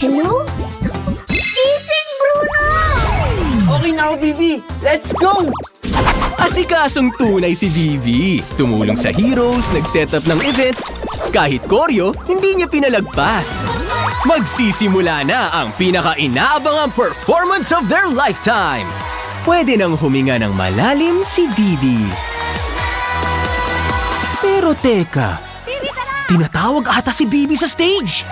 Hello? Gising, Bruno! Okay na ako, Bibi! Let's go! Asikasong tunay si Bibi. Tumulong sa heroes, nag-set up ng event. Kahit koryo, hindi niya pinalagpas. Magsisimula na ang pinaka-inaabangang performance of their lifetime. Pwede nang huminga ng malalim si Bibi. Pero teka, tinatawag ata si Bibi sa stage.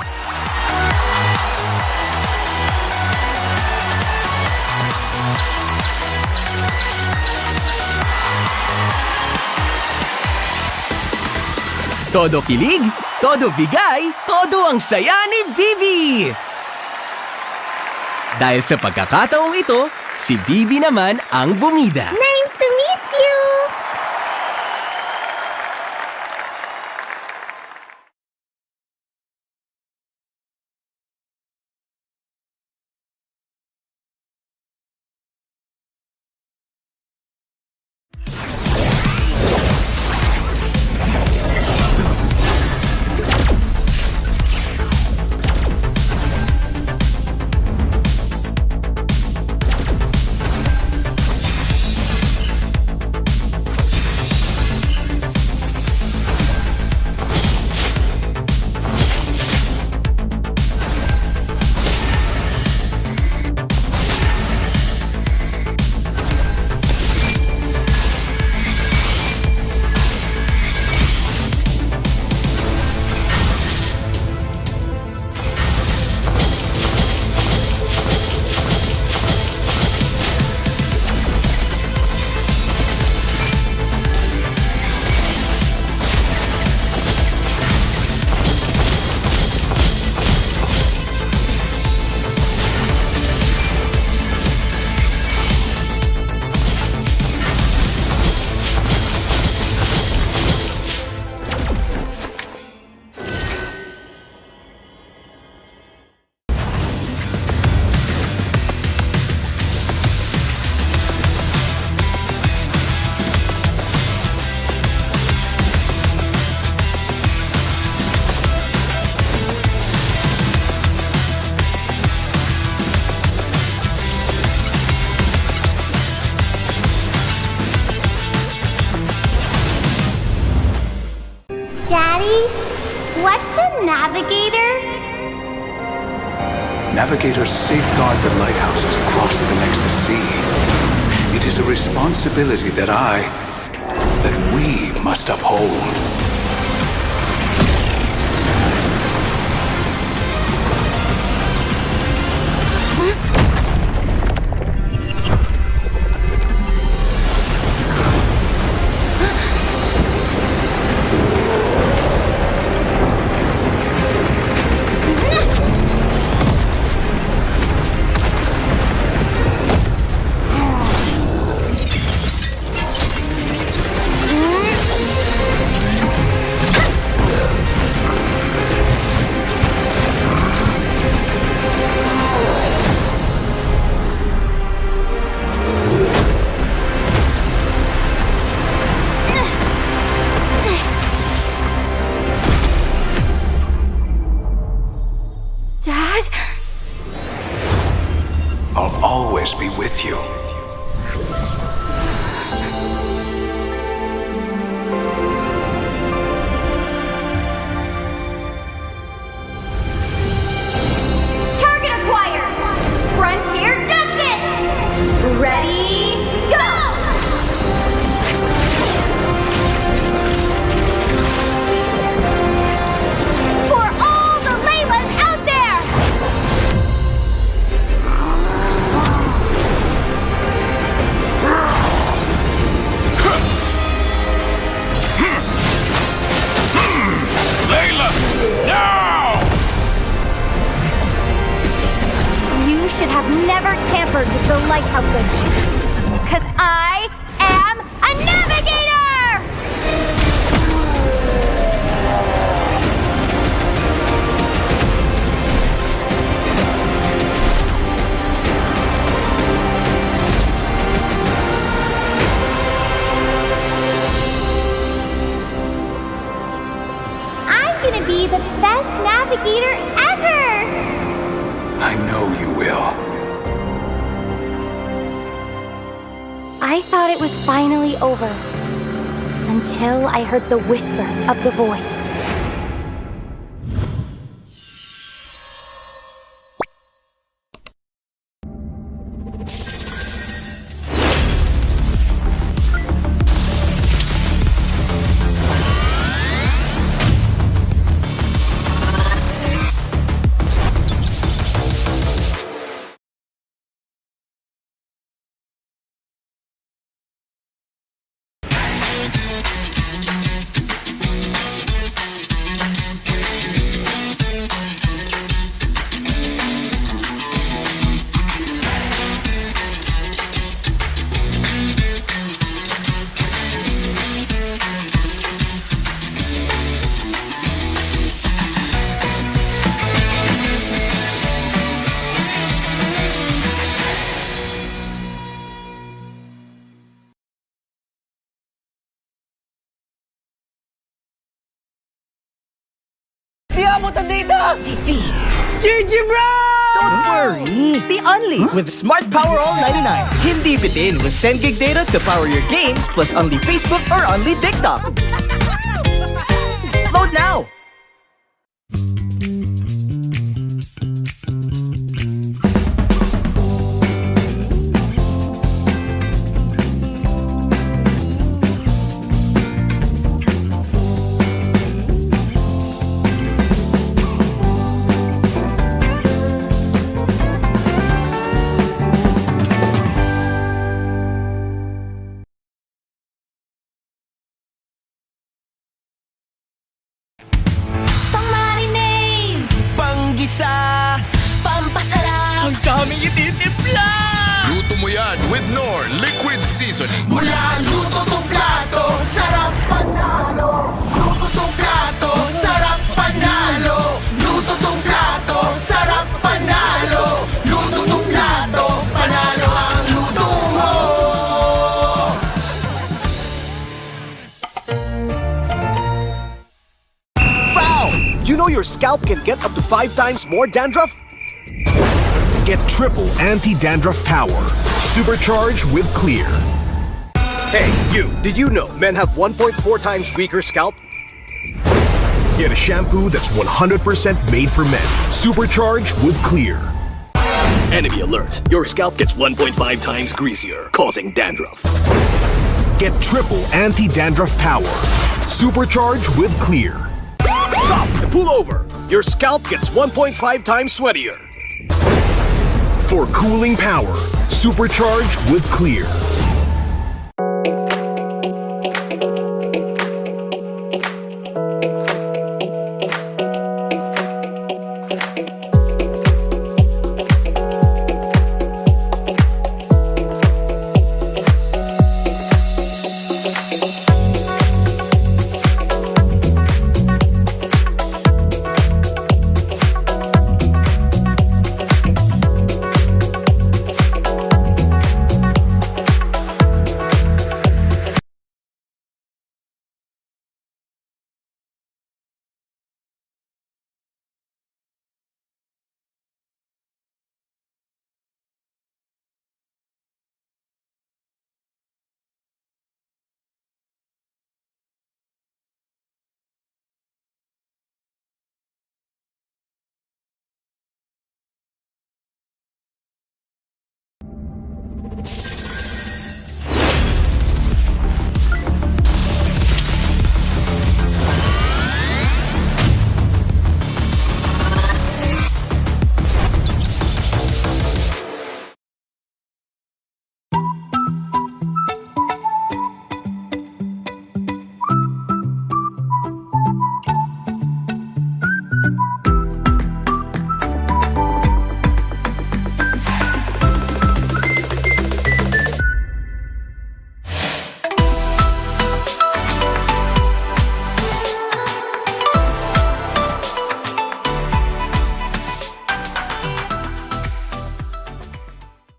Todo kilig, todo bigay, todo ang saya ni Bibi! Dahil sa pagkakataong ito, si Bibi naman ang bumida. Nice to meet you! Daddy, what's a navigator? Navigators safeguard the lighthouses across the Nexus Sea. It is a responsibility that we must uphold. Dad? I'll always be with you. Target acquired! Frontier Justice! Ready, go! For all the Laylas out there! Layla! Now! You should have never tampered with the lighthouses. Because I am a navigator! I'm gonna be the best navigator ever! know you will. I thought it was finally over. Until I heard the whisper of the void. Di abutan dito! GG bro! Don't worry, be only with Smart Power All 99. Hindi bitin with 10 gig data to power your games plus only Facebook or only TikTok. Load now! Panggisa! Pampasarap! Ang daming ititimpla! Luto mo yan with Knorr Liquid Seasoning. Mula luto tong plato, sarap panalo! Luto tong plato, sarap panalo! Luto tong plato, sarap panalo! Luto tong plato, panalo ang luto mo! Foul! You know your scalp can get up to 5 times more dandruff? Get triple anti-dandruff power. Supercharged with Clear. Hey, you! Did you know men have 1.4 times weaker scalp? Get a shampoo that's 100% made for men. Supercharged with Clear. Enemy alert! Your scalp gets 1.5 times greasier, causing dandruff. Get triple anti-dandruff power. Supercharged with Clear. Stop and pull over! Your scalp gets 1.5 times sweatier. For cooling power, supercharged with Clear.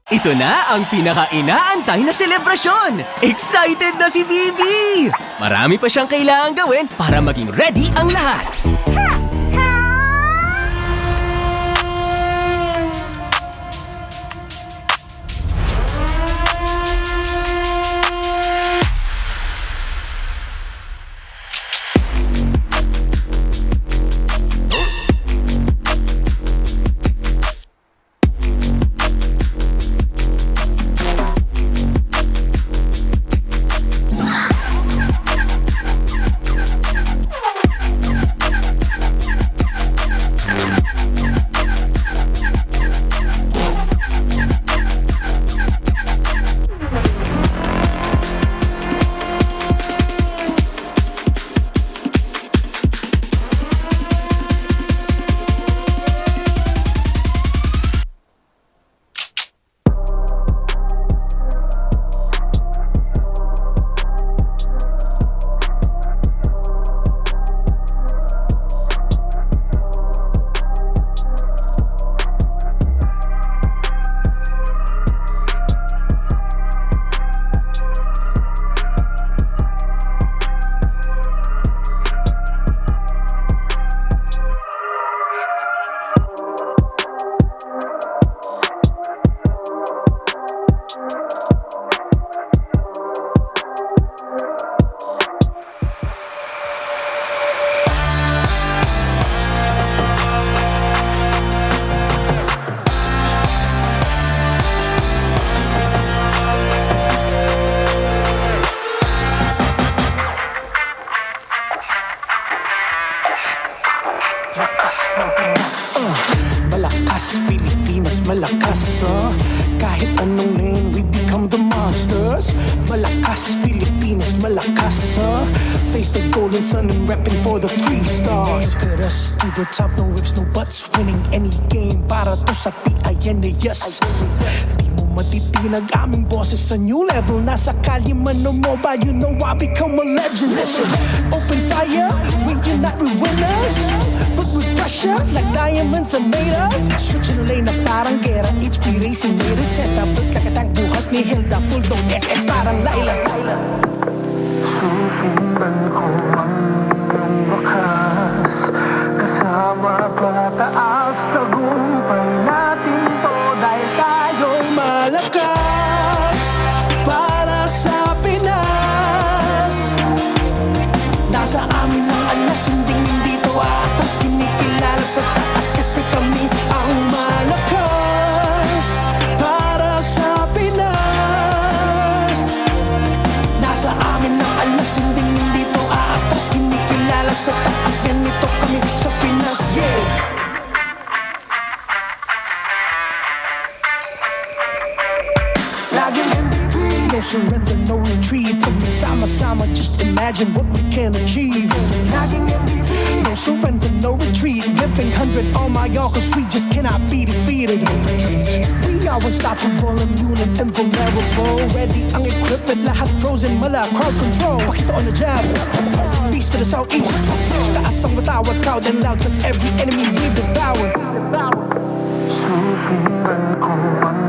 Ito na ang pinaka-inaantay na selebrasyon! Excited na si Bibi! Marami pa siyang kailangang gawin para maging ready ang lahat. malakas kahit anong lane we become the monsters. Malakas Pilipinas, malakas face the golden sun and repping for the 3 stars. Look at us to the top, no ifs, no buts, winning any game para to sa PINAS. Di mo matitinag aming boses sa new level. Nasa kalye man o mobile, you know I become a legend. Listen, open fire, we cannot be winners, but with pressure like diamonds are made of. Switching the lane na parang gera, HP racing made a setup. Pagkakatang buhat ni Hilda, full dome SS parang Laila. Susundan ko ang iyong wakas, kasama pataas, tagumpay natin to dahil tayo'y malakas para sa Pinas. Nasa amin ang alas, hindi to atas, kinikilala sa taas kasi kami ang malakas para sa Pinas. Nasa amin ang alas, hindi to atas, kinikilala sa taas, ganito kami sa Pinas. Yeah. Laging MVP, no surrender, no retreat. Pag nagsama-sama, just imagine what we can achieve. Laging MVP, no surrender, no retreat. Giving 100 on my all, cause we just cannot be defeated. We are unstoppable, immune and invulnerable. Ready ang equipment, lahat frozen, mala, crowd control. Pakita on the jab, beast to the southeast. Taas ang matawag, proud and loud, cause every enemy we devour. Susundan ko ang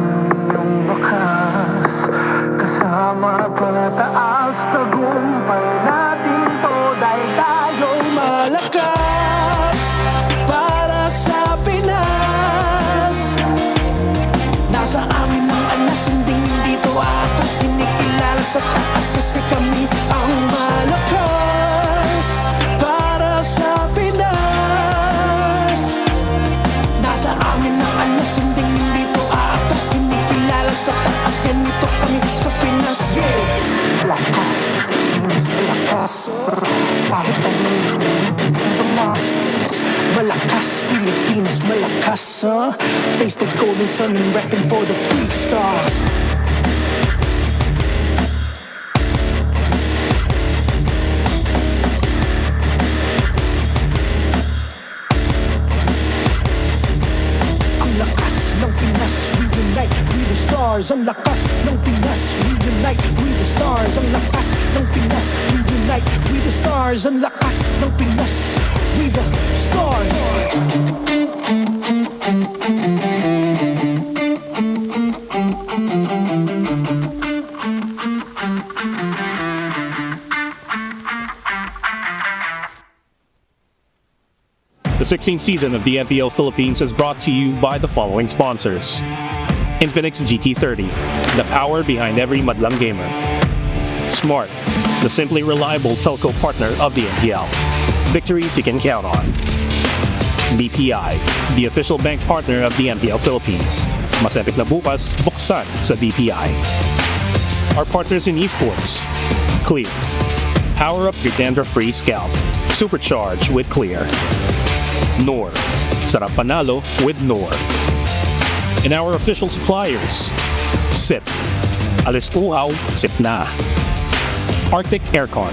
iyong wakas, kasama pataas, tagumpay natin to dahil tayo'y malakas para sa Pinas. Nasa amin ang alas, hindi to atas, kinikilala sa taas kasi kami ang malakas para sa Pinas. Nasa amin ang alas, hindi to atas, kinikilala sa taas, ganito kami sa Pinas. Yeah. Malakas, Pilipinas, malakas kahit anong the monsters. Malakas, Pilipinas, malakas face the golden sun and repping for the 3 stars. Ang lakas ng Pinas, we unite, we the stars. Ang lakas ng Pinas, we unite, we the stars. Ang lakas ng Pinas, we unite, we the stars. Ang lakas ng Pinas, we the stars. The 16th season of the MPL Philippines is brought to you by the following sponsors: Infinix GT30, the power behind every madlang gamer; Smart, the simply reliable telco partner of the MPL. Victories you can count on. BPI, the official bank partner of the MPL Philippines. Mas epic na bukas, buksan sa BPI. Our partners in esports: Clear, power up your dandruff-free scalp. Supercharge with Clear. Nor, sarap panalo with Nor. And our official suppliers: Sip, alis uhaw, sip na. Arctic Aircon,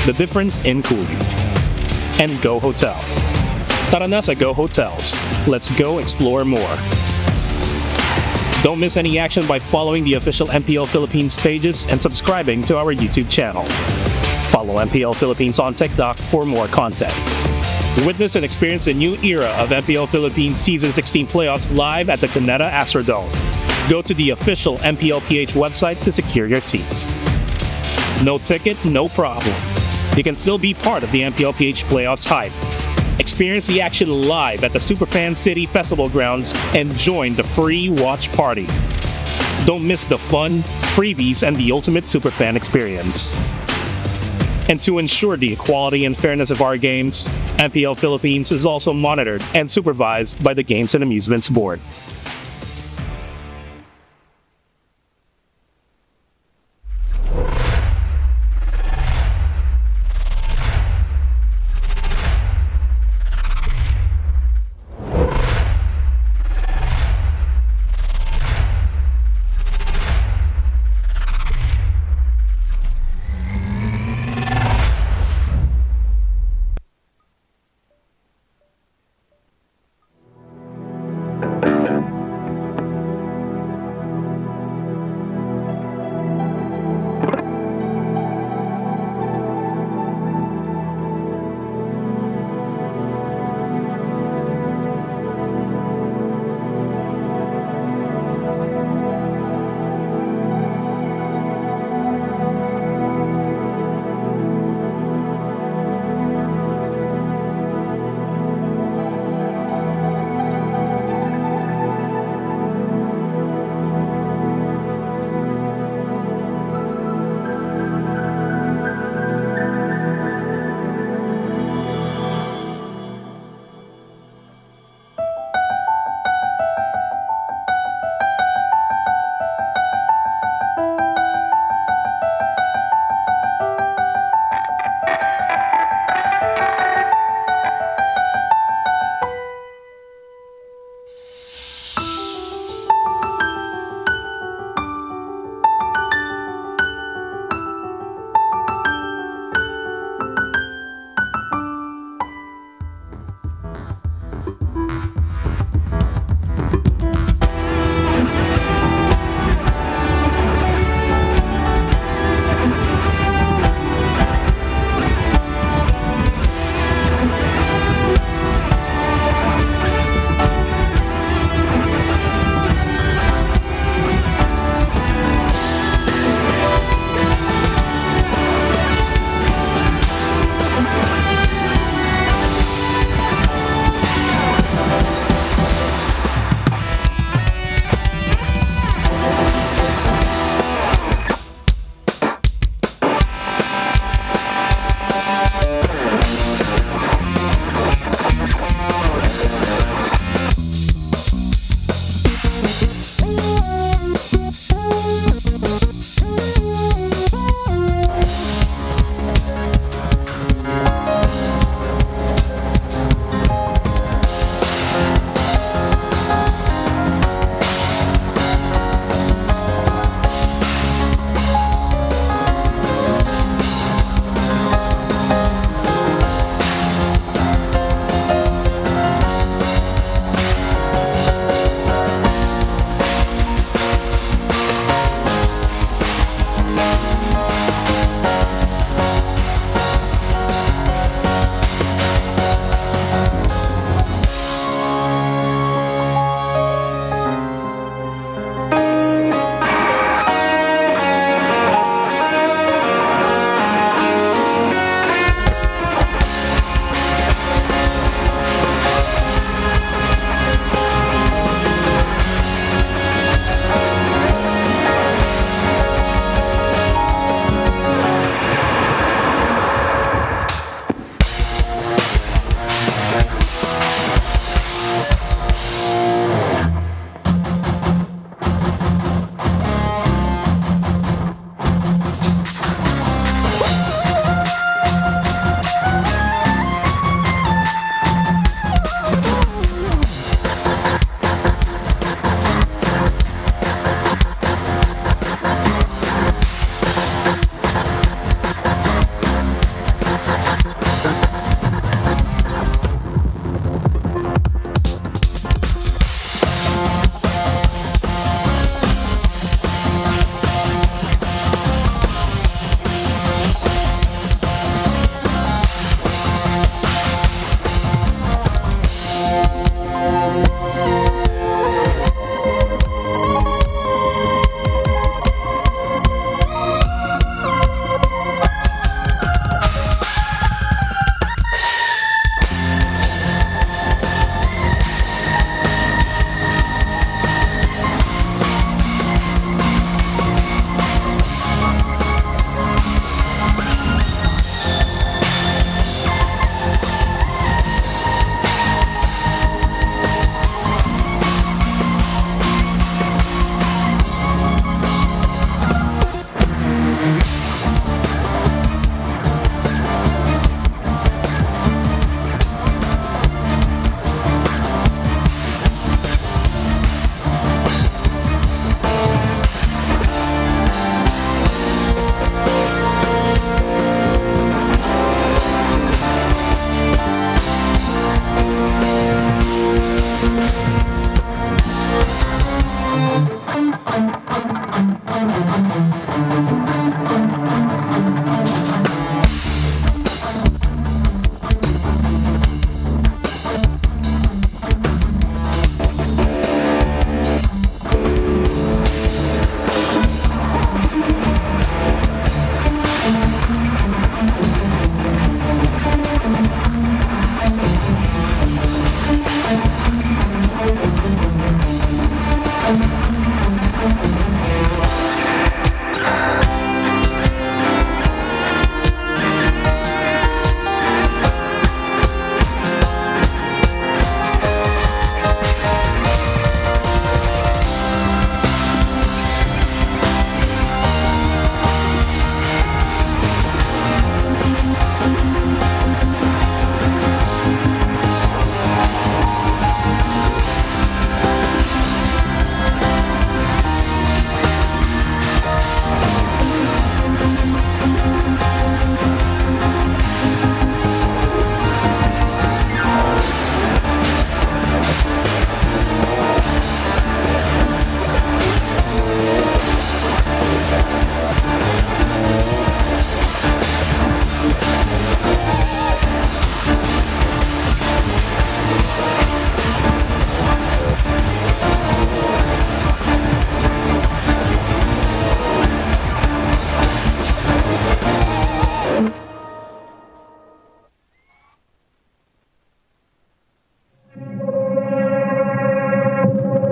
the difference in cooling. And Go Hotel. Tara na sa Go Hotels. Let's go explore more. Don't miss any action by following the official MPL Philippines pages and subscribing to our YouTube channel. Follow MPL Philippines on TikTok for more content. Witness and experience the new era of MPL Philippines Season 16 playoffs live at the Cuneta Astrodome. Go to the official MPLPH website to secure your seats. No ticket, no problem. You can still be part of the MPLPH playoffs hype. Experience the action live at the Superfan City Festival grounds and join the free watch party. Don't miss the fun, freebies, and the ultimate Superfan experience. And to ensure the equality and fairness of our games, MPL Philippines is also monitored and supervised by the Games and Amusements Board.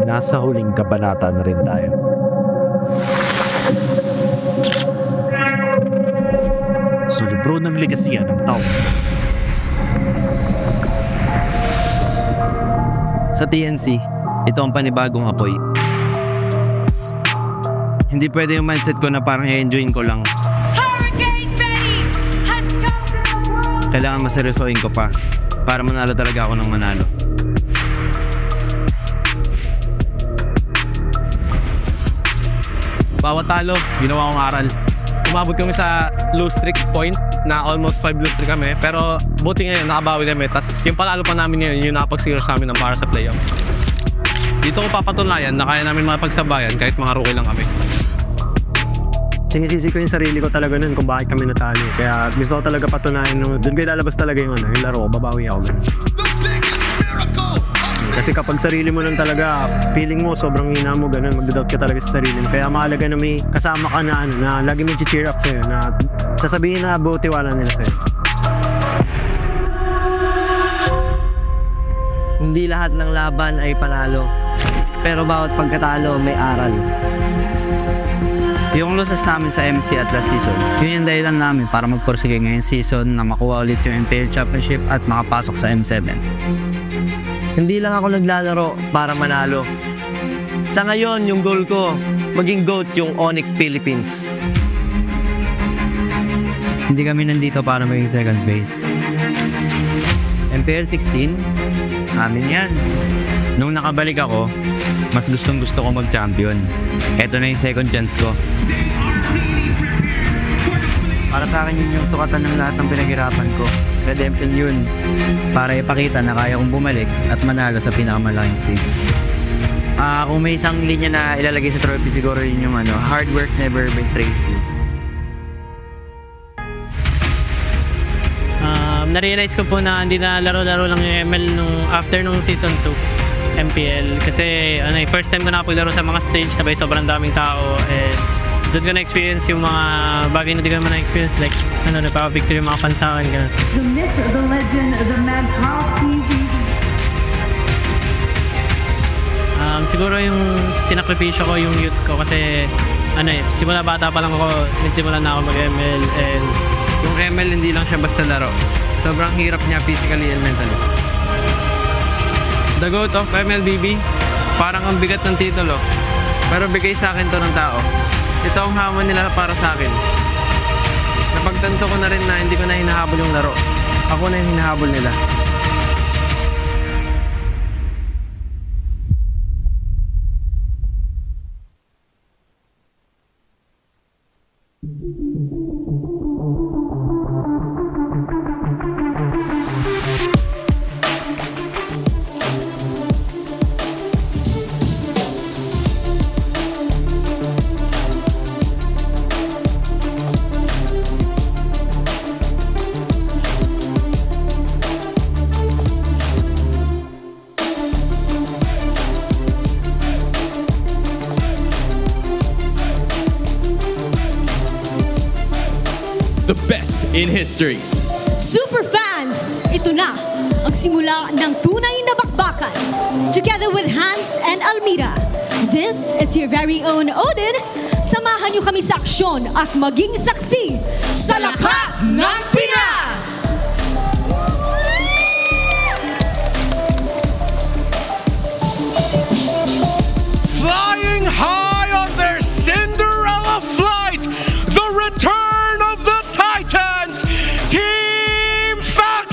Nasa huling kabanata na rin tayo. Sa libro ng legasiya ng tao. Sa TNC, ito ang panibagong apoy. Hindi pwede yung mindset ko na parang i-enjoyin ko lang. Kailangan maseryosohin ko pa para manalo talaga ako ng manalo. Bawat talo, ginawa kong aral. Umabot kami sa lose streak point na almost 5 lose streak kami. Pero buti ngayon, nakabawi kami. Tapos yung panalo pa namin ngayon, yung nakapag-secure sa amin ng para sa playoff. Dito ko papatunayan na kaya namin mapagsabayan kahit mga rookie lang kami. Sinisisi ko yung sarili ko talaga nun kung bakit kami natalo. Kaya gusto ko talaga patunayan nung doon ko ilalabas talaga yung laro, babawi ako. Kasi kapag sarili mo lang talaga, feeling mo sobrang hina mo, ganun, magdadoubt ka talaga sa sarili mo. Kaya mahalaga na may kasama ka na, na lagi mo cheer up sa'yo, na sasabihin na buo tiwala nila sa'yo. Hindi lahat ng laban ay panalo, pero bawat pagkatalo may aral. Yung losses namin sa MC at last season, yun yung dahilan namin para magpursige ngayong season na makuha ulit yung Untitled Championship at makapasok sa M7. Hindi lang ako naglalaro para manalo. Sa ngayon, yung goal ko, maging GOAT yung Onyx Philippines. Hindi kami nandito para maging second base. FLCN, amin yan. Nung nakabalik ako, mas gustong gusto ko mag-champion. Eto na yung second chance ko. Para sa akin yun yung sukatan ng lahat ng pinaghirapan ko. Redemption yun. Para ipakita na kaya kong bumalik at manalo sa pinakamalaking stage. Kung may isang linya na ilalagay sa trophy, siguro yun yung hard work never betrays you. Na-realize ko po na hindi na laro-laro lang yung ML after nung season 2 MPL. Kasi first time ko nakapaglaro sa mga stage, sabay sobrang daming tao. Doon ko na-experience yung mga bagay na di ko naman na-experience, like nagpa-victory yung mga fans sa akin. Ganun. The myth, the legend, the mad cow TV. Siguro yung sinakripisyo ko yung youth ko kasi simula bata pa lang ako, nagsimula na ako mag-ML. And Yung ML hindi lang siya basta laro. Sobrang hirap niya physically and mentally. The GOAT of MLBB, parang ang bigat ng titulo. Pero bigay sa akin to ng tao. Ito ang hamon nila para sa akin. Napagtanto ko na rin na hindi ko na hinahabol yung laro. Ako na yung hinahabol nila. The best in history. Super fans, ito na ang simula ng tunay na bakbakan. Together with Hans and Almira, This is your very own Odin. Samahan niyo kami sa aksyon at maging saksi sa lakas ng Pinas! Flying high on their Cinderella flight, the return of the Titans, Team Falcons!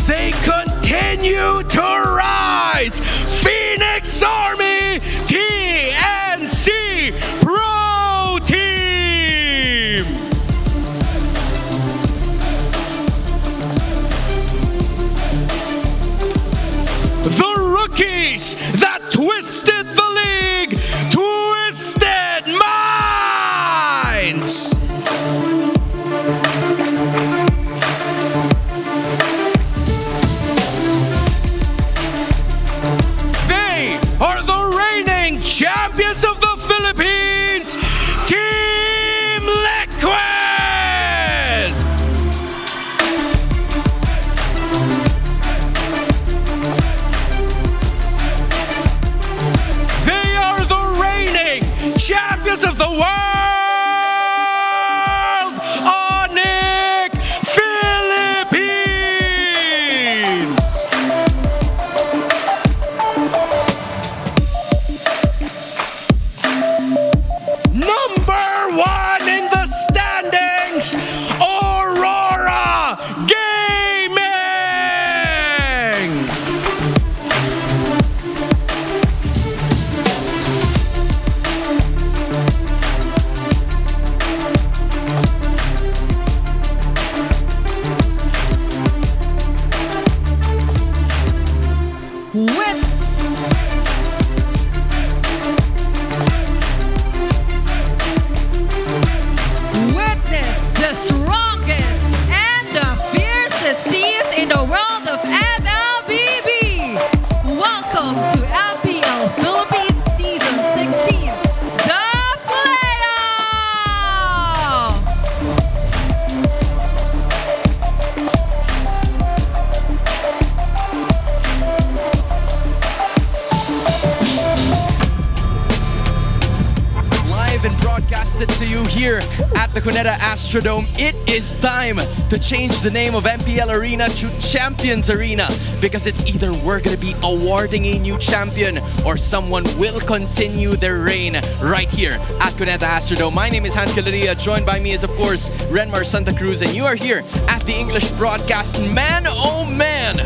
They continue to rise! Phoenix Army TNC Pro Team! The rookies that twisted the league, twisted minds! They are the reigning champions of the Philippines, Team Liquid! They are the reigning champions of the world, Onyx Philippines! Number one in the standings, Aurora Gaming! Witness the strongest and the fiercest teams in the world of MLBB. Welcome to LPL Philippines Season 16, the playoff! Live and broadcasted to you here at the Cuneta Astrodome. It is time to change the name of MPL Arena to Champions Arena, because it's either we're gonna be awarding a new champion or someone will continue their reign right here at Cuneta Astrodome. My name is Hans Galeria. Joined by me is, of course, Renmar Santa Cruz, and you are here at the English broadcast. Man, oh man!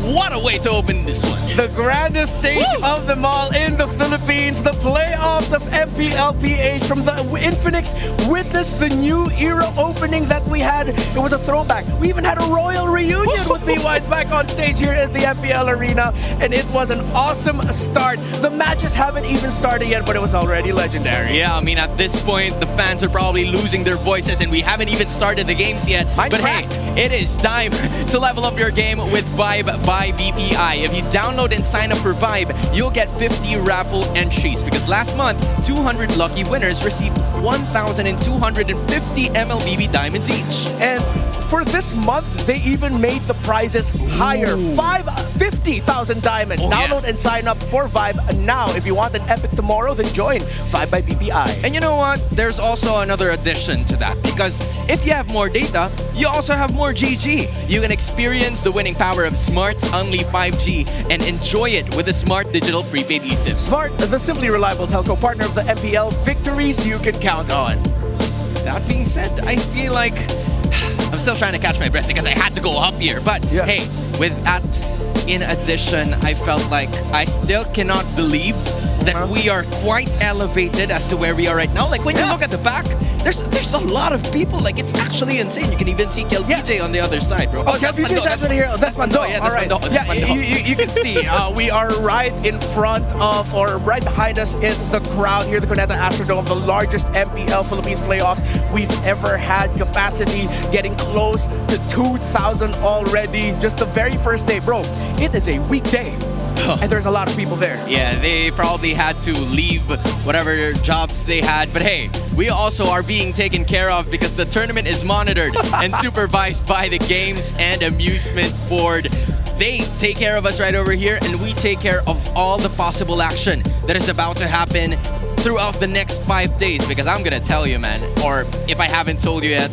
What a way to open this one. The grandest stage of them all in the Philippines, the playoffs of TLPH from the Infinix. Witnessed the new era opening that we had. It was a throwback. We even had a royal reunion with BYs back on stage here at the MPL Arena, and it was an awesome start. The matches haven't even started yet, but it was already legendary. Yeah, I mean, at this point, the fans are probably losing their voices, and we haven't even started the games yet. But hey, it is time to level up your game with Vibe by BPI. If you download and sign up for Vibe, you'll get 50 raffle entries, because last month, 200 lucky winners received 1,250 MLBB diamonds each. And for this month, they even made the prizes higher. 50,000 diamonds. Download and sign up for Vibe now. If you want an epic tomorrow, then join Vibe by BPI. And you know what? There's also another addition to that, because if you have more data, you also have more GG. You can experience the winning power of Smart's Only 5G and enjoy it with the Smart Digital Prepaid eSIM. Smart, the simply reliable telco partner of the MPL, victories you can count on. That being said, I feel like I'm still trying to catch my breath because I had to go up here. But hey, with that in addition, I felt like I still cannot believe that we are quite elevated as to where we are right now. Like when you look at the back, there's a lot of people. Like it's actually insane. You can even see TLPH on the other side, bro. Oh, TLPH is actually here. That's Mando. Yeah, All right. Yeah, you can see we are right in front of, or right behind us is the crowd here, the Cuneta Astrodome, the largest MPL Philippines playoffs we've ever had. Capacity getting close to 2,000 already. Just the very first day, bro. It is a weekday. And there's a lot of people there. Yeah, they probably had to leave whatever jobs they had. But hey, we also are being taken care of because the tournament is monitored and supervised by the Games and Amusement Board. They take care of us right over here, and we take care of all the possible action that is about to happen throughout the next 5 days. Because I'm gonna tell you, man, or if I haven't told you yet,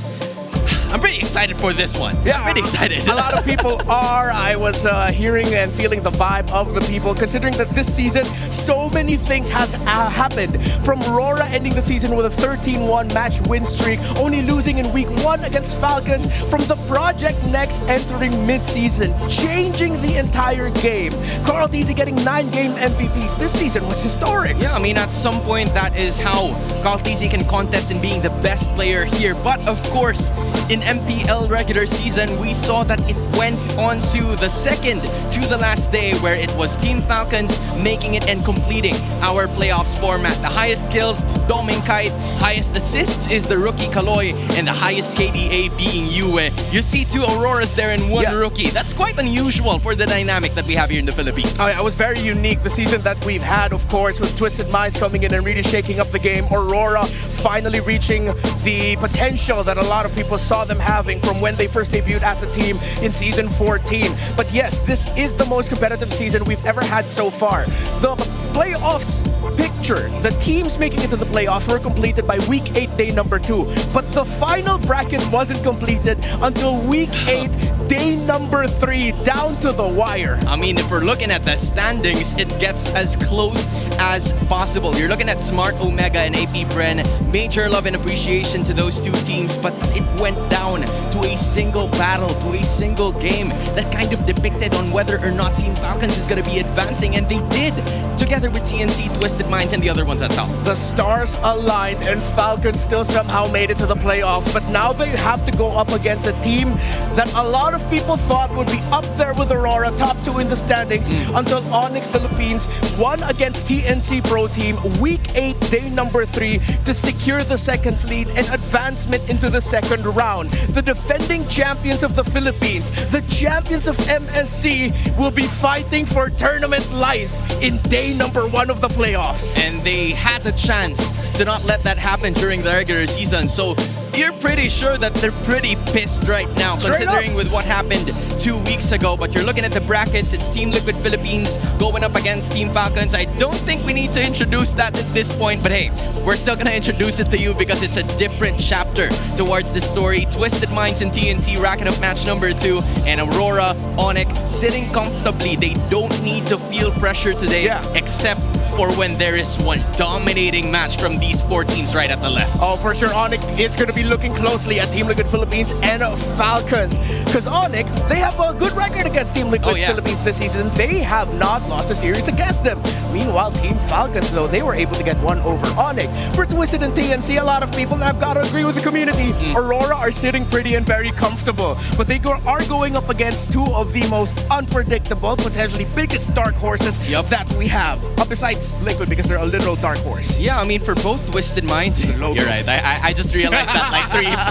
I'm pretty excited for this one. Yeah, I'm pretty excited. A lot of people are. I was hearing and feeling the vibe of the people, considering that this season, so many things has happened. From Aurora ending the season with a 13-1 match win streak, only losing in week 1 against Falcons. From the Project Next entering mid-season, changing the entire game. Carl Tizzy getting 9 game MVPs. This season was historic. Yeah, I mean, at some point, that is how Carl Tizzy can contest in being the best player here. But of course, in MPL regular season, we saw that it went on to the second to the last day, where it was Team Falcons making it and completing our playoffs format. The highest kills, Doming Kite, highest assist is the rookie Kaloy, and the highest KDA being Yue. You see 2 Auroras there and 1 rookie. That's quite unusual for the dynamic that we have here in the Philippines. Oh, yeah, it was very unique. The season that we've had, of course, with Twisted Minds coming in and really shaking up the game. Aurora finally reaching the potential that a lot of people saw them having from when they first debuted as a team in season 14. But yes, this is the most competitive season we've ever had so far. The playoffs picture, the teams making it to the playoffs were completed by week 8, day number 2. But the final bracket wasn't completed until week 8, day number 3, down to the wire. I mean, if we're looking at the standings, it gets as close as possible. You're looking at Smart Omega and AP Bren. Major love and appreciation to those 2 teams, but it went down to a single battle, to a single game that kind of depicted on whether or not Team Falcons is going to be advancing, and they did, together with TNC, Twisted Minds, and the other ones at top. The stars aligned and Falcons still somehow made it to the playoffs, but now they have to go up against a team that a lot of people thought would be up there with Aurora, top 2 in the standings, until Onyx Philippines won against TNC Pro Team week 8, day number 3 to secure the seconds lead and advancement into the second round. The defending champions of the Philippines, the champions of MSC, will be fighting for tournament life in day number 1 of the playoffs. And they had the chance to not let that happen during the regular season. So you're pretty sure that they're pretty pissed right now, considering with what happened 2 weeks ago. But you're looking at the brackets, it's Team Liquid Philippines going up against Team Falcons. I don't think we need to introduce that at this point, but hey, we're still gonna introduce it to you because it's a different chapter towards the story. Twisted Minds and TNC racking up match number 2, and Aurora, Onyx sitting comfortably. They don't need to feel pressure today, except for when there is one dominating match from these 4 teams right at the left. Oh, for sure, Onyx is going to be looking closely at Team Liquid Philippines and Falcons. Because Onyx, they have a good record against Team Liquid Philippines this season. They have not lost a series against them. Meanwhile, Team Falcons, though, they were able to get one over Onyx. For Twisted and TNC, a lot of people have got to agree with the community. Aurora are sitting pretty and very comfortable. But they are going up against 2 of the most unpredictable, potentially biggest dark horses that we have. Besides Liquid, because they're a literal dark horse. Yeah, I mean, for both Twisted Minds, you're right. I just realized that like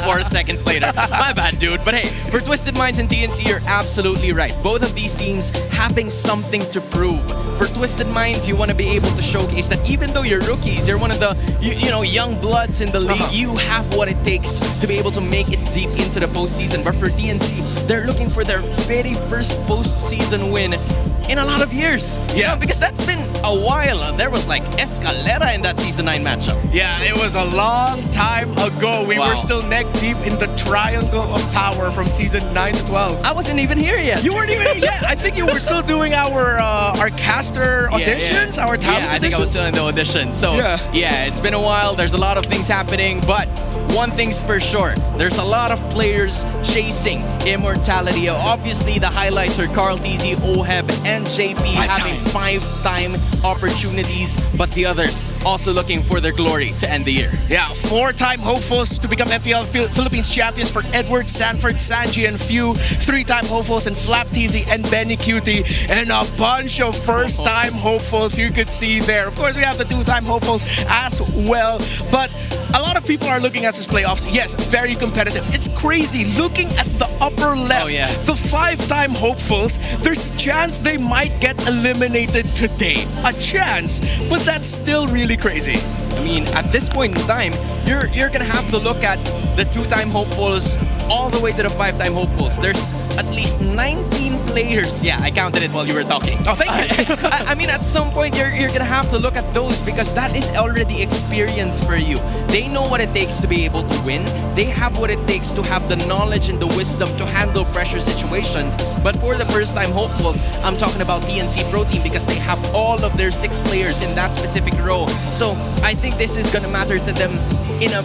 3-4 seconds later. My bad, dude. But hey, for Twisted Minds and TNC, you're absolutely right. Both of these teams having something to prove. For Twisted Minds, you want to be able to showcase that even though you're rookies, you're one of the you know, young bloods in the league. You have what it takes to be able to make it deep into the postseason. But for TNC, they're looking for their very first postseason win in a lot of years. Yeah, because that's been a while. There was like Escalera in that Season 9 matchup. Yeah, it was a long time ago. We were still neck deep in the triangle of power from Season 9 to 12. I wasn't even here yet. You weren't even here yet? I think you were still doing our caster auditions, our talent I think I was still in the audition. So yeah, it's been a while. There's a lot of things happening, but one thing's for sure. There's a lot of players chasing Immortality. Obviously, the highlights are Carl TZ, Oheb, and JP having 5-time opportunities, but the others also looking for their glory to end the year. Yeah, 4-time hopefuls to become MPL Philippines champions for Edward, Sanford, Sanji, and Few. 3-time hopefuls and Flap TZ and Benny Cutie. And a bunch of first-time hopefuls you could see there. Of course, we have the 2-time hopefuls as well. But a lot of people are looking at this playoffs. Yes, very competitive. It's crazy. Looking at the upper left, the 5-time hopefuls, there's a chance they might get eliminated today. A chance, but that's still really crazy. I mean, at this point in time, you're gonna have to look at the 2-time hopefuls all the way to the 5-time hopefuls. There's at least 19 players. Yeah, I counted it while you were talking. Oh, thank you. I mean, at some point, you're gonna have to look at those because that is already experience for you. They know what it takes to be able to win. They have what it takes to have the knowledge and the wisdom to handle pressure situations. But for the first-time hopefuls, I'm talking about TNC Pro Team because they have all of their 6 players in that specific row. So I think this is gonna matter to them in a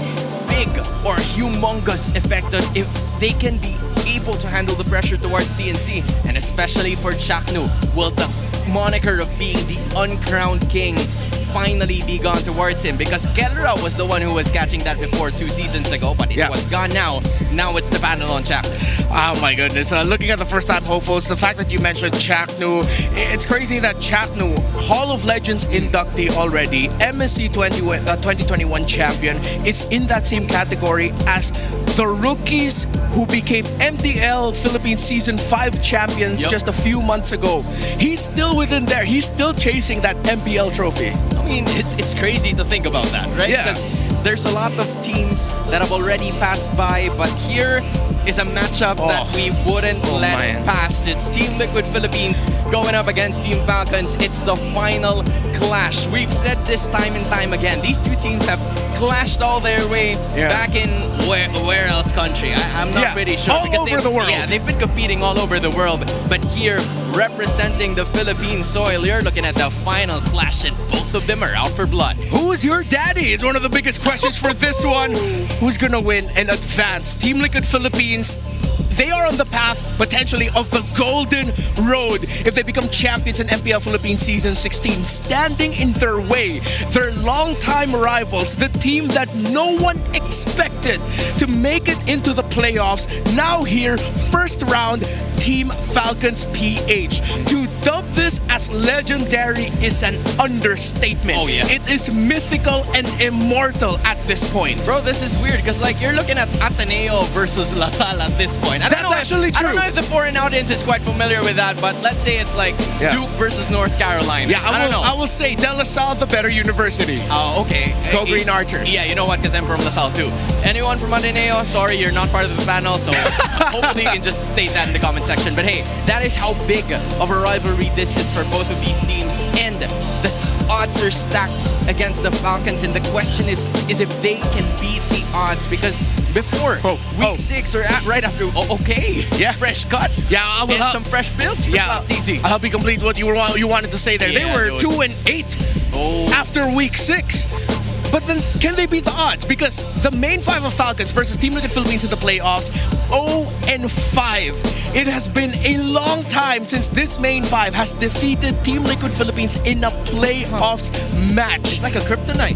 big or humongous effect on if they can be able to handle the pressure towards TNC, and especially for Chaknu, will the moniker of being the uncrowned king finally be gone towards him, because Kellra was the one who was catching that before 2 seasons ago, but it was gone now. Now it's the panel on Chaknu. Oh my goodness. Looking at the first-time hopefuls, the fact that you mentioned Chaknu, it's crazy that Chaknu, Hall of Legends inductee already, MSC 2021 champion, is in that same category as the rookies who became MDL Philippines Season 5 champions just a few months ago. He's still within there. He's still chasing that MPL trophy. I mean, it's crazy to think about that, right? Yeah. Because there's a lot of teams that have already passed by, but here is a matchup that we wouldn't let pass. It's Team Liquid Philippines going up against Team Falcons. It's the final clash. We've said this time and time again. These two teams have clashed all their way back in where else country? I'm not pretty sure. All over the world. Yeah, they've been competing all over the world. But here, representing the Philippine soil, you're looking at the final clash, and both of them are out for blood. Who's your daddy is one of the biggest questions for this one. Who's gonna win and advance? Team Liquid Philippines, they are on the path, potentially, of the golden road if they become champions in MPL Philippines Season 16. Standing in their way, their longtime rivals, the team that no one expected to make it into the playoffs, now here, first round, Team Falcons PH. To dub this as legendary is an understatement. Oh, yeah. It is mythical and immortal at this point. Bro, this is weird because like you're looking at Ateneo versus La Salle at this point. That's actually true. I don't know if the foreign audience is quite familiar with that, but let's say it's like Duke versus North Carolina. Yeah, I don't know. I will say De La Salle, the better university. Oh, okay. Go Green Archers. Yeah, you know what? Because I'm from La Salle too. Anyone from Ateneo, sorry, you're not part of the panel, so hopefully you can just state that in the comment section. But hey, that is how big of a rivalry this is for both of these teams, and the odds are stacked against the Falcons, and the question is if they can beat the odds, because before week 6 or right after, fresh cut. Yeah, I will and some fresh builds. Easy. I'll help you complete what you wanted to say there. Yeah, they were 2-8 after week 6. But then, can they beat the odds? Because the main 5 of Falcons versus Team Liquid Philippines in the playoffs, 0-5. It has been a long time since this main 5 has defeated Team Liquid Philippines in a playoffs match. It's like a kryptonite.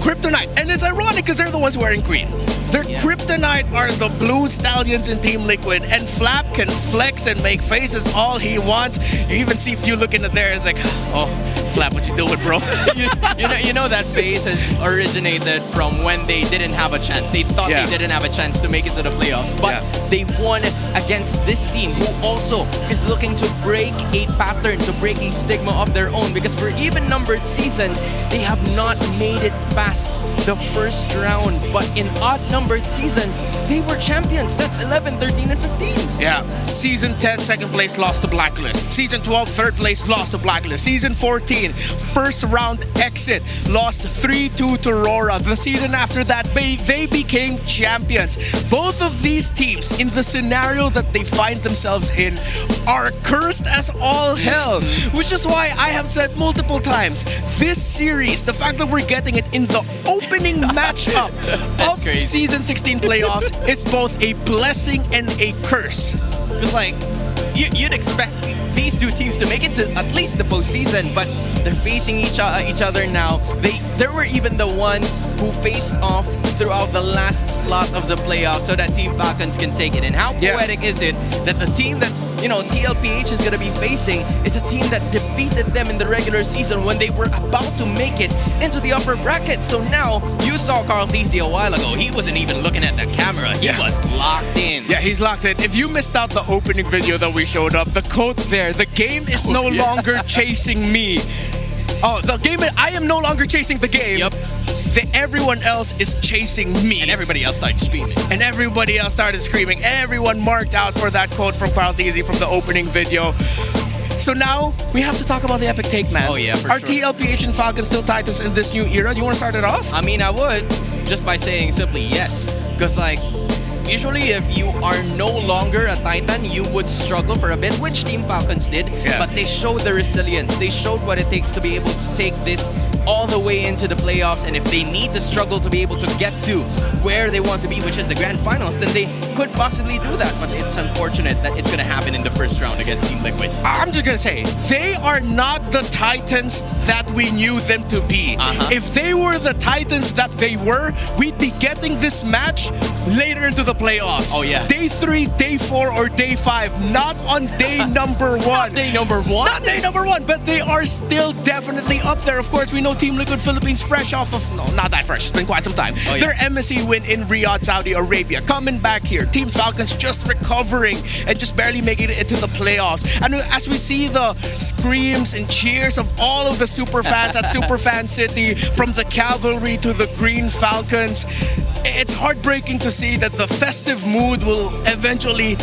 Kryptonite. And it's ironic because they're the ones wearing green. Their kryptonite are the blue stallions in Team Liquid, and Flap can flex and make faces all he wants. You even see if you look into there, it's like, oh, Flap, what you doing, bro? you know that face has originated from when they didn't have a chance. They thought they didn't have a chance to make it to the playoffs, but they won against this team who also is looking to break a pattern, to break a stigma of their own, because for even-numbered seasons, they have not made it past the first round, but in odd-numbered seasons, they were champions. That's 11, 13, and 15. Yeah. Season 10, second place, lost to Blacklist. Season 12, third place, lost to Blacklist. Season 14, first round exit, lost 3-2 to Aurora. The season after that, they became champions. Both of these teams, in the scenario that they find themselves in, are cursed as all hell. Which is why I have said multiple times, this series, the fact that we're getting it in the opening matchup of Season Season 16 playoffs is both a blessing and a curse. It's like, you'd expect these two teams to make it to at least the postseason, but they're facing each other now. There were even the ones who faced off throughout the last slot of the playoffs so that Team Falcons can take it. And how poetic is it that the team that TLPH is going to be facing is a team that defeated them in the regular season when they were about to make it into the upper bracket. So now, you saw Carl Tizzi a while ago. He wasn't even looking at the camera. He was locked in. Yeah, he's locked in. If you missed out the opening video that we showed up, the quote there, the game is no longer chasing me. Oh, I am no longer chasing the game. Yep. Everyone else is chasing me. And everybody else started screaming. Everyone marked out for that quote from Carl Tizzi from the opening video. So now, we have to talk about the epic take, man. Oh yeah, for Are sure. TLPH and Falcons still Titans in this new era? Do you want to start it off? I mean, I would, just by saying simply yes. Because, usually if you are no longer a Titan, you would struggle for a bit, which Team Falcons did. Yeah. But they showed the resilience. They showed what it takes to be able to take this all the way into the playoffs. And if they need to struggle to be able to get to where they want to be, which is the grand finals, then they could possibly do that. But it's unfortunate that it's going to happen in the first round against Team Liquid. I'm just going to say, they are not the Titans that we knew them to be. If they were the Titans that they were, we'd be getting this match later into the playoffs. Oh, yeah. Day 3, day 4, or day 5. Not on day number 1. Not day number 1? Not day number 1, but they are still definitely up there. Of course, we know Team Liquid Philippines fresh off of... No, not that fresh. It's been quite some time. Oh, yeah. Their MSC win in Riyadh, Saudi Arabia. Coming back here. Team Falcons just recovering and just barely making it into the playoffs. And as we see the screams and cheers of all of the super fans at Superfan City, from the Cavalry to the Green Falcons, it's heartbreaking to see that the festive mood will eventually,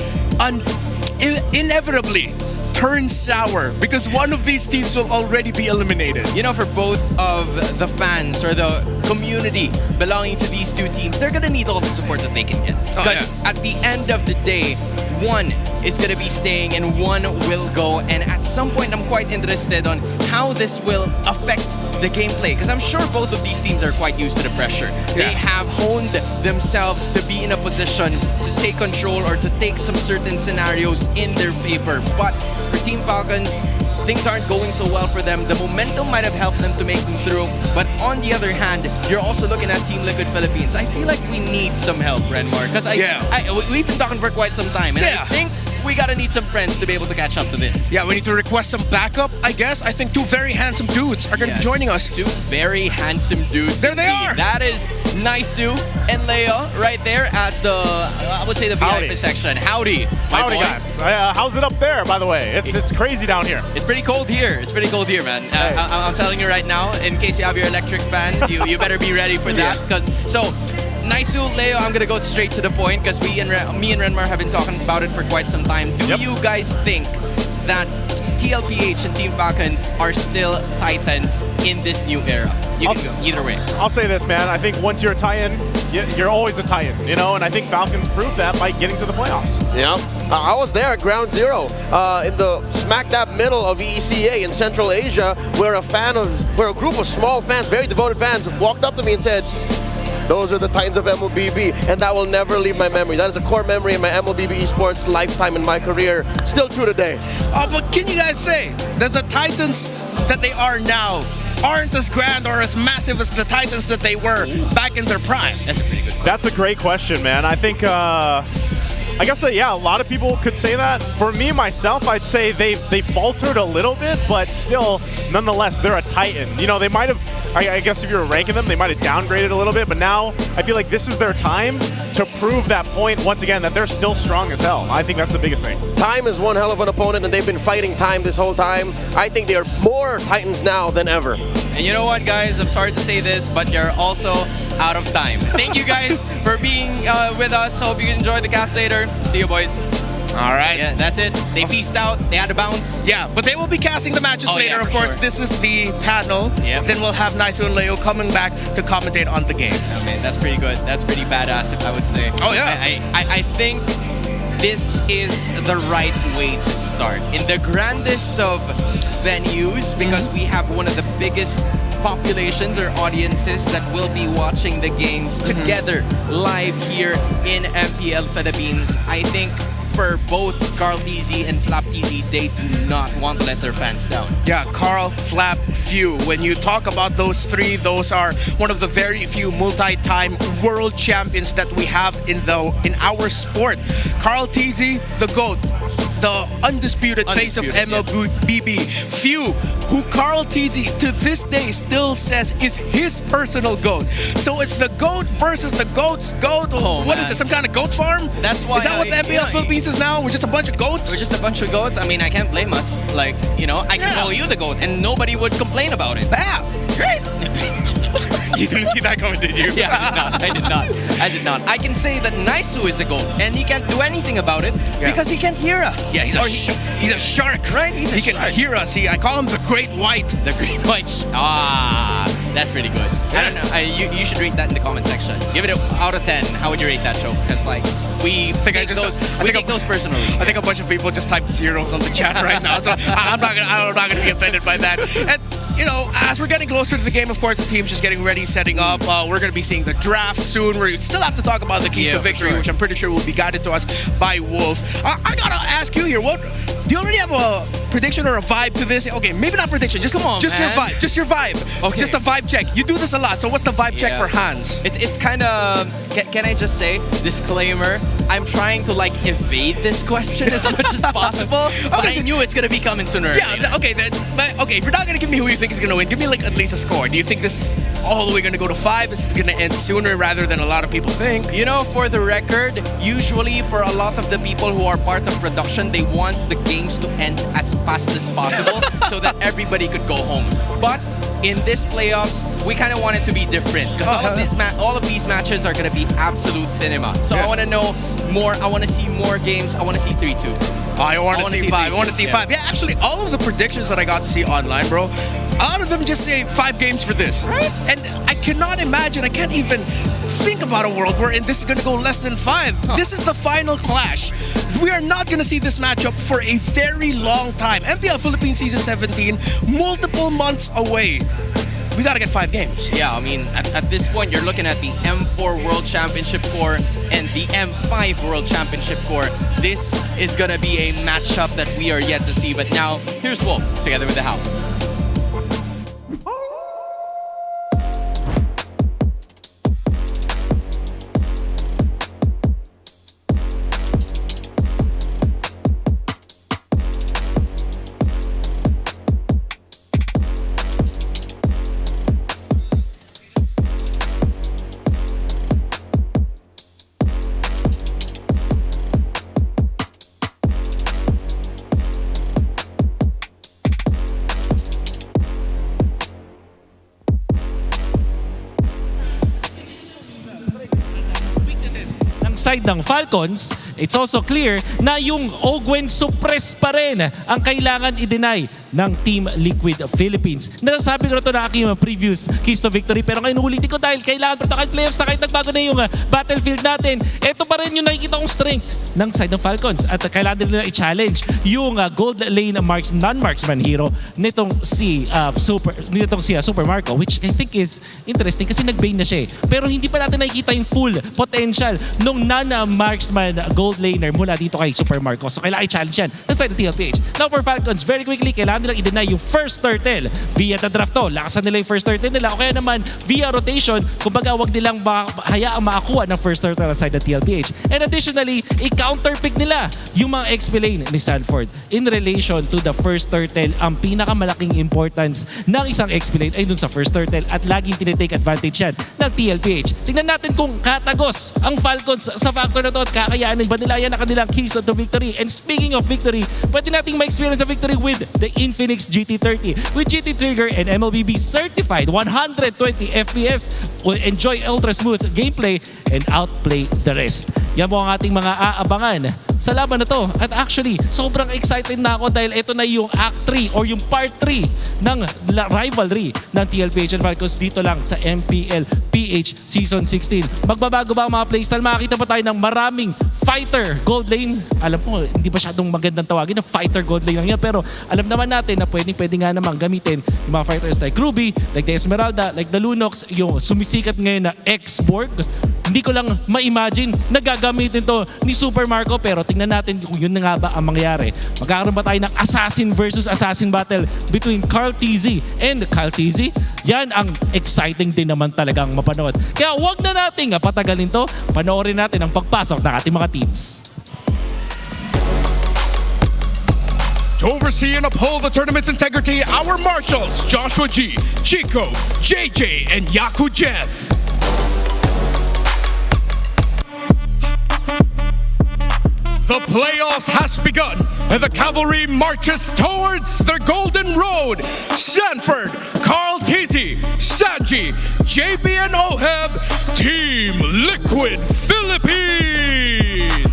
inevitably, turn sour because one of these teams will already be eliminated. For both of the fans or the community belonging to these two teams, they're going to need all the support that they can get. Because at the end of the day, one is going to be staying and one will go. And at some point, I'm quite interested on how this will affect the gameplay. Because I'm sure both of these teams are quite used to the pressure. They have honed themselves to be in a position to take control or to take some certain scenarios in their favor. But for Team Falcons, things aren't going so well for them. The momentum might have helped them to make them through. But on the other hand, you're also looking at Team Liquid Philippines. I feel like we need some help, Renmar. Because we've been talking for quite some time. And I think we gotta need some friends to be able to catch up to this. Yeah, we need to request some backup, I guess. I think two very handsome dudes are gonna be joining us. Two very handsome dudes. There they are! That is Naisu and Leo right there at the, I would say the VIP section. Howdy, my Howdy, boy. guys. How's it up there, by the way? It's crazy down here. It's pretty cold here. It's pretty cold here, man. I'm telling you right now, in case you have your electric fans, you better be ready for that. Naisu, Leo, I'm gonna go straight to the point because me and Renmar have been talking about it for quite some time. Do you guys think that TLPH and Team Falcons are still Titans in this new era? You can go either way. I'll say this, man. I think once you're a Titan, you're always a Titan, and I think Falcons proved that by getting to the playoffs. Yeah, I was there at Ground Zero in the smack dab middle of ECA in Central Asia, where a group of small fans, very devoted fans, walked up to me and said, "Those are the Titans of MLBB," and that will never leave my memory. That is a core memory in my MLBB esports lifetime in my career. Still true today. But can you guys say that the Titans that they are now aren't as grand or as massive as the Titans that they were back in their prime? That's a pretty good question. That's a great question, man. I think, I guess, a lot of people could say that. For me, myself, I'd say they faltered a little bit, but still, nonetheless, they're a Titan. They might have, I guess if you were ranking them, they might have downgraded a little bit, but now I feel like this is their time to prove that point once again, that they're still strong as hell. I think that's the biggest thing. Time is one hell of an opponent, and they've been fighting time this whole time. I think they are more Titans now than ever. And you know what, guys? I'm sorry to say this, but you're also out of time. Thank you guys for being with us. Hope you enjoy the cast later. See you, boys. All right. Yeah, that's it. They feast out. They had to bounce. Yeah, but they will be casting the matches later, of course. Sure. This is the panel. Yep. Then we'll have Naisu and Leo coming back to commentate on the games. Okay, that's pretty good. That's pretty badass, if I would say. Oh, yeah. I think this is the right way to start. In the grandest of venues, because we have one of the biggest populations or audiences that will be watching the games together live here in MPL Philippines. I think for both Carl TZ and Flap TZ, they do not want to let their fans down. Yeah, Carl, Flap, Few. When you talk about those three, those are one of the very few multi-time world champions that we have in our sport. Carl TZ, the GOAT, the undisputed face of MLBB. Few, who Carl TZ to this day still says is his personal GOAT. So it's the GOAT versus the GOAT's GOAT. What is this, some kind of goat farm? That's why. Is that what the MPL Philippines is now? We're just a bunch of goats? We're just a bunch of goats. I mean, I can't blame us. Like, you know, I can call you the GOAT and nobody would complain about it. Yeah, great. You didn't see that coming, did you? Yeah, I did not. I can say that Naisu is a GOAT and he can't do anything about it because he can't hear us. Yeah, he's a shark, right? He can hear us. I call him the Great White. The Great White. That's pretty good. I don't know. You should rate that in the comment section. Give it out of 10. How would you rate that show? Because like we take those personally. I think a bunch of people just typed zeros on the chat right now, so I'm not gonna be offended by that. And you know, as we're getting closer to the game, of course, the team's just getting ready, setting up. We're going to be seeing the draft soon. We still have to talk about the keys to victory, which I'm pretty sure will be guided to us by Wolf. I got to ask you here, do you already have a prediction or a vibe to this? Okay, maybe not prediction. Just come on, just man. Your vibe. Okay. Just a vibe check. You do this a lot, so what's the vibe check for Hans? It's kind of, can I just say, disclaimer, I'm trying to like evade this question as much as possible, but I knew it's going to be coming sooner. Yeah, okay, if you're not going to give me who you think is going to win, give me like at least a score. Do you think this all the way going to go to 5? Is it going to end sooner rather than a lot of people think? You know, for the record, usually for a lot of the people who are part of production, they want the games to end as fast as possible so that everybody could go home. But in this playoffs, we kind of want it to be different because all of these matches are going to be absolute cinema. So I want to know more. I want to see more games. I want to see 3-2. I want to see 5. I want to see 5. Yeah, actually, all of the predictions that I got to see online, bro, a lot of them just say 5 games for this. Right? And I cannot imagine, I can't even think about a world wherein this is going to go less than 5. This is the final clash. We are not going to see this matchup for a very long time. MPL Philippines Season 17, multiple months away. We got to get 5 games. Yeah, I mean, at this point, you're looking at the M4 World Championship Core and the M5 World Championship Core. This is going to be a matchup that we are yet to see. But now, here's Wolf, together with the How. Side ng Falcons, it's also clear na yung Ogwen suppress pa rin ang kailangan i-deny ng Team Liquid Philippines. Nasasabi ko na ito na aking previous keys to victory, pero ngayon ulitin ko dahil kailangan pa kahit playoffs na kahit nagbago na yung battlefield natin. Ito pa rin yung nakikita kong strength ng side ng Falcons at kailangan din nila i-challenge yung gold lane non-marksman hero nitong si Super Marco, which I think is interesting kasi nag-bane na siya. Pero hindi pa natin nakikita yung full potential nung non-marksman gold laner mula dito kay Super Marco. So kailangan i-challenge yan na side ng TLPH. Now for Falcons, very quickly, kailangan nilang i-deny yung first turtle via the draft to. Lakasan nila yung first turtle nila o kaya naman via rotation, kumbaga wag nilang hayaang makakuha ng first turtle sa side ng TLPH. And additionally, i-counterpick nila yung mga XP lane ni Sanford. In relation to the first turtle, ang pinakamalaking importance ng isang XP lane ay dun sa first turtle at laging tinitake advantage yan ng TLPH. Tingnan natin kung katagos ang Falcons sa factor na to at kakayanin ba nila yan na kanilang keys to victory. And speaking of victory, pwede nating ma-experience a victory with the Infinix GT30. With GT Trigger and MLBB certified 120 FPS, will enjoy ultra smooth gameplay and outplay the rest. Yan po ang ating mga aabangan sa laban na to. At actually, sobrang excited na ako dahil ito na yung Act 3 or yung Part 3 ng rivalry ng TLPH and Falcons dito lang sa MPL PH Season 16. Magbabago ba ang mga playstyle? Makakita pa tayo ng maraming fighter gold lane. Alam ko, hindi ba masyadong magandang tawagin na fighter gold lane lang yan, pero alam naman natin na pwede nga naman gamitin yung mga fighters like Ruby, like the Esmeralda, like the Lunox, yung sumisikat ngayon na X-Borg. Hindi ko lang ma-imagine na gagamitin to ni Super Marco, pero tingnan natin kung yun na nga ba ang mangyari. Magkakaroon ba tayo ng assassin versus assassin battle between Carl TZ and Kyle TZ? Yan ang exciting din naman talagang mapanood. Kaya wag na nating patagalin to, panoorin natin ang pagpasok ng ating mga teams. To oversee and uphold the tournament's integrity, our marshals, Joshua G, Chico, JJ, and Yaku Jeff. The playoffs has begun, and the cavalry marches towards the Golden Road. Sanford, Carl Tizzy, Sanji, JB and Oheb, Team Liquid Philippines.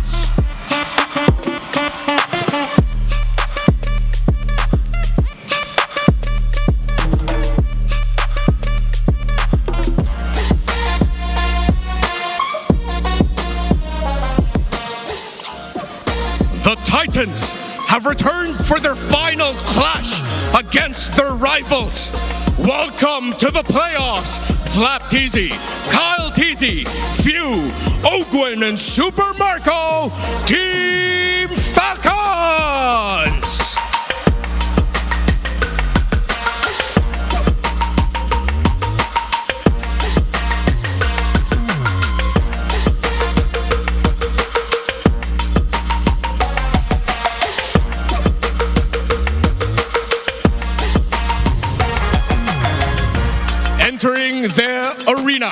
The Titans have returned for their final clash against their rivals. Welcome to the playoffs, Flap TZ, Kyle TZ, Few, Ogwin, and Super Marco, Team Falcons! Entering their arena,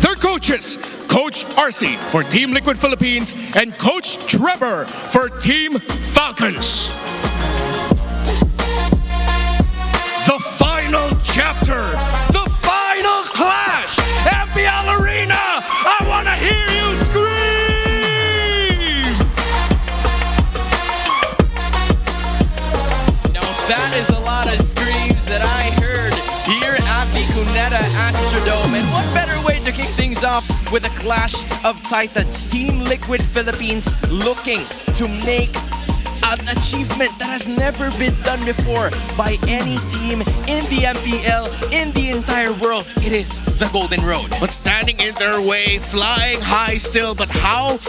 their coaches, Coach Arcee for Team Liquid Philippines and Coach Trevor for Team Falcons. The final chapter, the final clash, MPL Arena, I want to hear you scream! Now that is a lot of screams that I heard here at the Cuneta Astrodome. And what better way to kick things off with a clash of titans? Team Liquid Philippines looking to make an achievement that has never been done before by any team in the MPL, in the entire world. It is the Golden Road. But standing in their way, flying high still, but how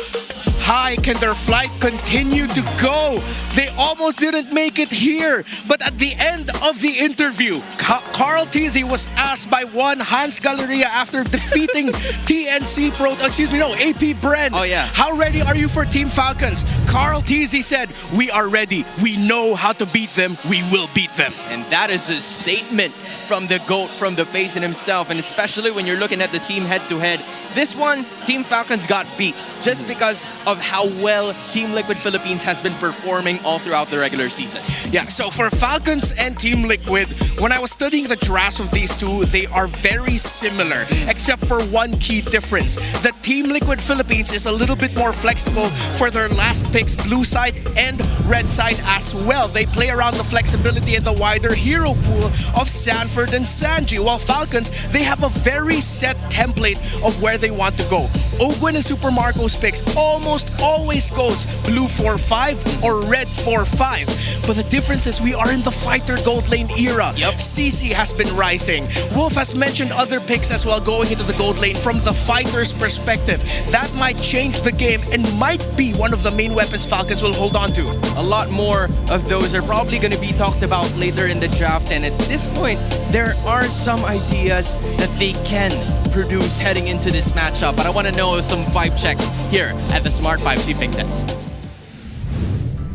high can their flight continue to go? They almost didn't make it here, but at the end of the interview, Carl TZ was asked by one Hans Galleria after defeating TNC AP Bren. Oh yeah. How ready are you for Team Falcons? Carl TZ said, we are ready. We know how to beat them. We will beat them. And that is a statement from the GOAT, from the face in himself, and especially when you're looking at the team head-to-head. This one, Team Falcons got beat just because of how well Team Liquid Philippines has been performing all throughout the regular season. Yeah, so for Falcons and Team Liquid, when I was studying the drafts of these two, they are very similar, except for one key difference. The Team Liquid Philippines is a little bit more flexible for their last picks, blue side and red side as well. They play around the flexibility and the wider hero pool of Sanford and Sanji, while Falcons, they have a very set template of where they want to go. Ogwin and Super Marco's picks almost always goes blue 4-5 or red 4-5. But the difference is we are in the fighter gold lane era. CC has been rising. Wolf has mentioned other picks as well going into the gold lane from the fighter's perspective. That might change the game and might be one of the main weapons Falcons will hold on to. A lot more of those are probably going to be talked about later in the draft, and at this point, there are some ideas that they can produce heading into this matchup. But I want to know some vibe checks here at the Smart Vibes Pick Test.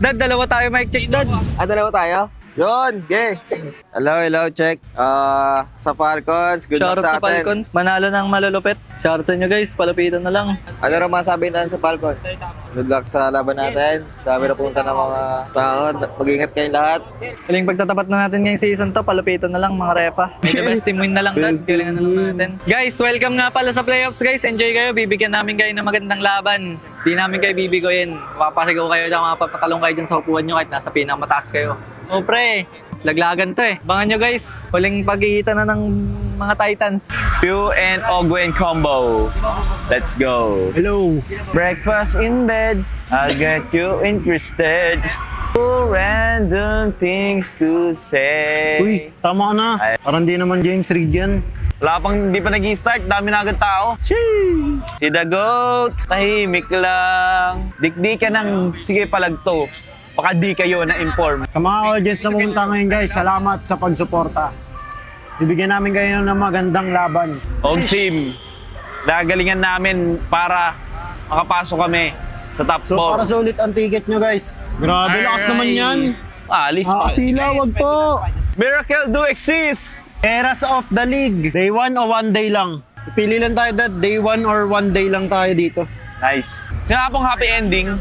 Dad, dalawa tayo mic check, Dad. Dalawa tayo? Yun, okay. Hello, check. Sa Falcons, good luck sa atin. Shoutout sa Falcons, manalo ng malulupit. Shoutout sa inyo guys, palupitan na lang. Ano rin masabi natin sa Falcons? Good luck sa laban natin. Dami na punta ng mga tao. Mag-ingat kayong lahat. Huling pagtatapat na natin ngayong season to, palupitan na lang mga repa. May the best team win na lang, Dad. Galingan na lang natin. Guys, welcome nga pala sa playoffs guys. Enjoy kayo. Bibigyan namin kayo ng magandang laban. Di namin kayo bibigoyin. Mapapasigaw kayo dyan, mapapatalong kayo dyan sa upuan nyo kahit nasa pinakamataas kayo. O pre, laglagan to eh. Abangan nyo guys, huling pagkikita na ng mga Titans. Pew and Ogwen combo. Let's go. Hello. Breakfast in bed. I'll get you interested. Two random things to say. Uy, tama na. Parang di naman James Reid yan. Wala pang hindi pa nag-i-start, dami na agad tao. Sheesh! Si The Goat, tahimik lang. Dikdi ka ng sige palagto. Baka di kayo na-inform. Sa mga audience na pumunta ngayon guys, salamat sa pagsuporta. Ibigyan namin kayo ng magandang laban. Og team, gagalingan namin para makapasok kami sa top 4. So para sulit ang ticket nyo guys. Grabe, lakas naman yan. Alis pa. Sila, wag po. Miracle do exist. Eras of the league. Day 1 o 1 day lang? Pili lang tayo that day 1 or 1 day lang tayo dito. Nice. Sino pong happy ending?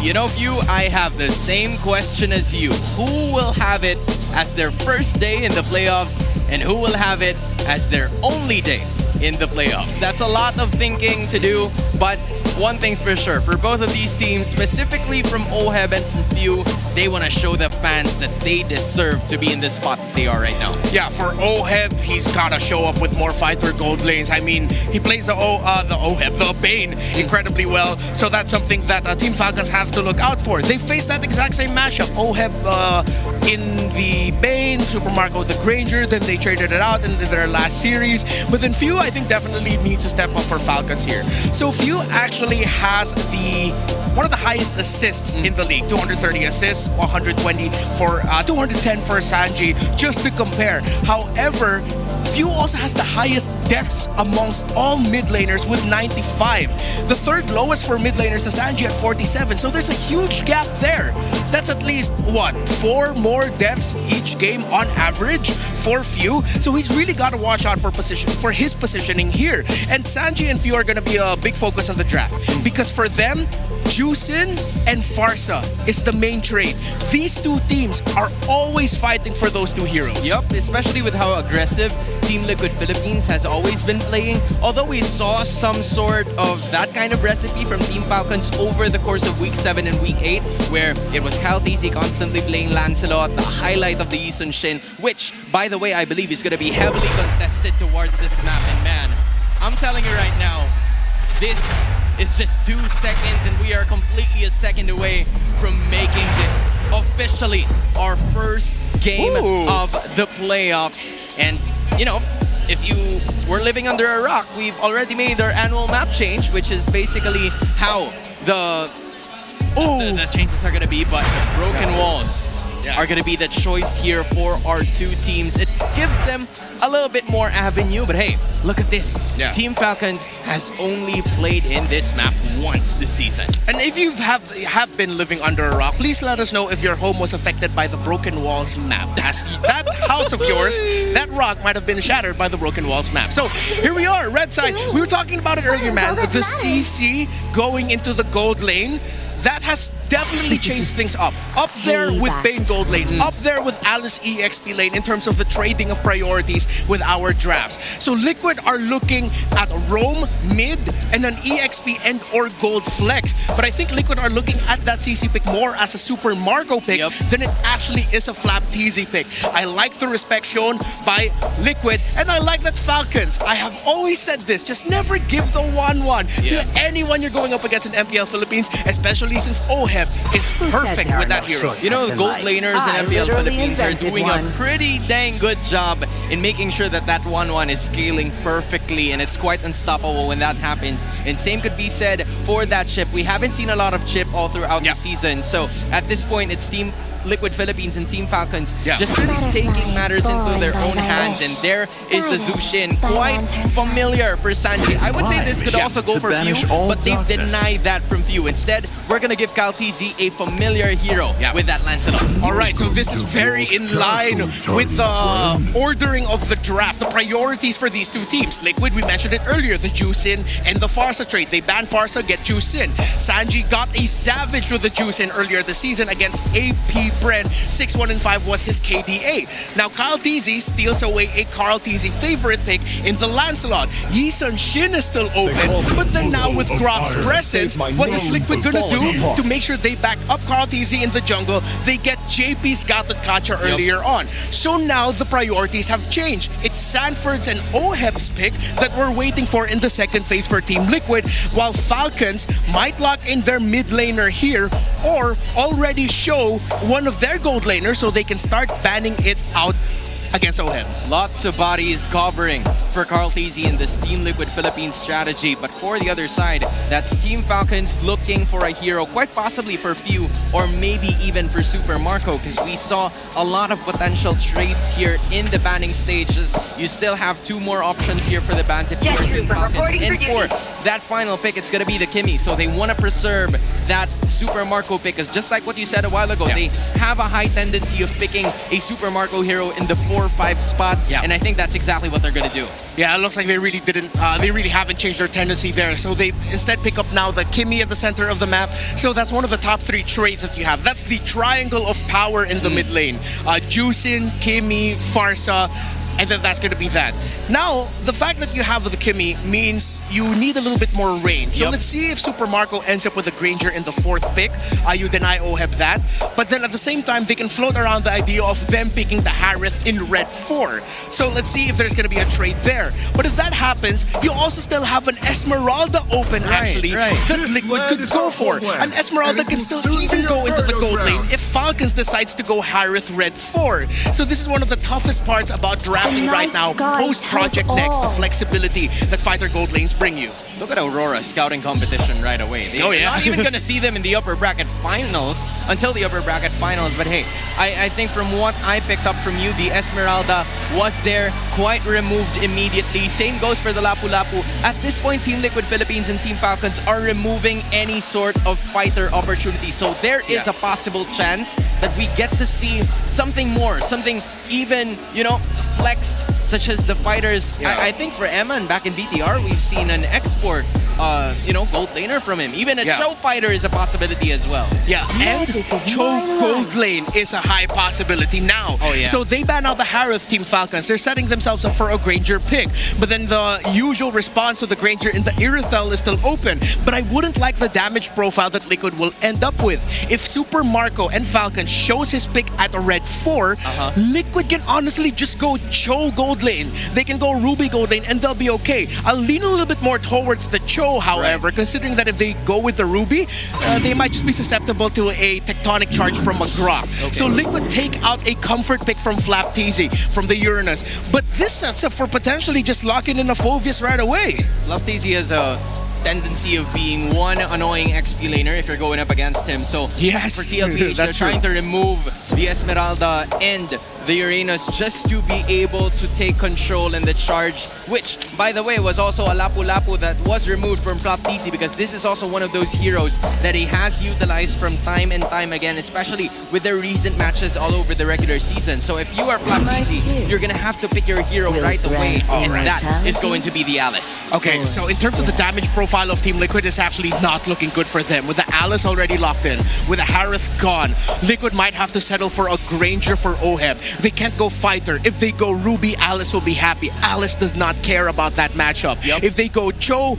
You know, Few, I have the same question as you. Who will have it as their first day in the playoffs and who will have it as their only day in the playoffs? That's a lot of thinking to do, but one thing's for sure. For both of these teams, specifically from OHEB and from Few, they want to show the fans that they deserve to be in the spot that they are right now. Yeah, for OHEB, he's gotta show up with more fighter gold lanes. I mean, he plays the OHEB, the Bane, incredibly well. So that's something that Team Falcons have to look out for. They faced that exact same matchup. OHEB in the Bane, Super Marco the Granger, then they traded it out in their last series. But then Few, I think, definitely needs to step up for Falcons here. So Few actually has one of the highest assists in the league, 230 assists, 120 for 210 for Sanji, just to compare. However, Few also has the highest deaths amongst all mid laners with 95. The third lowest for mid laners is Sanji at 47. So there's a huge gap there. That's at least what, 4 more deaths each game on average for Few. So he's really got to watch out for his positioning here. And Sanji and Few are going to be a big focus on the draft because for them, Jusin and Farsa is the main trade. These two teams are always fighting for those two heroes. Yup, especially with how aggressive Team Liquid Philippines has always been playing. Although we saw some sort of that kind of recipe from Team Falcons over the course of Week 7 and Week 8, where it was Kyle TZ constantly playing Lancelot, the highlight of the Eastern Shin, which, by the way, I believe is going to be heavily contested towards this map. And man, I'm telling you right now, this is just 2 seconds and we are completely a second away from making this officially our first game of the playoffs. And you know, if you were living under a rock, we've already made our annual map change, which is basically how the changes are going to be, but broken walls are going to be the choice here for our two teams. It gives them a little bit more avenue, but hey, look at this. Team Falcons has only played in this map once this season. And if you have been living under a rock, please let us know if your home was affected by the Broken Walls map. As that house of yours, that rock might have been shattered by the Broken Walls map. So here we are, red side. We were talking about it earlier, man. The CC going into the gold lane. That has definitely changed things up. Up there with Bane Gold Lane, up there with Alice EXP Lane in terms of the trading of priorities with our drafts. So Liquid are looking at Roam, mid, and an EXP and or Gold Flex. But I think Liquid are looking at that CC pick more as a Super Marco pick than it actually is a Flap TZ pick. I like the respect shown by Liquid, and I like that Falcons. I have always said this, just never give the 1-1 to anyone you're going up against in MPL Philippines, especially since OHEB is perfect with that hero. You know, the gold laners in MPL Philippines are doing a pretty dang good job in making sure that that 1-1 is scaling perfectly, and it's quite unstoppable when that happens. And same could be said for that chip. We haven't seen a lot of chip all throughout the season, so at this point it's Team Liquid Philippines and Team Falcons just really taking matters into their own hands, and there is the Zushin, quite familiar for Sanji. I would say this could also go for Few, but they've denied that from Few. Instead, we're gonna give Kyle TZ a familiar hero with that Lancelot. Alright, so this is very in line with the ordering of the draft, the priorities for these two teams. Liquid, we mentioned it earlier, the Jusin and the Farsa trade. They ban Farsa, get Jusin. Sanji got a savage with the Jusin earlier this season against AP Bren, 6-1 and 5 was his KDA. Now Kyle Teasy steals away a Carl Teasy favorite pick in the Lancelot. Yisun Shin is still open, but then now with Grok's presence, what is Liquid gonna do to make sure they back up Carl Teasy in the jungle? They get JP's Gatot Kacha earlier on. So now the priorities have changed. It's Sanford's and Oheb's pick that we're waiting for in the second phase for Team Liquid, while Falcons might lock in their mid laner here or already show one of their gold laners so they can start banning it out against Oheb. Lots of bodies covering for Carl Teasy in this Team Liquid Philippines strategy. But for the other side, that's Team Falcons looking for a hero, quite possibly for Few or maybe even for Super Marco, because we saw a lot of potential trades here in the banning stages. You still have 2 more options here for the bans if you're Team Falcons. And for that final pick, it's going to be the Kimmy. So they want to preserve that Super Marco pick, because just like what you said a while ago, they have a high tendency of picking a Super Marco hero in the 4 or 5 spot, and I think that's exactly what they're gonna do. Yeah, it looks like they really haven't changed their tendency there. So they instead pick up now the Kimmy at the center of the map. So that's one of the top 3 trades that you have. That's the triangle of power in the mid lane. Juicin, Kimmy, Farsa, and then that's going to be that. Now, the fact that you have the Kimmy means you need a little bit more range. So let's see if Super Marco ends up with a Granger in the 4th pick. You deny Oheb that. But then at the same time, they can float around the idea of them picking the Harith in red 4. So let's see if there's going to be a trade there. But if that happens, you also still have an Esmeralda open, that Liquid could go for. An Esmeralda can still even go into the gold lane if Falcons decides to go Harith red 4. So this is one of the toughest parts about drafting right now, post-Project Next, the flexibility that fighter gold lanes bring you. Look at Aurora scouting competition right away. They're not even going to see them in the upper bracket finals until the upper bracket finals. But hey, I think from what I picked up from you, the Esmeralda was there, quite removed immediately. Same goes for the Lapu Lapu. At this point, Team Liquid Philippines and Team Falcons are removing any sort of fighter opportunity. So there is a possible chance that we get to see something more, something even, flexed, such as the fighters. I think for Eman back in BTR, we've seen an export, gold laner from him. Even a Cho fighter is a possibility as well. Yeah, and Cho gold lane is a high possibility now. So they ban out the Harith, Team Falcons. They're setting themselves up for a Granger pick. But then the usual response of the Granger in the Irithel is still open. But I wouldn't like the damage profile that Liquid will end up with. If Super Marco and Falcon shows his pick at a red 4, Liquid can honestly just go Cho gold lane. They can go Ruby gold lane and they'll be okay. I'll lean a little bit more towards the Cho, however, considering that if they go with the Ruby, they might just be susceptible to a tectonic charge from a Grok. So Liquid take out a comfort pick from Flap Teasy, from the Uranus. But this sets up for potentially just locking in a Phoveus right away. Flap Teasy has a tendency of being one annoying XP laner if you're going up against him. So for TLPH, they're trying to remove the Esmeralda and the Uranus just to be able to take control in the charge, which, by the way, was also a Lapu Lapu that was removed from Flap Teasy, because this is also one of those heroes that he has utilized from time and time again, especially with their recent matches all over the regular season. So if you are Flap Teasy, you're gonna have to pick your hero right away, and that is going to be the Alice. Okay, so in terms of the damage profile of Team Liquid, is actually not looking good for them. With the Alice already locked in, with the Harith gone, Liquid might have to settle for a Granger for Oheb. They can't go fighter. If they go Ruby, Alice will be happy. Alice does not care about that matchup. If they go Cho,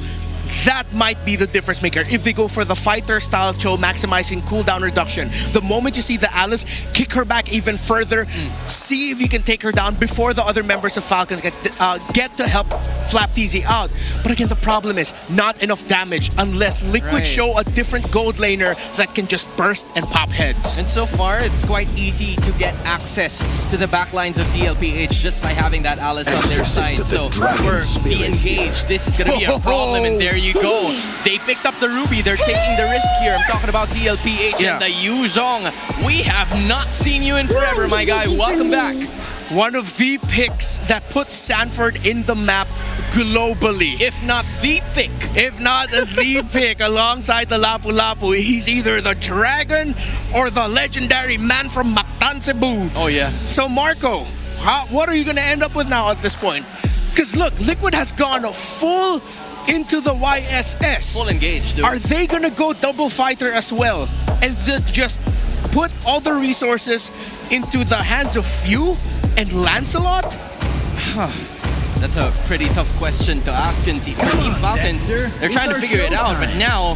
that might be the difference maker. If they go for the fighter style Cho, maximizing cooldown reduction, the moment you see the Alice, kick her back even further, see if you can take her down before the other members of Falcons get to help Flap Teasy out. But again, the problem is not enough damage unless Liquid show a different gold laner that can just burst and pop heads. And so far, it's quite easy to get access to the backlines of TLPH just by having that Alice on their side. So for the Engage, this is going to be a problem, and there you go. They picked up the Ruby. They're taking the risk here. I'm talking about TLPH and the Yu Zhong. We have not seen you in forever, my guy. Welcome back. One of the picks that puts Sanford in the map globally. If not the pick. If not the pick alongside the Lapu Lapu. He's either the dragon or the legendary man from Mactan, Cebu. Oh, yeah. So, Marco, what are you going to end up with now at this point? Because, look, Liquid has gone full into the YSS. Full engaged, dude. Are they going to go double fighter as well? And just put all the resources into the hands of Few and Lancelot? That's a pretty tough question to ask in Team Falcons. They're trying to figure it out, but now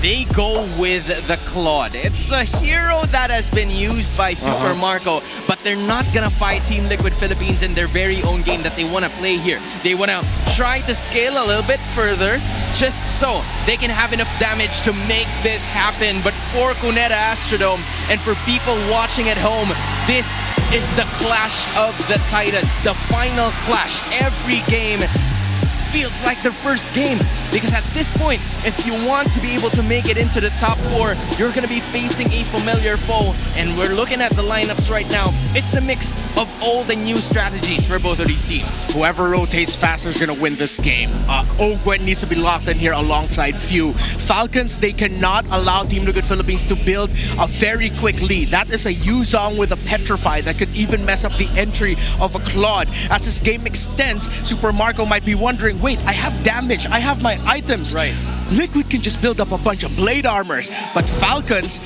they go with the Claude. It's a hero that has been used by Super Marco, but they're not gonna fight Team Liquid Philippines in their very own game that they want to play here. They want to try to scale a little bit further just so they can have enough damage to make this happen. But for Cuneta Astrodome and for people watching at home, this is the clash of the Titans, the final clash. Every game feels like their first game, because at this point, if you want to be able to make it into the top 4, you're going to be facing a familiar foe, and we're looking at the lineups right now. It's a mix of old and new strategies for both of these teams. Whoever rotates faster is going to win this game. Ogwen needs to be locked in here alongside Few. Falcons, they cannot allow Team Liquid Philippines to build a very quick lead. That is a Yuzong with a Petrify that could even mess up the entry of a Claude. As this game extends, Super Marco might be wondering, wait, I have damage, I have my items. Right. Liquid can just build up a bunch of blade armors, but Falcons,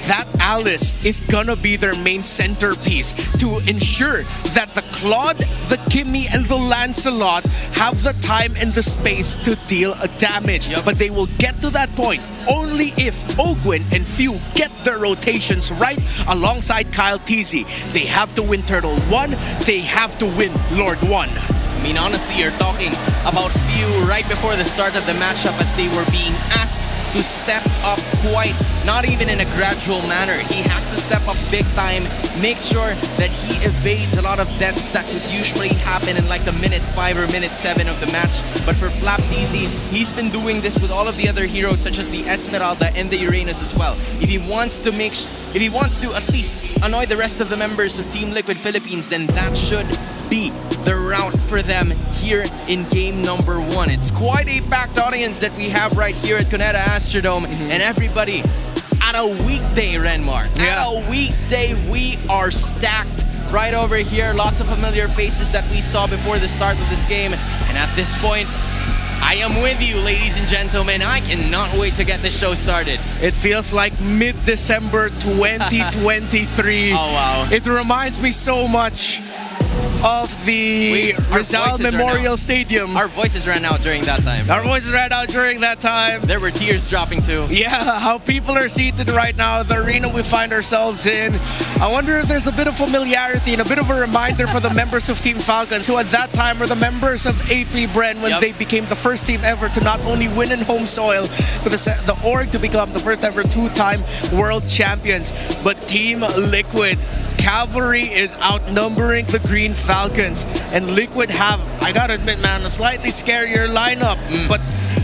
that Alice is gonna be their main centerpiece to ensure that the Claude, the Kimmy, and the Lancelot have the time and the space to deal a damage. But they will get to that point only if Ogwen and Few get their rotations right alongside Kyle TZ. They have to win Turtle 1, they have to win Lord 1. I mean, honestly, you're talking about Few right before the start of the matchup as they were being asked to step up quite, not even in a gradual manner. He has to step up big time, make sure that he evades a lot of deaths that would usually happen in like the minute 5 or minute 7 of the match. But for Flap DZ, he's been doing this with all of the other heroes such as the Esmeralda and the Uranus as well. If he wants to at least annoy the rest of the members of Team Liquid Philippines, then that should be the route for them here in game number 1. It's quite a packed audience that we have right here at Cuneta Astrodome, and everybody at a weekday, Renmar. At a weekday, we are stacked right over here. Lots of familiar faces that we saw before the start of this game, and at this point, I am with you, ladies and gentlemen. I cannot wait to get this show started. It feels like mid-December 2023. Oh, wow. It reminds me so much of the Rizal Memorial Stadium. Our voices ran out during that time. Our voices ran out during that time. There were tears dropping too. Yeah, how people are seated right now, the arena we find ourselves in. I wonder if there's a bit of familiarity and a bit of a reminder for the members of Team Falcons, who at that time were the members of AP Bren when they became the first team ever to not only win in home soil, but the org to become the first ever 2-time world champions. But Team Liquid Cavalry is outnumbering the Green Falcons, and Liquid have, I gotta admit, man, a slightly scarier lineup. But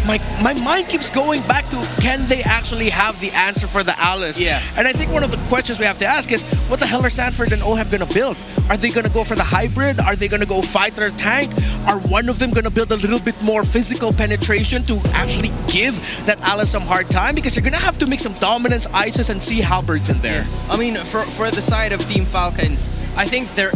my mind keeps going back to, can they actually have the answer for the Alice? Yeah. And I think one of the questions we have to ask is, what the hell are Sanford and OHEB gonna build? Are they gonna go for the hybrid? Are they gonna go fighter tank? Are one of them gonna build a little bit more physical penetration to actually give that Alice some hard time? Because you're gonna have to make some dominance, ISIS, and sea halberds in there. I mean, for the side of Team Falcons, I think their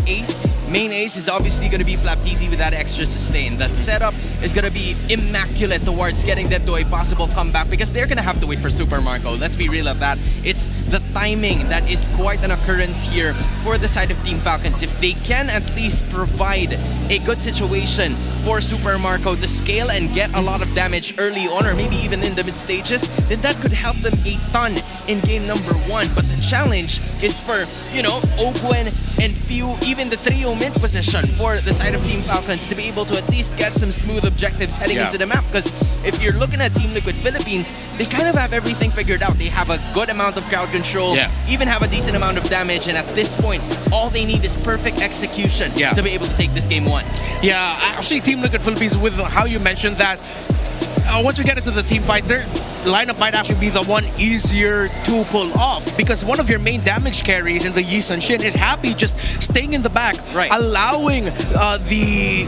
main ace is obviously going to be Flapteasy with that extra sustain. The setup is going to be immaculate towards getting them to a possible comeback, because they're going to have to wait for Super Marco. Let's be real about that. It's the timing that is quite an occurrence here for the side of Team Falcons. If they can at least provide a good situation for Super Marco to scale and get a lot of damage early on, or maybe even in the mid stages, then that could help them a ton in game number 1. But the challenge is for, you know, Ogwen and Few, even the trio mid position for the side of Team Falcons to be able to at least get some smooth objectives heading into the map. Because if you're looking at Team Liquid Philippines, they kind of have everything figured out. They have a good amount of crowd control, even have a decent amount of damage, and at this point, all they need is perfect execution to be able to take this game 1. Yeah, actually Team Liquid Philippines, with how you mentioned that, once we get into the team fight, their lineup might actually be the one easier to pull off, because one of your main damage carries in the Yi Sun Shin is happy just staying in the back, allowing the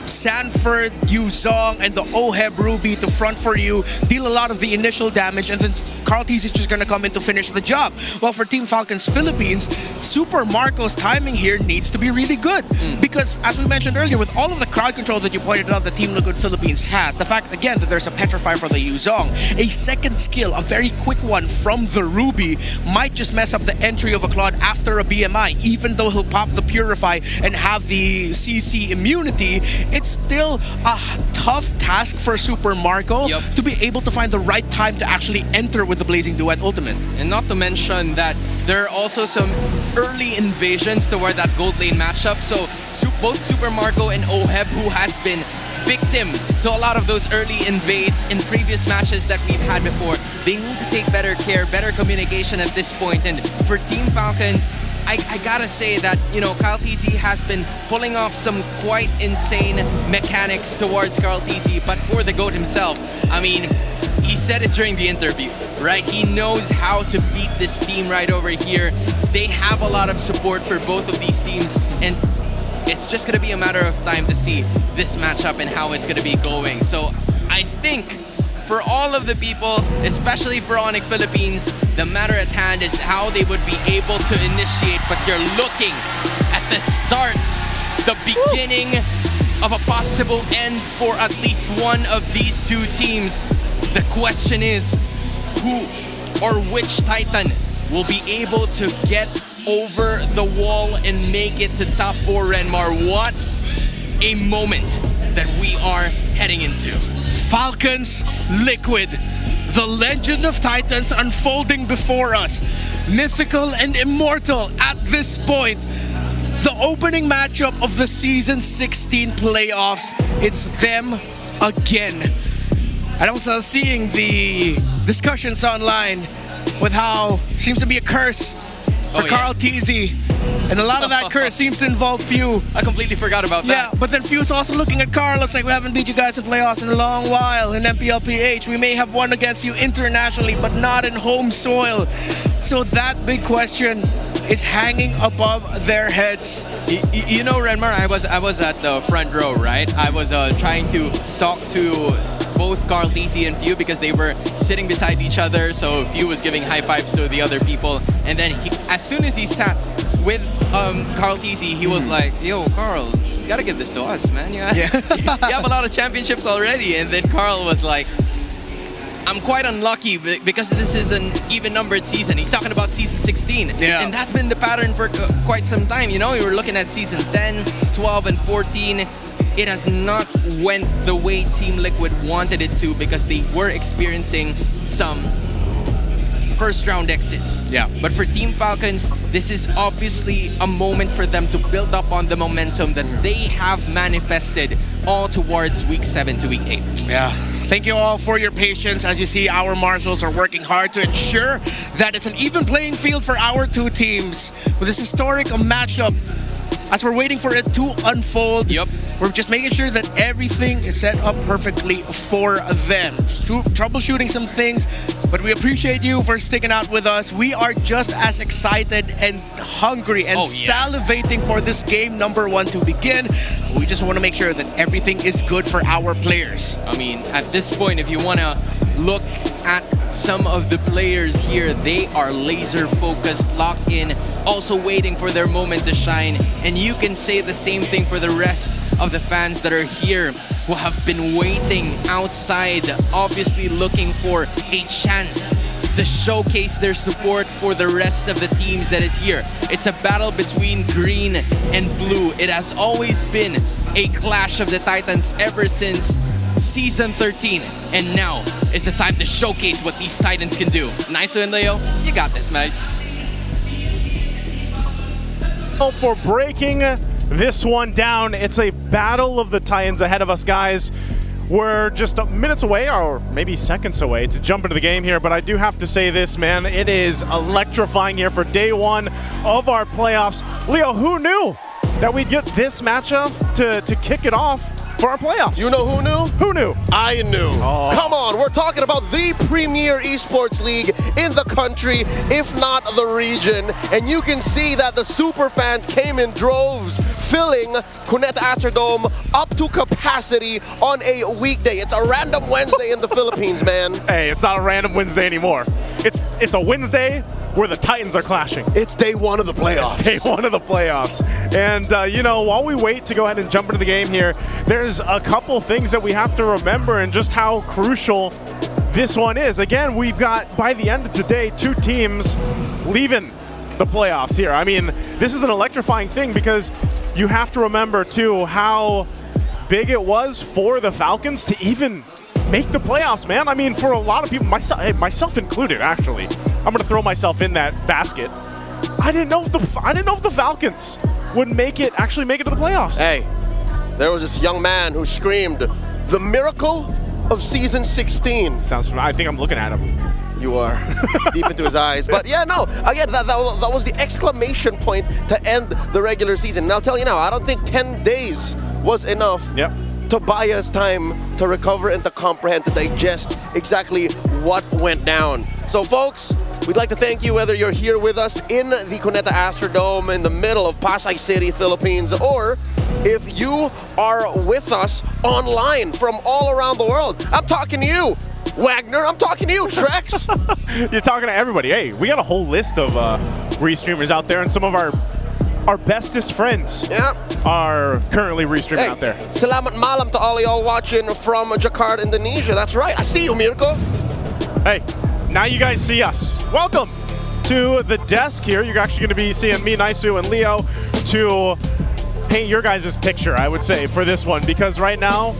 Sanford, Yuzong, and the OHEB Ruby to front for you, deal a lot of the initial damage, and then Carl T's is just going to come in to finish the job. Well, for Team Falcons Philippines, Super Marco's timing here needs to be really good, Because as we mentioned earlier, with all of the crowd control that you pointed out that Team Liquid Philippines has, the fact again that there's a Petrify for the Yuzong, a second skill, a very quick one from the Ruby, might just mess up the entry of a Claude after a BMI. Even though he'll pop the Purify and have the CC immunity, it's still a tough task for Super Marco to be able to find the right time to actually enter with the Blazing Duet ultimate. And not to mention that there are also some early invasions toward that gold lane matchup. So both Super Marco and Oheb, who has been victim to a lot of those early invades in previous matches that we've had before, they need to take better care, better communication at this point. And for Team Falcons, I gotta say that, you know, Kyle TZ has been pulling off some quite insane mechanics towards Carl TZ, but for the GOAT himself, I mean, he said it during the interview, right? He knows how to beat this team right over here. They have a lot of support for both of these teams, and it's just gonna be a matter of time to see this matchup and how it's gonna be going. So I think for all of the people, especially for Onyx Philippines, the matter at hand is how they would be able to initiate, but you're looking at the start, the beginning of a possible end for at least one of these two teams. The question is, who or which Titan will be able to get over the wall and make it to top 4, Renmar? What a moment that we are heading into. Falcons, Liquid, the legend of Titans unfolding before us. Mythical and immortal at this point. The opening matchup of the Season 16 playoffs. It's them again. And also seeing the discussions online with how seems to be a curse for Carl TZ. And a lot of that curse seems to involve Few. I completely forgot about that. Yeah, but then Few's also looking at Carl. It's like, we haven't beat you guys in playoffs in a long while. In MPLPH, we may have won against you internationally, but not in home soil. So that big question is hanging above their heads. You know, Renmar, I was at the front row, right? I was trying to talk to both Carl TZ and Few because they were sitting beside each other. So Few was giving high fives to the other people, and then as soon as he sat with Carl TZ, he was like, "Yo, Carl, you gotta give this to us, man. You have a lot of championships already." And then Carl was like, "I'm quite unlucky because this is an even-numbered season." He's talking about Season 16. And that's been the pattern for quite some time. You know, we were looking at Season 10, 12, and 14. It has not went the way Team Liquid wanted it to because they were experiencing some first-round exits. But for Team Falcons, this is obviously a moment for them to build up on the momentum that they have manifested all towards Week 7 to Week 8. Thank you all for your patience. As you see, our marshals are working hard to ensure that it's an even playing field for our two teams. With this historic matchup, as we're waiting for it to unfold, we're just making sure that everything is set up perfectly for them. Troubleshooting some things, but we appreciate you for sticking out with us. We are just as excited and hungry and salivating for this game number 1 to begin. We just want to make sure that everything is good for our players. I mean, at this point, if you want to look at some of the players here, they are laser focused, locked in, also waiting for their moment to shine. And you can say the same thing for the rest of the fans that are here who have been waiting outside, obviously looking for a chance to showcase their support for the rest of the teams that is here. It's a battle between green and blue. It has always been a clash of the Titans ever since Season 13, and now is the time to showcase what these Titans can do. Nice and Leo, you got this, guys. For breaking this one down, it's a battle of the Titans ahead of us, guys. We're just minutes away, or maybe seconds away, to jump into the game here, but I do have to say this, man, it is electrifying here for day 1 of our playoffs. Leo, who knew that we'd get this matchup to kick it off for our playoffs? You know who knew? Who knew? I knew. Oh. Come on, we're talking about the premier esports league in the country, if not the region. And you can see that the super fans came in droves, filling Cuneta Astrodome up to capacity on a weekday. It's a random Wednesday in the Philippines, man. Hey, it's not a random Wednesday anymore. It's a Wednesday where the Titans are clashing. It's day one of the playoffs. It's day one of the playoffs. And, while we wait to go ahead and jump into the game here, there's a couple things that we have to remember and just how crucial this one is. Again, we've got, by the end of today, 2 teams leaving the playoffs here. I mean, this is an electrifying thing because you have to remember, too, how big it was for the Falcons to even make the playoffs, man. I mean, for a lot of people, myself included, actually. I'm gonna throw myself in that basket. I didn't know if the Falcons would actually make it to the playoffs. Hey, there was this young man who screamed, "The miracle of season 16." Sounds familiar. I think I'm looking at him. You are deep into his eyes. But yeah, no, again, that was the exclamation point to end the regular season. And I'll tell you now, I don't think 10 days was enough to buy us time to recover and to comprehend, to digest exactly what went down. So folks, we'd like to thank you whether you're here with us in the Cuneta Astrodome in the middle of Pasay City, Philippines, or if you are with us online from all around the world. I'm talking to you, Wagner. I'm talking to you, Trex. You're talking to everybody. Hey, we got a whole list of restreamers out there, and some of our bestest friends are currently restreaming out there. Salamat malam to all y'all watching from Jakarta, Indonesia. That's right. I see you, Mirko. Hey, now you guys see us. Welcome to the desk here. You're actually going to be seeing me, Naisu, and Leo to paint your guys' picture, I would say, for this one. Because right now,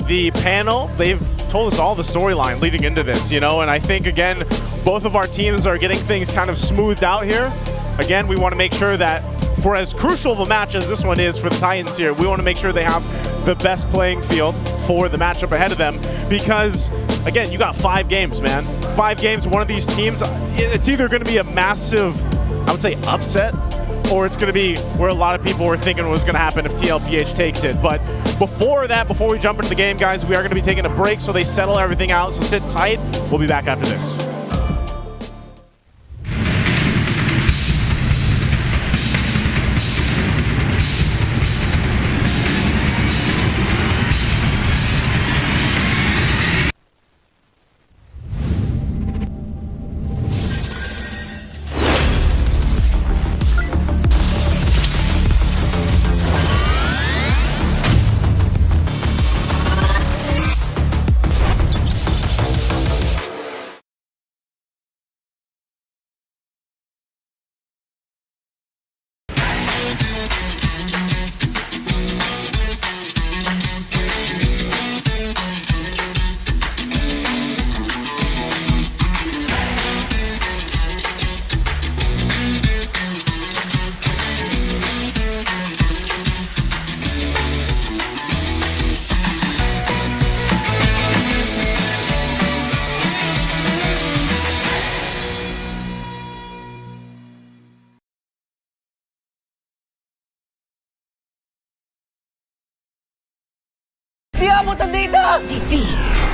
the panel, they've told us all the storyline leading into this, and I think, again, both of our teams are getting things kind of smoothed out here. Again, we want to make sure that for as crucial of a match as this one is for the Titans here, we want to make sure they have the best playing field for the matchup ahead of them. Because, again, you got 5 games, man. 5 games, one of these teams, it's either going to be a massive, I would say, upset, or it's going to be where a lot of people were thinking was going to happen if TLPH takes it. But before that, before we jump into the game, guys, we are going to be taking a break so they settle everything out. So sit tight. We'll be back after this. Defeat.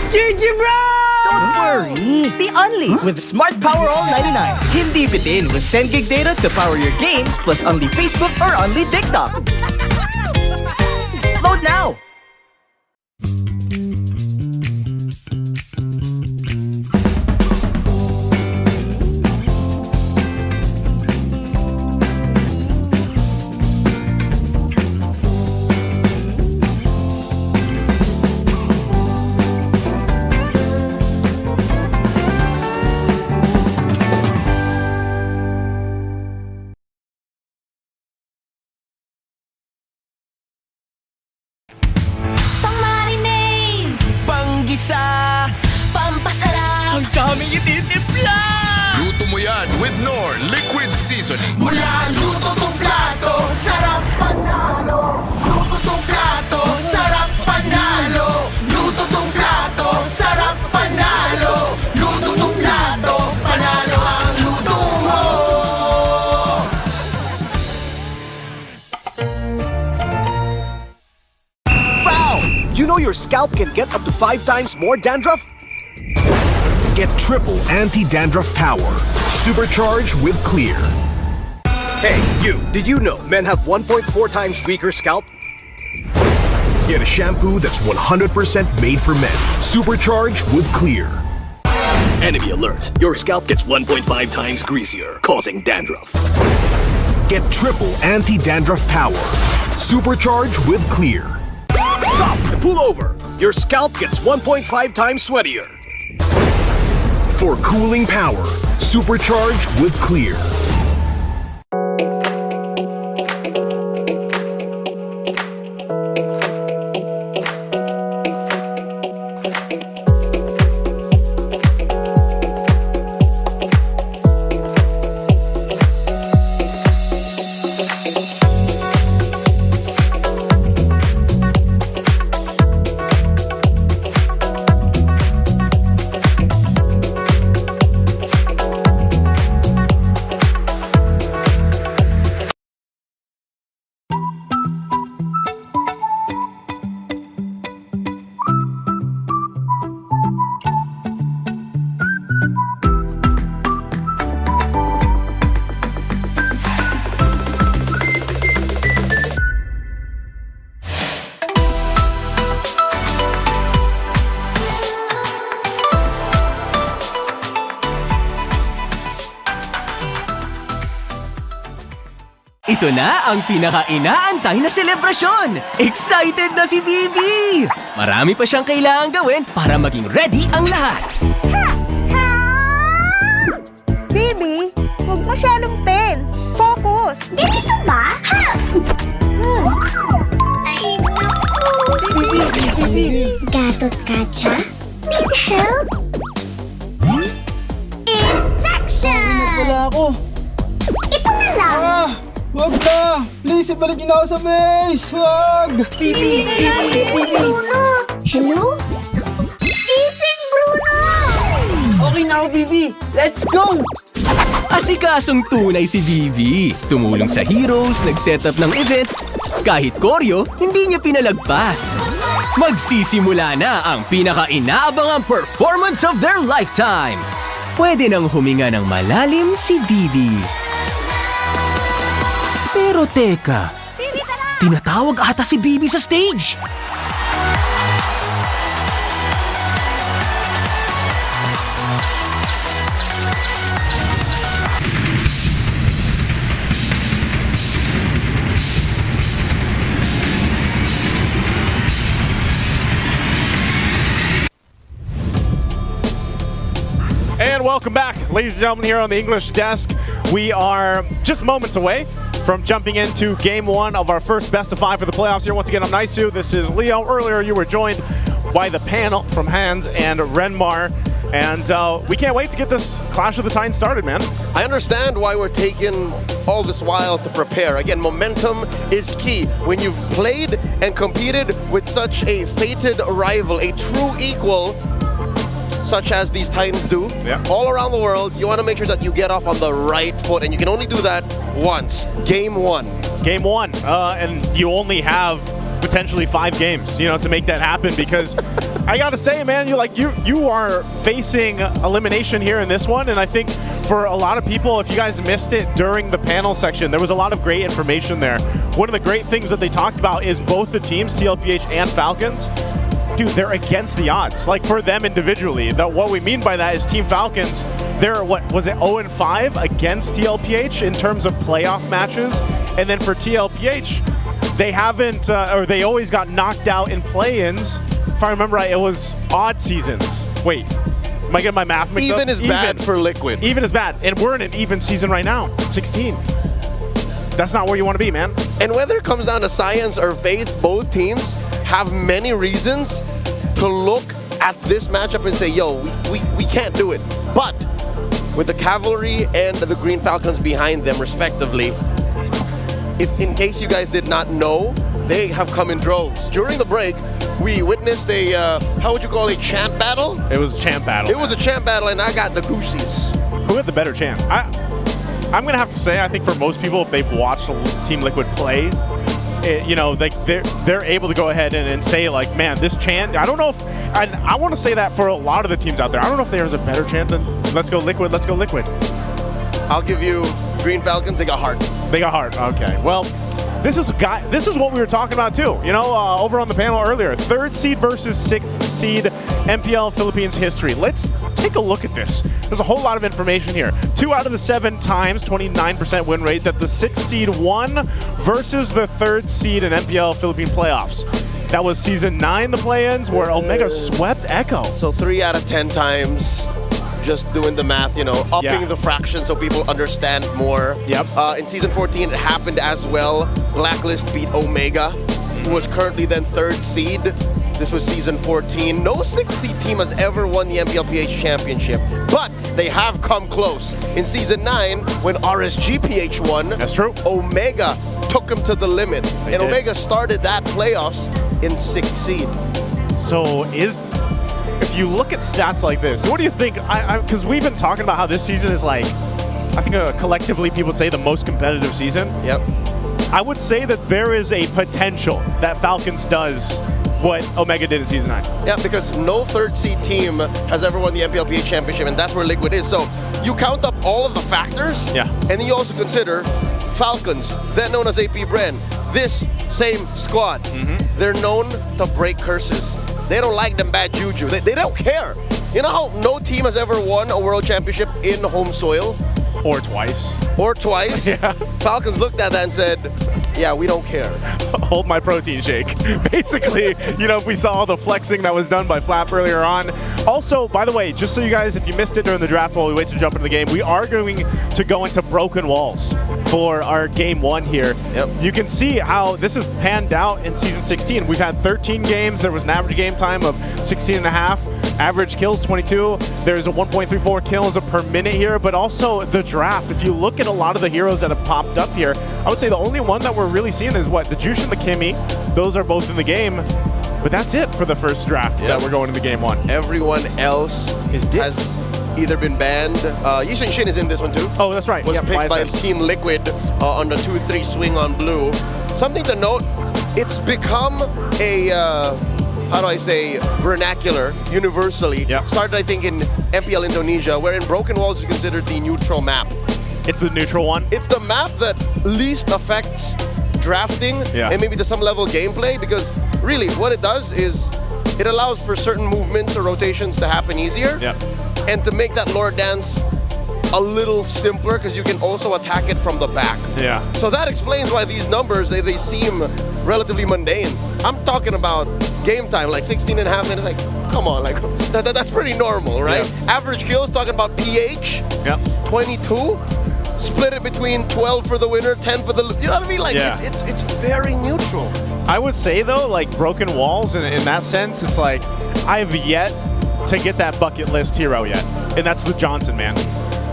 GG bro! Don't worry. The Only with Smart Power All 99. Hindi bitin with 10 gig data to power your games plus Only Facebook or Only TikTok. Load now! Isa, pampasarap, ang daming ititimpla. Luto mo yan with Knorr Liquid Seasoning. Mula luto tong plato, sarap panalo. Luto tong plato, sarap panalo. Luto tong plato, sarap panalo. Luto tong plato, panalo ang luto mo. Foul! You know your scalp can get up to 5 times more dandruff? Get triple anti-dandruff power. Supercharged with Clear. Hey, you, did you know men have 1.4 times weaker scalp? Get a shampoo that's 100% made for men. Supercharged with Clear. Enemy alert. Your scalp gets 1.5 times greasier, causing dandruff. Get triple anti-dandruff power. Supercharged with Clear. Stop and pull over. Your scalp gets 1.5 times sweatier. For cooling power. Supercharged with Clear. Ito na ang pinaka-inaantay na selebrasyon! Excited na si Bibi! Marami pa siyang kailangan gawin para maging ready ang lahat. Bibi, huwag masyadong pen. Focus. Ganito ba? Ay, naku. Bibi. Gatot kacha? Need help? Injection! Wala ako. Ito na lang. Wag na! Please, ibalik niyo na ako sa base! Wag! Bibi! Bruno! Hello? Gising, Bruno! Okay na ako, Bibi! Let's go! Asikasong tunay si Bibi. Tumulong sa heroes, nag-setup ng event. Kahit koryo, hindi niya pinalagpas. Magsisimula na ang pinaka-inaabangang performance of their lifetime. Pwede nang huminga ng malalim si Bibi. Pero teka, tinatawag ata si Bibi sa stage. And welcome back, ladies and gentlemen, here on the English desk. We are just moments away from jumping into game one of our first best of five for the playoffs here. Once again, I'm Naisu. This is Leo. Earlier, you were joined by the panel from Hans and Renmar. And we can't wait to get this Clash of the Titans started, man. I understand why we're taking all this while to prepare. Again, momentum is key. When you've played and competed with such a fated rival, a true equal, such as these Titans do, all around the world, you want to make sure that you get off on the right foot, and you can only do that once. Game one. Game one, and you only have potentially 5 games, you know, to make that happen, because I gotta say, man, you are facing elimination here in this one, and I think for a lot of people, if you guys missed it during the panel section, there was a lot of great information there. One of the great things that they talked about is both the teams, TLPH and Falcons, dude, they're against the odds, like for them individually. What we mean by that is Team Falcons, they're, what was it, 0-5 against TLPH in terms of playoff matches. And then for TLPH, they haven't, or they always got knocked out in play-ins. If I remember right, it was odd seasons. Wait, am I getting my math mixed up? Even is bad for Liquid. Even is bad, and we're in an even season right now, 16. That's not where you want to be, man. And whether it comes down to science or faith, both teams have many reasons to look at this matchup and say, yo, we can't do it. But with the Cavalry and the Green Falcons behind them, respectively, if in case you guys did not know, they have come in droves. During the break, we witnessed a, how would you call it, chant battle? It was a chant battle. It was a chant battle, and I got the Goosies. Who had the better chant? I'm going to have to say, I think for most people, if they've watched Team Liquid play, you know, like they're able to go ahead and say like, man, this chant. I don't know if I want to say that for a lot of the teams out there. I don't know if there's a better chant than "Let's go Liquid, let's go Liquid." I'll give you Green Falcons. They got heart. They got heart. Okay. Well, this is what we were talking about too. You know, over on the panel earlier, 3rd seed versus 6th seed MPL Philippines history. Let's take a look at this. There's a whole lot of information here. 2 out of the 7 times, 29% win rate that the 6th seed won versus the 3rd seed in MPL Philippine playoffs. That was season 9, the play-ins, where Omega swept Echo. So 3 out of 10 times. Just doing the math, you know, upping the fraction so people understand more. Yep. In season 14, it happened as well. Blacklist beat Omega, who was currently then 3rd seed. This was season 14. No 6th seed team has ever won the MPLPH championship, but they have come close. In season 9, when RSGPH won, that's true. Omega took them to the limit, and Omega started that playoffs in 6th seed. So if you look at stats like this, what do you think? Because we've been talking about how this season is like, I think collectively people would say the most competitive season. Yep. I would say that there is a potential that Falcons does what Omega did in season 9. Yeah, because no 3rd seed team has ever won the MPLPH championship, and that's where Liquid is. So you count up all of the factors, and then you also consider Falcons, then known as AP Bren, this same squad. They're known to break curses. They don't like them bad juju. They don't care. You know how no team has ever won a world championship in home soil? Or twice. Or twice. Yeah. Falcons looked at that and said, yeah, we don't care. Hold my protein shake. Basically, you know, if we saw all the flexing that was done by Flap earlier on. Also, by the way, just so you guys, if you missed it during the draft while we wait to jump into the game, we are going to go into Broken Walls for our game 1 here. Yep. You can see how this is panned out in season 16. We've had 13 games. There was an average game time of 16 and a half. Average kills 22. There's a 1.34 kills per minute here, but also the draft. If you look at a lot of the heroes that have popped up here, I would say the only one that we're really seeing is what? The Juice and the Kimmy. Those are both in the game. But that's it for the first draft that we're going into game 1. Everyone else has either been banned. Yishin Shin is in this one too. Oh, that's right. Was picked by Team Liquid on the 2-3 swing on blue. Something to note, it's become a how do I say, vernacular, universally. Started, I think, in MPL Indonesia, wherein Broken Walls is considered the neutral map. It's the neutral one? It's the map that least affects drafting and maybe to some level gameplay, because really what it does is it allows for certain movements or rotations to happen easier and to make that lore dance a little simpler, because you can also attack it from the back. So that explains why these numbers, they seem relatively mundane. I'm talking about game time, like 16 and a half minutes, like, come on, like, that's pretty normal, right? Average kills, talking about PH, 22, split it between 12 for the winner, 10 for the, you know what I mean? Like, it's very neutral. I would say, though, like, Broken Walls, in that sense, it's like, I've yet to get that bucket list hero yet, and that's the Johnson, man.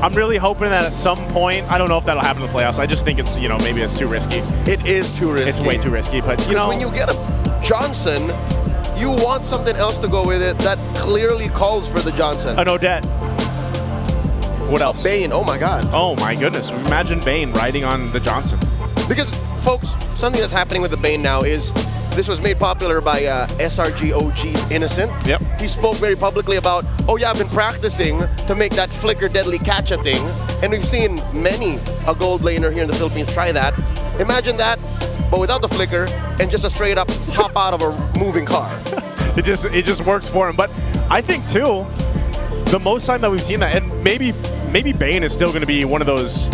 I'm really hoping that at some point, I don't know if that'll happen in the playoffs. I just think it's, you know, maybe it's too risky. It is too risky. It's way too risky, but you know. When you get a Johnson, you want something else to go with it that clearly calls for the Johnson. An Odette. What else? Bane, oh my God. Oh my goodness, imagine Bane riding on the Johnson. Because, folks, something that's happening with the Bane now is, this was made popular by SRG OG's Innocent. He spoke very publicly about, oh yeah, I've been practicing to make that flicker deadly catch a thing. And we've seen many a gold laner here in the Philippines try that. Imagine that, but without the flicker and just a straight up hop out of a moving car. It just works for him. But I think too, the most time that we've seen that, and maybe Bane is still going to be one of those,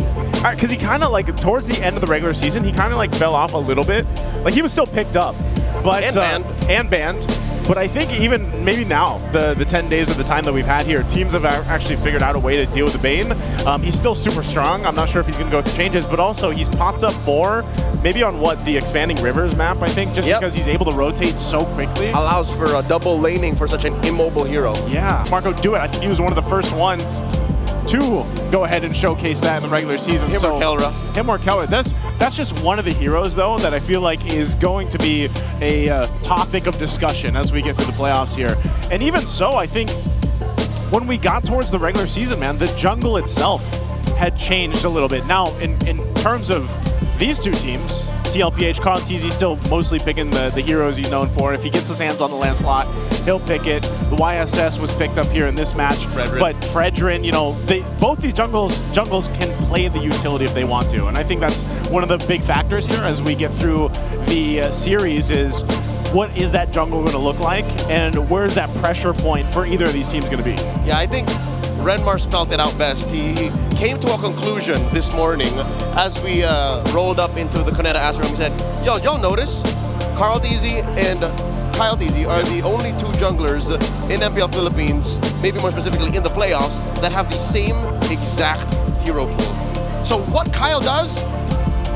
because he kind of like towards the end of the regular season, he kind of like fell off a little bit. Like he was still picked up, but and banned. But I think even maybe now, the 10 days of the time that we've had here, teams have actually figured out a way to deal with the Bane. He's still super strong. I'm not sure if he's going to go through changes, but also he's popped up more, maybe on the Expanding Rivers map, I think, just because he's able to rotate so quickly. Allows for a double laning for such an immobile hero. Yeah, Marco Do It. I think he was one of the first ones to go ahead and showcase that in the regular season. Him or Kelra. Him or Kelra. That's just one of the heroes, though, that I feel like is going to be a topic of discussion as we get through the playoffs here. And even so, I think when we got towards the regular season, man, the jungle itself had changed a little bit. Now, in terms of these two teams, TLPH. Carl TZ still mostly picking the heroes he's known for. If he gets his hands on the Lancelot, he'll pick it. The YSS was picked up here in this match. But Fredrin, you know, both these jungles can play the utility if they want to. And I think that's one of the big factors here as we get through the series is what is that jungle going to look like, and where's that pressure point for either of these teams going to be? Yeah, I think Renmar spelled it out best. He came to a conclusion this morning as we rolled up into the Cuneta Astrodome. He said, yo, y'all notice? Carl TZ and Kyle TZ are the only two junglers in MPL Philippines, maybe more specifically in the playoffs, that have the same exact hero pool. So what Kyle does,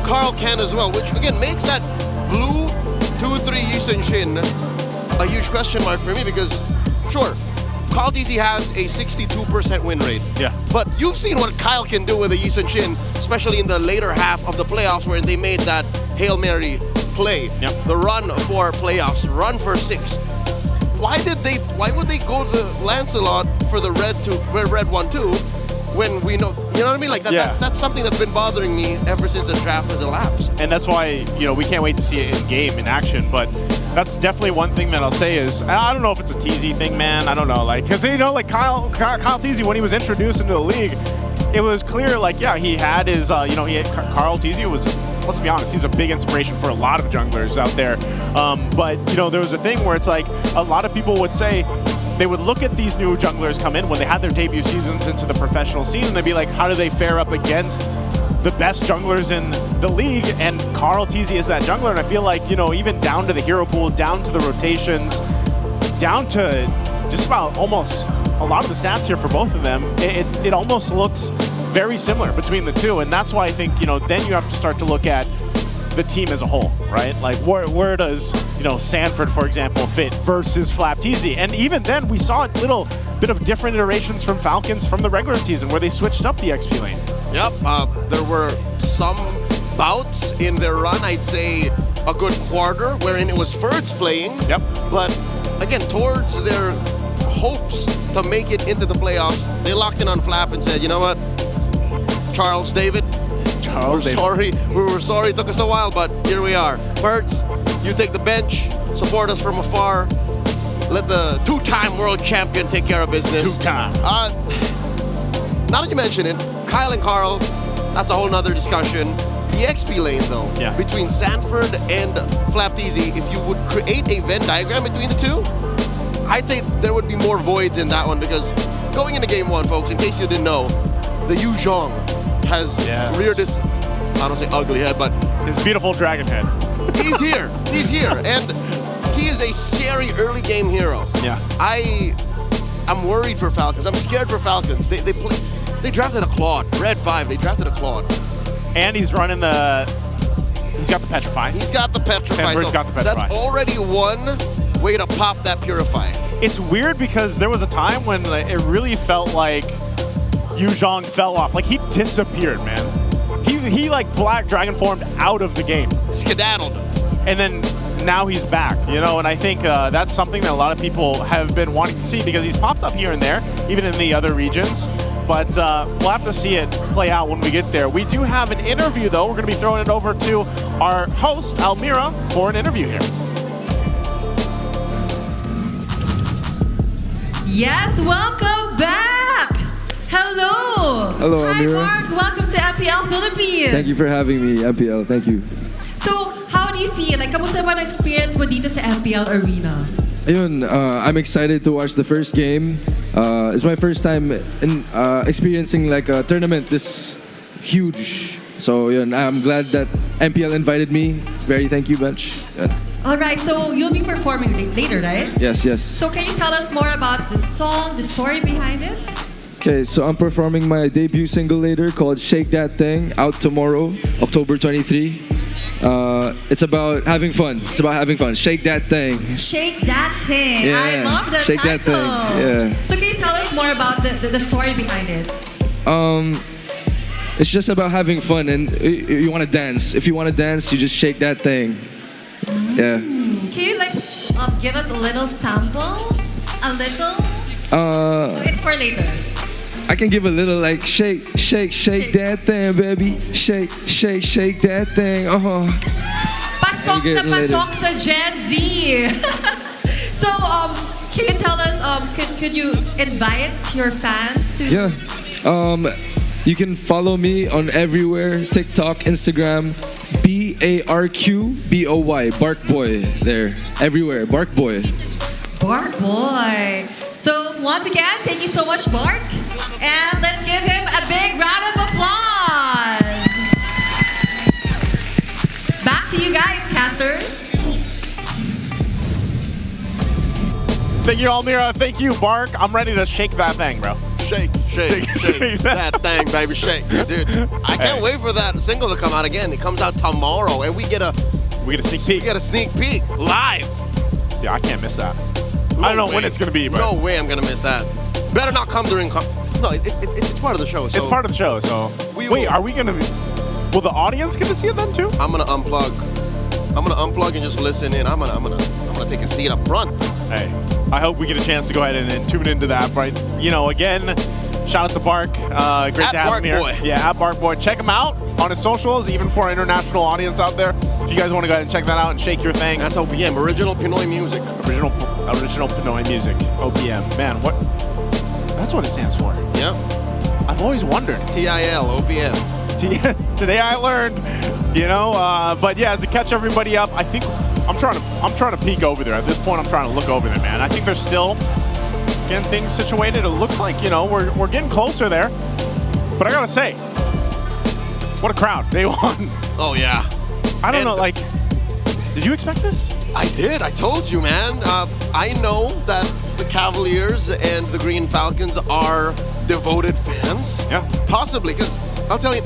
Carl can as well, which again makes that blue 2-3 Yisun Shin a huge question mark for me because, sure, Kyle TZ has a 62% win rate. Yeah. But you've seen what Kyle can do with a Yisun Shin, especially in the later half of the playoffs where they made that Hail Mary play. Yep. The run for playoffs, run for 6. Why would they go to the Lancelot for the red 1-2 when we know, you know what I mean? Like that's something that's been bothering me ever since the draft has elapsed. And that's why, you know, we can't wait to see it in game, in action. But that's definitely one thing that I'll say is, I don't know if it's a TZ thing, man. I don't know, like, because, you know, like Kyle TZ, when he was introduced into the league, it was clear, like, yeah, he had his, you know, Carl TZ was, let's be honest, he's a big inspiration for a lot of junglers out there. But, you know, there was a thing where it's like a lot of people would say, they would look at these new junglers come in when they had their debut seasons into the professional scene, and they'd be like, how do they fare up against the best junglers in the league? And Carl TZ is that jungler, and I feel like, you know, even down to the hero pool, down to the rotations, down to just about almost a lot of the stats here for both of them, it almost looks very similar between the two, and that's why I think, you know, then you have to start to look at the team as a whole, right? Like where does, you know, Sanford, for example, fit versus Flap TZ? And even then we saw a little bit of different iterations from Falcons from the regular season where they switched up the XP lane. Yep, there were some bouts in their run, I'd say a good quarter, wherein it was Ferds playing. Yep. But again, towards their hopes to make it into the playoffs, they locked in on Flap and said, you know what, Charles David, we were sorry it took us a while, but here we are. Ferds, you take the bench, support us from afar, let the two-time world champion take care of business. Two-time. Now that you mention it, Kyle and Carl, that's a whole nother discussion. The XP lane, though, between Sanford and Flap TZ, if you would create a Venn diagram between the two, I'd say there would be more voids in that one, because going into game 1, folks, in case you didn't know, the Yu Zhong has reared its, I don't say ugly head, but his beautiful dragon head. He's here, and he is a scary early game hero. Yeah. I'm worried for Falcons. I'm scared for Falcons. They drafted a Claude, Red 5. They drafted a Claude, and he's running he's got the Petrify. He's got the Petrify. Sanford's got the Petrify. That's already one way to pop that Purify. It's weird because there was a time when it really felt like Yu Zhong fell off. Like, he disappeared, man. He like black dragon formed out of the game. Skedaddled. And then now he's back, you know, and I think that's something that a lot of people have been wanting to see, because he's popped up here and there, even in the other regions. But we'll have to see it play out when we get there. We do have an interview, though. We're going to be throwing it over to our host, Almira, for an interview here. Yes, welcome back! Hello! Hello, Hi, Almira. Mark. Welcome to MPL Philippines. Thank you for having me, MPL. Thank you. So, how do you feel? Like, kamusta ba na-experience mo dito sa MPL Arena? Ayun, I'm excited to watch the first game. It's my first time in experiencing like a tournament this huge. So yun, I'm glad that MPL invited me. Very thank you, Bench. Yun. All right, so you'll be performing later, right? Yes. So can you tell us more about the song, the story behind it? Okay, so I'm performing my debut single later called Shake That Thing, out tomorrow, October 23. It's about having fun. Shake that thing. Shake that thing. Yeah. I love the Shake title. that thing. Yeah. So can you tell us more about the story behind it? It's just about having fun, and you want to dance. If you want to dance, you just shake that thing. Yeah. Can you like give us a little sample? A little? It's for later. I can give a little like shake that thing, baby. Shake that thing. Pasok na pasok sa Gen Z. So, can you tell us, could you invite your fans to... Yeah. You can follow me on everywhere, TikTok, Instagram, BARQBOY, Bark Boy, there, everywhere, Bark Boy. Bark Boy. So, once again, thank you so much, Bark. And let's give him a big round of applause. Back to you guys, casters. Thank you, Almira. Thank you, Bark. I'm ready to shake that thing, bro. Shake that thing, baby, shake, dude. I can't wait for that single to come out again. It comes out tomorrow, and we get a sneak peek. We get a sneak peek live. Yeah, I can't miss that. I don't know when it's gonna be, but no way I'm gonna miss that. Better not come during. No, it's part of the show. So it's part of the show. So wait, are we gonna? Will the audience get to see it then too? I'm gonna unplug. I'm gonna unplug and just listen in. I'm gonna take a seat up front. Hey, I hope we get a chance to go ahead and tune into that. But again, shout out to Bark. Great to have him here. Boy. Yeah, at Bark Boy. Check him out on his socials, even for our international audience out there. If you guys want to go ahead and check that out and shake your thing. That's OPM, Original Pinoy Music. Original Pinoy Music, OPM. Man, what? That's what it stands for. Yep. I've always wondered. TIL, OPM. Today I learned. But yeah, to catch everybody up, I think I'm trying to peek over there. At this point, I'm trying to look over there, man. I think they're still getting things situated. It looks like we're getting closer there. But I gotta say, what a crowd! Day one. Oh yeah. I don't know. Like, did you expect this? I did. I told you, man. I know that the Cavaliers and the Green Falcons are devoted fans. Yeah. Possibly, because I'll tell you,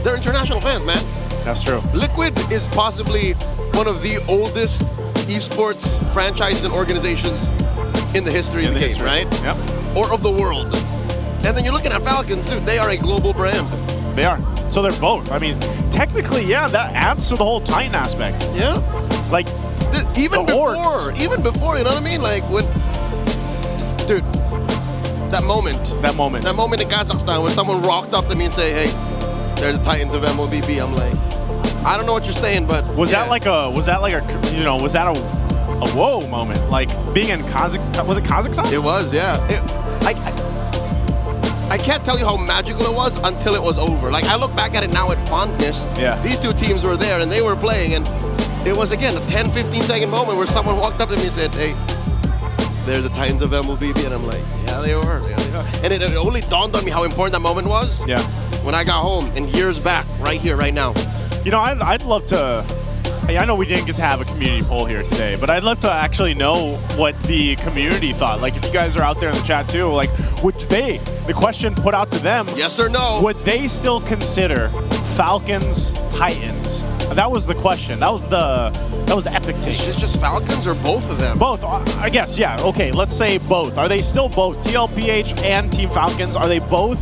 they're international fans, man. That's true. Liquid is possibly one of the oldest esports franchises and organizations in the history of the game, right? Yep. Or of the world. And then you're looking at Falcons, dude. They are a global brand. They are. So they're both. I mean, technically, yeah, that adds to the whole Titan aspect. Yeah. Like, even before, you know what I mean? Like, when, dude, that moment in Kazakhstan when someone walked up to me and say, hey, there's the Titans of MLBB. I'm like, I don't know what you're saying, but was that a whoa moment? Like being in was it Kazakhstan? It was, yeah. I can't tell you how magical it was until it was over. Like, I look back at it now with fondness. Yeah. These two teams were there and they were playing, and it was, again, a 10, 15-second moment where someone walked up to me and said, hey, there's the Titans of MLBB, and I'm like, yeah, they were. And it only dawned on me how important that moment was. Yeah. When I got home, and years back, right here, right now. I'd love to. Hey, I know we didn't get to have a community poll here today, but I'd love to actually know what the community thought. Like, if you guys are out there in the chat too, like, the question put out to them, yes or no, would they still consider Falcons Titans? That was the question. That was the epic take. Is it just Falcons or both of them? Both, I guess. Yeah. Okay. Let's say both. Are they still both TLPH and Team Falcons? Are they both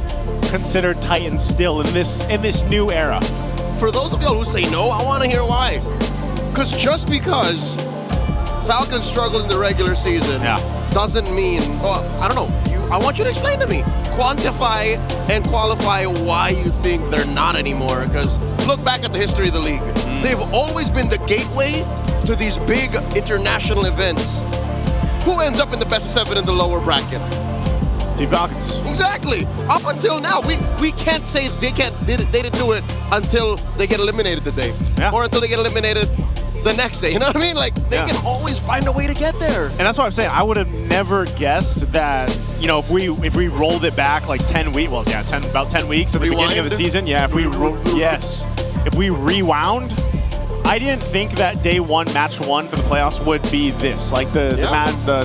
considered Titans still in this new era? For those of y'all who say no, I want to hear why. Because just because Falcons struggled in the regular season doesn't mean, I don't know. I want you to explain to me. Quantify and qualify why you think they're not anymore. Because look back at the history of the league. They've always been the gateway to these big international events. Who ends up in the best of 7 in the lower bracket? Team Falcons. Exactly. Up until now, we can't say they didn't do it until they get eliminated today, or until they get eliminated the next day. You know what I mean? Like, they can always find a way to get there. And that's what I'm saying. I would have never guessed that. If we rolled it back like 10 weeks, about 10 weeks at the beginning of the season. Yeah. If we rewound. I didn't think that day one, match one for the playoffs would be this, like the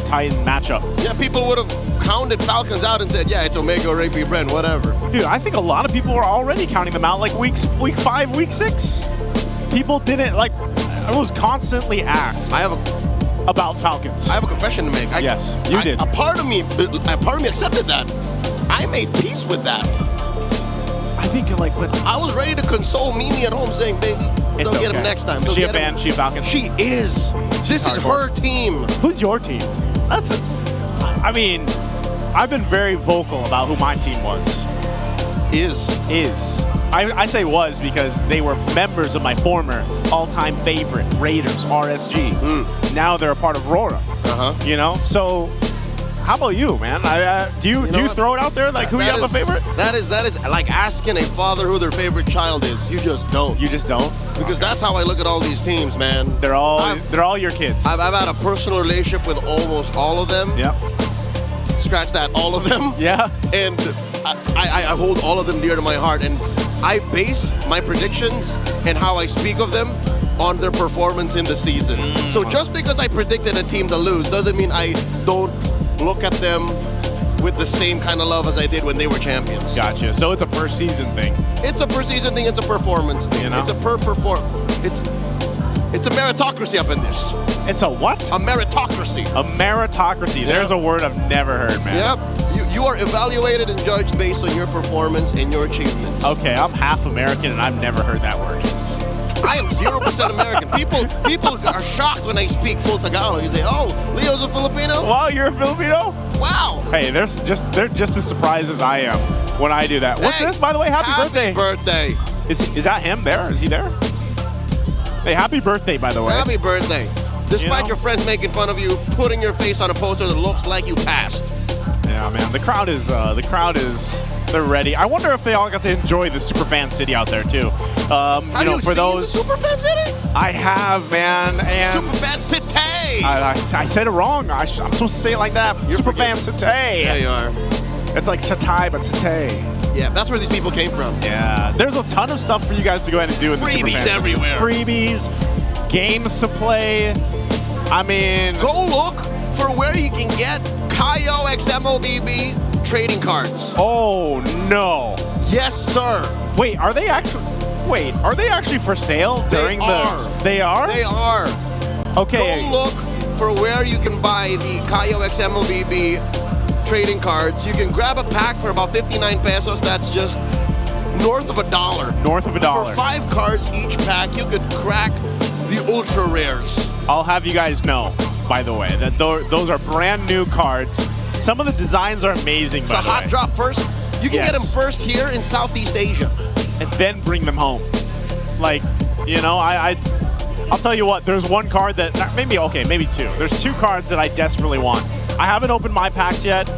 Titan matchup. Yeah, people would have counted Falcons out and said, yeah, it's Omega or AP Bren, whatever. Dude, I think a lot of people were already counting them out, like week 5, week 6. People didn't, like, I was constantly asked about Falcons. I have a confession to make. Yes, you did. A part of me accepted that. I made peace with that. I think, like, I was ready to console Mimi at home saying, baby, they'll get him next time. Is she a fan? She a Falcon? She is. This is her team. Who's your team? I've been very vocal about who my team was. Is. I say was because they were members of my former all-time favorite, Raiders, RSG. Now they're a part of Rora. You know? So, how about you, man? Do you throw it out there like who you have a favorite? That is like asking a father who their favorite child is. You just don't. You just don't? Because that's how I look at all these teams, man. They're all your kids. I've had a personal relationship with almost all of them. Yep. Scratch that, all of them. Yeah. And I hold all of them dear to my heart. And I base my predictions and how I speak of them on their performance in the season. So just because I predicted a team to lose doesn't mean I don't look at them with the same kind of love as I did when they were champions. Gotcha. So it's a per season thing. It's a per season thing. It's a performance thing. You know? It's a It's a meritocracy up in this. It's a what? A meritocracy. A meritocracy. There's a word I've never heard, man. Yep. You are evaluated and judged based on your performance and your achievements. Okay, I'm half American and I've never heard that word. I am 0% American. People are shocked when I speak full Tagalog. You say, "Oh, Leo's a Filipino." Wow, you're a Filipino? Wow. Hey, they're just as surprised as I am when I do that. What's this, by the way? Happy birthday. Birthday. Is that him there? Is he there? Hey, happy birthday, by the way. Happy birthday. Despite your friends making fun of you, putting your face on a poster that looks like you passed. Yeah, man. The crowd is they're ready. I wonder if they all got to enjoy the Superfan City out there too. Have you for seen those the Superfan City? I have, man. And Superfan City. I said it wrong. I'm supposed to say it like that. Superfan City. Yeah, you are. It's like Satai, but Satay. Yeah, that's where these people came from. Yeah, there's a ton of stuff for you guys to go ahead and do in the Superfan Freebies City. everywhere. Freebies, games to play. I mean, go look for where you can get Kaio XMLBB trading cards. Oh no. Yes, sir. Wait, are they actually for sale during They are? They are. Okay. Go look for where you can buy the Kaio XMLBB trading cards. You can grab a pack for about 59 pesos. That's just north of $1. North of $1. For 5 cards each pack, you could crack the ultra rares. I'll have you guys know, by the way, that those are brand new cards. Some of the designs are amazing, It's a hot drop first. You can get them first here in Southeast Asia. And then bring them home. Like, you know, I'll tell you what, there's one card that, maybe two. There's 2 cards that I desperately want. I haven't opened my packs yet.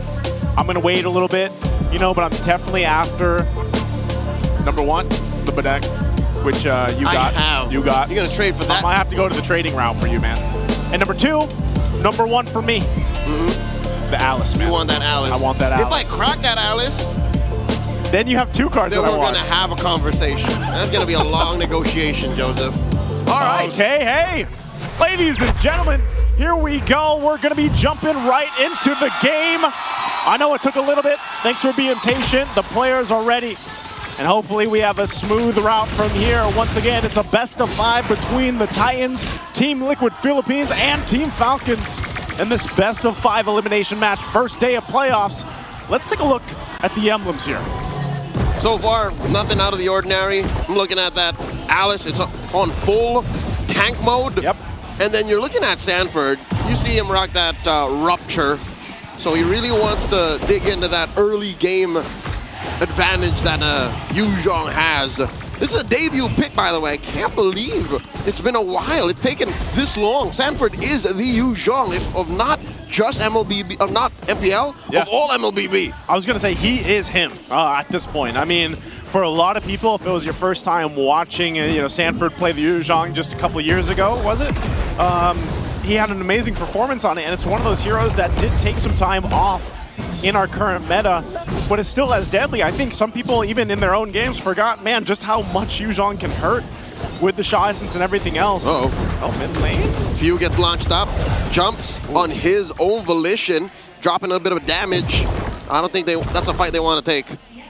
I'm going to wait a little bit, you know, but I'm definitely after number 1, the Badek, which you got. You got. You're going to trade for that? I might have to go to the trading route for you, man. And number 2, number 1 for me. The Alice, man. You want that Alice? I want that Alice. If I crack that Alice, then you have 2 cards then that I we're want. going to have a conversation. That's going to be a long negotiation, Joseph. All right. Okay, hey, ladies and gentlemen, here we go. We're going to be jumping right into the game. I know it took a little bit. Thanks for being patient. The players are ready. And hopefully we have a smooth route from here. Once again, it's a best of 5 between the Titans, Team Liquid Philippines, and Team Falcons in this best of 5 elimination match, first day of playoffs. Let's take a look at the emblems here. So far, nothing out of the ordinary. I'm looking at that Alice. It's on full tank mode. Yep. And then you're looking at Sanford. You see him rock that Rupture. So he really wants to dig into that early game advantage that Yuzhong has. This is a debut pick, by the way. I can't believe it's been a while. It's taken this long. Sanford is the Yuzhong, of not just MLBB, of not MPL, of all MLBB. I was going to say he is him at this point. I mean, for a lot of people, if it was your first time watching, Sanford play the Yuzhong just a couple years ago, was it? He had an amazing performance on it, and it's one of those heroes that did take some time off in our current meta, but it's still as deadly. I think some people, even in their own games, forgot, man, just how much Yuzhong can hurt with the Shaw Essence and everything else. Oh, mid lane. Few gets launched up, jumps on his own volition, dropping a bit of damage. I don't think that's a fight they want to take.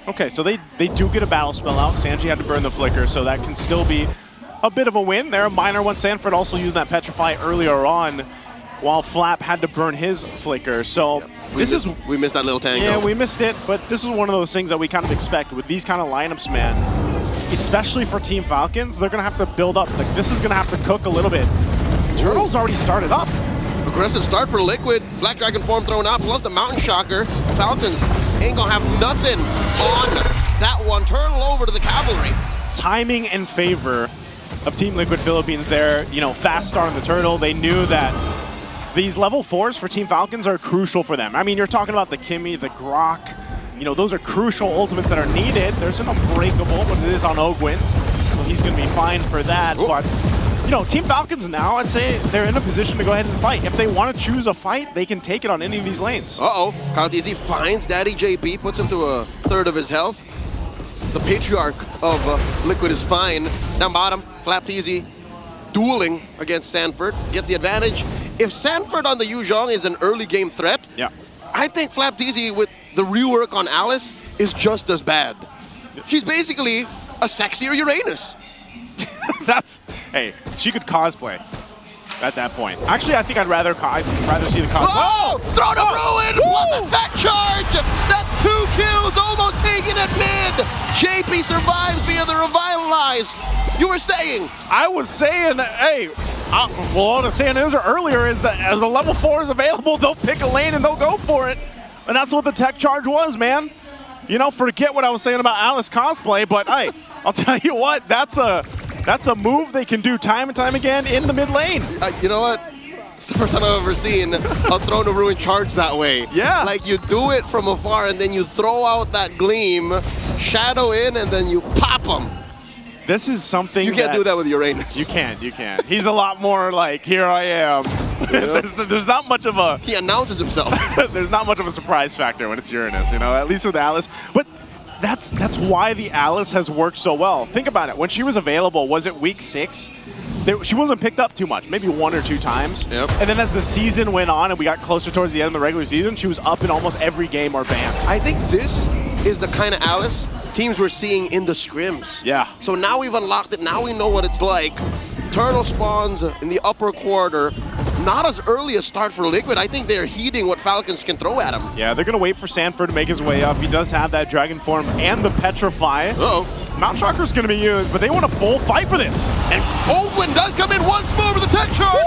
Okay, so they do get a battle spell out. Sanji had to burn the flicker, so that can still be a bit of a win there. A minor one. Sanford also used that Petrify earlier on, while Flap had to burn his flicker. So we missed that little tango. Yeah, we missed it, but this is one of those things that we kind of expect with these kind of lineups, man. Especially for Team Falcons, they're going to have to build up. Like, this is going to have to cook a little bit. Turtle's already started up. Aggressive start for Liquid. Black Dragon form thrown out, plus the Mountain Shocker. Falcons ain't going to have nothing on that one. Turtle over to the Cavalry. Timing in favor of Team Liquid Philippines there. You know, fast start on the Turtle. They knew that these level 4s for Team Falcons are crucial for them. I mean, you're talking about the Kimmy, the Grok. You know, those are crucial ultimates that are needed. There's an Unbreakable, but it is on Ogwin, so he's going to be fine for that. Ooh. But, you know, Team Falcons now, I'd say they're in a position to go ahead and fight. If they want to choose a fight, they can take it on any of these lanes. Uh-oh. Kaltizi finds Daddy JP, puts him to a third of his health. The patriarch of Liquid is fine. Down bottom, Flapteezy dueling against Sanford, gets the advantage. If Sanford on the Yuzhong is an early game threat, I think Flapteezy with the rework on Alice is just as bad. She's basically a sexier Uranus. Hey, she could cosplay at that point. Actually, I think I'd rather see the cosplay. Oh! Throw to Ruin plus a tech charge! That's 2 kills, almost taken at mid! JP survives via the Revitalize. You were saying? I was saying, hey, well, what I was saying earlier is that as a level 4 is available, they'll pick a lane and they'll go for it. And that's what the tech charge was, man. You know, forget what I was saying about Alice cosplay, but hey, I'll tell you what, that's a move they can do time and time again in the mid lane. You know what? It's the first time I've ever seen a Throne of Ruin charge that way. Yeah. Like you do it from afar and then you throw out that gleam, shadow in, and then you pop them. This is something you can't do that with Uranus. You can't. He's a lot more like, here I am. Yep. there's not much of a... He announces himself. There's not much of a surprise factor when it's Uranus, you know, at least with Alice. But that's why the Alice has worked so well. Think about it. When she was available, was it week 6? She wasn't picked up too much, maybe 1 or 2 times. Yep. And then as the season went on and we got closer towards the end of the regular season, she was up in almost every game or ban. I think this is the kind of Alice teams we're seeing in the scrims. Yeah. So now we've unlocked it. Now we know what it's like. Turtle spawns in the upper quarter. Not as early a start for Liquid. I think they're heeding what Falcons can throw at him. Yeah, they're going to wait for Sanford to make his way up. He does have that Dragon Form and the Petrify. Uh-oh. Mount Shocker's going to be used, but they want a full fight for this. And Ogwin does come in once more with a tech charge.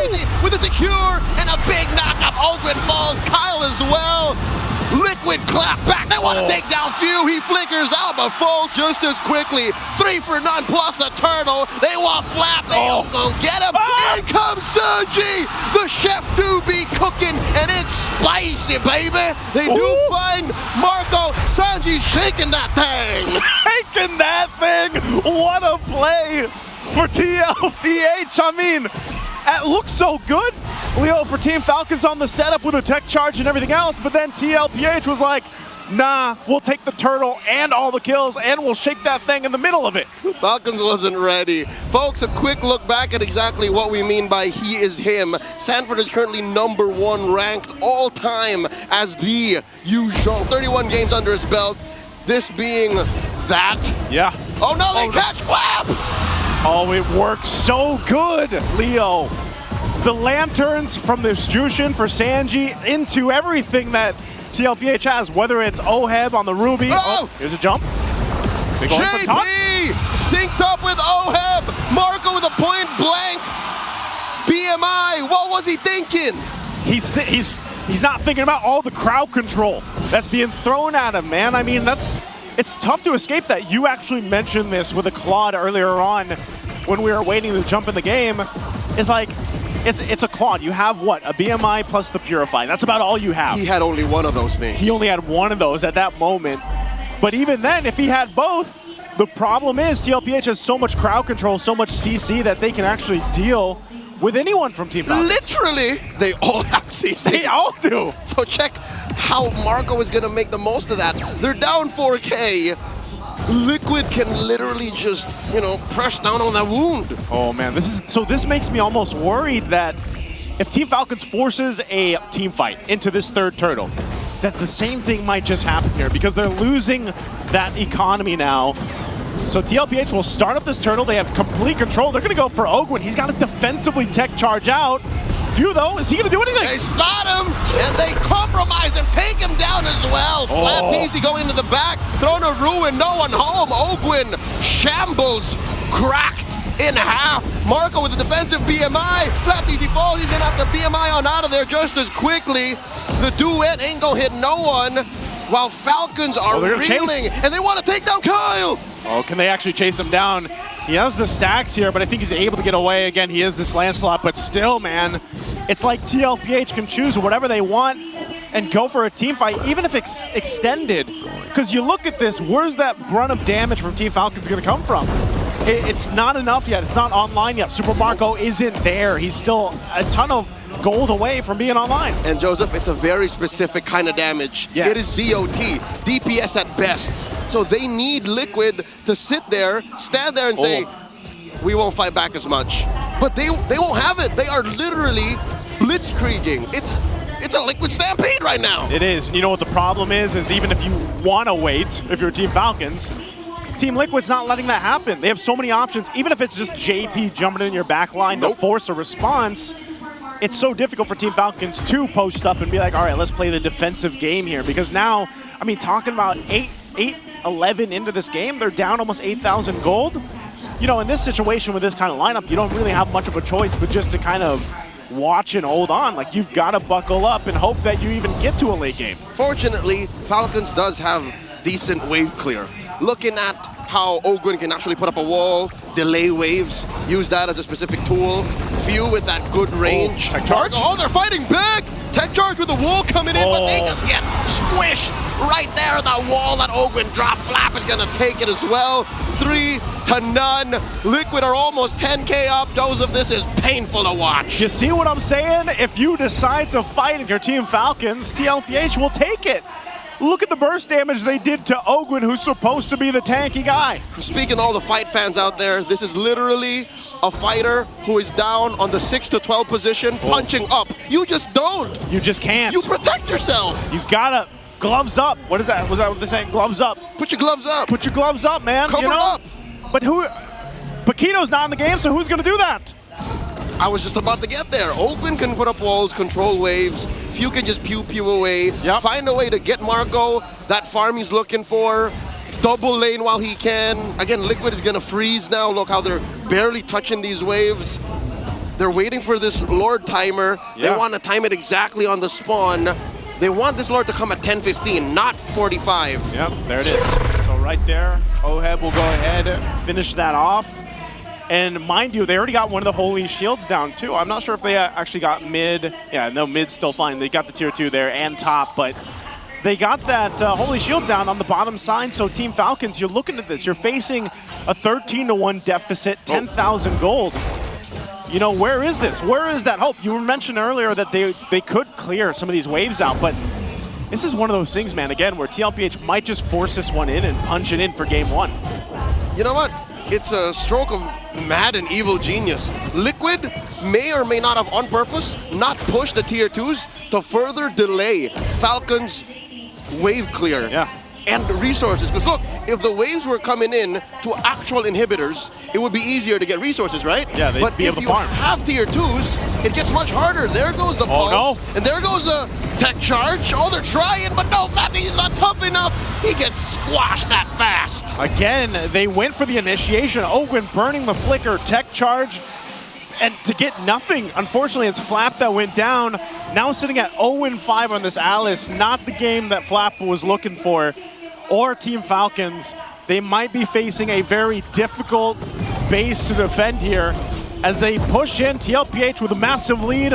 Easy with a secure and a big knock-up. Ogwin falls. Kyle as well. Liquid clap back. They want to take down Few. He flickers out, but falls just as quickly. 3 for none plus the Turtle. They want Flap. They don't gonna get him. In comes Sanji. The chef do be cooking, and it's spicy, baby. They do find Marco. Sanji's shaking that thing. Shaking that thing. What a play for TLPH. I mean, it looks so good, Leo, for Team Falcons on the setup with a tech charge and everything else, but then TLPH was like, nah, we'll take the Turtle and all the kills and we'll shake that thing in the middle of it. Falcons wasn't ready. Folks, a quick look back at exactly what we mean by he is him. Sanford is currently #1 ranked all time as the Yuzhong. 31 games under his belt. This being that. Yeah. Oh no, they catch Flap! Oh, it works so good, Leo. The lanterns from this Jushin for Sanji into everything that TLPH has, whether it's Oheb on the Ruby. Oh, here's a jump. JP synced up with Oheb. Marco with a point blank. BMI, what was he thinking? He's not thinking about all the crowd control that's being thrown at him, man. I mean, it's tough to escape that. You actually mentioned this with a Claude earlier on when we were waiting to jump in the game. It's like, it's a Claude. You have what? A BMI plus the Purify. That's about all you have. He had only one of those things. He only had one of those at that moment. But even then, if he had both, the problem is TLPH has so much crowd control, so much CC that they can actually deal with anyone from Team Falcons. Literally, they all have CC. They all do. So check how Marco is going to make the most of that. They're down 4K. Liquid can literally just, press down on that wound. Oh man, this makes me almost worried that if Team Falcons forces a team fight into this third Turtle, that the same thing might just happen here because they're losing that economy now. So TLPH will start up this Turtle. They have complete control. They're going to go for Ogwin. He's got to defensively tech charge out. Few though, is he going to do anything? They spot him, and they compromise him, take him down as well. Flapteezy going into the back, thrown a ruin, no one home. Ogwin shambles, cracked in half. Marco with a defensive BMI. Flapteezy falls, he's going to have to BMI on out of there just as quickly. The duet ain't going to hit no one. while Falcons are they're gonna reeling, chase. and they want to take down Kyle. Oh, can they actually chase him down? He has the stacks here, but I think he's able to get away. Again, he is this Lancelot, but still, man, it's like TLPH can choose whatever they want and go for a team fight, even if it's extended. Because you look at this, where's that brunt of damage from Team Falcons going to come from? It's not enough yet. It's not online yet. Super Marco isn't there. He's still a ton of gold away from being online. And Joseph, it's a very specific kind of damage. Yes. It is DOT, DPS at best. So they need Liquid to sit there, stand there and say, we won't fight back as much. But they won't have it. They are literally blitzkrieging. It's a Liquid stampede right now. It is. And you know what the problem is even if you want to wait, if you're Team Falcons, Team Liquid's not letting that happen. They have so many options. Even if it's just JP jumping in your back line to force a response, it's so difficult for Team Falcons to post up and be like, all right, let's play the defensive game here. Because now, I mean, talking about 8-11 into this game, they're down almost 8,000 gold. You know, in this situation with this kind of lineup, you don't really have much of a choice but just to kind of watch and hold on. Like, you've got to buckle up and hope that you even get to a late game. Fortunately, Falcons does have decent wave clear. Looking at how Ogwin can actually put up a wall, delay waves, use that as a specific tool. Few with that good range. Tech charge? Oh, they're fighting back! Tech charge with the wall coming in, but they just get squished right there at that wall that Ogwin dropped. Flap is gonna take it as well. 3-0. Liquid are almost 10K up. Joseph, this is painful to watch. You see what I'm saying? If you decide to fight in your Team Falcons, TLPH will take it. Look at the burst damage they did to Ogwin, who's supposed to be the tanky guy. Speaking to all the fight fans out there, this is literally a fighter who is down on the 6 to 12 position, punching up. You just don't. You just can't. You protect yourself. You've got to gloves up. What is that? Was that what they're saying? Gloves up. Put your gloves up. Put your gloves up, man. Cover up. But Paquito's not in the game, so who's going to do that? I was just about to get there. Ogwin can put up walls, control waves. Few can just pew away. Yep. Find a way to get Marco that farm he's looking for. Double lane while he can. Again, Liquid is going to freeze now. Look how they're barely touching these waves. They're waiting for this Lord timer. Yeah. They want to time it exactly on the spawn. They want this Lord to come at 10:15, not 45. Yep, there it is. So right there, Oheb will go ahead and finish that off. And mind you, they already got one of the Holy Shields down too. I'm not sure if they actually got mid. Yeah, no, mid's still fine. They got the tier 2 there and top, but they got that Holy Shield down on the bottom side. So Team Falcons, you're looking at this. You're facing a 13-1 deficit, 10,000 gold. You know, where is this? Where is that hope? You mentioned earlier that they could clear some of these waves out, but this is one of those things, man, again, where TLPH might just force this one in and punch it in for game 1. You know what? It's a stroke of mad and evil genius. Liquid may or may not have on purpose not pushed the tier 2s to further delay Falcons' wave clear. Yeah. And resources. Because look, if the waves were coming in to actual inhibitors, it would be easier to get resources, right? Yeah, they'd but be if able to you farm. have tier 2s, it gets much harder. There goes the pulse. no. And there goes a tech charge. Oh, they're trying, but no, that means he's not tough enough. He gets squashed that fast. Again, they went for the initiation. Ogwin burning the flicker, tech charge, and to get nothing. Unfortunately, it's Flap that went down. Now sitting at 0-5 on this Alice, not the game that Flap was looking for. Or Team Falcons, they might be facing a very difficult base to defend here as they push in TLPH with a massive lead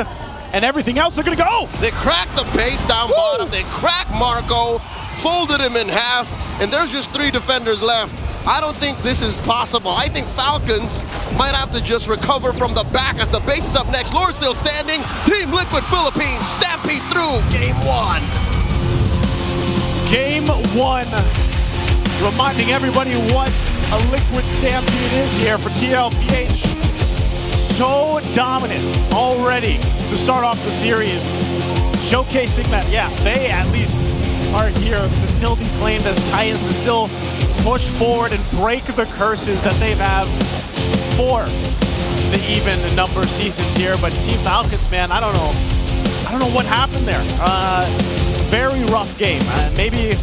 and everything else, they're gonna go! They cracked the base down bottom, they cracked Marco, folded him in half, and there's just 3 defenders left. I don't think this is possible. I think Falcons might have to just recover from the back as the base is up next. Lord still standing, Team Liquid Philippines stampede through game 1. Game 1, reminding everybody what a Liquid stampede is here for TLPH. So dominant already to start off the series, showcasing that, yeah, they at least are here to still be claimed as Titans, to still push forward and break the curses that they've had for the even number seasons here. But Team Falcons, man, I don't know what happened there. Very rough game. Maybe,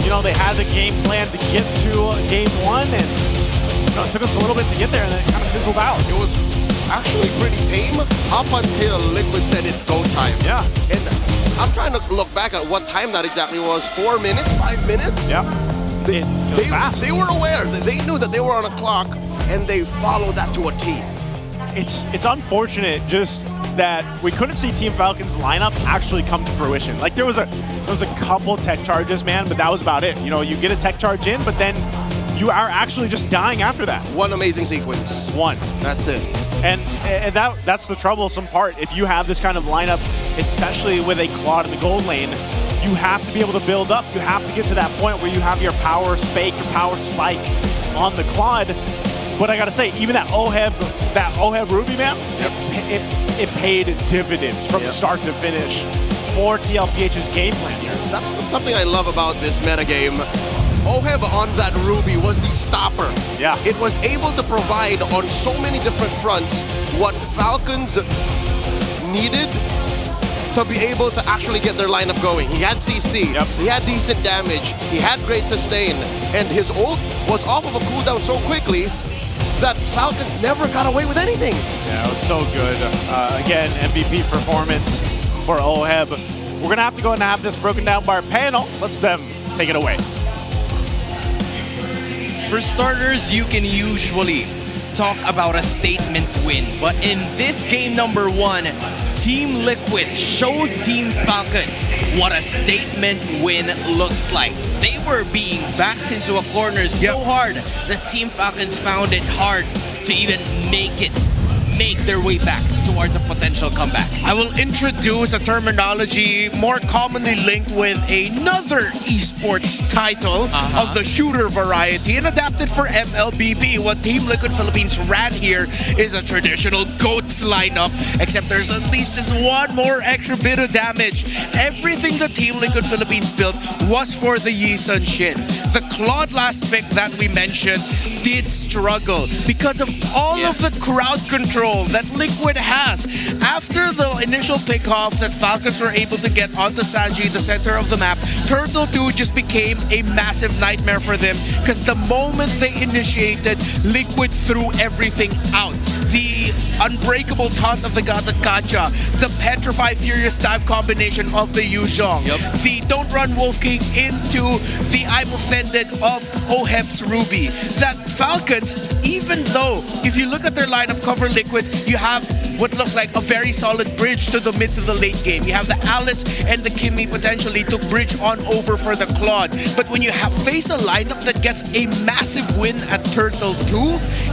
you know, they had the game plan to get to game 1, and you know, it took us a little bit to get there, and then it kind of fizzled out. It was actually pretty tame up until Liquid said it's go time. Yeah. And I'm trying to look back at what time that exactly was. 4 minutes? 5 minutes? Yeah. They were aware. They knew that they were on a clock, and they followed that to a T. It's unfortunate just that we couldn't see Team Falcon's lineup actually come to fruition. Like there was a couple tech charges, man, but that was about it. You know, you get a tech charge in, but then you are actually just dying after that. One amazing sequence. One. That's it. And that's the troublesome part. If you have this kind of lineup, especially with a Claude in the gold lane, you have to be able to build up. You have to get to that point where you have your power spike on the Claude. But I gotta say, even that OHEB Ruby, man, it paid dividends from start to finish for TLPH's game plan here. That's something I love about this metagame. OHEB on that Ruby was the stopper. Yeah. It was able to provide on so many different fronts what Falcons needed to be able to actually get their lineup going. He had CC, he had decent damage, he had great sustain, and his ult was off of a cooldown so quickly that Falcons never got away with anything. Yeah, it was so good. Again, MVP performance for OHEB. We're gonna have to go and have this broken down by our panel. Let's them take it away. For starters, you can usually talk about a statement win, but in this game number 1, Team Liquid showed Team Falcons what a statement win looks like. They were being backed into a corner so hard that Team Falcons found it hard to even make their way back towards a potential comeback. I will introduce a terminology more commonly linked with another esports title of the shooter variety and adapted for MLBB. What Team Liquid Philippines ran here is a traditional GOATS lineup, except there's at least just one more extra bit of damage. Everything that Team Liquid Philippines built was for the Yisun Shin. The Claude last pick that we mentioned did struggle because of all of the crowd control that Liquid has. After the initial pick-off that Falcons were able to get onto Sanji, the center of the map, Turtle 2 just became a massive nightmare for them because the moment they initiated, Liquid threw everything out. The unbreakable taunt of the Gata Kacha, the Petrify Furious Dive combination of the Yuzhong, the Don't Run Wolf King into the I'm Offended of OHEB's Ruby. That Falcons, even though if you look at their lineup cover Liquid, you have what looks like a very solid bridge to the mid to the late game. You have the Alice and the Kimmy potentially to bridge on over for the Claude. But when you face a lineup that gets a massive win at Turtle 2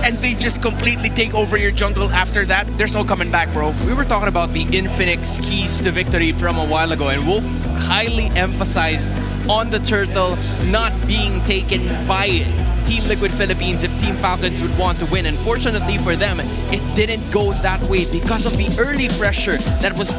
and they just completely take over your jungle after that, there's no coming back, bro. We were talking about the Infinix keys to victory from a while ago, and Wolf highly emphasized on the Turtle not being taken by Team Liquid Philippines if Team Falcons would want to win. Unfortunately for them, it didn't go that way because of the early pressure that was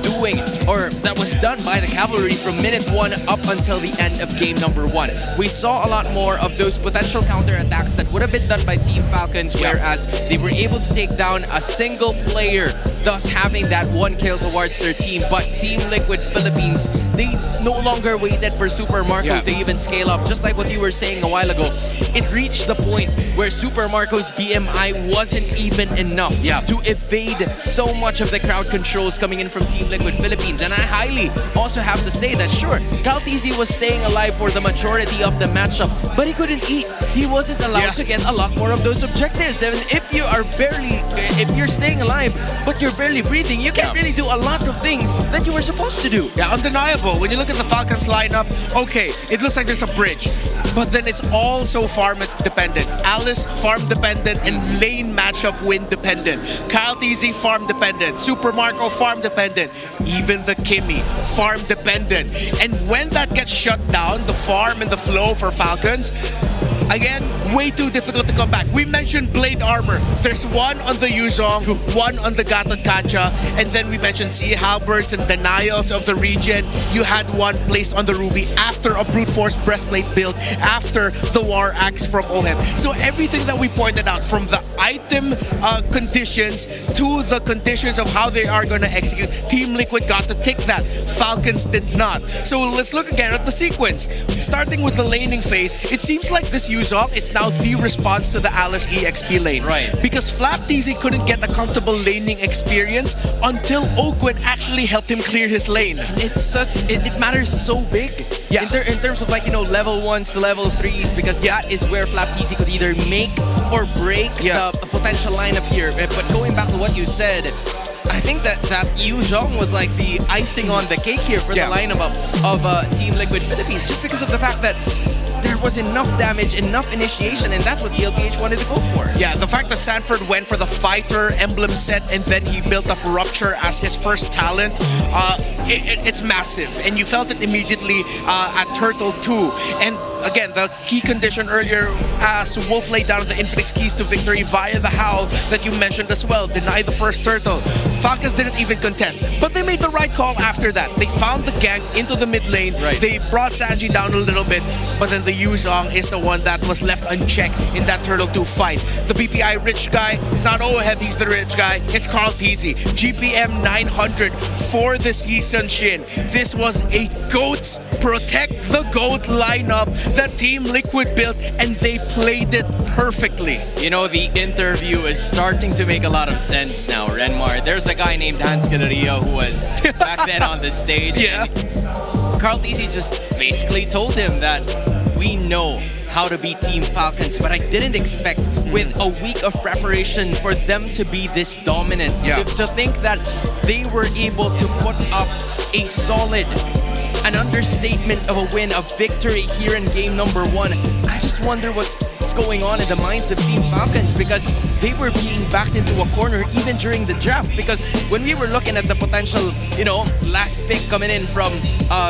done by the Cavalry from minute 1 up until the end of game number 1. We saw a lot more of those potential counterattacks that would have been done by Team Falcons, whereas they were able to take down a single player, thus having that 1 kill towards their team. But Team Liquid Philippines, they no longer waited for Super Marco to even scale up. Just like what you were saying a while ago, it reached the point where Super Marco's BMI wasn't even enough to evade so much of the crowd controls coming in from Team Liquid Philippines. And I highly also have to say that sure, Calteezy was staying alive for the majority of the matchup, but he couldn't eat. He wasn't allowed to get a lot more of those objectives. And if you're staying alive, but you're barely breathing, you can't really do a lot of things that you were supposed to do. Yeah, undeniable. When you look at the Falcons lineup, okay, it looks like there's a bridge, but then it's also farm dependent. Alice farm dependent and lane matchup win dependent. Kyle TZ farm dependent. Super Marco farm dependent. Even the Kimmy farm dependent. And when that gets shut down, the farm and the flow for Falcons, again, way too difficult to come back. We mentioned Blade Armor. There's one on the Yuzhong, one on the Gata Kacha, and then we mentioned Sea Halberds and Denials of the region. You had one placed on the Ruby after a Brute Force Breastplate build, after the War Axe from OHEB. So everything that we pointed out, from the item conditions to the conditions of how they are going to execute. Team Liquid got to tick that. Falcons did not. So let's look again at the sequence. Starting with the laning phase, it seems like this Yuzong is now the response to the Alice EXP lane. Right. Because FlapTZ couldn't get a comfortable laning experience until Ogwen actually helped him clear his lane. It matters so big. Yeah. In terms of like, level 1s to level 3s, because that is where FlapTZ could either make or break the potential lineup here. But going back to what you said, I think that Yuzong was like the icing on the cake here for the lineup of Team Liquid Philippines, just because of the fact that there was enough damage, enough initiation, and that's what TLPH wanted to go for. Yeah, the fact that Sanford went for the fighter emblem set and then he built up Rupture as his first talent, it's massive. And you felt it immediately at Turtle 2. And again, the key condition earlier as Wolf laid down the Infinix keys to victory via the Howl that you mentioned as well, deny the first turtle. Falcons didn't even contest, but they made the right call after that. They found the gank into the mid lane. They brought Sanji down a little bit, but then the Yuzong is the one that was left unchecked in that Turtle 2 fight. The BPI rich guy, it's not Oheb, he's the rich guy. It's Carl TZ. GPM 900 for the season, Shin. This was a GOAT, protect the GOAT lineup that Team Liquid built, and they played it perfectly. The interview is starting to make a lot of sense now, Renmar. There's a guy named Hans Galerio who was back then on the stage. Yeah. Carl TZ just basically told him that we know how to beat Team Falcons, but I didn't expect with a week of preparation for them to be this dominant. To think that they were able to put up a solid, an understatement of a win, a victory here in game number 1. I just wonder what's going on in the minds of Team Falcons, because they were being backed into a corner even during the draft. Because when we were looking at the potential, last pick coming in from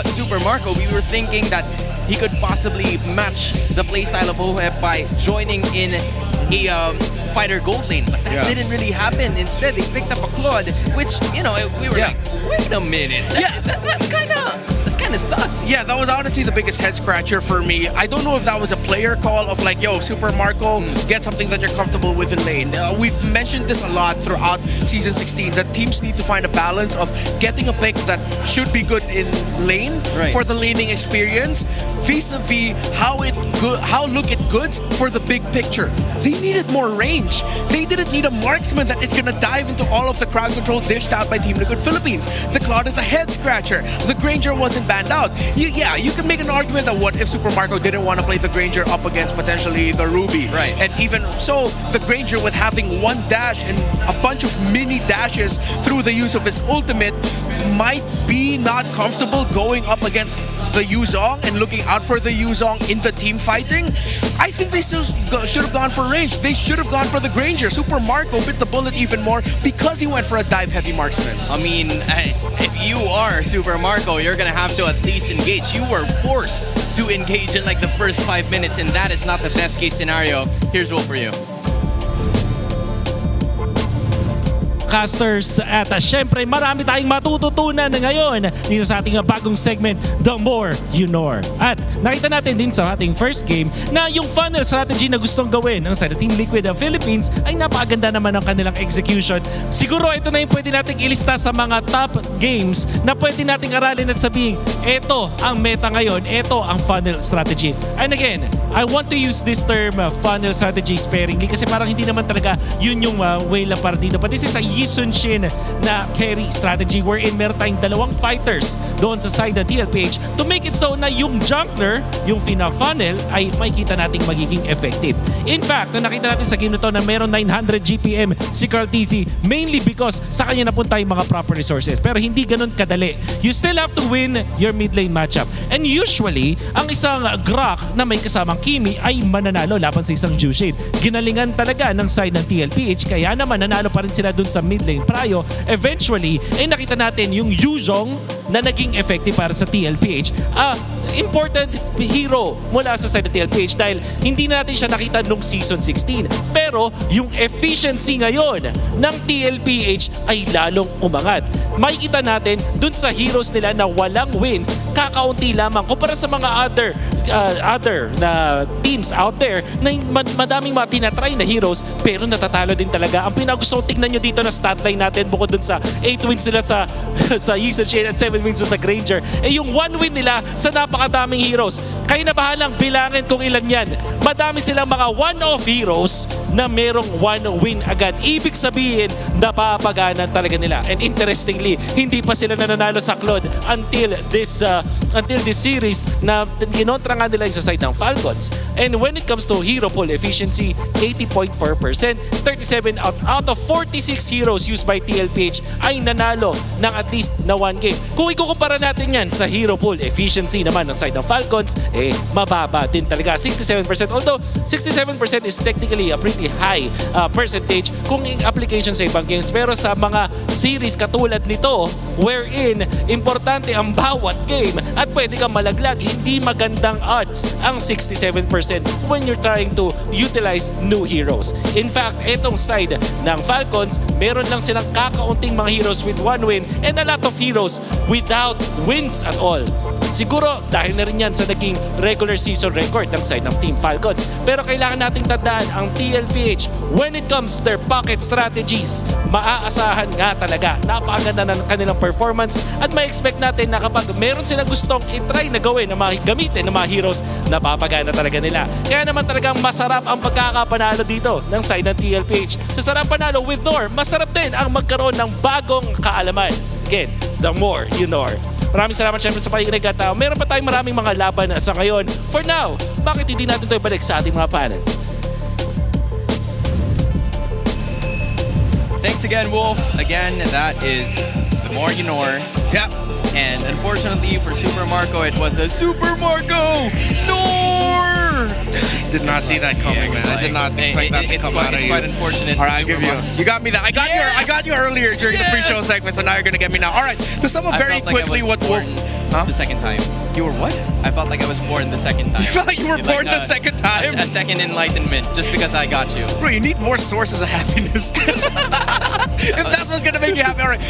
Super Marco, we were thinking that he could possibly match the playstyle of Oheb by joining in a fighter gold lane, but that didn't really happen. Instead, they picked up a Claude, which, we were like, wait a minute, that's kind of sus. Yeah, that was honestly the biggest head scratcher for me. I don't know if that was a player call of like, yo, Super Marco, get something that you're comfortable with in lane. We've mentioned this a lot throughout Season 16, that teams need to find a balance of getting a pick that should be good in lane for the laning experience, vis-a-vis how look it goods for the big picture. They needed more range. They didn't need a marksman that is gonna dive into all of the crowd control dished out by Team Liquid Philippines. The Claude is a head scratcher. The Granger wasn't banned out. You can make an argument that what if Super Marco didn't want to play the Granger up against potentially the Ruby. And even so, the Granger with having one dash and a bunch of mini dashes through the use of his ultimate might be not comfortable going up against the Yuzong and looking out for the Yuzong in the team fighting. I think they still should have gone for range. They should have gone for the Granger. Super Marco bit the bullet even more because he went for a dive heavy marksman. I mean, if you are Super Marco, you're gonna have to at least engage. You were forced to engage in like the first 5 minutes, and that is not the best case scenario. Here's Will for you. Casters, at syempre marami tayong matututunan ngayon dito sa ating bagong segment, The More You Know. At nakita natin din sa ating first game na yung funnel strategy na gustong gawin ng side of Team Liquid Philippines ay napakaganda naman ng kanilang execution. Siguro ito na yung pwede nating ilista sa mga top games na pwede nating aralin at sabihin, ito ang meta ngayon, ito ang funnel strategy. And again, I want to use this term funnel strategy sparingly kasi parang hindi naman talaga yun yung way lang para dito. But this is a Yisun Shin na carry strategy wherein meron tayong dalawang fighters doon sa side ng TLPH to make it so na yung jungler, yung fina-funnel ay makikita nating magiging effective. In fact, nakita natin sa game na to na meron 900 GPM si Carl TZ mainly because sa kanya napunta yung mga proper resources. Pero hindi ganun kadali. You still have to win your mid lane matchup. And usually, ang isang Grok na may kasamang Kimi ay mananalo laban sa isang Jushin. Ginalingan talaga ng side ng TLPH kaya naman nanalo pa rin sila dun sa mid lane. Prayo, eventually, nakita natin yung Yuzong na naging effective para sa TLPH. Important hero mula sa side ng TLPH dahil hindi natin siya nakita nung Season 16. Pero yung efficiency ngayon ng TLPH ay lalong umangat. Makikita natin dun sa heroes nila na walang wins, kakaunti lamang kumpara sa mga other na teams out there na madaming mga tinatry na heroes pero natatalo din talaga. Ang pinagusto tignan nyo dito na statline natin bukod dun sa 8 wins nila sa Yisa Chain at 7 wins sa Granger, yung 1 win nila sa napakadaming heroes. Kayo na bahalang bilangin kung ilan yan. Madami silang mga one-off heroes na merong 1 win agad. Ibig sabihin, napapaganan talaga nila. And interestingly, hindi pa sila nananalo sa Claude until this series na kinontra nga nila sa side ng Falcons. And when it comes to hero pool efficiency, 80.4%, 37 out of 46 heroes used by TLPH ay nanalo ng at least na 1 game. Kung ikukumpara natin yan sa hero pool efficiency naman ng side ng Falcons, mababa din talaga, 67%. Although 67% is technically a pretty high percentage kung application sa ibang games. Pero sa mga series katulad nito, wherein importante ang bawat game at pwede kang malaglag, hindi magandang odds ang 67% when you're trying to utilize new heroes. In fact, itong side ng Falcons, meron lang silang kakaunting mga heroes with 1 win and a lot of heroes without wins at all. Siguro dahil na rin yan sa naging regular season record ng side ng Team Falcons. Pero kailangan nating tandaan ang TLPH when it comes to their pocket strategies, maaasahan nga talaga. Napakaganda ng kanilang performance at may expect natin na kapag meron silang gustong itry na gawin na gamitin ng mga heroes, napapagana talaga nila. Kaya naman talagang masarap ang pagkakapanalo dito ng side ng TLPH. Sa sarap panalo with Nor, masarap din ang magkaroon ng bagong kaalaman. Again, the more you know. Maraming salamat syempre sa pakikinig at meron pa tayong maraming mga laban sa ngayon. For now, bakit hindi natin ito ibalik sa ating mga panel? Thanks again, Wolf. Again, that is the more you know. Yeah. And unfortunately for Super Marco, it was a Super Marco Nor! Did not see that coming, man. I did not expect that to come out of you. It's quite unfortunate. All right, I'll give you. You got me that. I got you earlier during the pre-show segment, so now you're gonna get me now. All right. To sum up very quickly what Wolf. The second time. You were what? I felt like I was born the second time. You felt like you were born the second time? A second enlightenment, just because I got you. Bro, you need more sources of happiness. If that's what's gonna make you happy. All right.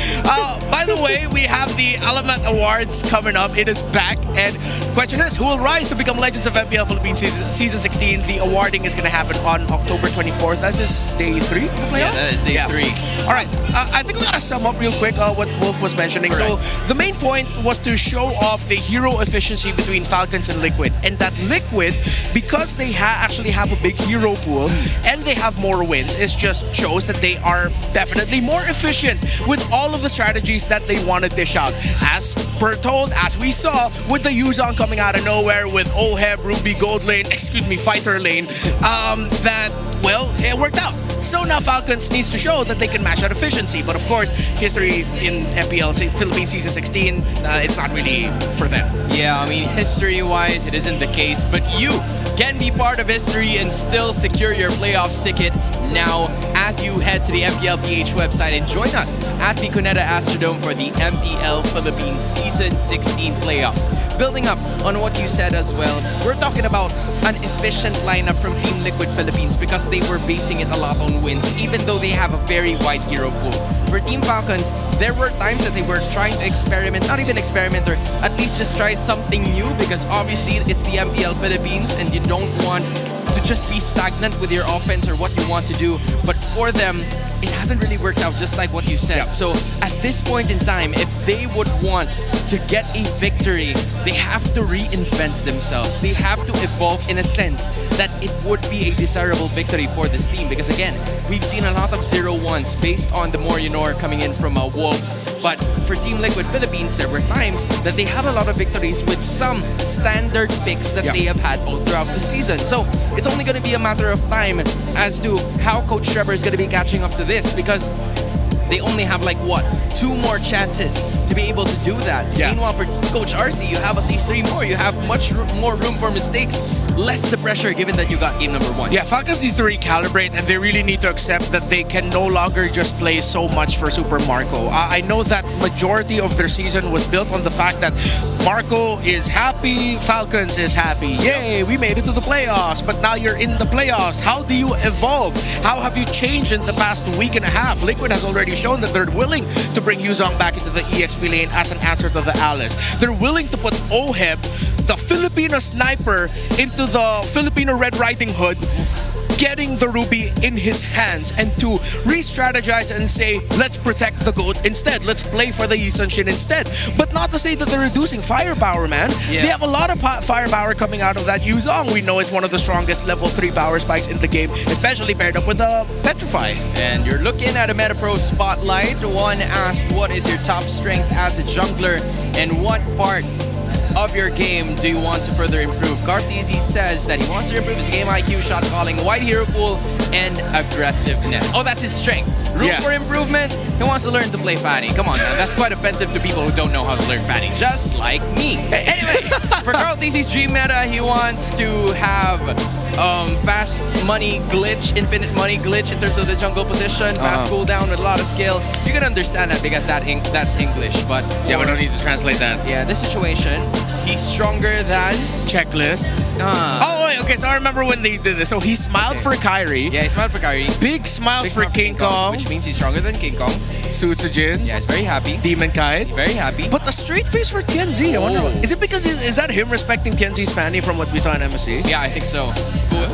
By the way, we have the Alamat Awards coming up. It is back. And the question is, who will rise to become Legends of MPL Philippines Season 16? The awarding is gonna happen on October 24th. That's just day 3 of the playoffs? Yeah, day 3. All right. I think we gotta sum up real quick what Wolf was mentioning. Correct. So the main point was to show off the hero efficiency between Falcons and Liquid. And that Liquid, because they actually have a big hero pool and they have more wins, it just shows that they are definitely more efficient with all of the strategies that they want to dish out. As per told, as we saw with the Yuzong coming out of nowhere with Oheb, Ruby, Gold Lane, Fighter Lane, that, well, it worked out. So now Falcons needs to show that they can match that efficiency. But of course, history in MPL Philippines Season 16, it's not really for them. Yeah, I mean, history-wise, it isn't the case. But you can be part of history and still secure your playoffs ticket now as you head to the MPLPH website and join us at the Cuneta Astrodome for the MPL Philippines Season 16 playoffs. Building up on what you said as well, we're talking about an efficient lineup from Team Liquid Philippines because they were basing it a lot on wins, even though they have a very wide hero pool. For Team Falcons, there were times that they were trying to experiment, not even experiment, or at least just try something new because obviously it's the MPL Philippines and you don't want to just be stagnant with your offense or what you want to do. But for them, it hasn't really worked out, just like what you said. Yeah. So at this point in time, if they would want to get a victory, they have to reinvent themselves. They have to evolve in a sense that it would be a desirable victory for this team. Because again, we've seen a lot of 0-1s based on the more you know coming in from a Wolf. But for Team Liquid Philippines, there were times that they had a lot of victories with some standard picks that they have had all throughout the season. So it's only going to be a matter of time as to how Coach Trevor is going to be catching up to this because they only have like, what, 2 more chances to be able to do that. Yeah. Meanwhile, for Coach RC, you have at least 3 more. You have much more room for mistakes less the pressure given that you got game number 1. Yeah, Falcons needs to recalibrate, and they really need to accept that they can no longer just play so much for Super Marco. I know that majority of their season was built on the fact that Marco is happy, Falcons is happy. Yay, we made it to the playoffs, but now you're in the playoffs. How do you evolve? How have you changed in the past week and a half? Liquid has already shown that they're willing to bring Yuzong back into the EXP lane as an answer to the Alice. They're willing to put Oheb, the Filipino sniper, into the Filipino Red Riding Hood, getting the ruby in his hands, and to re-strategize and say, let's protect the goat instead. Let's play for the Yisanshin instead. But not to say that they're reducing firepower, man. Yeah. They have a lot of firepower coming out of that Yuzong. We know it's one of the strongest level 3 power spikes in the game, especially paired up with the Petrify. And you're looking at a Metapro spotlight. One asked, what is your top strength as a jungler, and what part of your game do you want to further improve? Cartesi says that he wants to improve his game IQ, shot calling, wide hero pool, and aggressiveness. Oh, that's his strength. Room for improvement? He wants to learn to play Fanny. Come on, man. That's quite offensive to people who don't know how to learn Fanny. Just like me. Anyway, for Cartesi's dream meta, he wants to have fast money glitch, infinite money glitch in terms of the jungle position, fast cooldown with a lot of skill. You can understand that because that's English, but yeah, we don't need to translate that. Yeah, this situation, he's stronger than Checklist. Oh, wait, okay, so I remember when they did this. So he smiled for Kyrie. Yeah, he smiled for Kyrie. Big smiles for King Kong. Which means he's stronger than King Kong. Sutsujin. Yeah, he's very happy. Demon Kite. Very happy. But a straight face for Tianzi. I wonder, is it because, is that him respecting Tianzi's Fanny from what we saw in MSC? Yeah, I think so.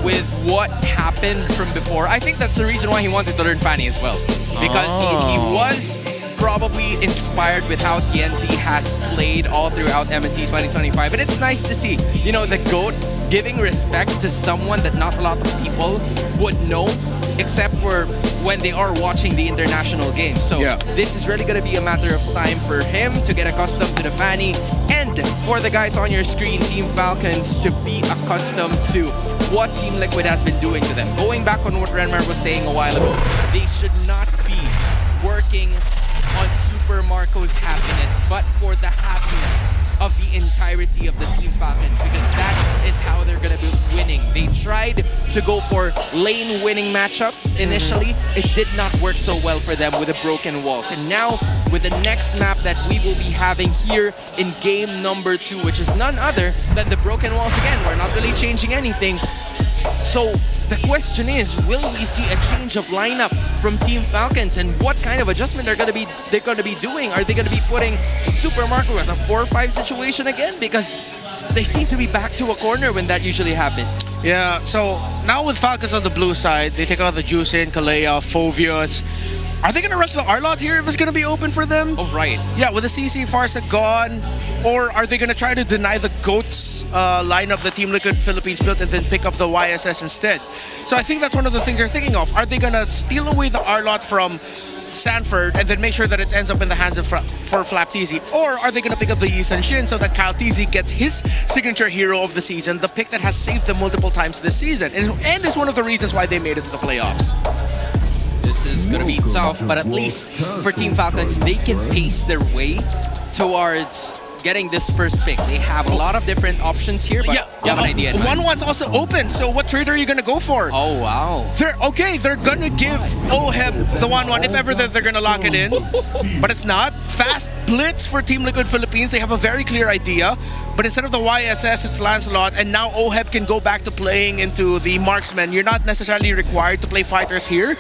With what happened from before, I think that's the reason why he wanted to learn Fanny as well. Because he was probably inspired with how Tianzi has played all throughout MSC 2025. But it's nice to see, you know, the GOAT giving respect to someone that not a lot of people would know, except for when they are watching the international games. So this is really going to be a matter of time for him to get accustomed to the Fanny, and for the guys on your screen, Team Falcons, to be accustomed to what Team Liquid has been doing to them. Going back on what Renmar was saying a while ago, they should not be working on Super Marco's happiness, but for the happiness of the entirety of the Team Falcons, because that is how they're going to be winning. They tried to go for lane winning matchups initially. It did not work so well for them with the broken walls. And now with the next map that we will be having here in game number 2, which is none other than the broken walls again. We're not really changing anything. So the question is, will we see a change of lineup from Team Falcons, and what kind of adjustment they're going to be doing? Are they going to be putting Super Marco at a 4-5 situation again? Because they seem to be back to a corner when that usually happens. Yeah, so now with Falcons on the blue side, they take out the Juicin, Kalea, Phovius. Are they going to rush the Arlot here if it's going to be open for them? Oh, right. Yeah, with the CC Farsa gone. Or are they going to try to deny the GOAT's lineup the Team Liquid Philippines built and then pick up the YSS instead? So I think that's one of the things they're thinking of. Are they going to steal away the Arlot from Sanford and then make sure that it ends up in the hands of for Flapteezy? Or are they going to pick up the Yisanshin so that Kyle Teezy gets his signature hero of the season, the pick that has saved them multiple times this season, and is one of the reasons why they made it to the playoffs? This is going to be tough, but at least for Team Falcons, they can pace their way towards getting this first pick. They have a lot of different options here, but you have an idea. 1-1's also open, so what trade are you going to go for? Oh, wow. They're going to give Oheb the 1-1 if ever they're going to lock it in, but it's not. Fast blitz for Team Liquid Philippines. They have a very clear idea, but instead of the YSS, it's Lancelot, and now Oheb can go back to playing into the marksman. You're not necessarily required to play fighters here,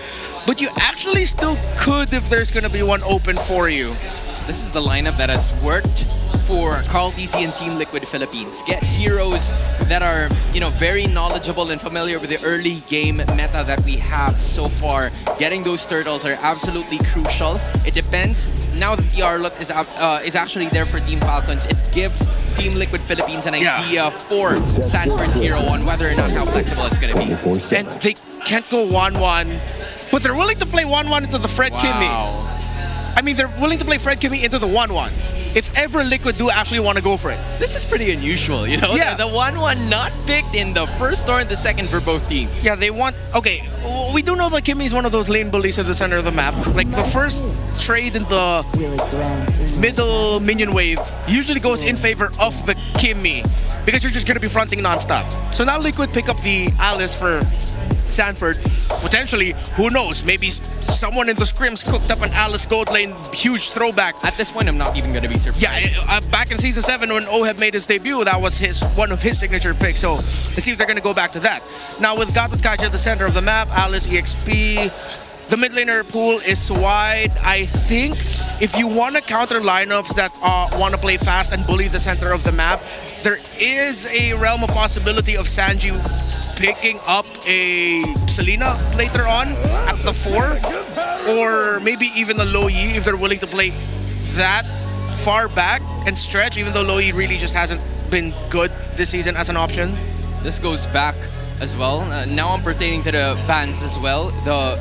but you actually still could if there's going to be one open for you. This is the lineup that has worked for Carl TC and Team Liquid Philippines. Get heroes that are, you know, very knowledgeable and familiar with the early game meta that we have so far. Getting those turtles are absolutely crucial. It depends. Now that the Arlot is actually there for Team Falcons, it gives Team Liquid Philippines an idea for Sanford's hero on whether or not how flexible it's going to be. And they can't go 1-1, but they're willing to play 1-1 into the Fred Kimmy. I mean, they're willing to play Fred Kimmy into the 1-1. If ever Liquid do actually want to go for it. This is pretty unusual, you know? Yeah. The 1-1 not picked in the first or in the second for both teams. Yeah, they want... Okay, we do know that Kimmy is one of those lane bullies at the center of the map. Like, the first trade in the middle minion wave usually goes in favor of the Kimmy. because you're just going to be fronting nonstop. So now Liquid pick up the Alice for Sanford. Potentially, who knows? Maybe someone in the scrims cooked up an Alice gold lane huge throwback. At this point, I'm not even going to be surprised. Yeah, back in Season 7 when Oheb made his debut, that was one of his signature picks. So let's see if they're going to go back to that. Now with Gatot Kaja at the center of the map, Alice, EXP, the mid laner pool is wide. I think if you want to counter lineups that want to play fast and bully the center of the map, there is a realm of possibility of Sanji picking up a Selena later on at the 4, or maybe even a Low Yi if they're willing to play that far back and stretch, even though Low Yi really just hasn't been good this season as an option. This goes back as well. Now I'm pertaining to the bans as well. The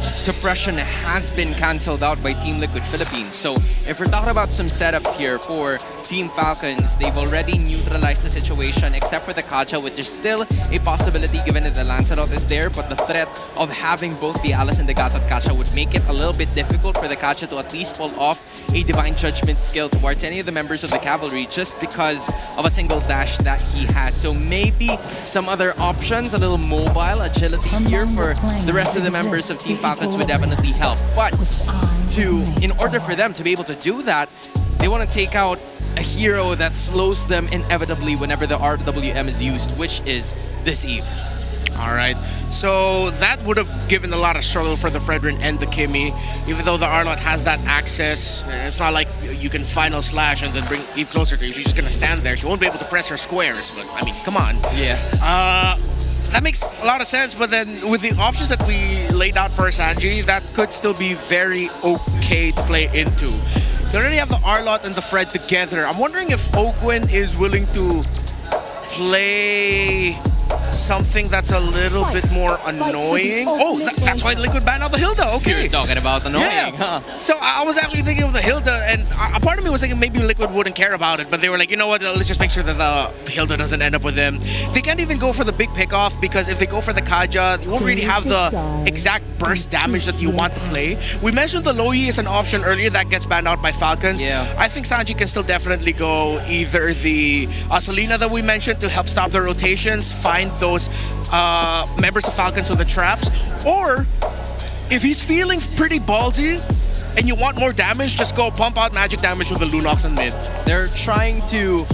suppression has been cancelled out by Team Liquid Philippines. So if we're talking about some setups here for Team Falcons, they've already neutralized the situation except for the Kaja, which is still a possibility given that the Lancelot is there, but the threat of having both the Alice and the Gatot Kaja would make it a little bit difficult for the Kaja to at least pull off a Divine Judgment skill towards any of the members of the cavalry just because of a single dash that he has. So maybe some other options, a little mobile agility here for the rest of the members of Team Falcons would definitely help. But in order for them to be able to do that, they want to take out a hero that slows them inevitably whenever the RWM is used, which is this Eve. All right, so that would have given a lot of struggle for the Fredrin and the Kimmy. Even though the Arlott has that access, it's not like you can final slash and then bring Eve closer to you. She's just going to stand there. She won't be able to press her squares, but I mean, come on. Yeah. That makes a lot of sense, but then with the options that we laid out for Sanji, that could still be very okay to play into. They already have the Arlott and the Fred together. I'm wondering if Ogwen is willing to play something that's a little bit more annoying. Oh, that's why Liquid banned out the Hilda. Okay. You're talking about annoying, yeah. So I was actually thinking of the Hilda, and a part of me was thinking maybe Liquid wouldn't care about it, but they were like, you know what, let's just make sure that the Hilda doesn't end up with them. They can't even go for the big pickoff because if they go for the Kaja, you won't really have the exact burst damage that you want to play. We mentioned the Low Yi is an option earlier that gets banned out by Falcons. Yeah. I think Sanji can still definitely go either the Selena that we mentioned to help stop the rotations, find those members of Falcons with the traps, or if he's feeling pretty ballsy and you want more damage, just go pump out magic damage with the Lunox in mid. They're trying to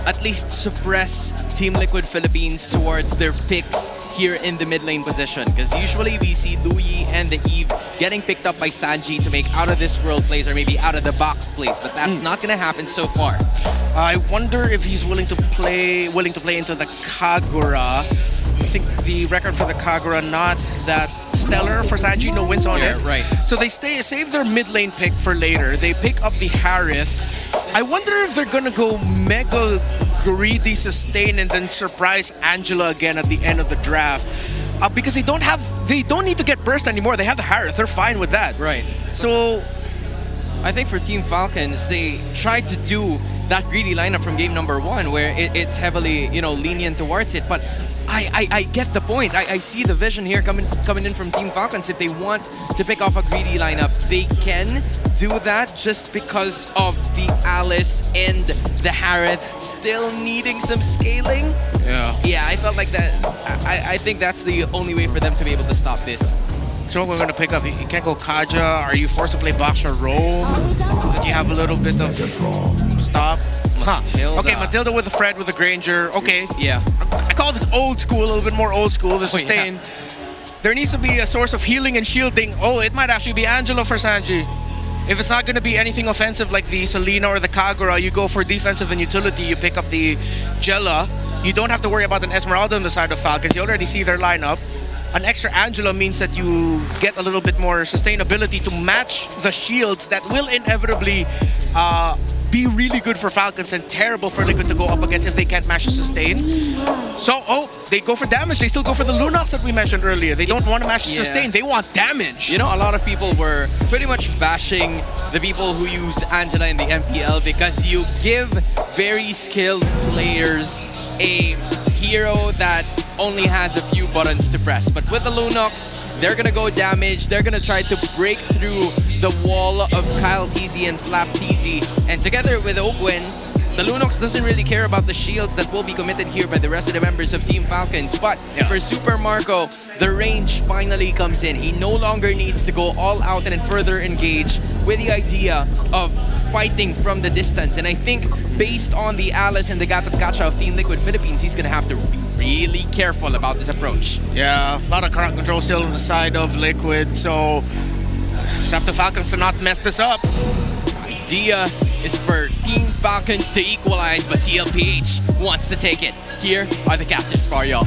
at least suppress Team Liquid Philippines towards their picks here in the mid lane position, because usually we see Louis and the Eve getting picked up by Sanji to make out of this world plays or maybe out of the box plays, but that's not going to happen so far. I wonder if he's willing to play into the Kagura. I think the record for the Kagura not that stellar for Sanji, no wins on it. Right. So they save their mid lane pick for later. They pick up the Harith. I wonder if they're gonna go mega greedy sustain and then surprise Angela again at the end of the draft. Because they don't need to get burst anymore. They have the Harith. They're fine with that. Right. So I think for Team Falcons, they tried to do that greedy lineup from game number 1 where it's heavily, lenient towards it. But I get the point. I see the vision here coming in from Team Falcons. If they want to pick off a greedy lineup, they can do that just because of the Alice and the Harith still needing some scaling. Yeah, I felt like that. I think that's the only way for them to be able to stop this. So we're going to pick up, he can't go Kaja. Are you forced to play Boxer Roam? Then you have a little bit of stop. Matilda. Okay, Matilda with the Fred, with the Granger. Okay. Yeah. I call this old school, a little bit more old school, the sustain. Yeah. There needs to be a source of healing and shielding. Oh, it might actually be Angelo for Sanji. If it's not going to be anything offensive like the Selena or the Kagura, you go for defensive and utility. You pick up the Jella. You don't have to worry about an Esmeralda on the side of Falcons. You already see their lineup. An extra Angela means that you get a little bit more sustainability to match the shields that will inevitably be really good for Falcons and terrible for Liquid to go up against if they can't match the sustain. So, they go for damage. They still go for the Lunox that we mentioned earlier. They don't want to match the sustain. They want damage. A lot of people were pretty much bashing the people who use Angela in the MPL because you give very skilled players a hero that only has a few buttons to press. But with the Lunox, they're gonna go damage. They're gonna try to break through the wall of Kyle TZ and Flap TZ. And together with Ogwen, the Lunox doesn't really care about the shields that will be committed here by the rest of the members of Team Falcons. But for Super Marco, the range finally comes in. He no longer needs to go all out and further engage with the idea of fighting from the distance. And I think based on the Alice and the Gatot Kacha of Team Liquid Philippines, he's going to have to be really careful about this approach. Yeah, a lot of crowd control still on the side of Liquid, so it's up to Falcons to not mess this up. Idea is for Team Falcons to equalize, but TLPH wants to take it. Here are the casters for y'all.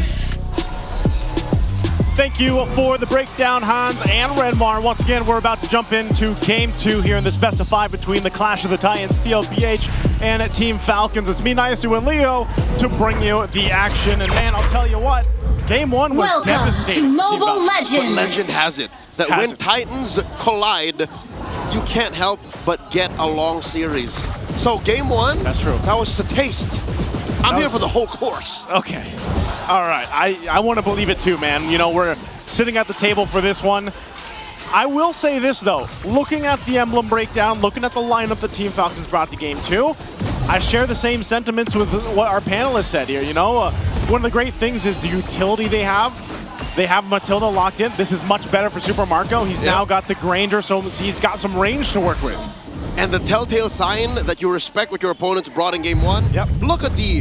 Thank you for the breakdown, Hans and Redmar. Once again, we're about to jump into Game 2 here in this best of 5 between the Clash of the Titans, TLPH, and Team Falcons. It's me, Nyasu, and Leo to bring you the action. And man, I'll tell you what, Game 1 was devastating. Welcome to Mobile Legends. But legend has it that when Titans collide, you can't help but get a long series. So Game 1, that's true. That was just a taste. I'm here for the whole course. Okay. All right. I want to believe it too, man. You know, we're sitting at the table for this one. I will say this, though. Looking at the emblem breakdown, looking at the lineup that Team Falcons brought to Game 2, I share the same sentiments with what our panelists said here. You know, one of the great things is the utility they have. They have Matilda locked in. This is much better for Super Marco. He's now got the Granger, so he's got some range to work with. And the telltale sign that you respect what your opponents brought in Game 1, look at the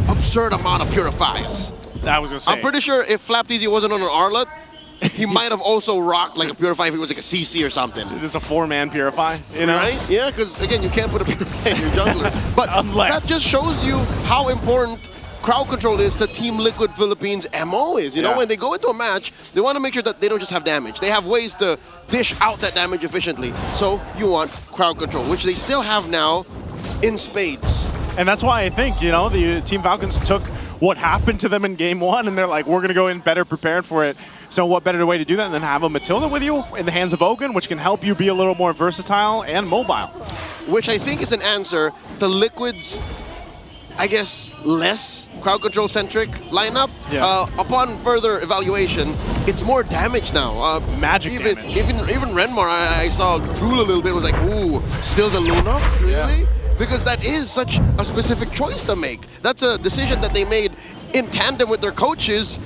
absurd amount of purifies. I was going to say. I'm pretty sure if Flap TZ wasn't on an Arlet, he might have also rocked like a Purify if it was like a CC or something. Just a 4-man Purify, you know? Right? Yeah, because again, you can't put a Purify in your jungler. But that just shows you how important crowd control is to Team Liquid Philippines' MO is. You know, when they go into a match, they want to make sure that they don't just have damage. They have ways to dish out that damage efficiently. So you want crowd control, which they still have now in spades. And that's why I think, you know, the Team Falcons took what happened to them in Game 1, and they're like, we're going to go in better prepared for it. So what better way to do that than have a Matilda with you in the hands of Ogun, which can help you be a little more versatile and mobile. Which I think is an answer to Liquid's, I guess, less crowd control centric lineup. Upon further evaluation, it's more damage now. Magic damage. Even Renmar, I saw drool a little bit, was like, ooh, still the Lunox, really? Because that is such a specific choice to make. That's a decision that they made in tandem with their coaches,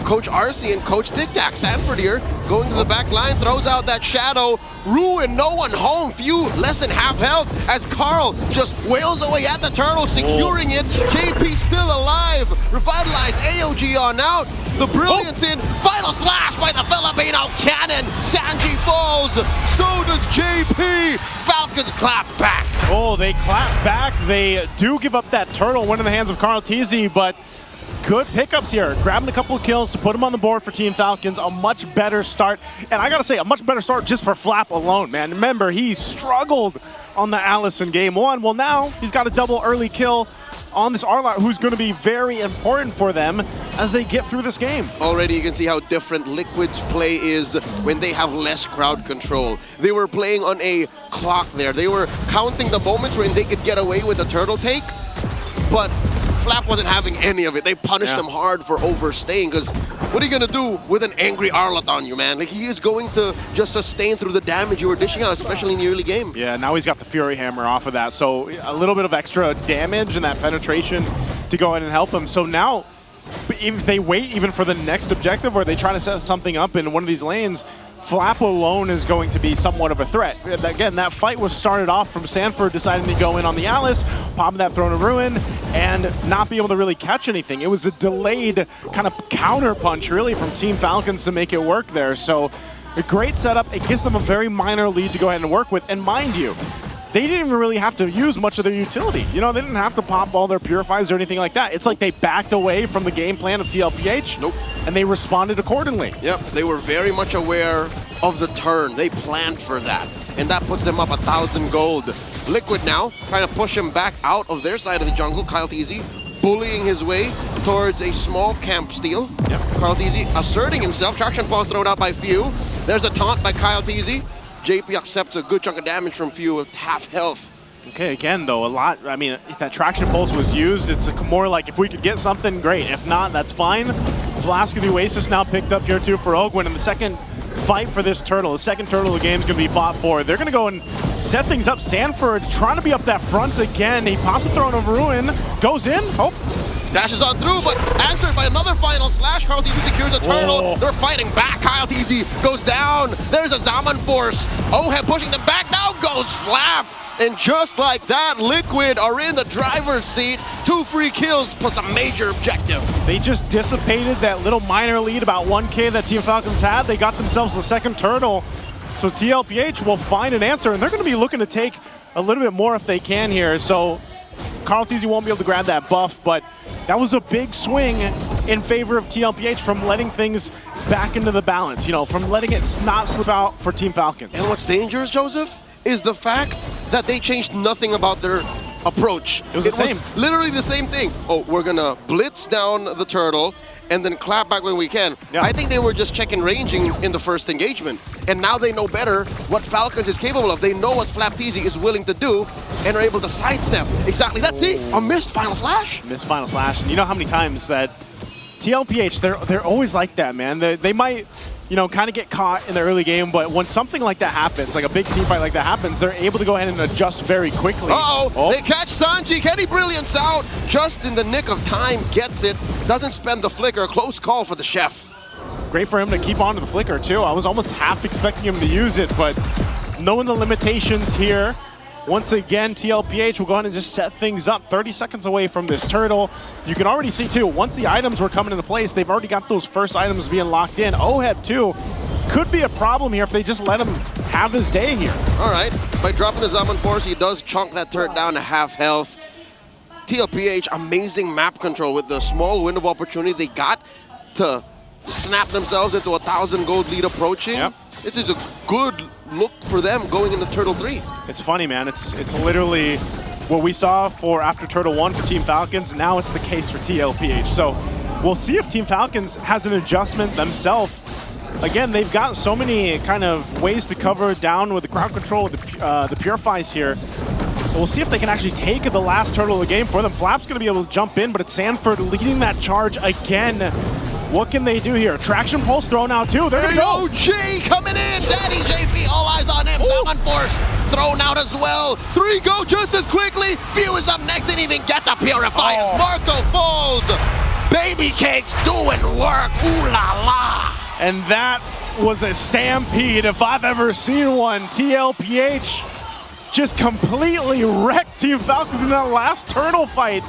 Coach RC and Coach Tic Tac. Sanford here going to the back line, throws out that shadow. Ruin, no one home. Few less than half health as Carl just wails away at the turtle, securing it. JP still alive. Revitalize AOG on out. The brilliance in. Final slash by the Filipino cannon. Sanji falls. So does JP. Falcons clap back. Oh, they clap back. They do give up that turtle, one in the hands of Carl TZ, but good pickups here. Grabbing a couple of kills to put him on the board for Team Falcons. A much better start. And I gotta say, a much better start just for Flap alone, man. Remember, he struggled on the Alice in Game 1. Well, now he's got a double early kill on this Arlot, who's going to be very important for them as they get through this game. Already you can see how different Liquid's play is when they have less crowd control. They were playing on a clock there. They were counting the moments when they could get away with a turtle take, but Flap wasn't having any of it. They punished him hard for overstaying, because what are you going to do with an angry Arlot on you, man? Like, he is going to just sustain through the damage you were dishing out, especially in the early game. Yeah, now he's got the Fury Hammer off of that, so a little bit of extra damage and that penetration to go in and help him. So now, if they wait even for the next objective or they try to set something up in one of these lanes, Flap alone is going to be somewhat of a threat. Again, that fight was started off from Sanford deciding to go in on the Alice, popping that Throne of Ruin, and not be able to really catch anything. It was a delayed kind of counter punch, really, from Team Falcons to make it work there. So a great setup. It gives them a very minor lead to go ahead and work with. And mind you, they didn't even really have to use much of their utility. You know, they didn't have to pop all their purifies or anything like that. It's like they backed away from the game plan of TLPH. Nope. And they responded accordingly. Yep, they were very much aware of the turn. They planned for that. And that puts them up 1,000 gold. Liquid now trying to push him back out of their side of the jungle. Kyle TZ bullying his way towards a small camp steal. Yep. Kyle TZ asserting himself. Traction falls thrown out by Few. There's a taunt by Kyle TZ. JP accepts a good chunk of damage from Few with half health. Okay, again, though, a lot. I mean, if that traction pulse was used, it's more like if we could get something, great. If not, that's fine. Blast of the Oasis now picked up here too for Ogwin, and the second fight for this turtle, the second turtle of the game is going to be fought for. They're going to go and set things up. Sanford trying to be up that front again. He pops a Throne of Ruin, goes in. Oh. Dashes on through, but answered by another final slash. Kyle TZ secures a turtle. They're fighting back. Kyle TZ goes down. There's a Zaman Force. Oheb pushing them back. Now goes Flap. And just like that, Liquid are in the driver's seat. 2 free kills plus a major objective. They just dissipated that little minor lead, about 1K that Team Falcons had. They got themselves the second turtle. So TLPH will find an answer, and they're going to be looking to take a little bit more if they can here. So Carl TZ won't be able to grab that buff, but that was a big swing in favor of TLPH from letting things back into the balance, you know, from letting it not slip out for Team Falcons. And what's dangerous, Joseph, is the fact that they changed nothing about their approach. It was the same. Literally the same thing. Oh, we're gonna blitz down the turtle and then clap back when we can. Yeah. I think they were just checking ranging in the first engagement. And now they know better what Falcons is capable of. They know what Flap TZ is willing to do and are able to sidestep. Exactly, that's it. A missed final slash. Missed final slash. And you know how many times that TLPH, they're always like that, man. They might, you know, kind of get caught in the early game, but when something like that happens, like a big team fight like that happens, they're able to go ahead and adjust very quickly. Uh-oh, they catch Sanji. Kenny Brilliance out just in the nick of time, gets it, doesn't spend the flicker. Close call for the chef. Great for him to keep on to the flicker too. I was almost half expecting him to use it, but knowing the limitations here, once again, TLPH will go ahead and just set things up 30 seconds away from this turtle. You can already see too, once the items were coming into place, they've already got those first items being locked in. Oheb too could be a problem here if they just let him have his day here. All right, by dropping the Zaman Force, he does chunk that turret down to half health. TLPH, amazing map control with the small window of opportunity they got to snap themselves into 1,000 gold lead approaching. Yep. This is a good look for them going into Turtle 3. It's funny, man. It's literally what we saw for after Turtle 1 for Team Falcons. Now it's the case for TLPH. So we'll see if Team Falcons has an adjustment themselves. Again, they've got so many kind of ways to cover down with the crowd control, with the Purifies here. We'll see if they can actually take the last turtle of the game for them. Flap's going to be able to jump in, but it's Sanford leading that charge again. What can they do here? Traction Pulse thrown out too. They're going to go. AOG coming in. Daddy JP, all eyes on him. Zaman Force thrown out as well. 3 go just as quickly. Few is up next. Didn't even get the Purifiers. Marco falls. Baby Cakes doing work. Ooh la la. And that was a stampede if I've ever seen one. TLPH just completely wrecked Team Falcons in that last turtle fight.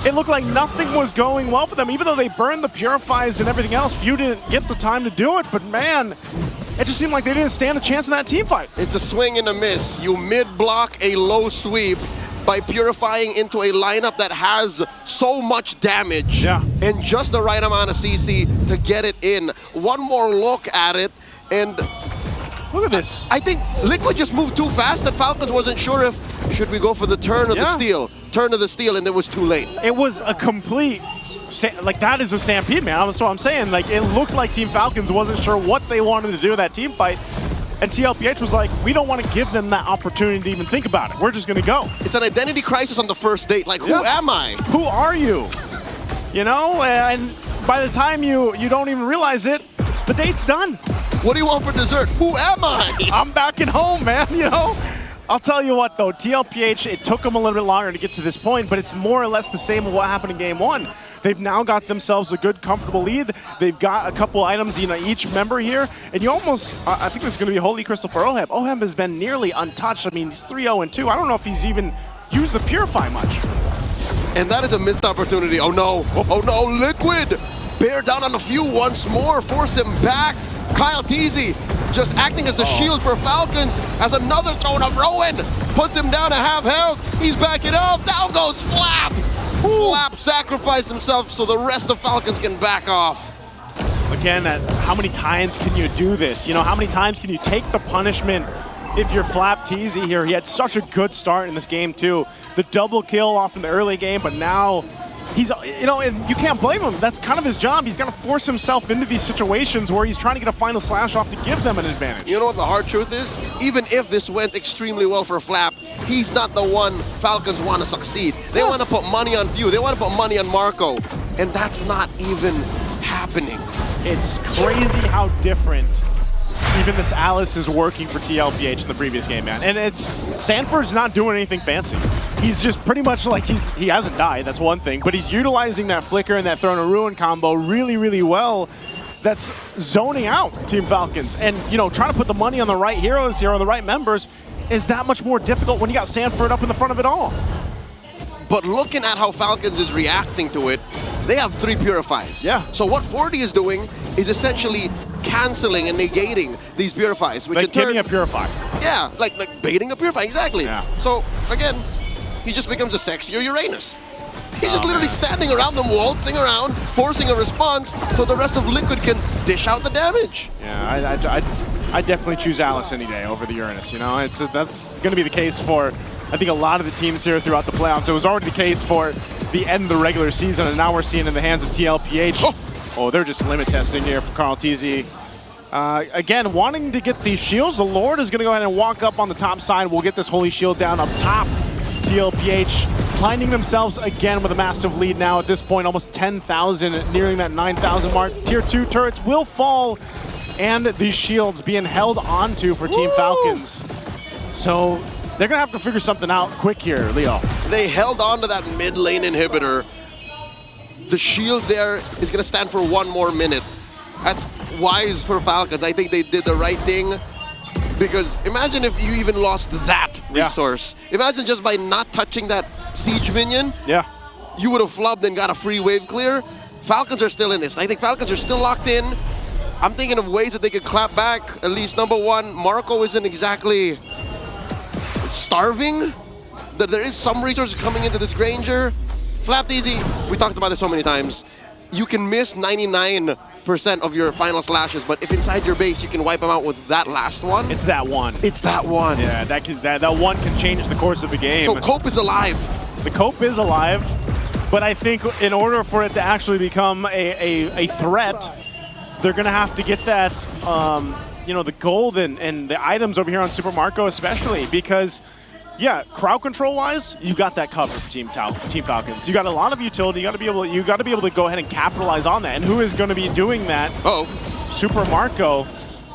It looked like nothing was going well for them, even though they burned the Purifies and everything else. Few didn't get the time to do it, but man, it just seemed like they didn't stand a chance in that team fight. It's a swing and a miss. You mid-block a low sweep by purifying into a lineup that has so much damage and just the right amount of CC to get it in. One more look at it, and look at this. I think Liquid just moved too fast that Falcons wasn't sure if should we go for the turn or the steal. Turn of the steal, and it was too late. It was a complete, like that is a stampede, man. That's what I'm saying. Like it looked like Team Falcons wasn't sure what they wanted to do in that team fight. And TLPH was like, we don't want to give them that opportunity to even think about it. We're just going to go. It's an identity crisis on the first date. Like, who am I? Who are you? You know, and by the time you don't even realize it, the date's done. What do you want for dessert? Who am I? I'm back at home, man, you know? I'll tell you what, though, TLPH, it took them a little bit longer to get to this point, but it's more or less the same of what happened in Game 1. They've now got themselves a good, comfortable lead. They've got a couple items, you know, each member here, and you almost, I think this is going to be a Holy Crystal for Oheb. Oheb has been nearly untouched. I mean, he's 3-0-2. I don't know if he's even used the Purify much. And that is a missed opportunity. Oh, no. Oh, no. Liquid. Bear down on a few once more. Force him back. Kyle TZ just acting as the shield for Falcons as another thrown of Rowan. Puts him down to half health. He's backing up. Down goes Flap. Flap sacrificed himself so the rest of Falcons can back off. Again, how many times can you do this? You know, how many times can you take the punishment if you're Flap TZ here? He had such a good start in this game too. The double kill off in the early game, but now he's, you know, and you can't blame him. That's kind of his job. He's got to force himself into these situations where he's trying to get a final slash off to give them an advantage. You know what the hard truth is? Even if this went extremely well for Flap, he's not the one Falcons want to succeed. They want to put money on Few. They want to put money on Marco. And that's not even happening. it's crazy how different even this Alice is working for TLPH in the previous game, man. And it's Sanford's not doing anything fancy. He's just pretty much like he hasn't died, that's one thing, but he's utilizing that flicker and that Throne of Ruin combo really, really well. That's zoning out Team Falcons. And, you know, trying to put the money on the right heroes here, on the right members, is that much more difficult when you got Sanford up in the front of it all. But looking at how Falcons is reacting to it, they have 3 Purifies. Yeah. So what 40 is doing is essentially canceling and negating these Purifies. Which like in turn, getting a Purify. Yeah, like baiting a Purify, exactly. Yeah. So, again, he just becomes a sexier Uranus. He's just literally standing around them, waltzing around, forcing a response so the rest of Liquid can dish out the damage. Yeah, I definitely choose Alice any day over the Uranus, you know? That's going to be the case for, I think, a lot of the teams here throughout the playoffs. It was already the case for the end of the regular season, and now we're seeing it in the hands of TLPH. Oh, they're just limit testing here for Carl TZ. Again, wanting to get these shields, the Lord is going to go ahead and walk up on the top side. We'll get this Holy Shield down up top. TLPH finding themselves again with a massive lead now at this point, almost 10,000, nearing that 9,000 mark. Tier 2 turrets will fall, and these shields being held onto for Team Falcons. So they're going to have to figure something out quick here, Leo. They held on to that mid lane inhibitor. The shield there is going to stand for 1 more minute. That's wise for Falcons. I think they did the right thing. Because imagine if you even lost that resource. Imagine just by not touching that siege minion, you would have flubbed and got a free wave clear. Falcons are still in this. I think Falcons are still locked in. I'm thinking of ways that they could clap back. At least number 1, Marco isn't exactly starving. There is some resources coming into this Granger. Flap Easy, we talked about this so many times. You can miss 99% of your final slashes, but if inside your base you can wipe them out with that last one. It's that one. It's that one. Yeah, that one can change the course of the game. So Cope is alive. The Cope is alive, but I think in order for it to actually become a threat, they're going to have to get that, you know, the gold and the items over here on Super Marco especially, because yeah, crowd control-wise, you got that covered for Team Falcons. You got a lot of utility. You got to be able to go ahead and capitalize on that. And who is going to be doing that? Super Marco,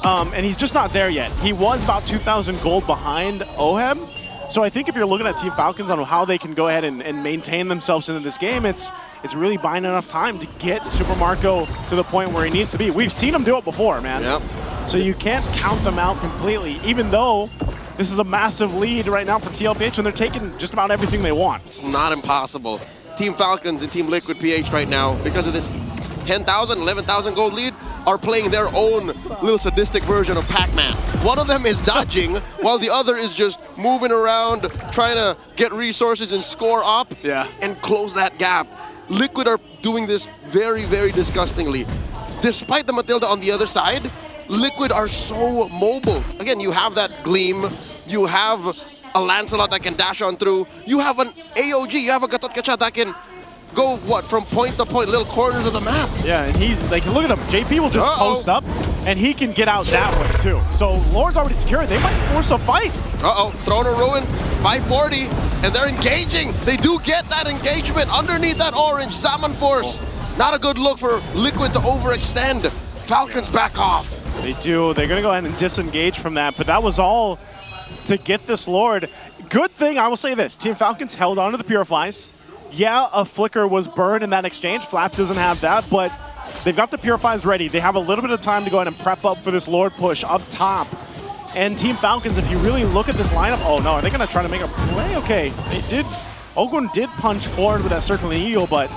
and he's just not there yet. He was about 2,000 gold behind Oheb. So I think if you're looking at Team Falcons on how they can go ahead and maintain themselves into this game, it's really buying enough time to get Super Marco to the point where he needs to be. We've seen him do it before, man. Yep. So you can't count them out completely, even though this is a massive lead right now for TLPH, and they're taking just about everything they want. It's not impossible. Team Falcons and Team Liquid PH right now, because of this 10,000, 11,000 gold lead, are playing their own little sadistic version of Pac-Man. One of them is dodging, while the other is just moving around, trying to get resources and score up and close that gap. Liquid are doing this very, very disgustingly. Despite the Matilda on the other side, Liquid are so mobile. Again, you have that Gleam, you have a Lancelot that can dash on through, you have an AOG, you have a Gatot Kacha that can go, from point to point, little corners of the map. Yeah, and he's, like, look at him, JP will just post up, and he can get out that way, too. So, Lord's already secured, they might force a fight. Throne of Ruin, 540, and they're engaging. They do get that engagement underneath that orange Salmon Force. Not a good look for Liquid to overextend. Falcons back off. They do. They're going to go ahead and disengage from that, but that was all to get this Lord. Good thing, I will say this, Team Falcons held on to the Purifies. Yeah, a Flicker was burned in that exchange. Flaps doesn't have that, but they've got the Purifies ready. They have a little bit of time to go ahead and prep up for this Lord push up top. And Team Falcons, if you really look at this lineup, oh no, are they going to try to make a play? Okay, they did. Ogun did punch forward with that Circling Eagle, but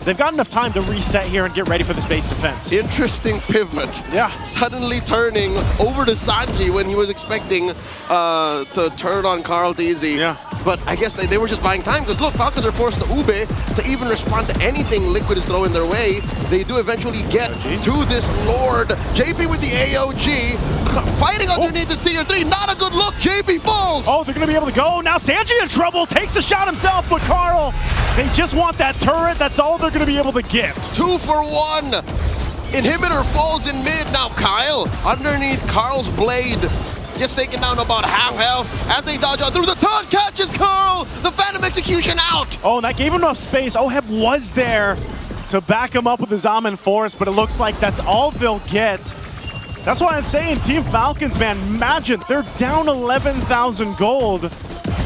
they've got enough time to reset here and get ready for this base defense. Interesting pivot. Yeah. Suddenly turning over to Sanji when he was expecting to turn on Carl TZ. Yeah. But I guess they were just buying time, because look, Falcons are forced to Ube to even respond to anything Liquid is throwing their way. They do eventually get to this Lord. JP with the AOG, fighting underneath this tier 3. Not a good look, JP falls. Oh, they're going to be able to go. Now Sanji in trouble, takes a shot himself, but Carl, they just want that turret. That's all they're going to be able to get. 2 for 1. Inhibitor falls in mid. Now Kyle, underneath Carl's blade, gets taken down to about half health as they dodge on through. The taunt catches Carl. The Phantom Execution out. Oh, and that gave him enough space. Oheb was there. to back him up with his Amen Force, but it looks like that's all they'll get. That's why I'm saying Team Falcons, man, imagine they're down 11,000 gold,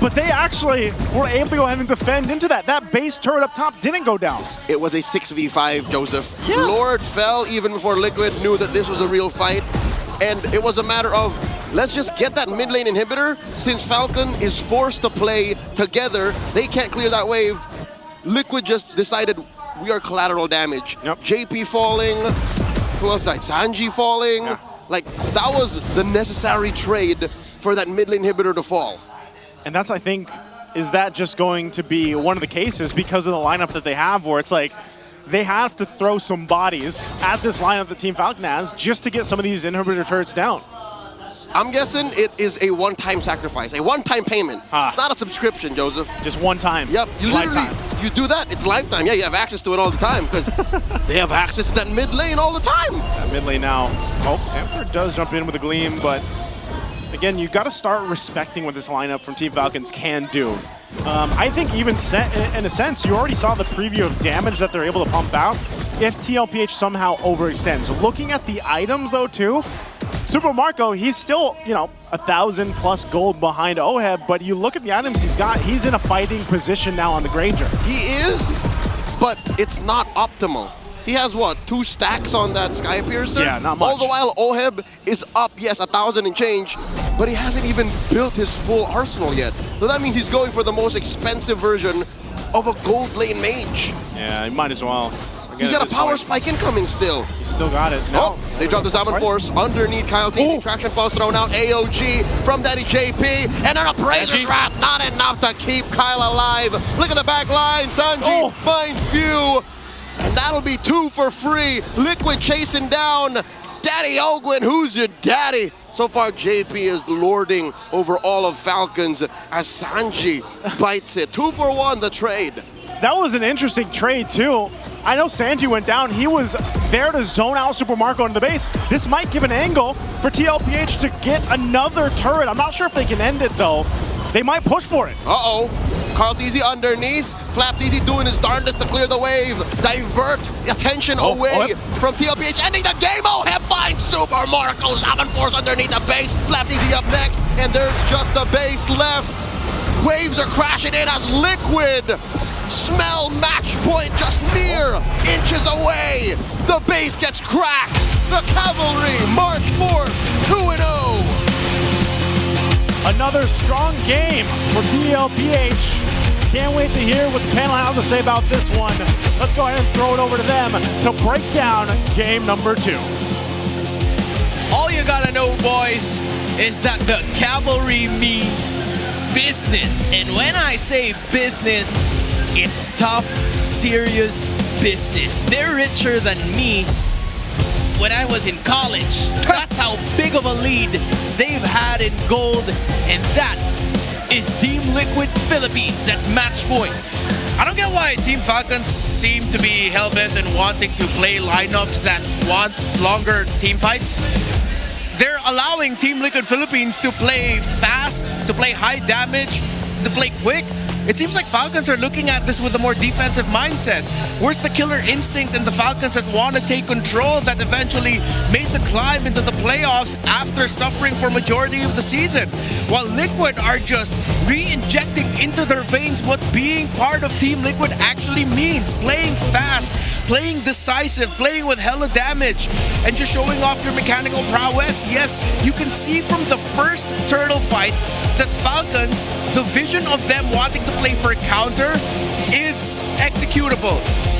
but they actually were able to go ahead and defend into that. That base turret up top didn't go down. It was a 6v5, Joseph. Yeah. Lord fell even before Liquid knew that this was a real fight, and it was a matter of let's just get that mid lane inhibitor. Since Falcon is forced to play together, they can't clear that wave. Liquid just decided we are collateral damage. JP falling, who else died? Sanji falling. Like, that was the necessary trade for that mid lane inhibitor to fall. And that's, I think, is that just going to be one of the cases because of the lineup that they have where it's like, they have to throw some bodies at this lineup that Team Falcon has just to get some of these inhibitor turrets down. I'm guessing it is a one-time sacrifice, a one-time payment. It's not a subscription, Joseph. Just one time. Yep, you literally, you do that, it's lifetime. Yeah, you have access to it all the time because they have access to that mid lane all the time. That mid lane now. Oh, Sanford does jump in with a gleam, but again, you got to start respecting what this lineup from Team Falcons can do. I think even in a sense, you already saw the preview of damage that they're able to pump out if TLPH somehow overextends. Looking at the items though too, Super Marco, he's still, 1,000 plus gold behind Oheb, but you look at the items he's got, he's in a fighting position now on the Granger. He is, but it's not optimal. He has, what, 2 stacks on that Sky Piercer? Yeah, not much. All the while, Oheb is up, yes, 1,000 and change, but he hasn't even built his full arsenal yet. So that means he's going for the most expensive version of a gold lane mage. Yeah, he might as well. He's got a power spike incoming still. He's still got it. No. Oh, they dropped the Salmon Force underneath Kyle T. Traction Falls thrown out. AOG from Daddy JP. And an Appraiser's Wrap. Not enough to keep Kyle alive. Look at the back line. Sanji finds Few. And that'll be 2 for free. Liquid chasing down Daddy Ogwin. Who's your daddy? So far, JP is lording over all of Falcons as Sanji bites it. 2 for 1, the trade. That was an interesting trade, too. I know Sanji went down. He was there to zone out Super Marco into the base. This might give an angle for TLPH to get another turret. I'm not sure if they can end it, though. They might push for it. Uh-oh. Carl Teasy underneath. Flap Teasy doing his darndest to clear the wave. Divert attention away from TLPH. Ending the game. Oheb finds Super Marco. Salmon Force underneath the base. Flap Teasy up next. And there's just the base left. Waves are crashing in as Liquid smell match point just mere inches away. The base gets cracked. The Cavalry march forth 2-0. Another strong game for TLPH. Can't wait to hear what the panel has to say about this one. Let's go ahead and throw it over to them to break down game number 2. All you gotta know, boys, is that the Cavalry means business. And when I say business, it's tough, serious business. They're richer than me when I was in college. That's how big of a lead they've had in gold. And that is Team Liquid Philippines at match point. I don't get why Team Falcons seem to be hell-bent and wanting to play lineups that want longer team fights. They're allowing Team Liquid Philippines to play fast, to play high damage, to play quick. It seems like Falcons are looking at this with a more defensive mindset. Where's the killer instinct in the Falcons that want to take control that eventually made the climb into the playoffs after suffering for majority of the season? While Liquid are just re-injecting into their veins what being part of Team Liquid actually means. Playing fast, playing decisive, playing with hella damage, and just showing off your mechanical prowess. Yes, you can see from the first turtle fight that Falcons, the vision of them wanting to play for a counter is executable.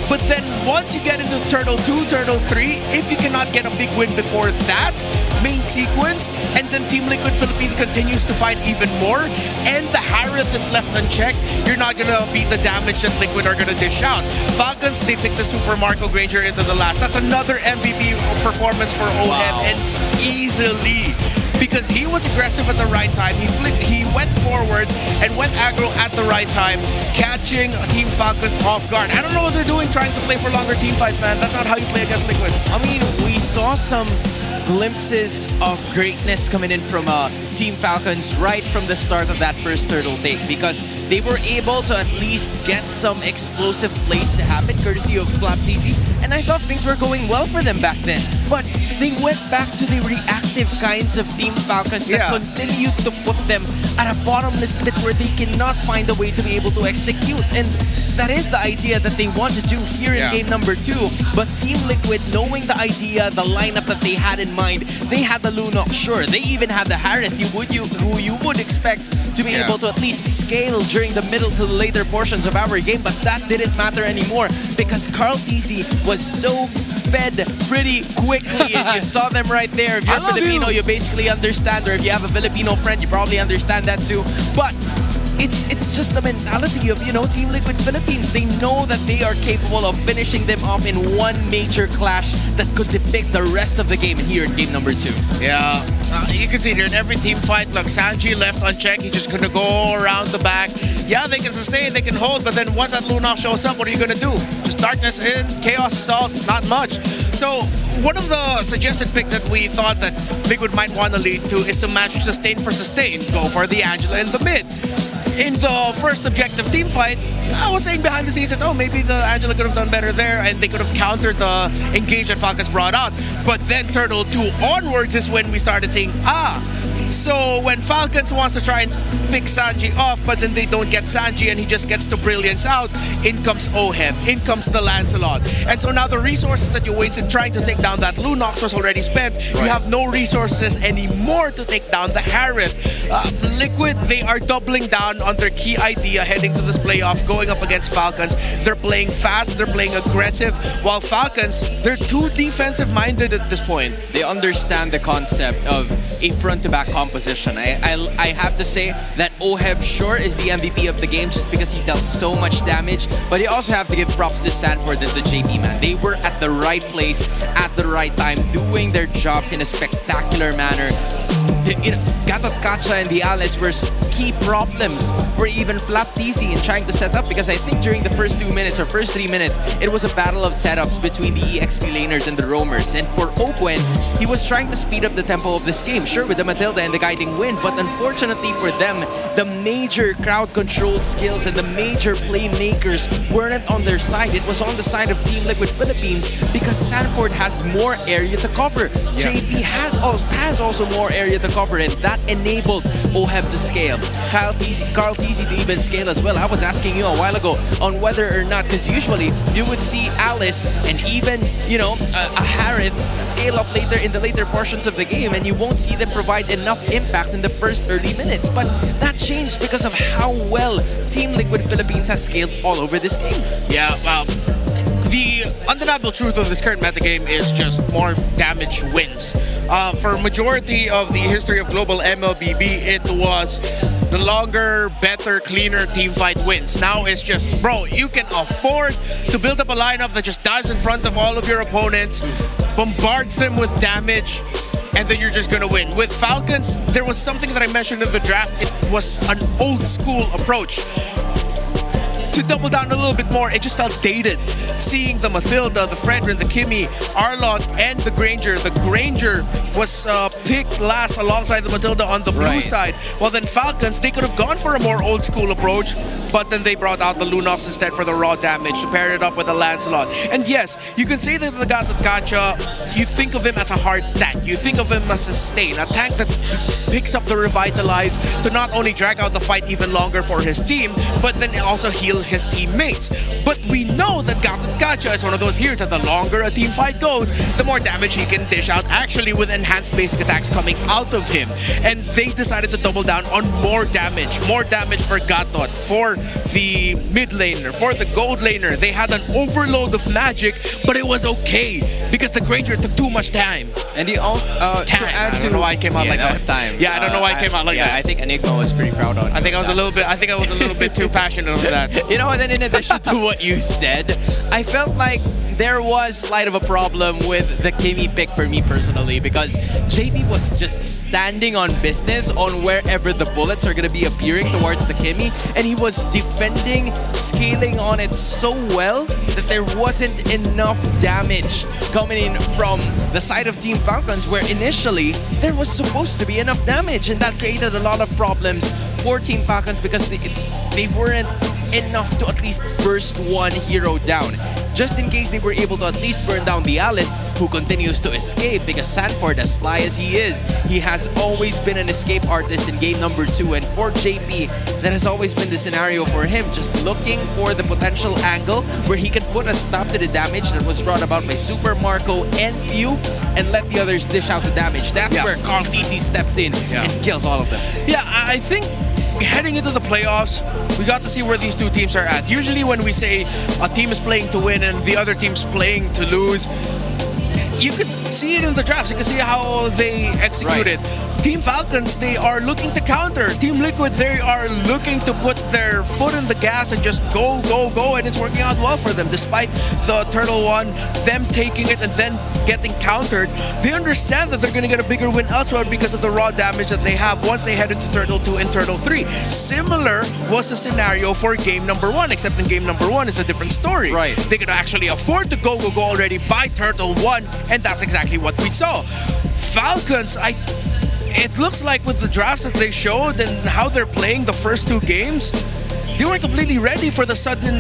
But then once you get into Turtle 2, Turtle 3, if you cannot get a big win before that main sequence, and then Team Liquid Philippines continues to find even more, and the Harith is left unchecked, you're not gonna beat the damage that Liquid are gonna dish out. Falcons, they picked the Super Marco Granger into the last. That's another MVP performance for Oheb, and easily. Because he was aggressive at the right time. He went forward and went aggro at the right time, catching Team Falcons off guard. I don't know what they're doing trying to play for longer team fights, man. That's not how you play against Liquid. I mean, we saw some glimpses of greatness coming in from Team Falcons right from the start of that first turtle take, because they were able to at least get some explosive plays to happen courtesy of Flapteasy, and I thought things were going well for them back then. But they went back to the reactive kinds of Team Falcons that continued to put them at a bottomless pit where they cannot find a way to be able to execute. And that is the idea that they want to do here in game number 2. But Team Liquid, knowing the idea, the lineup that they had in mind, they had the Lunox, sure. They even had the Harith, who you would expect to be able to at least scale during the middle to the later portions of our game. But that didn't matter anymore because Carl Teasy was so fed pretty quickly. And you saw them right there. If you're Filipino, you basically understand. Or if you have a Filipino friend, you probably understand that too. But it's just the mentality of, Team Liquid Philippines. They know that they are capable of finishing them off in one major clash that could depict the rest of the game here in game number 2. Yeah, you can see here in every team fight, look, Sanji left unchecked. He's just gonna go around the back. Yeah, they can sustain, they can hold, but then once that Lunox shows up, what are you gonna do? Just darkness in, chaos assault, not much. So one of the suggested picks that we thought that Liquid might want to lead to is to match sustain for sustain. Go for the Angela in the mid. In the first objective team fight, I was saying behind the scenes that, maybe the Angela could have done better there and they could have countered the engage that Falcons brought out. But then Turtle 2 onwards is when we started saying, so when Falcons wants to try and pick Sanji off, but then they don't get Sanji and he just gets the Brilliance out, in comes Oheb, in comes the Lancelot. And so now the resources that you wasted trying to take down that Lunox was already spent. You have no resources anymore to take down the Harith. Liquid, they are doubling down on their key idea heading to this playoff, going up against Falcons. They're playing fast, they're playing aggressive, while Falcons, they're too defensive-minded at this point. They understand the concept of a front-to-back composition. I have to say that Oheb sure is the MVP of the game just because he dealt so much damage, but you also have to give props to Sanford and to JP, man. They were at the right place at the right time, doing their jobs in a spectacular manner. Gatot Kacha and the Alice were key problems for even Flapteasy in trying to set up, because I think during the first 2 minutes or first 3 minutes, it was a battle of setups between the EXP laners and the roamers. And for Ogwen, he was trying to speed up the tempo of this game, sure, with the Matilda and the guiding wind, but unfortunately for them, the major crowd control skills and the major playmakers weren't on their side. It was on the side of Team Liquid Philippines because Sanford has more area to cover. JP has also more area to cover, and that enabled Oheb to scale. Carl Teasy to even scale as well. I was asking you a while ago on whether or not, because usually you would see Alice and even, a Harith scale up later in the later portions of the game, and you won't see them provide enough impact in the first early minutes. But that changed because of how well Team Liquid Philippines has scaled all over this game. Yeah, the undeniable truth of this current metagame is just more damage wins. For majority of the history of global MLBB, it was the longer, better, cleaner team fight wins. Now it's just, bro, you can afford to build up a lineup that just dives in front of all of your opponents, bombards them with damage, and then you're just gonna win. With Falcons, there was something that I mentioned in the draft. It was an old school approach. To double down a little bit more, it just felt dated. Seeing the Mathilda, the Fredrin, the Kimmy, Arlong, and the Granger. The Granger was picked last alongside the Matilda on the blue side. Well, then Falcons, they could have gone for a more old school approach, but then they brought out the Lunox instead for the raw damage to pair it up with the Lancelot. And yes, you can say that the Gatot Kacha, you think of him as a hard tank. You think of him as a stain, a tank that picks up the Revitalize to not only drag out the fight even longer for his team, but then also heal his teammates. But we know that Gatot Kacha is one of those heroes that the longer a team fight goes, the more damage he can dish out, actually with enhanced basic attacks coming out of him. And they decided to double down on more damage for Gatot, for the mid laner, for the gold laner. They had an overload of magic, but it was okay because the Granger took too much time. And he also I don't know why I came out like that. Was time. Yeah, I don't know why I came out like that. I think Enigma was pretty proud on. I think I was a little bit too passionate over that. And then in addition to what you said, I felt like there was slight of a problem with the Kimmy pick for me personally, because JB was just standing on business on wherever the bullets are going to be appearing towards the Kimmy, and he was defending, scaling on it so well that there wasn't enough damage coming in from the side of Team Falcons, where initially there was supposed to be enough damage, and that created a lot of problems for Team Falcons because they weren't enough to at least burst one hero down. Just in case they were able to at least burn down the Alice, who continues to escape because Sanford, as sly as he is, he has always been an escape artist in game number 2. And for JP, that has always been the scenario for him, just looking for the potential angle where he can put a stop to the damage that was brought about by Super Marco and Few and let the others dish out the damage. That's where Carl TC steps in and kills all of them. Yeah, I think heading into the playoffs, we got to see where these two teams are at. Usually when we say a team is playing to win and the other team's playing to lose, you could see it in the drafts. You can see how they execute it. Team Falcons, they are looking to counter. Team Liquid, they are looking to put their foot in the gas and just go, go, go, and it's working out well for them. Despite the Turtle 1, them taking it and then getting countered, they understand that they're going to get a bigger win elsewhere because of the raw damage that they have once they head into Turtle 2 and Turtle 3. Similar was the scenario for game number 1, except in game number 1, it's a different story. They could actually afford to go already by Turtle 1, and that's exactly what we saw. Falcons, it looks like with the drafts that they showed and how they're playing the first 2 games, they weren't completely ready for the sudden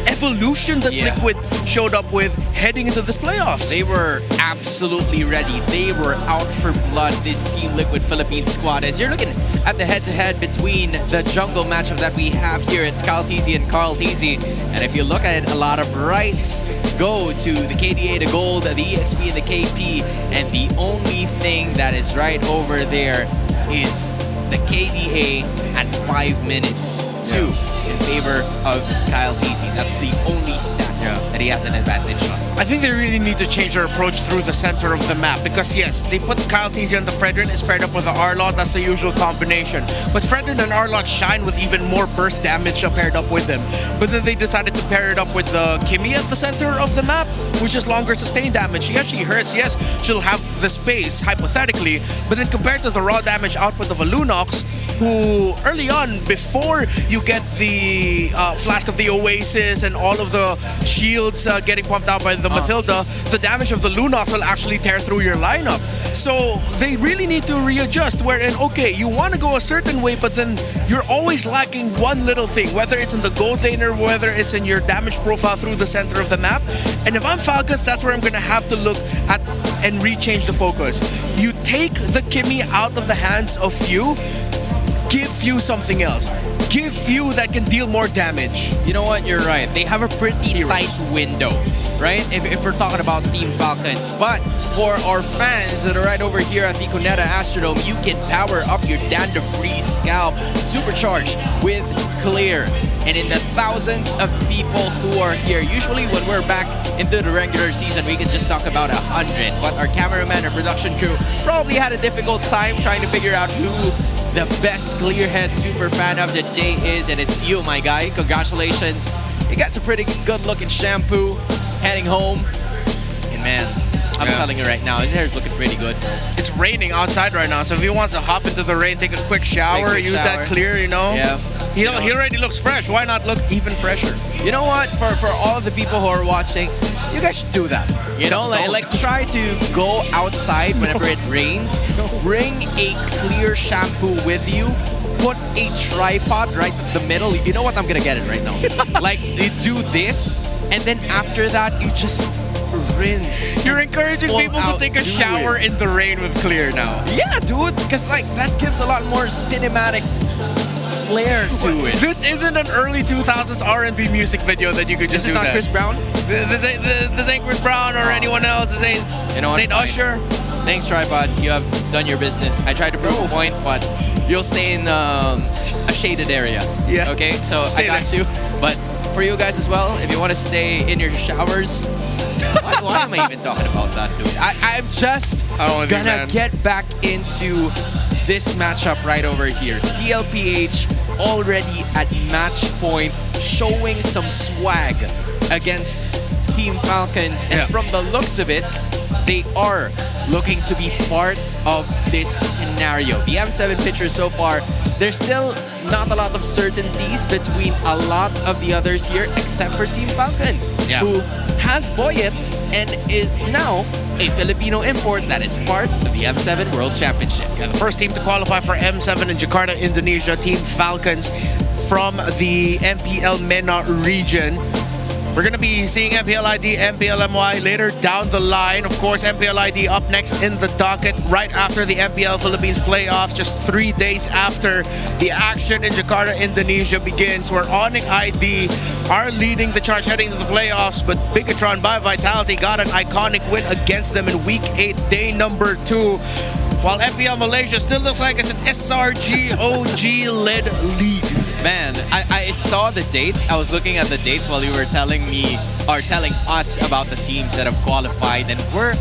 evolution that Liquid showed up with heading into this playoffs. They were absolutely ready. They were out for blood, this Team Liquid Philippines squad. As you're looking at the head-to-head between the jungle matchup that we have here, it's Kyle TZ and Carl TZ. And if you look at it, a lot of rights go to the KDA, the Gold, the EXP, and the KP. And the only thing that is right over there is the KDA at 5 minutes, 2 in favor of Kyle TZ. That's the only stat that he has an advantage on. I think they really need to change their approach through the center of the map because yes, they put Kyle TZ on the Fredrin, it's paired up with the Arlot, that's the usual combination. But Fredrin and Arlot shine with even more burst damage paired up with them. But then they decided to pair it up with the Kimmy at the center of the map, which is longer sustained damage. Yes, she hurts, yes, she'll have the space, hypothetically, but then compared to the raw damage output of a Lunox, who early on, before you get the Flask of the Oasis and all of the shields getting pumped out by the Mathilda, the damage of the Lunox will actually tear through your lineup. So they really need to readjust wherein, okay, you want to go a certain way, but then you're always lacking one little thing, whether it's in the gold laner, whether it's in your damage profile through the center of the map. And if I'm Falcons, that's where I'm going to have to look at and rechange the focus. You take the Kimmy out of the hands of Few, give Few something else. Give Few that can deal more damage. You know what? You're right. They have a pretty tight window, right? If we're talking about Team Falcons. But for our fans that are right over here at the Cuneta Astrodome, you can power up your Dandruff-free scalp, supercharged with Clear. And in the thousands of people who are here, usually when we're back into the regular season, we can just talk about 100. But our cameraman and production crew probably had a difficult time trying to figure out who the best Clearhead super fan of the day is, and it's you, my guy. Congratulations. You got some pretty good looking shampoo heading home. And man, I'm telling you right now, his hair's looking pretty good. It's raining outside right now, so if he wants to hop into the rain, take a quick shower, use that Clear, you know? Yeah. He already looks fresh. Why not look even fresher? You know what? For all of the people who are watching, you guys should do that. You know, like try to go outside whenever it rains. Bring a Clear shampoo with you. Put a tripod right in the middle. You know what? I'm gonna get it right now. Like, you do this, and then after that, you just rinse. You're encouraging people to take a shower in the rain with Clear now. Yeah, dude, because like that gives a lot more cinematic flair to it. This isn't an early 2000s R&B music video that you could just do that. This is not Chris Brown? This ain't Chris Brown or anyone else. This ain't Usher. Thanks, Tripod. You have done your business. I tried to prove a point, but you'll stay in a shaded area. Yeah. Okay, so I got you. But for you guys as well, if you want to stay in your showers, why am I even talking about that, dude? I'm just gonna get back into this matchup right over here. TLPH already at match point, showing some swag against Team Falcons. And from the looks of it, they are looking to be part of this scenario. The M7 pitchers so far, they're still not a lot of certainties between a lot of the others here, except for Team Falcons, who has Boyet and is now a Filipino import that is part of the M7 World Championship. Yeah, the first team to qualify for M7 in Jakarta, Indonesia, Team Falcons from the MPL MENA region. We're going to be seeing MPL ID, MPL MY later down the line. Of course, MPL ID up next in the docket right after the MPL Philippines playoffs, just 3 days after the action in Jakarta, Indonesia begins, where Onyx ID are leading the charge heading to the playoffs, but Bigatron by Vitality got an iconic win against them in Week 8, day number 2. While MPL Malaysia still looks like it's an SRG OG-led league. Man, I saw the dates. I was looking at the dates while you were telling me, or telling us about the teams that have qualified, and we're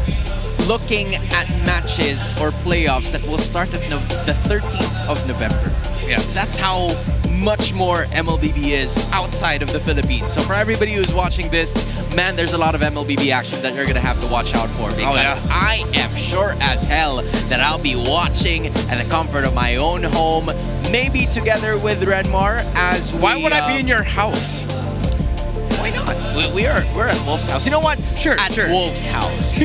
looking at matches or playoffs that will start at the 13th of November. Yeah. That's how much more MLBB is outside of the Philippines. So for everybody who's watching this, man, there's a lot of MLBB action that you're going to have to watch out for, because I am sure as hell that I'll be watching at the comfort of my own home, maybe together with Renmar as we... Why would I be in your house? Why not? We're at Wolf's house. You know what? Sure, at Wolf's house.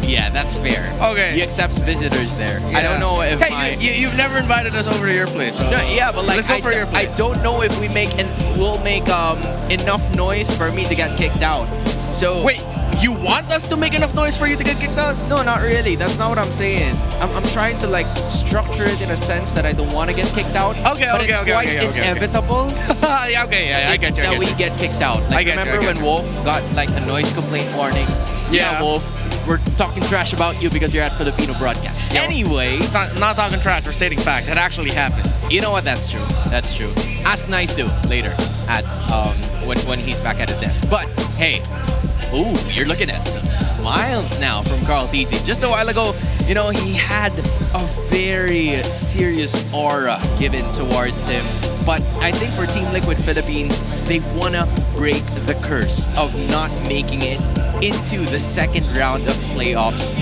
Yeah, that's fair. Okay. He accepts visitors there. Yeah. I don't know if you've never invited us over to your place. So no, yeah, but like let's go for your place. I don't know if we'll make enough noise for me to get kicked out. So wait, you want us to make enough noise for you to get kicked out? No, not really. That's not what I'm saying. I'm trying to like structure it in a sense that I don't want to get kicked out. But it's quite inevitable. I get you. That we get kicked out. Like remember when Wolf got like a noise complaint warning? Yeah, Wolf. We're talking trash about you because you're at Filipino broadcast. Anyway, not talking trash. We're stating facts. It actually happened. You know what? That's true. That's true. Ask Naisu later at when he's back at the desk. But hey. Ooh, you're looking at some smiles now from Carl Tizzi. Just a while ago, you know, he had a very serious aura given towards him. But I think for Team Liquid Philippines, they want to break the curse of not making it into the second round of playoffs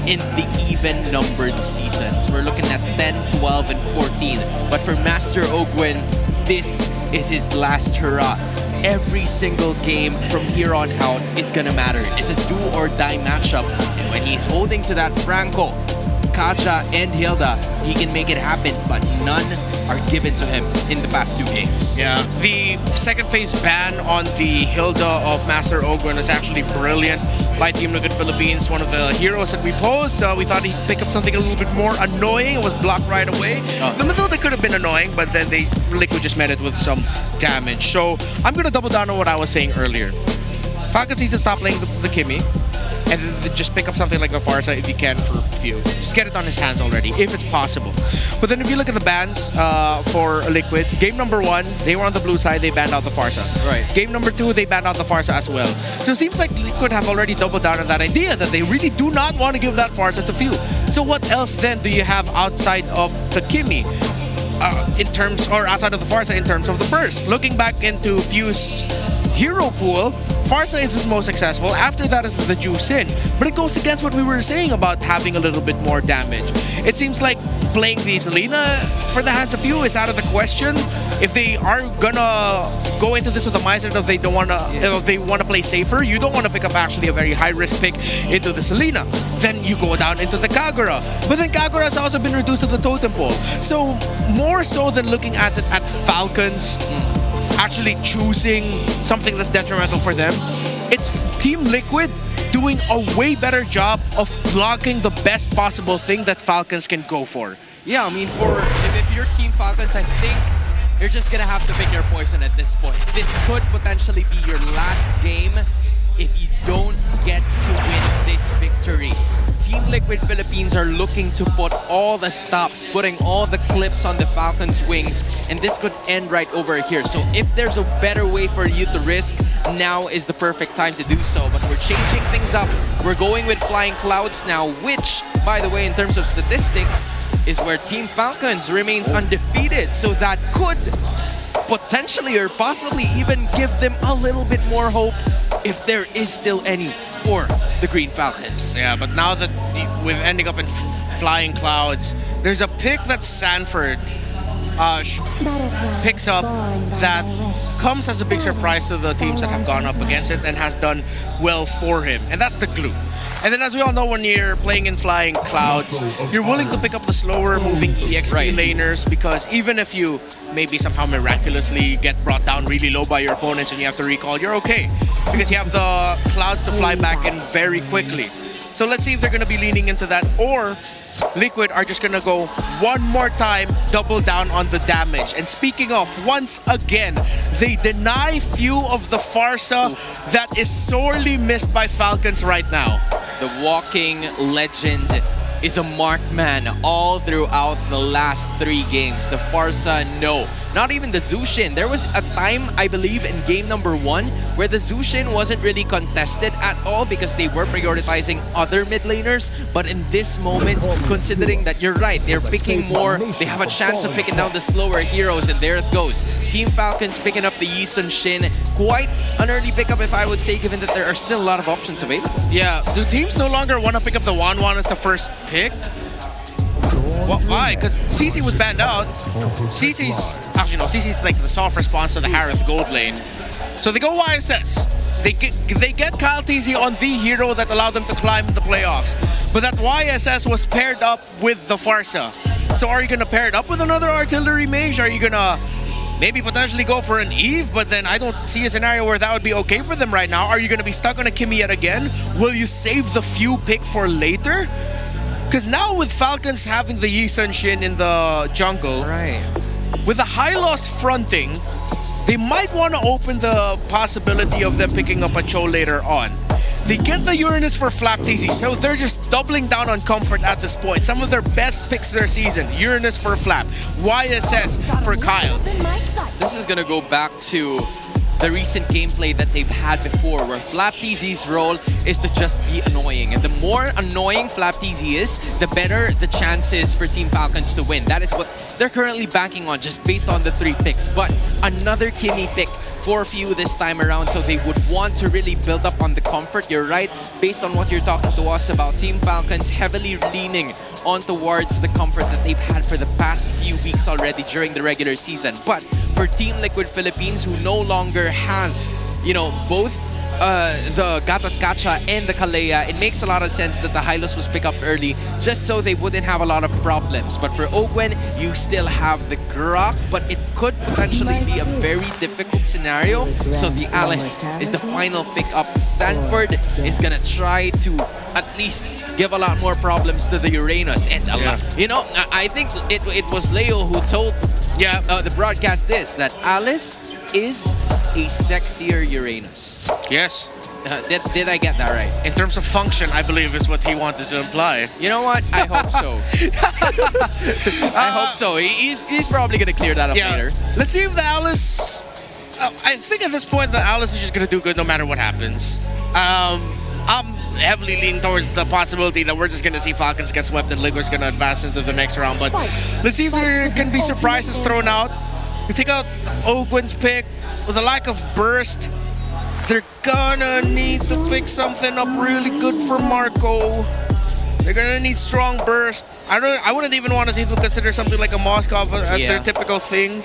in the even-numbered seasons. We're looking at 10, 12, and 14. But for Master Ogwin, this is his last hurrah. Every single game from here on out is gonna matter. It's a do-or-die matchup. And when he's holding to that Franco, Kaja, and Hilda, he can make it happen, but none are given to him in the past 2 games. Yeah, the second phase ban on the Hilda of Master Ogwen is actually brilliant by Team Liquid Philippines. One of the heroes that we posed, we thought he'd pick up something a little bit more annoying. It was blocked right away. The Matilda could have been annoying, but then Liquid just met it with some damage. So I'm gonna double down on what I was saying earlier. Falcons need to stop playing the Kimmy, and then just pick up something like the Farsa if you can for a few. Just get it on his hands already, if it's possible. But then if you look at the bans for Liquid, game number 1, they were on the blue side, they banned out the Farsa. Right. Game number 2, they banned out the Farsa as well. So it seems like Liquid have already doubled down on that idea that they really do not want to give that Farsa to few. So what else then do you have outside of the Kimmy? In terms, or outside of the Farsa in terms of the burst? Looking back into Few's hero pool, Farsa is his most successful. After that is the Juice In. But it goes against what we were saying about having a little bit more damage. It seems like playing the Selena for the hands of Few is out of the question. If they are gonna go into this with a mindset of they don't wanna, if they wanna play safer, you don't wanna pick up actually a very high risk pick into the Selena. Then you go down into the Kagura. But then Kagura has also been reduced to the totem pole. So more so than looking at it at Falcons, actually choosing something that's detrimental for them, it's Team Liquid doing a way better job of blocking the best possible thing that Falcons can go for. Yeah, I mean, if you're Team Falcons, I think you're just gonna have to pick your poison at this point. This could potentially be your last game if you don't get to win this victory. Team Liquid Philippines are looking to put all the stops, putting all the clips on the Falcons' wings, and this could end right over here. So if there's a better way for you to risk, now is the perfect time to do so. But we're changing things up. We're going with Flying Clouds now, which, by the way, in terms of statistics, is where Team Falcons remains undefeated. So that could potentially or possibly even give them a little bit more hope, if there is still any, for the Green Falcons. Yeah, but now that with ending up in Flying Clouds, there's a pick that Sanford picks up that comes as a big surprise to the teams that have gone up against it and has done well for him. And that's the glue. And then as we all know, when you're playing in flying clouds, you're willing to pick up the slower moving EXP laners, because even if you maybe somehow miraculously get brought down really low by your opponents and you have to recall, you're okay, because you have the clouds to fly back in very quickly. So let's see if they're going to be leaning into that, or Liquid are just going to go one more time, double down on the damage. And speaking of, once again, they deny few of the Farsa that is sorely missed by Falcons right now. The walking legend is a marked man all throughout the last 3 games. The Farsa, no. Not even the Zushin. There was a time, I believe, in game number 1 where the Zushin wasn't really contested at all because they were prioritizing other mid laners. But in this moment, considering that you're right, they're picking more, they have a chance of picking down the slower heroes, and there it goes. Team Falcons picking up the Yi Sun-shin. Quite an early pickup, if I would say, given that there are still a lot of options available. Yeah, do teams no longer want to pick up the Wan as the first pick? Well, why? Because CC was banned out. CC's like the soft response to the Harith gold lane. So they go YSS. They get Kyle TZ on the hero that allowed them to climb the playoffs. But that YSS was paired up with the Farsa. So are you going to pair it up with another artillery mage? Are you going to maybe potentially go for an Eve? But then I don't see a scenario where that would be okay for them right now. Are you going to be stuck on a Kimmy yet again? Will you save the few pick for later? Because now with Falcons having the Yi Sun-shin in the jungle, with the Hylos fronting, they might want to open the possibility of them picking up a Cho later on. They get the Uranus for Flap TZ, so they're just doubling down on comfort at this point. Some of their best picks their season, Uranus for Flap, YSS for Kyle. This is going to go back to the recent gameplay that they've had before, where Flap TZ's role is to just be annoying. And the more annoying Flap TZ is, the better the chances for Team Falcons to win. That is what they're currently banking on, just based on the 3 picks. But another Kimmy pick for few this time around, so they would want to really build up on the comfort. You're right, based on what you're talking to us about, Team Falcons heavily leaning on towards the comfort that they've had for the past few weeks already during the regular season. But for Team Liquid Philippines, who no longer has, both the Gatot Kacha and the Kalea, it makes a lot of sense that the Hylos was picked up early just so they wouldn't have a lot of problems. But for Ogwen, you still have the Grok, but it could potentially be a very difficult scenario. So the Alice is the final pick up. Sanford is gonna try to at least give a lot more problems to the Uranus. And I think it was Leo who told the broadcast that Alice is a sexier Uranus. Yes. Did I get that right? In terms of function, I believe is what he wanted to imply. You know what? I hope so. I hope so. He's probably going to clear that up later. Let's see if the Alice... I think at this point, the Alice is just going to do good no matter what happens. I'm heavily leaning towards the possibility that we're just going to see Falcons get swept and Liquid's going to advance into the next round. But let's see if there can be surprises thrown out. You take out Ogwen's pick with a lack of burst. They're gonna need to pick something up really good for Marco. They're gonna need strong burst. I wouldn't even want to see them consider something like a Moskov as their typical thing.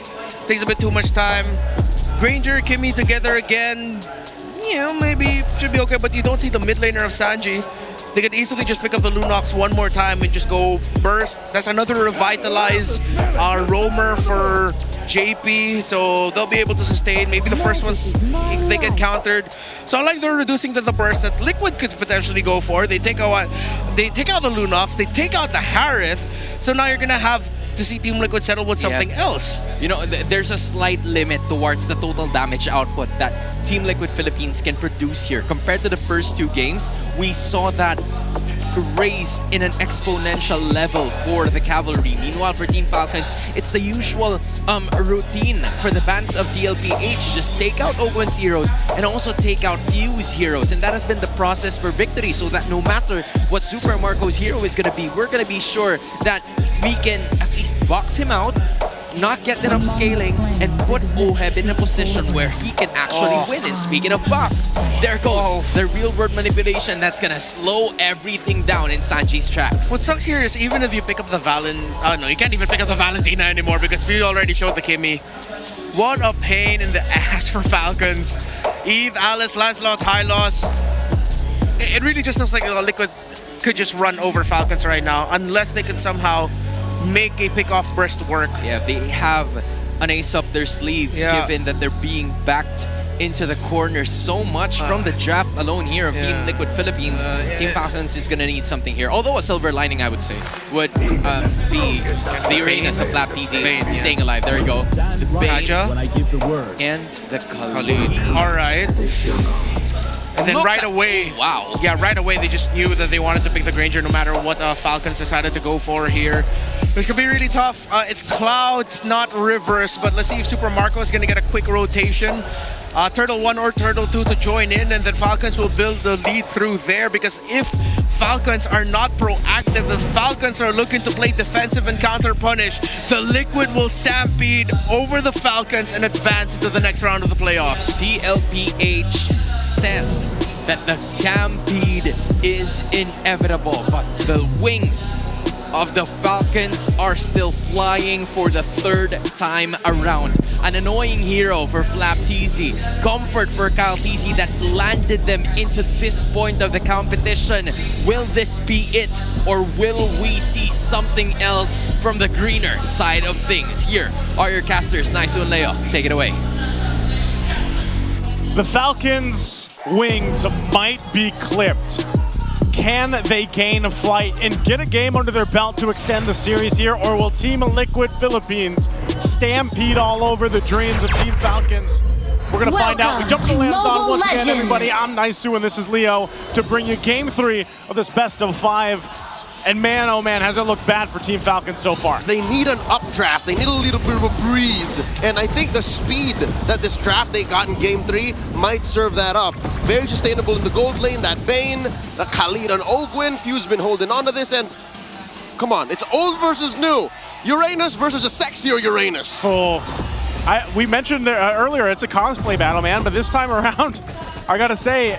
Takes a bit too much time. Granger, Kimmy together again. Maybe should be okay, but you don't see the mid laner of Sanji. They could easily just pick up the Lunox one more time and just go burst. That's another revitalize roamer for JP, so they'll be able to sustain. Maybe the first ones, they get countered. So I like they're reducing to the burst that Liquid could potentially go for. They take out the Lunox, they take out the Harith, so now you're gonna have to see Team Liquid settle with something else. There's a slight limit towards the total damage output that Team Liquid Philippines can produce here. Compared to the first 2 games, we saw that raised in an exponential level for the cavalry. Meanwhile, for Team Falcons, it's the usual routine for the bands of TLPH. Just take out Ogwen's heroes and also take out Fuse heroes. And that has been the process for victory, so that no matter what Super Marco's hero is going to be, we're going to be sure that we can at least box him out not get enough scaling and put Oheb in a position where he can actually win. And speaking of box, there goes the real world manipulation that's gonna slow everything down in Sanji's tracks. What sucks here is even if you pick up the no, you can't even pick up the Valentina anymore because Fuel already showed the Kimmy. What a pain in the ass for Falcons. Eve, Alice, Lancelot, high loss. It really just looks like Liquid could just run over Falcons right now unless they can somehow make a pick-off burst work. Yeah, they have an ace up their sleeve given that they're being backed into the corner so much from the draft alone here of Team Liquid Philippines. Team Falcons is gonna need something here. Although a silver lining, I would say, would be the Arenas of Flap TZ staying alive. There you go. The Bane and the Khalid. All right. And then right away, right away they just knew that they wanted to pick the Granger no matter what Falcons decided to go for here. Which could be really tough. It's Clouds, not Rivers, but let's see if Super Marco is going to get a quick rotation. Turtle 1 or Turtle 2 to join in, and then Falcons will build the lead through there because if Falcons are not proactive, if Falcons are looking to play defensive and counter-punish, the Liquid will stampede over the Falcons and advance into the next round of the playoffs. TLPH says that the stampede is inevitable, but the wings of the Falcons are still flying for the third time around. An annoying hero for Flap TZ, comfort for Kyle TZ that landed them into this point of the competition. Will this be it, or will we see something else from the greener side of things? Here are your casters, Naisu and Leo. Take it away. The Falcons' wings might be clipped. Can they gain a flight and get a game under their belt to extend the series here, or will Team Liquid Philippines stampede all over the dreams of Team Falcons? We're going to find out. We jump to Landon once again, everybody. I'm Naisu and this is Leo to bring you Game 3 of this best of 5. And man, oh man, has it looked bad for Team Falcons so far. They need an updraft. They need a little bit of a breeze. And I think the speed that this draft they got in Game 3 might serve that up. Very sustainable in the gold lane. That Bane, the Khalid and Ogwin. Few's been holding on to this. And come on, it's old versus new. Uranus versus a sexier Uranus. We mentioned earlier, it's a cosplay battle, man. But this time around, I got to say,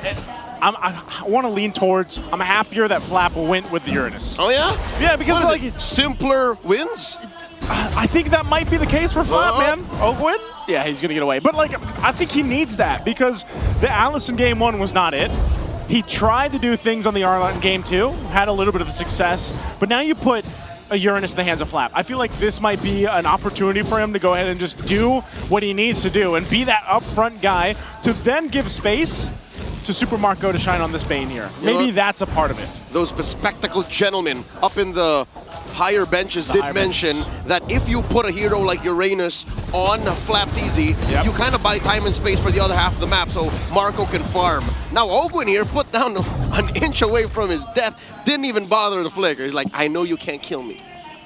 I want to lean towards, I'm happier that Flap went with the Uranus. Oh yeah? Yeah, because like simpler wins? I think that might be the case for Flap, man. Ogwin? Yeah, he's going to get away. But like, I think he needs that because the Alice in Game 1 was not it. He tried to do things on the Arlott in Game 2, had a little bit of success, but now you put a Uranus in the hands of Flap. I feel like this might be an opportunity for him to go ahead and just do what he needs to do and be that upfront guy to then give space to Super Marco to shine on this Bane here. Maybe that's a part of it. Those bespectacled gentlemen up in the higher benches did mention that if you put a hero like Uranus on Flap TZ, you kind of buy time and space for the other half of the map so Marco can farm. Now Ogwin here put down an inch away from his death, didn't even bother to flicker. He's like, I know you can't kill me.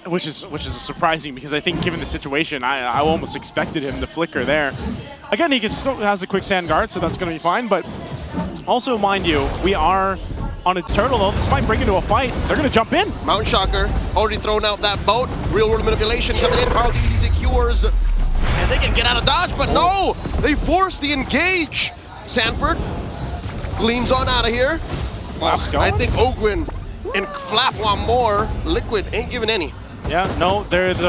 Which is surprising because I think given the situation, I almost expected him to flicker there. Again, he still has the quicksand guard, so that's going to be fine, but also, mind you, we are on a turtle, though. This might bring into a fight. They're going to jump in. Mountain Shocker already thrown out that boat. Real world manipulation coming in. Carl DZ secures. And they can get out of dodge, but no! They force the engage. Sanford gleams on out of here. I think Ogwin and Flap want more. Liquid ain't giving any. Yeah, no, there's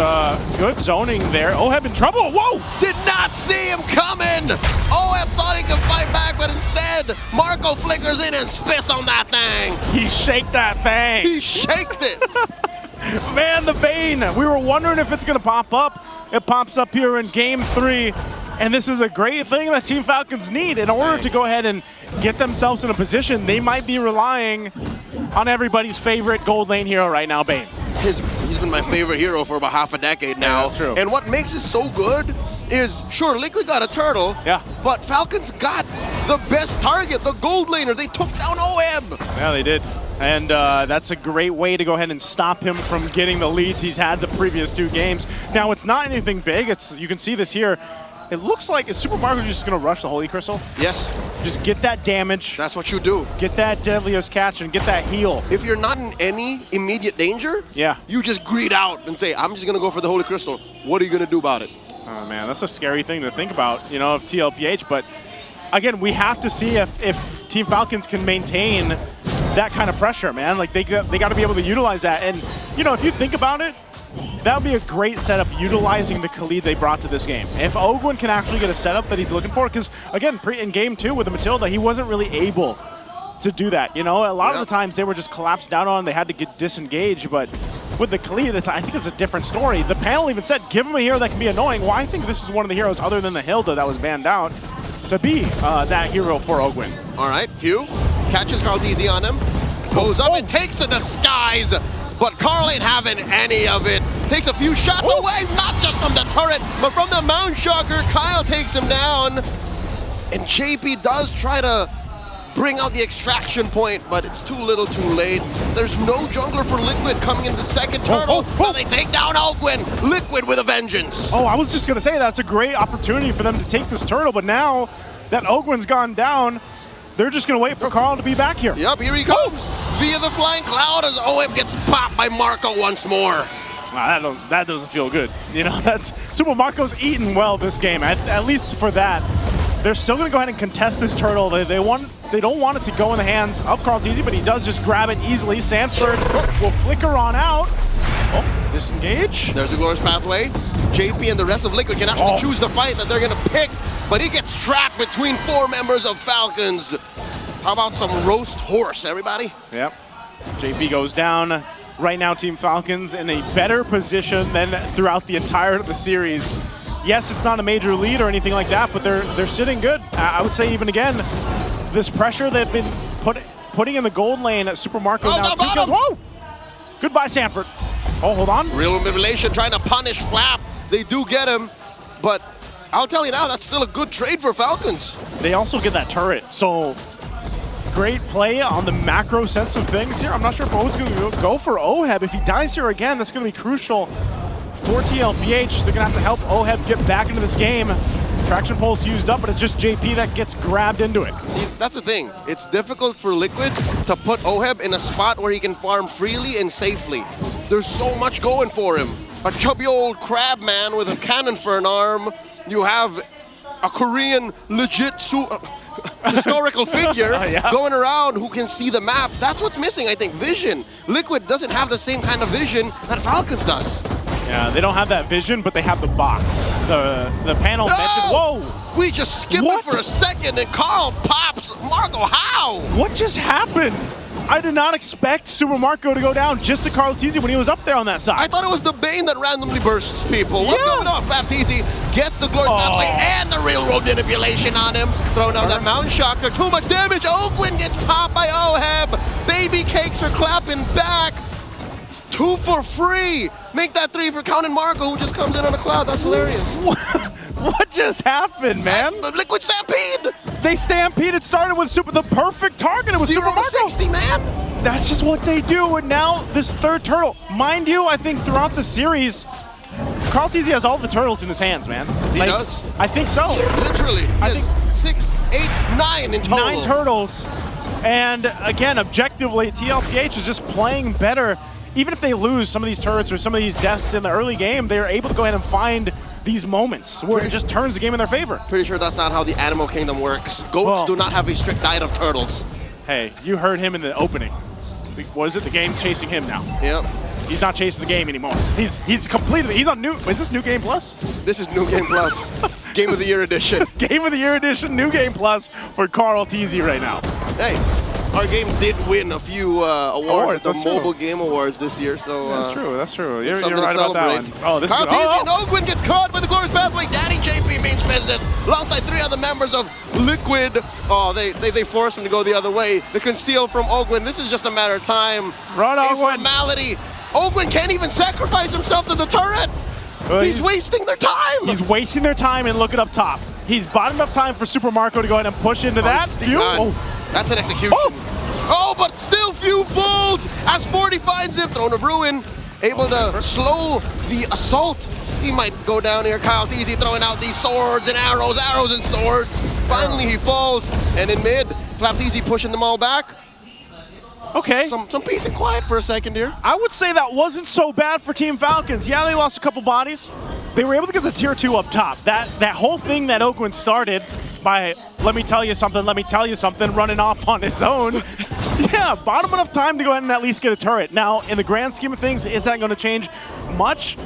good zoning there. Oheb in trouble. Whoa! Did not see him coming. Oheb thought he could fight back, but instead, Marco flickers in and spits on that thing. He shaked that thing. He shaked it. Man, the Bane. We were wondering if it's going to pop up. It pops up here in Game 3. And this is a great thing that Team Falcons need in order to go ahead and get themselves in a position. They might be relying on everybody's favorite gold lane hero right now, Bane. He's been my favorite hero for about half a decade now. Yeah, that's true. And what makes it so good is, sure, Liquid got a turtle, but Falcons got the best target, the gold laner. They took down Oheb. Yeah, they did. And that's a great way to go ahead and stop him from getting the leads he's had the previous 2 games. Now, it's not anything big. You can see this here. It looks like, is Super Mario just going to rush the Holy Crystal? Yes. Just get that damage. That's what you do. Get that deadliest catch and get that heal. If you're not in any immediate danger, you just greed out and say, I'm just gonna go for the Holy Crystal. What are you gonna do about it? Oh man, that's a scary thing to think about, you know, of TLPH. But again, we have to see if Team Falcons can maintain that kind of pressure, man. Like they got to be able to utilize that. And you know, if you think about it, that would be a great setup utilizing the Khalid they brought to this game. If Ogwin can actually get a setup that he's looking for, because again, in game 2 with the Matilda, he wasn't really able to do that. You know, a lot of the times they were just collapsed down on, they had to get disengaged, but with the Khalid, I think it's a different story. The panel even said, give him a hero that can be annoying. Well, I think this is one of the heroes other than the Hilda that was banned out to be that hero for Ogwin. All right, Few catches Carl DZ on him, goes up and takes the disguise, but Carl ain't having any of it. Takes a few shots away, not just from the turret, but from the Mount Shocker. Kyle takes him down, and JP does try to bring out the extraction point, but it's too little too late. There's no jungler for Liquid coming into the second turtle. But they take down Ogwin. Liquid with a vengeance. Oh, I was just going to say that's a great opportunity for them to take this turtle, but now that Ogwin's gone down, they're just going to wait for Carl to be back here. Yep, here he comes. Via the flying cloud as OM gets popped by Marco once more. That doesn't feel good. You know, that's Super Marco's eaten well this game, at least for that. They're still going to go ahead and contest this turtle. They don't want it to go in the hands of Carl Teasy, but he does just grab it easily. Sanford will flicker on out. Oh, disengage. There's the Glorious Pathway. JP and the rest of Liquid can actually choose the fight that they're going to pick, but he gets trapped between 4 members of Falcons. How about some roast horse, everybody? Yep. JP goes down. Right now, Team Falcons in a better position than throughout the entire of the series. Yes, it's not a major lead or anything like that, but they're sitting good. I would say even again, this pressure they've been putting in the gold lane at Super Marco now. Whoa! Goodbye, Sanford. Oh, hold on. Real manipulation trying to punish Flap. They do get him, but I'll tell you now, that's still a good trade for Falcons. They also get that turret, so great play on the macro sense of things here. I'm not sure if O's going to go for Oheb. If he dies here again, that's going to be crucial for TLPH. They're going to have to help Oheb get back into this game. Traction pole's used up, but it's just JP that gets grabbed into it. See, that's the thing. It's difficult for Liquid to put Oheb in a spot where he can farm freely and safely. There's so much going for him. A chubby old crab man with a cannon for an arm. You have a Korean legit historical figure going around who can see the map. That's what's missing, I think, vision. Liquid doesn't have the same kind of vision that Falcons does. Yeah, they don't have that vision, but they have the box. The panel mentioned, whoa! We just skipped it for a second and Carl pops. Marco, how? What just happened? I did not expect Super Marco to go down just to Carl Teasy when he was up there on that side. I thought it was the Bane that randomly bursts people. What's going on? Flap Teasy gets the Glorious Pathway and the railroad manipulation on him. Throwing out that Mount Shocker. Too much damage. Ogwin gets popped by Oheb. Baby cakes are clapping back. 2 for free. Make that 3 for Count and Marco, who just comes in on a cloud. That's hilarious. What just happened, man? Liquid Stampede. They stampeded, started with the perfect target. It was Super Marco. 60, man. That's just what they do. And now this third turtle. Mind you, I think throughout the series, Carl Teasy has all the turtles in his hands, man. He does? I think so. Literally. I think 6, 8, 9 in total. 9 turtles. And again, objectively, TLPH is just playing better. Even if they lose some of these turrets or some of these deaths in the early game, they're able to go ahead and find these moments where it just turns the game in their favor. Pretty sure that's not how the Animal Kingdom works. Goats do not have a strict diet of turtles. Hey, you heard him in the opening. Was it the game chasing him now? Yep. He's not chasing the game anymore. He's completed. He's on new. Is this New Game Plus? This is New Game Plus. Game of the Year edition. Game of the Year edition, New Game Plus for Carl Teasy right now. Hey, our game did win a few awards at the Mobile Game Awards this year, so that's true. That's true. You're something right to about that celebrate. one. Oh, this Kyle is Teasy and Ogwin gets caught by the Glorious Pathway. Daddy JP means business alongside 3 other members of Liquid. Oh, they force him to go the other way. The conceal from Ogwin. This is just a matter of time. Run, Ogwin. A formality. Ogwin can't even sacrifice himself to the turret. He's wasting their time. He's wasting their time, and look at up top. He's bought enough time for Super Marco to go ahead and push into that. That's an execution. Oh, but still Few falls as 40 finds him. Throne of Ruin, able to slow the assault. He might go down here. Kyle Teasy throwing out these swords and arrows and swords. finally he falls. And in mid, FLCN pushing them all back. Okay. Some peace and quiet for a second here. I would say that wasn't so bad for Team Falcons. Yeah, they lost a couple bodies. They were able to get the tier 2 up top. That whole thing that Ogwin started by, let me tell you something, running off on his own. Yeah, bought him enough time to go ahead and at least get a turret. Now, in the grand scheme of things, is that going to change much?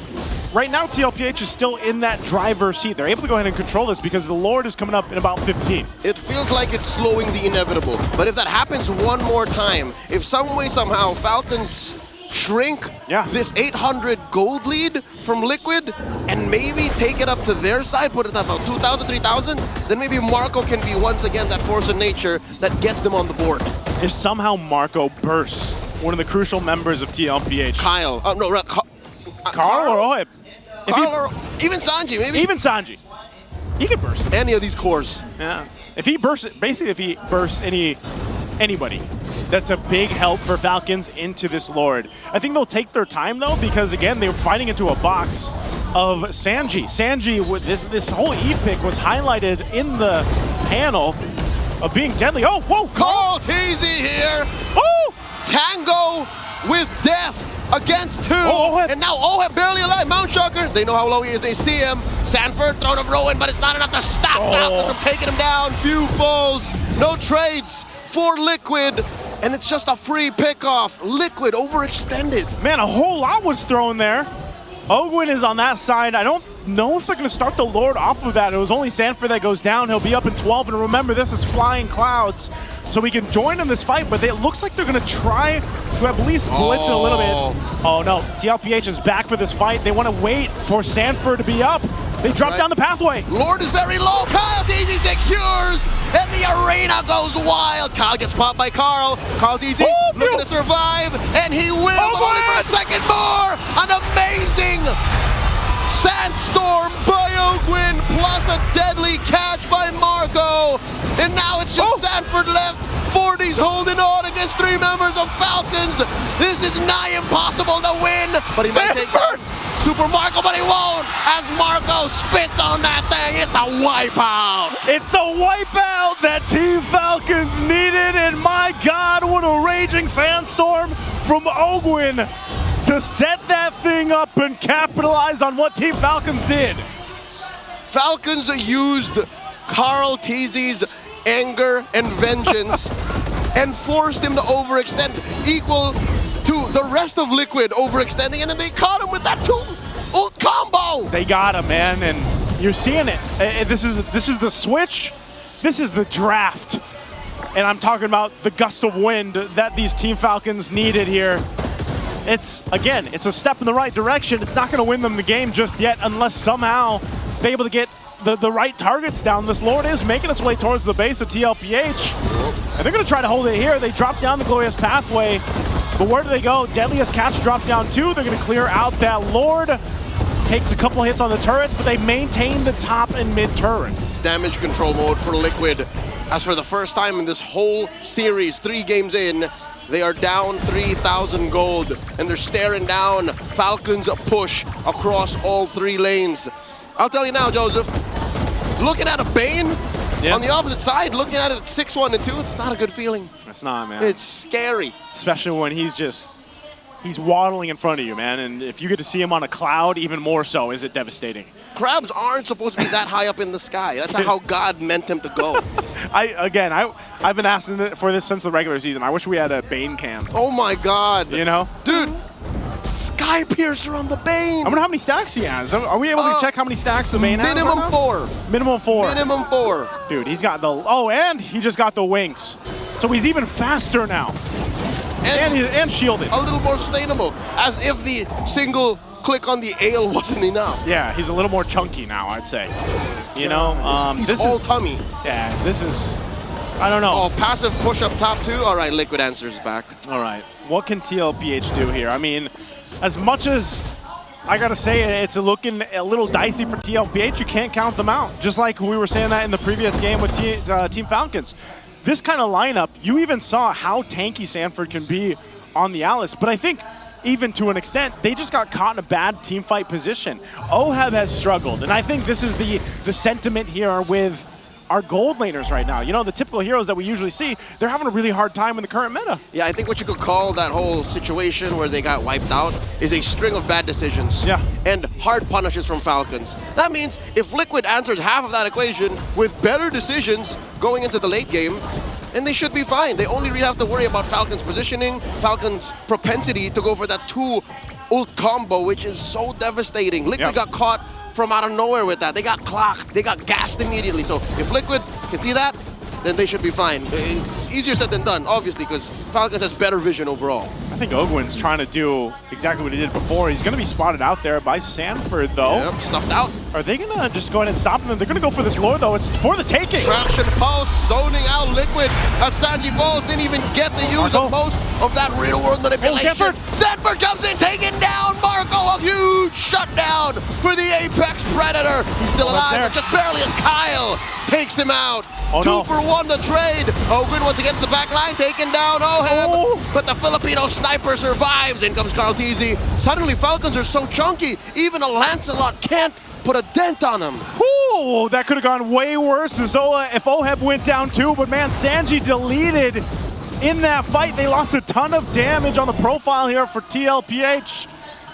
Right now, TLPH is still in that driver's seat. They're able to go ahead and control this because the Lord is coming up in about 15. It feels like it's slowing the inevitable. But if that happens one more time, if some way, somehow, Falcons shrink this 800 gold lead from Liquid and maybe take it up to their side, put it at about 2,000, 3,000, then maybe Marco can be once again that force of nature that gets them on the board. If somehow Marco bursts one of the crucial members of TLPH. Kyle. Carl or Oheb? Carl or even Sanji, maybe? Even Sanji. He can burst any of these cores. Yeah. If he bursts, basically if he bursts anybody, that's a big help for Falcons into this Lord. I think they'll take their time though, because again, they were fighting into a box of Sanji. Sanji, with this whole E-pick was highlighted in the panel of being deadly. Oh, whoa! Carl TZ here! Oh! Tango with death against 2. And now Oheb barely alive. Mount Shocker, they know how low he is. They see him. Sanford, throne of Rowan, but it's not enough to stop Falcons from taking him down. Few falls, no trades for Liquid. And it's just a free pickoff. Liquid overextended. Man, a whole lot was thrown there. Ogwin is on that side. I don't know if they're going to start the Lord off of that. It was only Sanford that goes down. He'll be up in 12. And remember, this is Flying Clouds. So we can join in this fight, but it looks like they're going to try to at least blitz it a little bit. Oh no, TLPH is back for this fight. They want to wait for Sanford to be up. They drop down the pathway. Lord is very low. Kyle DZ secures, and the arena goes wild. Kyle gets popped by Carl. Carl DZ looking to survive, and he will, but only for a second more. An amazing sandstorm by Ogwin, plus a deadly catch by Marco. And now it's just Sanford left. 40's holding on against 3 members of Falcons. This is nigh impossible to win, but he might take down Super Marco, but he won't, as Marco spits on that thing. It's a wipeout. It's a wipeout that Team Falcons needed, and my God, what a raging sandstorm from Ogwin to set that thing up and capitalize on what Team Falcons did. Falcons used Carl TZ's anger and vengeance and forced him to overextend, equal to the rest of Liquid overextending, and then they caught him with that 2-ult combo. They got him, man, and you're seeing it. This is the switch. This is the draft. And I'm talking about the gust of wind that these Team Falcons needed here. It's, again, it's a step in the right direction. It's not going to win them the game just yet unless somehow they're able to get the right targets down. This Lord is making its way towards the base of TLPH. And they're going to try to hold it here. They drop down the Glorious Pathway. But where do they go? Deadliest Catch drop down 2. They're going to clear out that Lord. Takes a couple hits on the turrets, but they maintain the top and mid turret. It's damage control mode for Liquid. As for the first time in this whole series, 3 games in, they are down 3,000 gold, and they're staring down Falcons' push across all 3 lanes. I'll tell you now, Joseph, looking at a Bane on the opposite side, looking at it at 6-1 and 2, it's not a good feeling. It's not, man. It's scary. Especially when he's waddling in front of you, man. And if you get to see him on a cloud, even more so, is it devastating. Crabs aren't supposed to be that high up in the sky. That's not how God meant him to go. I've been asking for this since the regular season. I wish we had a Bane cam. Oh my God. You know? Dude, Sky Piercer on the Bane. I wonder how many stacks he has. Are we able to check how many stacks the Bane has? Minimum 4. Minimum 4. Minimum 4. Dude, he's got the, and he just got the wings. So he's even faster now. And shielded. A little more sustainable, as if the single click on the ale wasn't enough. Yeah, he's a little more chunky now, I'd say. You know, he's this all is tummy. Yeah, this is, I don't know. Oh, passive push up top 2. All right, Liquid answers back. All right, what can TLPH do here? I mean, as much as I gotta say it's looking a little dicey for TLPH, you can't count them out. Just like we were saying that in the previous game with Team Falcons. This kind of lineup, you even saw how tanky Sanford can be on the Alice, but I think even to an extent, they just got caught in a bad team fight position. Oheb has struggled, and I think this is the sentiment here with are gold laners right now. You know, the typical heroes that we usually see, they're having a really hard time in the current meta. Yeah, I think what you could call that whole situation where they got wiped out is a string of bad decisions. Yeah. And hard punishes from Falcons. That means if Liquid answers half of that equation with better decisions going into the late game, and they should be fine. They only really have to worry about Falcon's positioning, Falcon's propensity to go for that 2 ult combo, which is so devastating. Liquid got caught from out of nowhere with that. They got clocked. They got gassed immediately. So if Liquid can see that, then they should be fine. It's easier said than done, obviously, because Falcons has better vision overall. I think Ogwin's trying to do exactly what he did before. He's going to be spotted out there by Sanford, though. Yep, stuffed out. Are they going to just go ahead and stop them? They're going to go for this lore, though. It's for the taking. Traction Pulse, zoning out Liquid. As Sanji falls, didn't even get the use of most of that real-world manipulation. Sanford comes in, taking down Marco. A huge shutdown for the Apex Predator. He's still alive, but just barely as Kyle takes him out. Oh, 2 for 1 the trade. Ogwin once again to the back line, taking down Oheb. But the Filipino sniper survives. In comes Carl Tizzy. Suddenly Falcons are so chunky, even a Lancelot can't put a dent on him. Ooh, that could have gone way worse if Oheb went down too, but man, Sanji deleted in that fight. They lost a ton of damage on the profile here for TLPH.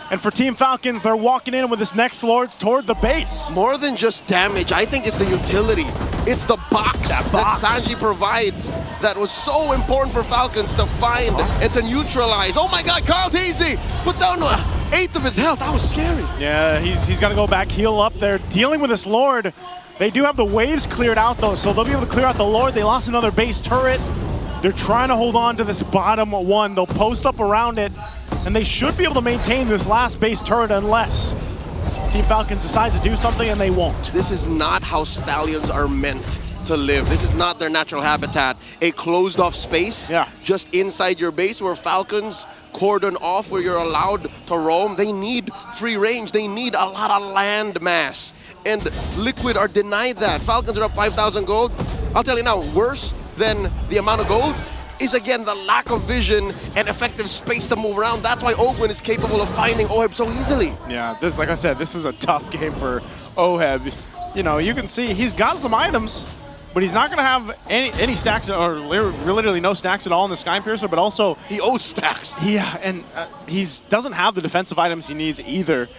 And for Team Falcons, they're walking in with this next Lord toward the base. More than just damage, I think it's the utility. It's the box that Sanji provides that was so important for Falcons to find and to neutralize. Oh my God, Carl Tizzy put down 1/8 of his health. That was scary. Yeah, he's gonna go back, heal up there, dealing with this Lord. They do have the waves cleared out though, so they'll be able to clear out the Lord. They lost another base turret. They're trying to hold on to this bottom one. They'll post up around it, and they should be able to maintain this last base turret unless Team Falcons decides to do something, and they won't. This is not how Stallions are meant to live. This is not their natural habitat. A closed off space just inside your base where Falcons cordon off, where you're allowed to roam. They need free range. They need a lot of land mass. And Liquid are denied that. Falcons are up 5,000 gold. I'll tell you now, worse than the amount of gold is again the lack of vision and effective space to move around. That's why Ogwin is capable of finding Oheb so easily. Yeah, like I said, this is a tough game for Oheb. You know, you can see he's got some items, but he's not going to have any stacks, or literally no stacks at all in the Sky Piercer, but also... He owes stacks. Yeah, and he doesn't have the defensive items he needs either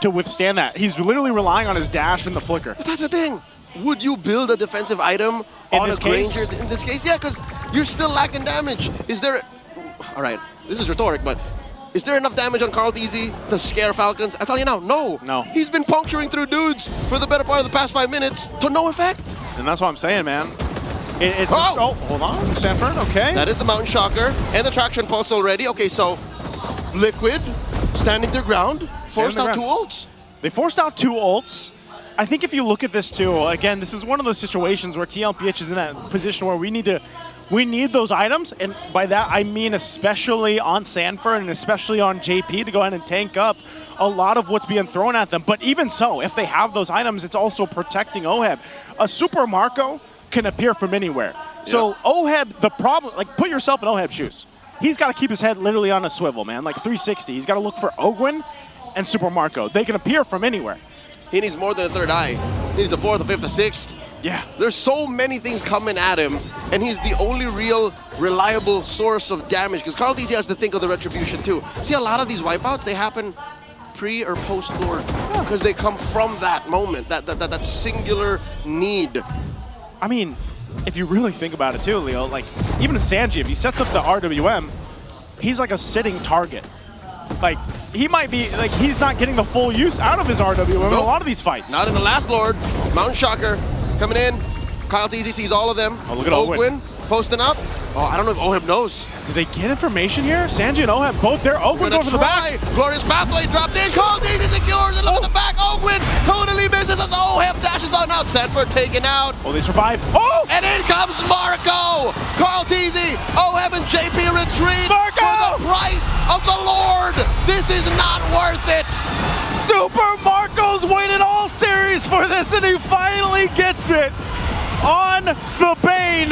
to withstand that. He's literally relying on his dash and the flicker. But that's the thing. Would you build a defensive item on a Granger in this case? Yeah, because you're still lacking damage. Is there... All right, this is rhetoric, but is there enough damage on Carl Tizzy to scare Falcons? I tell you now, no. No. He's been puncturing through dudes for the better part of the past 5 minutes to no effect. And that's what I'm saying, man. Hold on, Sanford, okay. That is the Mountain Shocker and the Traction Pulse already. Okay, so Liquid standing their ground, forced out 2 ults. They forced out 2 ults. I think if you look at this too, again, this is one of those situations where TLPH is in that position where we need those items, and by that I mean especially on Sanford and especially on JP to go ahead and tank up a lot of what's being thrown at them. But even so, if they have those items, it's also protecting Oheb. A Super Marco can appear from anywhere. So Oheb, the problem, like put yourself in Oheb's shoes. He's got to keep his head literally on a swivel, man, like 360. He's got to look for Ogwin and Super Marco. They can appear from anywhere. He needs more than a third eye. He needs a 4th, a 5th, a 6th. Yeah. There's so many things coming at him, and he's the only real reliable source of damage, because Carl Tizzy has to think of the retribution too. See, a lot of these wipeouts, they happen pre or post Lord, because they come from that moment, that singular need. I mean, if you really think about it too, Leo, like even Sanji, if he sets up the RWM, he's like a sitting target. Like, he might be, like, he's not getting the full use out of his RWM in a lot of these fights. Not in the last Lord. Mountain Shocker coming in. Kyle Tizzy sees all of them. Oh, look at Ogwin posting up. Oh, I don't know if Oheb knows. Did they get information here? Sanji and Oheb both there. Ogwin goes to the back. Glorious Pathway dropped in. Kyle Tizzy secures and look at the back. Ogwin totally misses as Oheb dashes on out. Sanford taken out. Oh, they survive. Oh! And in comes Marco. Carl Tizzy, Oheb and JP retreat for the price of the Lord. This is not worth it. Super Marco's waited all series for this, and he finally gets it on the Bane.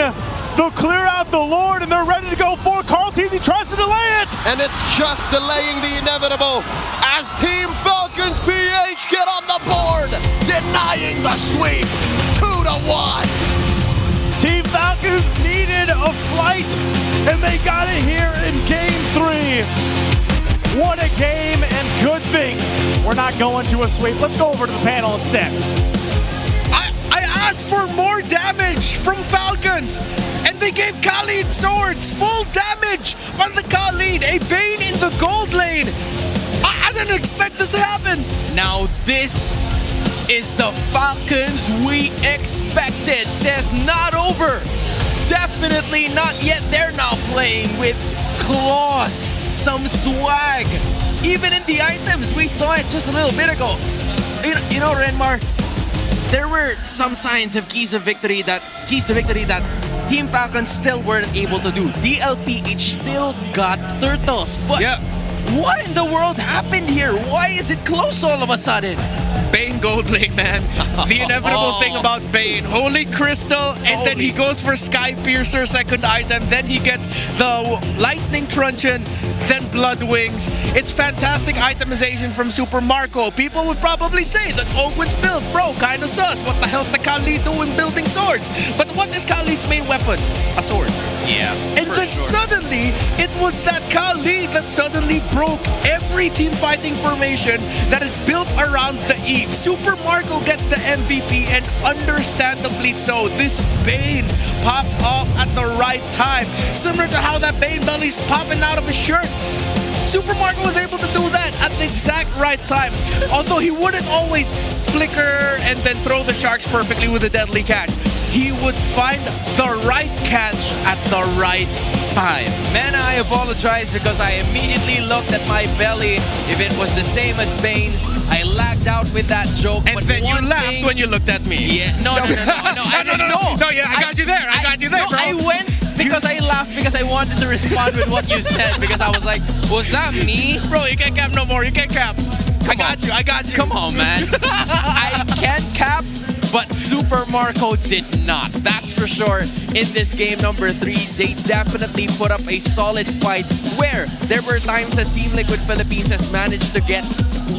They'll clear out the Lord, and they're ready to go for Carl Tizzy tries to delay it. And it's just delaying the inevitable as Team Falcons PH get on the board, denying the sweep 2-1. night, and they got it here in Game 3. What a game, and good thing we're not going to a sweep. Let's go over to the panel instead. I asked for more damage from Falcons, and they gave Khalid swords, full damage on the Khalid, a Bane in the gold lane. I didn't expect this to happen. Now this is the Falcons we expected. Says not over. Definitely not yet. They're now playing with claws, some swag. Even in the items, we saw it just a little bit ago. You know, Renmar, there were some signs of keys to victory that Team Falcons still weren't able to do. TLPH still got turtles, but what in the world happened here? Why is it close all of a sudden? Bane gold lane, man. The inevitable thing about Bane. Holy Crystal, and then he goes for Sky Piercer, second item. Then he gets the Lightning Truncheon, then Blood Wings. It's fantastic itemization from Super Marco. People would probably say that Ogwen's build, bro, kinda sus. What the hell's the Khalid doing building swords? But what is Khalid's main weapon? A sword. Yeah. And then suddenly, it was that Khalid that suddenly broke every team fighting formation that is built around the Eve. Super Marco gets the MVP, and understandably so. This Bane popped off at the right time. Similar to how that Bane belly's popping out of his shirt. Super Marco was able to do that at the exact right time. Although he wouldn't always flicker and then throw the sharks perfectly with a deadly catch. He would find the right catch at the right time. Man, I apologize because I immediately looked at my belly. If it was the same as Bane's, I lagged out with that joke. And then you laughed when you looked at me. Yeah, no, I got you there. I got you there, bro. I went because I laughed because I wanted to respond with what you said because I was like, was that me? Bro, you can't cap no more. You can't cap. I got you. Come on, man. I can cap, but Super Marco did not. That's for sure. In this game number 3, they definitely put up a solid fight where there were times that Team Liquid Philippines has managed to get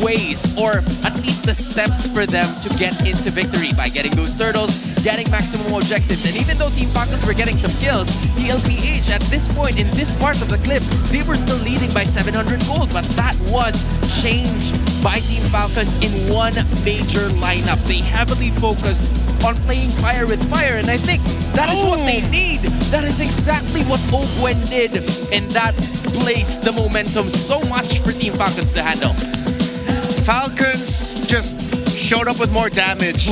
ways or at least the steps for them to get into victory by getting those turtles, getting maximum objectives. And even though Team Falcons were getting some kills, TLPH at this point in this part of the clip, they were still leading by 700 gold, but that was changed by Team Falcons in one major lineup. They heavily focused on playing fire with fire, and I think that is what they need. That is exactly what Ogwen did, and that placed the momentum so much for Team Falcons to handle. Falcons just showed up with more damage.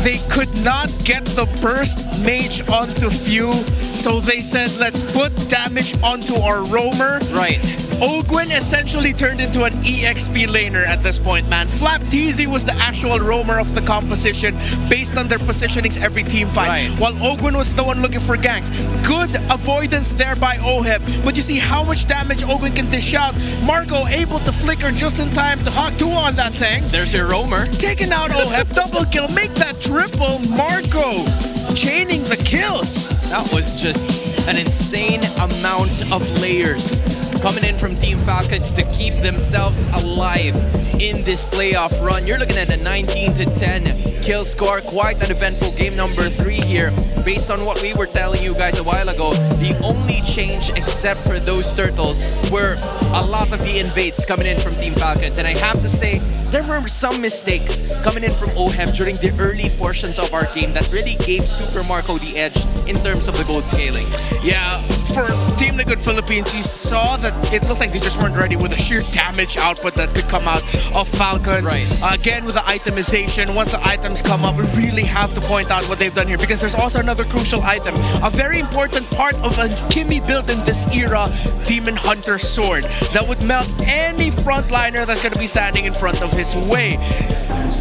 They could not get the burst mage onto Few, so they said, let's put damage onto our roamer. Right. Ogwen essentially turned into an EXP laner at this point, man. Flapteezy was the actual roamer of the composition based on their positionings every team fight. Right. While Ogwen was the one looking for ganks. Good avoidance there by Oheb. But you see how much damage Ogwen can dish out. Marco able to flicker just in time to hawk 2 on that thing. There's your roamer. Taking out Oheb, double kill, make that triple. Marco chaining the kills. That was just an insane amount of layers coming in from Team Falcons to keep themselves alive in this playoff run. You're looking at a 19-10 kill score. Quite an eventful game number 3 here. Based on what we were telling you guys a while ago, the only change except for those turtles were a lot of the invades coming in from Team Falcons. And I have to say, there were some mistakes coming in from Oheb during the early portions of our game that really gave Super Marco the edge in terms of the gold scaling. Yeah, for Team Liquid Philippines, you saw that it looks like they just weren't ready with the sheer damage output that could come out of Falcons. Right. Again, with the itemization, once the items come up, we really have to point out what they've done here because there's also another crucial item. A very important part of a Kimmy build in this era, Demon Hunter Sword, that would melt any frontliner that's going to be standing in front of his way.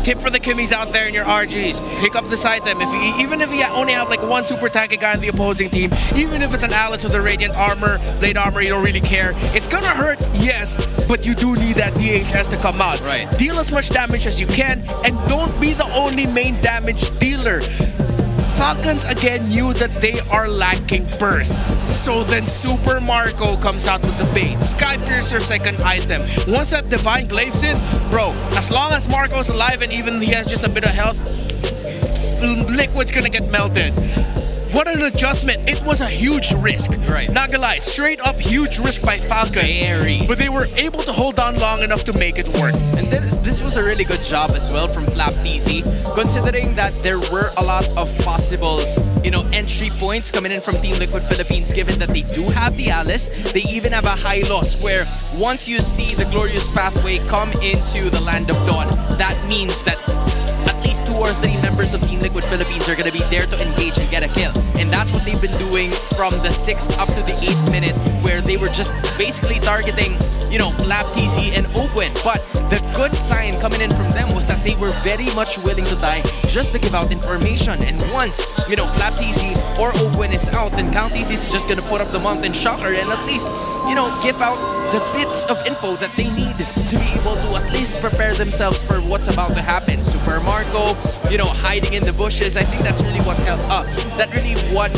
Tip for the Kimmies out there in your RGs, pick up this item. Even if you only have like one super tanky guy in the opposing team, even if it's an Alex with the Radiant Armor, Blade Armor, you don't really care. It's gonna hurt, yes, but you do need that DHS to come out. Right. Deal as much damage as you can, and don't be the only main damage dealer. Falcons again knew that they are lacking burst. So then Super Marco comes out with the bait. Sky Piercer second item. Once that Divine Glaives in, bro, as long as Marco's alive and even he has just a bit of health, Liquid's gonna get melted. what an adjustment. It was a huge risk. Right. Not gonna lie, straight up huge risk by Falcons. Very. But they were able to hold on long enough to make it work. And this was a really good job as well from FlapTZ, considering that there were a lot of possible, entry points coming in from Team Liquid Philippines, given that they do have the Alice. They even have a high loss where once you see the glorious pathway come into the Land of Dawn, that means that at least 2 or 3 members of Team Liquid Philippines are going to be there to engage and get a kill. And that's what they've been doing from the 6th up to the 8th minute, where they were just basically targeting, FlapTZ and Ogwen. But the good sign coming in from them was that they were very much willing to die just to give out information. And once, FlapTZ or Ogwen is out, then CalTZ is just going to put up the Mountain Shocker and at least, give out the bits of info that they need to be able to at least prepare themselves for what's about to happen. Super Marco, hiding in the bushes. I think that's really what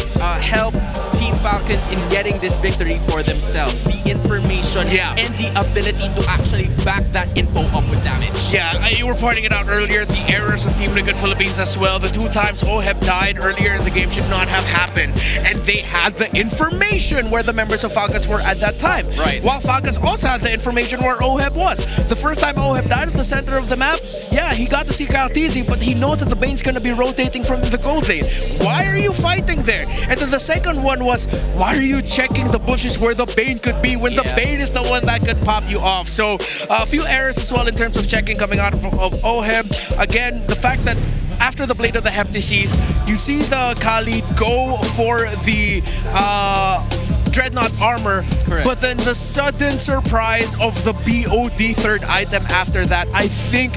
helped Team Falcons in getting this victory for themselves. The information and the ability to actually back that info up with damage. Yeah, you were pointing it out earlier, the errors of Team Liquid Philippines as well. The 2 times OHEB died earlier in the game should not have happened. And they had the information where the members of Falcons were at that time. Right. While Falcons also had the information where OHEB was. The first time OHEB died at the center of the map, yeah, he got to see CalTZ, but he knows that the Bane's gonna be rotating from the gold lane. Why are you fighting there? And then the second one was, why are you checking the bushes where the Bane could be when the Bane is the one that could pop you off? So a few errors as well in terms of checking coming out of OHEB. Again, the fact that after the Blade of the Heptices, you see the Khalid go for the Dreadnought armor, correct, but then the sudden surprise of the BOD third item after that, I think,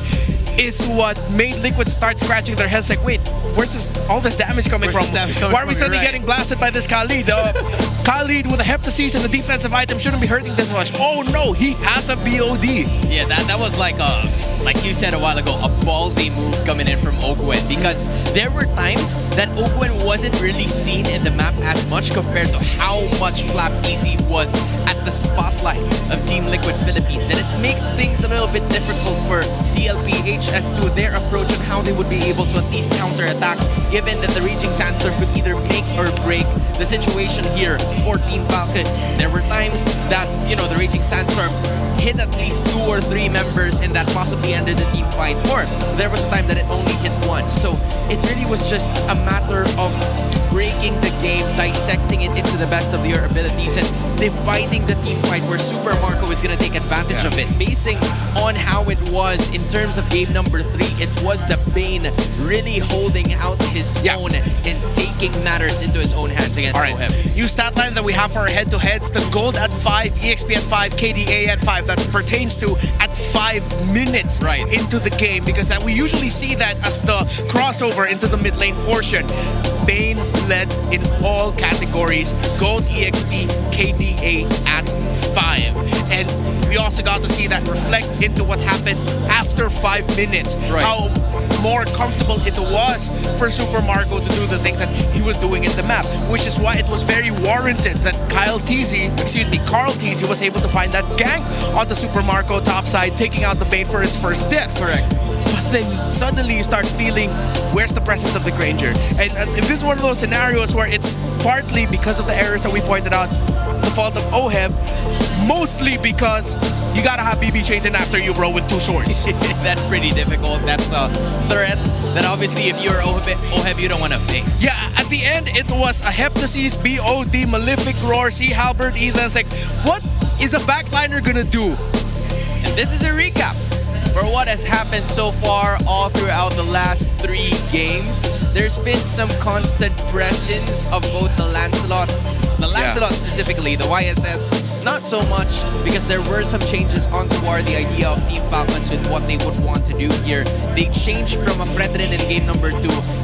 is what made Liquid start scratching their heads like, wait, where's all this damage coming from? Why are we suddenly getting blasted by this Khalid? Khalid with a Heptices and the defensive item shouldn't be hurting this much. Oh no, he has a BOD. Yeah, that was like you said a while ago, a ballsy move coming in from Ogwen, because there were times that Ogwen wasn't really seen in the map as much compared to how much FlapTZ was at the spotlight of Team Liquid Philippines. And it makes things a little bit difficult for TLPH as to their approach and how they would be able to at least counterattack, given that the Raging Sandstorm could either make or break the situation here for Team Falcons. There were times that, the Raging Sandstorm hit at least 2 or 3 members and that possibly ended the team fight, or there was a time that it only hit 1. So it really was just a matter of breaking the game, dissecting it into the best of your abilities, and dividing the team fight where Super Marco is going to take advantage of it. Basing on how it was in terms of game number 3, it was the Bane really holding out his own and taking matters into his own hands against OHEB. New stat line that we have for our head-to-heads, the gold at 5, EXP at 5, KDA at 5, that pertains to at 5 minutes into the game, because that we usually see that as the crossover into the mid lane portion. Bane led in all categories, gold, EXP, KDA at 5. And we also got to see that reflect into what happened after 5 minutes. How more comfortable it was for Super Marco to do the things that he was doing in the map, which is why it was very warranted that Carl TZ was able to find that gank onto Super Marco topside, taking out the Bane for its first death. Correct. But then suddenly you start feeling, where's the presence of the Granger? And this is one of those scenarios where it's partly because of the errors that we pointed out, the fault of OHEB, mostly because you gotta have BB chasing after you, bro, with 2 swords. That's pretty difficult. That's a threat that obviously if you're OHEB, you don't want to face. Yeah, at the end, it was a Heptices, BOD, Malefic Roar, Sea Halberd, Ethan's like, what is a backliner gonna do? And this is a recap for what has happened so far all throughout the last 3 games. There's been some constant presence of both the Lancelot specifically, the YSS, not so much, because there were some changes on toward the idea of Team Falcons with what they would want to do here. They changed from a Fredrin in game number 2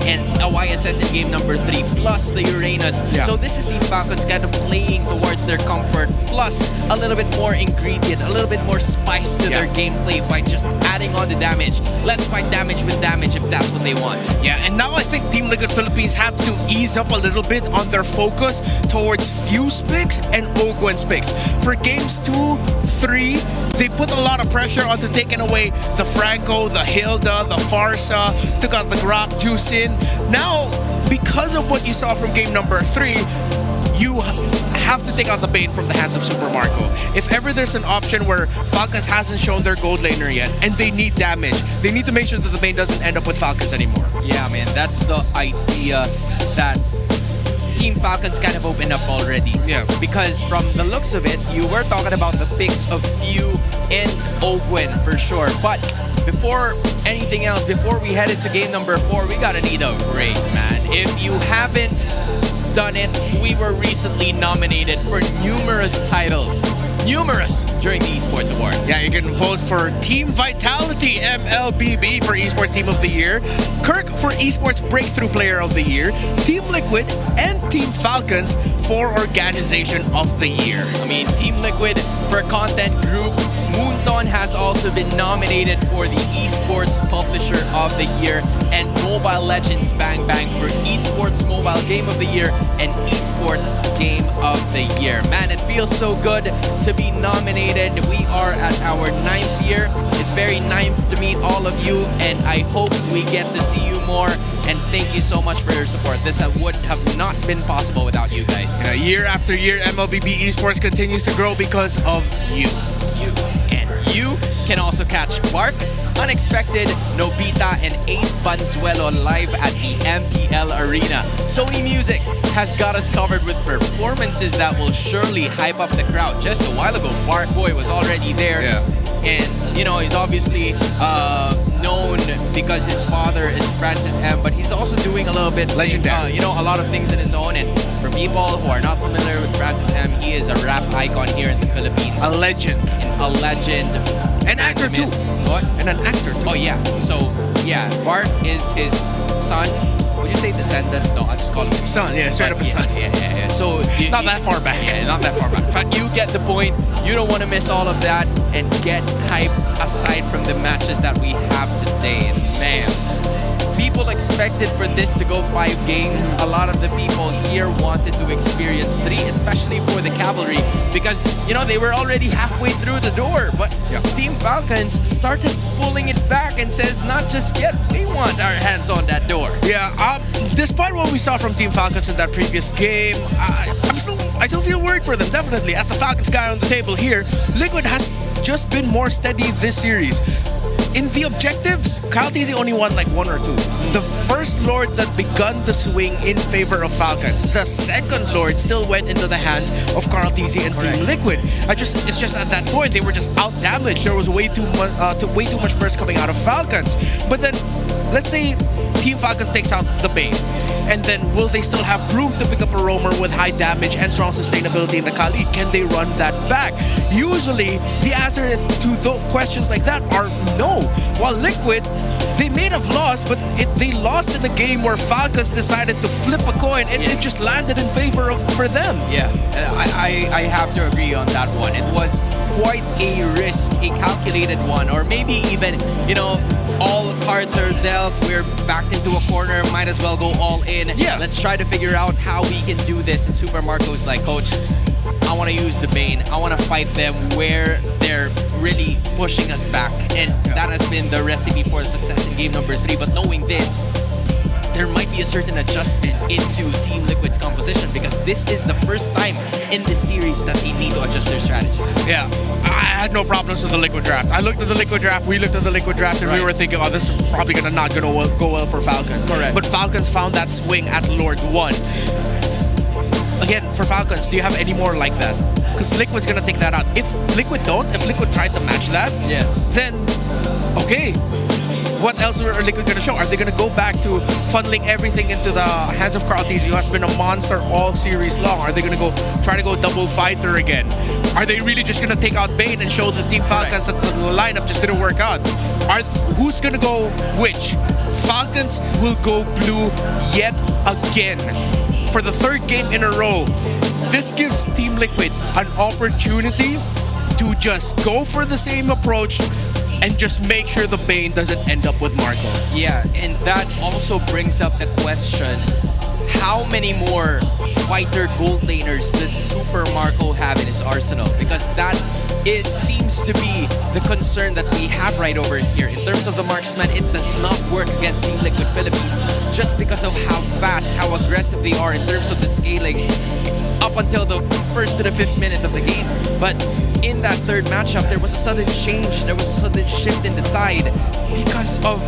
and a YSS in game number 3, plus the Uranus. So this is Team Falcons kind of playing towards their comfort, plus a little bit more ingredient, a little bit more spice to their gameplay by just adding on the damage. Let's fight damage with damage if that's what they want. Yeah, and now I think Team Liquid Philippines have to ease up a little bit on their focus towards Fuse picks and Ogwen's picks. For games 2, 3, they put a lot of pressure onto taking away the Franco, the Hilda, the Farsa, took out the Grok juice in. Now, because of what you saw from game number 3, you have to take out the Bane from the hands of Super Marco. If ever there's an option where Falcons hasn't shown their gold laner yet and they need damage, they need to make sure that the Bane doesn't end up with Falcons anymore. Yeah, man, that's the idea that Team Falcons kind of opened up already. Yeah. Because from the looks of it, you were talking about the picks of Few and Ogwen for sure. But before anything else, before we head into game number 4, we gotta need a rate, man. If you haven't done it, we were recently nominated for numerous titles. Numerous during the Esports Awards. Yeah, you can vote for Team Vitality MLBB for Esports Team of the Year, Kirk for Esports Breakthrough Player of the Year, Team Liquid, and Team Falcons for Organization of the Year. I mean, Team Liquid for Content Group. Moonton has also been nominated for the Esports Publisher of the Year, and Mobile Legends Bang Bang for Esports Mobile Game of the Year and Esports Game of the Year. Man, it feels so good to be nominated. We are at our 9th year. It's very nice to meet all of you, and I hope we get to see you more. And thank you so much for your support. This would have not been possible without you guys. Yeah, year after year, MLBB Esports continues to grow because of you. And you can also catch Bark, Unexpected, Nobita, and Ace Banzuelo live at the MPL Arena. Sony Music has got us covered with performances that will surely hype up the crowd. Just a while ago, Bark Boy was already there. Yeah. And, you know, he's obviously known because his father is Francis M, but he's also doing a little bit legendary. You know, a lot of things in his own. And for people who are not familiar with Francis M, he is a rap icon here in the Philippines. A legend. A legend. An actor too. What? And an actor too. Oh yeah. So yeah, Bart is his son. Would you say descendant? No, I just call him his son. Yeah, straight up his son. Yeah. So not that far back. Yeah, not that far back. But you get the point. You don't want to miss all of that and get hype aside from the matches that we have today. And man, people expected for this to go 5 games. A lot of the people here wanted to experience 3, especially for the Cavalry, because, you know, they were already halfway through the door. But Team Falcons started pulling it back and says, not just yet, we want our hands on that door. Yeah, despite what we saw from Team Falcons in that previous game, I still feel worried for them, definitely. As the Falcons guy on the table here, Liquid has just been more steady this series. In the objectives, Kyle TZ only won like 1 or 2. The first Lord that begun the swing in favor of Falcons. The second Lord still went into the hands of Carl TZ and Team Liquid. It's just at that point they were just out damaged. There was way too much burst coming out of Falcons. But then, let's say Team Falcons takes out the Bane. And then will they still have room to pick up a roamer with high damage and strong sustainability in the Khalid? Can they run that back? Usually, the answer to those questions like that are no. While Liquid, they may have lost, but they lost in a game where Falcons decided to flip a coin and it just landed in favor for them. Yeah, I have to agree on that one. It was quite a risk, a calculated one, or maybe even, you know, all cards are dealt, we're backed into a corner, might as well go all in. Yeah. Let's try to figure out how we can do this. And Super Marco's like, Coach, I want to use the Bane. I want to fight them where they're really pushing us back. And that has been the recipe for success in game number 3. But knowing this, there might be a certain adjustment into Team Liquid's composition, because this is the first time in this series that they need to adjust their strategy. Yeah, I had no problems with the Liquid draft. I looked at the Liquid draft, we looked at the Liquid draft, and we were thinking, oh, this is probably not gonna go well for Falcons. Correct. But Falcons found that swing at Lord 1. Again, for Falcons, do you have any more like that? Because Liquid's gonna take that out. If Liquid tried to match that, then okay. What else are Liquid going to show? Are they going to go back to funneling everything into the hands of Carl TZ, who has been a monster all series long? Are they going to try to go double fighter again? Are they really just going to take out Bane and show the Team Falcons that the lineup just didn't work out? Who's going to go which? Falcons will go blue yet again for the 3rd game in a row. This gives Team Liquid an opportunity to just go for the same approach and just make sure the Bane doesn't end up with Marco. Yeah, and that also brings up the question, how many more fighter gold laners does Super Marco have in his arsenal? Because that it seems to be the concern that we have right over here. In terms of the marksman, it does not work against Team Liquid Philippines just because of how fast, how aggressive they are in terms of the scaling up until the first to the 5th minute of the game. But in that third matchup, there was a sudden change, there was a sudden shift in the tide because of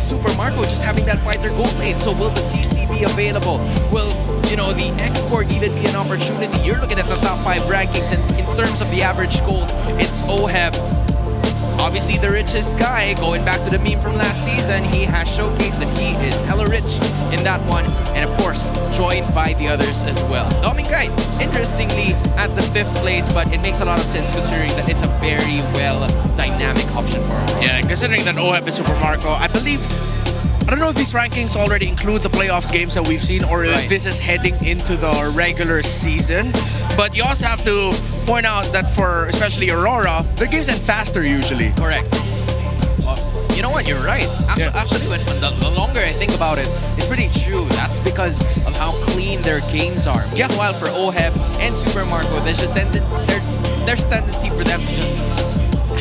Super Marco just having that fighter gold lane. So will the CC be available? Will, you know, the export even be an opportunity? You're looking at the top 5 rankings, and in terms of the average gold, it's OHEB. Obviously the richest guy, going back to the meme from last season, he has showcased that he is hella rich in that one, and of course, joined by the others as well. Domingkite, interestingly, at the 5th place, but it makes a lot of sense considering that it's a very well dynamic option for him. Yeah, considering that OHEB is Super Marco, I believe, I don't know if these rankings already include the playoff games that we've seen or if this is heading into the regular season. But you also have to point out that for especially Aurora, their games end faster usually. Correct. You know what, you're right. Actually, when the longer I think about it, it's pretty true. That's because of how clean their games are. Meanwhile, for OHEB and Super Marco, there's tendency for them to just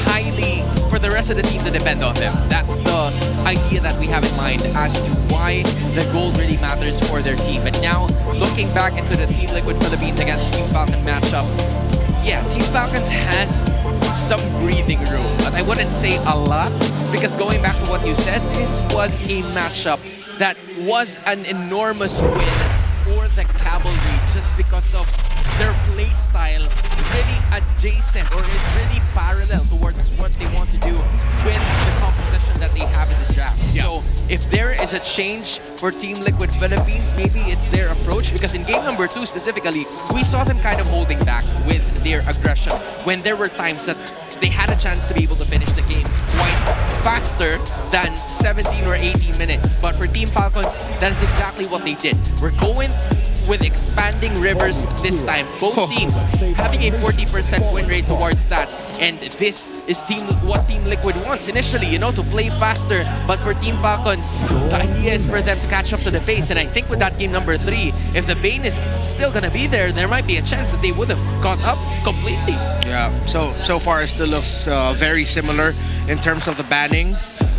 highly, for the rest of the team to depend on them. That's the idea that we have in mind as to why the gold really matters for their team. But now, looking back into the Team Liquid Philippines against Team Falcon matchup, yeah, Team Falcons has some breathing room, but I wouldn't say a lot, because going back to what you said, this was a matchup that was an enormous win for the Cavalry just because of their play style really adjacent or is really parallel towards what they want to do with the composition that they have in the draft. So if there is a change for Team Liquid Philippines, maybe it's their approach, because in game number 2 specifically, we saw them kind of holding back with their aggression when there were times that they had a chance to be able to finish the game quite faster than 17 or 18 minutes. But for Team Falcons, that is exactly what they did. We're going with expanding rivers this time. Both teams having a 40% win rate towards that. And this is what Team Liquid wants initially, you know, to play faster. But for Team Falcons, the idea is for them to catch up to the pace. And I think with that game number 3, if the Bane is still gonna be there, there might be a chance that they would have caught up completely. Yeah, so far it still looks very similar in terms of the banning.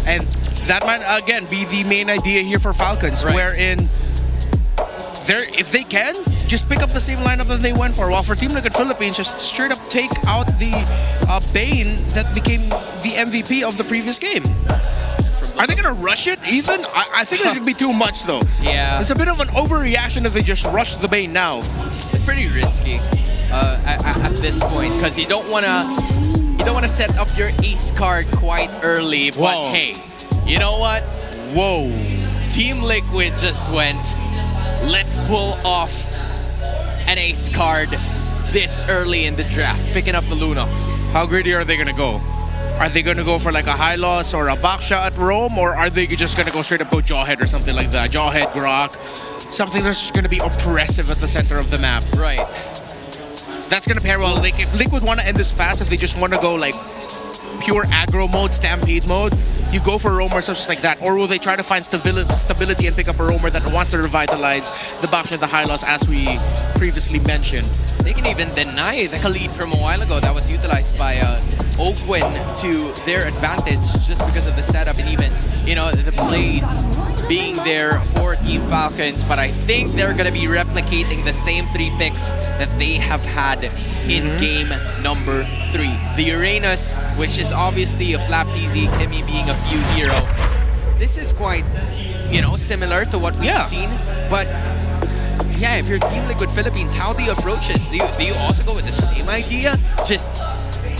And that might, again, be the main idea here for Falcons, wherein if they can, just pick up the same lineup that they went for. While for Team Liquid Philippines, just straight up take out the Bane that became the MVP of the previous game. Are they going to rush it even? I think it's going to be too much though. Yeah. It's a bit of an overreaction if they just rush the Bane now. It's pretty risky at this point, because you don't want to set up your ace card quite early. But hey, you know what? Whoa. Team Liquid just went, let's pull off an ace card this early in the draft, picking up the Lunox. How greedy are they going to go? Are they going to go for like a high loss or a backsha at Rome, or are they just going to go straight up go Jawhead or something like that? Jawhead, Grok, something that's just going to be oppressive at the center of the map. Right. That's going to pair well. Like if Liquid want to end this fast, if they just want to go like pure aggro mode, stampede mode, you go for a roamer such like that. Or will they try to find stability and pick up a roamer that wants to revitalize the backsha and the high loss, as we previously mentioned? They can even deny the Khalid from a while ago that was utilized by Ogwin to their advantage just because of the setup and even, you know, the blades being there for Team Falcons. But I think they're going to be replicating the same 3 picks that they have had in game number 3. The Uranus, which is obviously a Flap TZ, Kimmy being a few hero. This is quite, you know, similar to what we've seen, but yeah, if you're Team Liquid Philippines, how do you approach this? Do you also go with the same idea? Just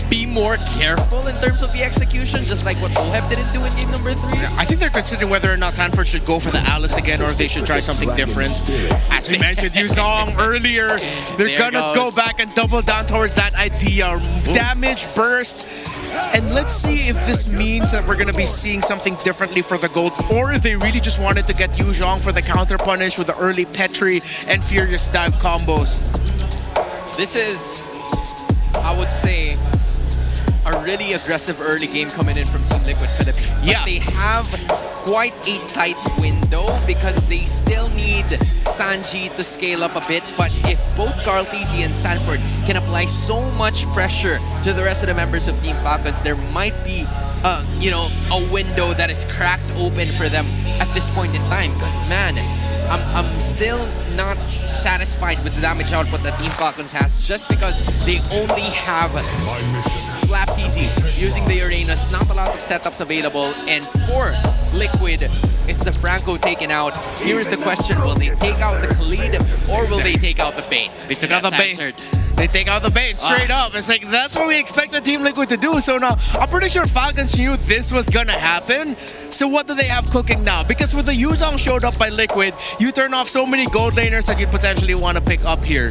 be more careful in terms of the execution, just like what OHEB didn't do in game number 3? I think they're considering whether or not Sanford should go for the Alice again, or if they should try something different. As we mentioned, Yuzong earlier, they're gonna go back and double down towards that idea. Damage, burst, and let's see if this means that we're gonna be seeing something differently for the gold, or if they really just wanted to get Yuzong for the counter punish with the early Petri and Furious Dive combos. This is, I would say, a really aggressive early game coming in from Team Liquid Philippines. But they have quite a tight window because they still need Sanji to scale up a bit. But if both Carl TZ and Sanford can apply so much pressure to the rest of the members of Team Falcons, there might be a window that is cracked open for them at this point in time. Because man, I'm still not satisfied with the damage output that Team Falcons has, just because they only have Flap TZ using the arenas, not a lot of setups available, and for Liquid, it's the Franco taken out. Here is the question, will they take out the Khalid or will they take out the Bane? They took out the Bane. They take out the Bane straight up. It's like, that's what we expected Team Liquid to do. So now, I'm pretty sure Falcons knew this was gonna happen. So what do they have cooking now? Because with the Yuzong showed up by Liquid, you turn off so many gold laners that you potentially want to pick up here.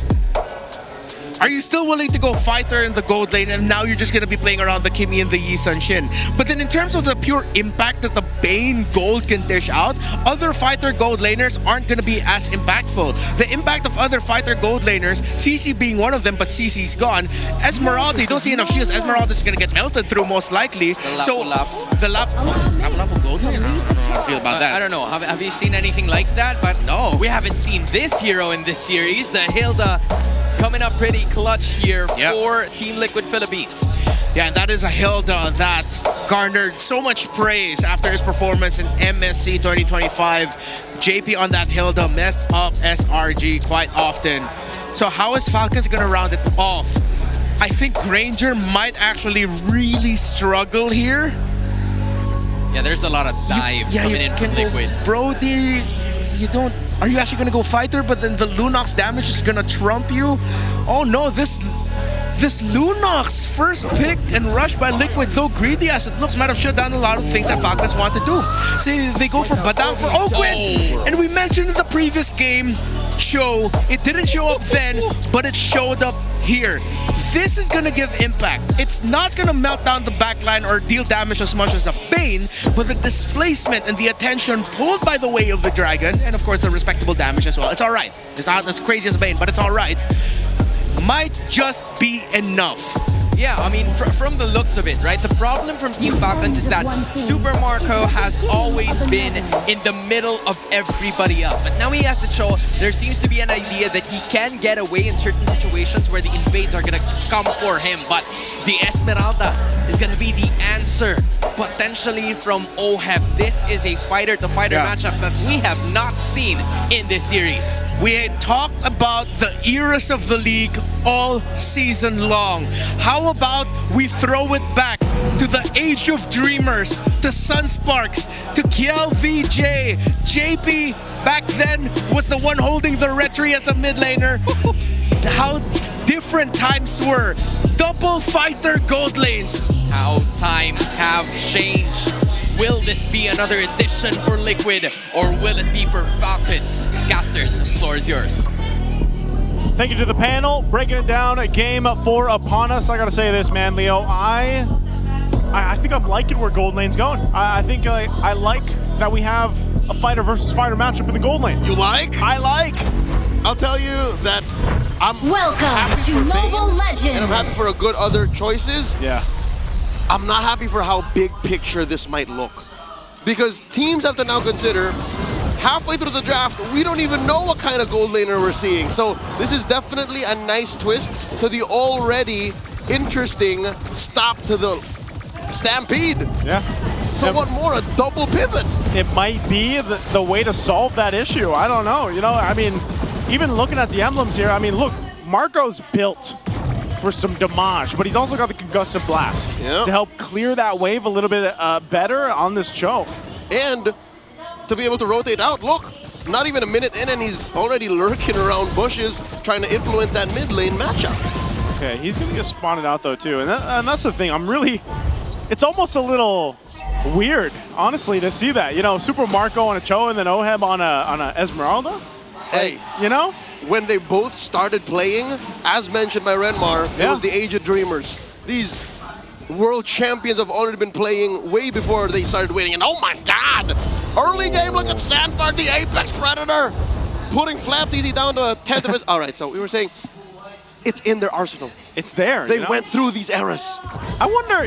Are you still willing to go fighter in the gold lane and now you're just going to be playing around the Kimi and the Yi Sun Shin? But then in terms of the pure impact that the Bane gold can dish out, other fighter gold laners aren't going to be as impactful. The impact of other fighter gold laners, CC being one of them, but CC's gone. Esmeralda, you don't see enough shields. Esmeralda's going to get melted through most likely. The Lapu gold lane? I don't know how I feel about that. I don't know. Have you seen anything like that? But no, we haven't seen this hero in this series. The Hilda coming up pretty clutch here for Team Liquid Philippines. Yeah, and that is a Hilda that garnered so much praise after his performance in MSC 2025. JP on that Hilda messed up SRG quite often. So how is Falcons gonna round it off? I think Granger might actually really struggle here. Yeah, there's a lot of dive coming in from Liquid. Brody, you don't... Are you actually gonna go fighter, but then the Lunox damage is gonna trump you? Oh no, this Lunox first pick and rush by Liquid, though greedy as it looks, might have shut down a lot of things that Falcons want to do. See, they go for Badang for Ogwen, and we mentioned in the previous game show, it didn't show up then, but it showed up here. This is gonna give impact. It's not gonna melt down the backline or deal damage as much as a Bane, but the displacement and the attention pulled by the way of the Dragon, and of course the respectable damage as well. It's alright. It's not as crazy as Bane, but it's alright. Might just be enough. Yeah, I mean, from the looks of it, right? The problem from Team Falcons is that Super Marco has always been in the middle of everybody else. But now he has to show there seems to be an idea that he can get away in certain situations where the invades are going to come for him. But the Esmeralda is going to be the answer, potentially from OHEB. This is a fighter-to-fighter matchup that we have not seen in this series. We had talked about the eras of the league all season long. How about we throw it back to the age of dreamers, to Sunsparks, to Kiel VJ. JP back then was the one holding the Retri as a mid laner. How different times were. Double fighter gold lanes. How times have changed. Will this be another edition for Liquid, or will it be for Falcons? Casters, the floor is yours. Thank you to the panel. Breaking it down, game 4 upon us. I gotta say this, man, Leo. I think I'm liking where gold lane's going. I think I like that we have a fighter versus fighter matchup in the gold lane. You like? I like. I'll tell you that I'm Welcome happy to for Mobile Bane, Legends. and I'm happy for a good other choices. Yeah. I'm not happy for how big picture this might look, because teams have to now consider halfway through the draft, we don't even know what kind of gold laner we're seeing. So this is definitely a nice twist to the already interesting stop to the stampede. Yeah. So what more, a double pivot? It might be the way to solve that issue. I don't know. You know, I mean, even looking at the emblems here, I mean, look, Marco's built for some damage, but he's also got the Concussive Blast to help clear that wave a little bit better on this choke. And to be able to rotate out, look, not even a minute in and he's already lurking around bushes trying to influence that mid lane matchup. Okay, he's going to get spotted out though too, and that's the thing. It's almost a little weird, honestly, to see that. You know, Super Marco on a Cho and then OHEB on a Esmeralda. Hey, you know, when they both started playing, as mentioned by Renmar, it was the age of dreamers. These world champions have already been playing way before they started winning. And oh my God, early game, look at Sandberg, the Apex Predator, putting Flap TZ down to a 10th of his. All right, so we were saying, It's in their arsenal. It's there. They went through these eras. I wonder,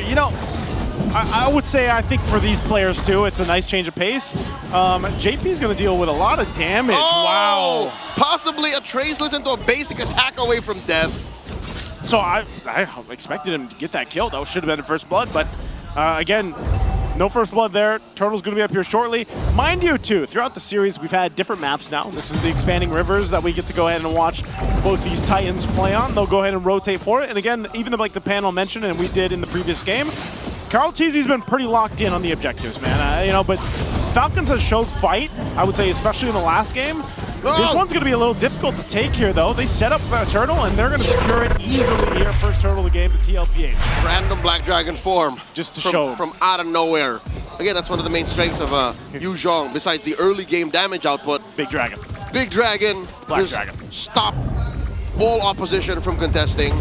I would say I think for these players too, it's a nice change of pace. JP's going to deal with a lot of damage. Oh, wow. Possibly a traceless into a basic attack away from death. So I expected him to get that kill. That should have been the first blood, but again, no first blood there. Turtle's going to be up here shortly. Mind you, too, throughout the series, we've had different maps now. This is the expanding rivers that we get to go ahead and watch both these Titans play on. They'll go ahead and rotate for it. And again, even like the panel mentioned, and we did in the previous game, Carl Teasy's been pretty locked in on the objectives, man. But Falcons has showed fight, I would say, especially in the last game. This one's going to be a little difficult to take here, though. They set up a turtle, and they're going to secure it easily here. First turtle of the game to TLPH. Random Black Dragon form. Just to show. From out of nowhere. Again, that's one of the main strengths of Yu Zhong, besides the early game damage output. Big Dragon. Big Dragon. Black Dragon. Stop all opposition from contesting.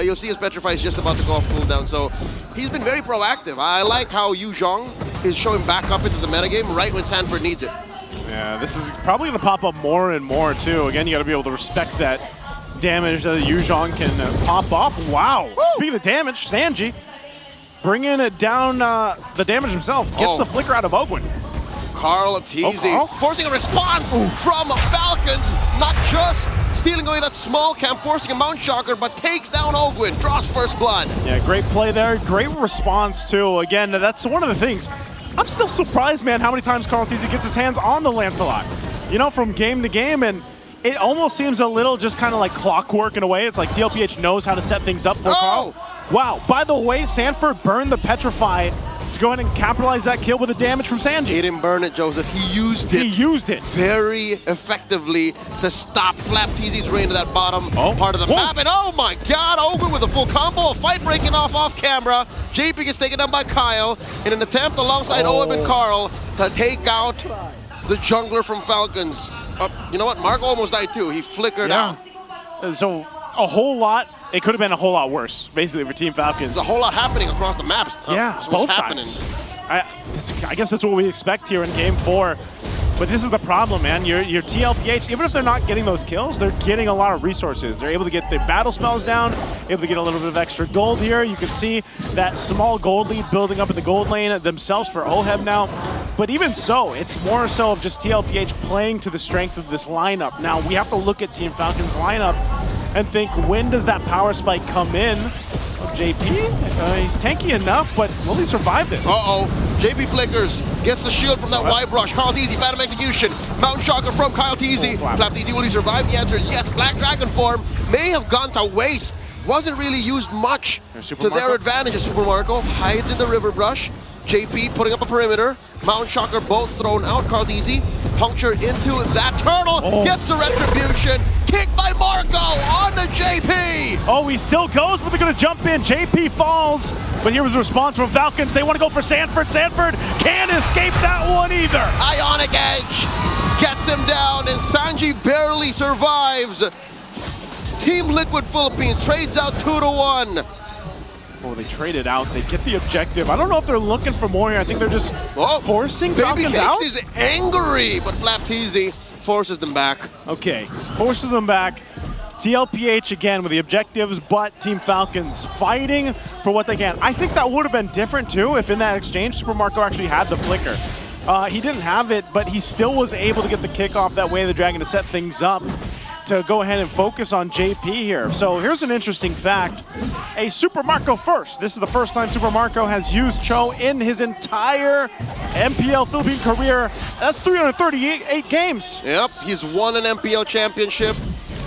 You'll see his Petrify is just about to go off cooldown, so he's been very proactive. I like how Yu Zhong is showing back up into the metagame right when Sanford needs it. Yeah, this is probably going to pop up more and more, too. Again, you got to be able to respect that damage that Yu Zhong can pop off. Wow. Woo! Speaking of damage, Sanji bringing it down the damage himself. Gets the flicker out of Ogwin. Carl Teasy forcing a response from Falcons. Not just stealing away that small camp, forcing a Mount Shocker, but takes down Ogwin. Draws first blood. Yeah, great play there. Great response, too. Again, that's one of the things. I'm still surprised, man, how many times Carl Teasy gets his hands on the Lancelot. From game to game, and it almost seems a little just kind of like clockwork in a way. It's like TLPH knows how to set things up for Carl. Wow, by the way, Sanford burned the Petrify to go ahead and capitalize that kill with the damage from Sanji. He didn't burn it, Joseph. He used it very effectively to stop Flap Teasy's reign to that bottom part of the map. And oh my god, Ogwin with a full combo, a fight breaking off camera. JP gets taken down by Kyle in an attempt alongside Oeb and Carl to take out the jungler from Falcons. You know what? Mark almost died too. He flickered out. So a whole lot. It could have been a whole lot worse, basically, for Team Falcons. There's a whole lot happening across the maps. Both sides. I guess that's what we expect here in Game 4. But this is the problem, man. Your TLPH, even if they're not getting those kills, they're getting a lot of resources. They're able to get the battle spells down, able to get a little bit of extra gold here. You can see that small gold lead building up in the gold lane themselves for Oheb now. But even so, it's more so of just TLPH playing to the strength of this lineup. Now, we have to look at Team Falcon's lineup and think, when does that power spike come in? JP, he's tanky enough, but will he survive this? JP flickers, gets the shield from that Y brush. Kyle Teasy, Phantom Execution, Mount Shocker from Kyle Teasy. Flap Teasy, will he survive? The answer is yes. Black Dragon form may have gone to waste. Wasn't really used much to their advantage. Super Marco hides in the river brush. JP putting up a perimeter. Mount Shocker both thrown out. Kyle Teasy punctured into that turtle. Gets the retribution. Kick by Marco on the JP. He still goes, but they're going to jump in. JP falls, but here was a response from Falcons. They want to go for Sanford. Sanford can't escape that one either. Ionic Edge gets him down, and Sanji barely survives. Team Liquid Philippines trades out 2-1. They traded out. They get the objective. I don't know if they're looking for more here. I think they're just forcing Falcons out. Baby Hicks is angry, but Flap Teasy forces them back. Forces them back. TLPH again with the objectives, but Team Falcons fighting for what they can. I think that would have been different too if in that exchange Super Marco actually had the flicker. He didn't have it, but he still was able to get the kickoff that way, the Dragon, to set things up to go ahead and focus on JP here. So here's an interesting fact. A Super Marco first. This is the first time Super Marco has used Cho in his entire MPL Philippine career. That's 338 games. Yep, he's won an MPL championship.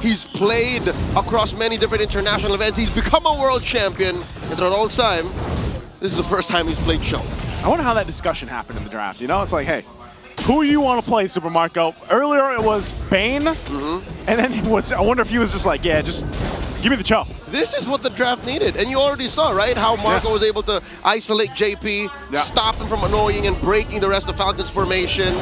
He's played across many different international events. He's become a world champion. And at all time, this is the first time he's played Cho. I wonder how that discussion happened in the draft. It's like, hey, who you want to play, Super Marco? Earlier it was Bane, and then it was, I wonder if he was just like, yeah, just give me the Cho. This is what the draft needed, and you already saw, right, how Marco was able to isolate JP, stop him from annoying and breaking the rest of Falcons' formation.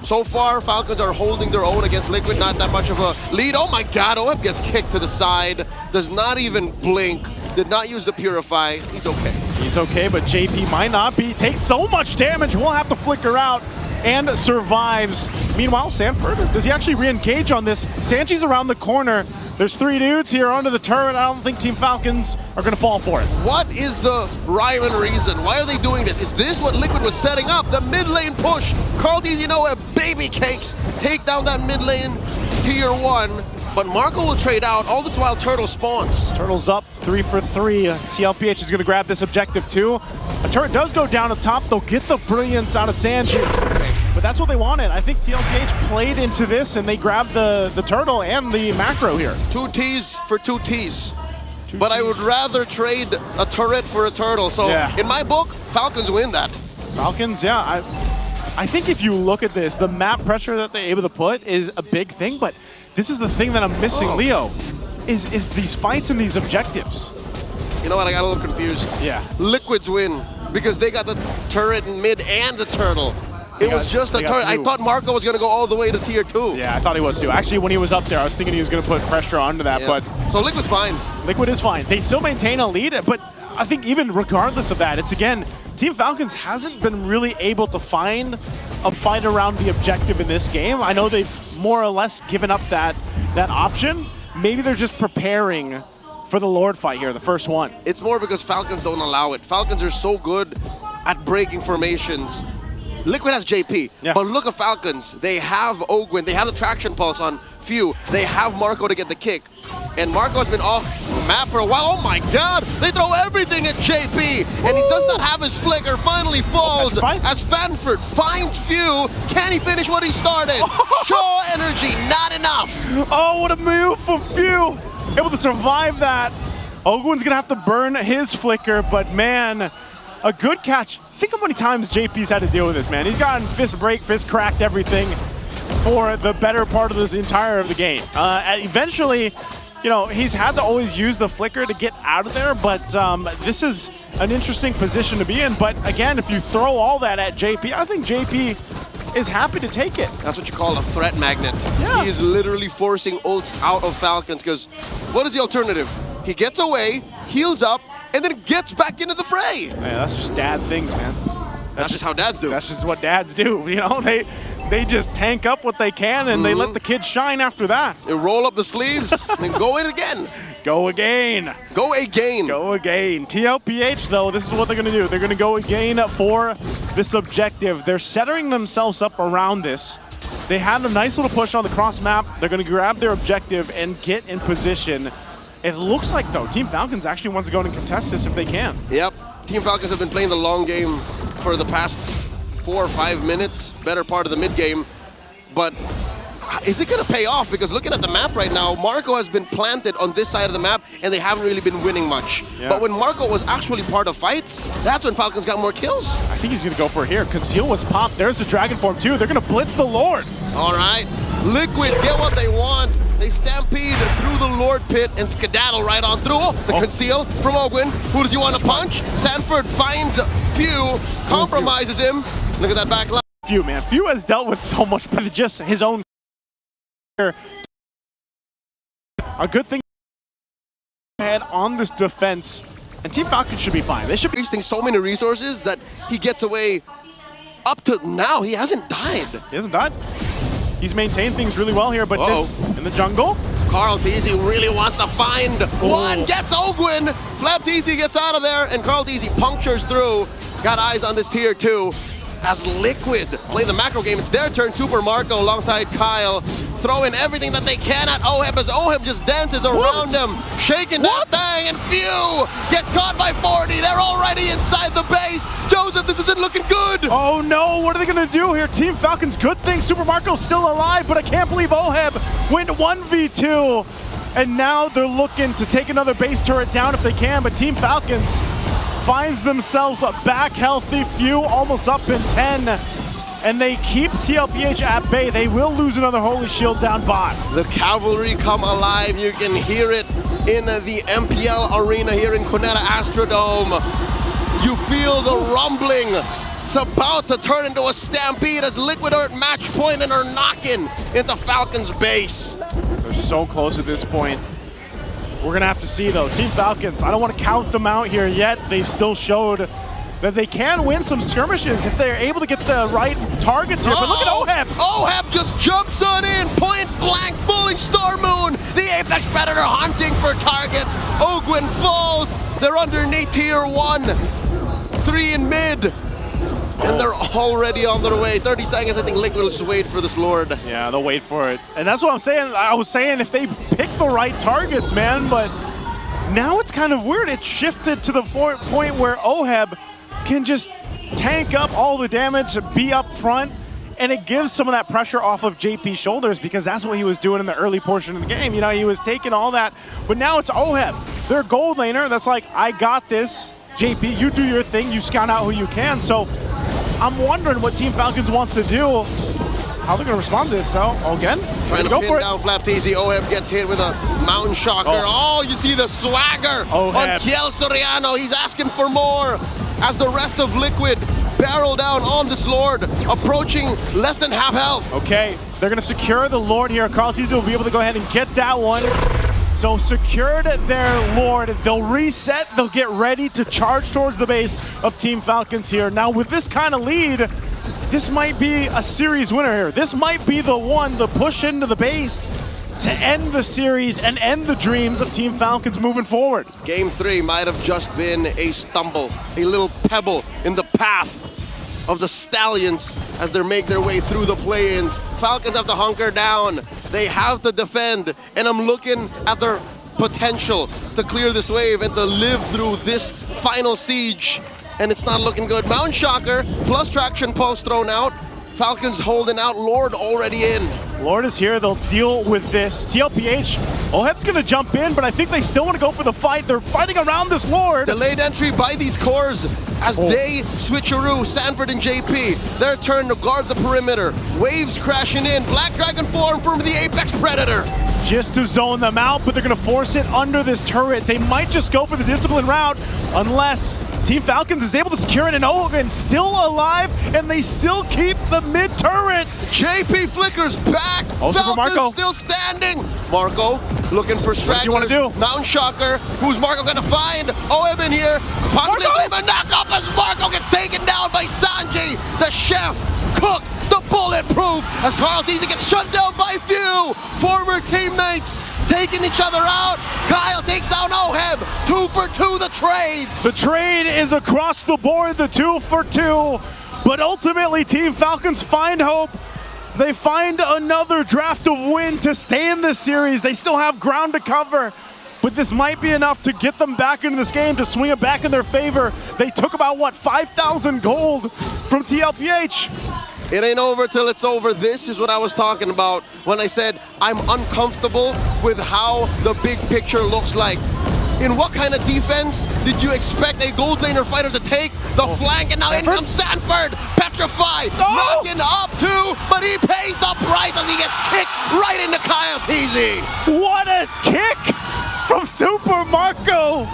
So far, Falcons are holding their own against Liquid, not that much of a lead. Oh my god, Oeb gets kicked to the side, does not even blink, did not use the Purify. He's okay. He's okay, but JP might not be. Takes so much damage, we'll have to flicker out. And survives. Meanwhile, Sanford, does he actually re-engage on this? Sanji's around the corner. There's 3 dudes here under the turret. I don't think Team Falcons are going to fall for it. What is the rhyme and reason? Why are they doing this? Is this what Liquid was setting up? The mid lane push. Carldies, you know, baby cakes. Take down that mid lane tier 1. But Marco will trade out. All this while Turtle spawns. Turtle's up 3 for 3. TLPH is going to grab this objective too. A turret does go down up top. They'll get the brilliance out of Sanji. But that's what they wanted. I think TLPH played into this and they grabbed the turtle and the macro here. 2 Ts for 2 Ts. But I would rather trade a turret for a turtle. So in my book, Falcons win that. Falcons, yeah. I think if you look at this, the map pressure that they're able to put is a big thing, but this is the thing that I'm missing, Leo, is these fights and these objectives. You know what, I got a little confused. Yeah. Liquids win because they got the turret in mid and the turtle. It was just a turret. I thought Marco was going to go all the way to tier 2. Yeah, I thought he was too. Actually, when he was up there, I was thinking he was going to put pressure onto that, but... So Liquid's fine. Liquid is fine. They still maintain a lead, but I think even regardless of that, it's again, Team Falcons hasn't been really able to find a fight around the objective in this game. I know they've more or less given up that option. Maybe they're just preparing for the Lord fight here, the first one. It's more because Falcons don't allow it. Falcons are so good at breaking formations. Liquid has JP, but look at Falcons. They have Ogwin, they have the traction pulse on Few, they have Marco to get the kick. And Marco has been off map for a while. Oh my god, they throw everything at JP, and he does not have his flicker. Finally falls as Fanford finds Few. Can he finish what he started? Shaw energy, not enough. Oh, what a move from Few. Able to survive that. Ogwin's gonna have to burn his flicker, but man, a good catch. Think how many times JP's had to deal with this, man. He's gotten fist break, fist cracked, everything for the better part of this entire of the game. Eventually, you know, he's had to always use the flicker to get out of there, but this is an interesting position to be in. But again, if you throw all that at JP, I think JP is happy to take it. That's what you call a threat magnet. Yeah. He is literally forcing ults out of Falcons because what is the alternative? He gets away, heals up, and then gets back into the fray. Man, that's just dad things, man. That's just how dads do. That's just what dads do, you know? They just tank up what they can and they let the kids shine after that. They roll up the sleeves and go in again. Go again. Go again. Go again. TLPH, though, this is what they're going to do. They're going to go again for this objective. They're setting themselves up around this. They had a nice little push on the cross map. They're going to grab their objective and get in position. It looks like, though, Team Falcons actually wants to go and contest this if they can. Yep. Team Falcons have been playing the long game for the past 4 or 5 minutes, better part of the mid game. But is it going to pay off? Because looking at the map right now, Marco has been planted on this side of the map, and they haven't really been winning much. Yeah. But when Marco was actually part of fights, that's when Falcons got more kills. I think he's going to go for it here. Conceal was popped. There's the Dragon Form, too. They're going to blitz the Lord. All right. Liquid get what they want. They stampede through the Lord pit and skedaddle right on through. Oh, the conceal from Ogwin. Who does he want to punch? Sanford finds Few, compromises him. Look at that back line. Few, man. Few has dealt with so much with just his own. A good thing ahead on this defense, and Team Falcons should be fine. They should be wasting so many resources that he gets away. Up to now, he hasn't died. He hasn't died. He's maintained things really well here, but this, in the jungle. Carldies really wants to find one, gets Ogwin. Flapdies gets out of there, and Carldies punctures through. Got eyes on this tier 2. As Liquid play the macro game, it's their turn. Super Marco alongside Kyle, throwing everything that they can at Oheb as Oheb just dances around him, shaking that thing, and Few gets caught by 40. They're already inside the base. Joseph, this isn't looking good. Oh no, what are they gonna do here? Team Falcons, good thing Super Marco's still alive, but I can't believe Oheb went 1v2, and now they're looking to take another base turret down if they can, but Team Falcons finds themselves back healthy. Few almost up in 10, and they keep TLPH at bay. They will lose another Holy Shield down bot. The cavalry come alive. You can hear it in the MPL arena here in Cuneta Astrodome. You feel the rumbling. It's about to turn into a stampede as Liquid are at match point and are knocking into Falcons base. They're so close at this point. We're going to have to see, though. Team Falcons, I don't want to count them out here yet. They've still showed that they can win some skirmishes if they're able to get the right targets here. But look at Oheb. Oheb just jumps on in, point blank, fulling Star Moon, The Apex Predator hunting for targets. Ogwin falls. They're underneath tier 1. 3 in mid. And they're already on their way. 30 seconds, I think Liquid will just wait for this Lord. Yeah, they'll wait for it. And that's what I'm saying. I was saying if they pick the right targets, man, but now it's kind of weird. It shifted to the point where Oheb can just tank up all the damage, be up front, and it gives some of that pressure off of JP's shoulders because that's what he was doing in the early portion of the game. You know, he was taking all that, but now it's Oheb. Their gold laner that's like, I got this. JP, you do your thing, you scout out who you can. So I'm wondering what Team Falcons wants to do. How they're going to respond to this, though. Oh, again? Trying to go pin for down Flapteezy. Oheb gets hit with a Mountain Shocker. Oh, you see the swagger on Kiel Soriano. He's asking for more as the rest of Liquid barrel down on this Lord, approaching less than half health. Okay, they're going to secure the Lord here. Carl Teasy will be able to go ahead and get that one. So secured their Lord. They'll reset. They'll get ready to charge towards the base of Team Falcons here. Now, with this kind of lead, this might be a series winner here. This might be the one to push into the base to end the series and end the dreams of Team Falcons moving forward. Game 3 might have just been a stumble, a little pebble in the path of the Stallions as they make their way through the play-ins. Falcons have to hunker down. They have to defend, and I'm looking at their potential to clear this wave and to live through this final siege. And it's not looking good. Mountain Shocker plus Traction Pulse thrown out. Falcons holding out, Lord already in. Lord is here, they'll deal with this. TLPH, Oheb's gonna jump in, but I think they still wanna go for the fight. They're fighting around this Lord. Delayed entry by these cores as they switcheroo, Sanford and JP. Their turn to guard the perimeter. Waves crashing in, Black Dragon form from the Apex Predator. Just to zone them out, but they're gonna force it under this turret. They might just go for the discipline route unless Team Falcons is able to secure it, and Owen still alive, and they still keep the mid turret. JP flickers back. Also for Falcons Marco. still standing. Marco looking for stragglers. What do you want to do? Mountain Shocker. Who's Marco gonna find? OM in here. Possibly even knock up as Marco gets taken down by Sanji, the chef, cook, the bulletproof, as Carl Deasy gets shut down by few former teammates. Taking each other out. Kyle takes down Oheb. 2 for 2 the trades. The trade is across the board, the 2 for 2. But ultimately, Team Falcons find hope. They find another draft of win to stay in this series. They still have ground to cover. But this might be enough to get them back into this game, to swing it back in their favor. They took about, what, 5,000 gold from TLPH. It ain't over till it's over. This is what I was talking about when I said I'm uncomfortable with how the big picture looks like. In what kind of defense did you expect a gold laner fighter to take the flank? And now in comes Sanford, petrified, knocking up too, but he pays the price as he gets kicked right into Kyle Teasy. What a kick from Super Marco.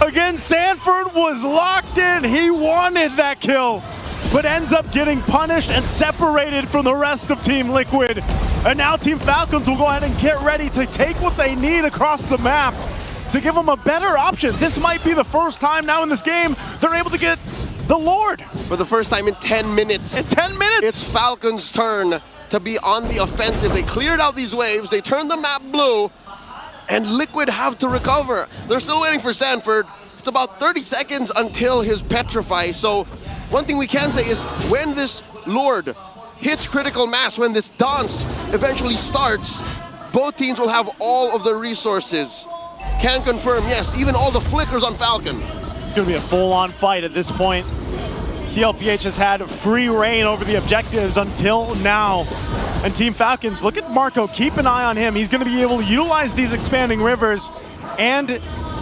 Again, Sanford was locked in. He wanted that kill, but ends up getting punished and separated from the rest of Team Liquid. And now Team Falcons will go ahead and get ready to take what they need across the map to give them a better option. This might be the first time now in this game they're able to get the Lord. For the first time in 10 minutes. In 10 minutes? It's Falcons' turn to be on the offensive. They cleared out these waves, they turned the map blue, and Liquid have to recover. They're still waiting for Sanford. It's about 30 seconds until his petrify, so one thing we can say is when this Lord hits critical mass, when this dance eventually starts, both teams will have all of the resources. Can confirm, yes, even all the flickers on Falcon. It's going to be a full-on fight at this point. TLPH has had free reign over the objectives until now. And Team Falcons, look at Marco, keep an eye on him. He's going to be able to utilize these expanding rivers, and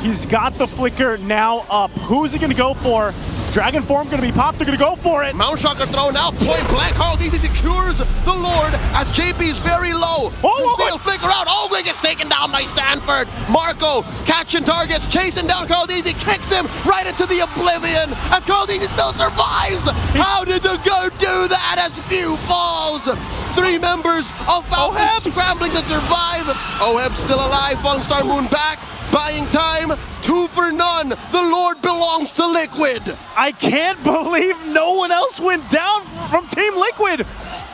he's got the flicker now up. Who's he going to go for? Dragon form going to be popped, they're going to go for it. Mount Shocker thrown out, point blank, Carl Deasy secures the Lord as JP is very low. Conceal flicker out, Ogwin gets taken down by Sanford. Marco catching targets, chasing down Carl Deasy, kicks him right into the oblivion as Carl Deasy still survives. How did the goat do that as few falls? 3 members of Falcons scrambling to survive. Oheb still alive, Fallen Star Moon back. Buying time, 2 for none. The Lord belongs to Liquid. I can't believe no one else went down from Team Liquid.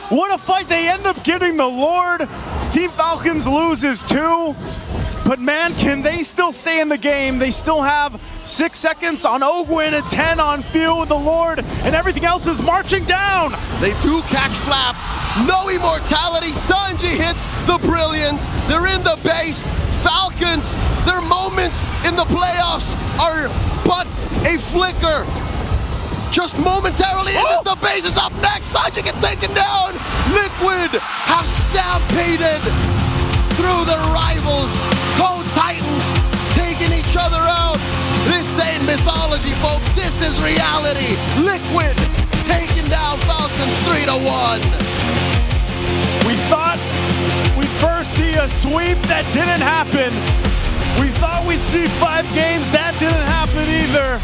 What a fight. They end up getting the Lord. Team Falcons loses 2. But man, can they still stay in the game? They still have 6 seconds on Ogwin and 10 on Fuel with the Lord, and everything else is marching down. They do catch Flap. No immortality. Sanji hits the brilliance. They're in the base. Falcons, their moments in the playoffs are but a flicker. Just momentarily, and as the base is up next, Sanji gets taken down. Liquid have stampeded through their rivals. Code Titans taking each other out. This ain't mythology, folks. This is reality. Liquid taking down Falcons 3-1. We thought we'd first see a sweep. That didn't happen. We thought we'd see 5 games. That didn't happen either.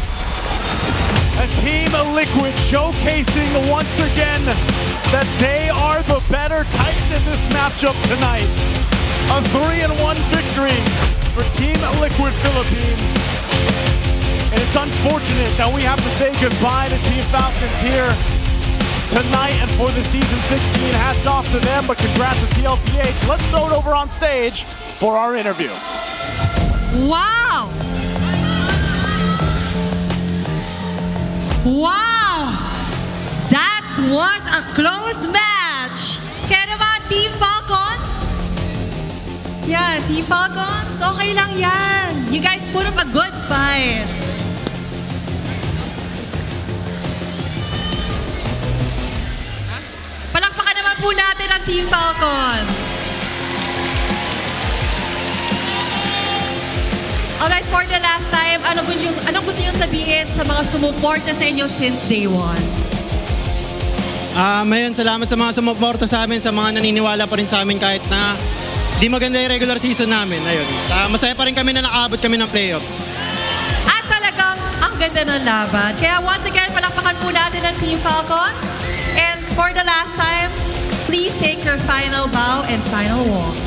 A team of Liquid showcasing once again that they are the better Titan in this matchup tonight. A 3-1 victory for Team Liquid Philippines. And it's unfortunate that we have to say goodbye to Team Falcons here tonight and for the Season 16. Hats off to them, but congrats to TLPH. Let's throw it over on stage for our interview. Wow! Wow! That was a close match! Kaya naman, Team Falcons? Yeah, Team Falcons, okay lang yan. You guys put up a good fight. Palakpakan naman po natin ang Team Falcons. Alright, for the last time, anong gusto nyo sabihin sa mga sumuporta sa inyo since day 1? Ngayon, salamat sa mga sumuporta sa amin, sa mga naniniwala pa rin sa amin kahit na di maganda yung regular season namin. Ayun. Masaya pa rin kami na nakaabot kami ng playoffs. At talagang ang ganda ng laban. Kaya once again, palakpakan po natin ang Team Falcons. And for the last time, please take your final bow and final walk.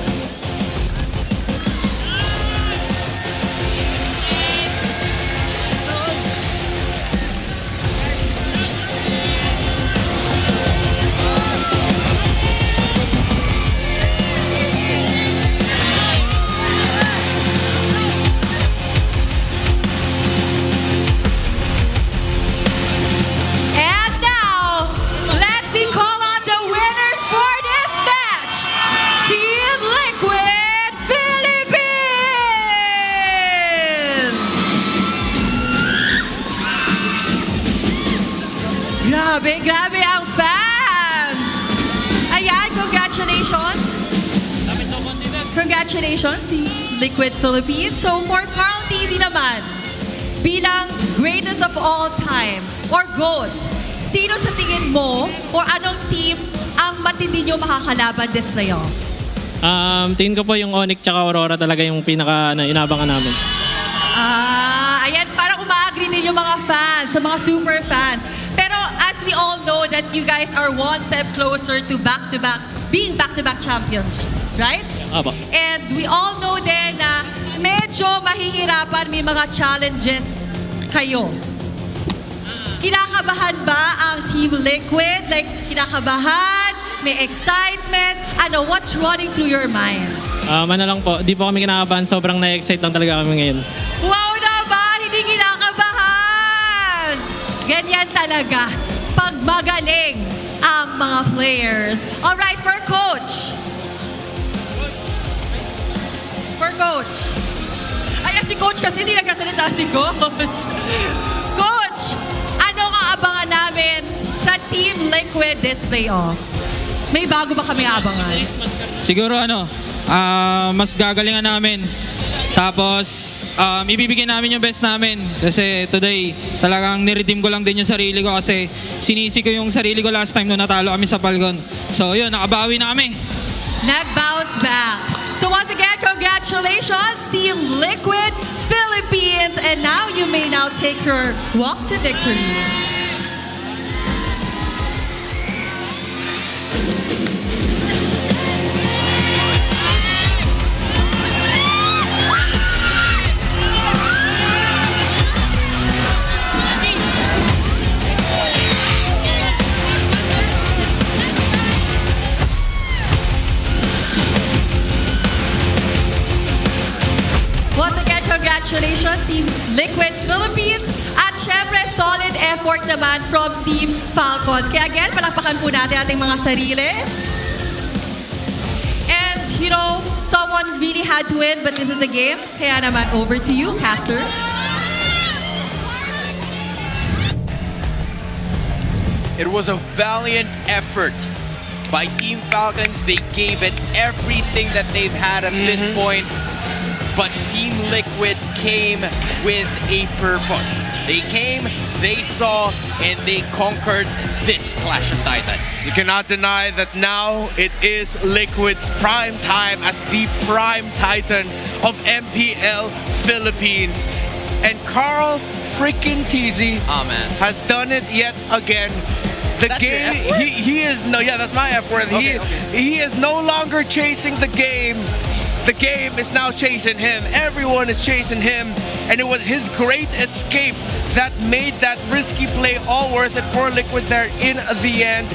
Grabe ang fans! Ayan, congratulations! Congratulations, Team Liquid Philippines. So for Carl TV naman, bilang greatest of all time, or GOAT, sino sa tingin mo, or anong team ang matindi nyo makakalaban this playoffs? Tingin ko po yung Onyx tsaka Aurora talaga yung pinaka inaabangan namin. Ayan, parang uma-agree din yung mga fans, sa mga super fans. Pero as we all know that you guys are one step closer to being back-to-back champions, right? Aba. And we all know din na medyo mahihirapan, may mga challenges kayo. Kinakabahan ba ang Team Liquid? Like, kinakabahan? May excitement? What's running through your mind? Ano lang po, di po kami kinakabahan. Sobrang na-excite lang talaga kami ngayon. Wow naman! Hindi kinakabahan! Ganyan talaga pag magaling ang mga players. Alright, for Coach. Si Coach kasi hindi nagkasalita si Coach. Coach, ano nga abangan namin sa Team Liquid this playoffs? May bago ba kami abangan? Siguro mas gagalingan namin. Tapos, ibibigay namin yung best namin. Kasi today, talagang niredeem ko lang din yung sarili ko kasi sinisi ko yung sarili ko last time nung natalo kami sa Falcon. So yun, nakabawi na kami. Nag-bounce back. So once again, congratulations, Team Liquid Philippines. And now you may now take your walk to victory. Congratulations, Team Liquid Philippines. At syempre, solid effort naman from Team Falcons. Kaya again, palakpakan po natin ating mga sarili. And, you know, someone really had to win, but this is a game. Kaya naman, over to you, casters. It was a valiant effort by Team Falcons. They gave it everything that they've had at this point. But Team Liquid came with a purpose. They came, they saw, and they conquered this Clash of Titans. You cannot deny that now it is Liquid's prime time as the prime titan of MPL Philippines. And Carl freaking TZ has done it yet again. The That's game, your F word? he is no, yeah, that's my F word. He is no longer chasing the game. The game is now chasing him. Everyone is chasing him. And it was his great escape that made that risky play all worth it for Liquid there in the end.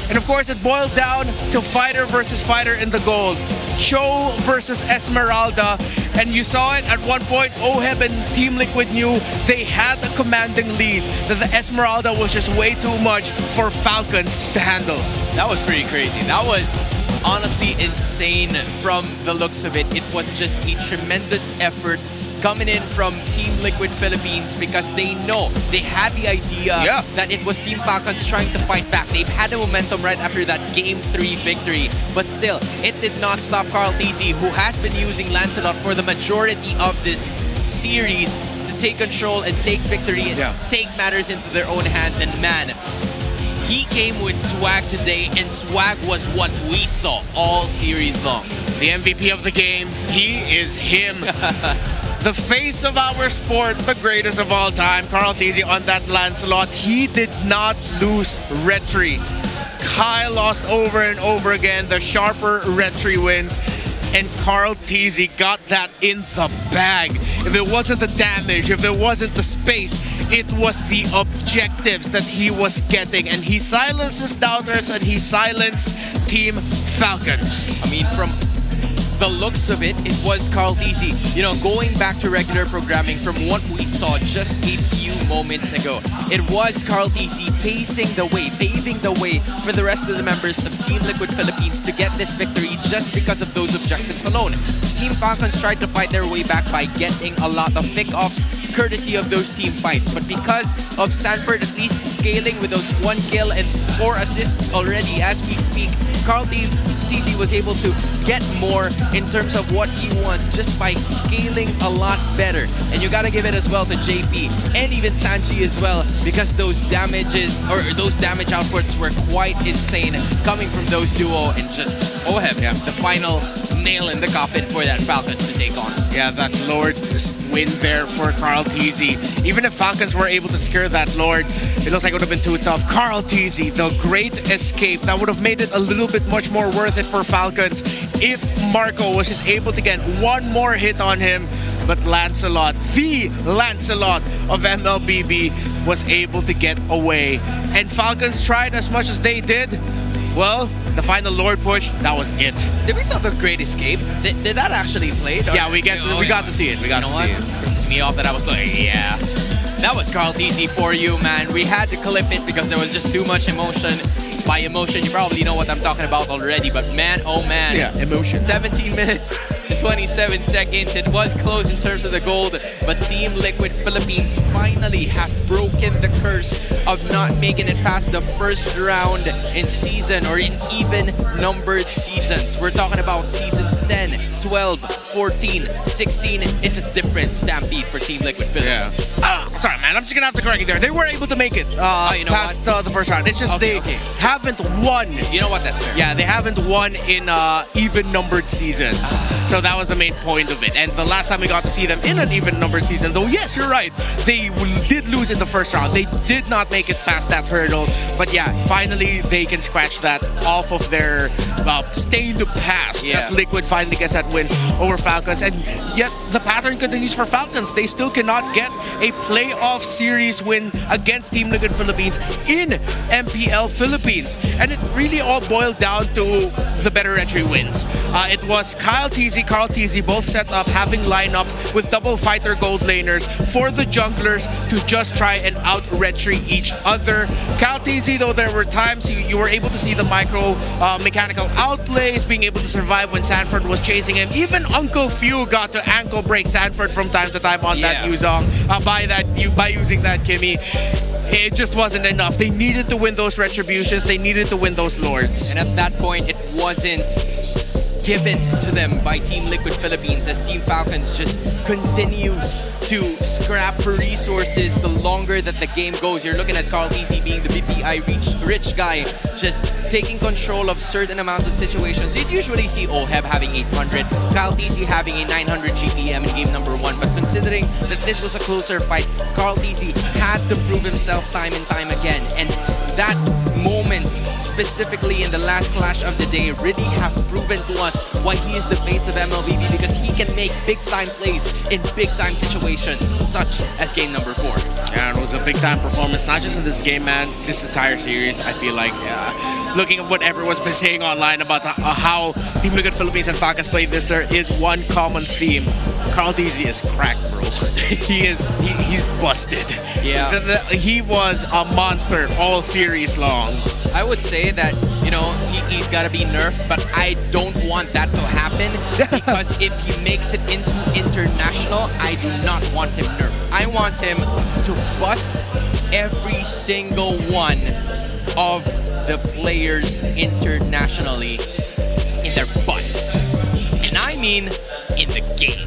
And of course, it boiled down to fighter versus fighter in the gold. Cho versus Esmeralda. And you saw it at one point, Oheb and Team Liquid knew they had a commanding lead. That the Esmeralda was just way too much for Falcons to handle. That was pretty crazy. That was honestly insane from the looks of it. It was just a tremendous effort coming in from Team Liquid Philippines because they know, they had the idea that it was Team Falcons trying to fight back. They've had the momentum right after that Game 3 victory. But still, it did not stop Carl TZ, who has been using Lancelot for the majority of this series to take control and take victory and take matters into their own hands. And man, he came with swag today, and swag was what we saw all series long. The MVP of the game, he is him. The face of our sport, the greatest of all time, Carl TZ on that Lancelot. He did not lose retry. Kai lost over and over again. The sharper retry wins. And Carl TZ got that in the bag. If it wasn't the damage, if it wasn't the space, it was the objectives that he was getting. And he silenced his doubters and he silenced Team Falcons. I mean, from the looks of it, it was Carl TZ. You know, going back to regular programming from what we saw just a few moments ago, it was Carl TZ paving the way for the rest of the members of Team Liquid Philippines to get this victory just because of those objectives alone. Team Falcons tried to fight their way back by getting a lot of pick-offs courtesy of those team fights. But because of Sanford at least scaling with those 1 kill and 4 assists already as we speak, Carl TZ was able to get more in terms of what he wants just by scaling a lot better. And you gotta give it as well to JP and even Sanji as well, because those damages or those damage outputs were quite insane coming from those duo, and just Oheb, the final nail in the coffin for that Falcons to take on. Yeah, that Lord win there for Carl TZ. Even if Falcons were able to secure that Lord, it looks like it would have been too tough. Carl TZ, the great escape, that would have made it a little bit much more worth it for Falcons if Marco was just able to get one more hit on him. But Lancelot, the Lancelot of MLBB, was able to get away. And Falcons tried as much as they did. Well, the final Lord push, that was it. Did we saw the Great Escape? Did that actually play? Yeah, we got to see it. We got to see it. Pisses me off that I was like, yeah. That was Carl TZ for you, man. We had to clip it because there was just too much emotion. By emotion, you probably know what I'm talking about already, but man, oh man. Yeah, emotion. 17 minutes and 27 seconds. It was close in terms of the gold, but Team Liquid Philippines finally have broken the curse of not making it past the first round in season or in even numbered seasons. We're talking about seasons 10, 12, 14, 16. It's a different stampede for Team Liquid Philippines. Sorry, man. I'm just going to have to correct you there. They were able to make it past the first round. It's just they haven't won. You know what? That's fair. Yeah, they haven't won in even numbered seasons. So that was the main point of it. And the last time we got to see them in an even numbered season, though, yes, you're right. They did lose in the first round. They did not make it past that hurdle. But yeah, finally they can scratch that off of their stained past as Liquid finally gets that win over Falcons. And yet the pattern continues for Falcons. They still cannot get a playoff series win against Team Liquid Philippines in MPL Philippines. And it really all boiled down to the better entry wins. It was Kyle TZ Carl TZ both set up having lineups with double fighter gold laners for the junglers to just try and out-retreat each other. Carl TZ, though, there were times you were able to see the micro mechanical outplays, being able to survive when Sanford was chasing him. Even Uncle Few got to ankle break Sanford from time to time on that Yuzong by using that Kimmy. It just wasn't enough. They needed to win those retributions. They needed to win those lords. And at that point, it wasn't given to them by Team Liquid Philippines as Team Falcons just continues to scrap for resources the longer that the game goes. You're looking at Carl TZ being the BPI rich guy, just taking control of certain amounts of situations. You'd usually see OHEB having 800, Carl TZ having a 900 GPM in game number 1, but considering that this was a closer fight, Carl TZ had to prove himself time and time again, and that moment, specifically in the last clash of the day, really have proven to us why he is the face of MLBB, because he can make big-time plays in big-time situations, such as game number 4. Yeah, it was a big-time performance, not just in this game, man. This entire series, I feel like, looking at what everyone's been saying online about how Team Liquid Philippines and Falcons played this, there is one common theme. Carl TZ is cracked, bro. He's busted. Yeah. He was a monster all series long. I would say that, you know, he's got to be nerfed, but I don't want that to happen because if he makes it into international, I do not want him nerfed. I want him to bust every single one of the players internationally in their butts. And I mean in the game.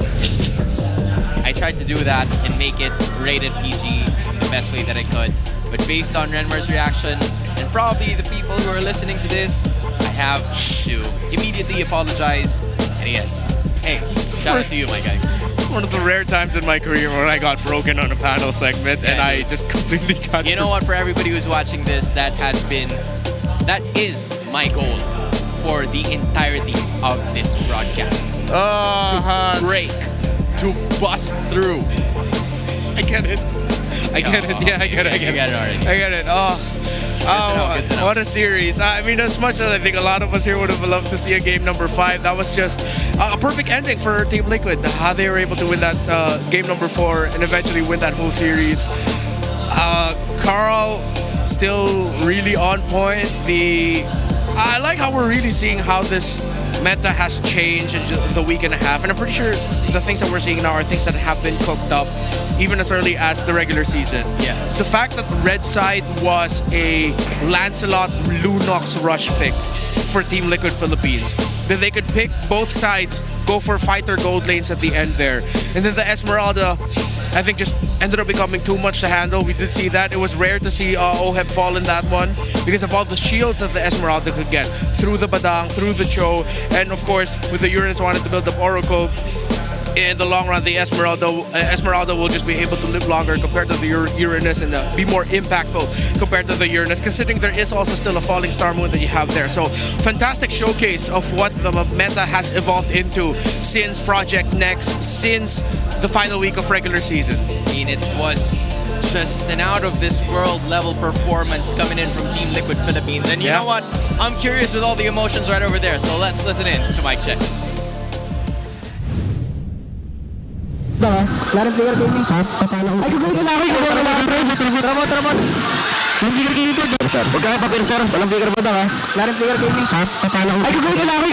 I tried to do that and make it rated PG the best way that I could. But based on Renmar's reaction, and probably the people who are listening to this, I have to immediately apologize. And yes, hey, shout out to you, my guy. It's one of the rare times in my career where I got broken on a panel segment, and I just completely got... You know what, for everybody who's watching this, that is my goal for the entirety of this broadcast. To break, to bust through. I get it. I get it. Yeah, I get it. I get it already. I get it. Good to know. What a series. I mean, as much as I think a lot of us here would have loved to see a game number 5, that was just a perfect ending for Team Liquid. How they were able to win that game number 4 and eventually win that whole series. Carl still really on point. I like how we're really seeing how this meta has changed in the week and a half, and I'm pretty sure the things that we're seeing now are things that have been cooked up even as early as the regular season. Yeah. The fact that Red Side was a Lancelot Lunox rush pick for Team Liquid Philippines, that they could pick both sides, go for fighter gold lanes at the end there, and then the Esmeralda, I think, just ended up becoming too much to handle. We did see that. It was rare to see OHEB fall in that one because of all the shields that the Esmeralda could get through the Badang, through the Cho, and of course, with the Uranus wanted to build up Oracle. In the long run, the Esmeralda will just be able to live longer compared to the Uranus and be more impactful compared to the Uranus, considering there is also still a falling star moon that you have there. So, fantastic showcase of what the meta has evolved into since Project Next, since the final week of regular season. I mean, it was just an out-of-this-world level performance coming in from Team Liquid Philippines. And you know what? I'm curious with all the emotions right over there, so let's listen in to Mike Check. Larang player gaming. Ay, gagawin ka lang. Ramon. Yung bigger gaming po. Sir, huwag ka papir, sir. Walang bigger po daw, ha? Larang player gaming. Ay, gagawin ka lang.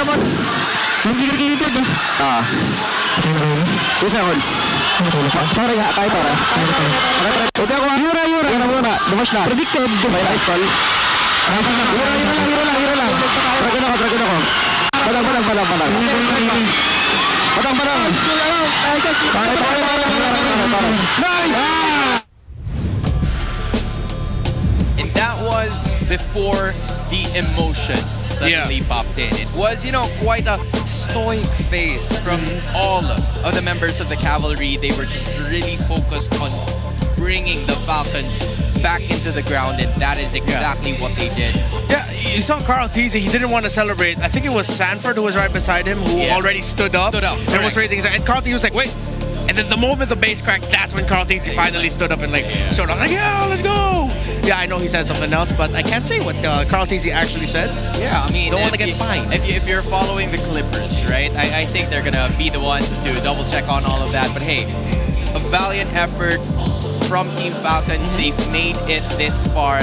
Ramon. Yung bigger gaming po. 2 seconds. Para nga, tayo para. Huwag ako, Yura. Dumas na. Predicted. May nice call. Hero lang. Dragon ako. Palang. And that was before the emotions suddenly popped in. It was, quite a stoic face from all of the members of the cavalry. They were just really focused on bringing the Falcons back into the ground, and that is exactly what they did. Yeah, you saw Carl TZ, he didn't want to celebrate. I think it was Sanford who was right beside him who already stood up and was raising his hand. And Carl TZ was like, wait, And then the moment the bass cracked, that's when Carl TZ finally stood up and like showed up like, yeah, let's go. Yeah, I know he said something else, but I can't say what Carl TZ actually said. Yeah, I mean, don't want to get fined. If you're following the Clippers, right? I think they're gonna be the ones to double check on all of that. But hey, a valiant effort from Team Falcons. They've made it this far.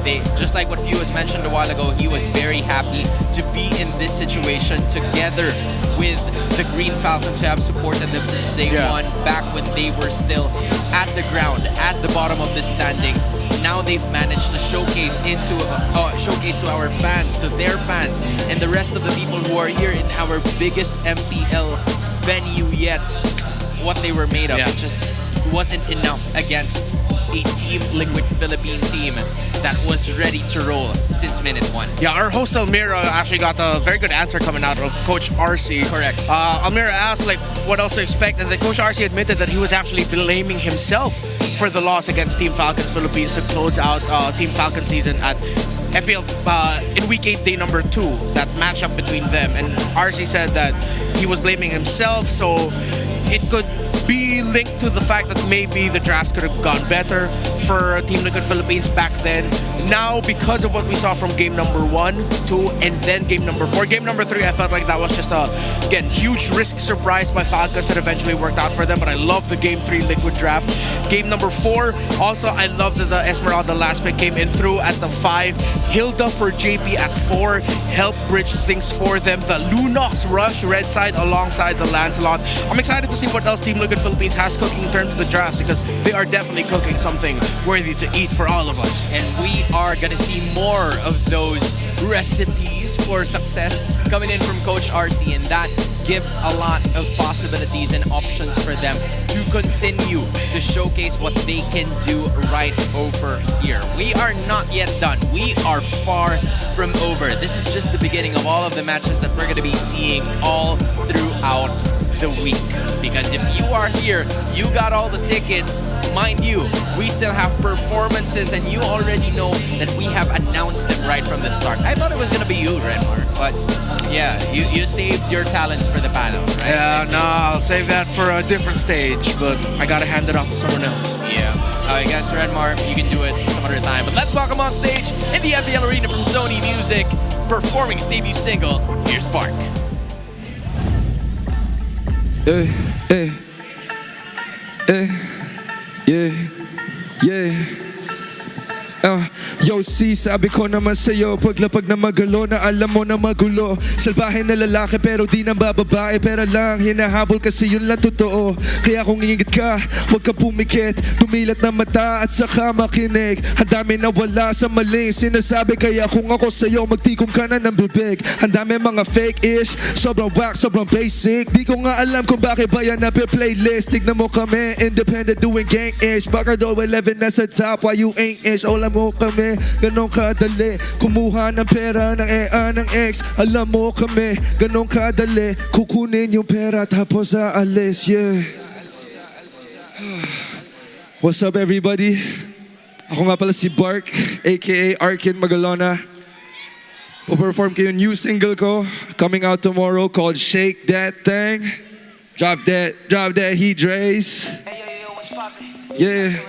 They, just like what Few was mentioned a while ago, he was very happy to be in this situation together with the Green Falcons who have supported them since day one, back when they were still at the ground, at the bottom of the standings. Now they've managed to showcase to our fans, to their fans, and the rest of the people who are here in our biggest MPL venue yet, what they were made of. It just wasn't enough against a Team Liquid Philippine team that was ready to roll since minute one. Yeah, our host Almira actually got a very good answer coming out of Coach RC. Correct. Almira asked like what else to expect, and then Coach RC admitted that he was actually blaming himself for the loss against Team Falcons Philippines to close out Team Falcon season at MPL in week 8, day number 2, that matchup between them. And RC said that he was blaming himself, so it could be linked to the fact that maybe the drafts could have gone better for Team Liquid Philippines back then. Now, because of what we saw from game number 1, 2, and then game number 4, game number 3, I felt like that was just a, again, huge risk surprise by Falcons that eventually worked out for them. But I love the game 3 Liquid draft. Game number 4, also, I love that the Esmeralda last pick came in through at the 5. Hilda for JP at 4 helped bridge things for them. The Lunox rush red side alongside the Lancelot. I'm excited to see what else Team Liquid Philippines has cooking in terms of the drafts, because they are definitely cooking something worthy to eat for all of us. And we are gonna see more of those recipes for success coming in from Coach RC, and that gives a lot of possibilities and options for them to continue to showcase what they can do right over here. We are not yet done. We are far from over. This is just the beginning of all of the matches that we're gonna be seeing all throughout the week. Because if you are here, you got all the tickets. Mind you, we still have performances, and you already know that we have announced them right from the start. I thought it was gonna be you, Renmar, but yeah, you saved your talents for the panel, right? Yeah, no, I'll save that for a different stage, but I gotta hand it off to someone else. Yeah. Alright guys, Renmar, you can do it some other time. But let's welcome on stage in the MPL Arena from Sony Music, performing his debut single, here's Spark. Yo, sabi ko naman sa'yo, paglapag na magalo na alam mo na magulo. Salbahe na lalaki pero di na bababae, pero lang hinahabol kasi yun lang totoo. Kaya kung ingit ka, huwag ka pumikit, tumilat na mata at saka makinig. Ang dami na wala sa maling sinasabi, kaya kung ako sa'yo, magtikom ka na ng bibig. Ang dami mga fake-ish, sobrang whack, sobrang basic. Di ko nga alam kung bakit ba yan nape-playlist. Tignan mo kami, independent doing gang-ish. Baka daw 11 na sa top, why you ain't-ish? Alam mo kami, ganun kadali kumuha ng pera ng EA ng ex. Alam mo kami, ganun kadali kukunin yung pera tapos aalis, yeah. What's up everybody? Ako nga pala si Bark, aka Arkin Magalona. Po-perform ko yung new single ko coming out tomorrow called Shake That Thing. Drop that heat, Dre's. Yeah.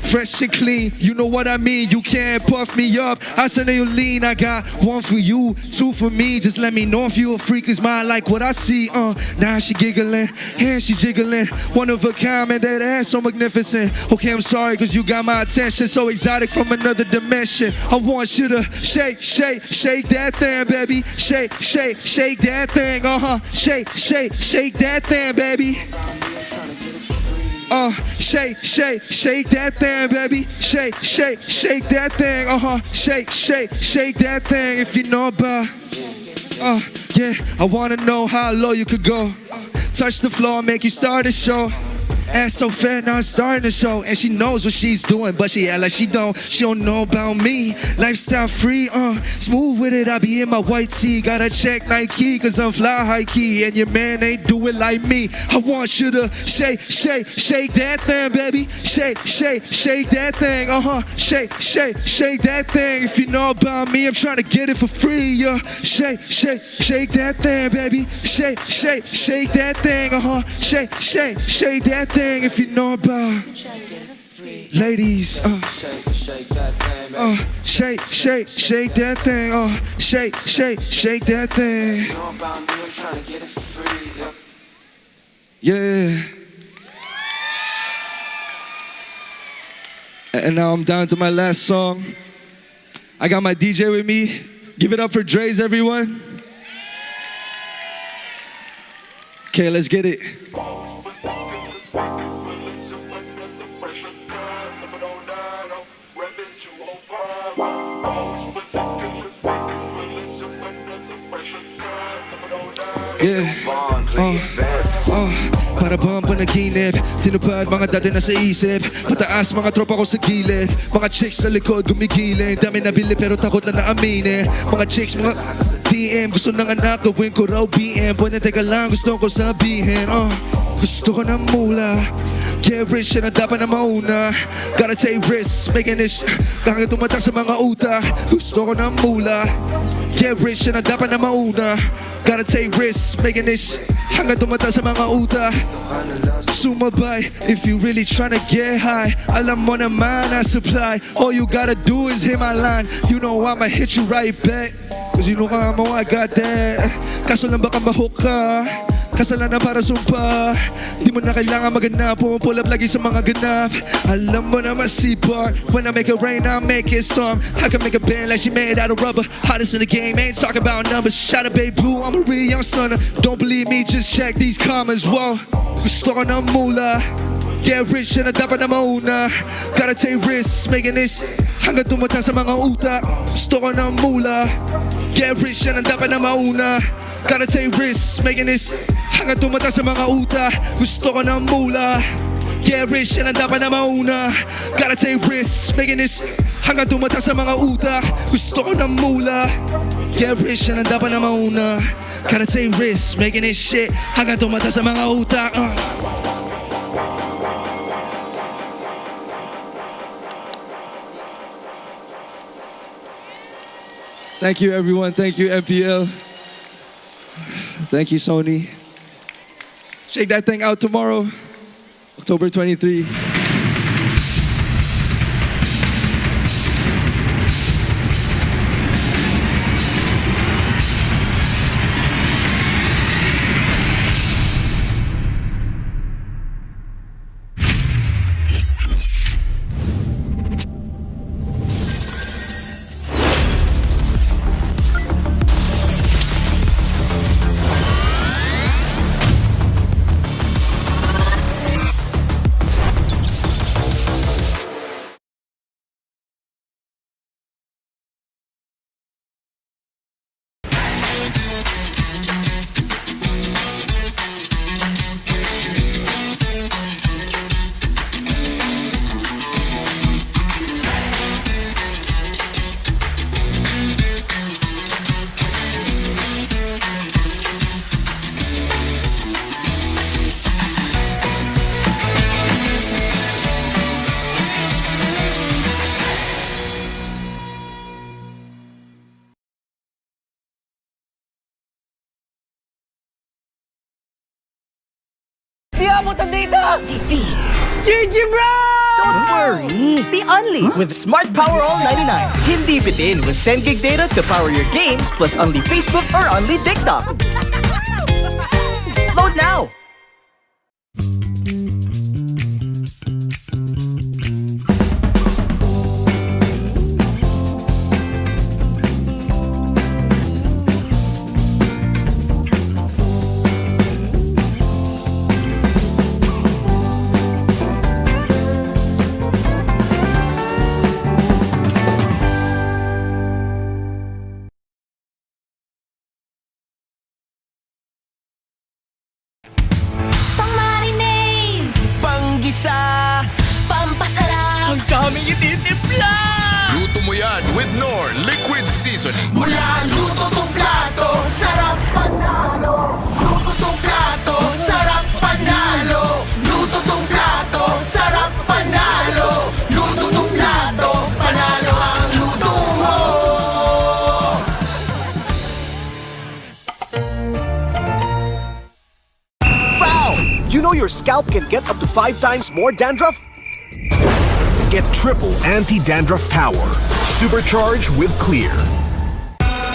Fresh and clean, you know what I mean. You can't puff me up. I said you lean. I got 1 for you, 2 for me. Just let me know if you a freak. Is mine like what I see. Now she giggling, and she jiggling. One of a kind, man, that ass so magnificent. Okay, I'm sorry, cause you got my attention. So exotic from another dimension. I want you to shake that thing, baby. Shake that thing. Shake that thing, baby. Shake that thing, baby. Shake that thing. Shake that thing. If you know about, yeah, I wanna know how low you could go. Touch the floor, make you start a show. Ass so fat, now it's starting to show. And she knows what she's doing, but she act like she don't know about me. Lifestyle free, smooth with it, I be in my white tee. Gotta check Nike, cause I'm fly high key. And your man ain't do it like me. I want you to shake that thing, baby. Shake that thing, shake that thing. If you know about me, I'm trying to get it for free, yeah. Shake that thing, baby. Shake that thing, shake that thing. If you know about ladies, shake that thing, shake that thing. Yeah. And now I'm down to my last song. I got my DJ with me. Give it up for Dre's, everyone. Okay, let's get it. Yeah. Para bang panaginip, tinupad mga dati na sa isip. Pataas mga tropa ko sa gilid, mga chicks sa likod gumigilin. Dami nabili pero takot na naaminin. Mga chicks, mga DM, gusto nang anak, gawin ko raw BM. Pwede teka lang, gusto ko sabihin. Gusto ko ng mula, get rich na dapat na mauna. Gotta take risks, making this kahit tumatak sa mga utak. Gusto ko ng mula, get rich na dapat na mauna. Gotta take risks, making this hanggang tumatak sa mga utak. Sumabay, if you really tryna get high, alam mo naman na supply. All you gotta do is hit my line. You know I'ma hit you right back, cause you know mo I got that. Kaso lang baka mahook ka, kasalanan para sumpa. Di mo na kailangan maganap, pull up lagi sa mga ganap. Alam mo na masipar, when I make it rain, I make it storm. I can make a band like she made out of rubber. Hottest in the game, ain't talking about numbers. Shout out Babe Blue, I'm a real young son. Don't believe me, just check these comments. Whoa, gusto ko ng mula, get rich na dapat na mauna. Gotta take risks, making this hanggang tumatang sa mga utak. Gusto ko ng mula, get rich na dapat na mauna. Gotta take risks, making this hanggang tumatang sa mga utak. Gusto ko ng mula, get rich na dapat na mauna. Gotta take risks, making this hanggang tumatang sa mga utak. Gusto ko ng mula, get rich na dapat na mauna. Gotta take risks, making this shit hanggang tumatang sa mga utak. Thank you, everyone. Thank you, MPL. Thank you, Sony. Shake that thing out tomorrow, October 23. Di abot ang data! GG, bro! Don't worry. The Unli with Smart Power All 99. Hindi bitin with 10 gig data to power your games plus Unli Facebook or Unli TikTok. Load now! lamesa, pampasarap, ang daming ititimpla. Luto mo yan with Knorr Liquid Seasoning. Mula luto tong plato, sarap panalo. Luto tong plato, sarap panalo. Luto tong plato, sarap panalo. Luto tong plato, panalo ang luto mo. Foul! You know your scalp can get up to 5 times more dandruff? Get triple anti-dandruff power. Supercharged with Clear.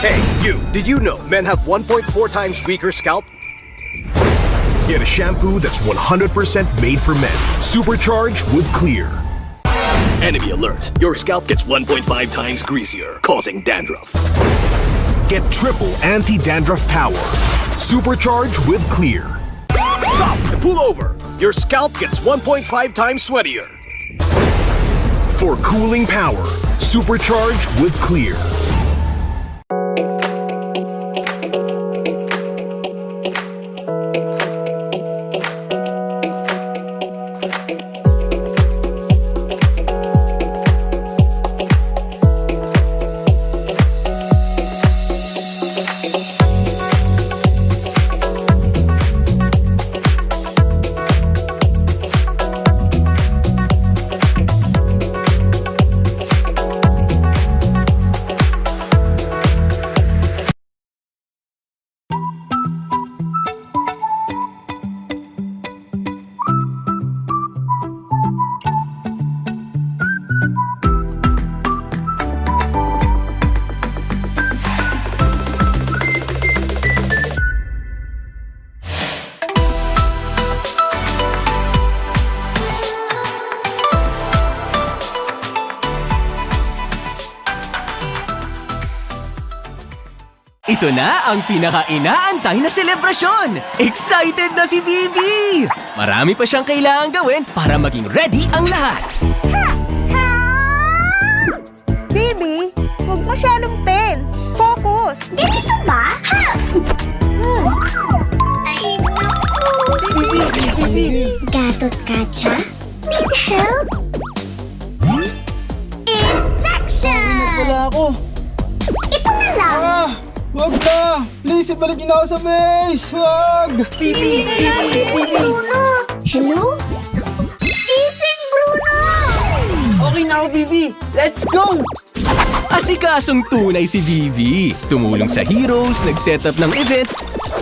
Hey, you! Did you know men have 1.4 times weaker scalp? Get a shampoo that's 100% made for men. Supercharged with Clear. Enemy alert. Your scalp gets 1.5 times greasier, causing dandruff. Get triple anti-dandruff power. Supercharged with Clear. Stop and pull over. Your scalp gets 1.5 times sweatier. For cooling power, supercharged with Clear. Ito na ang pinaka-inaantay na selebrasyon! Excited na si Bibi! Marami pa siyang kailangan gawin para maging ready ang lahat. Bibi, huwag masyadong pen. Focus. Dito ba? Ha! Ay, naku. Bibi. Gatot kacha? Need help? Injection! Wala ako. Ito na lang. Wag na! Please, ibalik niyo na ako sa base! Wag! Bibi! Bruno! Hello? Gising, Bruno! Okay na ako, Bibi! Let's go! Asikasong tunay si Bibi. Tumulong sa heroes, nag-setup ng event.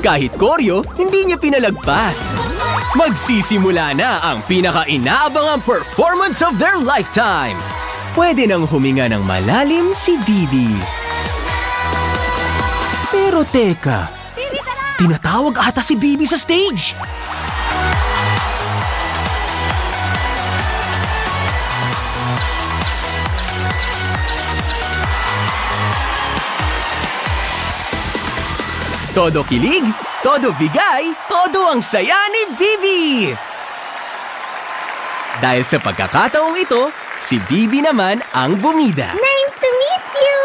Kahit koryo, hindi niya pinalagpas. Magsisimula na ang pinaka-inaabangang performance of their lifetime. Pwede nang huminga ng malalim si Bibi. Pero teka, tinatawag ata si Bibi sa stage. Todo kilig, todo bigay, todo ang saya ni Bibi. Dahil sa pagkakataong ito, si Bibi naman ang bumida. Nice to meet you!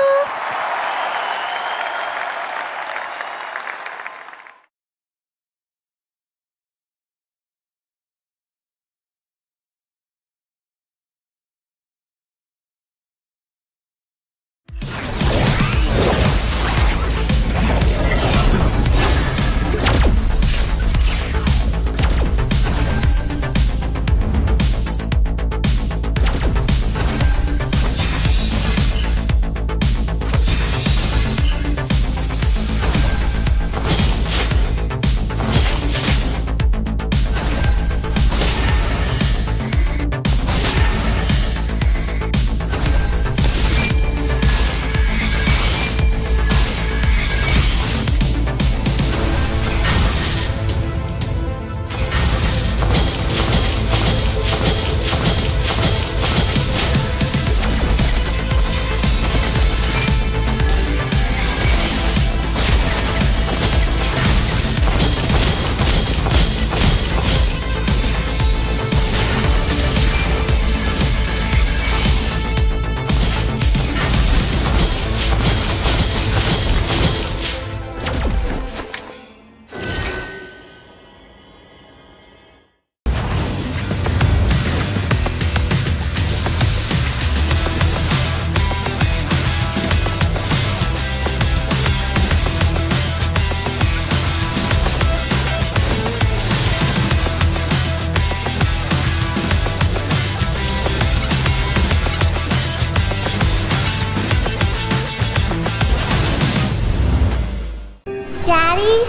Daddy,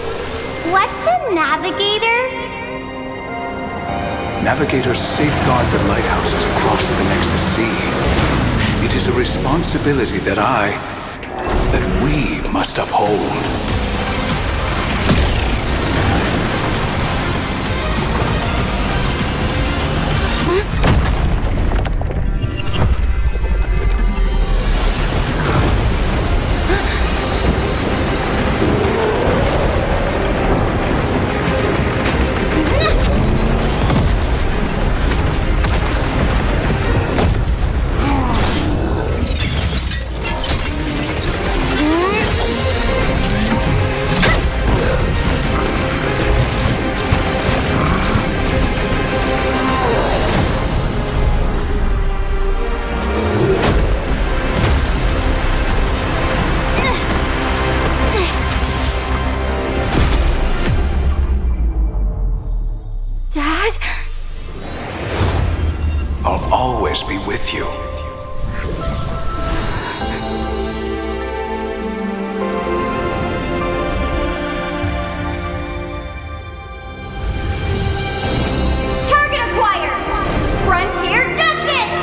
what's a navigator? Navigators safeguard the lighthouses across the Nexus Sea. It is a responsibility that we must uphold. I'll always be with you. Target acquired! Frontier Justice!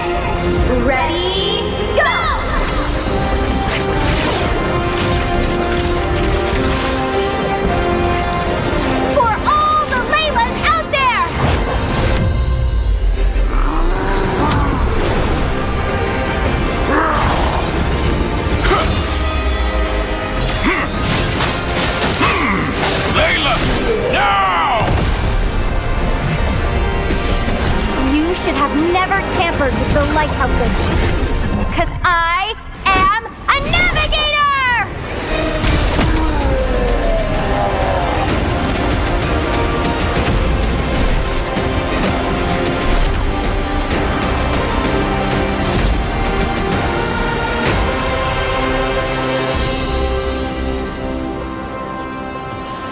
Ready, go! For all the Laylas out there! Layla, now! You should have never tampered with the lighthouses. Because I am a navigator!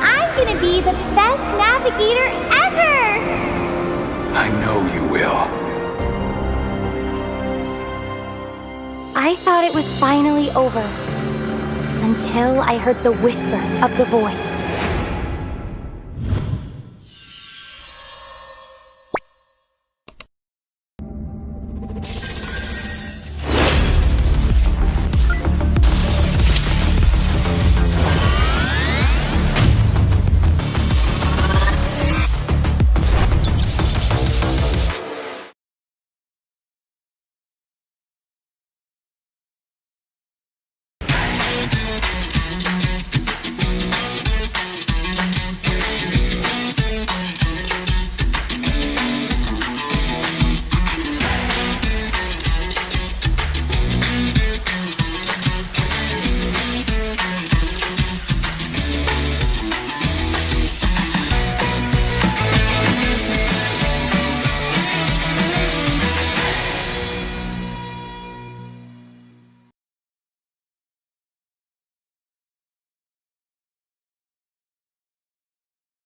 I'm gonna be the best navigator ever! I know you will. I thought it was finally over. Until I heard the whisper of the void.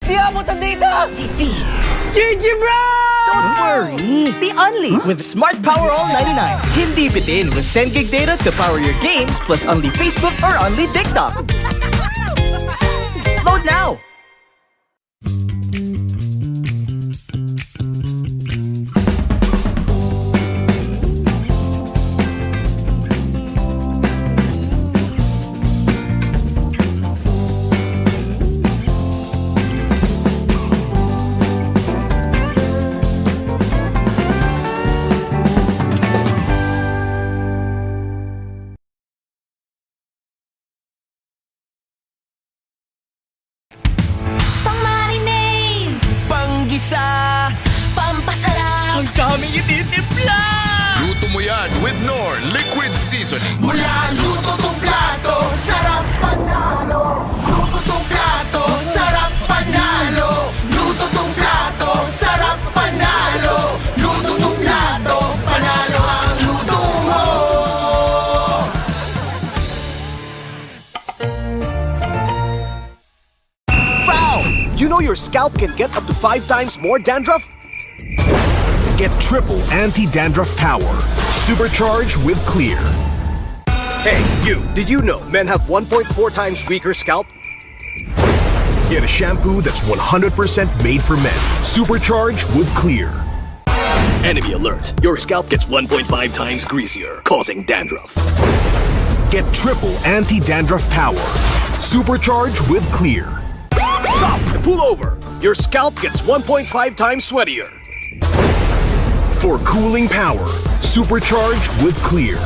Di abutan dito! Defeat! GG bro! Don't worry! The Unli with Smart Power All 99. Hindi bitin with 10 gig data to power your games plus Unli Facebook or Unli TikTok. Load now! Panggisa! Pampasarap! Ang daming ititimpla! Luto mo yan with Knorr Liquid Seasoning. Mula luto tong plato, sarap panalo! Luto tong plato, sarap panalo! Luto tong plato, sarap panalo! Luto tong plato, panalo ang luto mo! Foul! You know your scalp can get up to 5 times more dandruff? Get triple anti-dandruff power. Supercharged with Clear. Hey, you! Did you know men have 1.4 times weaker scalp? Get a shampoo that's 100% made for men. Supercharged with Clear. Enemy alert. Your scalp gets 1.5 times greasier, causing dandruff. Get triple anti-dandruff power. Supercharged with Clear. Stop and pull over. Your scalp gets 1.5 times sweatier. For cooling power. Supercharged with Clear.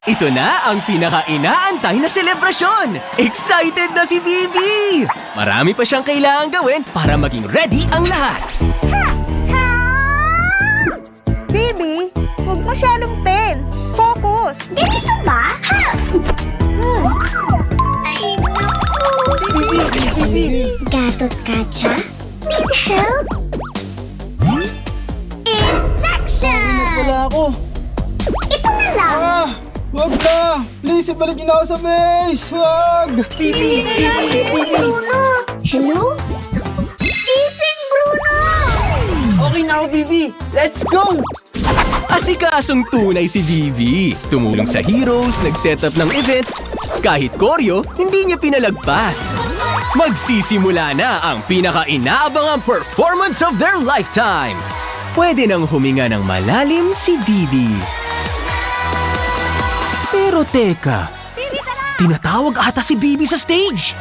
Ito na ang pinaka-inaantay na selebrasyon! Excited na si Bibi! Marami pa siyang kailangang gawin para maging ready ang lahat. Bibi, huwag masyadong pen. Focus. Ganito ba? Ay, naku. Bibi. Gatot kacha? Need help? Injection! Ingat pala ako. Ito na lang. Wag na! Please, ibalik niyo na ako sa base! Wag! Bibi! Bruno! Hello? Gising, Bruno! Okay na ako, Bibi! Let's go! Asikasong tunay si Bibi. Tumulong sa heroes, nag-set up ng event. Kahit koryo, hindi niya pinalagpas. Magsisimula na ang pinaka-inaabangang performance of their lifetime. Pwede nang huminga ng malalim si Bibi. Pero teka, tinatawag ata si Bibi sa stage.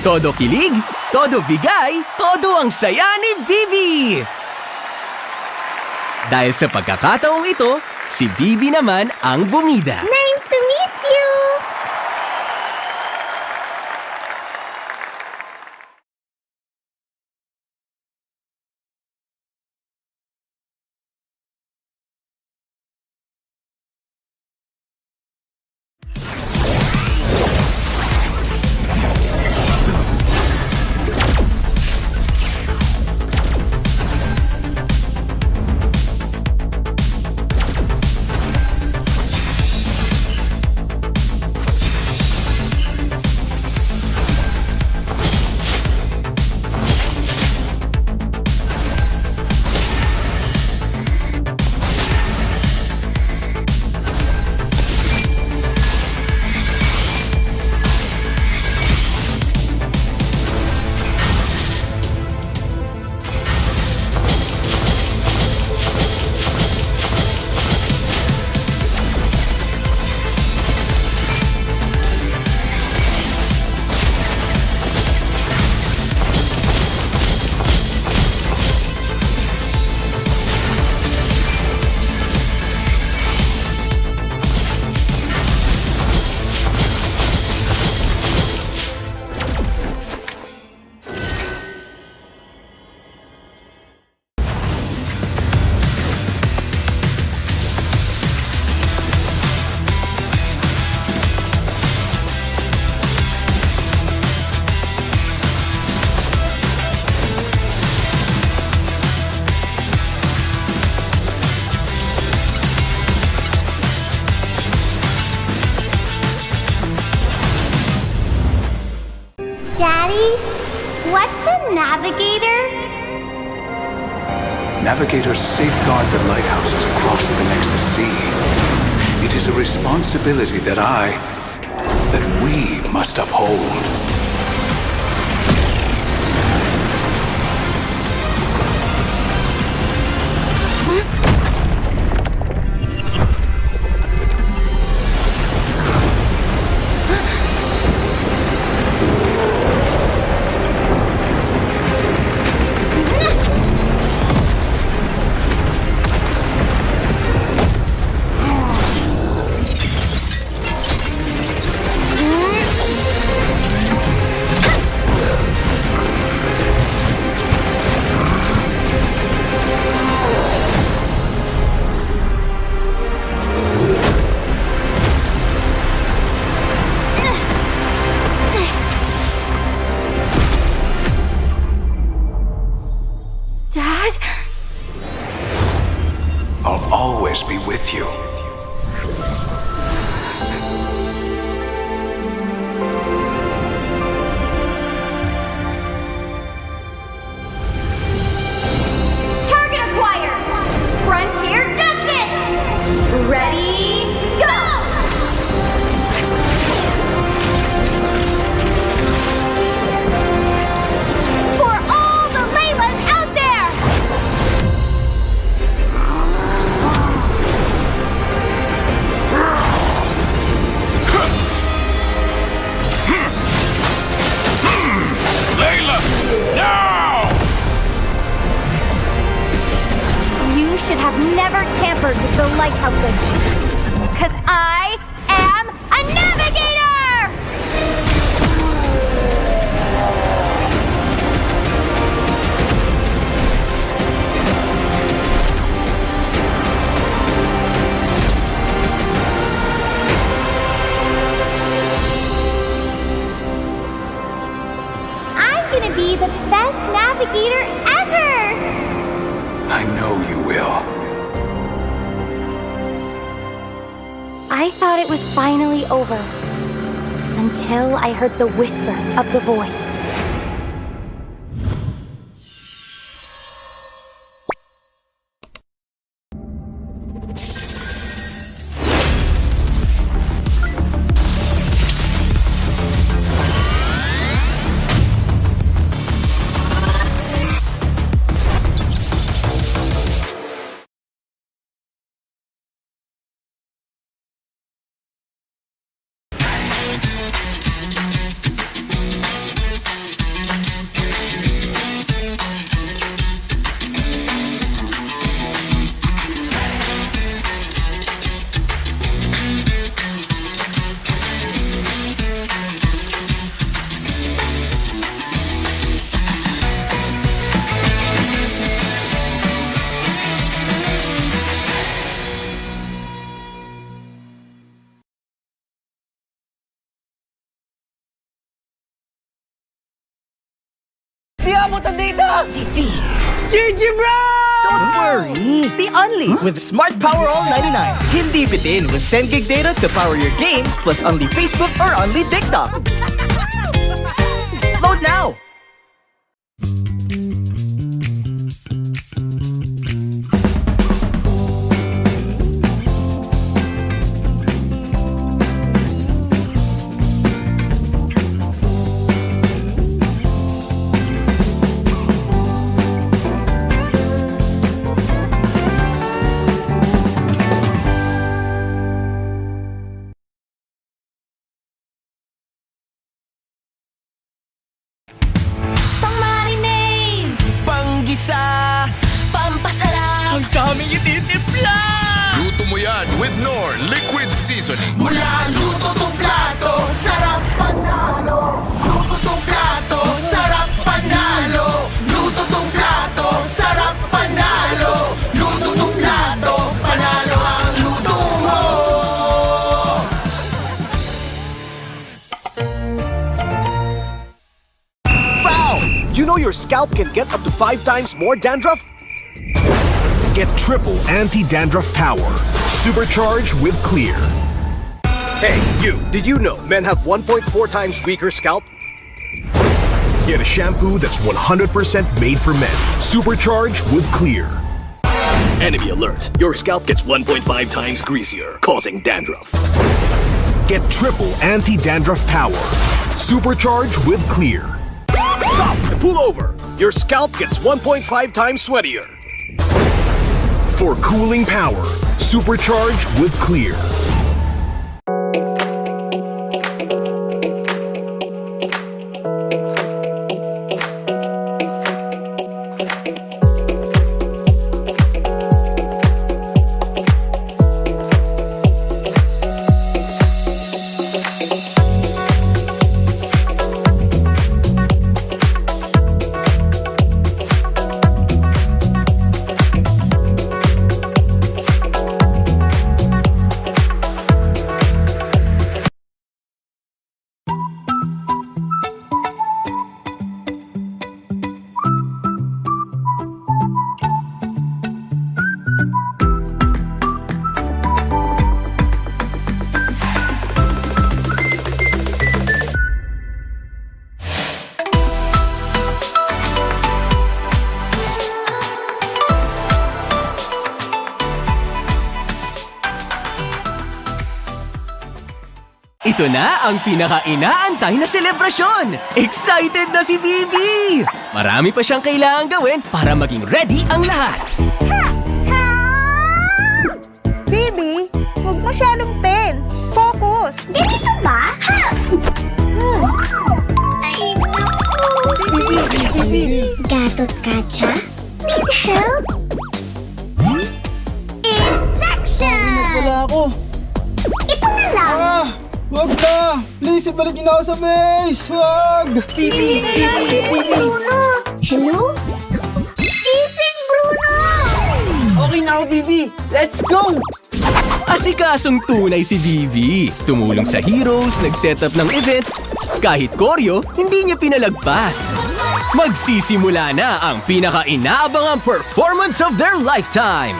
Todo kilig, todo bigay, todo ang saya ni Bibi. Dahil sa pagkakataong ito, si Bibi naman ang bumida. Nice to meet you! Daddy, what's a navigator? Navigators safeguard the lighthouses across the Nexus Sea. It is a responsibility that we must uphold. tampered with the lighthouses. Because I am a navigator! I'm gonna be the best navigator ever! I know you will. I thought it was finally over. Until I heard the whisper of the void. Di abutan dito! Defeat! GG, bro! Don't worry! The Only with Smart Power All 99. Hindi bitin with 10 gig data to power your games plus Only Facebook or Only TikTok. Load now! Panggisa! Pampasarap! Ang daming ititimpla! Luto mo yan with Knorr Liquid Seasoning. Mula luto tong plato, sarap panalo! Luto tong plato, sarap panalo! Luto tong plato, sarap panalo! Luto tong plato, panalo ang luto mo! Foul! You know your scalp can get up to 5 times more dandruff? Get triple anti-dandruff power. Supercharged with Clear. Hey, you! Did you know men have 1.4 times weaker scalp? Get a shampoo that's 100% made for men. Supercharged with Clear. Enemy alert. Your scalp gets 1.5 times greasier, causing dandruff. Get triple anti-dandruff power. Supercharged with Clear. Stop and pull over. Your scalp gets 1.5 times sweatier. For cooling power, supercharged with Clear. Ito na ang pinaka-inaantay na selebrasyon! Excited na si Bibi! Marami pa siyang kailangan gawin para maging ready ang lahat. Bibi, huwag masyadong pen. Focus. Ganito ba? Ay, Gatot Kacha? Need help? It's pala ako. Ito na lang. Wag na! Please, ibalik niyo na ako sa base! Wag! Bruno! Hello? Gising, Bruno! Okay na ako, Bibi. Let's go! Asikasong tunay si Bibi. Tumulong sa heroes, nag-set up ng event. Kahit koryo, hindi niya pinalagpas. Magsisimula na ang pinaka-inaabangang performance of their lifetime.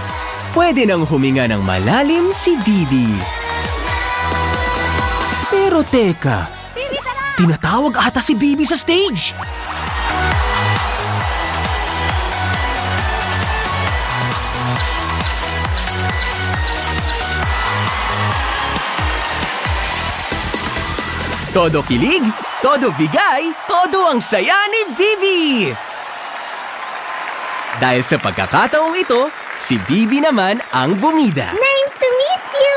Pwede nang huminga ng malalim si Bibi. Pero teka, tinatawag ata si Bibi sa stage. Todo kilig, todo bigay, todo ang saya ni Bibi! Dahil sa pagkakataong ito, si Bibi naman ang bumida. Nice to meet you!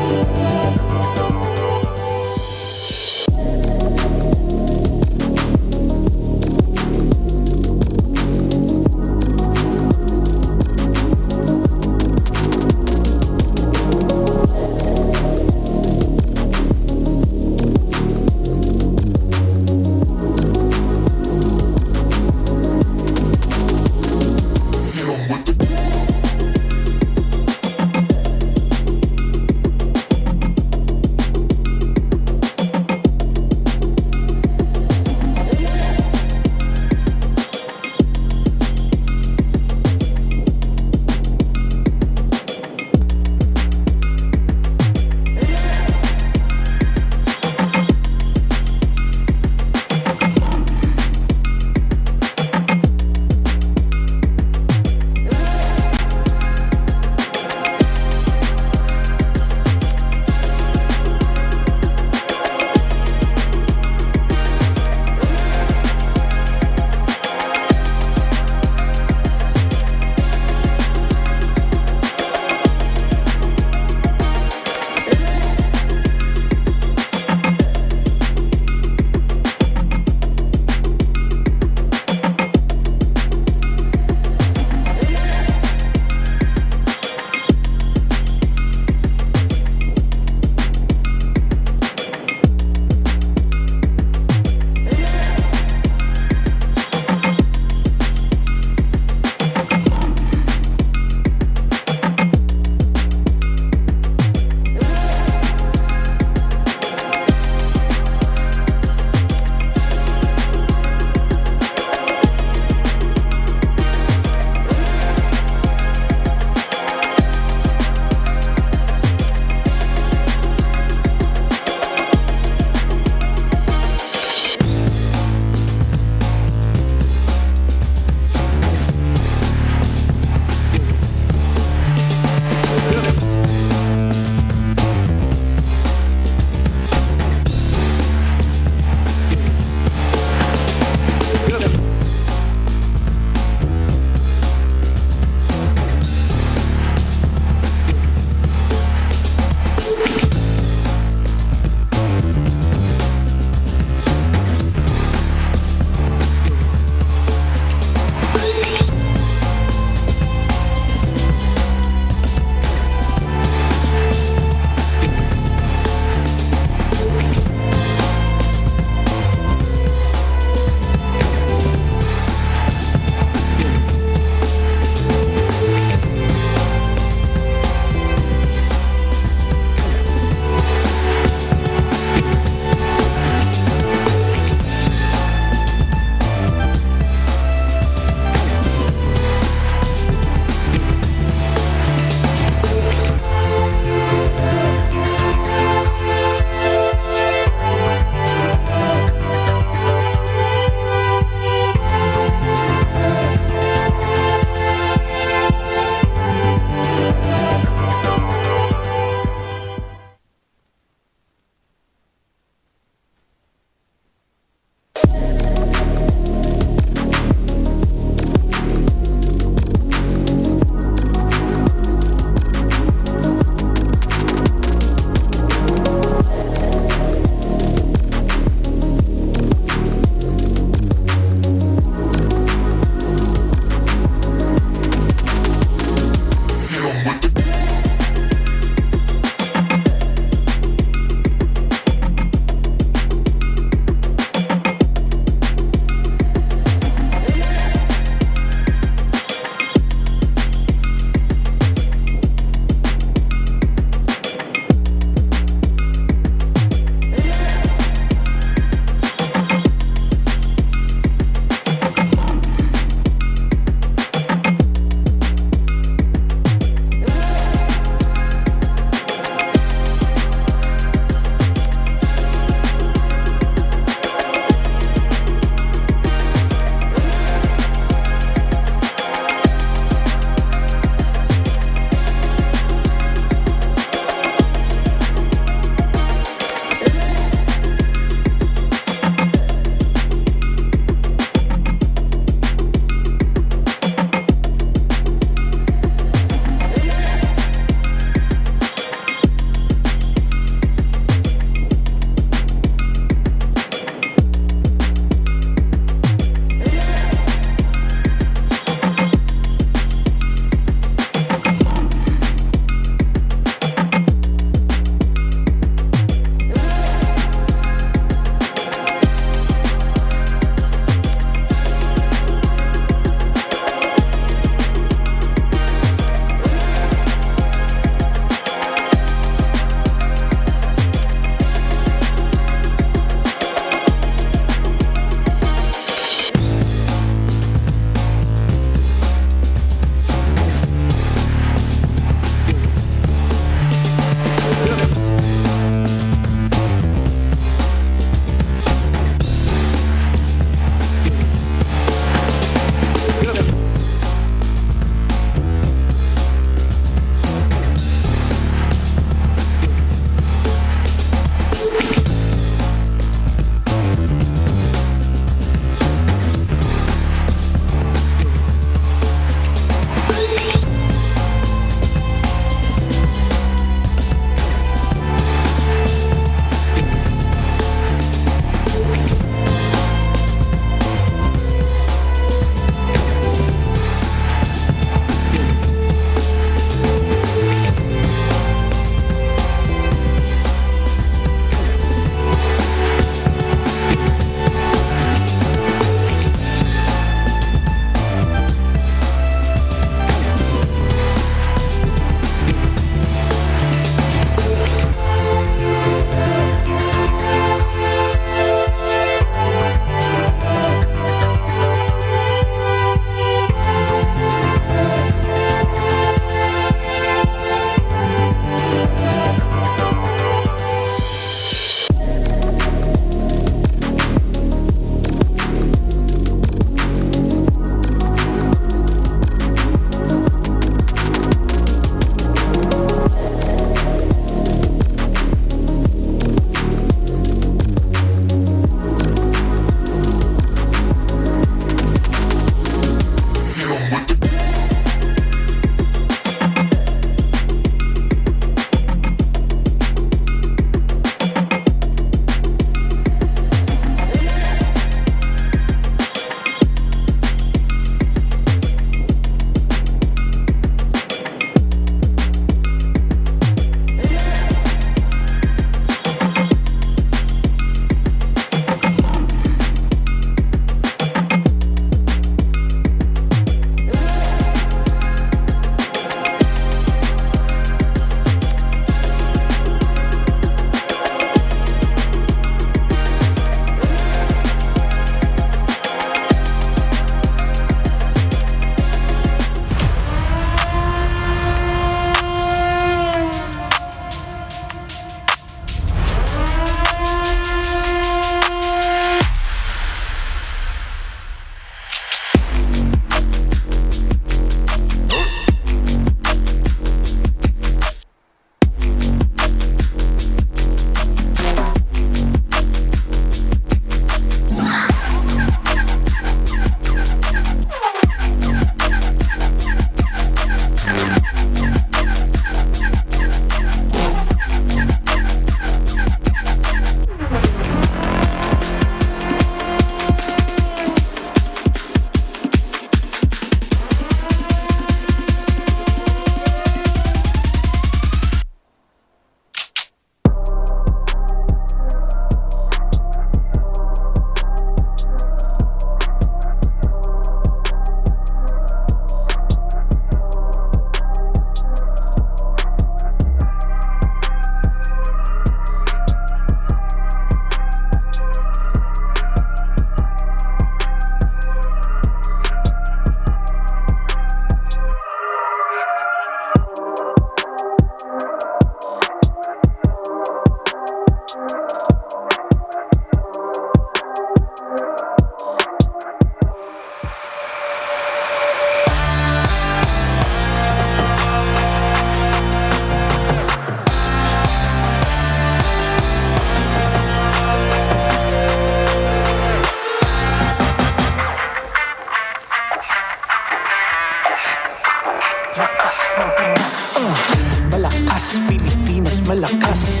malakas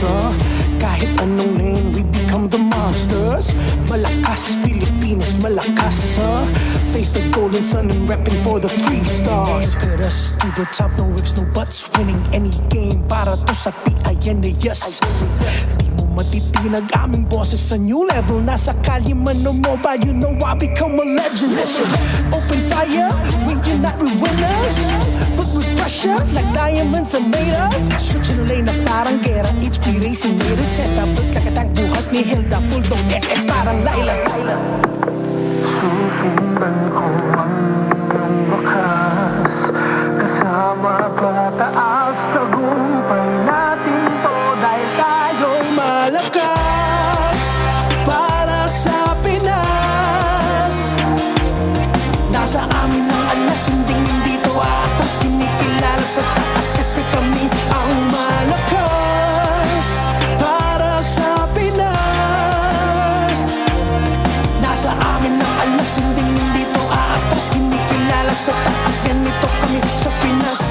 kahit anong lane, we become the monsters. Malakas, Pilipinas, malakas face the golden sun and repping for the 3 stars. Look at us, to the top, no ifs, no buts. Winning any game, para to sa PINAS. Di mo matitinag aming boses sa new level. Nasa kalye man o mobile, you know I become a legend. Listen, open fire, we unite, we winners. But with pressure, like diamonds are made of. Switching the lane na parang gera, HP racing may reseta. But kakatang buhat ni Hilda, full dong SS parang Laila. Susundan ko ang iyong wakas, kasama pataas, tagumpay natin to dahil tayo'y malakas para sa Pinas. Nasa amin ang alas, hindi to atas, kinikilala sa taas kasi kami ang malakas para sa Pinas. Nasa amin ang alas, hindi to atas, kinikilala sa taas, ganito kami sa Pinas.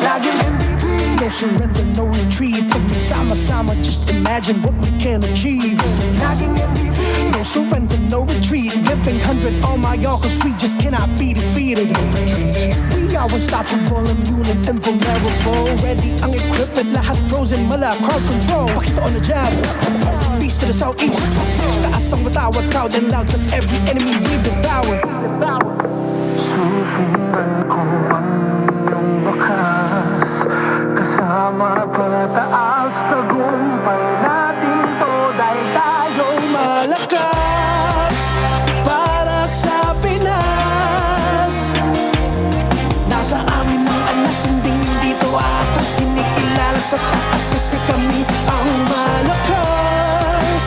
Laging MVP, no surrender, no retreat. Pag nagsama-sama, just imagine what we can achieve. Laging MVP, no surrender, no retreat. Giving 100 on my all, cause we just cannot be defeated. No retreat. We are unstoppable, immune and invulnerable. Ready ang equipment, lahat frozen, mala, crowd control. Pakita on the jab, east to the southeast. Taas ang matawa, crowd and loud, cause every enemy we devour. Susundan ko ang iyong wakas, kasama pataas, tagumpay natin to dahil tayo'y malakas para sa Pinas. Nasa amin ang alas, hindi to atas, kinikilala sa taas kasi kami ang malakas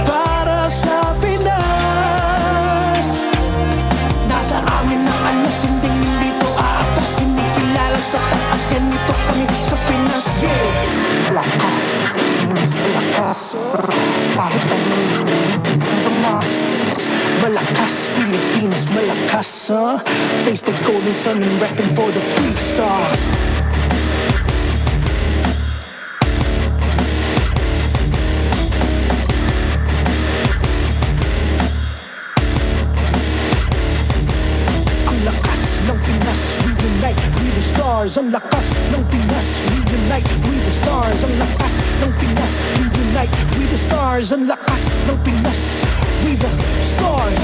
para sa Pinas. Nasa amin ang alas, hindi to atas, kinikilala sa taas, ganito kami sa Pinas. Malakas, Pilipinas, malakas kahit anong the monsters. Malakas, Pilipinas, malakas face the golden sun and repping for the 3 stars. Ang lakas ng Pinas, we unite, we the stars. Ang lakas ng Pinas, we unite, we the stars. Ang lakas ng Pinas, we unite, we the stars. Ang lakas ng Pinas, we the stars.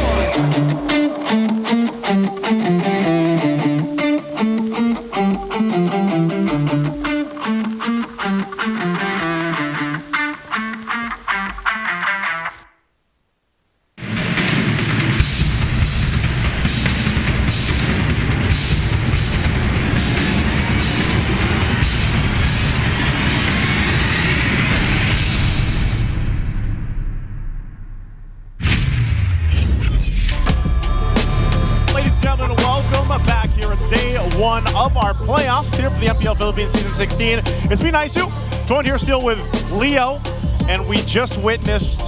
One of our playoffs here for the MPL Philippines Season 16. It's me, Naisu, joined here still with Leo, and we just witnessed,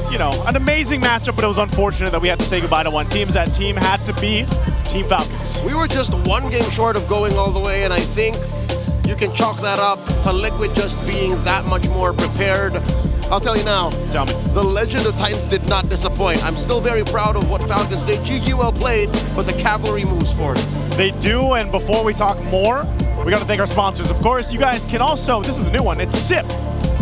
an amazing matchup, but it was unfortunate that we had to say goodbye to one team. That team had to be Team Falcons. We were just one game short of going all the way, and I think you can chalk that up to Liquid just being that much more prepared. I'll tell you now, tell me. The Legend of Titans did not disappoint. I'm still very proud of what Falcons did. GG well played, but the cavalry moves forward. They do, and before we talk more, we got to thank our sponsors. Of course, you guys can also, this is a new one, it's SIP.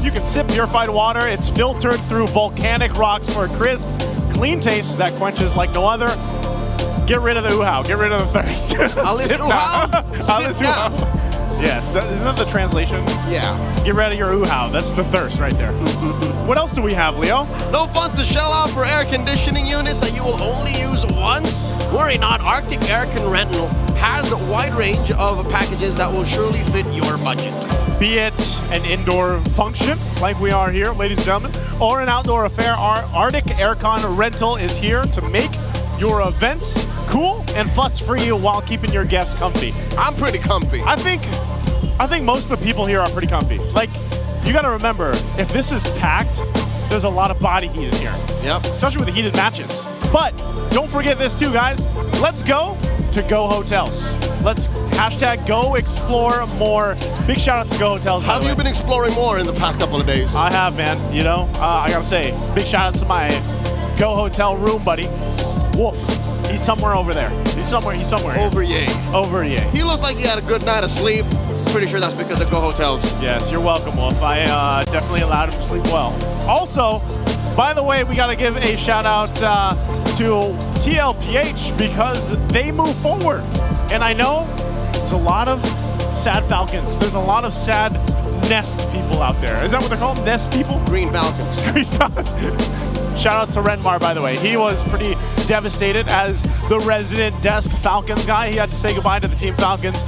You can sip purified water. It's filtered through volcanic rocks for a crisp, clean taste that quenches like no other. Get rid of the ooh-how, get rid of the thirst. Alice ooh-how? Alice ooh-how. Yes, isn't that the translation? Yeah. Get rid of your ooh-how. That's the thirst right there. What else do we have, Leo? No funds to shell out for air conditioning units that you will only use once? Worry not, Arctic Air Rental has a wide range of packages that will surely fit your budget. Be it an indoor function, like we are here, ladies and gentlemen, or an outdoor affair, our Arctic Aircon Rental is here to make your events cool and fuss-free while keeping your guests comfy. I'm pretty comfy. I think most of the people here are pretty comfy. Like, you gotta remember, if this is packed, there's a lot of body heat in here. Yep. Especially with the heated matches. But don't forget this too, guys. Let's go to Go Hotels. Let's hashtag Go Explore More. Big shout outs to Go Hotels. Have you been exploring more in the past couple of days? I have, man. You know, I gotta say, big shout outs to my Go Hotel room buddy, Wolf. He's somewhere over there. He's somewhere. Over yay. Over yay. He looks like he had a good night of sleep. Pretty sure that's because of Go Hotels. Yes, you're welcome, Wolf. I definitely allowed him to sleep well. Also, by the way, we got to give a shout out to TLPH because they move forward. And I know there's a lot of sad Falcons. There's a lot of sad Nest people out there. Is that what they're called? Nest people? Green Falcons. Green Falcons. Shout out to Renmar, by the way. He was pretty devastated as the resident desk Falcons guy. He had to say goodbye to the Team Falcons.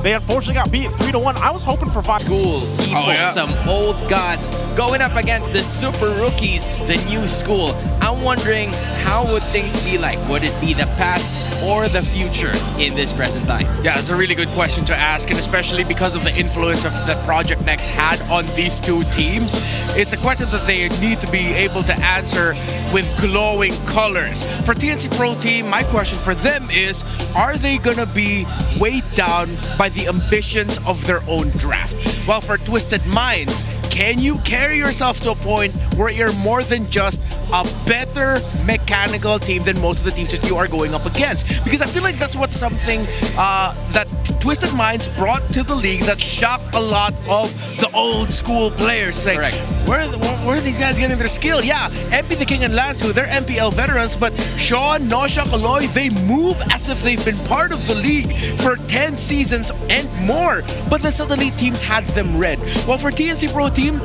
They unfortunately got beat 3-1. I was hoping for 5. School people, some old gods going up against the super rookies, the new school. I'm wondering, how would things be like? Would it be the past or the future in this present time? Yeah, it's a really good question to ask, and especially because of the influence of that Project Next had on these two teams. It's a question that they need to be able to answer with glowing colors. For TNC Pro Team, my question for them is, are they gonna be weighed down by the ambitions of their own draft? While for Twisted Minds, can you carry yourself to a point where you're more than just a better mechanical team than most of the teams that you are going up against? Because I feel like that's what something that Twisted Minds brought to the league that shocked a lot of the old school players. It's like, where are these guys getting their skill? Yeah, MP the King and Lansu, they're MPL veterans, but Sean, Nosha, Kaloy, they move as if they've been part of the league for 10 seasons and more. But then suddenly teams had them red. Well, for TNC Pro Team,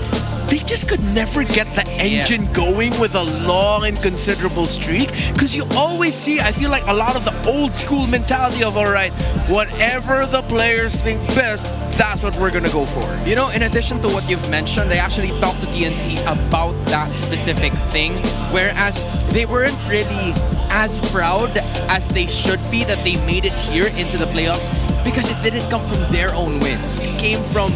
they just could never get the engine going with a long and considerable streak, because you always see, I feel like, a lot of the old school mentality of, all right, whatever the players think best, that's what we're gonna go for. You know, in addition to what you've mentioned, they actually talked to TNC about that specific thing, whereas they weren't really as proud as they should be that they made it here into the playoffs, because it didn't come from their own wins. It came from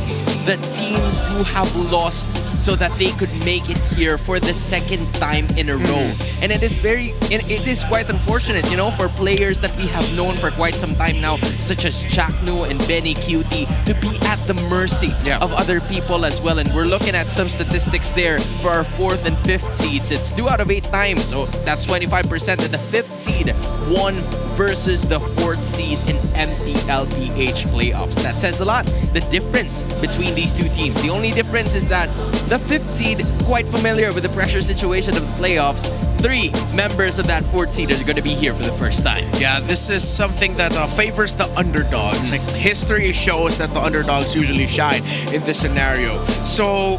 the teams who have lost so that they could make it here for the second time in a row. And it is quite unfortunate, you know, for players that we have known for quite some time now, such as Chaknu and Benny Cutie, to be at the mercy of other people as well. And we're looking at some statistics there for our 4th and 5th seeds. It's 2 out of 8 times, so that's 25%. And the 5th seed won versus the 4th seed in TLPH playoffs. That says a lot. The difference between these two teams. The only difference is that the 5th seed, quite familiar with the pressure situation of the playoffs. 3 members of that 4th seed are going to be here for the first time. Yeah, this is something that favors the underdogs. Like, history shows that the underdogs usually shine in this scenario. So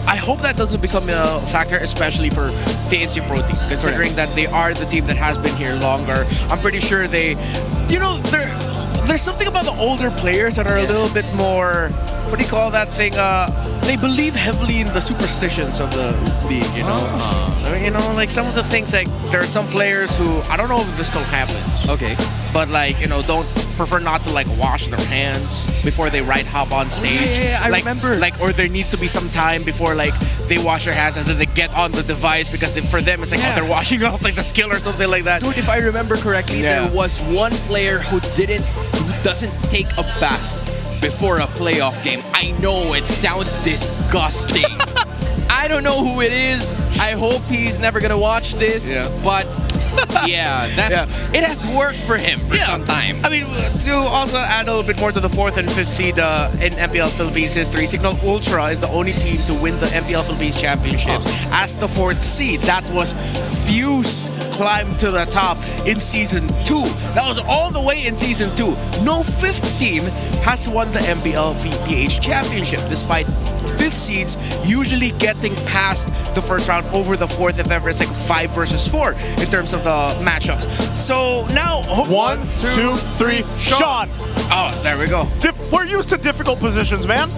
I hope that doesn't become a factor, especially for TNC Pro Team, considering that they are the team that has been here longer. I'm pretty sure they, you know, there's something about the older players that are a little bit more, what do you call that thing? They believe heavily in the superstitions of the league, you know? You know, like some of the things, like there are some players who, I don't know if this still happens. Okay. But like, you know, don't prefer not to like wash their hands before they hop on stage. Yeah, I remember. Like, or there needs to be some time before like they wash their hands and then they get on the device, because for them it's like, oh, they're washing off like the skill or something like that. Dude, if I remember correctly, there was one player who doesn't take a bath before a playoff game. I know it sounds disgusting. I don't know who it is. I hope he's never gonna watch this. But yeah, it has worked for him for some time. I mean, to also add a little bit more to the 4th and 5th seed in MPL Philippines history, Signal Ultra is the only team to win the MPL Philippines Championship as the 4th seed. That was Fuse climbed to the top in Season 2. That was all the way in Season 2. No 5th team has won the MPL VPH Championship, despite 5th seeds usually getting past the first round over the 4th, if ever it's like 5 versus 4 in terms of the matchups. So now, 1, 2, 3, Sean. Oh, there we go. We're used to difficult positions, man.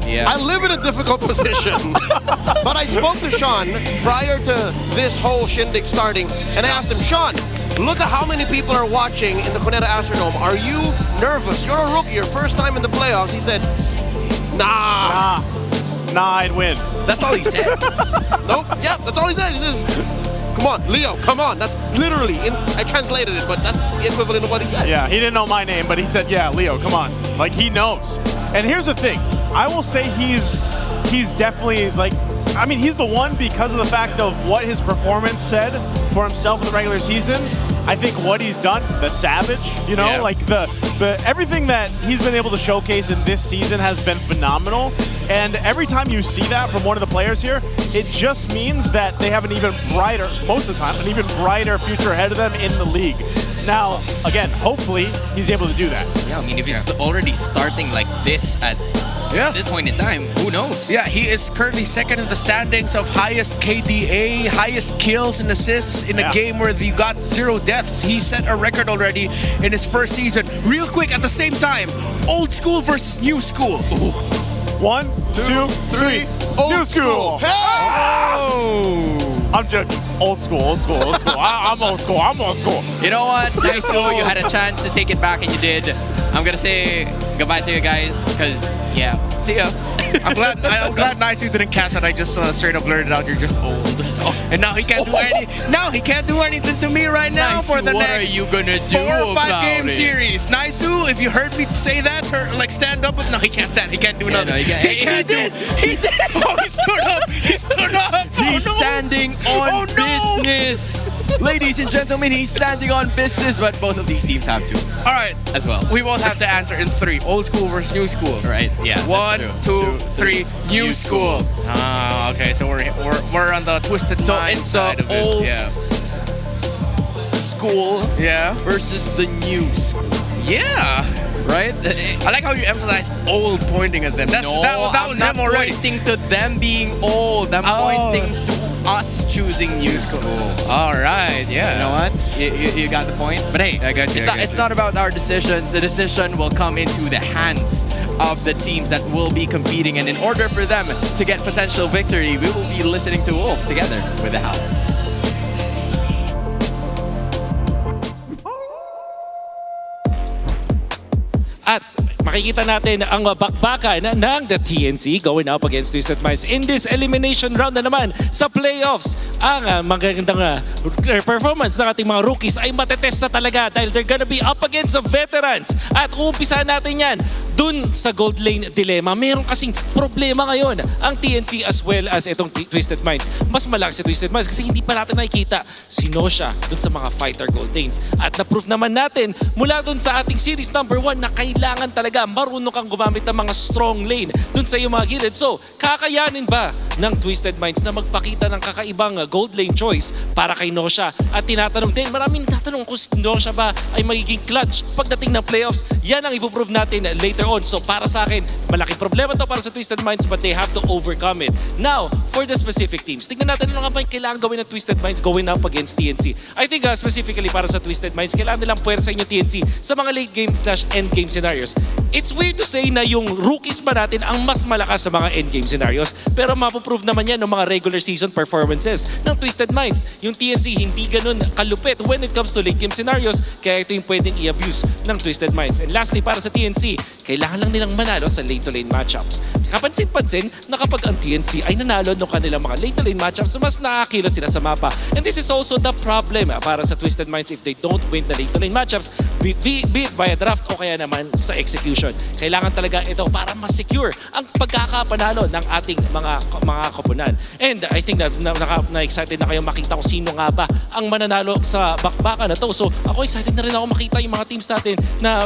Yeah. I live in a difficult position. But I spoke to Sean prior to this whole shindig starting, and I asked him, Sean, look at how many people are watching in the Cuneta Astrodome. Are you nervous? You're a rookie, your first time in the playoffs. He said, nah, I'd win. That's all he said? Nope. Yeah, that's all he said. He says, come on, Leo, come on. That's literally, I translated it, but that's the equivalent of what he said. Yeah, he didn't know my name, but he said, yeah, Leo, come on. Like, he knows. And here's the thing. I will say he's definitely, like, I mean, he's the one because of the fact of what his performance said for himself in the regular season. I think what he's done, the savage, you know, like the everything that he's been able to showcase in this season has been phenomenal. And every time you see that from one of the players here, it just means that they have an even brighter, most of the time, an even brighter future ahead of them in the league. Now, again, hopefully he's able to do that. Yeah, I mean, if he's already starting like this at this point in time, who knows? Yeah, he is currently second in the standings of highest KDA, highest kills and assists in a game where you got 0 deaths. He set a record already in his first season. Real quick, at the same time, old school versus new school. Ooh. 1, 2, 3, new school. I'm joking. Old school, old school, old school. I'm old school, I'm old school. You know what? Nice you had a chance to take it back and you did. I'm gonna say goodbye to you guys, because see ya. I'm glad Nice didn't catch that. I just straight up blurted out, you're just old. And now he can't do anything to me right now Nice, for the what next are you gonna do 4 or 5 about game it? series. Naisu, if you heard me say that, or like stand up, no, he can't stand. He can't do nothing. No, he did. Oh, he stood up. He stood up. He's standing on business. Ladies and gentlemen, he's standing on business, but both of these teams have to. All right, as well. We both have to answer in 3. Old school versus new school. Right? Yeah. 1, 2, 3. New school. Ah, okay. So we're on the twisted mind side of it. Old Yeah. school versus the new school. Yeah. Right? I like how you emphasized old pointing at them. That was him already. Pointing to them being old. I'm pointing to us choosing new school. All right, yeah. You know what? You got the point? But hey, I got you. It's not about our decisions. The decision will come into the hands of the teams that will be competing. And in order for them to get potential victory, we will be listening to Wolf together with the Howl. At makikita natin ang bakbakan ng the TNC going up against Twisted Minds in this elimination round na naman sa playoffs. Ang magagandang performance ng ating mga rookies ay matetest na talaga dahil they're gonna be up against the veterans. At uumpisahan natin yan dun sa gold lane dilemma. Meron kasing problema ngayon ang TNC as well as itong Twisted Minds. Mas malaki si Twisted Minds kasi hindi pa natin nakikita sino siya dun sa mga fighter gold lanes. At na-prove naman natin mula dun sa ating series number 1 na kailangan talaga marunong kang gumamit ng mga strong lane dun sa iyong mga gilid. So, kakayanin ba ng Twisted Minds na magpakita ng kakaibang gold lane choice para kay Nosha? At tinatanong din, maraming nagtatanong kung si Nosha ba ay magiging clutch pagdating ng playoffs. Yan ang ipoprove natin later on. So, para sa akin, malaking problema to para sa Twisted Minds but they have to overcome it. Now, for the specific teams, tignan natin ano nga ba yung kailangan gawin ng Twisted Minds going up against TNC. I think specifically para sa Twisted Minds, kailangan nilang puwersa yung TNC sa mga late game / end game scenarios. It's weird to say na yung rookies pa natin ang mas malakas sa mga endgame scenarios, pero mapoprove naman yan ng mga regular season performances ng Twisted Minds. Yung TNC hindi ganun kalupit when it comes to late game scenarios, kaya ito yung pwedeng i-abuse ng Twisted Minds. And lastly, para sa TNC, kailangan lang nilang manalo sa lane-to-lane matchups. Kapansin-pansin na kapag ang TNC ay nanalo ng kanilang mga lane-to-lane matchups, mas nakakilo sila sa mapa. And this is also the problem para sa Twisted Minds if they don't win the lane-to-lane matchups, be it via draft o kaya naman sa execution. Kailangan talaga ito para ma-secure ang pagkakapanalo ng ating mga koponan. And I think na-excited na kayo makita kung sino nga ba ang mananalo sa bakbakan na to. So ako excited na rin ako makita yung mga teams natin na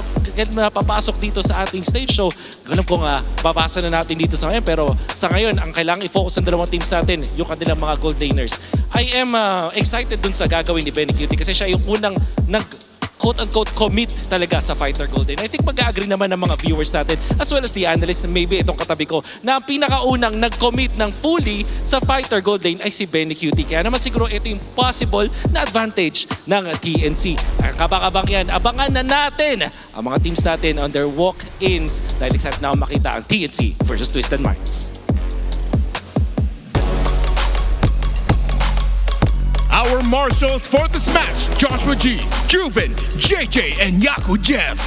papasok dito sa ating stage show. Alam ko nga, babasa na natin dito sa ngayon. Pero sa ngayon, ang kailangan i-focus ng dalawang teams natin, yung kanilang mga gold laners. I am excited dun sa gagawin ni Benny Cutie kasi siya yung unang quote-unquote commit talaga sa Fighter Golden. I think mag-agree naman ng mga viewers natin as well as the analysts, maybe itong katabi ko, na ang pinakaunang nag-commit ng fully sa Fighter Golden ay si Benny Cutie. Kaya naman siguro ito yung possible na advantage ng TNC. Kabang-abang yan. Abangan na natin ang mga teams natin on their walk-ins dahil excited na ako makita ang TNC versus Twisted Minds. Our marshals for this match, Joshua G, Juven, JJ, and Yaku Jeff.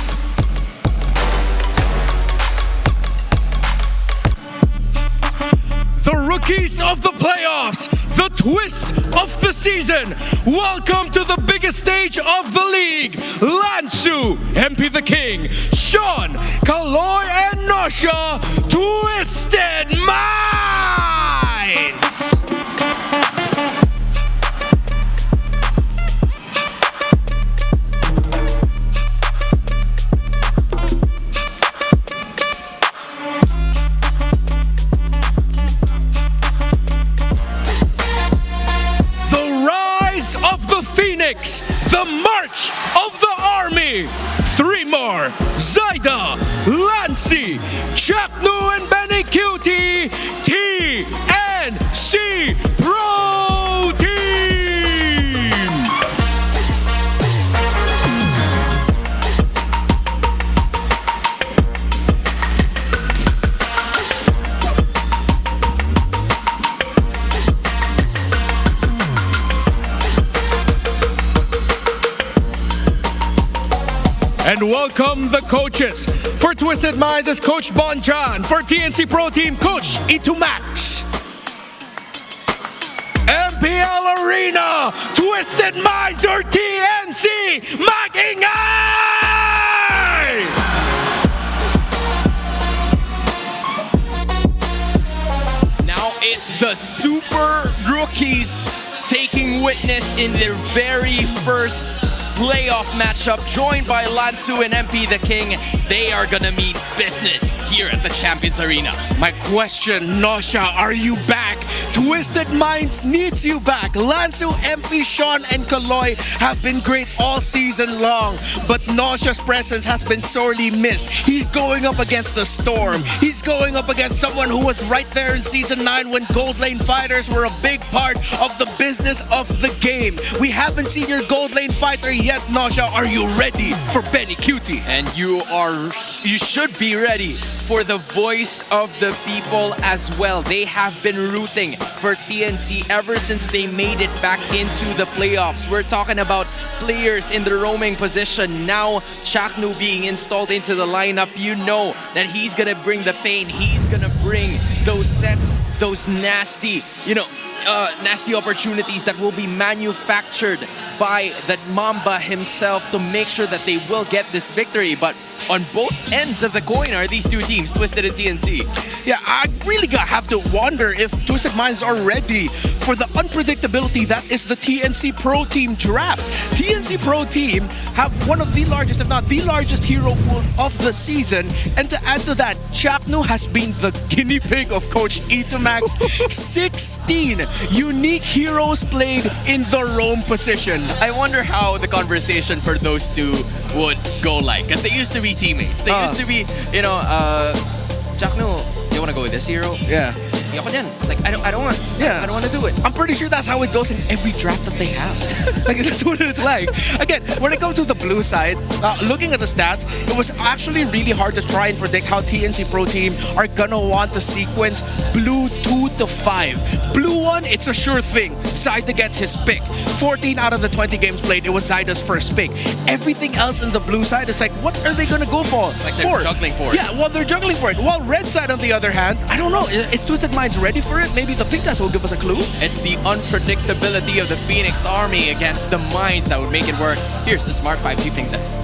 The rookies of the playoffs, the twist of the season. Welcome to the biggest stage of the league. Lansu, MP the King, Sean, Kaloy, and Nosha, Twisted Minds! Phoenix, the march of the army. 3 more: Zaida, Lancy, Chapnu, and Benny Cutie, TNC Pro Team. And welcome the coaches. For Twisted Minds is Coach Bonjan. For TNC Pro Team, Coach Itumax. MPL Arena, Twisted Minds or TNC, Mag-ingay! Now it's the Super Rookies taking witness in their very first playoff matchup, joined by Lansu and MP the King. They are gonna meet business here at the Champions Arena. My question, Nosha, are you back? Twisted Minds needs you back. Lansu, MP, Sean, and Kaloy have been great all season long, but Nosha's presence has been sorely missed. He's going up against the Storm. He's going up against someone who was right there in Season 9 when Gold Lane Fighters were a big part of the business of the game. We haven't seen your Gold Lane Fighter yet, Nosha. Are you ready for Benny Cutie? And you should be ready for the voice of the people as well. They have been rooting for TNC ever since they made it back into the playoffs. We're talking about players in the roaming position. Now Chaknu being installed into the lineup, you know that he's gonna bring the pain. He's gonna bring those sets, those nasty, nasty opportunities that will be manufactured by that Mamba himself to make sure that they will get this victory. But on both ends of the coin are these two teams, Twisted and TNC. Yeah, I really have to wonder if Twisted Minds are ready for the unpredictability that is the TNC Pro Team draft. TNC Pro Team have one of the largest, if not the largest hero pool of the season. And to add to that, Chaknu has been the guinea pig of Coach Itumax. 16 unique heroes played in the roam position. I wonder how the conversation for those two would go like, because they used to be teammates. They used to be, Chaknu, you want to go with this hero? Yeah. Like, I don't want to do it. I'm pretty sure that's how it goes in every draft that they have. Like, that's what it's like. Again, when it comes to the blue side, looking at the stats, it was actually really hard to try and predict how TNC Pro Team are gonna want to sequence blue 2 to 5. Blue 1, it's a sure thing. Zaida gets his pick. 14 out of the 20 games played, it was Zaida's first pick. Everything else in the blue side is like, what are they gonna go for? It's like they're juggling for it. Yeah, well, they're juggling for it. While red side, on the other hand, I don't know. It's Twisted Minds ready for it? Maybe the pink test will give us a clue. It's the unpredictability of the Phoenix Army against the Minds that would make it work. Here's the Smart 5G pink test.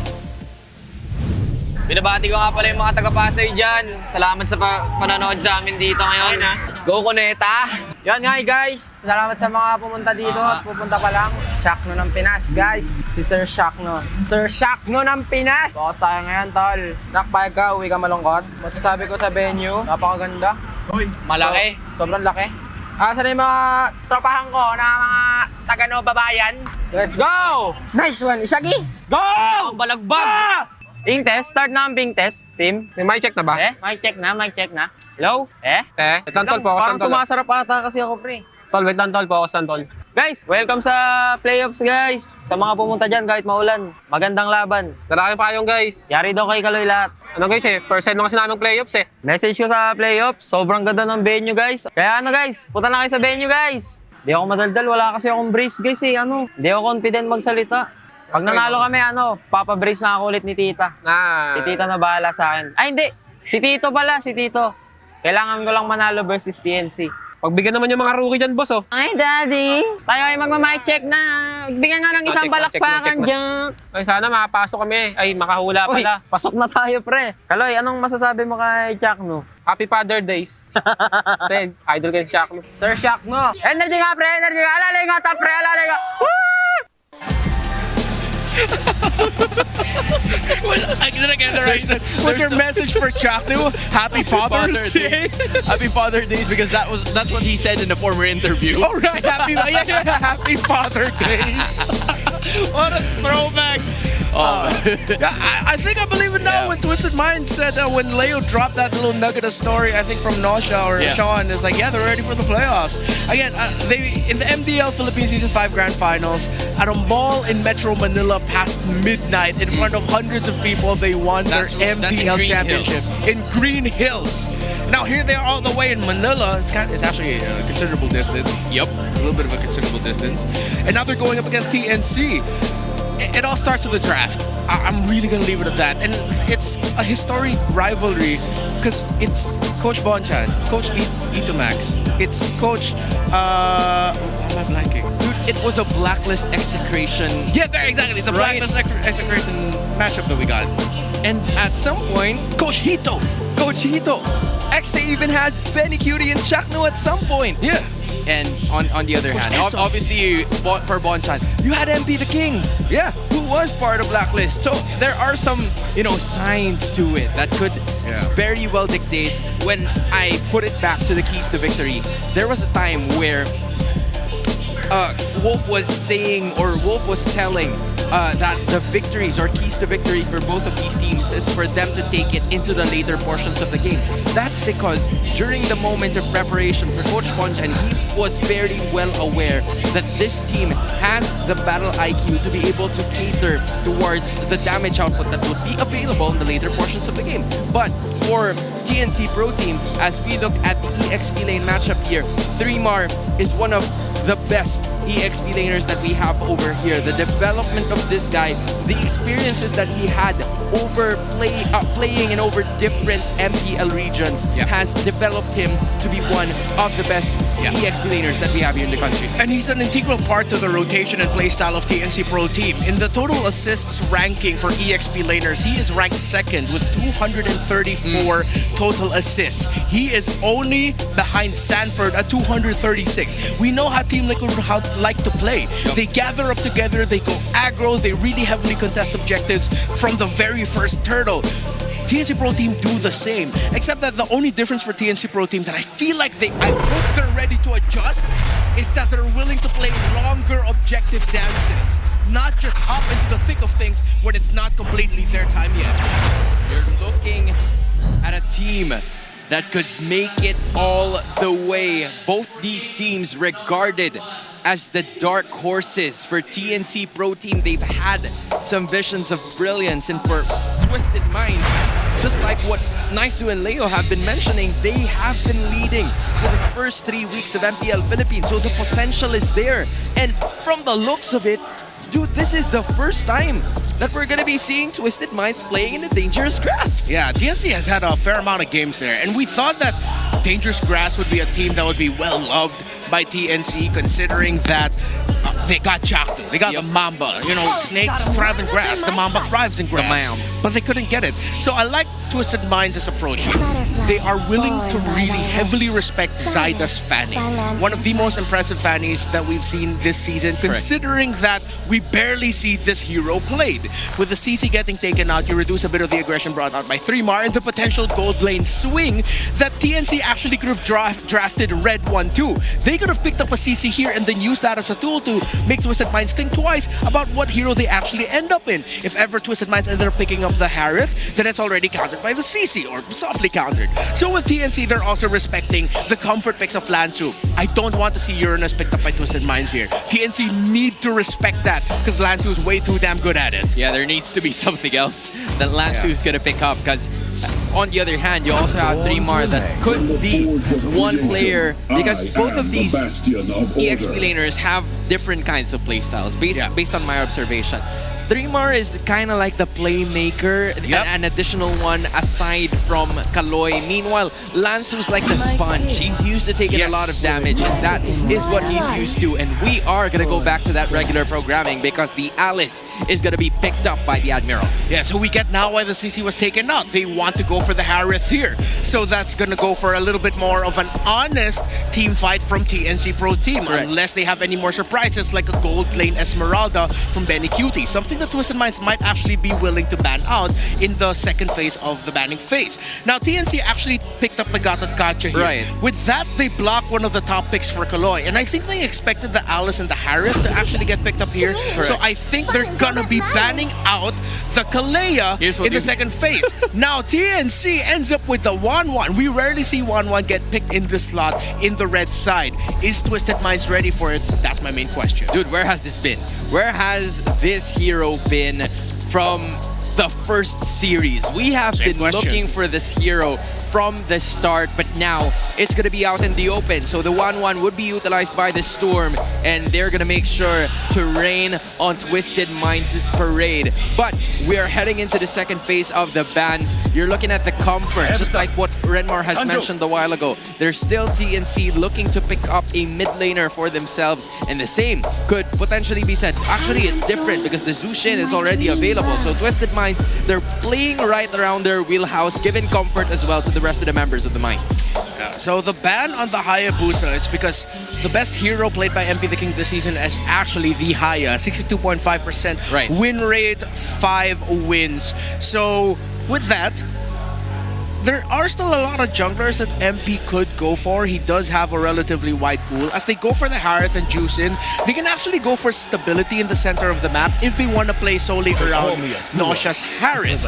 Binabati ko nga pala yung mga taga-Pasay dyan. Salamat sa panonood sa amin dito ngayon. Let's go, Cuneta! Yan nga guys, salamat sa mga pumunta dito at pupunta pa lang. Shakno ng Pinas, guys. Si Sir Shakno. Sir Shakno ng Pinas! Focus tayo ngayon, tol. Nakpayag ka, uwi ka malungkot. Masasabi ko sa venue, napakaganda. Malaki. Sobrang laki. Saan yung mga tropahan ko na mga taga-Nova Bayan? Let's go! Nice one, Isagi! Let's go! Ang balagbag! Ping test? Start na ang ping test, team. May check na ba? Mic check na. Hello? Tol, focus on tol. Parang sumasarap ata kasi ako, pre. Tol, wait lang, tol. Focus on tol. Guys, welcome sa playoffs, guys. Sa mga pumunta dyan kahit maulan. Magandang laban. Maraming payong, guys. Yari daw kay Kaloy lahat. Ano guys first time na kasi namin playoffs Message ko sa playoffs. Sobrang ganda ng venue, guys. Kaya guys, punta na kayo sa venue, guys. Hindi ako madaldal. Wala kasi akong brace, guys Hindi ako confident magsalita. Pag nanalo kami, papabrace na ako ulit ni Tita. Si Tita na bahala sa akin. Ay, hindi. Si Tito pala, si Tito. Kailangan ko lang manalo versus TNC. Pagbigyan naman yung mga rookie dyan, boss, oh. Ay, Daddy. Tayo ay magmamic check na. Bigyan nga ng isang balakpakan dyan. Ay, sana makapasok kami. Ay, makahula pala. Pasok na tayo, pre. Kaloy, anong masasabi mo kay Chakno? Happy Father Days. Then, idol kayo si Shakno. Sir Shakno. Energy nga, pre. Energy nga. Alalay nga, ta, pre. Alalay nga. Did I get it right? What's your message for Chakno? Happy Father's Day. Happy Father Days because that's what he said in the former interview. All right, happy Father Days. What a throwback. I think I believe it now when Twisted Mind said when Leo dropped that little nugget of story, I think from Nosha or Sean, is like, yeah, they're ready for the playoffs. Again, they in the MDL Philippines Season 5 Grand Finals, at a mall in Metro Manila past midnight in front of hundreds of people, they won their MDL championship in Green Hills. Now here they are all the way in Manila. It's actually a considerable distance. Yep, a little bit of a considerable distance. And now they're going up against TNC. It all starts with the draft. I'm really going to leave it at that. And it's a historic rivalry because it's Coach Bonchan, Coach Itomax, it's Coach... why am I blanking? Dude, it was a blacklist execration. Yeah, there, exactly. It's a blacklist execration matchup that we got. And at some point, Coach Hito, XA even had Benny Cutie and Chakno at some point. Yeah. And on the other hand, obviously for Bonchan, you had MP the King, who was part of Blacklist. So there are some, signs to it that could very well dictate. When I put it back to the keys to victory, there was a time where Wolf was saying, or Wolf was telling that the victories or keys to victory for both of these teams is for them to take it into the later portions of the game. That's because during the moment of preparation for Coach Bonchan, he was very well aware that this team has the battle IQ to be able to cater towards the damage output that would be available in the later portions of the game. But for TNC Pro Team, as we look at the EXP lane matchup here, 3mar is one of the best EXP laners that we have over here. The development of this guy, the experiences that he had over playing in over different MPL regions has developed him to be one of the best EXP laners that we have here in the country. And he's an integral part to the rotation and playstyle of TNC Pro Team. In the total assists ranking for EXP laners, he is ranked second with 234 total assists. He is only behind Sanford at 236. We know how Team Liquid like to play. They gather up together, they go aggro, they really heavily contest objectives from the very first turtle. TNC Pro Team do the same, except that the only difference for TNC Pro Team that I feel like I hope they're ready to adjust is that they're willing to play longer objective dances, not just hop into the thick of things when it's not completely their time yet. You're looking at a team that could make it all the way. Both these teams regarded as the dark horses. For TNC Pro Team, they've had some visions of brilliance, and for Twisted Minds, just like what Naisu and Leo have been mentioning, they have been leading for the first 3 weeks of MPL Philippines, so the potential is there. And from the looks of it, dude, this is the first time that we're gonna be seeing Twisted Minds playing in the Dangerous Grass. Yeah, TNC has had a fair amount of games there, and we thought that Dangerous Grass would be a team that would be well loved by TNC, considering that they got Chakto, they got the Mamba. Snakes thrive in grass, the Mamba thrives in grass, but they couldn't get it. So I like Twisted Minds' approach here. They are willing to really heavily respect Zyda's fanning. One of the most impressive fannies that we've seen this season, considering that we barely see this hero played. With the CC getting taken out, you reduce a bit of the aggression brought out by 3mar and the potential gold lane swing that TNC actually could have drafted Red 1 too. They could have picked up a CC here and then used that as a tool to make Twisted Minds think twice about what hero they actually end up in. If ever Twisted Minds ended up picking up the Harith, then it's already countered by the CC, or softly countered. So with TNC, they're also respecting the comfort picks of Lansu. I don't want to see Uranus picked up by Twisted Minds here. TNC need to respect that, because Lansu is way too damn good at it. Yeah, there needs to be something else that Lansu is going to pick up, because on the other hand, you also have 3mar that could be one player, because both of these EXP laners have different kinds of playstyles based on my observation. 3mar is kind of like the playmaker, an additional one aside from Kaloy. Meanwhile, Lansu's like the sponge. He's used to taking a lot of damage, and that is what he's used to. And we are going to go back to that regular programming because the Alice is going to be picked up by the Admiral. Yeah, so we get now why the CC was taken out. They want to go for the Harith here. So that's going to go for a little bit more of an honest team fight from TNC Pro Team, unless they have any more surprises like a gold lane Esmeralda from Benny Cutie, something that Twisted Minds might actually be willing to ban out in the second phase of the banning phase. Now, TNC actually picked up the Gatot Kacha here. Right. With that, they blocked one of the top picks for Kaloy, and I think they expected the Alice and the Harith to actually get picked up here. So I think they're gonna be banning out the Kalea in the second phase. Now, TNC ends up with the 1-1. We rarely see 1-1 get picked in this slot in the red side. Is Twisted Minds ready for it? That's my main question. Dude, where has this been? Where has this hero been from the first series? We have been looking for this hero from the start, but now it's going to be out in the open. So the 1-1 would be utilized by the Storm, and they're going to make sure to rain on Twisted Minds' parade. But we're heading into the second phase of the bans. You're looking at the comfort, just like what Renmar has mentioned a while ago. There's still TNC looking to pick up a mid laner for themselves, and the same could potentially be said. Actually, it's different because the Zushin is already available. So Twisted Minds, they're playing right around their wheelhouse, giving comfort as well to the rest of the members of the Minds. So the ban on the Hayabusa is because the best hero played by MP the King this season is actually the Haya. 62.5% win rate, 5 wins. So with that, there are still a lot of junglers that MP could go for. He does have a relatively wide pool. As they go for the Harith and Juicin, they can actually go for stability in the center of the map if they want to play solely around Nosha's Harith.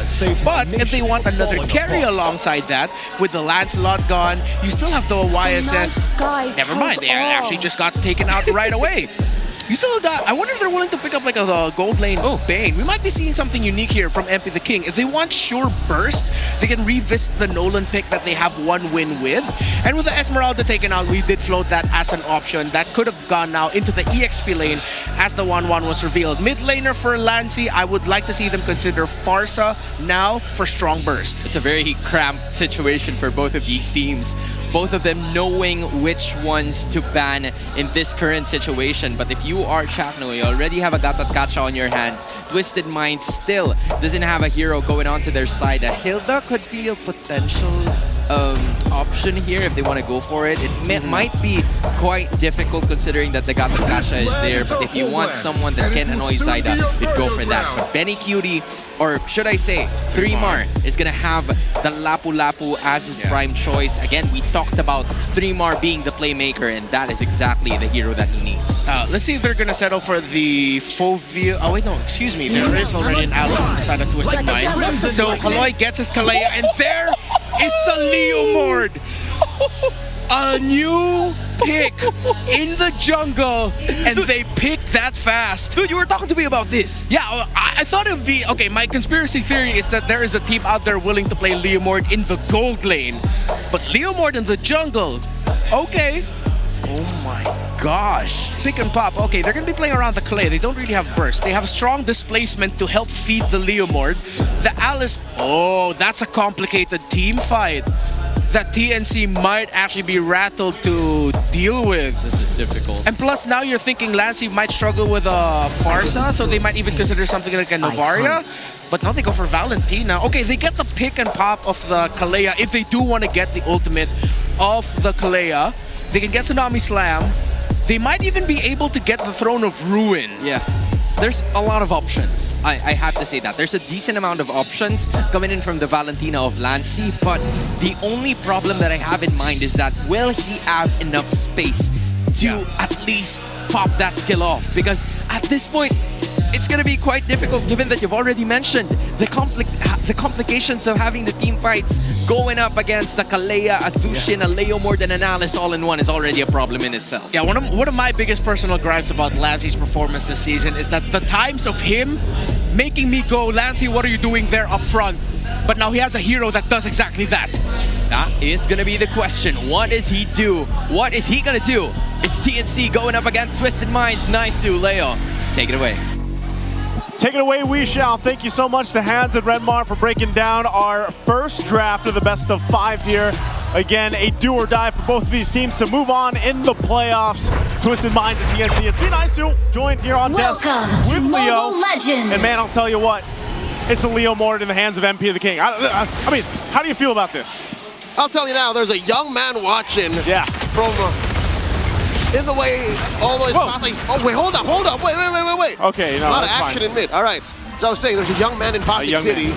But if they want another carry alongside that, with the Lancelot gone, you still have the YSS. Never mind, they actually just got taken out right away. You still got, I wonder if they're willing to pick up like a gold lane Bane. We might be seeing something unique here from MP the King. If they want sure burst, they can revisit the Nolan pick that they have 1 win with. And with the Esmeralda taken out, we did float that as an option. That could have gone now into the EXP lane as the 1-1 was revealed. Mid laner for Lancy, I would like to see them consider Farsa now for strong burst. It's a very cramped situation for both of these teams. Both of them knowing which ones to ban in this current situation. But if you are Chakno, you already have a Gatot Kacha on your hands. Twisted Mind still doesn't have a hero going on to their side. Hilda could be a potential option here if they want to go for it. It might be quite difficult considering that the Gatot Kacha is there. But if you want someone that can annoy Zyda, you'd go for that. But Benny Cutie, or should I say 3mar, is going to have the Lapu Lapu as his prime choice. Again, we talked about 3mar being the playmaker, and that is exactly the hero that he needs. Let's see if they're gonna settle for the Fovia. Oh wait, no, excuse me. There is already an Alice on the side of Twisted Minds. So Kaloy gets his Kalea, and there is a Leomord. A new pick in the jungle, and they picked that fast. Dude, you were talking to me about this. Yeah, I thought it would be... Okay, my conspiracy theory is that there is a team out there willing to play Leomord in the gold lane. But Leomord in the jungle, okay. Oh my gosh. Pick and pop. Okay, they're going to be playing around the clay. They don't really have burst. They have strong displacement to help feed the Leomord. The Alice... Oh, that's a complicated team fight that TNC might actually be rattled to deal with. This is difficult. And plus, now you're thinking Lancy might struggle with a Farsa, so they might even consider something like a Novaria. But now they go for Valentina. Okay, they get the pick and pop of the Kalea if they do want to get the ultimate of the Kalea. They can get Tsunami Slam. They might even be able to get the Throne of Ruin. Yeah. There's a lot of options. I have to say that. There's a decent amount of options coming in from the Valentina of Lancy, but the only problem that I have in mind is that will he have enough space to at least pop that skill off? Because at this point, it's going to be quite difficult given that you've already mentioned the complications of having the team fights going up against the Kalea, a Zushin, a Leomord, and an Alice all in one is already a problem in itself. Yeah, one of my biggest personal gripes about Lancy's performance this season is that the times of him making me go, Lancy, what are you doing there up front? But now he has a hero that does exactly that. That is going to be the question. What does he do? What is he going to do? It's TNC going up against Twisted Minds. Nice, Leo. Take it away. Take it away, we shall. Thank you so much to Hans and Redmar for breaking down our first draft of the best of 5 here. Again, a do or die for both of these teams to move on in the playoffs. Twisted Minds and TNC. It's been nice to join here on desk with Leo. Legends. And man, I'll tell you what, it's a Leo Mort in the hands of MP the King. I mean, how do you feel about this? I'll tell you now, there's a young man watching. Yeah. From in the way, all the way past. Oh, wait, hold up. Wait. Okay, no, a lot of that's action fine. in mid. All right. So I was saying, there's a young man in Pasig City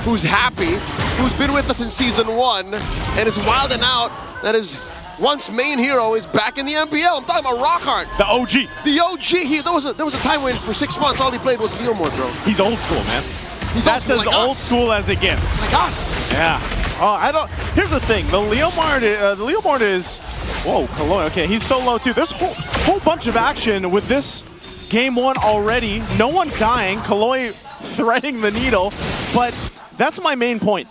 who's happy, who's been with us in Season 1, and is wilding out that his once main hero is back in the MPL. I'm talking about Rockhart. The OG. The OG. There was a time when for 6 months all he played was Leo Mort, bro. He's old school, man. That's as old school as it gets. Like us. Yeah. Oh, here's the thing. The Leo Mort is. Whoa, Kaloy. Okay, he's so low too. There's a whole bunch of action with this game 1 already. No one dying. Kaloy threading the needle. But that's my main point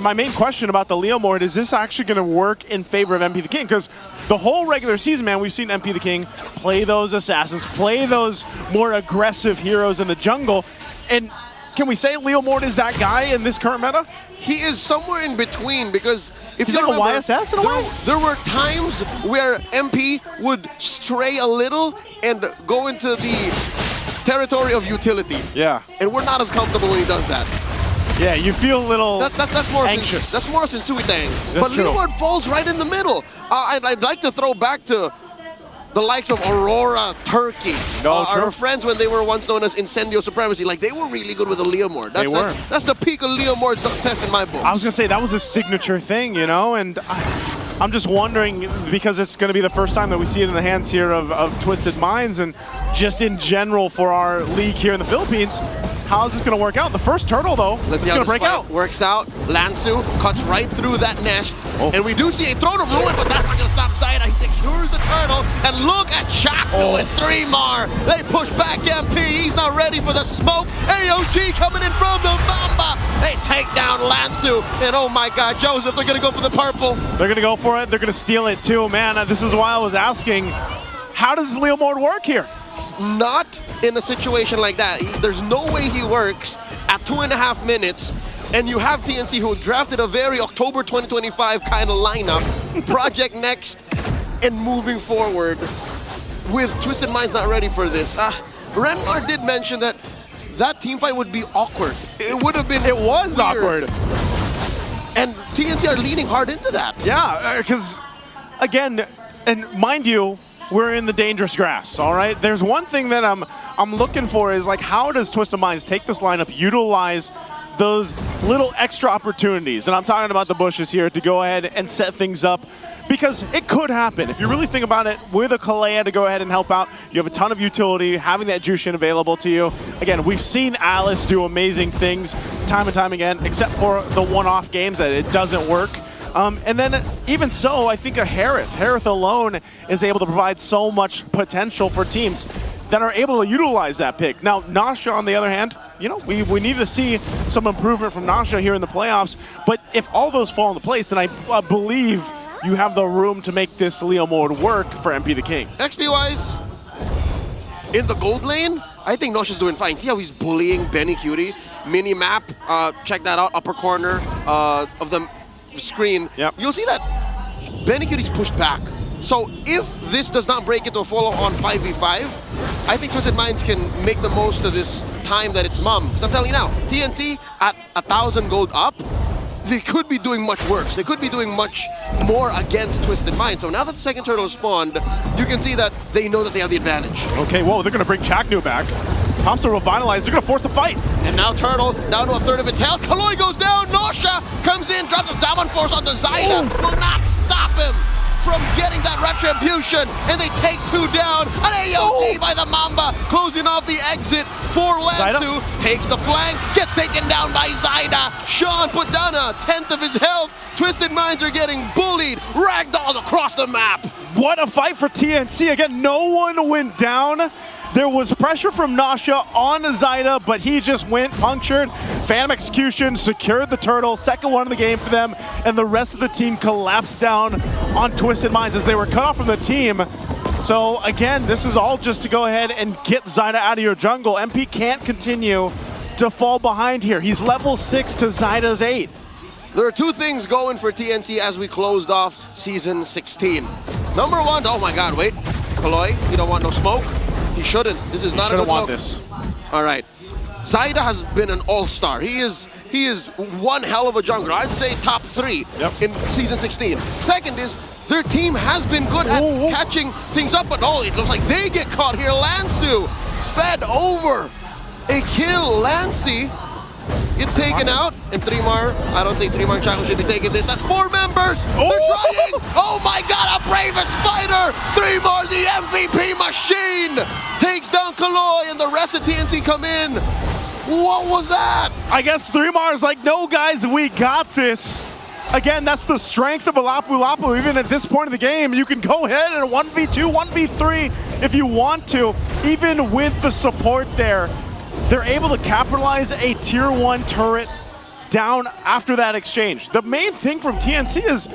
my main question about the Leo Mort is this actually going to work in favor of MP the King? Because the whole regular season, man, we've seen MP the King play those assassins, play those more aggressive heroes in the jungle. And can we say Leo Mort is that guy in this current meta? He is somewhere in between because if he's you like remember, a YSS in a way? There were times where MP would stray a little and go into the territory of utility. Yeah. And we're not as comfortable when he does that. Yeah, you feel a little that's more anxious. That's more than Suitang. That's But true. Leo Mort falls right in the middle. I'd like to throw back to the likes of Aurora, Turkey, our friends when they were once known as Incendio Supremacy. Like, they were really good with the Leo Mort. They were. That's the peak of Leo Mort's success in my book. I was going to say, that was a signature thing, you know? And I'm just wondering, because it's going to be the first time that we see it in the hands here of Twisted Minds and just in general for our league here in the Philippines, how is this going to work out? The first turtle, though, Let's see it's how going to this break fight out. works out. Lansu cuts right through that nest. And we do see a Throne of Ruin, but that's not going to stop Zaida. He secures the turtle. And look at Chakno and 3-Mar. They push back MP. He's not ready for the smoke. AOG coming in from the Mamba. They take down Lansu. And oh my God, Joseph, they're going to go for the purple. They're going to go for it. They're going to steal it too. Man, this is why I was asking, how does Leo Mort work here? Not in a situation like that. There's no way he works at 2.5 minutes, and you have TNC who drafted a very October 2025 kind of lineup, Project Next, and moving forward with Twisted Minds not ready for this. Renmar did mention that team fight would be awkward. It would have been It was weird. awkward. And TNC are leaning hard into that. Yeah, because, again, and mind you, we're in the dangerous grass, all right? There's one thing that I'm looking for is, like, how does Twisted Minds take this lineup, utilize those little extra opportunities, and I'm talking about the bushes here, to go ahead and set things up, because it could happen. If you really think about it, with a Kalea to go ahead and help out, you have a ton of utility, having that Jushin available to you. Again, we've seen Alice do amazing things time and time again, except for the one-off games that it doesn't work. And then even so, I think a Harith alone is able to provide so much potential for teams that are able to utilize that pick. Now, Nasha, on the other hand, you know, we need to see some improvement from Nasha here in the playoffs. But if all those fall into place, then I believe you have the room to make this Leo Mort work for MP the King. XP-wise, in the gold lane, I think Nosha's doing fine. See how he's bullying Benny Cutie? Mini-map, check that out, upper corner of the screen. Yep. You'll see that Benny Cutie's pushed back. So if this does not break into a follow-on 5v5, I think Twisted Minds can make the most of this time that it's mum. Because I'm telling you now, TNT at 1,000 gold up, they could be doing much worse. They could be doing much more against Twisted Minds. So now that the second turtle has spawned, you can see that they know that they have the advantage. Okay, whoa, they're going to bring Chaknu back. Thompson revitalized, they're going to force the fight. And now Turtle down to a third of its health. Kaloy goes down, Nosha comes in, drops a down force on the Zaida. Will not stop him from getting that retribution. And they take 2 down. An AOP by the Mamba, closing off the exit for Lansu. Takes the flank, gets taken down by Zaida. Sean put down a 10th of his health. Twisted Minds are getting bullied, ragdolled across the map. What a fight for TNC. Again, no one went down. There was pressure from Nasha on Zaida, but he just went punctured. Phantom Execution secured the turtle, second one of the game for them, and the rest of the team collapsed down on Twisted Minds as they were cut off from the team. So again, this is all just to go ahead and get Zyda out of your jungle. MP can't continue to fall behind here. He's level 6 to Zyda's 8. There are two things going for TNC as we closed off Season 16. Number one, oh my god, wait. Kaloy, you don't want no smoke? He shouldn't. This is not a good look. This. All right. Zyda has been an all-star. He is one hell of a jungler. I'd say top 3 in Season 16. Second is, their team has been good at catching things up, but it looks like they get caught here. Lansu fed over a kill. Lancey gets taken out, and Trimar, I don't think Trimar and Chaco should be taking this. That's 4 members. They're trying. Oh my god, a bravest fighter. Trimar, the MVP machine, takes down Kaloy, and the rest of TNC come in. What was that? I guess Threemar's like, no guys, we got this. Again, that's the strength of a Lapu Lapu. Even at this point of the game, you can go ahead and 1v2, 1v3 if you want to. Even with the support there, they're able to capitalize a tier 1 turret down after that exchange. The main thing from TNC is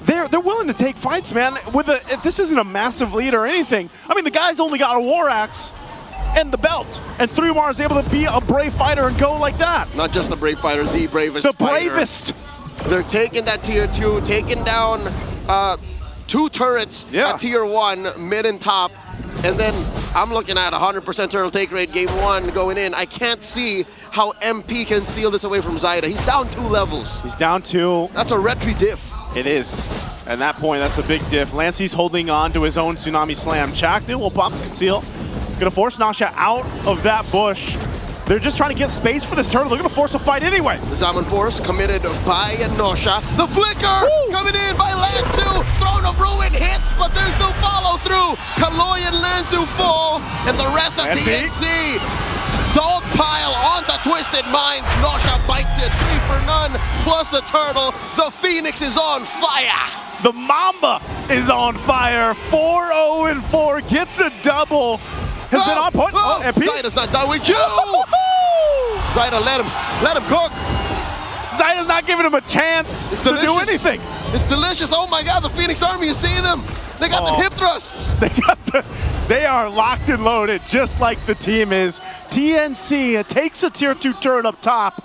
they're willing to take fights, man. If this isn't a massive lead or anything, I mean, the guy's only got a War Axe and the belt, and Thrumar is able to be a brave fighter and go like that. Not just the brave fighter, the bravest The fighter. bravest. They're taking that tier 2, taking down 2 turrets at tier 1, mid and top. And then I'm looking at 100% turtle take rate game 1 going in. I can't see how MP can steal this away from Zyda. He's down 2 levels. He's down 2. That's a retry diff. It is. At that point, that's a big diff. Lancey's holding on to his own Tsunami Slam. Chaknu will pop the conceal. Gonna force Nasha out of that bush. They're just trying to get space for this turtle. They're gonna force a fight anyway. The Zaman Force committed by Nosha. The flicker coming in by Lansu. Throne of Ruin hits, but there's no follow through. Kaloy and Lansu fall, and the rest of TNC dogpile onto Twisted Minds. Nosha bites it, 3 for none, plus the turtle. The Phoenix is on fire. The Mamba is on fire. 4-0-4, gets a double. Has been on point. MP. Zyda's not done with you. Zyda, let him cook. Zyda's not giving him a chance to do anything. It's delicious. Oh my god, the Phoenix Army, you see them? They got the hip thrusts. They are locked and loaded, just like the team is. TNC takes a tier 2 turret up top.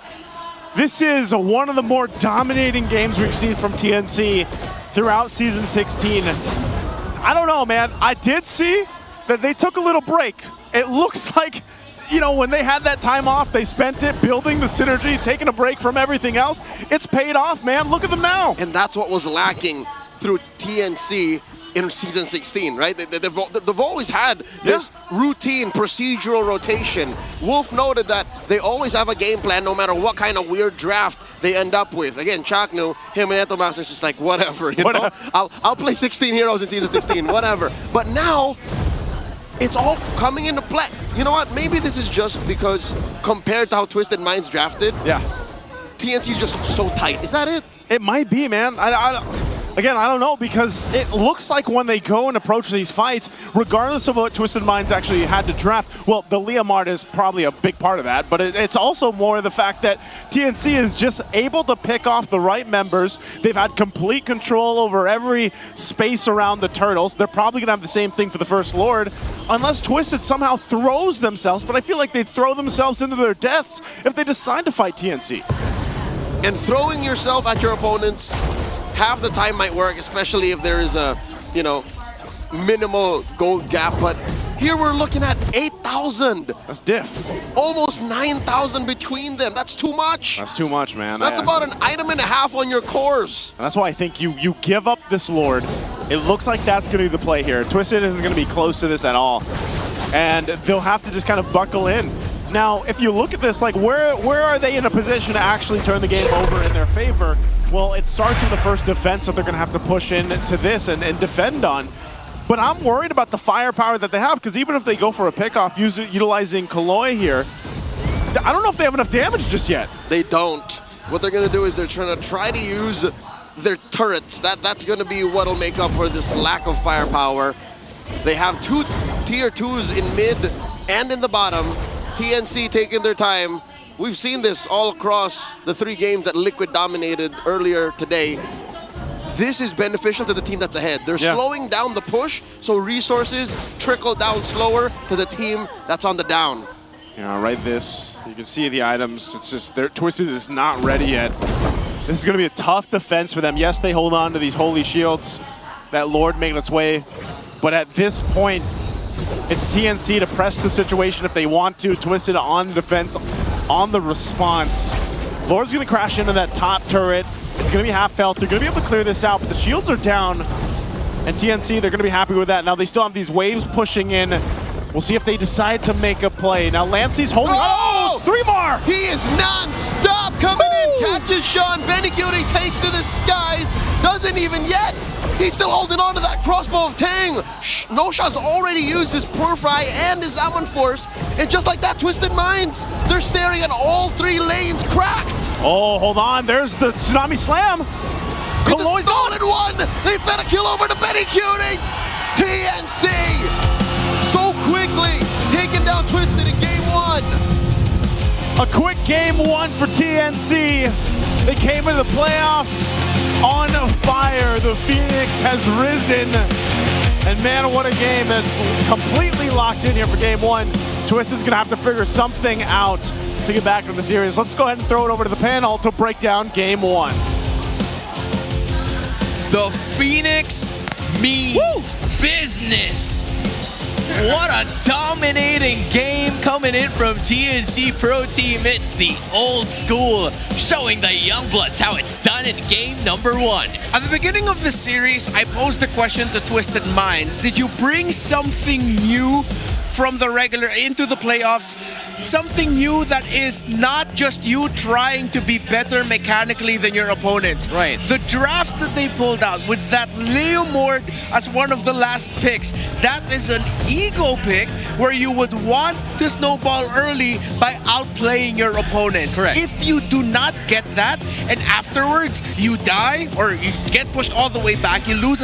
This is one of the more dominating games we've seen from TNC throughout Season 16. I don't know, man. I did see that they took a little break. It looks like, you know, when they had that time off, they spent it building the synergy, taking a break from everything else. It's paid off, man. Look at them now. And that's what was lacking through TNC in Season 16, right? They've always had this routine procedural rotation. Wolf noted that they always have a game plan no matter what kind of weird draft they end up with. Again, Chaknu, him and Etomaster's just like, whatever, you know? I'll play 16 heroes in Season 16, whatever. But now, it's all coming into play. You know what? Maybe this is just because compared to how Twisted Minds drafted, TNC is just so tight. Is that it? It might be, man. Again, I don't know, because it looks like when they go and approach these fights, regardless of what Twisted Minds actually had to draft, well, the Leomart is probably a big part of that, but it's also more the fact that TNC is just able to pick off the right members. They've had complete control over every space around the turtles. They're probably going to have the same thing for the First Lord, unless Twisted somehow throws themselves, but I feel like they throw themselves into their deaths if they decide to fight TNC. And throwing yourself at your opponents half the time might work, especially if there is a, you know, minimal gold gap. But here we're looking at 8,000. That's diff. Almost 9,000 between them. That's too much. That's too much, man. That's about an item and a half on your cores. That's why I think you give up this Lord. It looks like that's going to be the play here. Twisted isn't going to be close to this at all. And they'll have to just kind of buckle in. Now, if you look at this, like, where are they in a position to actually turn the game over in their favor? Well, it starts with the first defense that they're going to have to push into this and defend on. But I'm worried about the firepower that they have, because even if they go for a pickoff utilizing Kaloy here, I don't know if they have enough damage just yet. They don't. What they're going to do is they're trying to use their turrets. That's going to be what will make up for this lack of firepower. They have 2 tier 2s in mid and in the bottom. TNC taking their time. We've seen this all across the 3 games that Liquid dominated earlier today. this is beneficial to the team that's ahead. They're slowing down the push, so resources trickle down slower to the team that's on the down. Yeah, right this. You can see the items. It's just their TWIS is not ready yet. This is going to be a tough defense for them. Yes, they hold on to these holy shields. That Lord making its way. But at this point, it's TNC to press the situation if they want to. Twisted on the defense, on the response. Lord's going to crash into that top turret. It's going to be half health. They're going to be able to clear this out, but the shields are down. And TNC, they're going to be happy with that. Now they still have these waves pushing in. We'll see if they decide to make a play. Now Lancey's holding. Oh, it's 3 more! He is non-stop coming in. Catches Sean. Beniguri takes to the skies. Doesn't even yet. He's still holding on to that crossbow of Tang. Nosha's already used his Purfry and his Amon Force. And just like that, Twisted Minds, they're staring at all 3 lanes cracked. Oh, hold on. There's the Tsunami Slam. It's a stolen one. They fed a kill over to Beniguri. TNC so quickly taking down Twisted in game 1. A quick game 1 for TNC. They came into the playoffs on fire. The Phoenix has risen. And man, what a game. That's completely locked in here for game 1. Twisted's gonna have to figure something out to get back into the series. Let's go ahead and throw it over to the panel to break down game 1. The Phoenix means business. What a dominating game coming in from TNC Pro Team. It's the old school, showing the Youngbloods how it's done in game number 1. At the beginning of the series, I posed the question to Twisted Minds. Did you bring something new from the regular into the playoffs? Something new that is not just you trying to be better mechanically than your opponents. Right. The draft that they pulled out with that Leo Mord as one of the last picks, that is an ego pick where you would want to snowball early by outplaying your opponents. Correct. If you do not get that and afterwards you die or you get pushed all the way back, you lose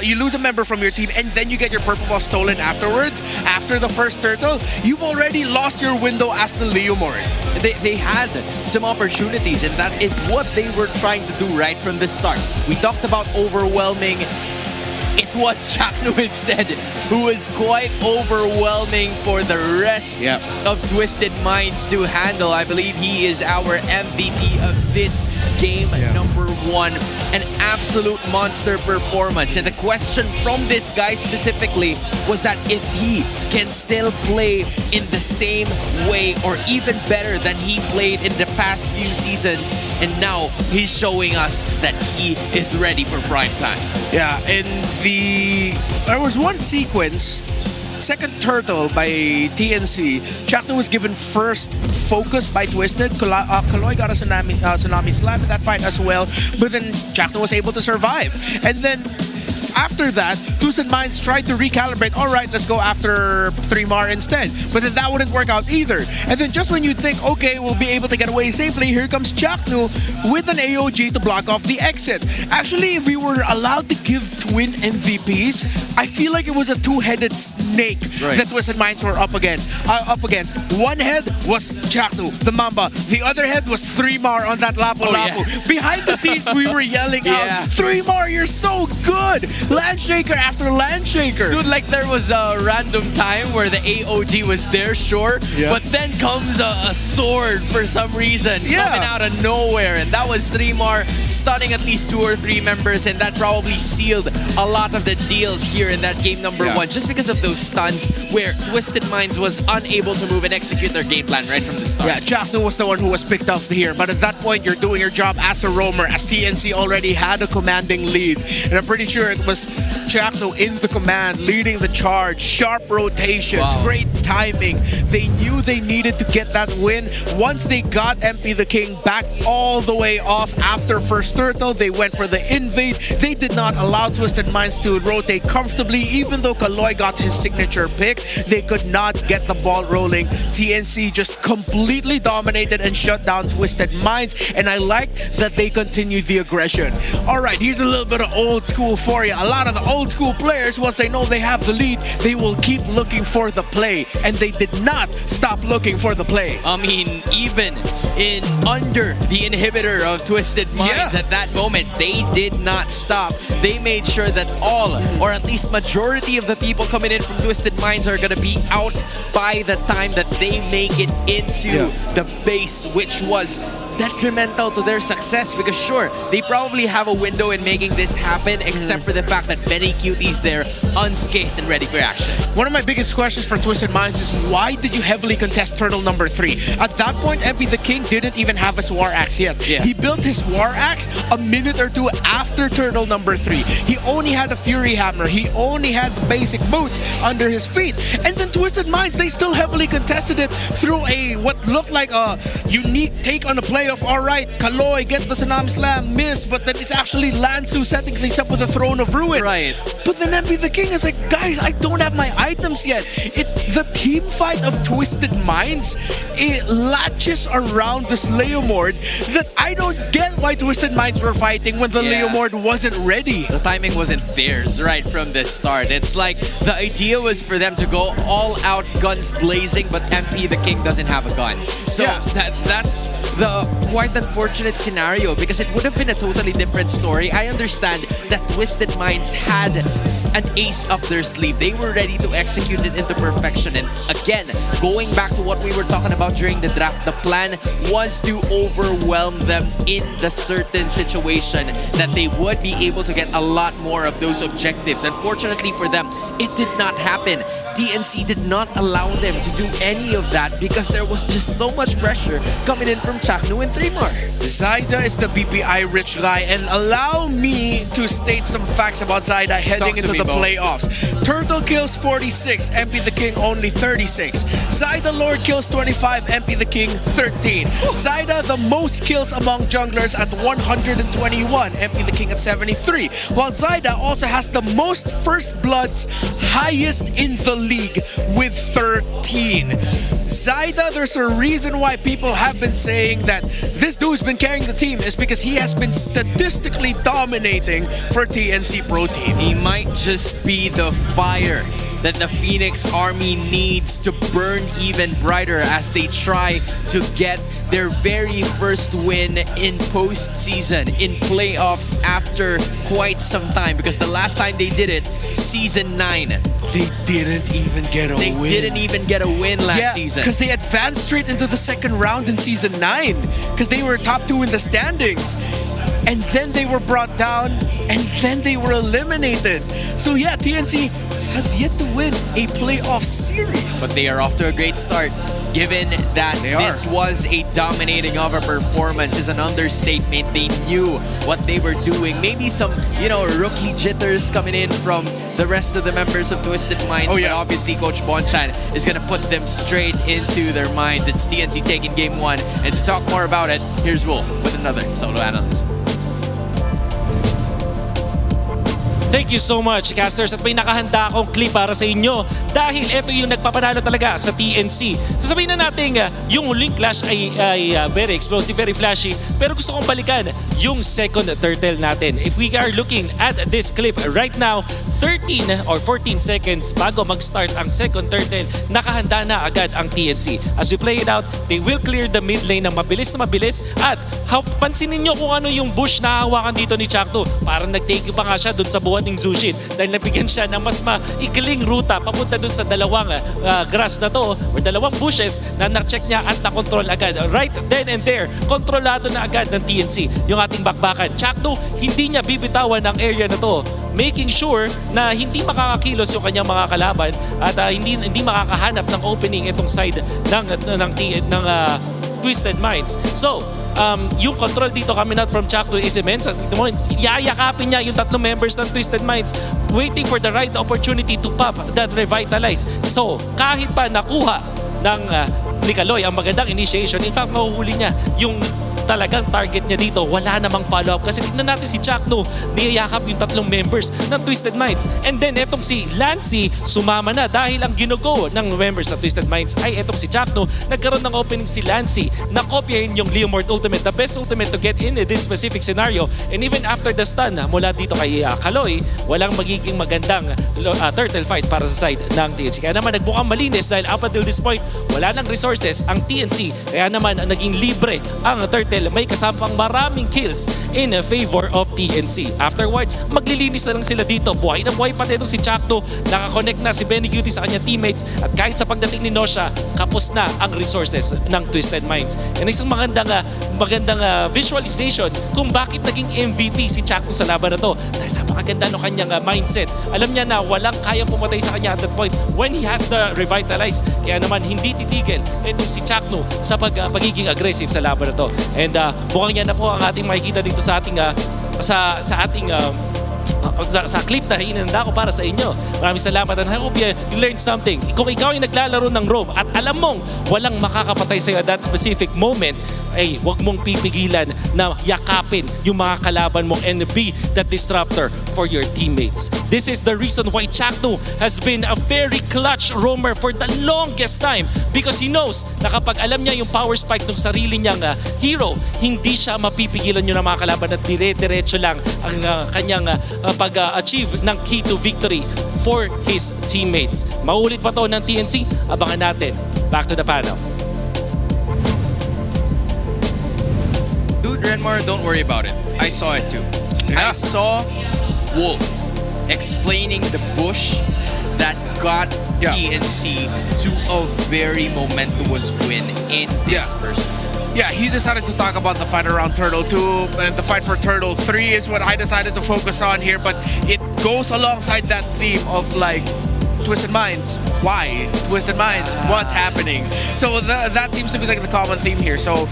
you lose a member from your team, and then you get your purple buff stolen afterwards, after the first turtle, you've already lost your window as the Leo Mord. They had some opportunities, and that is what they were trying to do right from the start. We talked about overwhelming. It was Chaknu instead, who was quite overwhelming for the rest of Twisted Minds to handle. I believe he is our MVP of this game number 1. An absolute monster performance. And the question from this guy specifically was that if he can still play in the same way or even better than he played in the past few seasons, and now he's showing us that he is ready for prime time. Yeah, and there was one sequence, second turtle by TNC. Chaknu was given first focus by Twisted. Kaloy got a tsunami slam in that fight as well, but then Chaknu was able to survive. And then after that, Twisted Minds tried to recalibrate. All right, let's go after 3mar instead. But then that wouldn't work out either. And then just when you think, okay, we'll be able to get away safely, here comes Chaknu with an AOG to block off the exit. Actually, if we were allowed to give twin MVPs, I feel like it was a two-headed snake that Twisted Minds were up against. One head was Chaknu, the Mamba. The other head was 3mar on that Lapu Lapu. Behind the scenes, we were yelling out, 3mar, you're so good! Landshaker after Landshaker. Dude, like there was a random time where the AOG was there, sure, but then comes a sword for some reason coming out of nowhere, and that was 3mar stunning at least 2 or 3 members, and that probably sealed a lot of the deals here in that game number 1, just because of those stuns where Twisted Minds was unable to move and execute their game plan right from the start. Yeah, Chaknu was the one who was picked up here, but at that point, you're doing your job as a roamer, as TNC already had a commanding lead, and I'm pretty sure it was Chaknu in the command, leading the charge, sharp rotations, great timing. They knew they needed to get that win. Once they got MP the King back all the way off after first turtle, they went for the invade. They did not allow Twisted Minds to rotate comfortably. Even though Kaloy got his signature pick, they could not get the ball rolling. TNC just completely dominated and shut down Twisted Minds, and I like that they continued the aggression. All right, here's a little bit of old school for you. a lot of the old school players, once they know they have the lead, they will keep looking for the play. And they did not stop looking for the play. I mean, even in under the inhibitor of Twisted Minds at that moment, they did not stop. They made sure that all, or at least majority of the people coming in from Twisted Minds are going to be out by the time that they make it into the base, which was detrimental to their success, because sure, they probably have a window in making this happen, except for the fact that Benny Cutie's there unscathed and ready for action. One of my biggest questions for Twisted Minds is, why did you heavily contest Turtle number 3? At that point, MP the King didn't even have his War Axe yet. He built his War Axe a minute or two after Turtle number 3. He only had a Fury Hammer. He only had the basic boots under his feet. And then Twisted Minds, they still heavily contested it through a what looked like a unique take on the play of, alright, Kaloy, get the Tsunami Slam, miss, but then it's actually Lansu setting things up with a Throne of Ruin. Right. But then MP the King is like, guys, I don't have my items yet. The team fight of Twisted Minds, it latches around this Leomord that I don't get why Twisted Minds were fighting when the Leomord wasn't ready. The timing wasn't theirs right from the start. It's like the idea was for them to go all out guns blazing, but MP the King doesn't have a gun. So that's the quite unfortunate scenario, because it would have been a totally different story. I understand that Twisted Minds had an ace up their sleeve. They were ready to execute it into perfection. And again, going back to what we were talking about during the draft, the plan was to overwhelm them in the certain situation that they would be able to get a lot more of those objectives. Unfortunately for them, it did not happen. TNC did not allow them to do any of that because there was just so much pressure coming in from Chaknu and Thremar. Zyda is the BPI rich guy, and allow me to state some facts about Zyda heading into the playoffs. Turtle kills 46, MP the King only 36. Zyda Lord kills 25, MP the King 13. Zyda the most kills among junglers at 121, MP the King at 73. While Zyda also has the most first bloods, highest in the league with 13. Zyda, there's a reason why people have been saying that this dude's been carrying the team, is because he has been statistically dominating for TNC Pro Team. He might just be the fire that the Phoenix Army needs to burn even brighter as they try to get their very first win in postseason, in playoffs after quite some time. Because the last time they did it, Season 9. They didn't even get a win. They didn't even get a win last season. Because they advanced straight into the second round in Season 9. Because they were top 2 in the standings. And then they were brought down, and then they were eliminated. So yeah, TNC has yet to win a playoff series. But they are off to a great start. Given that this was a dominating of a performance is an understatement. They knew what they were doing. Maybe some, rookie jitters coming in from the rest of the members of Twisted Minds. But obviously Coach Bonchan is going to put them straight into their minds. It's TNC taking game 1. And to talk more about it, here's Wolf with another solo analyst. Thank you so much, casters. At may nakahanda akong clip para sa inyo dahil ito yung nagpapanalo talaga sa TNC. Sasabihin na natin, yung huling clash ay very explosive, very flashy. Pero gusto kong balikan yung second turtle natin. If we are looking at this clip right now, 13 or 14 seconds bago mag-start ang second turtle, nakahanda na agad ang TNC. As we play it out, they will clear the mid lane ng mabilis na mabilis. At pansinin nyo kung ano yung bush na hawakan dito ni Chakto. Parang nag-take pa nga siya dun sa buwan ng Zushin dahil nabigyan siya ng mas maikling ruta papunta dun sa dalawang grass na to or dalawang bushes na na-check niya at na-control agad. Right then and there, kontrolado na agad ng TNC yung ating bakbakan. Chakto, hindi niya bibitawan ang area na to, making sure na hindi makakakilos yung kanyang mga kalaban at hindi makakahanap ng opening itong side ng Twisted Minds. So, yung control dito coming out from Chakto is immense. Yayakapin niya yung tatlong members ng Twisted Minds, waiting for the right opportunity to pop that revitalize. So, kahit pa nakuha ng ni Kaloy ang magandang initiation, in fact, mahuhuli niya yung talagang target niya dito. Wala namang follow-up. Kasi tignan natin si Chakno, niyayakap yung tatlong members ng Twisted Minds. And then etong si Lancy, sumama na dahil ang ginugo ng members ng Twisted Minds ay etong si Chakno. Nagkaroon ng opening si Lancy na kopyahin yung Leomord ultimate, the best ultimate to get in this specific scenario. And even after the stun mula dito kay Kaloy, walang magiging magandang turtle fight para sa side ng TNC. Kaya naman nagbukang malinis dahil up until this point, wala nang resources ang TNC. Kaya naman naging libre ang turtle. May kasampang maraming kills in favor of TNC. Afterwards, maglilinis na lang sila dito. Buhay na buhay pati itong si Chakto. Nakakonect na si Benny Cutie sa kanyang teammates. At kahit sa pagdating ni Nosha, kapos na ang resources ng Twisted Minds. Yan isang magandang visualization kung bakit naging MVP si Chakto sa laban na to. Dahil napakaganda ng kanyang mindset. Alam niya na walang kayang pumatay sa kanya at that point when he has the revitalize. Kaya naman hindi titigil itong si Chakno sa pagiging aggressive sa laban na to. And mukhang yan na po ang ating makikita dito sa ating sa clip na hinanda ko para sa inyo. Maraming salamat and I hope you learned something. Kung ikaw ay naglalaro ng Rome at alam mong walang makakapatay sa'yo at that specific moment, ay wag mong pipigilan na yakapin yung mga kalaban mo and be that disruptor for your teammates. This is the reason why Chakno has been a very clutch roamer for the longest time because he knows na kapag alam niya yung power spike ng sarili niyang hero, hindi siya mapipigilan yung mga kalaban at dire-diretso lang ang kanyang pag-achieve ng key to victory for his teammates. Maulit pa to ng TNC? Abangan natin. Back to the panel. Dude, Renmar, don't worry about it. I saw it too. Yeah. I saw Wolf explaining the bush that got TNC to a very momentous win in this first. Yeah, he decided to talk about the fight around Turtle 2, and the fight for Turtle 3 is what I decided to focus on here, but it goes alongside that theme of like, Twisted Minds, why? Twisted Minds, what's happening? So that seems to be like the common theme here. So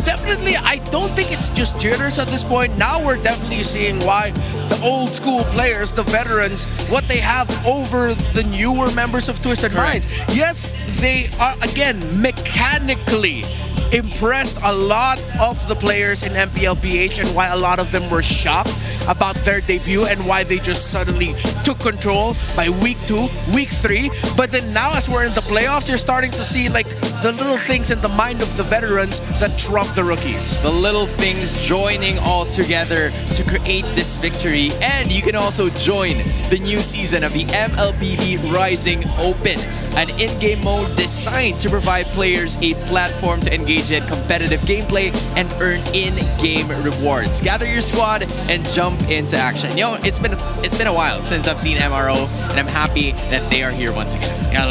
definitely, I don't think it's just jitters at this point. Now we're definitely seeing why the old school players, the veterans, what they have over the newer members of Twisted Minds. Yes, they are, again, mechanically impressed a lot of the players in MPLPH and why a lot of them were shocked about their debut and why they just suddenly took control by week 2, week 3. But then now as we're in the playoffs, you're starting to see like the little things in the mind of the veterans that trump the rookies. The little things joining all together to create this victory. And you can also join the new season of the MLBB Rising Open, an in-game mode designed to provide players a platform to engage in competitive gameplay and earn in-game rewards. Gather your squad and jump into action. You know, it's been a while since I've seen MRO, and I'm happy that they are here once again. Yeah,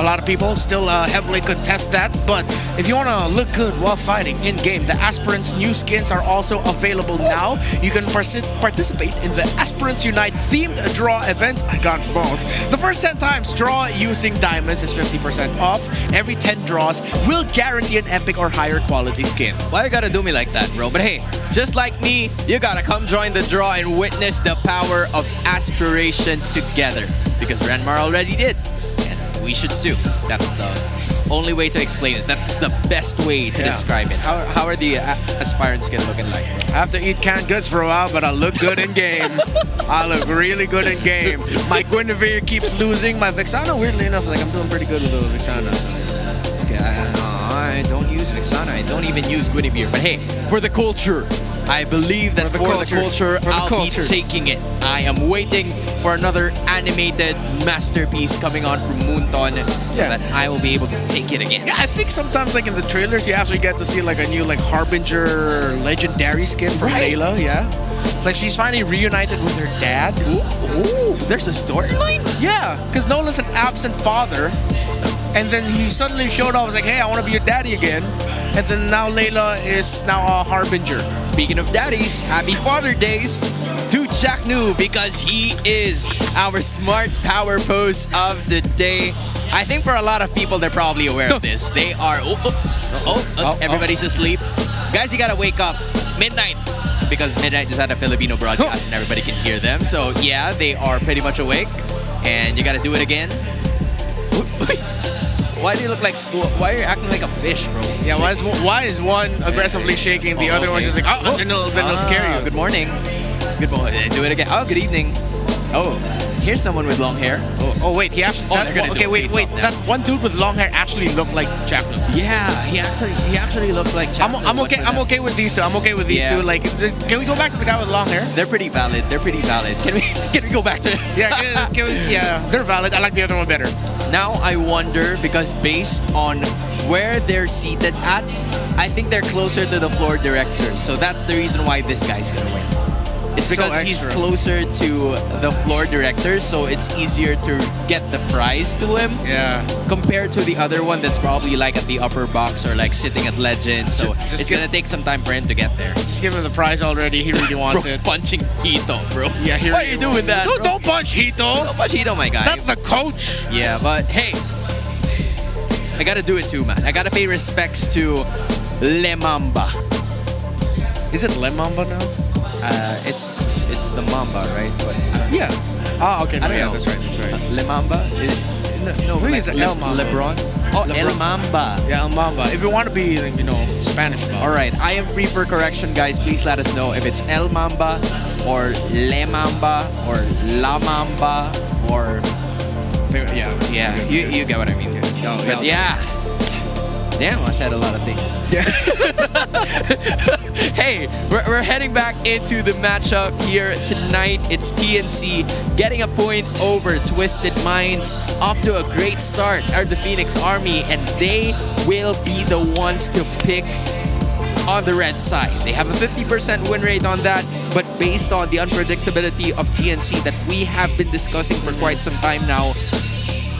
a lot of people still heavily contest that, but if you want to look good while fighting in-game, the Aspirants new skins are also available now. You can participate in the Aspirants Unite themed draw event. I got both. The first 10 times draw using diamonds is 50% off. Every 10 draws will guarantee an epic or higher quality skin. Why you gotta do me like that, bro? But hey, just like me, you gotta come join the draw and witness the power of aspiration together. Because Renmar already did, and we should too. That's the only way to explain it. That's the best way to describe it. How are the aspirant skin looking like? I have to eat canned goods for a while, but I look good in game. I look really good in game. My Guinevere keeps losing. My Vexana, weirdly enough, like I'm doing pretty good with the Vexana. So. Okay, I don't use Vexana. I don't even use Guinevere. But hey, for the culture, I believe that for the culture, I'll be taking it. I am waiting for another animated masterpiece coming on from Moonton so that I will be able to take it again. Yeah, I think sometimes like in the trailers, you actually get to see like a new like Harbinger legendary skin from Layla, yeah. Like she's finally reunited with her dad. Ooh, there's a storyline? Yeah, because Nolan's an absent father. And then he suddenly showed up, was like, hey, I want to be your daddy again. And then now Layla is now a Harbinger. Speaking of daddies, happy Father Days to Chaknu because he is our smart power pose of the day. I think for a lot of people, they're probably aware of this. They are, everybody's asleep. Guys, you gotta wake up midnight because midnight is at a Filipino broadcast and everybody can hear them. So yeah, they are pretty much awake and you gotta do it again. Why do you look like? Why are you acting like a fish, bro? Yeah, why is one aggressively shaking, the other one's just like, oh, then they'll scare you. Good morning. Good morning. Do it again. Oh, good evening. Oh, here's someone with long hair. Oh wait, he actually. That one dude with long hair actually looked like Jack Noob. Yeah, he actually looks like Jack Noob. I'm okay with these two. I'm okay with these two. Like, can we go back to the guy with long hair? They're pretty valid. Can we go back to? Yeah, they're valid. I like the other one better. Now I wonder, because based on where they're seated at, I think they're closer to the floor directors. So that's the reason why this guy's gonna win. It's because he's closer to the floor director, so it's easier to get the prize to him. Yeah. Compared to the other one that's probably like at the upper box or like sitting at Legend. So it's gonna take some time for him to get there. Just give him the prize already. He really wants Bro's it. punching Hito, bro. Yeah, why are you doing that? Don't punch Hito. Don't punch Hito, my guy. That's the coach. Yeah, but hey, I gotta do it too, man. I gotta pay respects to Le Mamba. Is it Le Mamba now? It's the Mamba, right? But yeah. Ah, okay. I don't know. That's right. Le Mamba? No, Who is El Mamba? LeBron? Oh, El Mamba. Yeah, El Mamba. If you want to be, Spanish about it. All right, I am free for correction, guys. Please let us know if it's El Mamba or Le Mamba or La Mamba or... Yeah, you get what I mean. Yeah. Damn, I said a lot of things. Hey, we're heading back into the matchup here tonight. It's TNC getting a point over Twisted Minds. Off to a great start are the Phoenix Army, and they will be the ones to pick on the red side. They have a 50% win rate on that, but based on the unpredictability of TNC that we have been discussing for quite some time now,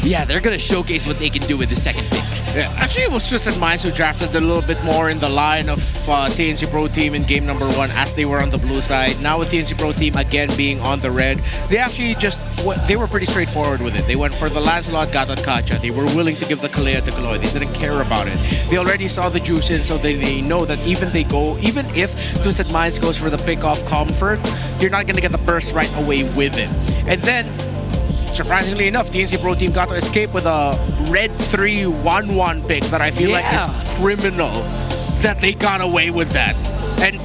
yeah, they're gonna showcase what they can do with the second pick. Yeah, actually, it was Twisted Minds who drafted a little bit more in the line of TNC Pro Team in game number 1 as they were on the blue side. Now with TNC Pro Team again being on the red, they actually they were pretty straightforward with it. They went for the Lancelot, Gatot Kacha. They were willing to give the Kalea to Kaloy. They didn't care about it. They already saw the juice in, so they know that even if Twisted Minds goes for the pick off Comfort, you're not gonna get the burst right away with it. And then, surprisingly enough, TNC Pro Team got to escape with a red 3-1-1 pick that I feel like is criminal that they got away with that. And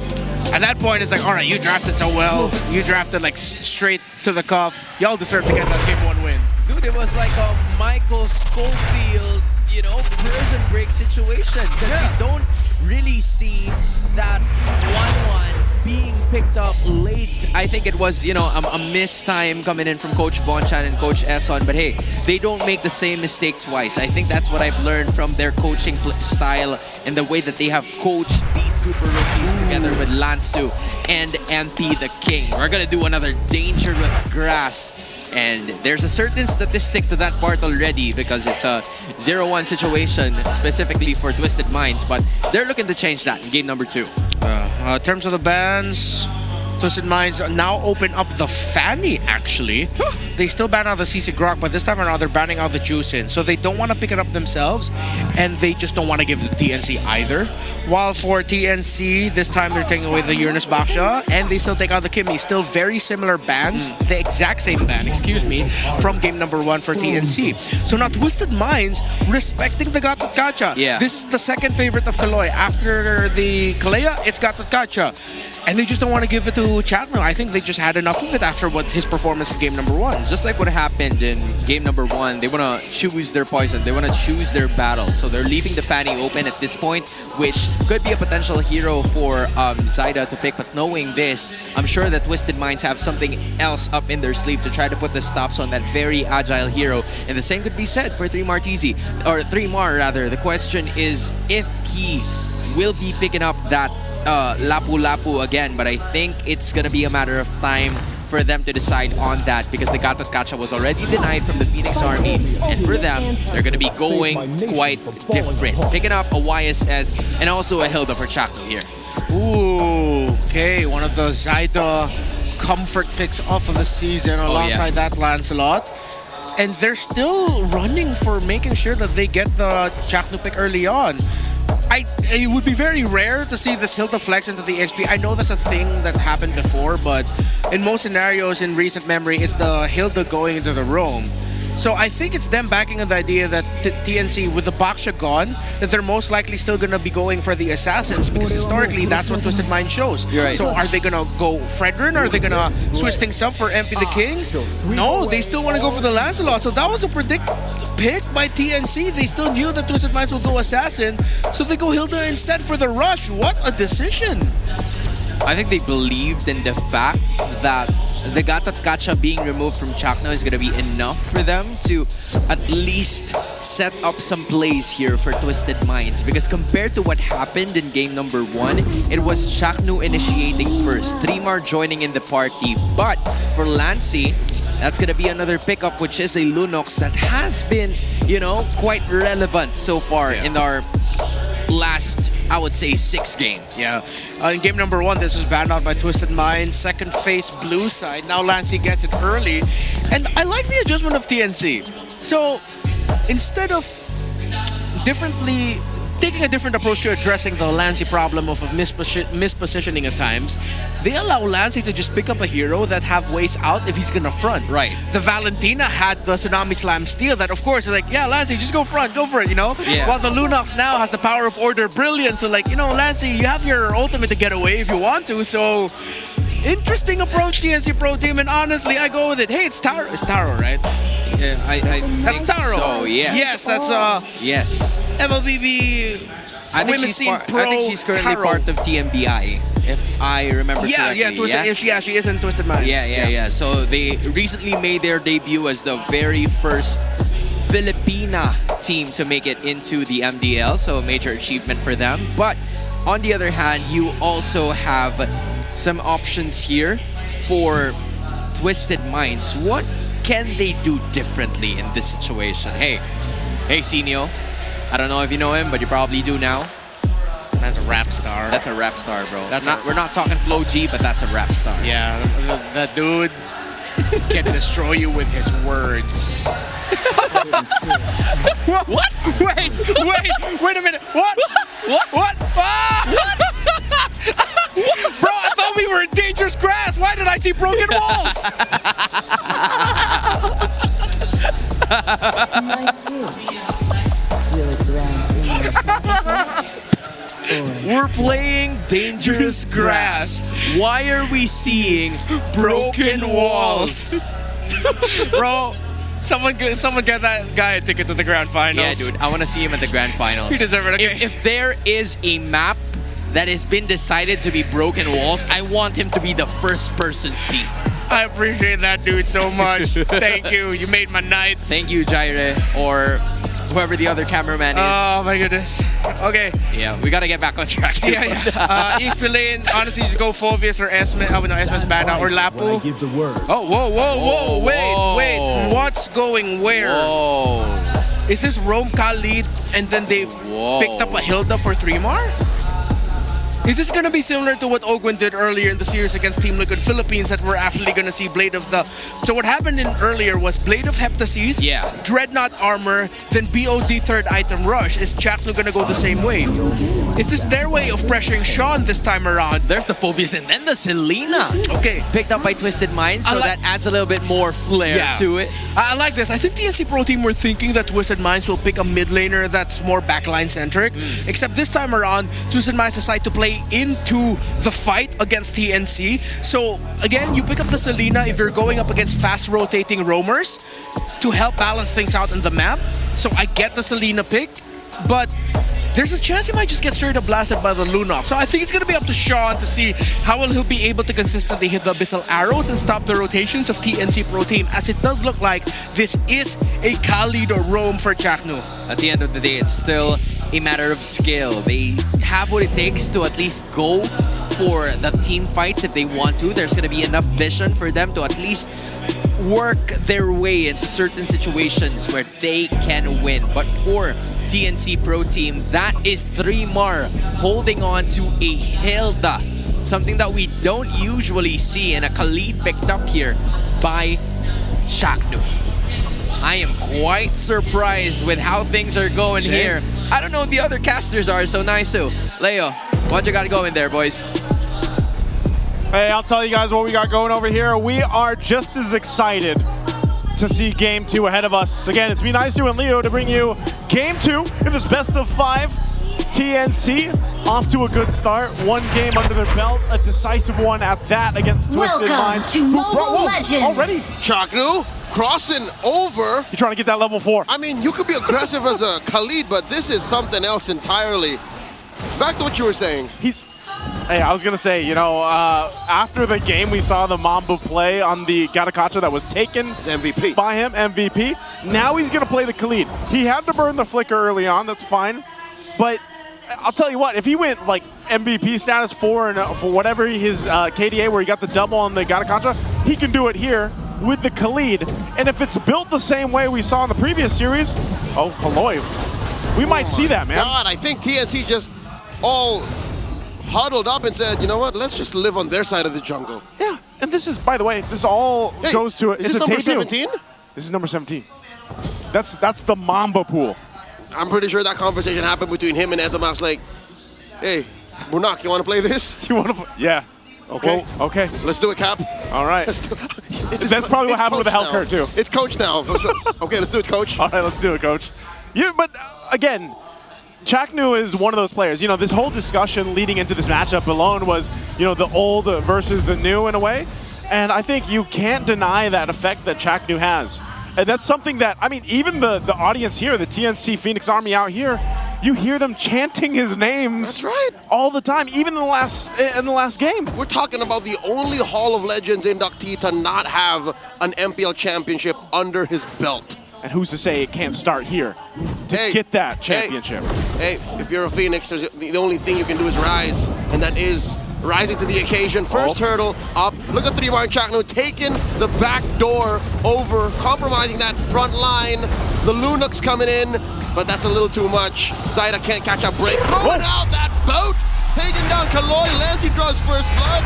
at that point, it's like, all right, you drafted so well. You drafted like straight to the cuff. Y'all deserve to get that game 1 win. Dude, it was like a Michael Schofield, prison break situation. Because we don't really see that 1-1 being picked up late. I think it was, a missed time coming in from Coach Bonchan and Coach Esson. But hey, they don't make the same mistake twice. I think that's what I've learned from their coaching style and the way that they have coached these super rookies together with Lansu and MP the King. We're gonna do another dangerous grass. And there's a certain statistic to that part already because it's a 0-1 situation specifically for Twisted Minds, but they're looking to change that in game number 2. In terms of the bans, Twisted Minds now open up the Fanny, actually. They still ban out the CC Grok, but this time around they're banning out the Juicin. So they don't want to pick it up themselves, and they just don't want to give the TNC either. While for TNC, this time they're taking away the Uranus Baksha, and they still take out the Kimmy. Still very similar bans, the exact same ban, from game number 1 for TNC. So now Twisted Minds respecting the Gatot Kacha. Yeah. This is the second favorite of Kaloy. After the Kalea, it's Gatot Kacha. And they just don't want to give it to Chatno. I think they just had enough of it after his performance in game number 1. Just like what happened in game number 1, they want to choose their poison. They want to choose their battle. So they're leaving the Fanny open at this point, which could be a potential hero for Zyda to pick. But knowing this, I'm sure that Twisted Minds have something else up in their sleeve to try to put the stops on that very agile hero. And the same could be said for 3Mar rather. The question is if he will be picking up that Lapu Lapu again, but I think it's gonna be a matter of time for them to decide on that because the Gatot Kacha was already denied from the Phoenix Army, and for them, they're gonna be going quite different. Picking up a YSS and also a Hilda for Chakno here. Ooh, okay, one of the Zyda comfort picks off of the season alongside that Lancelot. And they're still running for making sure that they get the Chakno pick early on. It would be very rare to see this Hilda flex into the HP. I know that's a thing that happened before, but in most scenarios in recent memory, it's the Hilda going into the roam. So I think it's them backing on the idea that TNC, with the Baksha gone, that they're most likely still going to be going for the Assassins, because historically that's what Twisted Mind shows. You're right. So are they going to go Fredrin? Are they going to switch things up for MP the King? No, they still want to go for the Lancelot. So that was a pick by TNC. They still knew that Twisted Minds would go Assassin, so they go Hilda instead for the rush. What a decision! I think they believed in the fact that the Gatot Kacha being removed from Chakno is going to be enough for them to at least set up some plays here for Twisted Minds. Because compared to what happened in game number 1, it was Chakno initiating first, Trimar joining in the party. But for Lancy, that's going to be another pickup, which is a Lunox that has been, you know, quite relevant so far in our last, I would say, 6 games. Yeah. In game number 1, this was banned out by Twisted Mind. Second phase, blue side. Now Lancy gets it early. And I like the adjustment of TNC. So instead of taking a different approach to addressing the Lancy problem of mispositioning at times, they allow Lancy to just pick up a hero that have ways out if he's gonna front. Right. The Valentina had the Tsunami Slam Steel that, of course, is like, yeah, Lancy, just go front, go for it, you know? Yeah. While the Lunox now has the power of Order Brilliance, so like, you know, Lancy, you have your ultimate to get away if you want to, so interesting approach, TNC Pro Team, and honestly, I go with it. Hey, it's Taro. It's Taro, right? Yeah, that's Taro. So, yes. Yes, that's yes. MLBB Women's Team Pro. I think she's currently Taro. part of TMBI, if I remember correctly. She is in Twisted Minds. Yeah. So they recently made their debut as the very first Filipina team to make it into the MDL, so a major achievement for them. But on the other hand, you also have some options here for Twisted Minds. What can they do differently in this situation? Hey, Sinio. I don't know if you know him, but you probably do now. That's a rap star. That's a rap star, bro. We're not talking Flow G, but that's a rap star. Yeah, that dude can destroy you with his words. What? Wait a minute. What? Ah! Bro, I thought we were in dangerous grass. Why did I see broken walls? We're playing dangerous grass. Why are we seeing broken walls? Bro, someone get that guy a ticket to the grand finals. Yeah, dude, I want to see him at the grand finals. He deserves it. Okay. If there is a map that has been decided to be broken walls, I want him to be the first person seen. I appreciate that, dude, so much. Thank you. You made my night. Thank you, Jaire, or whoever the other cameraman is. Oh my goodness. Okay. Yeah, we gotta get back on track. East Lane, honestly, just go Phobius or Esmes Bana or Lapu. Give the word. Oh, whoa. Wait. What's going where? Whoa. Is this Rome Khalid and then they picked up a Hilda for Trimar? Is this going to be similar to what Ogwin did earlier in the series against Team Liquid Philippines, that we're actually going to see Blade of the... So what happened in earlier was Blade of Heptasis, Dreadnought Armor, then BOD third item rush. Is Chakno going to go the same way? Is this their way of pressuring Sean this time around? There's the Phobius and then the Selena. Okay. Picked up by Twisted Minds, so that adds a little bit more flair to it. I like this. I think TNC Pro Team were thinking that Twisted Minds will pick a mid laner that's more backline centric. Except this time around, Twisted Minds decide to play into the fight against TNC. So again, you pick up the Selena if you're going up against fast rotating roamers to help balance things out in the map. So I get the Selena pick, but there's a chance he might just get straight up blasted by the Lunox. So I think it's going to be up to Sean to see how will he be able to consistently hit the Abyssal Arrows and stop the rotations of TNC Pro Team, as it does look like this is a Khalid or roam for Chakno. At the end of the day, it's still a matter of skill. They have what it takes to at least go for the team fights if they want to. There's going to be enough vision for them to at least work their way into certain situations where they can win. But for TNC Pro Team, that is Trimar holding on to a Hilda. Something that we don't usually see, and a Khalid picked up here by Chakno. I am quite surprised with how things are going here. I don't know what the other casters are, so nice. Leo, what you got going there, boys? Hey, I'll tell you guys what we got going over here. We are just as excited to see Game 2 ahead of us. Again, it's me, Nice and Leo, to bring you Game 2 in this best of 5. TNC off to a good start. One game under their belt, a decisive one at that against Twisted Minds. to Mobile Legends. Already. Chaknu crossing over. You're trying to get that level 4. I mean, you could be aggressive as a Khalid, but this is something else entirely. Back to what you were saying. Hey, I was going to say, you know, after the game, we saw the Mamba play on the Gatakacha that was taken MVP by him, MVP. Now he's going to play the Khalid. He had to burn the flicker early on, that's fine. But I'll tell you what, if he went like MVP status 4 and for whatever his KDA where he got the double on the Gatakacha, he can do it here with the Khalid. And if it's built the same way we saw in the previous series, oh, Kaloy, we might see that, man. God, I think TNC just all huddled up and said, you know what, let's just live on their side of the jungle. Yeah, and this is, by the way, this all goes to it. Is this number 17? This is number 17. That's the Mamba pool. I'm pretty sure that conversation happened between him and Anthem. I was like, hey, Bunak, you want to play this? You want to? Yeah. Okay. Well, okay. Let's do it, Cap. All right. That's probably what happened with the health curt, too. It's Coach now. Okay, let's do it, Coach. All right, let's do it, Coach. Yeah, but again, Chaknu is one of those players. You know, this whole discussion leading into this matchup alone was, you know, the old versus the new in a way. And I think you can't deny that effect that Chaknu has. And that's something that, I mean, even the audience here, the TNC Phoenix Army out here, you hear them chanting his names. That's right. All the time, even in the last game. We're talking about the only Hall of Legends inductee to not have an MPL championship under his belt. And who's to say it can't start here to get that championship? Hey, if you're a Phoenix, the only thing you can do is rise, and that is rising to the occasion. First hurdle up. Look at 3-Mar Chaknu taking the back door over, compromising that front line. The Lunox coming in, but that's a little too much. Zaida can't catch a break. Throwing out that boat, taking down Kaloy. Lansu draws first blood.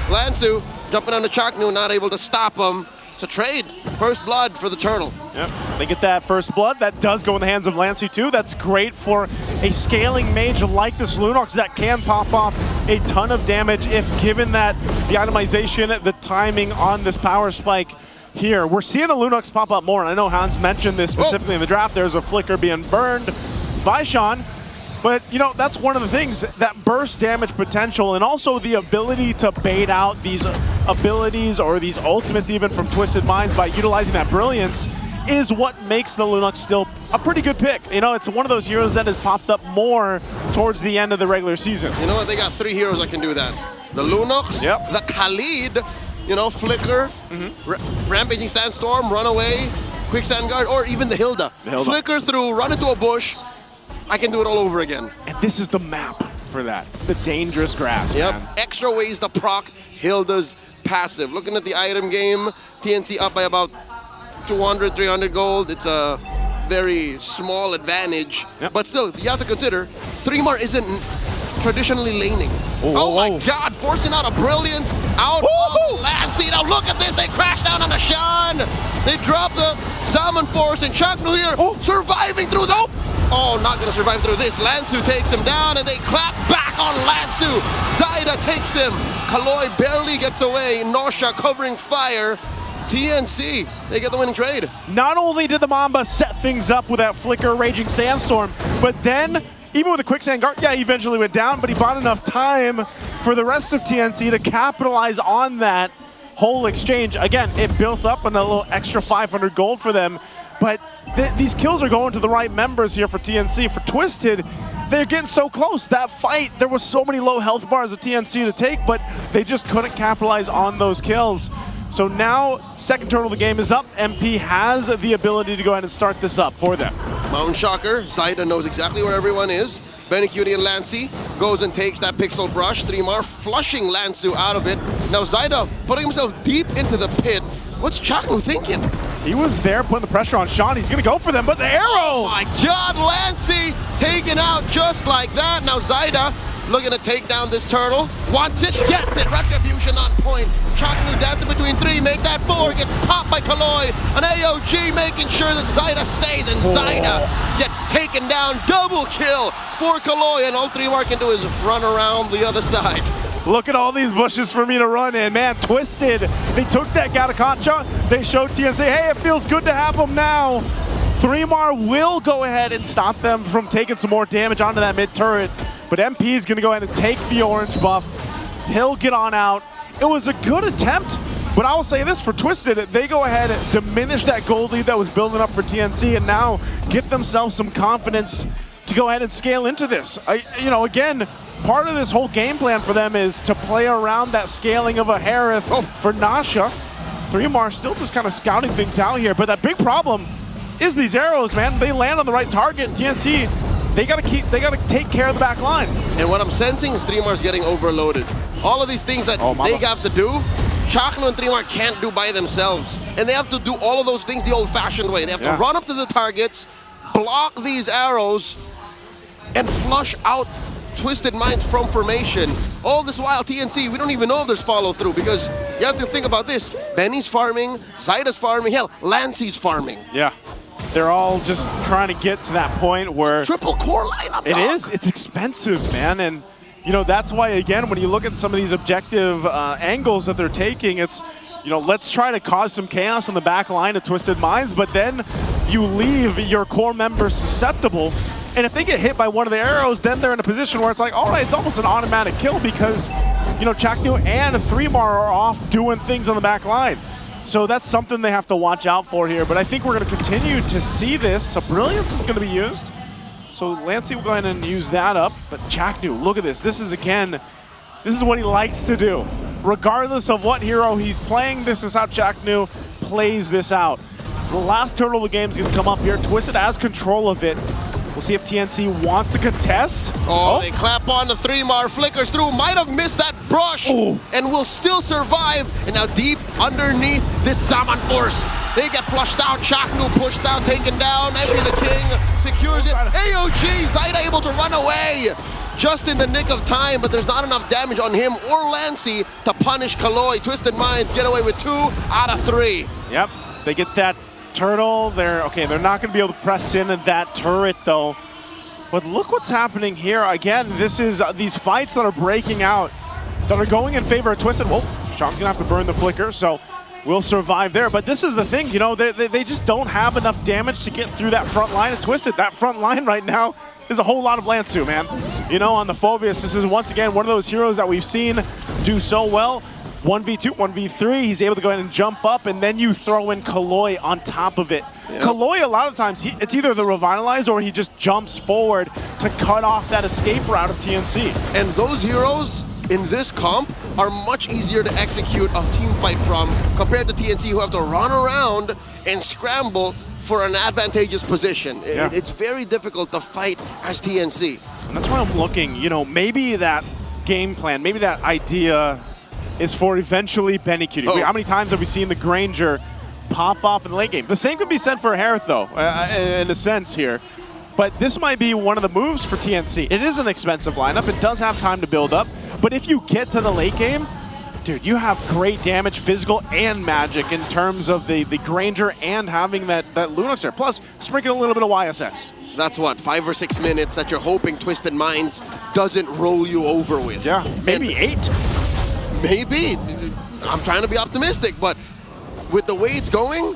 Lansu jumping on the Chaknu, not able to stop him. It's a trade. First blood for the turtle. Yep, they get that first blood. That does go in the hands of Lancy too. That's great for a scaling mage like this Lunox that can pop off a ton of damage if given that the itemization, the timing on this power spike here. We're seeing the Lunox pop up more, and I know Hans mentioned this specifically in the draft. There's a flicker being burned by Sean. But, you know, that's one of the things, that burst damage potential and also the ability to bait out these abilities or these ultimates even from Twisted Minds by utilizing that brilliance is what makes the Lunox still a pretty good pick. You know, it's one of those heroes that has popped up more towards the end of the regular season. You know what? They got 3 heroes that can do that. The Lunox, the Khalid, you know, Flicker, Rampaging Sandstorm, Runaway, Quicksand Guard, or even the Hilda. Flicker through, run into a bush. I can do it all over again. And this is the map for that. The dangerous grass, man. Extra ways to proc Hilda's passive. Looking at the item game, TNC up by about 200, 300 gold. It's a very small advantage. But still, you have to consider, 3-Mar isn't traditionally laning. Oh my God, forcing out a brilliance out of Lancy. Now look at this, they crash down on the Shan. They drop the Salmon Force and Chaknu here, surviving through the... Oh, not gonna survive through this. Lansu takes him down and they clap back on Lansu. Zaida takes him. Kaloy barely gets away. Nosha covering fire. TNC, they get the winning trade. Not only did the Mamba set things up with that Flicker Raging Sandstorm, but then, even with the Quicksand Guard, he eventually went down, but he bought enough time for the rest of TNC to capitalize on that whole exchange. Again, it built up a little extra 500 gold for them. But these kills are going to the right members here for TNC. For Twisted, they're getting so close. That fight, there was so many low health bars of TNC to take, but they just couldn't capitalize on those kills. So now, second turtle of the game is up. MP has the ability to go ahead and start this up for them. Mountain Shocker, Zaida knows exactly where everyone is. Benny Cutie and Lancy goes and takes that Pixel Brush. 3-Mar flushing Lansu out of it. Now Zaida putting himself deep into the pit. What's Chaknu thinking? He was there putting the pressure on Sean. He's going to go for them, but the arrow! Oh my God, Lancy taken out just like that. Now Zaida looking to take down this turtle. Wants it, gets it. Retribution on point. Chaknu dancing between 3, make that 4. Gets popped by Kaloy. An AOG making sure that Zaida stays, and Zaida gets taken down. Double kill for Kaloy, and all 3-Mar can do is run around the other side. Look at all these bushes for me to run in. Man, Twisted, they took that Gataconcha. They showed TNC, hey, it feels good to have them now. 3mar will go ahead and stop them from taking some more damage onto that mid turret. But MP is going to go ahead and take the orange buff. He'll get on out. It was a good attempt, but I will say this for Twisted, they go ahead and diminish that gold lead that was building up for TNC and now get themselves some confidence to go ahead and scale into this. Again, part of this whole game plan for them is to play around that scaling of a Harith for Nasha. 3mar still just kind of scouting things out here, but that big problem is these arrows, man. They land on the right target. TNC, they gotta take care of the back line. And what I'm sensing is 3mar's getting overloaded. All of these things that they have to do, Chakno and 3mar can't do by themselves. And they have to do all of those things the old-fashioned way. They have to run up to the targets, block these arrows, and flush out Twisted Minds from formation. All this while, TNC, we don't even know if there's follow-through because you have to think about this. Benny's farming, Zyda's farming, hell, Lancey's farming. Yeah. They're all just trying to get to that point where... Triple core lineup, It is. It's expensive, man. And, that's why, again, when you look at some of these objective angles that they're taking, it's, let's try to cause some chaos on the back line of Twisted Minds, but then you leave your core members susceptible. And if they get hit by one of the arrows, then they're in a position where it's like, all right, it's almost an automatic kill because, Chaknu and 3mar are off doing things on the back line. So that's something they have to watch out for here. But I think we're going to continue to see this. So Brilliance is going to be used. So Lancey will go ahead and use that up. But Chaknu, look at this. This is what he likes to do. Regardless of what hero he's playing, this is how Chaknu plays this out. The last turtle of the game is going to come up here. Twisted has control of it. We'll see if TNC wants to contest. Oh, they clap on the 3mar, flickers through, might have missed that brush, and will still survive. And now deep underneath this Zaman Force, they get flushed out, Chaknu pushed out, taken down, Envy the King secures it. AOG, Zyda able to run away just in the nick of time, but there's not enough damage on him or Lancey to punish Kaloy. Twisted Minds get away with 2 out of 3. Yep, they get that turtle. They're not going to be able to press in that turret though. But look what's happening here. Again, this is these fights that are breaking out that are going in favor of Twisted. Well, Sean's going to have to burn the flicker, so we'll survive there. But this is the thing, they just don't have enough damage to get through that front line of Twisted. That front line right now is a whole lot of Lansu, man. On the Phoveus, this is once again one of those heroes that we've seen do so well. 1v2, 1v3, he's able to go ahead and jump up, and then you throw in Kaloy on top of it. Yep. Kaloy, a lot of times, it's either the Revitalize or he just jumps forward to cut off that escape route of TNC. And those heroes in this comp are much easier to execute a team fight from compared to TNC, who have to run around and scramble for an advantageous position. Yeah. It's very difficult to fight as TNC. And that's why I'm looking, maybe that game plan, maybe that idea is for eventually Benny Cutie. How many times have we seen the Granger pop off in the late game? The same could be said for Harith, though, in a sense here. But this might be one of the moves for TNC. It is an expensive lineup. It does have time to build up. But if you get to the late game, dude, you have great damage, physical and magic in terms of the Granger and having that Lunox there. Plus, sprinkle a little bit of YSS. That's what, 5 or 6 minutes that you're hoping Twisted Minds doesn't roll you over with. Yeah, maybe 8. Maybe. I'm trying to be optimistic, but with the way it's going,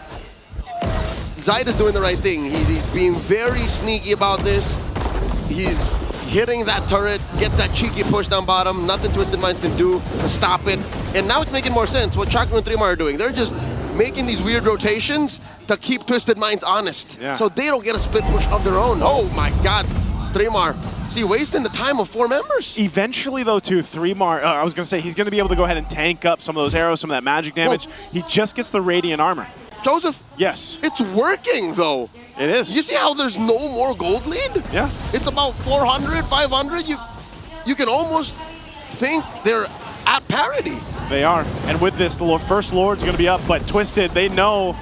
Zyda's doing the right thing. He's being very sneaky about this. He's hitting that turret, gets that cheeky push down bottom. Nothing Twisted Minds can do to stop it. And now it's making more sense what Chakra and 3mar are doing. They're just making these weird rotations to keep Twisted Minds honest. Yeah. So they don't get a split push of their own. Oh my God, 3mar. See, wasting the time of 4 members. Eventually, though, too, 3mar, I was going to say, he's going to be able to go ahead and tank up some of those arrows, some of that magic damage. He just gets the Radiant Armor. Joseph? Yes. It's working, though. It is. You see how there's no more gold lead? Yeah. It's about 400, 500. You can almost think they're at parity. They are. And with this, the first Lord's going to be up, but Twisted, they know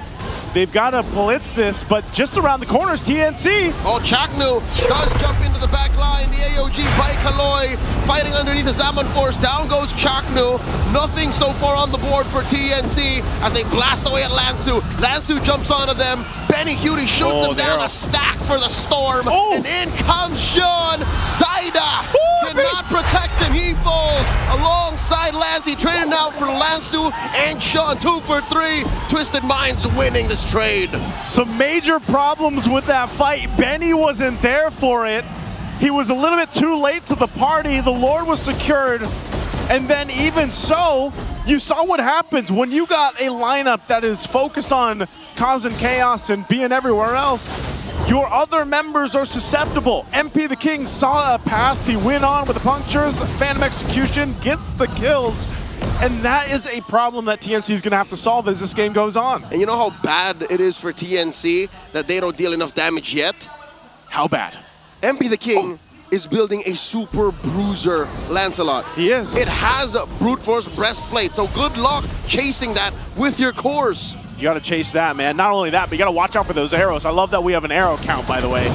they've got to blitz this, but just around the corners, TNC. Oh, Chaknu does jump into the back line. The AOG by Kaloy fighting underneath the Zaman Force. Down goes Chaknu. Nothing so far on the board for TNC as they blast away at Lansu. Lansu jumps onto them. Benny Cutie shoots him down. A stack for the Storm. And in comes Sean. Zyda cannot protect him. He falls alongside Lance. He traded out for Lansu and Sean. 2 for 3. Twisted Minds winning this trade. Some major problems with that fight. Benny wasn't there for it. He was a little bit too late to the party. The Lord was secured. And then even so, you saw what happens when you got a lineup that is focused on causing chaos and being everywhere else. Your other members are susceptible. MP the King saw a path. He went on with the punctures. Phantom Execution gets the kills. And that is a problem that TNC is going to have to solve as this game goes on. And you know how bad it is for TNC that they don't deal enough damage yet? How bad? MP the King is building a super bruiser Lancelot. He is. It has a brute force breastplate, so good luck chasing that with your cores. You got to chase that, man. Not only that, but you got to watch out for those arrows. I love that we have an arrow count, by the way.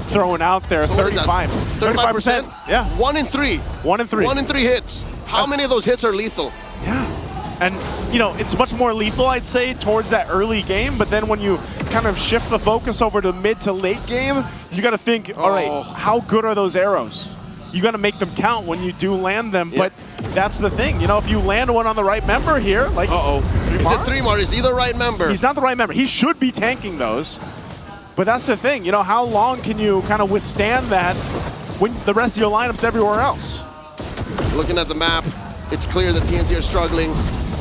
Throwing out there, so 35. 35%? Yeah. 1 in 3. 1 in 3. 1 in 3 hits. How many of those hits are lethal? Yeah. And, you know, it's much more lethal, I'd say, towards that early game. But then when you kind of shift the focus over to mid to late game, you got to think, all right, how good are those arrows? You got to make them count when you do land them. But that's the thing. You know, if you land one on the right member here, like, Is it 3-Mar? Is he the right member? He's not the right member. He should be tanking those. But that's the thing. You know, how long can you kind of withstand that when the rest of your lineup's everywhere else? Looking at the map, it's clear that TNC are struggling.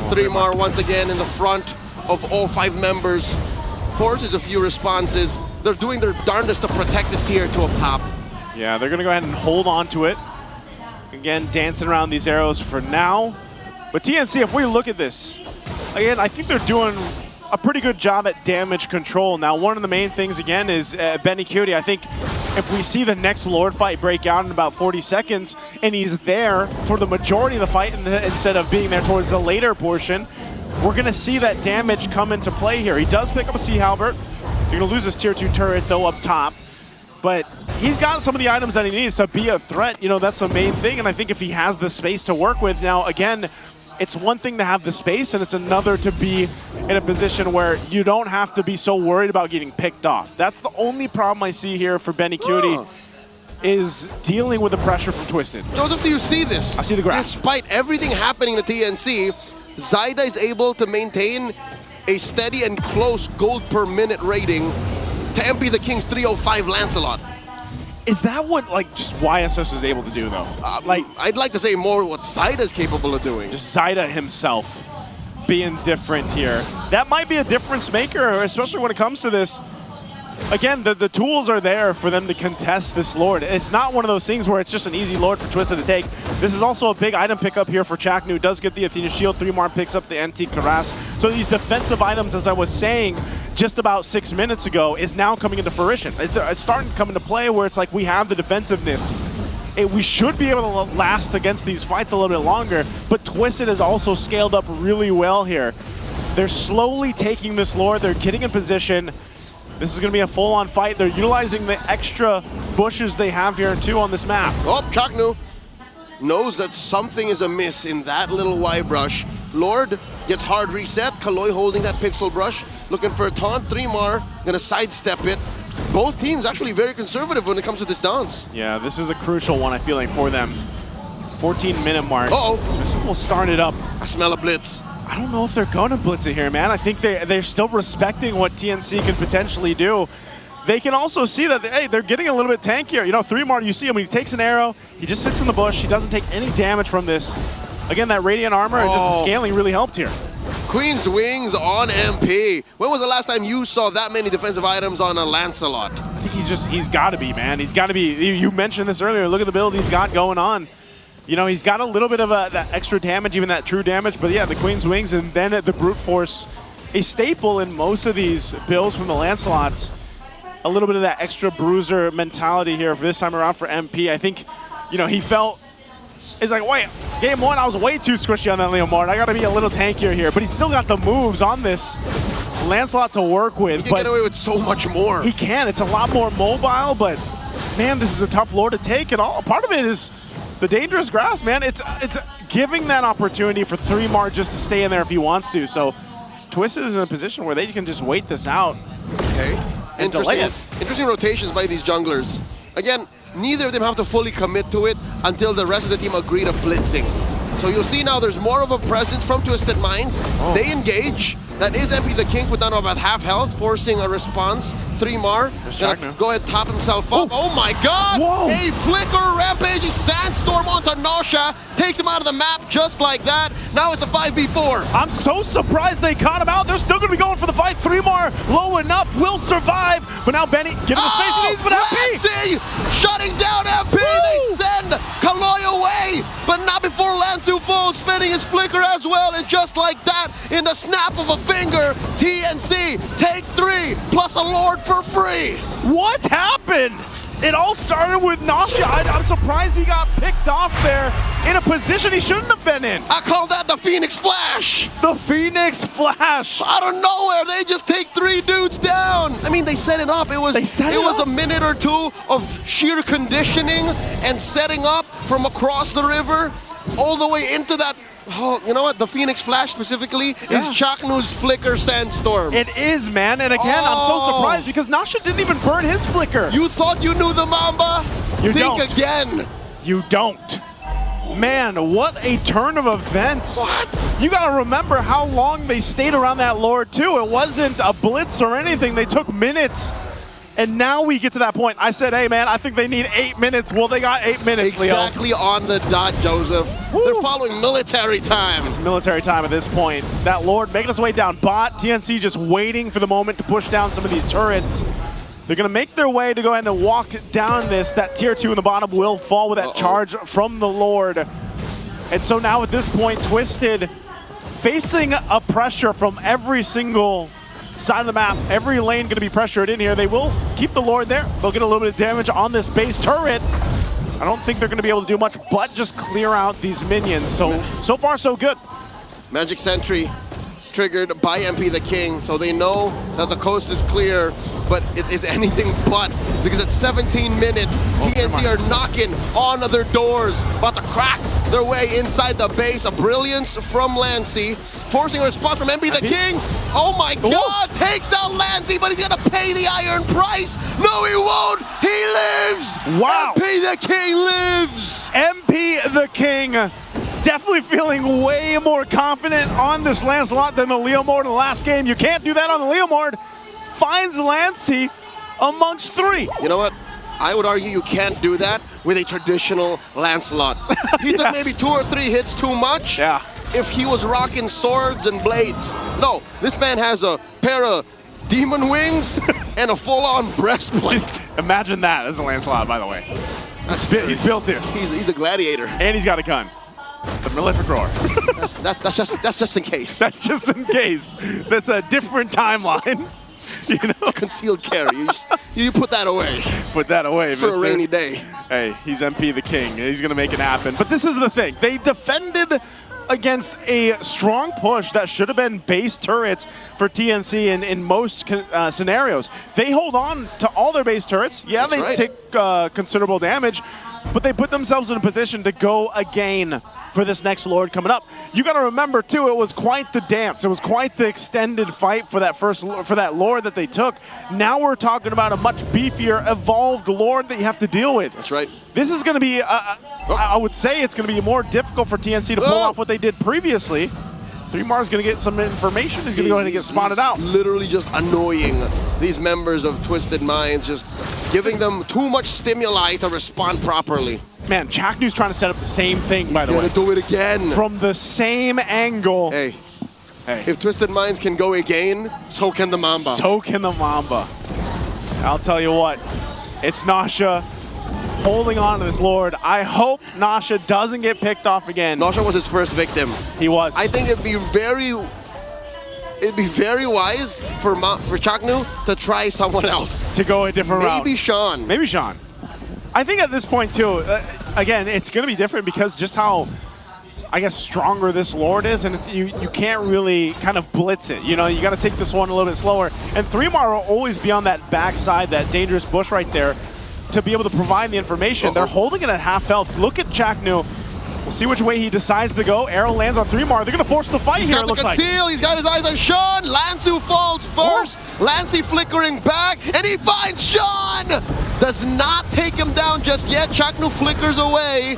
3-Mar once again in the front of all 5 members. Forces a few responses. They're doing their darndest to protect this tier to a pop. Yeah, they're going to go ahead and hold on to it. Again, dancing around these arrows for now. But TNC, if we look at this, again, I think they're doing a pretty good job at damage control. Now, one of the main things, again, is Benny Cutie. I think if we see the next Lord fight break out in about 40 seconds, and he's there for the majority of the fight instead of being there towards the later portion, we're going to see that damage come into play here. He does pick up a Sea Halberd. You're going to lose his tier 2 turret, though, up top. But he's got some of the items that he needs to be a threat. You know, that's the main thing. And I think if he has the space to work with, now, again, it's one thing to have the space, and it's another to be in a position where you don't have to be so worried about getting picked off. That's the only problem I see here for Benny Cutie, is dealing with the pressure from Twisted. Joseph, do you see this? I see the graph. Despite everything happening to TNC, Zyda is able to maintain a steady and close gold per minute rating to MP the King's 305 Lancelot. Is that what, like, just YSS is able to do, though? Like, I'd like to say more what Zyda is capable of doing. Just Zyda himself being different here. That might be a difference maker, especially when it comes to this. Again, the tools are there for them to contest this Lord. It's not one of those things where it's just an easy Lord for Twisted to take. This is also a big item pickup here for Chaknu. Does get the Athena Shield. 3-Mar picks up the Antique Karas. So these defensive items, as I was saying just about 6 minutes ago, is now coming into fruition. It's starting to come into play where it's like we have the defensiveness. We should be able to last against these fights a little bit longer, but Twisted has also scaled up really well here. They're slowly taking this Lord. They're getting in position. This is going to be a full-on fight. They're utilizing the extra bushes they have here, too, on this map. Oh, Chaknu knows that something is amiss in that little Y brush. Lord gets hard reset. Kaloy holding that pixel brush, looking for a taunt. 3-Mar gonna sidestep it. Both teams actually very conservative when it comes to this dance. Yeah, this is a crucial one, I feel like, for them. 14-minute mark. Uh-oh. This will start it up. I smell a blitz. I don't know if they're going to blitz it here, man. I think they're still respecting what TNC can potentially do. They can also see that, hey, they're getting a little bit tankier. You know, 3-Mar, you see him, when he takes an arrow, he just sits in the bush. He doesn't take any damage from this. Again, that Radiant Armor and just the scaling really helped here. Queen's Wings on MP. When was the last time you saw that many defensive items on a Lancelot? I think he's got to be, man. He's got to be. You mentioned this earlier. Look at the build he's got going on. You know, he's got a little bit of that extra damage, even that true damage. But yeah, the Queen's Wings and then the Brute Force, a staple in most of these builds from the Lancelots. A little bit of that extra bruiser mentality here for this time around for MP. I think, you know, he felt, it's like, wait, game one, I was way too squishy on that Leomord. I got to be a little tankier here. But he's still got the moves on this Lancelot to work with. He can get away with so much more. He can. It's a lot more mobile, but man, this is a tough Lord to take. And all part of it is the dangerous grass, man. It's giving that opportunity for 3-Mar just to stay in there if he wants to. So Twisted is in a position where they can just wait this out. Okay. And delay it. Interesting rotations by these junglers. Again, neither of them have to fully commit to it until the rest of the team agree to blitzing. So you'll see now there's more of a presence from Twisted Minds. They engage. That is MP the King put down about half health, forcing a response. 3mar, gonna go ahead top himself up. Oh my god! Whoa. A flicker, rampaging sandstorm onto Nausea, takes him out of the map just like that. Now it's a 5v4. I'm so surprised they caught him out. They're still gonna be going for the fight. 3mar, low enough, will survive. But now Benny, give him the space he needs, but Lancy shutting down MP. They send Kaloy away, but not before Lansu falls, spinning his flicker as well. And just like that, in the snap of a finger, TNC take 3 plus a Lord for free. What happened? It all started with Nausea. I'm surprised he got picked off there in a position he shouldn't have been in. I call that the Phoenix Flash. The Phoenix Flash. Out of nowhere, they just take 3 dudes down. I mean, they set it up. It was a minute or two of sheer conditioning and setting up from across the river all the way into that. Oh, you know what? The Phoenix Flash specifically is Chaknu's Flicker Sandstorm. It is, man. And again, I'm so surprised because Nausea didn't even burn his flicker. You thought you knew the Mamba? You Think don't. again. You don't. Man, what a turn of events. What? You gotta remember how long they stayed around that Lord too. It wasn't a blitz or anything. They took minutes. And now we get to that point. I said, hey man, I think they need 8 minutes. Well, they got 8 minutes, Exactly Leo. on the dot, Joseph. Woo. They're following military time. It's military time at this point. That Lord making his way down bot. TNC just waiting for the moment to push down some of these turrets. They're gonna make their way to go ahead and walk down this. That tier 2 in the bottom will fall with that charge from the Lord. And so now at this point, Twisted facing a pressure from every single side of the map. Every lane going to be pressured in here. They will keep the Lord there. They'll get a little bit of damage on this base turret. I don't think they're going to be able to do much but just clear out these minions. So far, so good. Magic Sentry triggered by MP the King, so they know that the coast is clear, but it is anything but, because at 17 minutes, TNC are knocking on their doors, about to crack their way inside the base. A brilliance from Lancy, forcing a response from MP the King. Oh my god, takes down Lancy, but he's gonna pay the iron price. No, he won't. He lives. Wow. MP the King lives. MP the King definitely feeling way more confident on this Lancelot than the Leomord in the last game. You can't do that on the Leomord. Finds Lancy amongst 3. You know what? I would argue you can't do that with a traditional Lancelot. He took maybe 2 or 3 hits too much. Yeah. If he was rocking swords and blades. No, this man has a pair of demon wings and a full-on breastplate. Imagine that as a Lancelot, by the way. He's built it. He's a gladiator. And he's got a gun. The Malefic Roar. That's just in case. That's just in case. That's a different timeline. You know, concealed carry. You put that away. Put that away, for mister. A rainy day. Hey, he's MP the King. He's gonna make it happen. But this is the thing. They defended against a strong push that should have been base turrets for TNC in most scenarios. They hold on to all their base turrets. Yeah, they take considerable damage, but they put themselves in a position to go again for this next Lord coming up. You got to remember too, it was quite the dance. It was quite the extended fight for that Lord that they took. Now we're talking about a much beefier, evolved Lord that you have to deal with. That's right. This is going to be, I would say it's going to be more difficult for TNC to pull off what they did previously. 3mar is going to get some information. He's going to go ahead and get spotted out. Literally just annoying these members of Twisted Minds, just giving them too much stimuli to respond properly. Man, Chaknu's trying to set up the same thing, by the way. He's gonna do it again. From the same angle. Hey, if Twisted Minds can go again, so can the Mamba. So can the Mamba. I'll tell you what, it's Nausea holding on to this Lord. I hope Nausea doesn't get picked off again. Nausea was his first victim. He was. I think it'd be very wise for Chaknu to try someone else. To go a different route. Maybe Sean. Maybe Sean. I think at this point too, again, it's going to be different because just how, I guess, stronger this Lord is, and it's, you can't really kind of blitz it. You know, you got to take this one a little bit slower. And 3mar will always be on that backside, that dangerous bush right there, to be able to provide the information. They're holding it at half health. Look at Chaknu. We'll see which way he decides to go. Arrow lands on 3mar. They're going to force the fight here, it looks like. He's got his eyes on Sean. Lansu falls first. Lancy flickering back, and he finds Sean. Does not take him down just yet. Chaknu flickers away.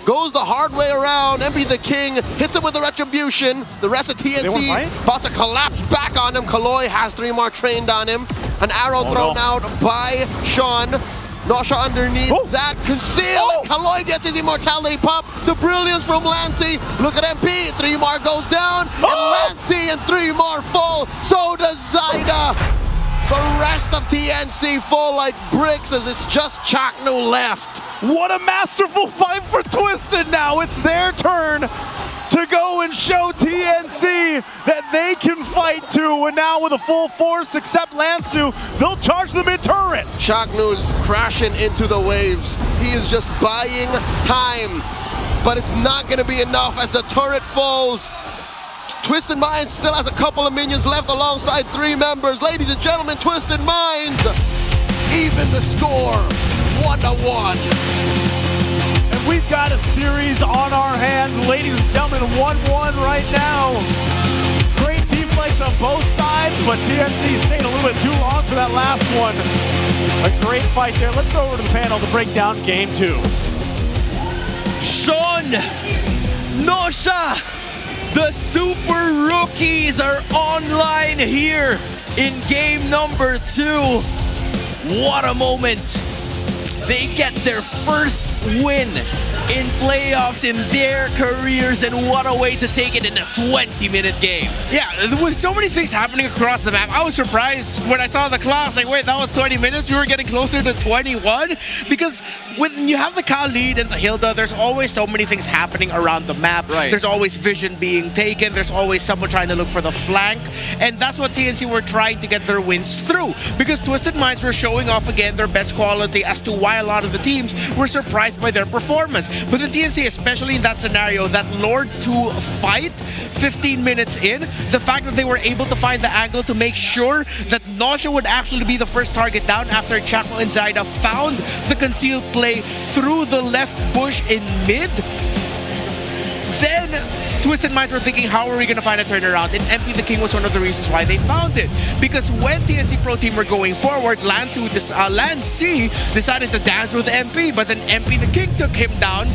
goes the hard way around. MP the King hits him with the Retribution. The rest of TNC about to collapse back on him. Kaloy has 3 more trained on him. An arrow thrown out by Sean. Nosha underneath that concealed. Kaloy gets his immortality pop. The brilliance from Lancey. Look at MP. 3 more goes down. And Lancey and 3 more full. So does Zyda. The rest of TNC full like bricks as it's just Chaknu left. What a masterful fight for Twisted now. It's their turn to go and show TNC that they can fight too. And now with a full force, except Lansu, they'll charge the mid-turret. Chaknu's crashing into the waves. He is just buying time. But it's not going to be enough as the turret falls. Twisted Minds still has a couple of minions left alongside 3 members. Ladies and gentlemen, Twisted Minds even the score 1-1. And we've got a series on our hands. Ladies and gentlemen, 1-1 right now. Great team fights on both sides, but TNC stayed a little bit too long for that last one. A great fight there. Let's go over to the panel to break down game 2. Sean, Nosha, the Super Rookies are online here in game number 2. What a moment. They get their first win in playoffs in their careers, and what a way to take it in a 20-minute game. Yeah, with so many things happening across the map, I was surprised when I saw the clock. Like, wait, that was 20 minutes? We were getting closer to 21? Because when you have the Khalid and the Hilda, there's always so many things happening around the map. Right. There's always vision being taken. There's always someone trying to look for the flank. And that's what TNC were trying to get their wins through. Because Twisted Minds were showing off again their best quality as to why a lot of the teams were surprised by their performance. But then TNC, especially in that scenario, that Lord 2 fight, 15 minutes in, the fact that they were able to find the angle to make sure that Nosha would actually be the first target down after Chakmo and Zyda found the concealed play through the left bush in mid. Then Twisted Minds were thinking, how are we going to find a turnaround? And MP the King was one of the reasons why they found it. Because when TNC Pro Team were going forward, Lancey decided to dance with MP, but then MP the King took him down.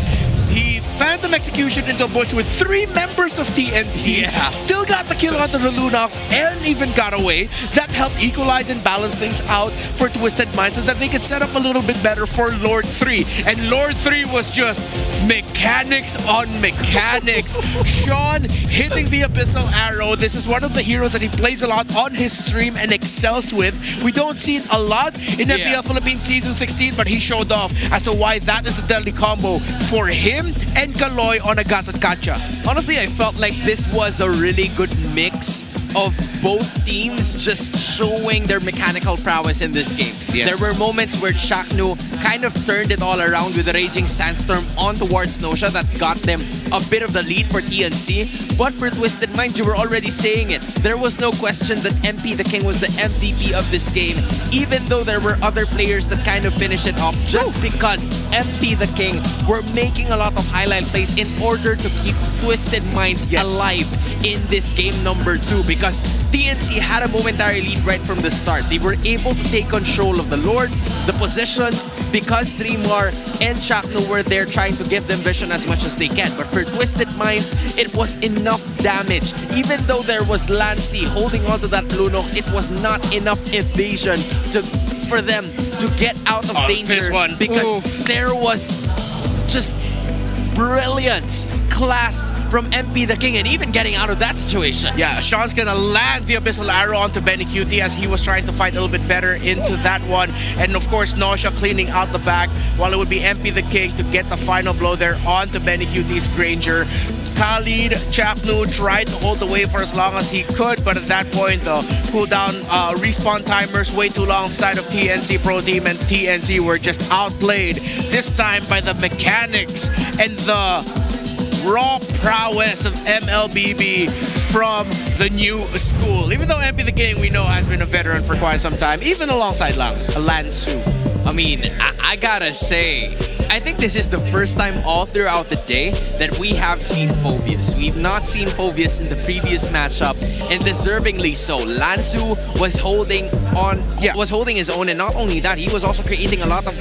He phantom execution into a bush with 3 members of TNC. Yeah. Still got the kill onto the Lunox and even got away. That helped equalize and balance things out for Twisted Minds so that they could set up a little bit better for Lord 3. And Lord 3 was just mechanics on mechanics. Sean hitting the Abyssal Arrow. This is one of the heroes that he plays a lot on his stream and excels with. We don't see it a lot in FPL Philippines Season 16, but he showed off as to why that is a deadly combo for him and Kaloy on a Gatot Kacha. Honestly, I felt like this was a really good mix of both teams just showing their mechanical prowess in this game. Yes. There were moments where Chaknu kind of turned it all around with the Raging Sandstorm on towards Nosha that got them a bit of the lead for TNC. But for Twisted Minds, you were already saying it. There was no question that MP the King was the MVP of this game, even though there were other players that kind of finished it off just because MP the King were making a lot of highlight plays in order to keep Twisted Minds alive in this game number 2, because TNC had a momentary lead right from the start. They were able to take control of the Lord, the positions, because Trimar and Chaknu were there trying to give them vision as much as they can. But for Twisted Minds, it was enough damage. Even though there was Lancey holding onto that Lunox, it was not enough evasion for them to get out of danger, because there was just brilliance, class from MP the King, and even getting out of that situation. Yeah, Sean's gonna land the Abyssal Arrow onto Benny Cutie as he was trying to fight a little bit better into that one. And of course, Nosha cleaning out the back, while it would be MP the King to get the final blow there onto Benny Cutie's Granger. Khalid, Chaknu tried to hold the wave for as long as he could, but at that point, the cooldown respawn timers way too long side of TNC Pro Team, and TNC were just outplayed, this time by the mechanics and the raw prowess of MLBB from the new school. Even though MP the King, we know, has been a veteran for quite some time, even alongside Lansu. I mean, I gotta say, I think this is the first time all throughout the day that we have seen Phobius. We've not seen Phobius in the previous matchup, and deservingly so. Lansu was holding his own, and not only that, he was also creating a lot of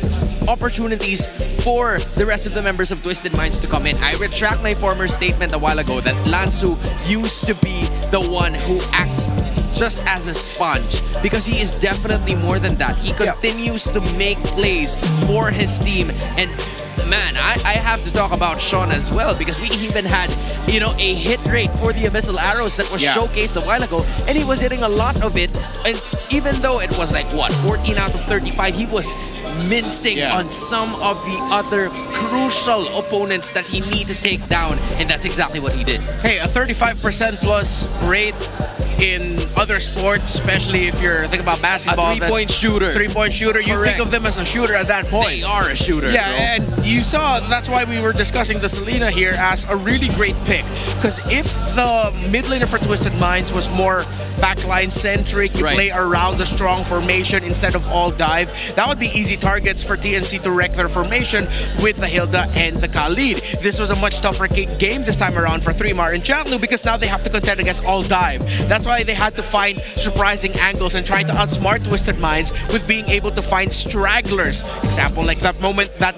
opportunities for the rest of the members of Twisted Minds to come in. I retract my former statement a while ago that Lansu used to be the one who acts just as a sponge, because he is definitely more than that. He continues to make plays for his team, and man, I have to talk about Sean as well, because we even had, a hit rate for the Abyssal Arrows that was showcased a while ago, and he was hitting a lot of it. And even though it was like, 14 out of 35, he was mincing on some of the other crucial opponents that he need to take down, and that's exactly what he did. Hey, a 35% plus rate in other sports, especially if you're thinking about basketball. A three-point shooter. Three-point shooter. You Correct. think of them as a shooter at that point. They are a shooter. Yeah, bro. and you saw, that's why we were discussing the Selena here as a really great pick. Because if the mid laner for Twisted Minds was more backline-centric, you play around the strong formation instead of all dive, that would be easy targets for TNC to wreck their formation with the Hilda and the Khalid. This was a much tougher game this time around for 3mar and Chatlu, because now they have to contend against all dive. That's why they had to find surprising angles and try to outsmart Twisted Minds with being able to find stragglers. Example, like that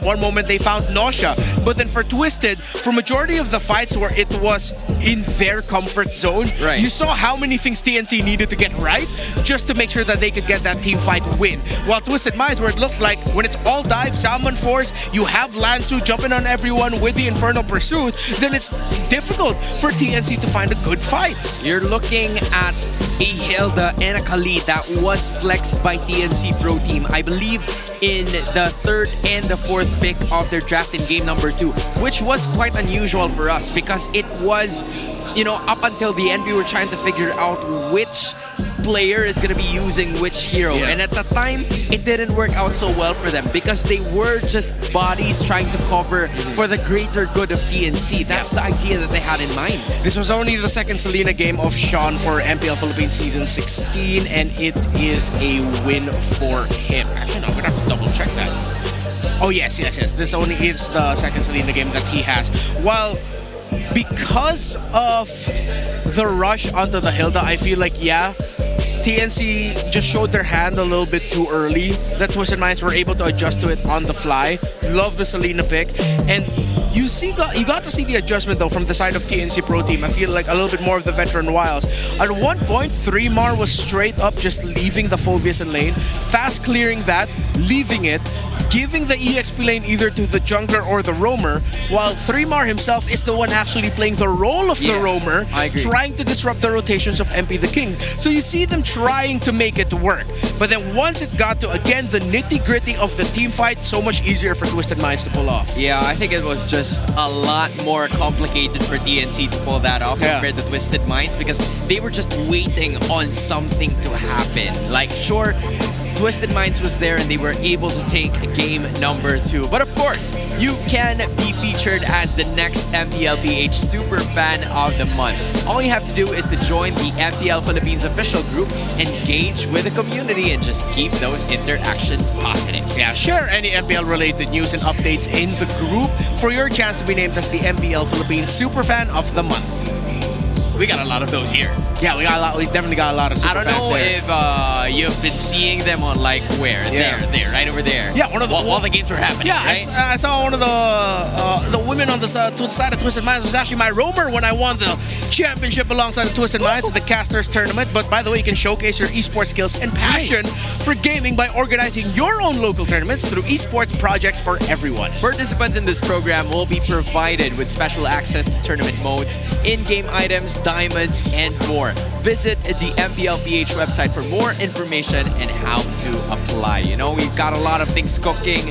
one moment they found Nausea. But then for Twisted, for majority of the fights where it was in their comfort zone, you saw how many things TNC needed to get right just to make sure that they could get that team fight win. While Twisted Minds, where it looks like when it's all dive, Salmon Force, you have Lansu jumping on everyone with the Infernal Pursuit, then it's difficult for TNC to find a good fight. You're looking at a Hilda and a Khalid that was flexed by TNC Pro Team, I believe, in the 3rd and the 4th pick of their draft in game number 2, which was quite unusual for us because it was, up until the end, we were trying to figure out which player is going to be using which hero. And at the time, it didn't work out so well for them because they were just bodies trying to cover for the greater good of TNC. That's the idea that they had in mind. This was only the second Selena game of Sean for MPL Philippines Season 16, and it is a win for him. Actually, no, I'm going to have to double check that. Oh, yes. This only is the second Selena game that he has. Well, because of the rush onto the Hilda, I feel like, TNC just showed their hand a little bit too early. The Twisted Minds were able to adjust to it on the fly. Love the Selena pick. And you got to see the adjustment, though, from the side of TNC Pro Team. I feel like a little bit more of the veteran wiles. At one point, 3mar was straight up just leaving the Phobius in lane, fast clearing that, leaving it, giving the EXP lane either to the jungler or the roamer, while 3mar himself is the one actually playing the role of the roamer, trying to disrupt the rotations of MP the King. So you see them trying to make it work. But then once it got to, again, the nitty-gritty of the team fight, so much easier for Twisted Minds to pull off. Yeah, I think it was just a lot more complicated for TNC to pull that off compared to Twisted Minds, because they were just waiting on something to happen. Like, sure, Twisted Minds was there and they were able to take game number 2. But of course, you can be featured as the next MPLPH Super Fan of the Month. All you have to do is to join the MPL Philippines official group, engage with the community, and just keep those interactions positive. Yeah, share any MPL related news and updates in the group for your chance to be named as the MPL Philippines Super Fan of the Month. We got a lot of those here. Yeah, we definitely got a lot of super I don't know there. if you've been seeing them on where? There, right over there. Yeah, one of the while the games were happening. Yeah, right? I saw one of the women on the side of Twisted Minds was actually my roamer when I won the championship alongside the Twisted Minds at the Casters tournament. But by the way, you can showcase your esports skills and passion for gaming by organizing your own local tournaments through esports projects for everyone. Participants in this program will be provided with special access to tournament modes, in-game items, diamonds, and more. Visit the MPLPH website for more information and how to apply. We've got a lot of things cooking,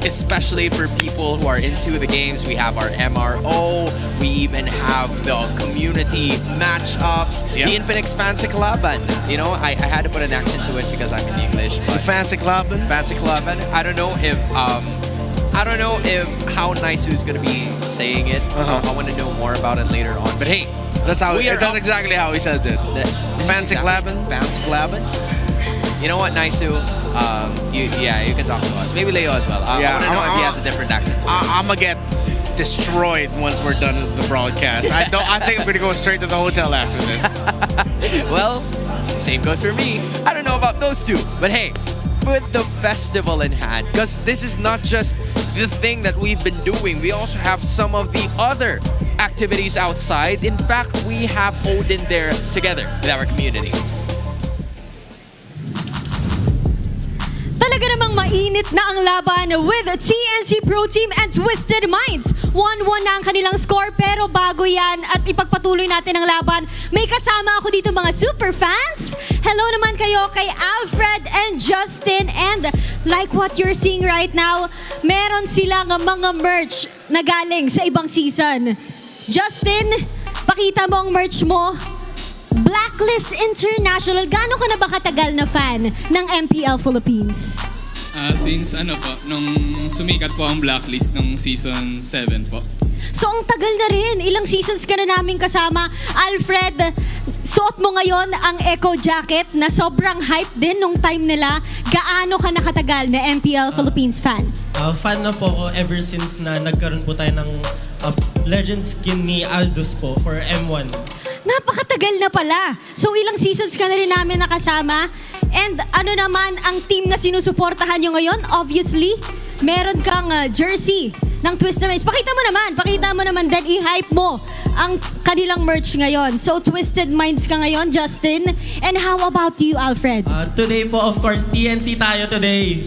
especially for people who are into the games. We have our MRO, we even have the community matchups, the Infinix Fancy Club, and I had to put an accent to it because I'm in English. But the Fancy Club? Fancy Club, and I don't know if how Naisu's gonna be saying it. I want to know more about it later on. But hey, that's exactly how he says it. Fancy Clabbin. Fancy Clabbin. You know what, Naisu? You can talk to us. Maybe Leo as well. I want to know if he has a different accent. I'm gonna get destroyed once we're done with the broadcast. I think I'm gonna go straight to the hotel after this. Well, same goes for me. I don't know about those two, but hey, with the festival in hand, because this is not just the thing that we've been doing. We also have some of the other activities outside. In fact, we have Odin there together with our community. Talaga namang mainit na ang laban with TNC Pro Team and Twisted Minds. 1-1 na ang kanilang score, pero bago yan at ipagpatuloy natin ang laban, may kasama ako dito mga super fans. Hello naman kayo kay Alfred and Justin, and like what you're seeing right now, meron silang mga merch na galing sa ibang season. Justin, pakita mo ang merch mo. Blacklist International, gaano ka na ba katagal na fan ng MPL Philippines? Since nung sumikat po ang Blacklist nung season 7 po. So ang tagal na rin, ilang seasons ka na namin kasama. Alfred, suot mo ngayon ang Echo Jacket na sobrang hype din nung time nila. Gaano ka nakatagal na MPL Philippines fan? Fan na po ako ever since na nagkaroon po tayo ng legend skin ni Aldous po for M1. Napakatagal na pala. So ilang seasons ka na rin namin nakasama. And ano naman ang team na sinusuportahan nyo ngayon? Obviously, meron kang jersey ng Twisted Minds. Pakita mo naman din, i-hype mo ang kanilang merch ngayon. So Twisted Minds ka ngayon, Justin. And how about you, Alfred? Today po, of course, TNC tayo today.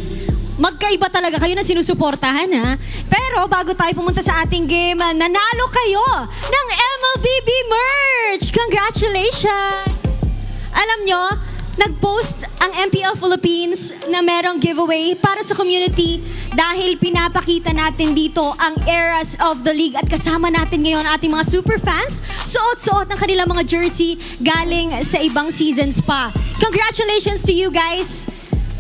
Magkaiba talaga kayo na sinusuportahan, ha? Pero bago tayo pumunta sa ating game, nanalo kayo ng MLBB merch! Congratulations! Alam nyo, nag-post ang MPL Philippines na merong giveaway para sa community dahil pinapakita natin dito ang eras of the league at kasama natin ngayon ating mga super fans. Suot-suot ng kanilang mga jersey galing sa ibang seasons pa. Congratulations to you guys!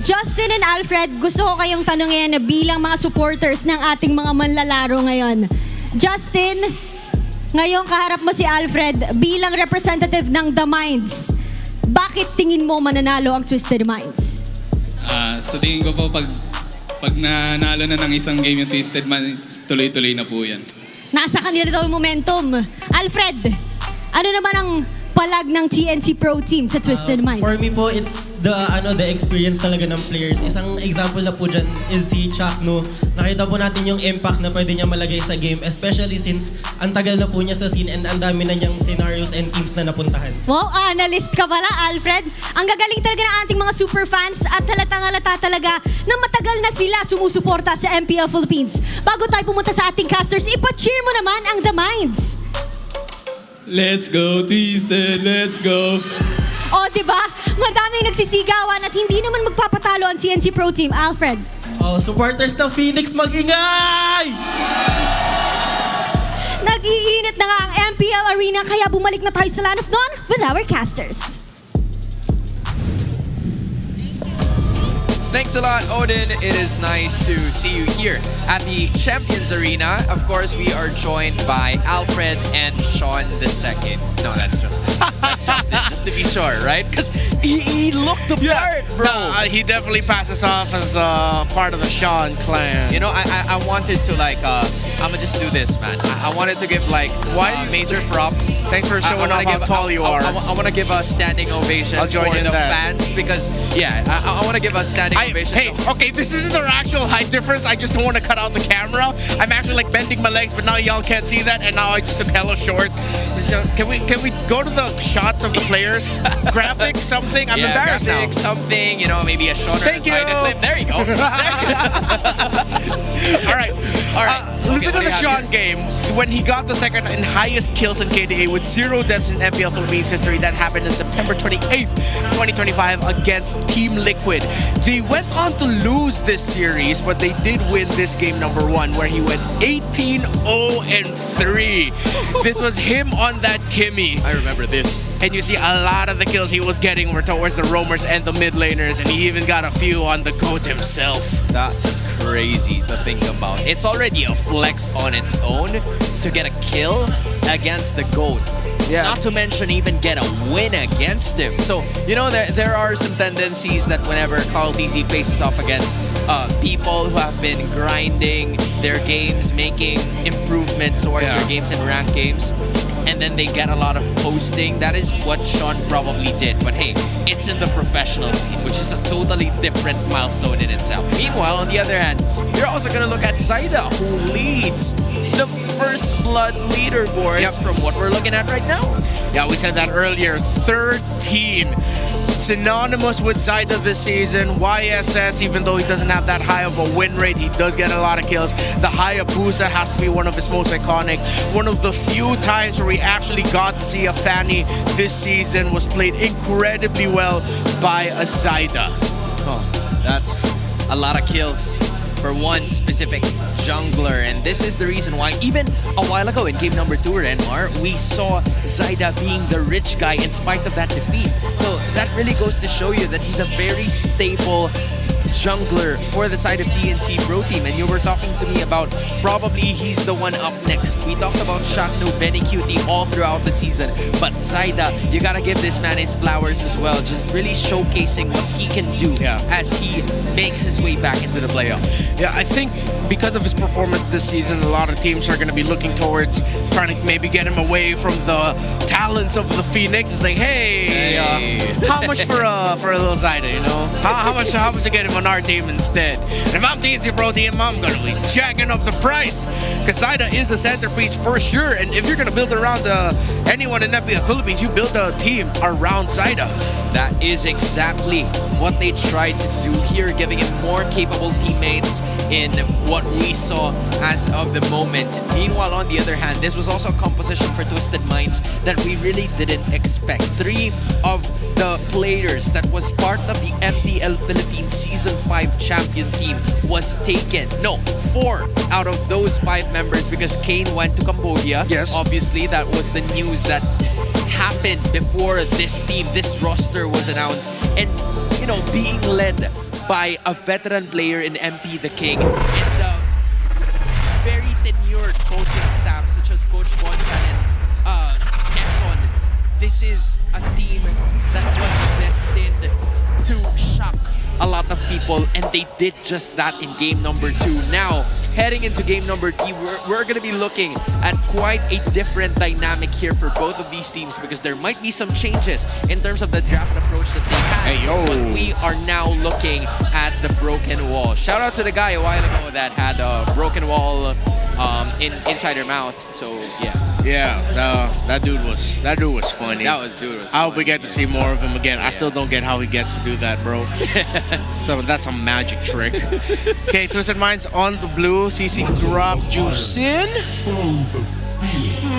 Justin and Alfred, gusto ko kayong tanungin bilang mga supporters ng ating mga manlalaro ngayon. Justin, ngayong kaharap mo si Alfred bilang representative ng The Minds. Bakit tingin mo mananalo ang Twisted Minds? Sa tingin ko po, pag nanalo na ng isang game yung Twisted Minds, tuloy-tuloy na po yan. Nasa kanila daw yung momentum. Alfred, ano naman ang palag ng TNC Pro Team sa Twisted Minds? For me po, it's the experience talaga ng players. Isang example na po dyan is si Chakno. Nakita po natin yung impact na pwede niya malagay sa game, especially since ang tagal na po niya sa scene and ang dami na niyang scenarios and teams na napuntahan. Wow, analyst ka pala, Alfred. Ang gagaling talaga ng ating mga super fans at halatang-halata talaga na matagal na sila sumusuporta sa MPL Philippines. Bago tayo pumunta sa ating casters, ipa-cheer mo naman ang The Minds. Let's go, Twisted! Let's go! O, diba? Madaming nagsisigawan at hindi naman magpapatalo ang TNC Pro Team. Alfred. Supporters ng Phoenix, mag-ingay! Nag-iinit na nga ang MPL Arena, kaya bumalik na tayo sa Land of Dawn with our casters. Thanks a lot, Odin. It is nice to see you here at the Champions Arena. Of course, we are joined by Alfred and Sean II. No, that's Justin. That's Justin, just to be sure, right? Because he looked the part, bro. He definitely passes off as part of the Sean clan. You know, I wanted to I'm gonna just do this, man. I wanted to give major props. Thanks for showing off how tall you are. I want to give a standing ovation I'll join for in the that. fans because, I want to give a standing ovation. Hey, okay, this isn't our actual height difference. I just don't want to cut out the camera. I'm actually bending my legs, but now y'all can't see that, and now I just look hella short. Can we go to the shots of the players? Graphics, something? I'm embarrassed now. Something, maybe a shorter. Thank you. There you go. All right. Listen to the Sean game. When he got the second and highest kills in KDA with 0 deaths in MPL Philippines history, that happened in September 28th, 2025 against Team Liquid. They went on to lose this series, but they did win this game number 1 where he went 18-0-3. This was him on that Kimmy. I remember this. And you see a lot of the kills he was getting were towards the roamers and the mid laners, and he even got a few on the GOAT himself. That's crazy to think about. It's already a flex on its own to get a kill against the GOAT. Yeah. Not to mention even get a win against him. So, there are some tendencies that whenever Carl TZ faces off against people who have been grinding their games, making improvements towards their games and ranked games, and then they get a lot of posting. That is what Sean probably did. But hey, it's in the professional scene, which is a totally different milestone in itself. Meanwhile, on the other hand, you're also going to look at Zaida, who leads the First Blood leaderboards from what we're looking at right now. Yeah, we said that earlier. 13. Synonymous with Zaida this season. YSS, even though he doesn't have that high of a win rate, he does get a lot of kills. The Hayabusa has to be one of his most iconic. One of the few times where we actually got to see a Fanny this season was played incredibly well by a Zaida. Oh, that's a lot of kills for one specific jungler, and this is the reason why even a while ago in game number 2, Renmar, we saw Zaida being the rich guy in spite of that defeat. So that really goes to show you that he's a very stable jungler for the side of TNC Pro Team. And you were talking to me about probably he's the one up next. We talked about Shaknu, Benny Cutie all throughout the season, but Zaida, you gotta give this man his flowers as well, just really showcasing what he can do as he makes his way back into the playoffs. Yeah, I think because of his performance this season, a lot of teams are going to be looking towards trying to maybe get him away from the talents of the Phoenix. It's like, hey, how much for a little Zaida, you know? How much to get him on our team instead? And if I'm TNC Pro Team, I'm going to be jacking up the price, because Zaida is a centerpiece for sure. And if you're going to build around anyone in FPL Philippines, you build a team around Zaida. That is exactly what they tried to do here, giving him more capable teammates in what we saw as of the moment. Meanwhile, on the other hand, this was also a composition for Twisted Minds that we really didn't expect. 3 of the players that was part of the MPL Philippines Season 5 champion team was taken. No, 4 out of those 5 members, because Kane went to Cambodia. Yes. Obviously, that was the news that happened before this team, this roster was announced. And, you know, being led by a veteran player in MP the King and a very tenured coaching staff such as Coach Bonchan and Eson. This is a team that was destined to shock a lot of people, and they did just that in game number 2. Now, heading into game number 3, we're going to be looking at quite a different dynamic here for both of these teams, because there might be some changes in terms of the draft approach that they had. But we are now looking at the broken wall. Shout out to the guy a while ago that had a broken wall inside her mouth. So yeah, that dude was funny. I hope we get to see more of him again. I still don't get how he gets to do that, bro. So that's a magic trick. Okay, Twisted Minds on the blue. CC drop juice in.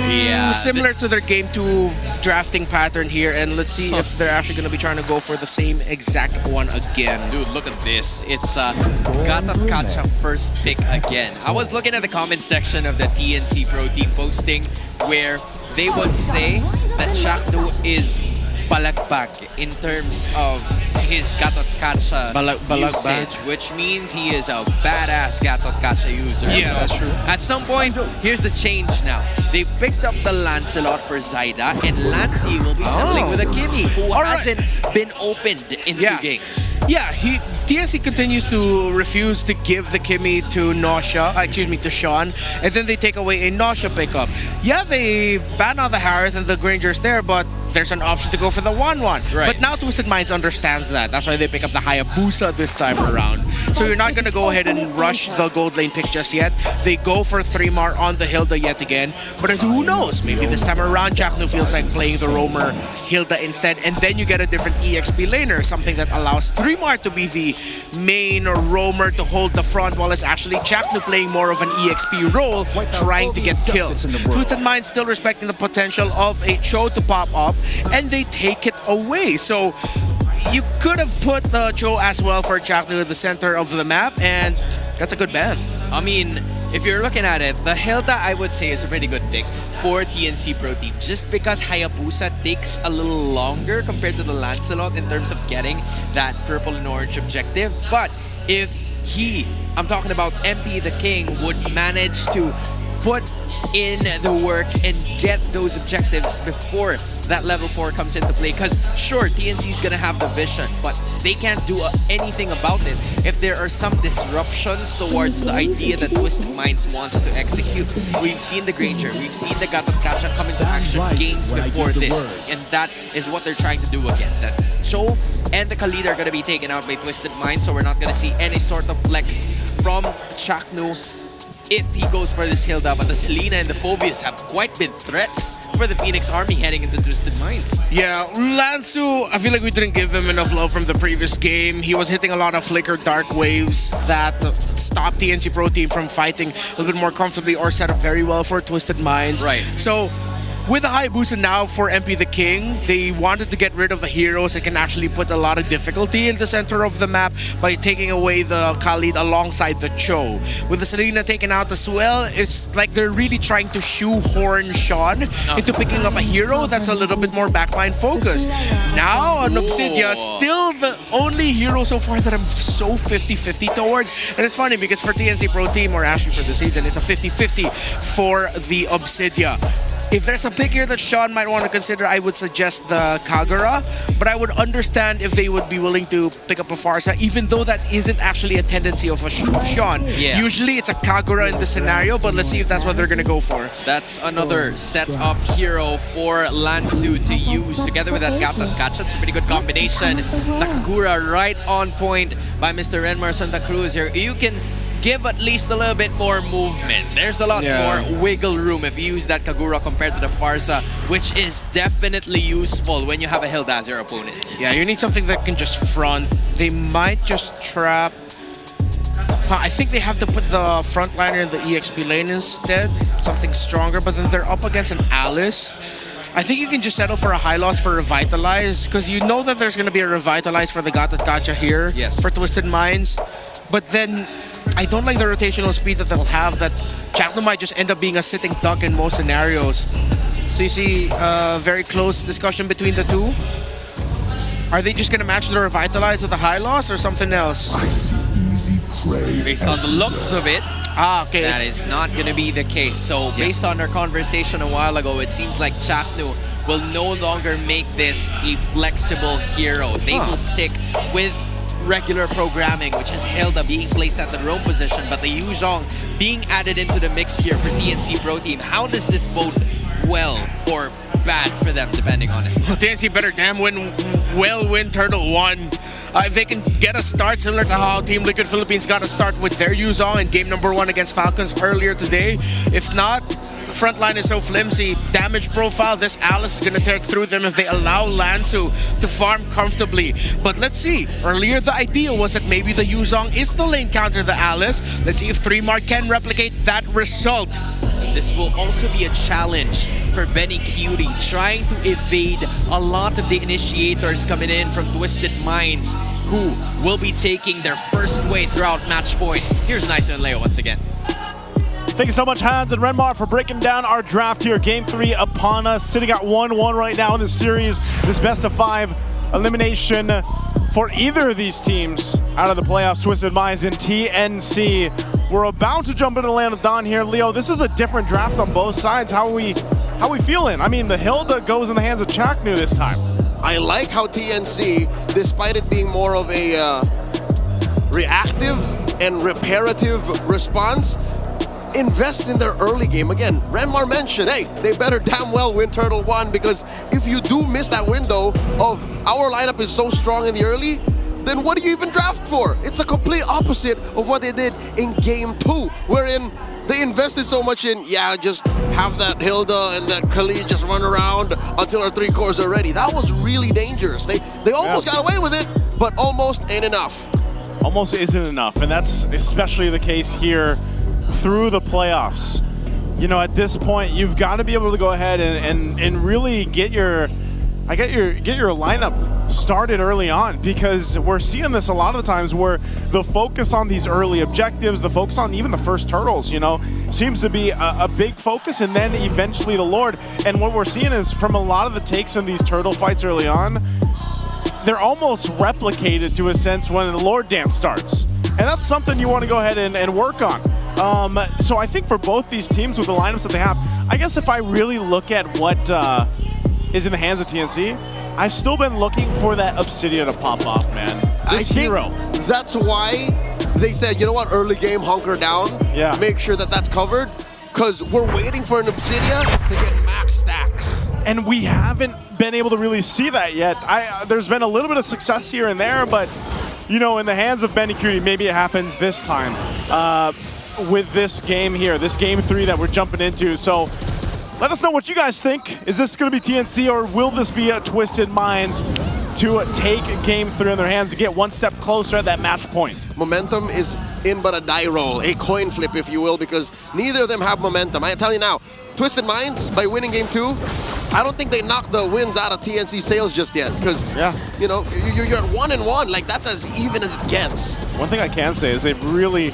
Yeah, similar to their game 2 drafting pattern here, and let's see if they're actually going to be trying to go for the same exact one again. Dude, look at this. It's Gata Kacha first pick again. I was looking at the comment section of the TNC Pro Team posting where they would say that Shaknu is balagpag in terms of his Gatot Kacha usage, which means he is a badass Gatot Kacha user. Yeah, that's true. At some point, here's the change now. They've picked up the Lancelot for Zaida, and Lancey will be settling with a Kimi, who hasn't been opened in 2 games. Yeah, TNC continues to refuse to give the Kimi to to Sean, and then they take away a Nausea pickup. Yeah, they ban out the Harith and the Granger's there, but there's an option to go for the 1-1. Right. But now Twisted Minds understands that. That's why they pick up the Hayabusa this time around. So you're not going to go ahead and rush the gold lane pick just yet. They go for 3-mar on the Hilda yet again. But who knows? Maybe this time around, Jackno feels like playing the roamer Hilda instead. And then you get a different EXP laner, something that allows 3-mar to be the main roamer to hold the front, while it's actually Jackno playing more of an EXP role, trying to get kills. Twisted Minds still respecting the potential of a Cho to pop up, and they take it away. So you could have put the Cho as well for Jackno at the center of the map, and that's a good ban. I mean, if you're looking at it, the Hilda, I would say, is a pretty good pick for TNC Pro Team, just because Hayabusa takes a little longer compared to the Lancelot in terms of getting that purple and orange objective. But if I'm talking about MP the King, would manage to put in the work and get those objectives before that level 4 comes into play. Because sure, TNC is gonna have the vision, but they can't do anything about it if there are some disruptions towards the idea that Twisted Minds wants to execute. We've seen the Granger, we've seen the Gatot-Kacha come into action games before this, and that is what they're trying to do again. That Cho and the Khalid are gonna be taken out by Twisted Minds, so we're not gonna see any sort of flex from Chaknu if he goes for this Hilda, but the Selena and the Phobius have quite been threats for the Phoenix Army heading into Twisted Minds. Yeah, Lansu, I feel like we didn't give him enough love from the previous game. He was hitting a lot of flicker dark waves that stopped the NC Pro team from fighting a little bit more comfortably or set up very well for Twisted Minds. Right. So, with the Hayabusa now for MP the King, they wanted to get rid of the heroes that can actually put a lot of difficulty in the center of the map by taking away the Khalid alongside the Cho. With the Selena taken out as well, it's like they're really trying to shoehorn Sean into picking up a hero that's a little bit more backline focused. Now, on Obsidia, still the only hero so far that I'm so 50-50 towards. And it's funny because for TNC Pro Team, or actually for the season, it's a 50-50 for the Obsidia. If there's a pick here that Sean might want to consider, I would suggest the Kagura, but I would understand if they would be willing to pick up a Farsa, even though that isn't actually a tendency of Sean. Yeah. Usually it's a Kagura in the scenario, but let's see if that's what they're going to go for. That's another set-up hero for Lansu to use together with that Gatot-Kacha. It's a pretty good combination. The Kagura right on point by Mr. Renmar Santa Cruz here. You can give at least a little bit more movement. There's a lot more wiggle room if you use that Kagura compared to the Farsa, which is definitely useful when you have a Hilda as your opponent. Yeah, you need something that can just front. They might just trap. I think they have to put the frontliner in the EXP lane instead. Something stronger, but then they're up against an Alice. I think you can just settle for a high loss for Revitalize, because you know that there's going to be a Revitalize for the Gatot-Kacha here for Twisted Minds. But then I don't like the rotational speed that they'll have, that Chaknu might just end up being a sitting duck in most scenarios. So you see a very close discussion between the two. Are they just going to match the Revitalize with a high loss or something else? Based on the looks of it, okay, that is not going to be the case. So based on our conversation a while ago, it seems like Chaknu will no longer make this a flexible hero. They will stick with regular programming, which is Hilda being placed at the roam position, but the Yuzhong being added into the mix here for TNC Pro Team. How does this bode well or bad for them, depending on it? Well, TNC better damn win Turtle 1. If they can get a start similar to how Team Liquid Philippines got a start with their Yuzhong in game number 1 against Falcons earlier today. If not, the front line is so flimsy. Damage profile, this Alice is going to tear through them if they allow Lansu to farm comfortably. But let's see. Earlier, the idea was that maybe the Yuzhong is the lane counter the Alice. Let's see if 3Mark can replicate that result. This will also be a challenge for Benny Cutie, trying to evade a lot of the initiators coming in from Twisted Minds, who will be taking their first way throughout match point. Here's Nice and Leo once again. Thank you so much, Hans and Renmar, for breaking down our draft here. Game 3 upon us, sitting at 1-1 right now in this series. This best-of-5 elimination for either of these teams out of the playoffs, Twisted Minds and TNC. We're about to jump into the land of Dawn here. Leo, this is a different draft on both sides. How are we feeling? I mean, the Hilda goes in the hands of Chaknu this time. I like how TNC, despite it being more of a reactive and reparative response, invest in their early game. Again, Renmar mentioned, hey, they better damn well win Turtle 1, because if you do miss that window of our lineup is so strong in the early, then what do you even draft for? It's the complete opposite of what they did in game 2, wherein they invested so much in, just have that Hilda and that Khalid just run around until our 3 cores are ready. That was really dangerous. They almost got away with it, but almost ain't enough. Almost isn't enough, and that's especially the case here through the playoffs. You know, at this point, you've got to be able to go ahead and really get your lineup started early on, because we're seeing this a lot of the times where the focus on these early objectives, the focus on even the first turtles, seems to be a big focus, and then eventually the Lord. And what we're seeing is from a lot of the takes in these turtle fights early on, they're almost replicated to a sense when the Lord dance starts. And that's something you want to go ahead and work on. So I think for both these teams with the lineups that they have, I guess if I really look at what is in the hands of TNC, I've still been looking for that Obsidian to pop off, man. This hero. That's why they said, you know what, early game, hunker down. Yeah. Make sure that that's covered, because we're waiting for an Obsidian to get max stacks. And we haven't been able to really see that yet. There's been a little bit of success here and there, but you know, in the hands of Benny Cutie, maybe it happens this time with this game here, this game 3 that we're jumping into. So let us know what you guys think. Is this going to be TNC, or will this be a Twisted Minds to take game 3 in their hands to get one step closer at that match point? Momentum is in but a die roll, a coin flip, if you will, because neither of them have momentum. I tell you now, Twisted Minds, by winning game 2, I don't think they knocked the wins out of TNC sales just yet, because you know, you're at 1-1. Like, that's as even as it gets. One thing I can say is they've really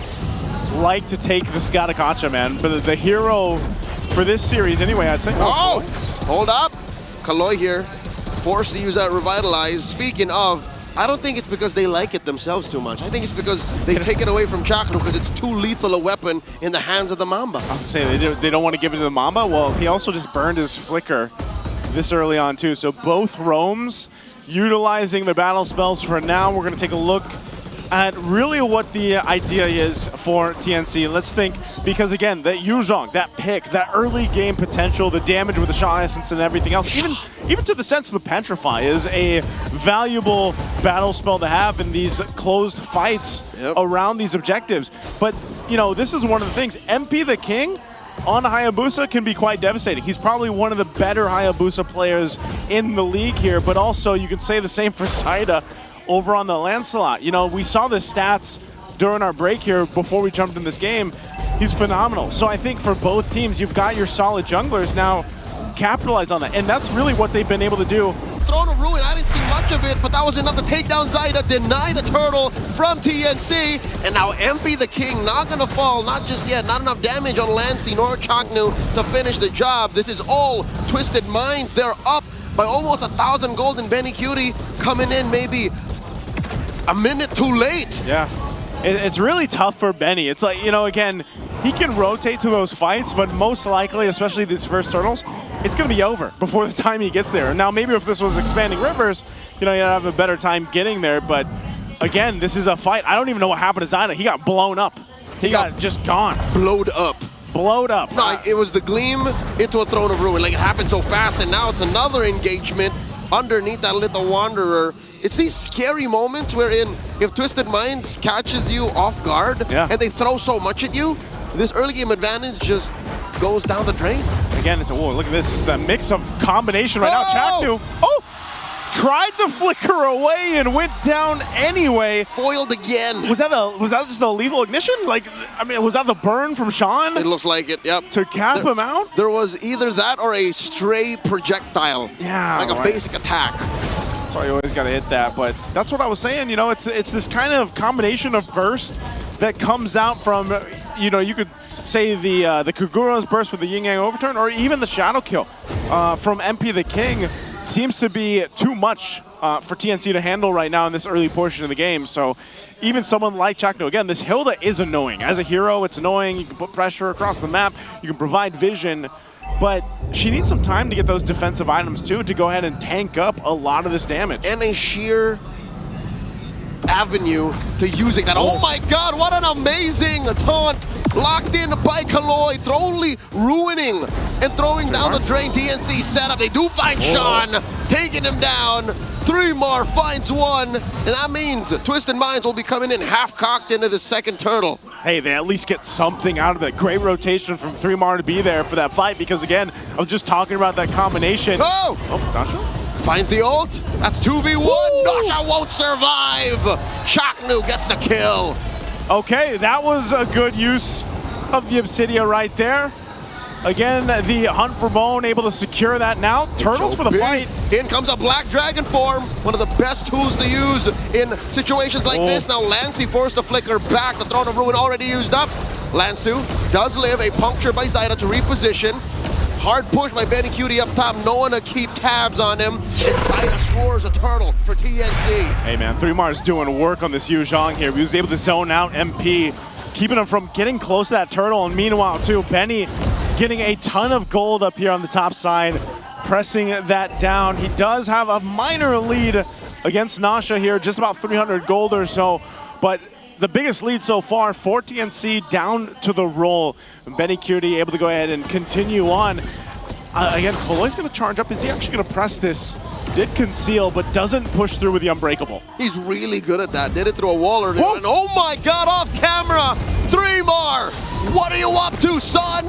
liked to take the Skatakacha, man. But the hero for this series, anyway, I'd say. Oh, hold up, Kaloy here, forced to use that Revitalize. Speaking of, I don't think it's because they like it themselves too much. I think it's because they take it away from Chakno because it's too lethal a weapon in the hands of the Mamba. I was going to say, they don't want to give it to the Mamba. Well, he also just burned his Flicker this early on, too. So both roams utilizing the battle spells for now. We're going to take a look at really what the idea is for TNC. Let's think, because again, that Yuzhong, that pick, that early game potential, the damage with the Shot Essence and everything else, even to the sense of the Petrify is a valuable battle spell to have in these closed fights around these objectives. But, you know, this is one of the things. MP the King on Hayabusa can be quite devastating. He's probably one of the better Hayabusa players in the league here, but also you can say the same for Saida over on the Lancelot. You know, we saw the stats during our break here before we jumped in this game. He's phenomenal. So I think for both teams, you've got your solid junglers now. Capitalize on that. And that's really what they've been able to do. Throne of Ruin, I didn't see much of it, but that was enough to take down Zaida, deny the turtle from TNC, and now MP the King not gonna fall, not just yet, not enough damage on Lancy nor Chaknu to finish the job. This is all Twisted Minds. They're up by almost 1,000 gold, and Benny Cutie coming in maybe a minute too late. Yeah, it's really tough for Benny. It's like, you know, again, he can rotate to those fights, but most likely, especially these first turtles, it's going to be over before the time he gets there. Now, maybe if this was Expanding Rivers, you know, you'd have a better time getting there, but again, this is a fight. I don't even know what happened to Zaida. He got blown up. He got just gone. Blowed up. Blowed up. No, it was the Gleam into a Throne of Ruin. Like, it happened so fast, and now it's another engagement underneath that little Wanderer. It's these scary moments wherein if Twisted Minds catches you off guard and they throw so much at you, this early game advantage just goes down the drain. Again, it's a look at this. It's that mix of combination right now. Chaknu, tried to flicker away and went down anyway. Foiled again. Was that just a lethal ignition? Like, I mean, was that the burn from Sean? It looks like it, yep. To cap him out? There was either that or a stray projectile. Yeah, like a basic attack. So you always got to hit that, but that's what I was saying. You know, it's this kind of combination of burst that comes out from, you know, you could say the Kagura's burst with the Yin Yang Overturn, or even the Shadow Kill from MP the King seems to be too much for TNC to handle right now in this early portion of the game. So even someone like Chakno, again, this Hilda is annoying. As a hero, it's annoying. You can put pressure across the map. You can provide vision. But she needs some time to get those defensive items, too, to go ahead and tank up a lot of this damage. And a sheer avenue to using that. Oh my god, what an amazing taunt! Locked in by Kaloy, totally ruining and throwing down the drain. TNC setup. They do find Sean, taking him down. 3 more, finds 1, and that means Twisted Minds will be coming in half-cocked into the second turtle. Hey, they at least get something out of it. Great rotation from 3mar to be there for that fight, because again, I was just talking about that combination. Oh, Nasha? Finds the ult. That's 2v1. Nasha won't survive. Chaknu gets the kill. Okay, that was a good use of the Obsidia right there. Again, the Hunt for Bone able to secure that now. Turtles for the fight. In comes a Black Dragon form. One of the best tools to use in situations like this. Now Lancy forced to flicker back. The Throne of Ruin already used up. Lansu does live. A puncture by Zaida to reposition. Hard push by Benny Cutie up top. No one to keep tabs on him. And Zaida scores a turtle for TNC. Hey man, 3mar's doing work on this Yu Zhang here. He was able to zone out MP. keeping him from getting close to that turtle. And meanwhile, too, Benny getting a ton of gold up here on the top side, pressing that down. He does have a minor lead against Nasha here, just about 300 gold or so. But the biggest lead so far for TNC down to the roll. Benny Cutie able to go ahead and continue on. Again, Kaloi's going to charge up. Is he actually going to press this? Did conceal, but doesn't push through with the Unbreakable. He's really good at that. Did it through a wall earlier. And oh my God, off camera. 3 more. What are you up to, son?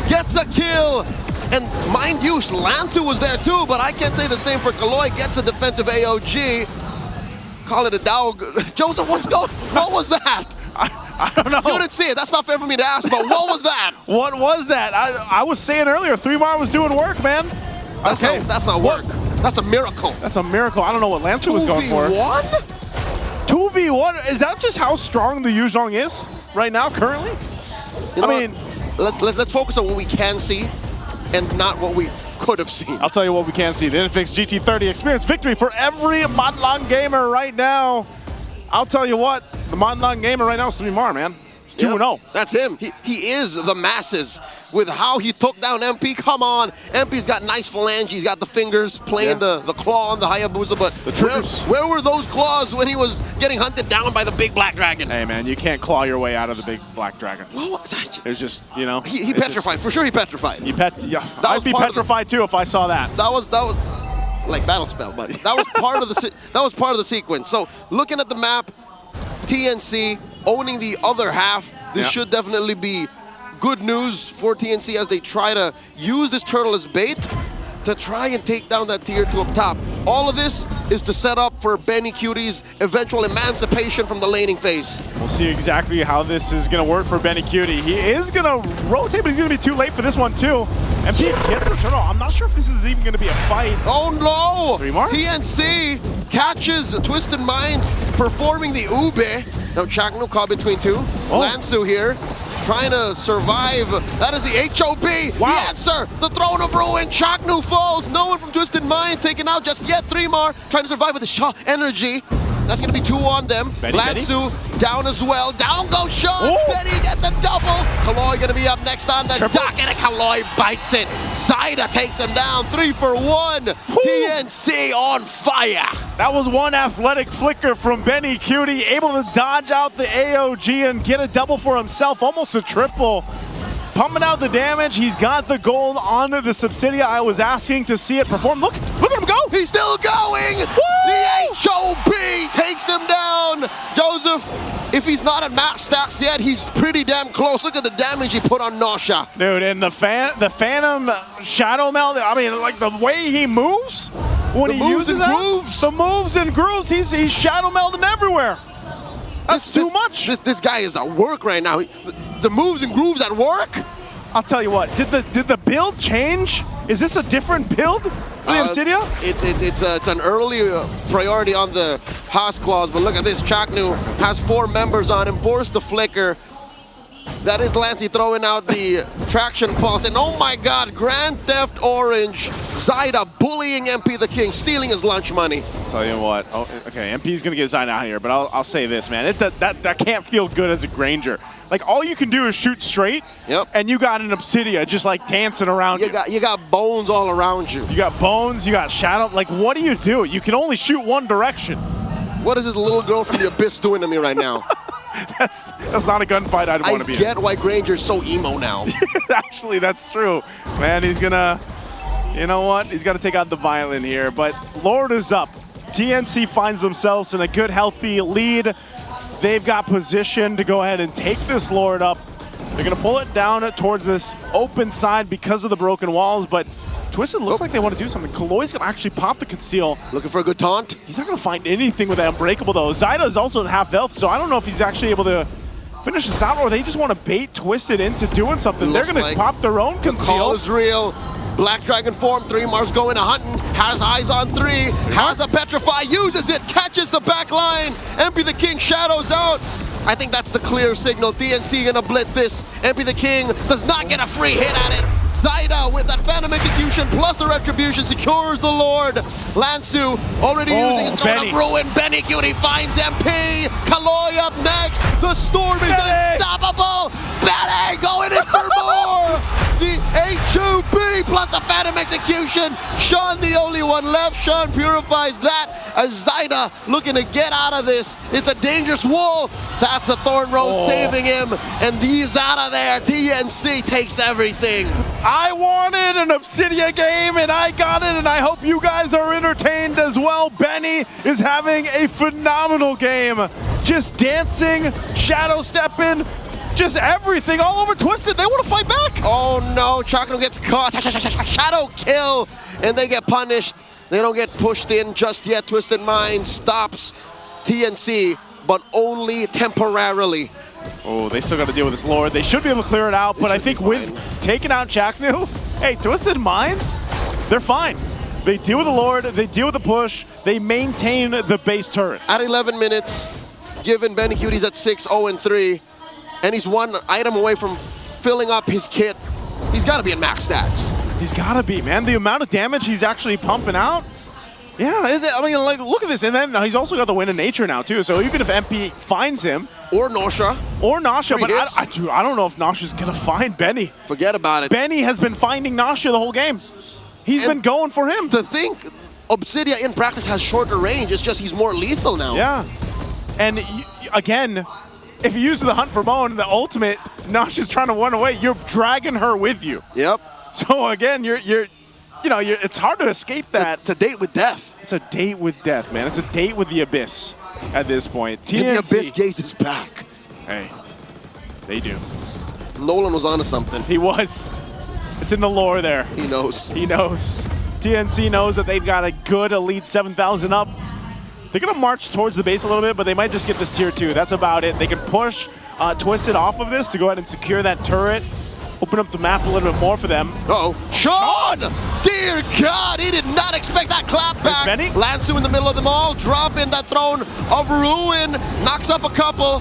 Gets a kill. And mind you, Lantu was there too, but I can't say the same for Kaloi. Gets a defensive AOG. Call it a dog. Joseph, what was that? I don't know. You didn't see it. That's not fair for me to ask, but what was that? What was that? I was saying earlier, 3-Mar was doing work, man. That's not work. That's a miracle. That's a miracle. I don't know what Lancer was going for. 2v1? 2v1? Is that just how strong the Yuzhong is right now, currently? Let's focus on what we can see and not what we could have seen. I'll tell you what we can see. The Infix GT30 experience victory for every Modlong gamer right now. I'll tell you what, the Modlong gamer right now is 3-Mar, man. It's 2-0. That's him. He is the masses with how he took down MP. Come on. MP's got nice phalanges. He's got the fingers playing the claw on the Hayabusa, but where were those claws when he was getting hunted down by the big black dragon? Hey, man, you can't claw your way out of the big black dragon. It's just, you know. He petrified. For sure he petrified. I'd be petrified too if I saw that. That was like battle spell, but that was part of the sequence. So looking at the map, TNC owning the other half. This should definitely be good news for TNC as they try to use this turtle as bait to try and take down that tier 2 up top. All of this is to set up for Benny Cutie's eventual emancipation from the laning phase. We'll see exactly how this is going to work for Benny Cutie. He is going to rotate, but he's going to be too late for this one too. MP gets the turtle. I'm not sure if this is even going to be a fight. Oh no! 3-Mar? TNC catches Twisted Minds performing the Ube. Now Chaknu caught between two. Lansu here, trying to survive. That is the HOB. Wow. The answer, the Throne of Ruin. Chaknu falls. No one from Twisted Mind taken out just yet. 3-Mar trying to survive with the Shaw energy. That's going to be 2 on them. Lansu down as well. Down goes Sean. Benny gets a double. Kaloi going to be up next on the docket, and Kaloi bites it. Zaida takes him down. 3 for 1. TNC on fire. That was one athletic flicker from Benny Cutie, able to dodge out the AOG and get a double for himself, almost a triple. Pumping out the damage. He's got the gold onto the Subsidia. I was asking to see it perform. Look at him go. He's still going. The HOB takes him down. Joseph, if he's not at max stats yet, he's pretty damn close. Look at the damage he put on Nasha. Dude, and the Phantom Shadow Meld, I mean, like the way he moves when he uses the moves and grooves, he's Shadow Melding everywhere. That's too much. This guy is at work right now. The moves and grooves at work? I'll tell you what, did the build change? Is this a different build for the Obsidia? It's an early priority on the Haas clause, but look at this. Chaknu has 4 members on him, forced the flicker. That is Lancey throwing out the traction pulse, and oh my God, Grand Theft Orange. Zaida bullying MP the King, stealing his lunch money. Tell you what, okay, MP's gonna get Zaida out here, but I'll say this, man, that can't feel good as a Granger. Like, all you can do is shoot straight, and you got an Obsidia just like dancing around you. You got bones all around you. You got bones, you got shadow. Like, what do? You can only shoot one direction. What is this little girl from the Abyss doing to me right now? That's not a gunfight I'd want to be in. I get why Granger's so emo now. Actually, that's true. Man, he's gonna, you know what? He's got to take out the violin here, but Lord is up. TNC finds themselves in a good, healthy lead. They've got position to go ahead and take this Lord up. They're going to pull it down towards this open side because of the broken walls, but Twisted looks like they want to do something. Kaloi's going to actually pop the conceal. Looking for a good taunt. He's not going to find anything with that Unbreakable, though. Zaida is also at half health, so I don't know if he's actually able to finish this out, or they just want to bait Twisted into doing something. They're going to pop their own conceal. The call is real. Black Dragon form, 3-Mar's going to hunting, has eyes on 3, has a Petrify, uses it, catches the back line. MP the King shadows out. I think that's the clear signal. TNC gonna blitz this. MP the King does not get a free hit at it. Zaida with that Phantom Execution plus the Retribution secures the Lord. Lansu already using his Throne of Ruin. Benny Cutie finds MP. Kaloy up next. The Storm is unstoppable. Benny going in for more. The HOB plus the Phantom Execution. Sean the only one left. Sean purifies that as Zaida looking to get out of this. It's a dangerous wall. That's a Thorn Rose saving him. And he's out of there. TNC takes everything. I wanted an Obsidia game and I got it, and I hope you guys are entertained as well. Benny is having a phenomenal game. Just dancing, shadow stepping, just everything all over Twisted. They want to fight back. Oh no, Chakno gets caught. Shadow kill, and they get punished. They don't get pushed in just yet. Twisted Mind stops TNC, but only temporarily. Oh, they still got to deal with this Lord. They should be able to clear it out, but I think with taking out Chaknu, hey, Twisted Minds, they're fine. They deal with the Lord, they deal with the push, they maintain the base turrets. At 11 minutes, given Benny Cutie's at 6-0-3, and he's one item away from filling up his kit. He's got to be in max stacks. He's got to be, man. The amount of damage he's actually pumping out. Yeah, I mean, like, look at this. And then he's also got the Wind of Nature now, too. So even if MP finds him. Or Nausea. Or Nausea. But I don't know if Nausea's going to find Benny. Forget about it. Benny has been finding Nausea the whole game. He's been going for him. To think Obsidia in practice has shorter range, it's just he's more lethal now. Yeah. And again, if you use the Hunt for Bone, the ultimate, Nausea's trying to run away, you're dragging her with you. Yep. So again, it's hard to escape that. It's a date with death. It's a date with death, man. It's a date with the Abyss at this point. TNC, and the Abyss gazes back. Hey, they do. Nolan was onto something. He was. It's in the lore there. He knows. He knows. TNC knows that they've got a good Elite 7,000 up. They're going to march towards the base a little bit, but they might just get this tier 2. That's about it. They can push Twisted off of this to go ahead and secure that turret. Open up the map a little bit more for them. Uh-oh. Sean! Dear God, he did not expect that clap back. Benny? Lansu in the middle of them all, dropping that Throne of Ruin. Knocks up a couple.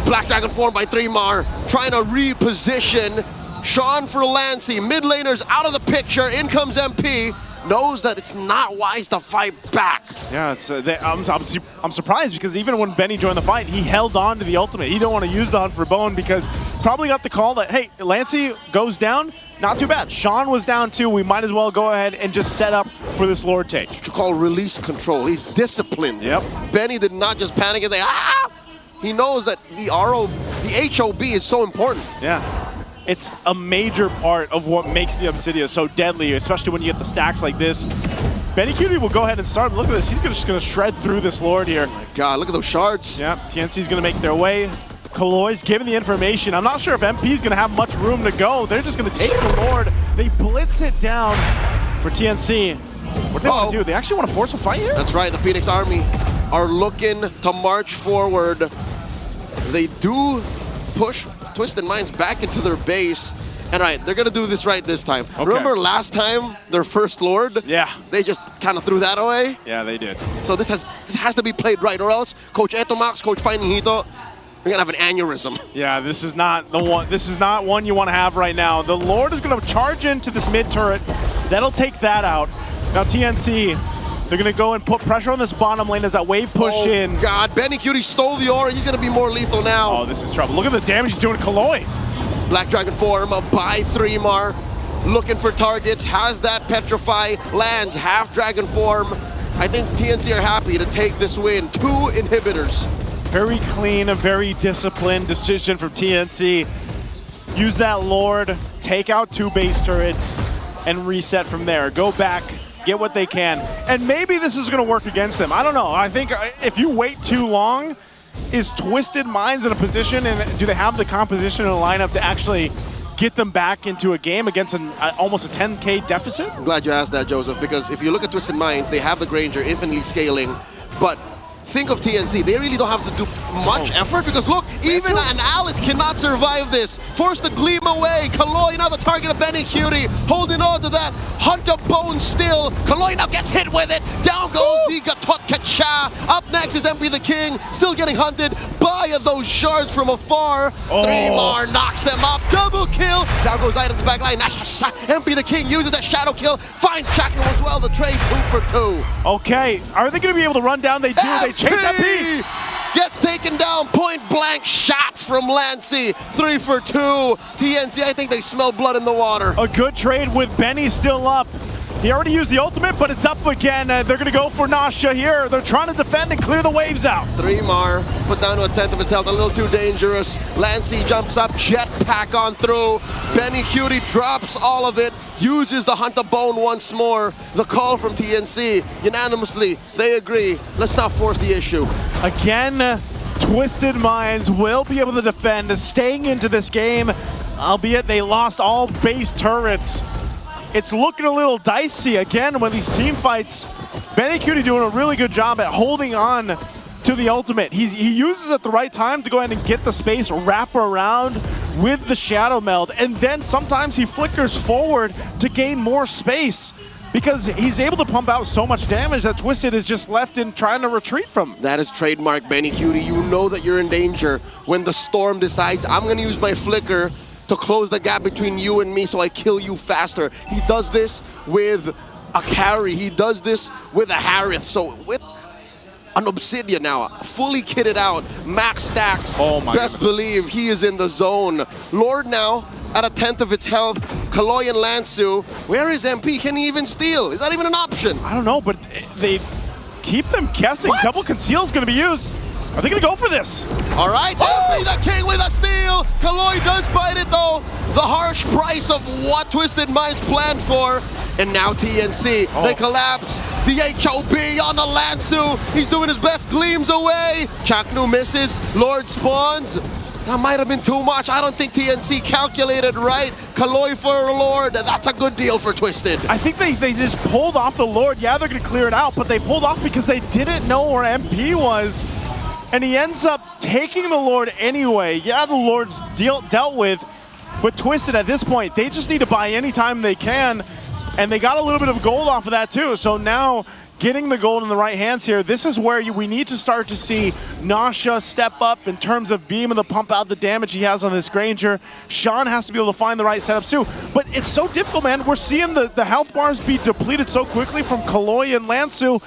Black Dragon formed by 3mar, trying to reposition. Sean for Lancy. Mid laners out of the picture. In comes MP. Knows that it's not wise to fight back. Yeah, it's, I'm surprised because even when Benny joined the fight, he held on to the ultimate. He don't want to use the Hunt for Bone because probably got the call that, hey, Lancy goes down, not too bad. Sean was down too. We might as well go ahead and just set up for this Lord take. What you call release control. He's disciplined. Yep. Benny did not just panic and say, ah! He knows that the HOB is so important. Yeah. It's a major part of what makes the Obsidia so deadly, especially when you get the stacks like this. Benny Cutie will go ahead and start. Look at this. He's just going to shred through this Lord here. Oh my God, look at those shards. Yeah, TNC's going to make their way. Kaloy's giving the information. I'm not sure if MP's going to have much room to go. They're just going to take the Lord. They blitz it down for TNC. What do they want to do? They actually want to force a fight here? That's right. The Phoenix Army are looking to march forward. They do push Twisted Minds back into their base. And right, they're going to do this right this time. Okay. Remember last time, their first Lord? Yeah. They just kind of threw that away? Yeah, they did. So this has to be played right, or else Coach Etomax, Coach Finding Hito, you're going to have an aneurysm. Yeah, this is not the one. This is not one you want to have right now. The Lord is going to charge into this mid turret. That'll take that out. Now TNC, they're going to go and put pressure on this bottom lane as that wave push in. Oh God, Benny Cutie stole the aura. He's going to be more lethal now. Oh, this is trouble. Look at the damage he's doing to Kaloy. Black Dragon form by 3mar, looking for targets, has that petrify, lands half dragon form. I think TNC are happy to take this win. 2 inhibitors. Very clean, a very disciplined decision from TNC. Use that Lord, take out 2 base turrets, and reset from there. Go back, get what they can. And maybe this is going to work against them. I don't know. I think if you wait too long, is Twisted Minds in a position, and do they have the composition and the lineup to actually get them back into a game against almost a 10K deficit? I'm glad you asked that, Joseph, because if you look at Twisted Minds, they have the Granger infinitely scaling, but think of TNC. They really don't have to do much effort because look, even an Alice cannot survive this. Force the gleam away. Kaloy now the target of Benny Cutie, holding on to that. Hunter Bone still. Kaloy now gets hit with it. Down goes the Gatot Kacha. Up next is MP the King, still getting hunted by those shards from afar. Three-Mar knocks him up. Double kill. Down goes Ida to the back line. MP the King uses that shadow kill. Finds Chakno as well. The trade 2 for 2. Okay, are they going to be able to run down? They do. They chase MP. Gets taken down. Point blank shots from Lancy. 3 for 2. TNC, I think they smell blood in the water. A good trade with Benny still up. He already used the ultimate, but it's up again. They're going to go for Nasha here. They're trying to defend and clear the waves out. Three-Mar put down to a tenth of his health, a little too dangerous. Lancy jumps up, jetpack on through. Benny Cutie drops all of it, uses the Hunter Bone once more. The call from TNC, unanimously, they agree. Let's not force the issue. Again, Twisted Minds will be able to defend, staying into this game, albeit they lost all base turrets. It's looking a little dicey again when these team fights. Benny Cutie doing a really good job at holding on to the ultimate. He uses it at the right time to go ahead and get the space, wrap around with the Shadow Meld, and then sometimes he flickers forward to gain more space because he's able to pump out so much damage that Twisted is just left in trying to retreat from. That is trademark Benny Cutie. You know that you're in danger when the Storm decides, I'm going to use my flicker to close the gap between you and me so I kill you faster. He does this with a carry. He does this with a Harith. So with an Obsidian now, fully kitted out, max stacks. Best believe he is in the zone. Lord now at a tenth of its health. Kaloy and Lansu. Where is MP? Can he even steal? Is that even an option? I don't know, but they keep them guessing. What? Double conceal is going to be used. Are they going to go for this? All right, MP the King with a steal. Kaloy does bite it though. The harsh price of what Twisted Minds planned for. And now TNC, they collapse. The HOB on the Lansu. He's doing his best, gleams away. Chaknu misses, Lord spawns. That might have been too much. I don't think TNC calculated right. Kaloy for a Lord, that's a good deal for Twisted. I think they just pulled off the Lord. Yeah, they're going to clear it out, but they pulled off because they didn't know where MP was. And he ends up taking the Lord anyway. Yeah, the Lord's dealt with, but Twisted at this point, they just need to buy any time they can. And they got a little bit of gold off of that too. So now getting the gold in the right hands here, this is where we need to start to see Nasha step up in terms of being able to pump out the damage he has on this Granger. Sean has to be able to find the right setups too. But it's so difficult, man. We're seeing the health bars be depleted so quickly from Kaloy and Lansu.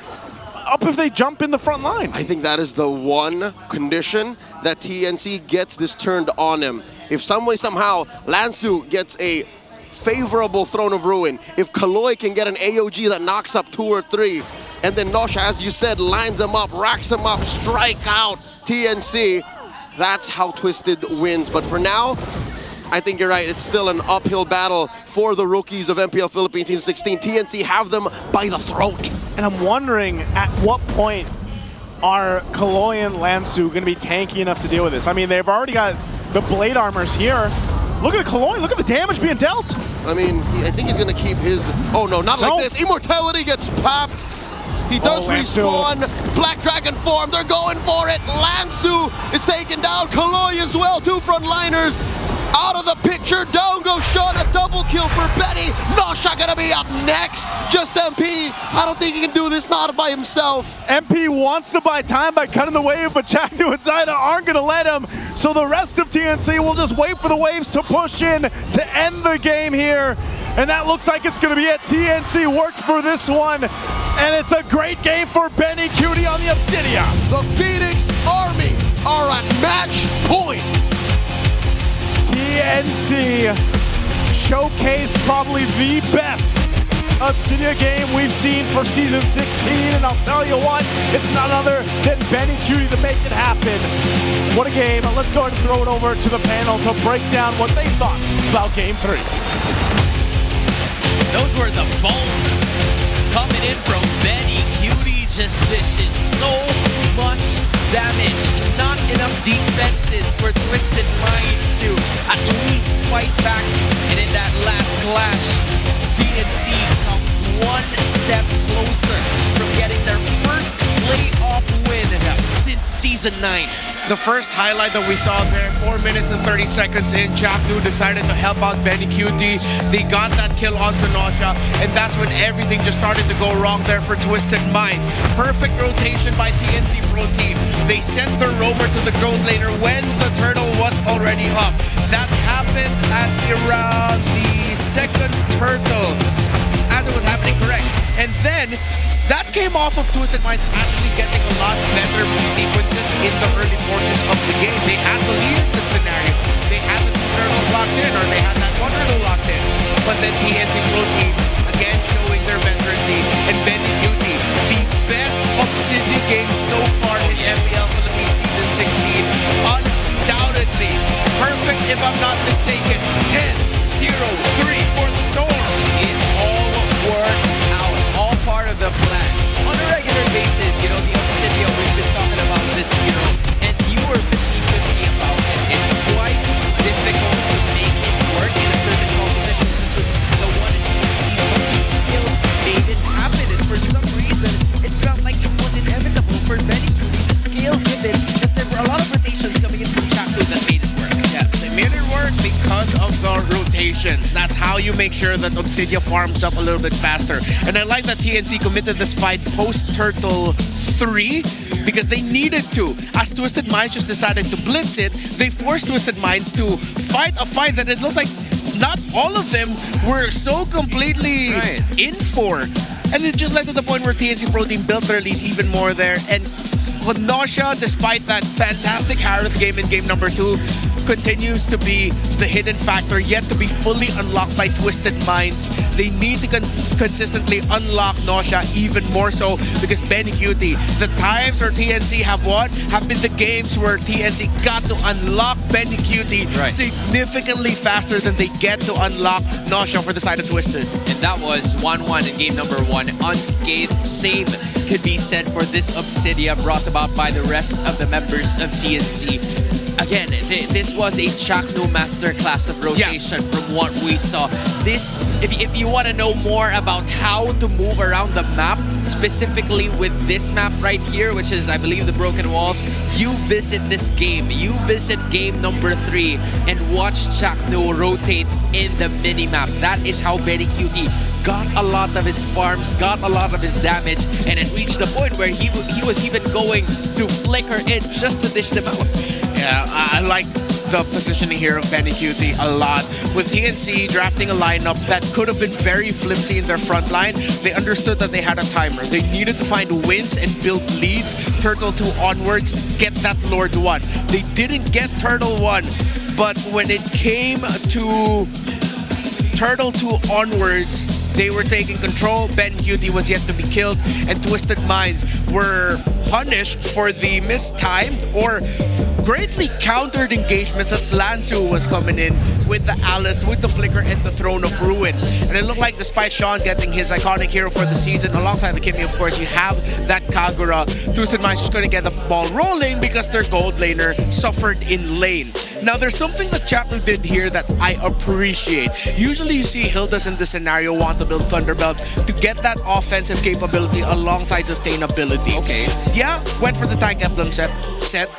Up if they jump in the front line. I think that is the one condition that TNC gets this turned on him. If some way, somehow, Lansu gets a favorable Throne of Ruin, if Kaloy can get an AOG that knocks up 2 or 3, and then Nasha, as you said, lines him up, racks him up, strike out TNC, that's how Twisted wins. But for now, I think you're right. It's still an uphill battle for the rookies of MPL Philippines Team 16. TNC have them by the throat. And I'm wondering at what point are Kaloy and Lansu going to be tanky enough to deal with this? I mean, they've already got the blade armors here. Look at Kaloy. Look at the damage being dealt. I mean, I think he's going to keep his... Oh, no, not like this. Immortality gets popped. He does respawn. Black Dragon form. They're going for it. Lansu is taken down. Kaloy as well. 2 frontliners out of the picture. Down goes Sean. A double kill for Betty. Nasha gonna be up next. Just MP. I don't think he can do this not by himself. MP wants to buy time by cutting the wave, but Chaknu and Zaida aren't gonna let him. So the rest of TNC will just wait for the waves to push in to end the game here. And that looks like it's gonna be it. TNC worked for this one. And it's a great game for Benny Cutie on the Obsidian. The Phoenix Army are at match point. TNC showcased probably the best Obsidian game we've seen for Season 16, and I'll tell you what, it's none other than Benny Cutie to make it happen. What a game. Let's go ahead and throw it over to the panel to break down what they thought about Game 3. Those were the bones coming in from Benny Cutie, just dishing so much damage. Not enough defenses for Twisted Minds to at least fight back. And in that last clash, TNC comes one step closer from getting their first playoff win Season 9. The first highlight that we saw there, 4 minutes and 30 seconds in, Jacknu decided to help out Benny Cutie. They got that kill onto Nausea, and that's when everything just started to go wrong there for Twisted Minds. Perfect rotation by TNC Pro Team. They sent the roamer to the gold laner when the turtle was already up. That happened at around the second turtle as it was happening, correct. And then that came off of Twisted Minds actually getting a lot better sequences in the early portions of the game. They had the lead in the scenario. They had the two turtles locked in, or they had that one turtle locked in. But then TNC Pro Team, again showing their veterancy, and Benny Cutie, the best Obsidian game so far in FPL Philippines Season 16. Undoubtedly perfect, if I'm not mistaken. 10-0-3 for the Storm. It all worked out, all part of the plan. On a regular basis, you know, the Obsidian, we've been talking about this hero, and you were 50-50 about it. It's quite difficult to make it work in a certain composition since it's the one in TNC's, but he still made it happen. And for some reason, it felt like it was inevitable for Benny Cutie to scale, given that there were a lot of rotations coming in from Jacknu that made it work. Yeah, they made it work because of the rotations. That's how you make sure that Obsidia farms up a little bit faster. And I like that TNC committed this fight post-Turtle 3 because they needed to. As Twisted Minds just decided to blitz it, they forced Twisted Minds to fight a fight that it looks like not all of them were so completely in for. And it just led to the point where TNC Pro Team built their lead even more there. And with Nausea, despite that fantastic Harith game in game number 2, continues to be the hidden factor yet to be fully unlocked by Twisted Minds. They need to consistently unlock Nausea even more so because Benny Cutie, the times where TNC have won have been the games where TNC got to unlock Benny Cutie significantly faster than they get to unlock Nausea for the side of Twisted. And that was 1-1 in game number 1. Unscathed, same could be said for this Obsidia brought about by the rest of the members of TNC. Again, this was a Jacknu masterclass of rotation from what we saw. This, if you want to know more about how to move around the map, specifically with this map right here, which is, I believe, the Broken Walls, you visit this game. You visit game number 3 and watch Jacknu rotate in the mini-map. That is how Benny Cutie got a lot of his farms, got a lot of his damage, and it reached the point where he was even going to flicker in just to dish them out. Yeah, I like the positioning here of Benny Cutie a lot. With TNC drafting a lineup that could have been very flimsy in their front line, they understood that they had a timer. They needed to find wins and build leads. Turtle 2 onwards, get that Lord 1. They didn't get Turtle 1, but when it came to Turtle 2 onwards, they were taking control. Ben Cutie was yet to be killed, and Twisted Minds were punished for the missed time or greatly countered engagements that Lansu was coming in with the Alice, with the Flicker, and the Throne of Ruin. And it looked like despite Sean getting his iconic hero for the season, alongside the Kimmy, of course, you have that Kagura. Twisted Minds just going to get the ball rolling because their gold laner suffered in lane. Now, there's something that Jacknu did here that I appreciate. Usually you see Hildas in this scenario want to build Thunderbelt to get that offensive capability alongside sustainability. Okay. Yeah, went for the Tank Emblem set.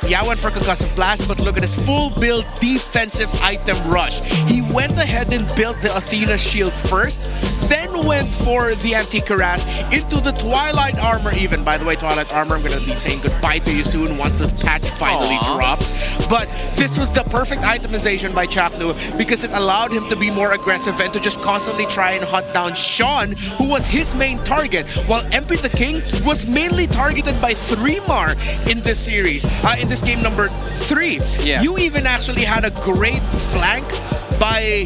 Yeah, went for Concussive Blast, but look at his full build defensive item rush. He went ahead and built the Athena shield first, then went for the Anti-Cuirass into the Twilight Armor even. By the way, Twilight Armor, I'm going to be saying goodbye to you soon once the patch finally drops. But this was the perfect itemization by Jacknu because it allowed him to be more aggressive and to just constantly try and hunt down Sean, who was his main target, while MP the King was mainly targeted by 3mar in this series, in this game number 3. Yeah. You even actually had a great flank by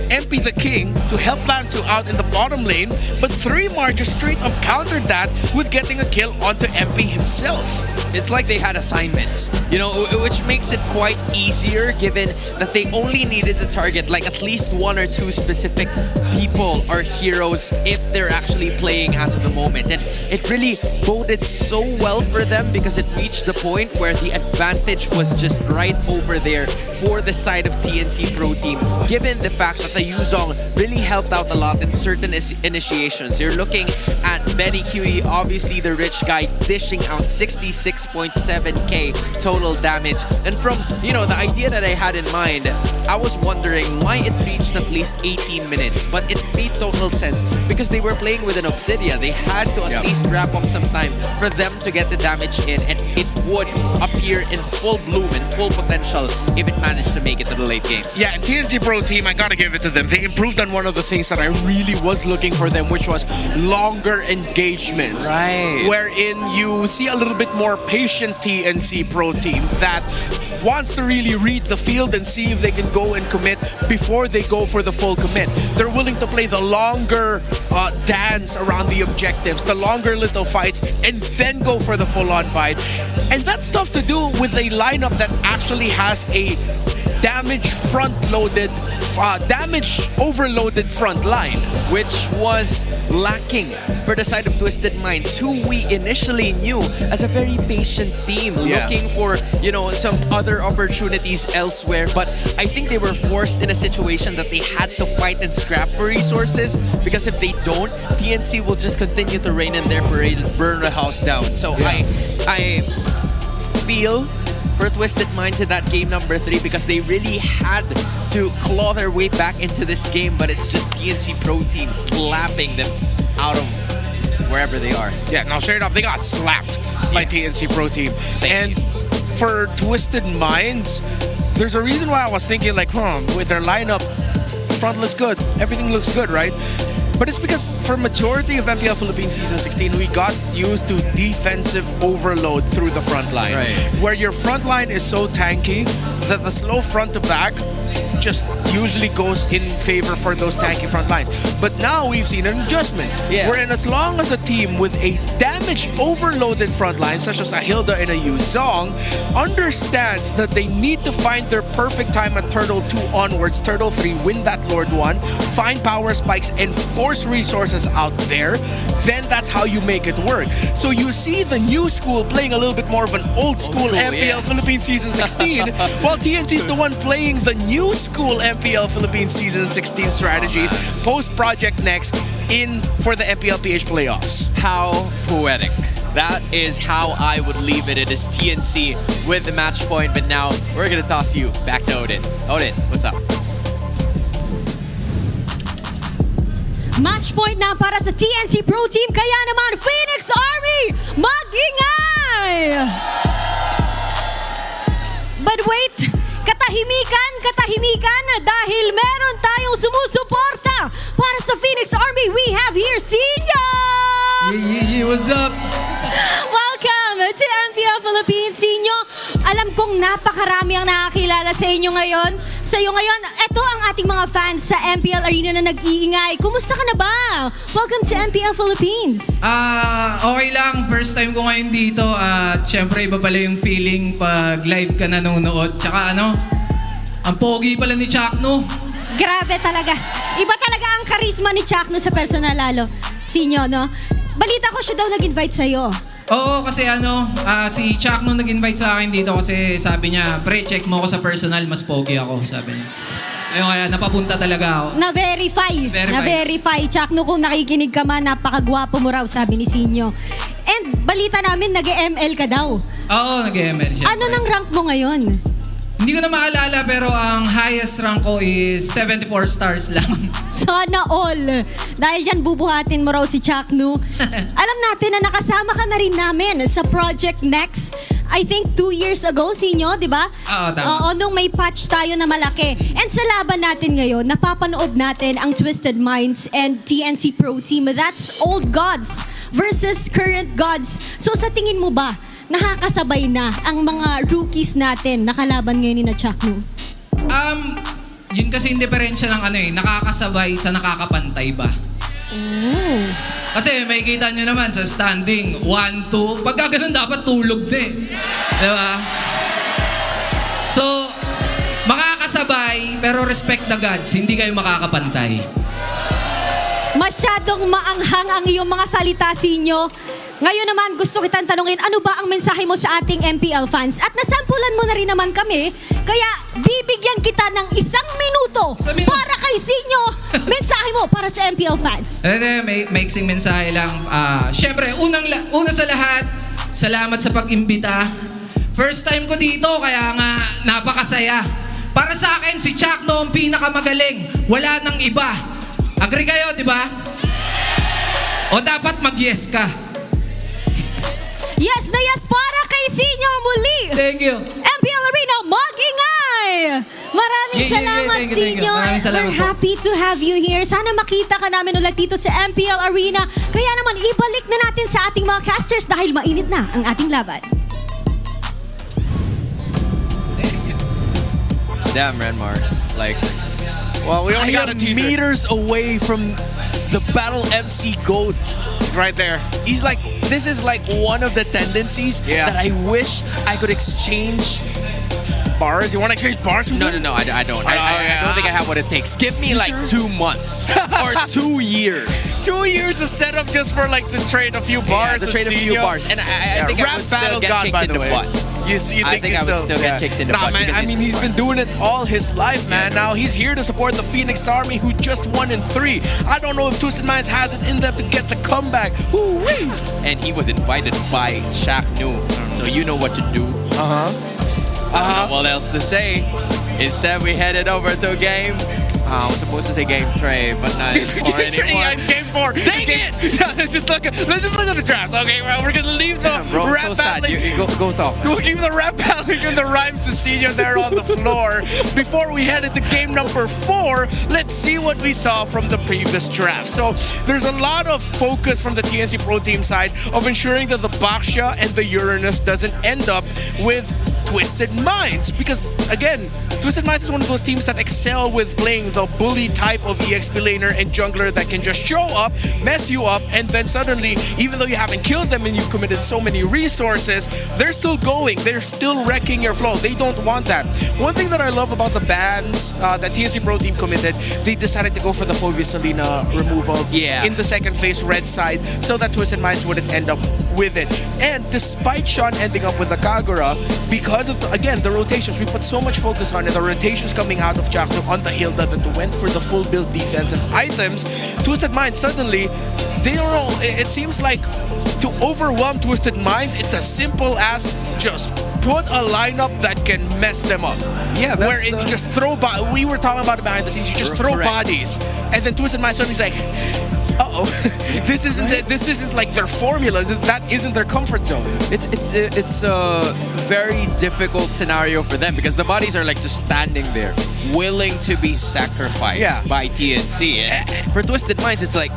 MP the King to help Lansu out in the bottom lane, but 3mar just straight up countered that with getting a kill onto MP himself. It's like they had assignments, you know, which makes it quite easier given that they only needed to target like at least 1 or 2 specific people or heroes if they're actually playing as of the moment. And it really boded so well for them because it reached the point where the advantage was just right over there for the side of TNC Pro Team, given the fact that the Yuzong really helped out a lot in certain initiations. You're looking at Benny QE, obviously the rich guy, dishing out 66.7k total damage. And from, you know, the idea that I had in mind, I was wondering why it reached at least 18 minutes. But it made total sense because they were playing with an Obsidia. They had to at least wrap up some time for them to get the damage in, and it would appear in full bloom and full potential if it managed to make it to the late game. Yeah, and TNC Pro Team, I gotta give it to them. They improved on one of the things that I really was looking for them, which was longer engagements. Right. Wherein you see a little bit more patient TNC Pro Team that wants to really read the field and see if they can go and commit before they go for the full commit. They're willing to play the longer dance around the objectives, the longer little fights, and then go for the full-on fight. And that's tough to do with a lineup that actually has a damage overloaded front line, which was lacking for the side of Twisted Minds, who we initially knew as a very patient team, looking for, you know, some other opportunities elsewhere. But I think they were forced in a situation that they had to fight and scrap for resources, because if they don't, TNC will just continue to rain in their parade and burn the house down. So I feel for Twisted Minds in that game number 3, because they really had to claw their way back into this game, but it's just TNC Pro Team slapping them out of wherever they are. Yeah, now straight up, they got slapped by TNC Pro Team. For Twisted Minds, there's a reason why I was thinking like, with their lineup, front looks good, everything looks good, right? But it's because for majority of MPL Philippines Season 16, we got used to defensive overload through the front line. Where your front line is so tanky that the slow front to back just usually goes in favor for those tanky front lines. But now we've seen an adjustment. Wherein as long as a team with a damage overloaded front line, such as a Hilda and a Yuzong, understands that they need to find their perfect time at Turtle 2 onwards, Turtle 3, win that Lord 1, find power spikes, and force resources out there, then that's how you make it work. So you see the new school playing a little bit more of an old school MPL Philippines Season 16, while TNC is the one playing the new school MPL Philippines Season 16 strategies post-Project Next in for the MPLPH playoffs. How poetic. That is how I would leave it. It is TNC with the match point, but now we're going to toss you back to Odin. Odin, what's up? Match point na para sa TNC Pro Team, kaya naman Phoenix Army, mag-ingay! But wait, katahimikan dahil meron tayong sumusuporta para sa Phoenix Army. We have here Sinyo! What's up? Welcome to MPL Philippines, Sinyo. Alam kong napakarami ang nakakilala sa inyo ngayon. Sa iyo ngayon, ito ang ating mga fans sa MPL Arena na nag-iingay. Kumusta ka na ba? Welcome to MPL Philippines. Okay lang. First time ko ngayon dito. Siyempre, iba pala yung feeling pag live ka nanonood. Tsaka ang pogi pala ni Chakno. Grabe talaga. Iba talaga ang karisma ni Chakno sa personal lalo. Sinyo, no? Balita ko siya daw nag-invite sa'yo. Oo, kasi si Chakno nag-invite sa akin dito kasi sabi niya, pre, check mo ako sa personal, mas pogi ako, sabi niya. Ayun, kaya napapunta talaga ako. Na-verify. Chakno, kung nakikinig ka man, napakagwapo mo raw, sabi ni Sinyo. And balita namin, nag-ML ka daw. Oo, nag-ML siya. Ano nang rank mo ngayon? Hindi ko na maalala, pero ang highest rank ko is 74 stars lang. Sana all. Dahil dyan, bubuhatin mo raw si Chakno. Alam natin na nakasama ka na rin namin sa Project Next. I think 2 years ago, Sinyo, di ba? Oo, tama. Oo, nung may patch tayo na malaki. And sa laban natin ngayon, napapanood natin ang Twisted Minds and TNC Pro Team. That's old gods versus current gods. So sa tingin mo ba, nakakasabay na ang mga rookies natin na kalaban ngayon ni na Chakno? Yun kasi yung diferensya ng nakakasabay sa nakakapantay ba? Kasi may kita nyo naman sa standing 1, 2, pagka ganun dapat tulog din. Diba? So, makakasabay pero respect the gods, hindi kayo makakapantay. Masyadong maanghang ang iyong mga salita, Sinyo. Ngayon naman, gusto kitang tanungin, ano ba ang mensahe mo sa ating MPL fans? At nasampulan mo na rin naman kami, kaya bibigyan kita ng 1 minuto para kay Sinyo. Mensahe mo para sa MPL fans. May maiksing mensahe lang. Siyempre, una sa lahat, salamat sa pag-imbita. First time ko dito, kaya nga napakasaya. Para sa akin, si Chakno ang pinakamagaling. Wala nang iba. Agree kayo, di ba? O dapat mag-yes ka. Yes na yes para kay Sinyo muli. Thank you. MPL Arena, mag-ingay! Maraming salamat, thank you. Sinyo. Maraming salamat We're po. happy to have you here. Sana makita ka namin ulit dito sa MPL Arena. Kaya naman, ibalik na natin sa ating mga casters dahil mainit na ang ating laban. Damn, Renmar. Like, well, we only I got am a teaser. meters away from the Battle MC GOAT. He's right there. He's like, this is like one of the tendencies that I wish I could exchange bars. You want to exchange bars with No, him? I don't. I don't think I have what it takes. Give me like 2 months or 2 years. 2 years of setup just for like to trade a few bars. To trade a few bars, and I think I would still get kicked in the butt. You I think I would still get kicked in the butt. Man, because I mean, he's been doing it all his life, man. Now he's here to support the Phoenix Army, who just won in 3. I don't know if Twisted Minds has it in them to get the comeback. Woo-wee. And he was invited by Shaq Nu, so you know what to do. What else to say? Instead, we headed over to game. I was supposed to say game 3, but not anymore. Yeah, it's game 4. Dang it! let's just look at the draft. Okay, well, we're gonna leave the Bro, rap so sad. battling. You go talk. We'll keep the rap battling and the rhymes to Senior there on the floor. Before we head into game number 4, let's see what we saw from the previous draft. So there's a lot of focus from the TNC Pro Team side of ensuring that the Baksha and the Uranus doesn't end up with Twisted Minds, because again, Twisted Minds is one of those teams that excel with playing the bully type of EXP laner and jungler that can just show up, mess you up, and then suddenly, even though you haven't killed them and you've committed so many resources, they're still going, they're still wrecking your flow. They don't want that. One thing that I love about the bans that TNC Pro Team committed, they decided to go for the Fovia Selena removal in the second phase red side so that Twisted Minds wouldn't end up with it. And despite Sean ending up with the Kagura, because of, again, the rotations, we put so much focus on it, the rotations coming out of Chakno on the Hilda that went for the full build defensive items, Twisted Minds suddenly, they don't know, it seems like to overwhelm Twisted Minds, it's as simple as just put a lineup that can mess them up. Yeah, where you just throw, we were talking about it behind the scenes, you just throw bodies, and then Twisted Minds suddenly is like, uh-oh, this isn't like their formula. That isn't their comfort zone. It's a very difficult scenario for them because the bodies are like just standing there, willing to be sacrificed by TNC. And for Twisted Minds, it's like,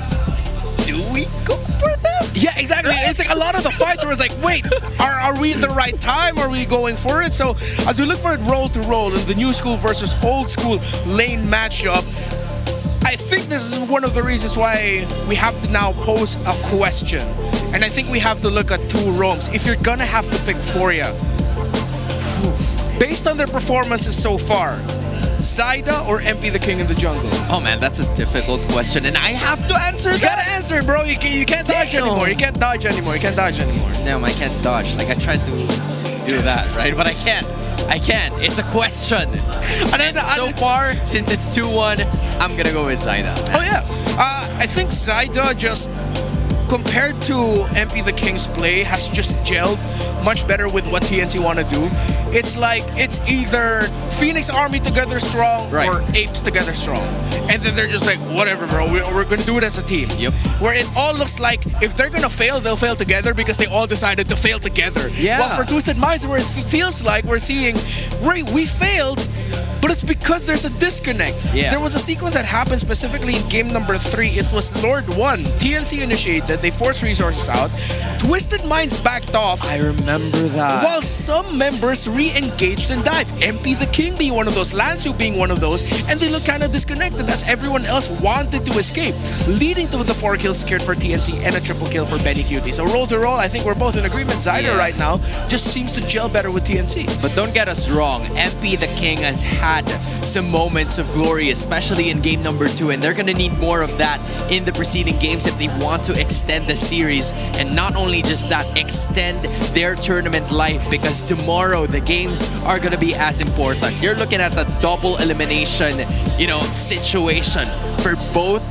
do we go for them? Yeah, exactly. It's like a lot of the fights where it's like, wait, are we at the right time? Are we going for it? So as we look for it roll to roll in the new school versus old school lane matchup, I think this is one of the reasons why we have to now pose a question. And I think we have to look at 2 roams. If you're gonna have to pick Foria, based on their performances so far, Zyda or MP the King in the jungle? Oh man, that's a difficult question, and I have to answer. You gotta answer it, bro. You can't dodge anymore. You can't dodge anymore. No, I can't dodge. Like I tried to do that, right? But I can't. It's a question. And so far, since it's 2-1, I'm gonna go with Zyda. Oh yeah. I think Zyda just, compared to MP the King's play, has just gelled much better with what TNC want to do. It's like, it's either Phoenix Army together strong or Apes together strong. And then they're just like, whatever, bro, we're going to do it as a team. Yep. Where it all looks like, if they're going to fail, they'll fail together because they all decided to fail together. Yeah. Well, for Twisted Minds, where it feels like we're seeing, we failed, but it's because there's a disconnect. Yeah. There was a sequence that happened specifically in game number 3. It was Lord 1. TNC initiated, they forced resources out. Twisted Minds backed off. I remember that. While some members re-engaged and dive. MP the King being one of those, Lansu being one of those, and they look kind of disconnected as everyone else wanted to escape, leading to the 4 kills secured for TNC and a triple kill for Benny Cutie. So roll to roll, I think we're both in agreement. Zyda right now just seems to gel better with TNC. But don't get us wrong, MP the King has had had some moments of glory, especially in game number 2, and they're gonna need more of that in the preceding games if they want to extend the series, and not only just that, extend their tournament life, because tomorrow the games are gonna be as important. You're looking at a double elimination, situation for both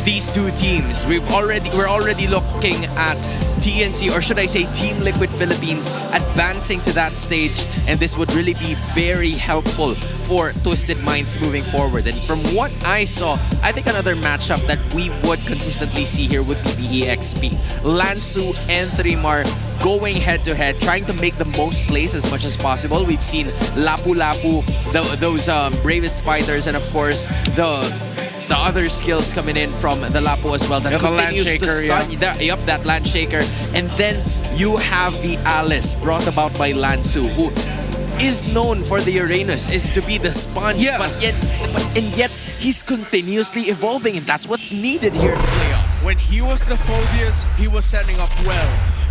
these two teams. We're already looking at TNC, or should I say Team Liquid Philippines, advancing to that stage, and this would really be very helpful for Twisted Minds moving forward. And from what I saw, I think another matchup that we would consistently see here would be the EXP. Lansu and Trimar going head-to-head, trying to make the most plays as much as possible. We've seen Lapu-Lapu, those bravest fighters, and of course the other skills coming in from the Lapu as well. That continues to stun. Yep, that land shaker. And then you have the Alice, brought about by Lansu, who is known for the Uranus, is to be the sponge, but yet he's continuously evolving, and that's what's needed here in the playoffs. When he was the Phobius, he was setting up well.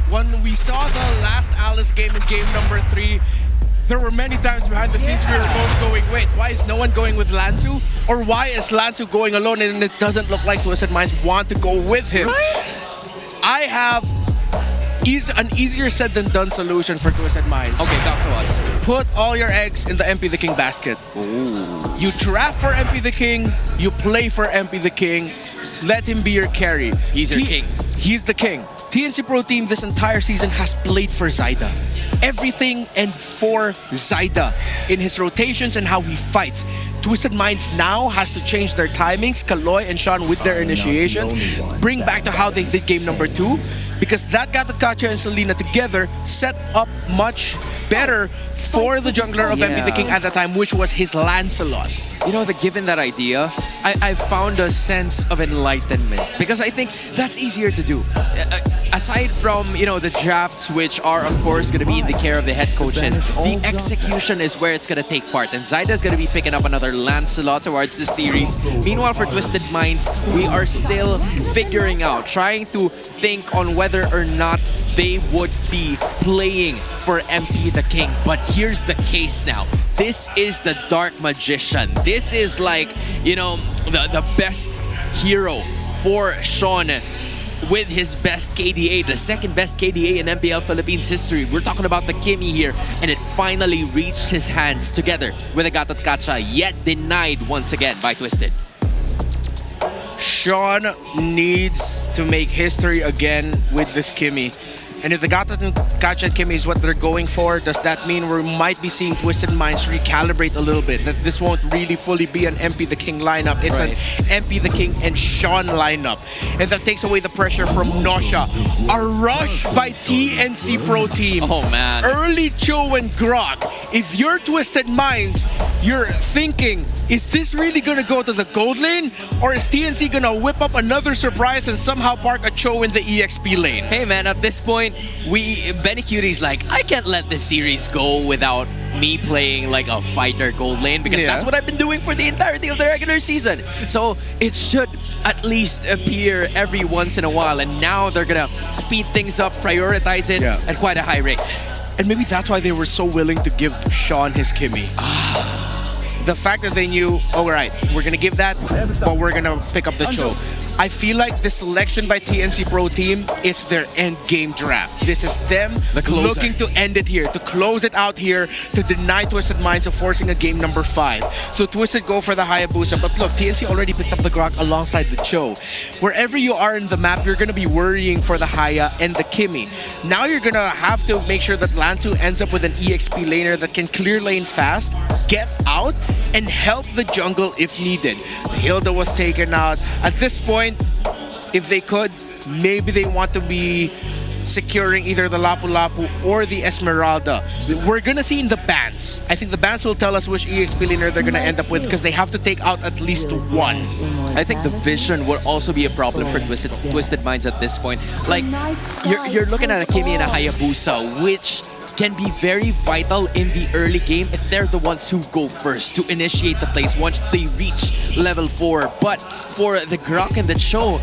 When we saw the last Alice game in game number 3, there were many times behind the scenes we were both going, wait, why is no one going with Lansu? Or why is Lansu going alone and it doesn't look like Twisted Minds want to go with him? Right? I have an easier said than done solution for Twisted Minds. Okay, talk to us. Put all your eggs in the MP the King basket. Ooh. You draft for MP the King, you play for MP the King, let him be your carry. He's your king. He's the king. TNC Pro Team this entire season has played for Zyda. Everything and for Zyda in his rotations and how he fights. Twisted Minds now has to change their timings, Kaloy and Sean with their initiations, bring back to how they did game number 2, because that got Katya and Selena together set up much better for the jungler of MP the King at the time, which was his Lancelot. Given that idea, I found a sense of enlightenment, because I think that's easier to do. Aside from, the drafts, which are, of course, going to be in the care of the head coaches, the execution is where it's going to take part. And Zyda's going to be picking up another Lancelot towards the series. Meanwhile, for Twisted Minds, we are still figuring out, trying to think on whether or not they would be playing for MP the King. But here's the case now. This is the Dark Magician. This is like, the best hero for Sean with his best KDA, the second best KDA in MPL Philippines history. We're talking about the Kimmy here, and it finally reached his hands together with Agatot Katsa, yet denied once again by Twisted. Sean needs to make history again with this Kimmy. And if the Gatot and Katsa and Kimmy is what they're going for, does that mean we might be seeing Twisted Minds recalibrate a little bit? That this won't really fully be an MP the King lineup. It's an MP the King and Sean lineup. And that takes away the pressure from Nosha. A rush by TNC Pro Team. Oh, man. Early Cho and Grok. If you're Twisted Minds, you're thinking, is this really going to go to the gold lane? Or is TNC going to whip up another surprise and somehow park a Cho in the EXP lane? Hey, man, at this point, Benny Cutie's like, I can't let this series go without me playing like a fighter gold lane, because that's what I've been doing for the entirety of the regular season. So it should at least appear every once in a while, and now they're gonna speed things up, prioritize it at quite a high rate. And maybe that's why they were so willing to give Sean his Kimmy. The fact that they knew, all right, we're gonna give that, but we're gonna pick up the Cho. I feel like the selection by TNC Pro Team is their end game draft. This is them looking to end it here, to close it out here, to deny Twisted Minds of forcing a game number 5. So Twisted go for the Hayabusa, but look, TNC already picked up the Grok alongside the Cho. Wherever you are in the map, you're gonna be worrying for the Haya and the Kimmy. Now you're gonna have to make sure that Lansu ends up with an EXP laner that can clear lane fast, get out, and help the jungle if needed. Hilda was taken out. At this point, if they could, maybe they want to be securing either the Lapu-Lapu or the Esmeralda. We're gonna see in the bans. I think the bans will tell us which EXP laner they're gonna end up with, because they have to take out at least one. I think the vision would also be a problem for Twisted Minds at this point. Like, you're looking at a Kimmy and a Hayabusa, which can be very vital in the early game if they're the ones who go first to initiate the plays once they reach level 4. But for the Grok and the Cho,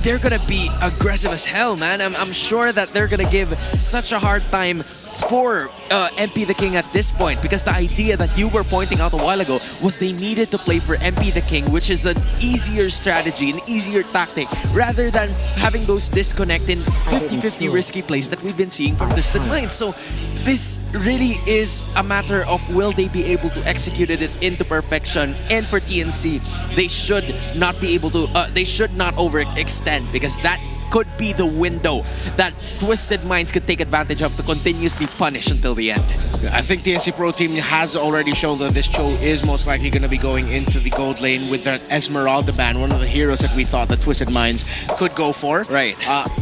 they're gonna be aggressive as hell, man. I'm sure that they're gonna give such a hard time for MP the King at this point, because the idea that you were pointing out a while ago was they needed to play for MP the King, which is an easier strategy, an easier tactic, rather than having those disconnecting 50-50 risky plays that we've been seeing from Twisted Minds. So this really is a matter of will they be able to execute it into perfection, and for TNC, they should not be able to, they should not overextend, because that could be the window that Twisted Minds could take advantage of to continuously punish until the end. I think TNC Pro Team has already shown that this Cho is most likely going to be going into the gold lane with that Esmeralda ban, one of the heroes that we thought that Twisted Minds could go for. Right.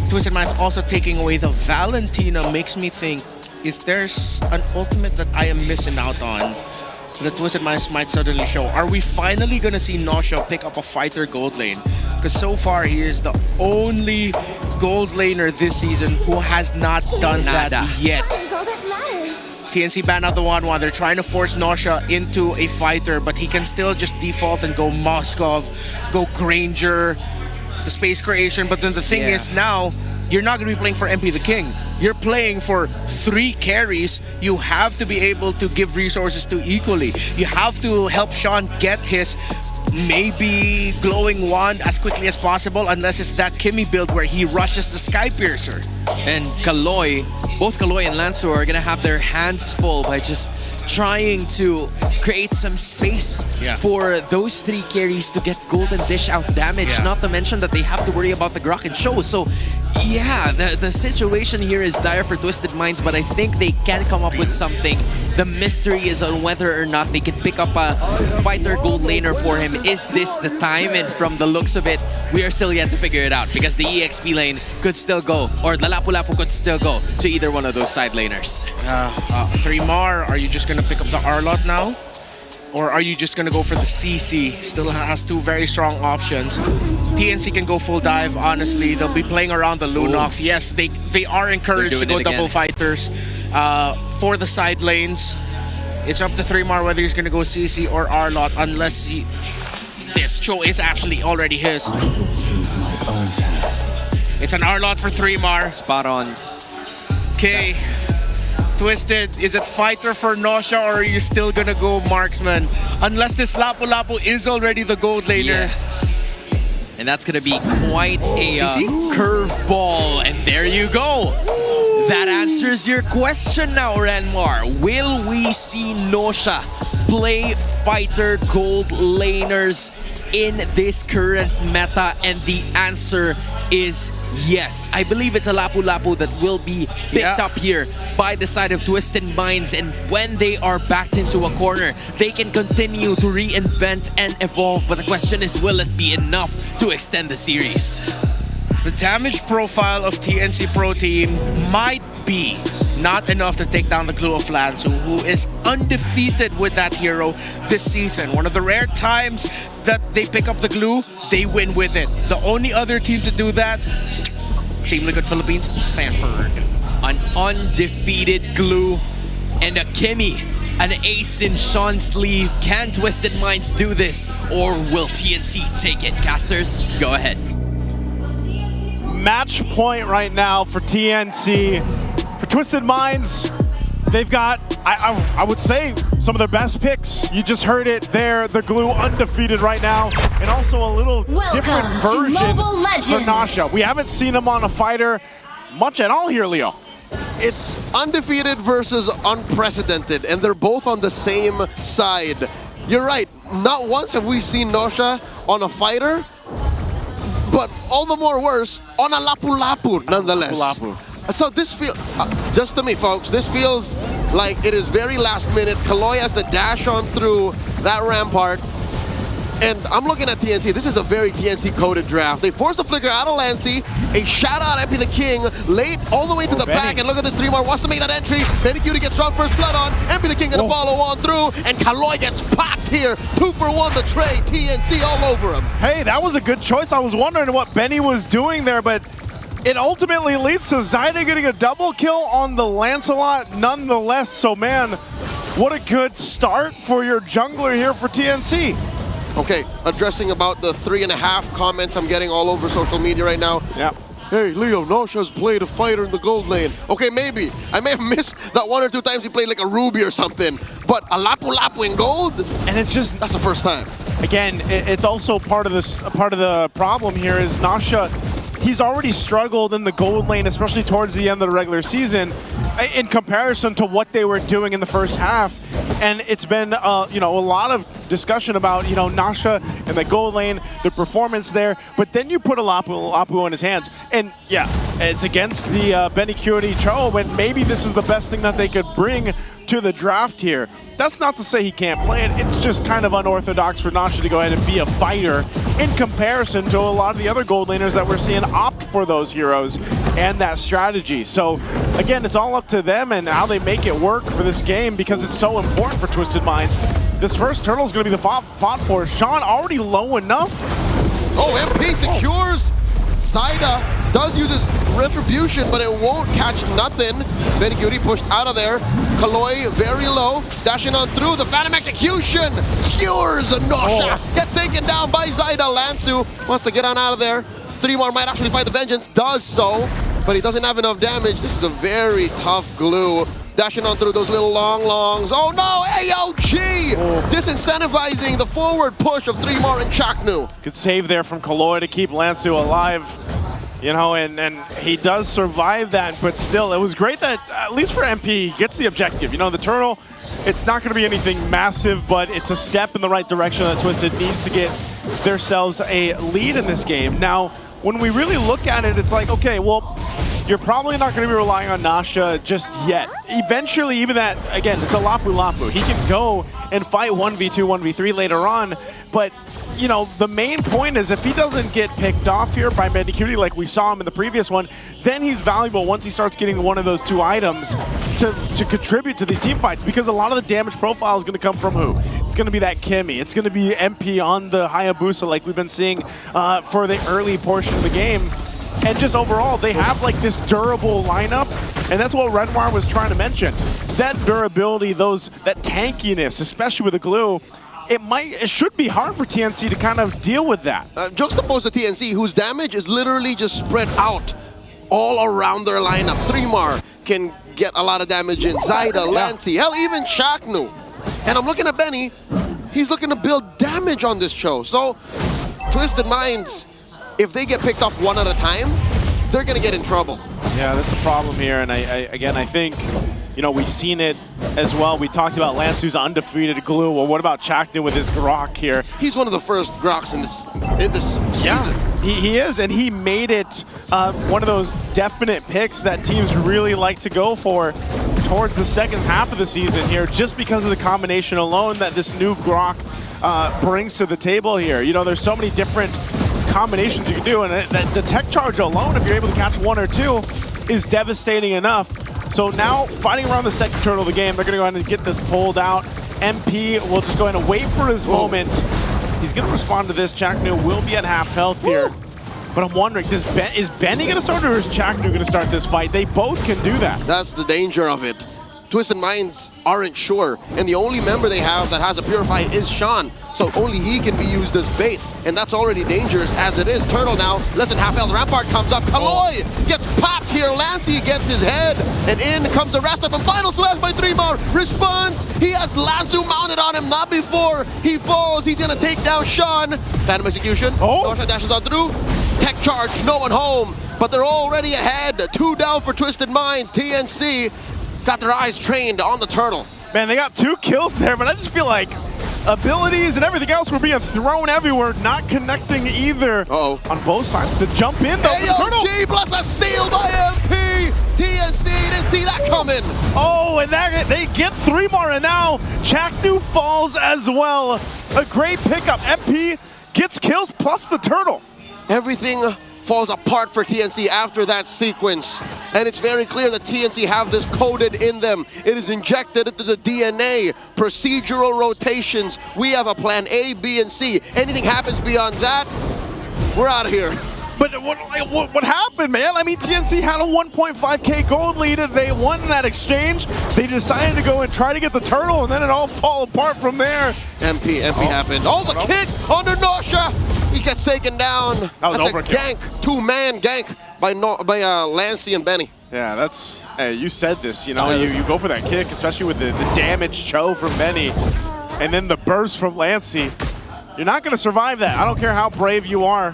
Twisted Minds also taking away the Valentina makes me think, is there an ultimate that I am missing out on that Twisted Minds might suddenly show? Are we finally going to see Nosha pick up a fighter gold lane? Because so far he is the only gold laner this season who has not done that yet. TNC banned out the 1-1. They're trying to force Nosha into a fighter, but he can still just default and go Moskov, go Granger, the space creation. But then the thing is now, you're not going to be playing for MP the King. You're playing for 3 carries. You have to be able to give resources to equally. You have to help Sean get his maybe glowing wand as quickly as possible, unless it's that Kimmy build where he rushes the Sky Piercer. And Kaloy, both Kaloy and Lancer are gonna have their hands full by just trying to create some space for those 3 carries to get golden dish out damage, not to mention that they have to worry about the Grok and Show. So yeah, the situation here is dire for Twisted Minds, but I think they can come up with something. The mystery is on whether or not they can pick up a fighter gold laner for him. Is this the time? And from the looks of it, we are still yet to figure it out, because the EXP lane could still go, or the Lapu-Lapu could still go to either one of those side laners. 3mar, are you just gonna pick up the Arlot now? Or are you just gonna go for the CC? Still has 2 very strong options. TNC can go full dive, honestly. They'll be playing around the Lunox. Yes, they are encouraged to go double fighters for the side lanes. It's up to 3mar whether he's gonna go CC or Arlot, unless this Cho is actually already his. It's an Arlot for 3mar. Spot on. Okay. Twisted, is it fighter for Nosha, or are you still gonna go marksman? Unless this Lapu-Lapu is already the gold laner. And that's gonna be quite a curveball. And there you go. That answers your question now, Renmar. Will we see Nosha play fighter gold laners in this current meta? And the answer is yes. I believe it's a Lapu-Lapu that will be picked up here by the side of Twisted Minds, and when they are backed into a corner, they can continue to reinvent and evolve, but the question is, will it be enough to extend the series? The damage profile of TNC Pro Team might be not enough to take down the Glue of Lansu, who is undefeated with that hero this season. One of the rare times that they pick up the Glue, they win with it. The only other team to do that, Team Liquid Philippines, Sanford. An undefeated Glue and a Kimmy, an ace in Sean's sleeve. Can Twisted Minds do this, or will TNC take it? Casters, go ahead. Match point right now for TNC. For Twisted Minds, they've got, I would say, some of their best picks. You just heard it there. The Glue undefeated right now, and also a little different version for Nosha. We haven't seen him on a fighter much at all here, Leo. It's undefeated versus unprecedented, and they're both on the same side. You're right. Not once have we seen Nosha on a fighter, but all the more worse, on a Lapu-Lapu nonetheless. So this feels, just to me folks, this feels like it is very last minute. Kaloy has to dash on through that rampart. And I'm looking at TNC. This is a very TNC-coded draft. They forced the flicker out of Lancy. A shout-out MP the King late all the way to the back. And look at this 3mar. Wants to make that entry. Benny Cutie gets strong first blood on. MP the King going to follow on through. And Kaloy gets popped here. 2 for 1 the trade. TNC all over him. Hey, that was a good choice. I was wondering what Benny was doing there, but it ultimately leads to Zyda getting a double kill on the Lancelot nonetheless. So, man, what a good start for your jungler here for TNC. Okay, addressing about the 3.5 comments I'm getting all over social media right now. Yeah. Hey, Leo, Nosha's played a fighter in the gold lane. Okay, maybe. I may have missed that 1 or 2 times he played like a Ruby or something. But a Lapu-Lapu in gold? And it's just... That's the first time. Again, it's also part of the problem here is Nosha, he's already struggled in the gold lane, especially towards the end of the regular season, in comparison to what they were doing in the first half. And it's been, you know, a lot of discussion about, you know, Nosha in the gold lane, the performance there. But then you put a Lapu in his hands. And yeah, it's against the Benny Curity Cho, but maybe this is the best thing that they could bring to the draft here. That's not to say he can't play it. It's just kind of unorthodox for Nosha to go ahead and be a fighter in comparison to a lot of the other gold laners that we're seeing opt for those heroes and that strategy. So again, it's all up to them and how they make it work for this game because it's so important for Twisted Minds. This first turtle is going to be the fought for. Sean already low enough. Oh, MP secures. Zaida does use his retribution, but it won't catch nothing. Benny Curity pushed out of there. Kaloy very low, dashing on through. The Phantom Execution skewers Nosha. Get taken down by Zaida. Lansu wants to get on out of there. 3 more might actually fight the Vengeance. Does so, but he doesn't have enough damage. This is a very tough glue. Dashing on through those little longs. Oh no, AOG! Disincentivizing the forward push of 3 more and Chaknu. Good save there from Kaloy to keep Lansu alive. You know, and he does survive that, but still, it was great that, at least for MP, gets the objective. You know, the turtle, it's not going to be anything massive, but it's a step in the right direction that Twisted needs to get themselves a lead in this game. Now, when we really look at it, it's like, okay, well, you're probably not going to be relying on Nosha just yet. Eventually, even that, again, it's a Lapu-Lapu. He can go and fight 1v2, 1v3 later on, but you know, the main point is if he doesn't get picked off here by Benny Curity like we saw him in the previous one, then he's valuable once he starts getting one of those 2 items to contribute to these team fights, because a lot of the damage profile is going to come from who? It's going to be that Kimmy. It's going to be MP on the Hayabusa like we've been seeing for the early portion of the game. And just overall, they have like this durable lineup, and that's what Renoir was trying to mention. That durability, that tankiness, especially with the glue, it should be hard for TNC to kind of deal with that. Juxtaposed to TNC, whose damage is literally just spread out all around their lineup. 3mar can get a lot of damage in. Zaida, Lancy, hell, even Chaknu. And I'm looking at Benny. He's looking to build damage on this show. So, Twisted Minds, if they get picked off one at a time, they're going to get in trouble. Yeah, that's the problem here. And I think, you know, we've seen it as well. We talked about Lansu's undefeated glue. Well, what about Chaknu with his Grok here? He's one of the first Groks in this season. Yeah, he is, and he made it one of those definite picks that teams really like to go for towards the second half of the season here, just because of the combination alone that this new Grok brings to the table here. You know, there's so many different combinations you can do, and the tech charge alone, if you're able to catch 1 or 2, is devastating enough. So now, fighting around the second turtle of the game, they're going to go ahead and get this pulled out. MP will just go ahead and wait for his moment. He's going to respond to this. Chaknu will be at half health here. But I'm wondering, is Benny going to start, or is Chaknu going to start this fight? They both can do that. That's the danger of it. Twisted Minds aren't sure, and the only member they have that has a Purify is Sean, so only he can be used as bait, and that's already dangerous as it is. Turtle now, less than half health. Rampart comes up. Kaloy gets popped here. Lancey gets his head, and in comes the rest of them. Final slash by 3mar. Responds. He has Lansu mounted on him, not before he falls. He's going to take down Sean. Phantom Execution. Nosha dashes on through. Tech charge, no one home, but they're already ahead. 2 down for Twisted Minds. TNC got their eyes trained on the turtle. Man, they got 2 kills there, but I just feel like abilities and everything else were being thrown everywhere, not connecting either on both sides. To jump in, though, AOG plus a steal by MP! TNC didn't see that coming! Oh, and they get 3mar, and now Chaknu falls as well. A great pickup. MP gets kills plus the turtle. Everything falls apart for TNC after that sequence. And it's very clear that TNC have this coded in them. It is injected into the DNA. Procedural rotations. We have a plan A, B, and C. Anything happens beyond that, we're out of here. But what happened, man? I mean, TNC had a 1.5K gold lead, and they won that exchange. They decided to go and try to get the turtle, and then it all fall apart from there. MP happened. Oh, the kick under Nosha. He gets taken down. That was that's overkill. a gank, two-man gank by Lancey and Benny. Yeah, that's. Hey, you said this. You know, you go for that kick, especially with the damage Cho from Benny, and then the burst from Lancey. You're not going to survive that. I don't care how brave you are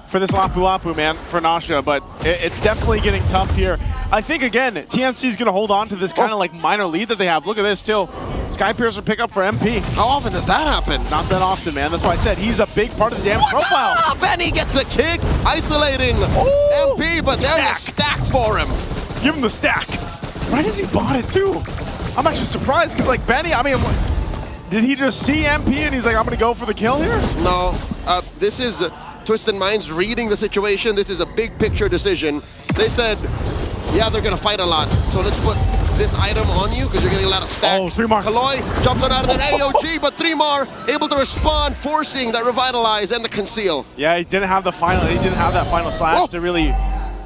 for this Lapu Lapu, man, for Nasha, but it's definitely getting tough here. I think, again, TNC is going to hold on to this kind of like minor lead that they have. Look at this, still. Skypiercer pick up for MP. How often does that happen? Not that often, man. That's why I said he's a big part of the damage profile. Benny gets the kick, isolating MP, but there's a stack for him. Give him the stack. Why does he bought it, too? I'm actually surprised, because, like, Benny, I mean, did he just see MP and he's like, I'm going to go for the kill here? No, this is Twisted Minds reading the situation. This is a big picture decision. They said, yeah, they're going to fight a lot, so let's put this item on you because you're getting a lot of stacks. Oh, 3mar. Kaloi jumps out of their AOG, but 3mar able to respond, forcing that Revitalize and the Conceal. Yeah, he didn't have the final, he didn't have that final slash to really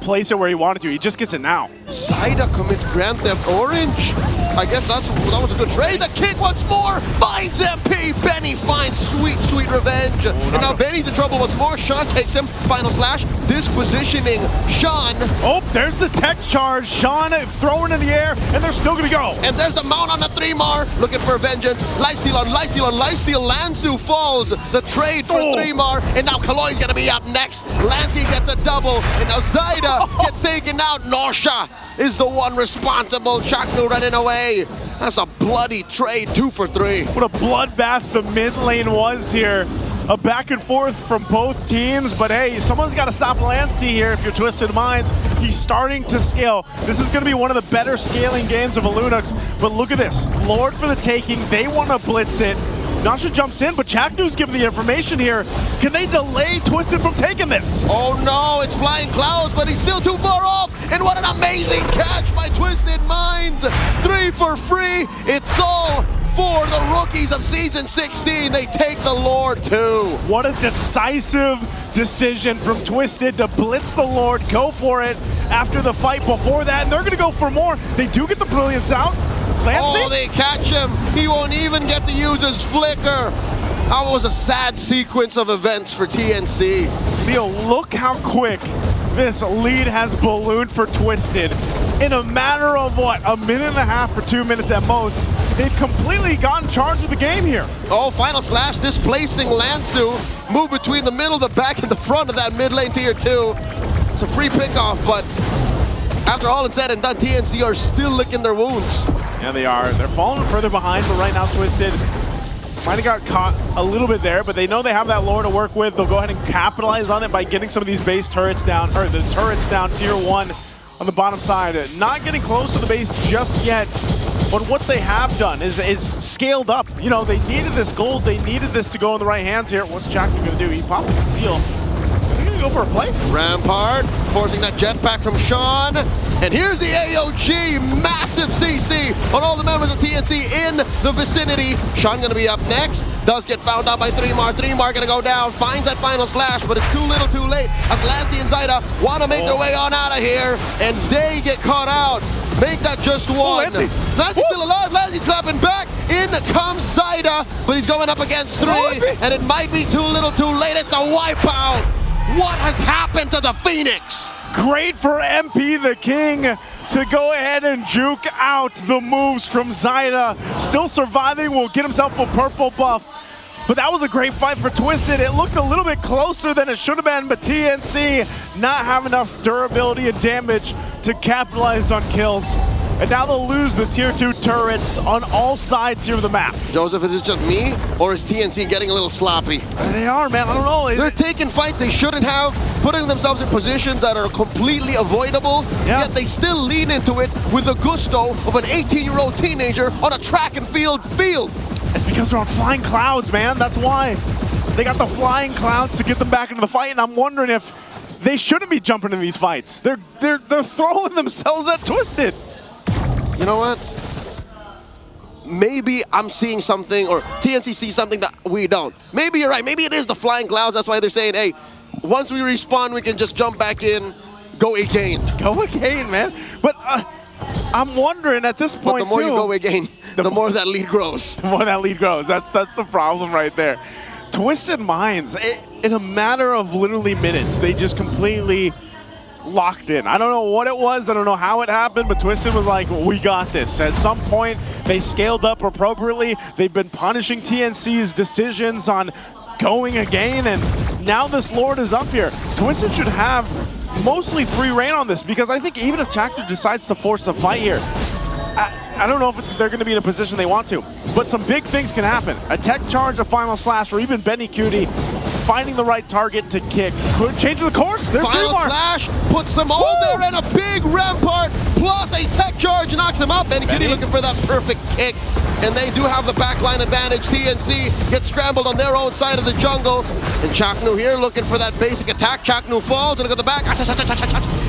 place it where he wanted to. He just gets it now. Zaida commits Grand Theft Orange. I guess that was a good trade. The kick once more finds MP. Benny finds sweet, sweet revenge. And now Benny's in trouble once more. Sean takes him. Final slash. Dispositioning Sean. Oh, there's the tech charge. Sean throwing in the air, and they're still going to go. And there's the mount on the 3mar. Looking for vengeance. Lifesteal on lifesteal on lifesteal. Lansu falls. The trade for 3mar. And now Kaloi's going to be up next. Lancey gets a double. And now Zaida gets taken out. Nosha is the one responsible. Chaknu running away. That's a bloody trade, 2 for 3. What a bloodbath the mid lane was here. A back and forth from both teams, but hey, someone's got to stop Lancey here if you're Twisted Minds. He's starting to scale. This is going to be one of the better scaling games of Alunux, but look at this. Lord for the taking. They want to blitz it. Nasha jumps in, but Chaknu's giving the information here. Can they delay Twisted from taking this? Oh no, it's Flying Clouds, but he's still too far off. And what an amazing catch by Twisted Minds. 3 for free. It's all for the rookies of Season 16. They take the Lord too. What a decisive decision from Twisted to blitz the Lord, go for it after the fight before that. And they're going to go for more. They do get the Brilliance out. Lancey? Oh, they catch him. He won't even get to use his flicker. That was a sad sequence of events for TNC. Leo, look how quick this lead has ballooned for Twisted. In a matter of, what, a minute and a half or 2 minutes at most, they've completely gotten charge of the game here. Oh, final slash displacing Lansu. Move between the middle, the back, and the front of that mid lane tier 2. It's a free pickoff, but after all is said and done, TNC are still licking their wounds. Yeah, they are. They're falling further behind, but right now Twisted might have got caught a little bit there, but they know they have that lore to work with. They'll go ahead and capitalize on it by getting some of these base turrets down, or the turrets down tier 1 on the bottom side. Not getting close to the base just yet, but what they have done is scaled up. You know, they needed this gold. They needed this to go in the right hands here. What's Jack going to do? He popped the Conceal. He's going to go for a play. Rampart forcing that jetpack from Sean. And here's the AOG, massive CC on all the members of TNC in the vicinity. Sean gonna be up next, does get found out by 3mar. 3mar gonna go down, finds that final slash, but it's too little too late. As Lancey and Zaida wanna make their way on out of here, and they get caught out. Make that just one. Lancey's still alive, Lancey's clapping back. In comes Zaida, but he's going up against 3, and it might be too little too late. It's a wipeout. What has happened to the Phoenix? Great for MP the King to go ahead and juke out the moves from Zaida. Still surviving, will get himself a purple buff. But that was a great fight for Twisted. It looked a little bit closer than it should have been, but TNC not have enough durability and damage to capitalize on kills. And now they'll lose the tier 2 turrets on all sides here of the map. Joseph, is it just me, or is TNC getting a little sloppy? They are, man. I don't know. They're taking fights they shouldn't have, putting themselves in positions that are completely avoidable, yet they still lean into it with the gusto of an 18-year-old teenager on a track and field. It's because they're on Flying Clouds, man. That's why. They got the Flying Clouds to get them back into the fight, and I'm wondering if they shouldn't be jumping in these fights. They're throwing themselves at Twisted. You know what? Maybe I'm seeing something, or TNC sees something that we don't. Maybe you're right. Maybe it is the Flying Clouds. That's why they're saying, hey, once we respawn, we can just jump back in, go again. Go again, man. But I'm wondering at this point, but the more too, you go again, the more that lead grows. The more that lead grows. That's the problem right there. Twisted Minds, in a matter of literally minutes, they just completely locked in. I don't know what it was. I don't know how it happened, but Twisted was like, we got this. At some point, they scaled up appropriately. They've been punishing TNC's decisions on going again, and now this Lord is up here. Twisted should have mostly free reign on this, because I think even if Chapter decides to force a fight here, I don't know if they're going to be in a position they want to, but some big things can happen. A tech charge, a final slash, or even Benny Cutie finding the right target to kick could change the course. There's final slash puts them all there, and a big rampart plus a tech charge knocks him up. Benny Cutie looking for that perfect kick, and they do have the backline advantage. TNC gets scrambled on their own side of the jungle, and Chaknu here looking for that basic attack. Chaknu falls, and look at the back.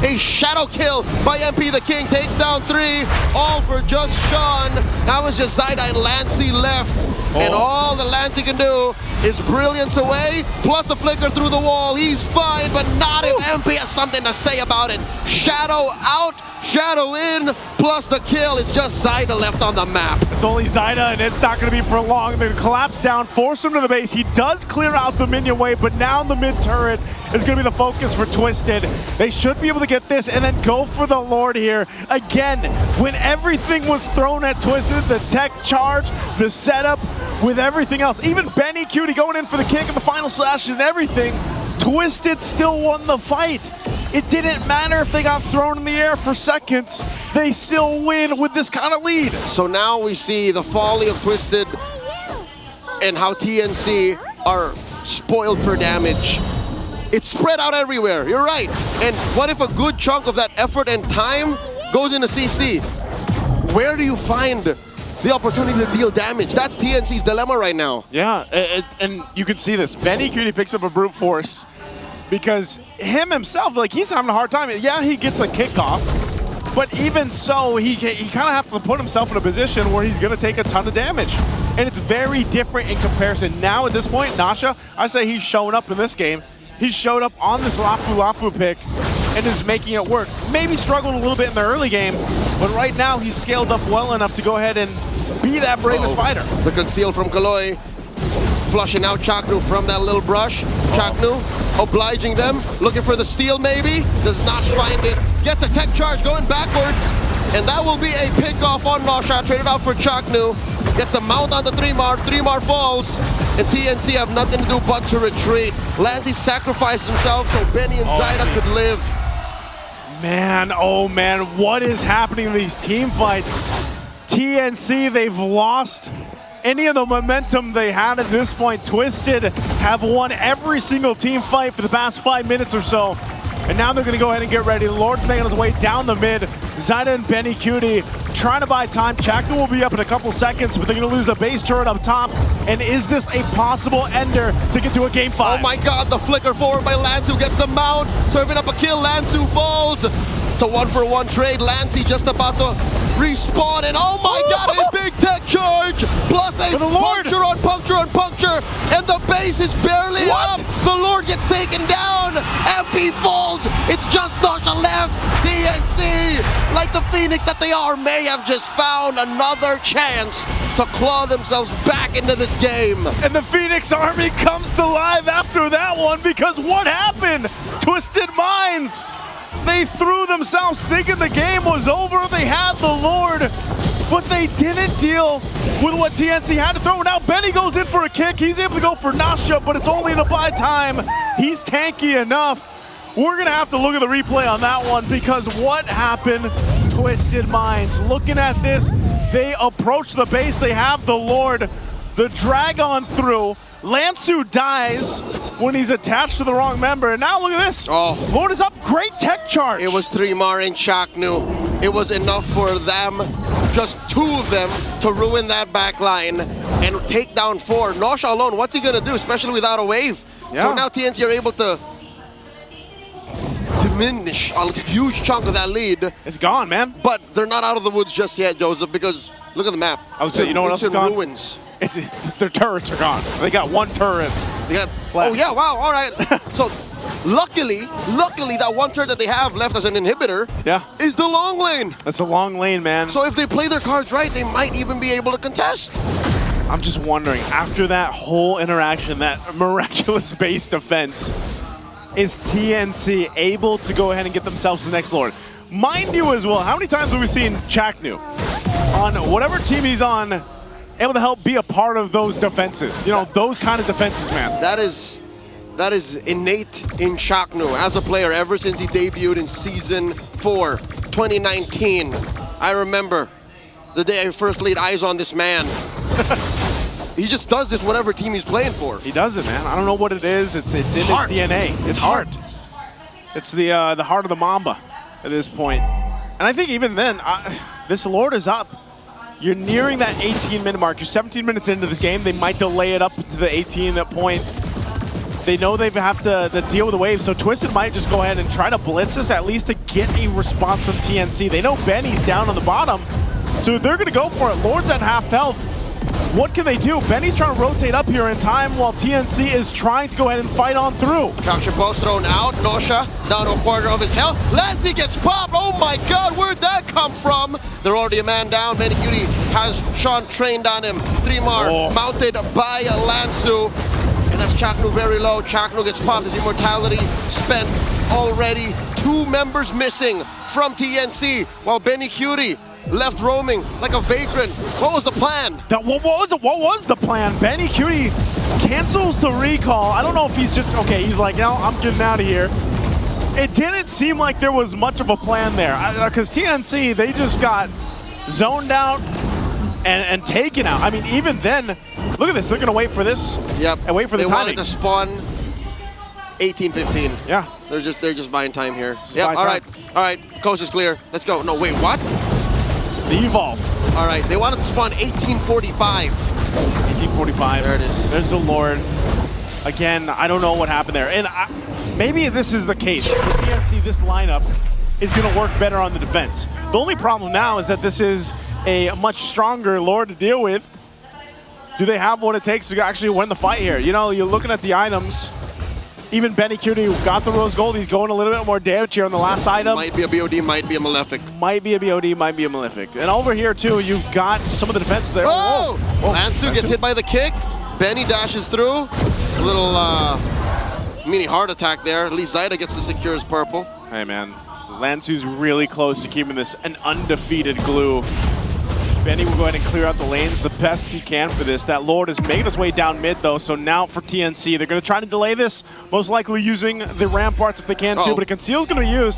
A shadow kill by MP the King, takes down 3, all for just Sean. Now it's just Zaida and Lancey left, and all that Lancey can do is brilliance away, plus the flicker through the wall. He's fine, but not if MP has something to say about it. Shadow out, shadow in, plus the kill. It's just Zaida left on the map. It's only Zaida, and it's not going to be for long. They're going to collapse down, force him to the base. He does clear out the minion wave, but now the mid turret is going to be the focus for Twisted. They should be able to get this and then go for the Lord here. Again, when everything was thrown at Twisted, the tech charge, the setup, with everything else, even Benny Cutie going in for the kick and the final slash and everything, Twisted still won the fight. It didn't matter if they got thrown in the air for seconds. They still win with this kind of lead. So now we see the folly of Twisted and how TNC are spoiled for damage. It's spread out everywhere, you're right. And what if a good chunk of that effort and time goes into CC? Where do you find the opportunity to deal damage? That's TNC's dilemma right now. Yeah, and you can see this. Benny Cutie picks up a brute force because him himself, like, he's having a hard time. Yeah, he gets a kickoff, but even so, he kind of has to put himself in a position where he's going to take a ton of damage. And it's very different in comparison. Now at this point, Nasha, I say he's showing up in this game. He showed up on this Lapu pick and is making it work. Maybe struggled a little bit in the early game, but right now he's scaled up well enough to go ahead and be that bravest fighter. The conceal from Kaloy, flushing out Chaknu from that little brush. Chaknu obliging them, looking for the steal maybe, does not find it. Gets a tech charge going backwards, and that will be a pick-off on Nasha, traded out for Chaknu. Gets the mount on the 3-mar falls, and TNC have nothing to do but to retreat. Lancey sacrificed himself so Benny and Zaida could live. Man, oh man, what is happening in these team fights? TNC, they've lost any of the momentum they had at this point. Twisted have won every single team fight for the past 5 minutes or so. And now they're going to go ahead and get ready. The Lord's making his way down the mid. Zaida and Benny Cutie trying to buy time. Chaknu will be up in a couple seconds, but they're going to lose a base turret up top. And is this a possible ender to get to a game 5? Oh my god, the flicker forward by Lansu gets the mount. Serving up a kill, Lansu falls. It's a 1-for-1 trade. Lancey just about to respawn, and oh my god, a big tech charge! Plus a puncture on puncture on puncture, and the base is barely up! The Lord gets taken down! MP falls! It's just Nasha left! TNC, like the Phoenix that they are, may have just found another chance to claw themselves back into this game. And the Phoenix Army comes to life after that one, because what happened? Twisted Minds! They threw themselves thinking the game was over. They had the Lord, but they didn't deal with what TNC had to throw. Now Benny goes in for a kick. He's able to go for Nasha, but it's only to buy time. He's tanky enough. We're going to have to look at the replay on that one, because what happened? Twisted Minds. Looking at this, they approach the base. They have the Lord. The drag on through. Lansu dies when he's attached to the wrong member. And now look at this. Oh, Lord is up. Great tech charge. It was 3-mar and Chaknu. It was enough for them, just 2 of them, to ruin that back line and take down 4. Nasha alone, what's he going to do, especially without a wave? Yeah. So now TNC are able to diminish a huge chunk of that lead. It's gone, man. But they're not out of the woods just yet, Joseph, because look at the map. I would say, you know what else is gone? Ruins. Their turrets are gone. They got 1 turret. They got, oh yeah, wow, all right. So Luckily, that one turret that they have left as an inhibitor is the long lane. That's a long lane, man. So if they play their cards right, they might even be able to contest. I'm just wondering, after that whole interaction, that miraculous base defense, is TNC able to go ahead and get themselves the next Lord? Mind you as well, how many times have we seen Chaknu on whatever team he's on, able to help be a part of those defenses? You know, those kind of defenses, man. That is innate in Chaknu as a player ever since he debuted in Season 4, 2019. I remember the day I first laid eyes on this man. He just does this whatever team he's playing for. He does it, man. I don't know what it is. It's in his DNA. It's heart. It's the heart of the Mamba at this point. And I think even then, this Lord is up. You're nearing that 18-minute mark. You're 17 minutes into this game. They might delay it up to the 18 point. They know they have to deal with the wave, so Twisted might just go ahead and try to blitz us at least to get a response from TNC. They know Benny's down on the bottom, so they're going to go for it. Lord's at half health. What can they do? Benny's trying to rotate up here in time while TNC is trying to go ahead and fight on through. Capture post thrown out. Nosha down to a quarter of his health. Lancey gets popped. Oh my god, where'd that come from? They're already a man down. Benny Cutie has Sean trained on him. Three-mar mounted by Lansu. And that's Chaknu very low. Chaknu gets popped. His immortality spent already. 2 members missing from TNC while Benny Cutie left roaming like a vagrant. What was the plan? What was the plan? Benny Cutie cancels the recall. I don't know if he's just, okay, he's like, no, I'm getting out of here. It didn't seem like there was much of a plan there. Because TNC, they just got zoned out and taken out. I mean, even then, look at this. They're going to wait for this. Yep. And wait for the timing. They wanted to spawn 18-15. Yeah. They're just buying time here. Yeah. All right. Coast is clear. Let's go. No, wait, what? The evolve. All right, they wanted to spawn 1845. 1845. There it is. There's the Lord. Again, I don't know what happened there. And maybe this is the case. For TNC, this lineup is going to work better on the defense. The only problem now is that this is a much stronger Lord to deal with. Do they have what it takes to actually win the fight here? You know, you're looking at the items. Even Benny Cutie, who got the Rose Gold, he's going a little bit more damage here on the last item. Might be a BOD, might be a Malefic. Might be a BOD, might be a Malefic. And over here, too, you've got some of the defense there. Oh! Lansu gets hit by the kick. Benny dashes through. A little mini heart attack there. At least Zaida gets to secure his purple. Hey, man. Lansu's really close to keeping this an undefeated glue. Benny will go ahead and clear out the lanes the best he can for this. That Lord is making his way down mid, though, so now for TNC, they're going to try to delay this, most likely using the ramparts if they can, too, but a conceal's going to be used.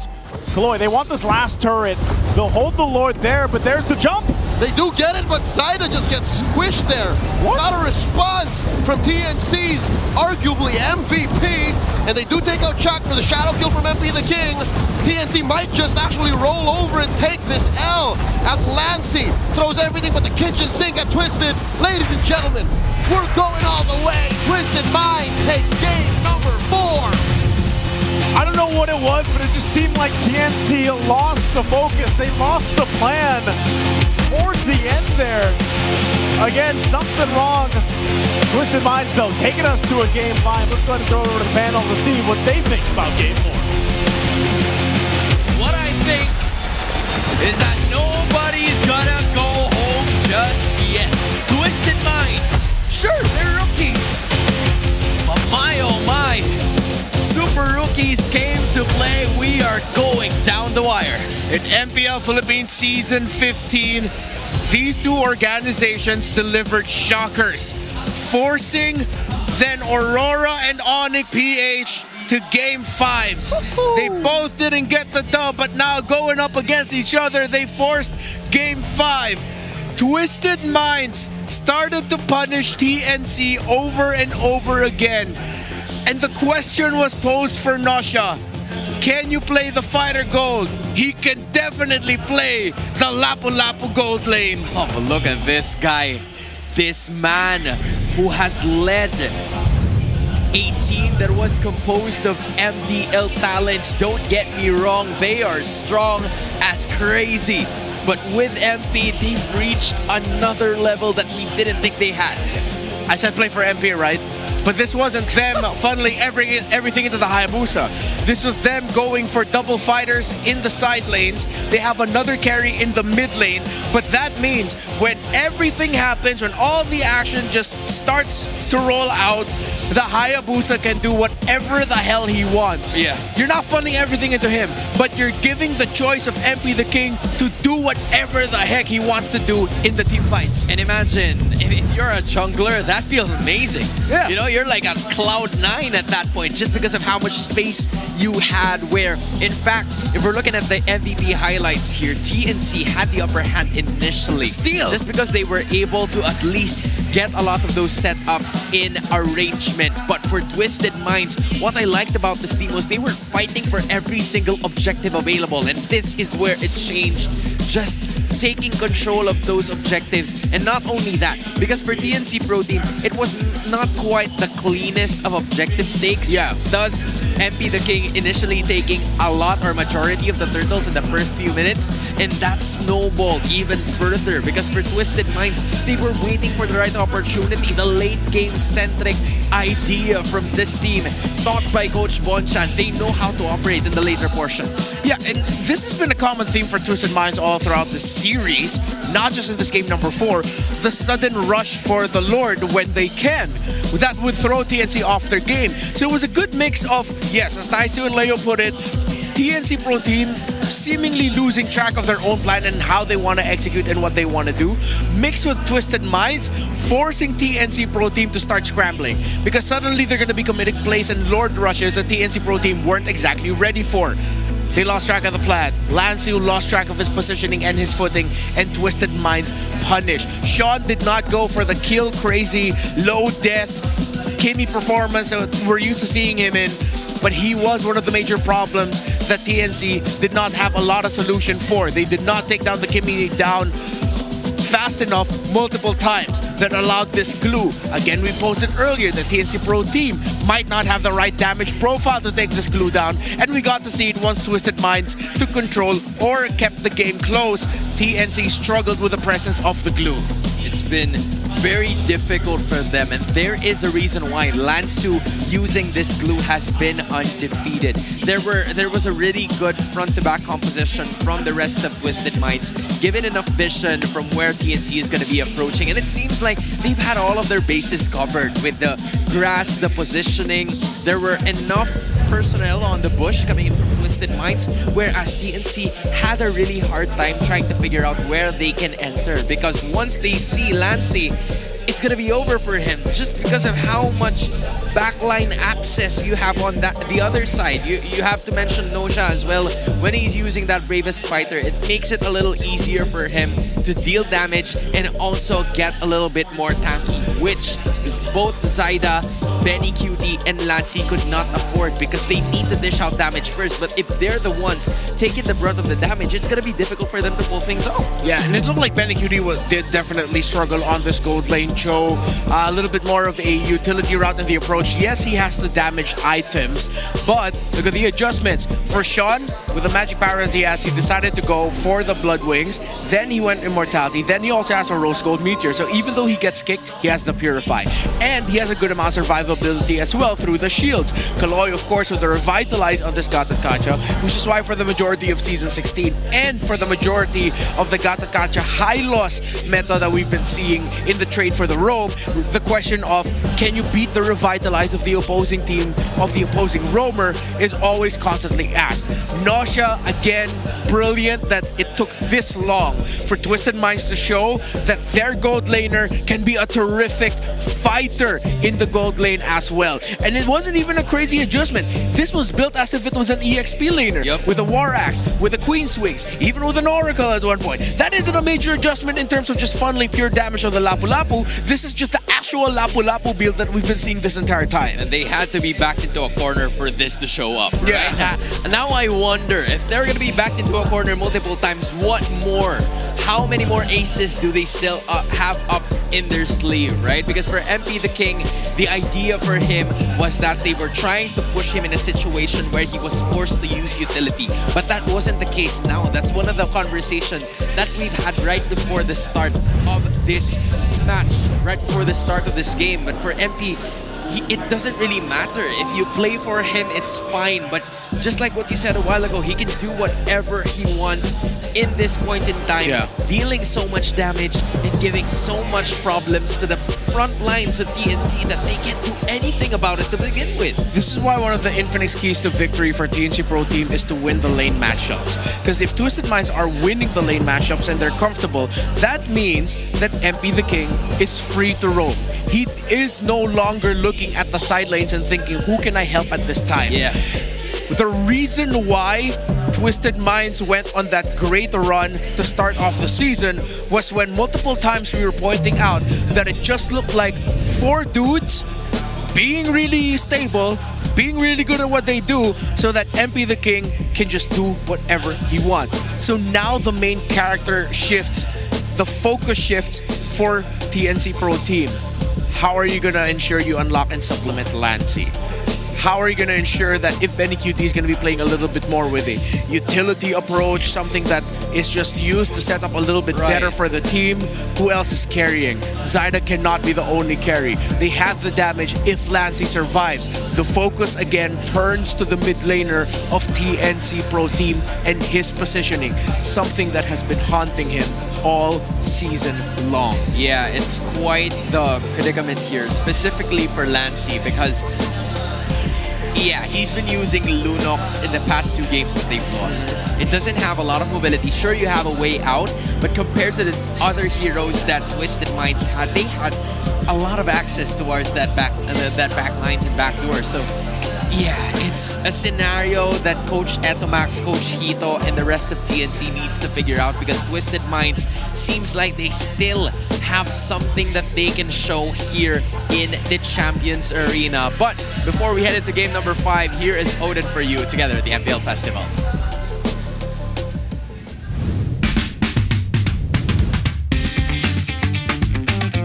Kaloy, they want this last turret. They'll hold the Lord there, but there's the jump. They do get it, but Zaida just gets squished there. What? Not a response from TNC's arguably MVP, and they do take out Chuck for the shadow kill from MP the King. TNC might just actually roll over and take this L as Lancey throws everything but the kitchen sink at Twisted. Ladies and gentlemen, we're going all the way. Twisted Minds takes game number 4. I don't know what it was, but it just seemed like TNC lost the focus. They lost the plan towards the end there. Again, something wrong. Twisted Minds, though, taking us to a game 5. Let's go ahead and throw it over to the panel to see what they think about game 4. What I think is that nobody's gonna go home just yet. Twisted Minds, sure, they're rookies, but my oh my, Super Rookies came to play. We are going down the wire. In MPL Philippines Season 15, these two organizations delivered shockers, forcing then Aurora and Onyx PH to game 5s. They both didn't get the dub, but now going up against each other, they forced game 5. Twisted Minds started to punish TNC over and over again. And the question was posed for Nosha. Can you play the fighter gold? He can definitely play the Lapu-Lapu gold lane. Oh, but look at this guy. This man who has led a team that was composed of MDL talents. Don't get me wrong, they are strong as crazy. But with MP, they've reached another level that we didn't think they had. I said play for MP, right? But this wasn't them funneling everything into the Hayabusa. This was them going for double fighters in the side lanes. They have another carry in the mid lane. But that means when everything happens, when all the action just starts to roll out, the Hayabusa can do whatever the hell he wants. Yeah. You're not funneling everything into him, but you're giving the choice of MP the King to do whatever the heck he wants to do in the team fights. And imagine, if you're a jungler, that feels amazing. Yeah. You know, you're like at cloud 9 at that point, just because of how much space you had, where, in fact, if we're looking at the MVP highlights here, TNC had the upper hand initially. Still. Just because they were able to at least get a lot of those setups in arrangement. But for Twisted Minds, what I liked about this team was they were fighting for every single objective available. And this is where it changed. Just taking control of those objectives. And not only that, because for TNC Pro Team, it was not quite the cleanest of objective takes. Yeah. Thus, MP the King initially taking a lot or majority of the turtles in the first few minutes, and that snowballed even further because for Twisted Minds, they were waiting for the right opportunity, the late game centric idea from this team, taught by Coach Bonchan. They know how to operate in the later portions. Yeah, and this has been a common theme for Twisted Minds all throughout the series, not just in this game number 4, the sudden rush for the Lord when they can. That would throw TNC off their game. So it was a good mix of, yes, as Naisio and Leo put it, TNC Pro Team seemingly losing track of their own plan and how they want to execute and what they want to do, mixed with Twisted Minds forcing TNC Pro Team to start scrambling because suddenly they're going to be committing plays and Lord rushes that TNC Pro Team weren't exactly ready for. They lost track of the plan. Lanciu lost track of his positioning and his footing, and Twisted Minds punished. Sean did not go for the kill crazy, low death, Kimmy performance that we're used to seeing him in, but he was one of the major problems that TNC did not have a lot of solution for. They did not take down the Kimmy down fast enough multiple times that allowed this glue. Again, we posted earlier that TNC Pro Team might not have the right damage profile to take this glue down, and we got to see it once Twisted Minds took control or kept the game close. TNC struggled with the presence of the glue. It's been very difficult for them, and there is a reason why Lanciu using this glue has been undefeated. There was a really good front-to-back composition from the rest of Twisted Minds, given enough vision from where TNC is going to be approaching, and it seems like they've had all of their bases covered with the grass, the positioning. There were enough personnel on the bush coming in from Twisted Minds, whereas TNC had a really hard time trying to figure out where they can enter, because once they see Lancey, it's gonna be over for him just because of how much backline access you have on the other side. You have to mention Nosha as well. When he's using that Bravest Fighter, it makes it a little easier for him to deal damage and also get a little bit more tanky, which is both Zyda, Benny Cutie, and Lancey could not afford because they need to dish out damage first. But if they're the ones taking the brunt of the damage, it's gonna be difficult for them to pull things off. Yeah, and it looked like Benny Cutie did definitely struggle on this gold lane. Cho, a little bit more of a utility route in the approach. Yes, he has the damaged items, but look at the adjustments. For Sean, with the magic power as he has, he decided to go for the Blood Wings. Then he went Immortality. Then he also has a Rose Gold Meteor. So even though he gets kicked, he has the Purify. And he has a good amount of survivability as well through the shields. Kaloy, of course, with the Revitalize on this Gatakacha, which is why for the majority of Season 16 and for the majority of the Gatakacha high loss meta that we've been seeing in the trade for the roam, the question of can you beat the Revitalize of the opposing team, of the opposing roamer, is always constantly asked. Nosha, again, brilliant that it took this long for Twisted Minds to show that their gold laner can be a terrific fighter in the gold lane as well. And it wasn't even a crazy adjustment. This was built as if it was an EXP laner, with a War Axe, with a Queen Swings, even with an Oracle at one point. That isn't a major adjustment in terms of just funneling pure damage of the Lapu Lapu. This is just the actual Lapu Lapu build that we've been seeing this entire time. And they had to be backed into a corner for this to show up, right? Yeah. Now I wonder, if they're going to be backed into a corner multiple times, what more? How many more aces do they still have up in their sleeve, right? Because for MP the King, the idea for him was that they were trying to push him in a situation where he was forced to use utility. But that wasn't the case now. That's one of the conversations that we've had right before the start of this match right before the start of this game. But for MP, it doesn't really matter. If you play for him, it's fine. But just like what you said a while ago, he can do whatever he wants in this point in time, dealing so much damage and giving so much problems to the front lines of TNC that they can't do anything about it to begin with. This is why one of the infinite keys to victory for TNC Pro Team is to win the lane matchups. Because if Twisted Minds are winning the lane matchups and they're comfortable, that means that MP the King is free to roam. He is no longer looking at the side lanes and thinking, who can I help at this time? Yeah. The reason why Twisted Minds went on that great run to start off the season was when multiple times we were pointing out that it just looked like 4 dudes being really stable, being really good at what they do, so that MP the King can just do whatever he wants. So now the main character shifts, the focus shifts for TNC Pro Team. How are you gonna ensure you unlock and supplement Lancy? How are you going to ensure that if Benny QT is going to be playing a little bit more with a utility approach, something that is just used to set up a little bit better for the team? Who else is carrying? Zyda cannot be the only carry. They have the damage if Lancy survives. The focus again turns to the mid laner of TNC Pro Team and his positioning, something that has been haunting him all season long. Yeah, it's quite the predicament here, specifically for Lancy, because yeah, he's been using Lunox in the past 2 games that they've lost. It doesn't have a lot of mobility. Sure, you have a way out, but compared to the other heroes that Twisted Minds had, they had a lot of access towards that back lines and back doors. So yeah, it's a scenario that Coach Etomax, Coach Hito, and the rest of TNC needs to figure out, because Twisted Minds seems like they still have something that they can show here in the Champions Arena. But before we head into game number 5, here is Odin for you together at the MPL Festival.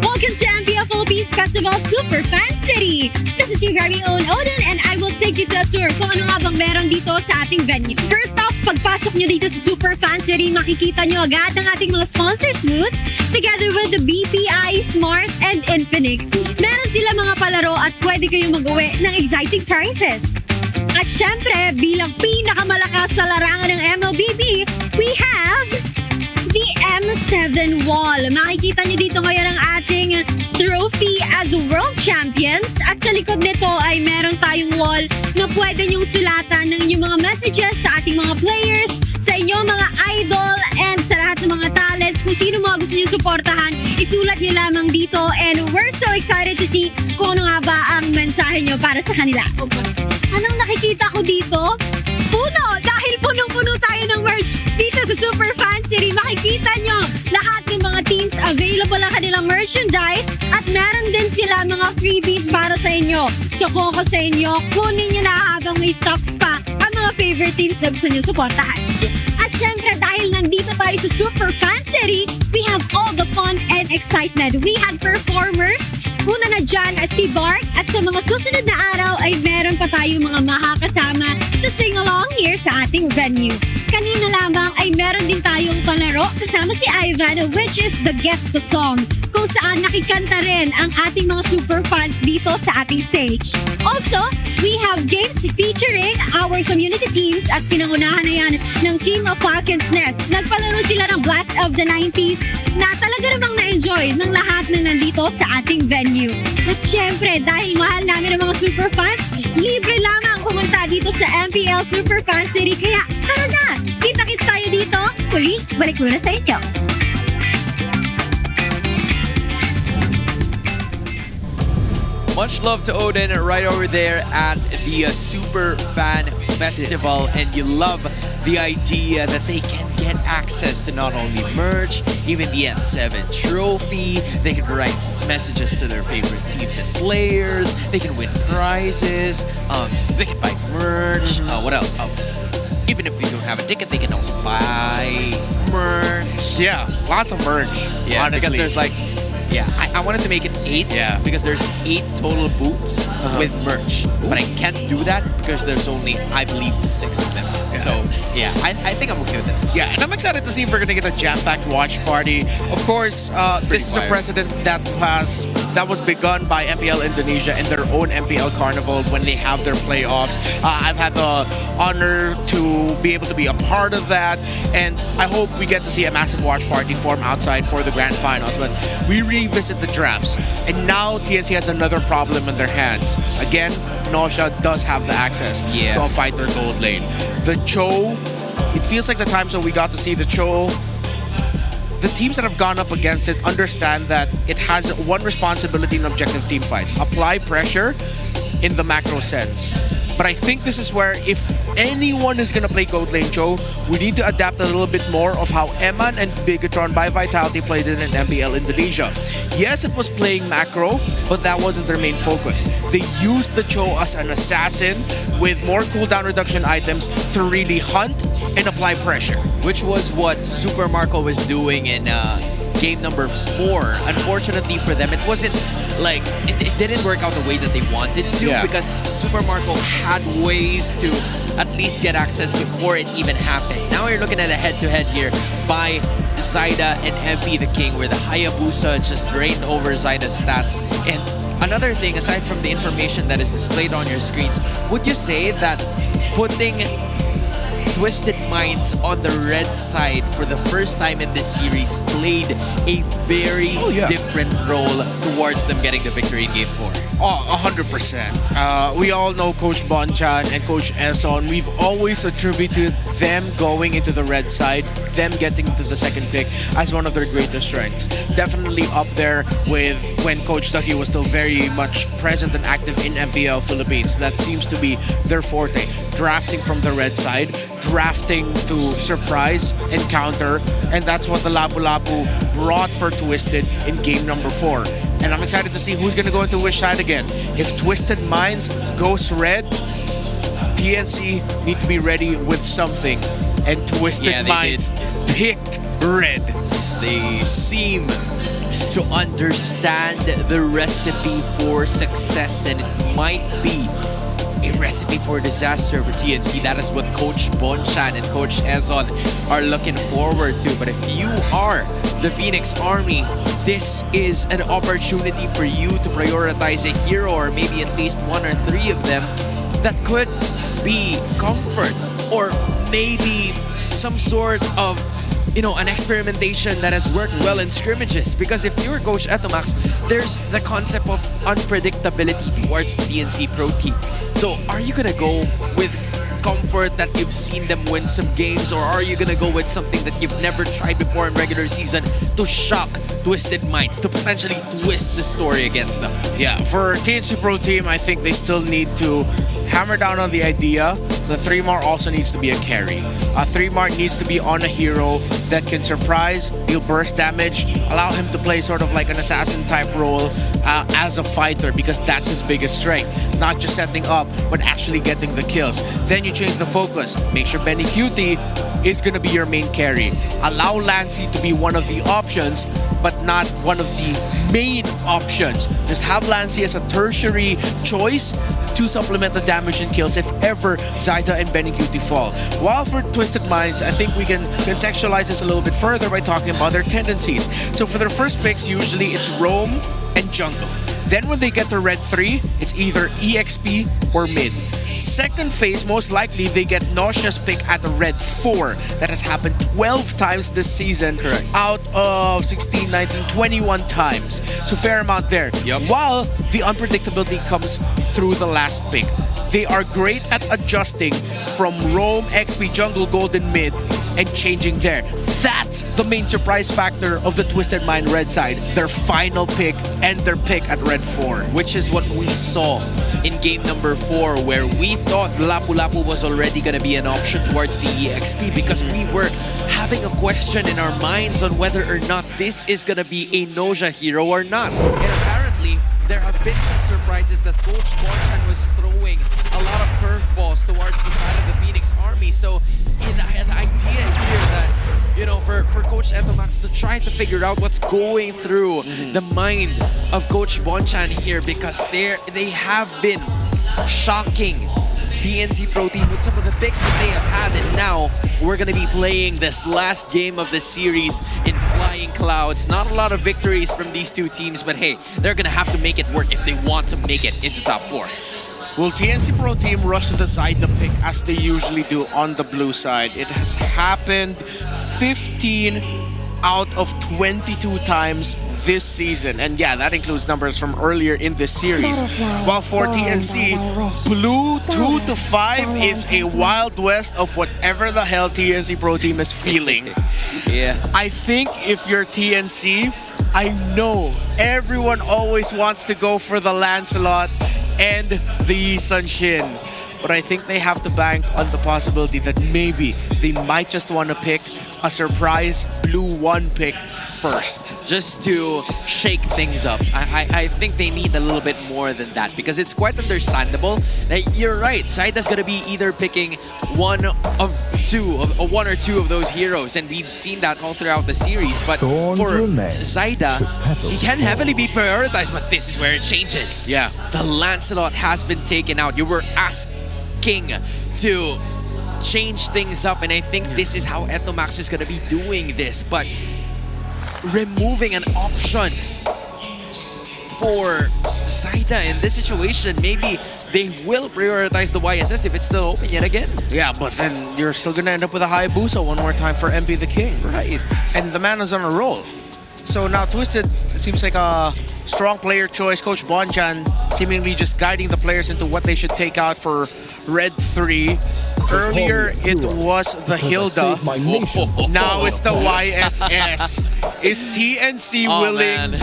Welcome to MPL Philippines Festival Super Fan City! This is your very own Odin, and I will take you to a tour kung ano nga bang meron dito sa ating venue. First off, pagpasok nyo dito sa Super Fan City, makikita nyo agad ang ating mga sponsors booth together with the BPI, Smart, and Infinix. Meron sila mga palaro at pwede kayong mag-uwi ng exciting prizes. At syempre, bilang pinakamalakas sa larangan ng MLBB, we have the M7 wall. Makikita nyo dito ngayon ang ating trophy as world champions. At sa likod nito ay meron tayong wall na pwede nyong sulatan ng inyong mga messages sa ating mga players, sa inyong mga idol, and sa lahat ng mga talents. Kung sino mga gusto nyo suportahan, isulat nyo lamang dito. And we're so excited to see kung ano nga ba ang mensahe nyo para sa kanila. Anong nakikita ko dito? Puno! Dahil punong-puno tayo ng merch dito sa Super Fan City. Makikita nyo lahat ng mga teams available ang kanilang merchandise at meron din sila mga freebies para sa inyo. So kung ako sa inyo, kunin nyo na habang may stocks pa ang mga favorite teams na gusto nyo supportahan. At syempre, dahil nandito tayo sa Super Fan City, we have all the fun and excitement. We had performers. Una na dyan si Bart, at sa mga susunod na araw ay meron pa tayong mga makakasama to sing along here sa ating venue. Kanina lamang ay meron din tayong palaro kasama si Ivan, which is the Guess the Song, kung saan nakikanta rin ang ating mga super fans dito sa ating stage. Also, we have games featuring our community teams at pinangunahan na yan ng Team of Falcon's Nest. Nagpalaro sila ng Blast of the 90s na talaga namang na-enjoy ng lahat na nandito sa ating venue. At syempre, dahil mahal namin ang mga super fans, libre lamang pumunta dito sa MPL Super Fan City. Kaya tara na! Kita-kits tayo dito. Muli, balik muna sa inyo. Much love to Odin right over there at the Super Fan Festival. And you love the idea that they can get access to not only merch, even the M7 trophy. They can write messages to their favorite teams and players. They can win prizes. They can buy merch. What else? Even if we don't have a ticket, they can also buy merch. Yeah, lots of merch. Yeah, honestly. because there's like Yeah, I wanted to make it 8 because there's 8 total booths with merch. But I can't do that because there's only, I believe, 6 of them. So, yeah, I think I'm okay with this. Yeah, and I'm excited to see if we're going to get a jam-packed watch party. Of course, this is a precedent that was begun by MPL Indonesia and their own MPL Carnival when they have their playoffs. I've had the honor to be able to be a part of that, and I hope we get to see a massive watch party form outside for the grand finals. But we revisit the drafts, and now TNC has another problem in their hands. Again, Nosha does have the access to a fighter gold lane. The Cho, it feels like the times that we got to see the Cho, the teams that have gone up against it understand that it has one responsibility in objective team fights: apply pressure in the macro sense. But I think this is where, if anyone is going to play Gold Lane Cho, we need to adapt a little bit more of how Eman and Bigatron by Vitality played it in MPL Indonesia. Yes, it was playing macro, but that wasn't their main focus. They used the Cho as an assassin with more cooldown reduction items to really hunt and apply pressure. Which was what Super Marco was doing in game number 4. Unfortunately for them, it wasn't like it didn't work out the way that they wanted to because Super Marco had ways to at least get access before it even happened. Now you're looking at a head-to-head here by Zyda and MP the King, where the Hayabusa just reigned over Zyda's stats. And another thing, aside from the information that is displayed on your screens, would you say that putting Twisted Minds on the red side for the first time in this series played a very different role towards them getting the victory in Game 4? Oh, 100%. We all know Coach Bonchan and Coach Eson. We've always attributed them going into the red side, them getting to the second pick, as one of their greatest strengths. Definitely up there with when Coach Ducky was still very much present and active in MPL Philippines. That seems to be their forte. Drafting from the red side, drafting to surprise and counter, and that's what the Lapu-Lapu brought for Twisted in game number 4. And I'm excited to see who's going to go into which side again. If Twisted Minds goes red, TNC need to be ready with something. And Twisted Minds picked red. They seem to understand the recipe for success, and it might be a recipe for disaster for TNC. That is what Coach Bonchan and Coach Ezon are looking forward to. But if you are the Phoenix Army, this is an opportunity for you to prioritize a hero, or maybe at least 1 or 3 of them, that could be comfort, or maybe some sort of, you know, an experimentation that has worked well in scrimmages. Because if you're Coach Etomax, there's the concept of unpredictability towards the TNC Pro team. So are you gonna go with comfort that you've seen them win some games, or are you gonna go with something that you've never tried before in regular season to shock Twisted Minds, to potentially twist the story against them? Yeah, for TNC Pro team, I think they still need to hammer down on the idea. The 3-Mar also needs to be a carry. 3-Mar needs to be on a hero that can surprise, deal burst damage, allow him to play sort of like an assassin type role as a fighter, because that's his biggest strength. Not just setting up, but actually getting the kills. Then you change the focus. Make sure Benny Cutie is going to be your main carry. Allow Lancy to be one of the options, but not one of the main options. Just have Lancy as a tertiary choice to supplement the damage and kills if ever Zyda and Benny Cutie fall. While for Twisted Minds, I think we can contextualize this a little bit further by talking about their tendencies. So for their first picks, usually it's roam and jungle. Then when they get to red 3, it's either EXP or mid. Second phase, most likely they get Nosha's pick at the red 4. That has happened 12 times this season. Correct. Out of 16, 19, 21 times. So fair amount there. While the unpredictability comes through the last pick. They are great at adjusting from roam, XP, jungle, golden, mid, and changing there. That's the main surprise factor of the Twisted Mind red side. Their final pick and their pick at red 4. Which is what we saw in game number 4, where we thought Lapu-Lapu was already going to be an option towards the EXP, because we were having a question in our minds on whether or not this is going to be a Nosha hero or not. And apparently, there have been some surprises that Coach Bonchan was throwing a lot of curveballs towards the side of the Phoenix Army. So the idea here that, you know, for Coach Etomax to try to figure out what's going through the mind of Coach Bonchan here, because they have been shocking TNC Pro Team with some of the picks that they have had, and now we're going to be playing this last game of the series in flying clouds. Not a lot of victories from these two teams, but hey, they're going to have to make it work if they want to make it into top 4. Will TNC Pro Team rush to the side to pick as they usually do on the blue side? It has happened 15 out of 22 times this season. And yeah, that includes numbers from earlier in this series. While for TNC, blue 2-5 is a wild west of whatever the hell TNC Pro Team is feeling. Yeah. I think if you're TNC, I know everyone always wants to go for the Lancelot and the Sunshin. But I think they have to bank on the possibility that maybe they might just want to pick a surprise blue 1 pick first. Just to shake things up. I think they need a little bit more than that, because it's quite understandable that you're right. Zaida's going to be either picking one or two of those heroes, and we've seen that all throughout the series. But for Zaida, he can heavily be prioritized, but this is where it changes. Yeah. The Lancelot has been taken out. You were asking to change things up, and I think this is how Etomax is going to be doing this. But removing an option for Zaida in this situation, maybe they will prioritize the YSS if it's still open yet again. Yeah, but then you're still going to end up with a Hayabusa one more time for MP the King. Right. And the man is on a roll. So now Twisted seems like a strong player choice. Coach Bonchan seemingly just guiding the players into what they should take out for Red 3. Earlier, it was the Hilda. Now it's the YSS. Is TNC willing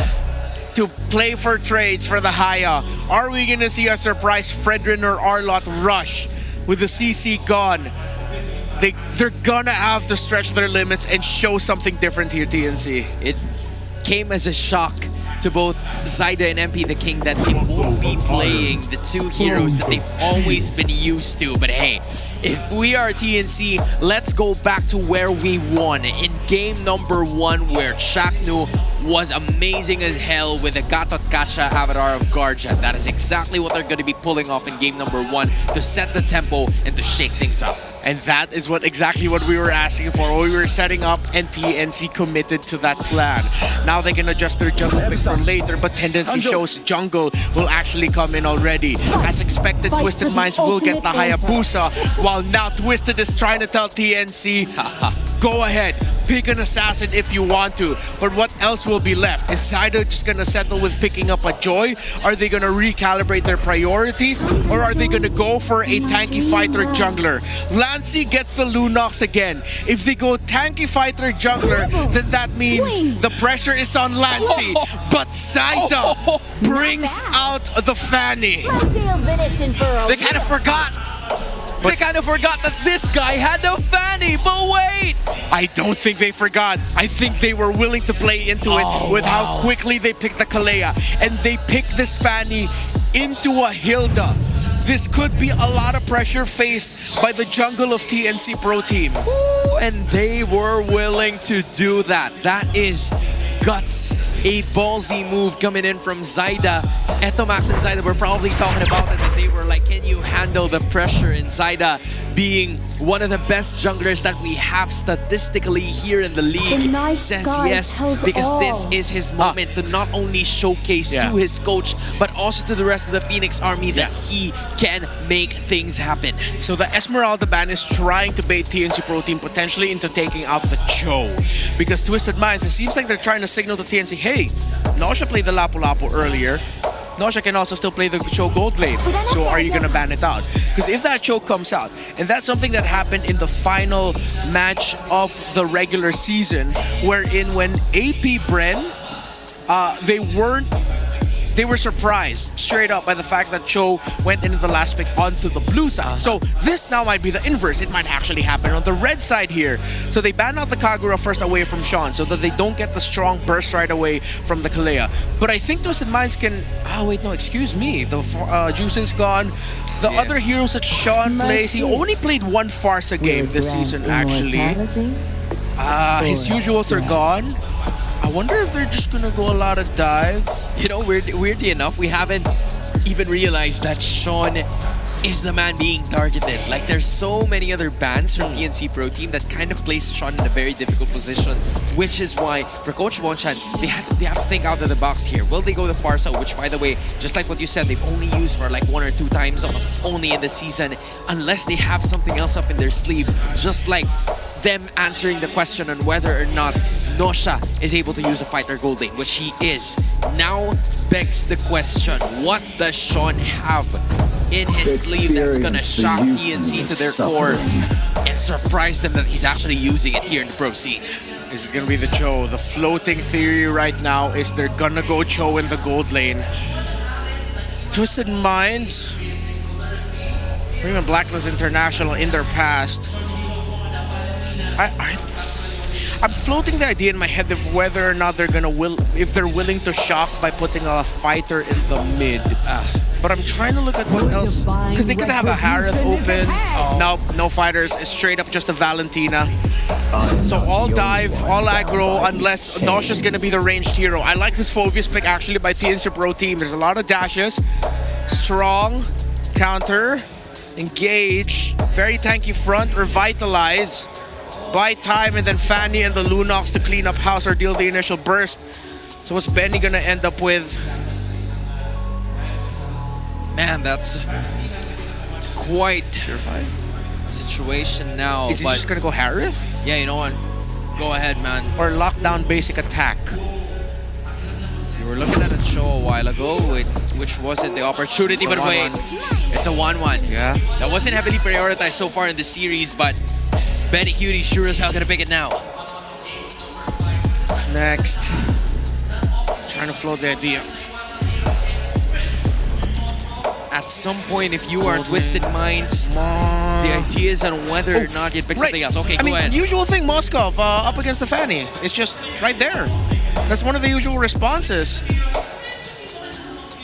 to play for trades for the Haya? Are we going to see a surprise Fredrin or Arlot rush with the CC gone? They're going to have to stretch their limits and show something different here, TNC. It came as a shock to both Zaida and MP the King that they won't be playing the two heroes that they've always been used to. But hey, if we are TNC, let's go back to where we won in game number 1, where Shaknu was amazing as hell with a Gatot Kacha Avatar of Garja. That is exactly what they're going to be pulling off in game number 1 to set the tempo and to shake things up. And that is exactly what we were asking for. We were setting up, and TNC committed to that plan. Now they can adjust their jungle pick for later, but tendency shows jungle will actually come in already. As expected, Twisted Minds will get the Hayabusa, while now Twisted is trying to tell TNC, go ahead, pick an assassin if you want to, but what else will be left? Is Zaida just gonna settle with picking up a Joy? Are they gonna recalibrate their priorities? Or are they gonna go for a tanky fighter jungler? Lancey gets the Lunox again. If they go tanky fighter jungler, then that means the pressure is on Lancey. But Zaida brings out the Fanny. They kind of forgot. They kind of forgot that this guy had no Fanny, but wait! I don't think they forgot. I think they were willing to play into it with how quickly they picked the Kalea. And they picked this Fanny into a Hilda. This could be a lot of pressure faced by the jungle of TNC Pro Team. Ooh, and they were willing to do that. That is guts. A ballsy move coming in from Zaida. Etomax and Zaida were probably talking about it, and they were like, can you handle the pressure? And Zaida, being one of the best junglers that we have statistically here in the league, says yes, because this is his moment to not only showcase to his coach, but also to the rest of the Phoenix Army that he can make things happen. So the Esmeralda ban is trying to bait TNC Pro Team potentially into taking out the Cho. Because Twisted Minds, it seems like they're trying to signal to TNC, hey, Nausha played the Lapu-Lapu earlier. Nausha can also still play the Cho gold lane. So are you going to ban it out? Because if that Cho comes out, and that's something that happened in the final match of the regular season, wherein when AP Bren, they were surprised. straight up by the fact that Cho went into the last pick onto the blue side. So this now might be the inverse. It might actually happen on the red side here. So they ban out the Kagura first away from Sean so that they don't get the strong burst right away from the Kalea. But I think Twisted Minds can... Oh, wait, no, excuse me. The Juicing's gone. The other heroes that Sean plays, he only played one Farsa game this season, actually. His usuals are gone. I wonder if they're just gonna go a lot of dive. You know, weirdly enough, we haven't even realized that Sean is the man being targeted. Like, there's so many other bans from TNC Pro Team that kind of place Sean in a very difficult position, which is why for Coach Bonchan, they have to think out of the box here. Will they go the Farsa, which, by the way, just like what you said, they've only used for like 1 or 2 times only in the season, unless they have something else up in their sleeve, just like them answering the question on whether or not Nosha is able to use a fighter gold lane, which he is. Now begs the question, what does Sean have in his sleeve that's gonna shock TNC to their core and surprise them that he's actually using it here in the pro scene? This is gonna be the Cho. The floating theory right now is they're gonna go Cho in the gold lane. Twisted Minds, or even Blacklist International in their past, I'm floating the idea in my head of whether or not they're gonna if they're willing to shock by putting a fighter in the mid. But I'm trying to look at what else, because they could have a Harith open. No fighters. It's straight up just a Valentina. So all dive, all aggro, unless Nosha's gonna be the ranged hero. I like this Phobius pick actually by TNC Pro Team. There's a lot of dashes, strong counter, engage, very tanky front, revitalize, buy time, and then Fanny and the Lunox to clean up house or deal the initial burst. So what's Benny gonna end up with? Man, that's quite a situation now. Is he just gonna go Harith? Yeah, you know what? Go ahead, man. Or lockdown basic attack. You were looking at a show a while ago, which wasn't the opportunity, but wait, it's a 1-1. Yeah. That wasn't heavily prioritized so far in the series, but Benny Cutie sure as hell gonna pick it now. What's next? Trying to float the idea. At some point, if you are Twisted Minds, the idea is on whether or not you pick something else. Okay, go ahead. Usual thing, Moskov up against the Fanny. It's just right there. That's one of the usual responses.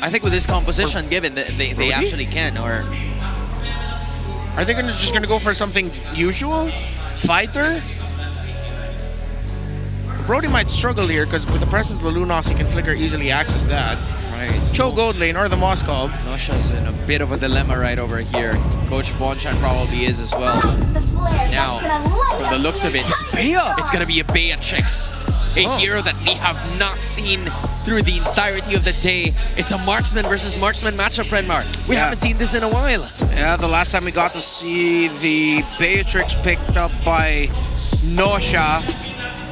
I think with this composition, given that they actually can, or are they just gonna go for something usual? Fighter? Brody might struggle here because with the presence of the Lunox, he can flicker easily access that. Right. Cho gold lane or the Moskov. Nosha's in a bit of a dilemma right over here. Coach Bonchan probably is as well. Now, from the looks of it, it's gonna be a Bea Chicks. A hero that we have not seen through the entirety of the day. It's a marksman versus marksman matchup, Renmar. We haven't seen this in a while. Yeah, the last time we got to see the Beatrix picked up by Nosha,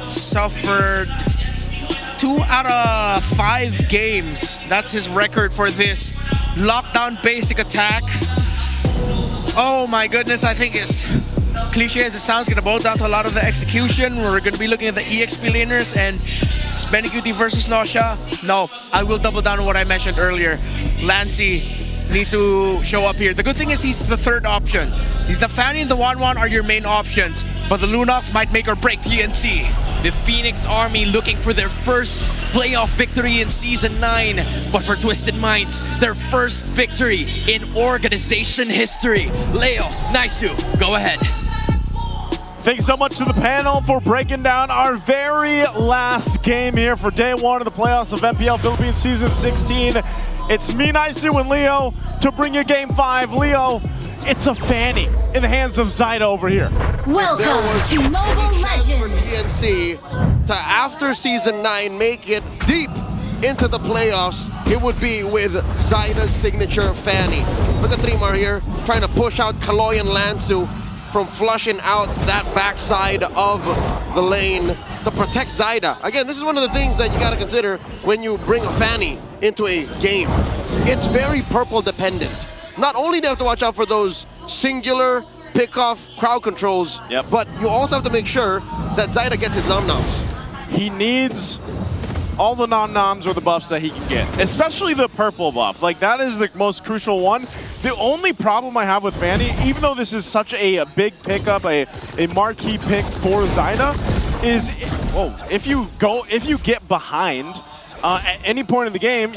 suffered 2 out of 5 games. That's his record for this lockdown basic attack. Oh my goodness, I think it's cliche as it sounds, gonna boil down to a lot of the execution. We're gonna be looking at the EXP laners and Spenny versus Nosha. No, I will double down on what I mentioned earlier. Lancy needs to show up here. The good thing is he's the third option. The Fanny and the Wanwan are your main options, but the Lunox might make or break TNC. The Phoenix Army looking for their first playoff victory in Season 9, but for Twisted Minds, their first victory in organization history. Leo, Naisu, go ahead. Thanks so much to the panel for breaking down our very last game here for day 1 of the playoffs of MPL Philippines Season 16. It's me, Naisu, and Leo to bring you Game 5. Leo, it's a Fanny in the hands of Zyda over here. Welcome to Mobile Legends. For TNC to, after Season 9, make it deep into the playoffs, it would be with Zyda's signature Fanny. Look at Trimar here, trying to push out Kaloy and Lansu from flushing out that backside of the lane to protect Zyda. Again, this is one of the things that you gotta consider when you bring a Fanny into a game. It's very purple dependent. Not only do you have to watch out for those singular pick-off crowd controls, but you also have to make sure that Zyda gets his nom-noms. He needs all the non-noms are the buffs that he can get, especially the purple buff. Like, that is the most crucial one. The only problem I have with Vanny, even though this is such a big pickup, a marquee pick for Zyda, is if you get behind at any point in the game,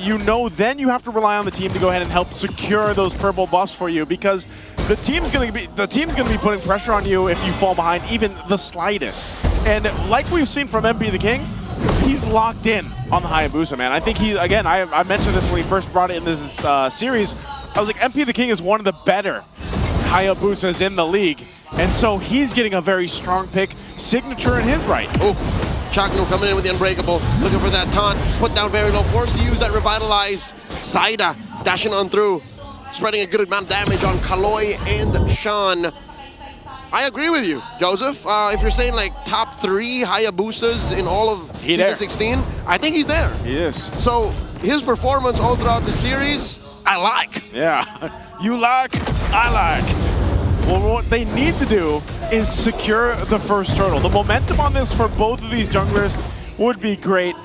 then you have to rely on the team to go ahead and help secure those purple buffs for you, because the team's gonna be putting pressure on you if you fall behind even the slightest. And like we've seen from MP the King, he's locked in on the Hayabusa, man. I think I mentioned this when he first brought it in this series. I was like, MP the King is one of the better Hayabusas in the league. And so he's getting a very strong pick, signature in his right. Oh, Chakno coming in with the Unbreakable, looking for that taunt, put down very low, forced to use that Revitalize. Zyda dashing on through, spreading a good amount of damage on Kaloy and Sean. I agree with you, Joseph. If you're saying like top 3 Hayabusas in all of Season 16, I think he's there. He is. So his performance all throughout the series, I like. Yeah, you like, I like. Well, what they need to do is secure the first turtle. The momentum on this for both of these junglers would be great,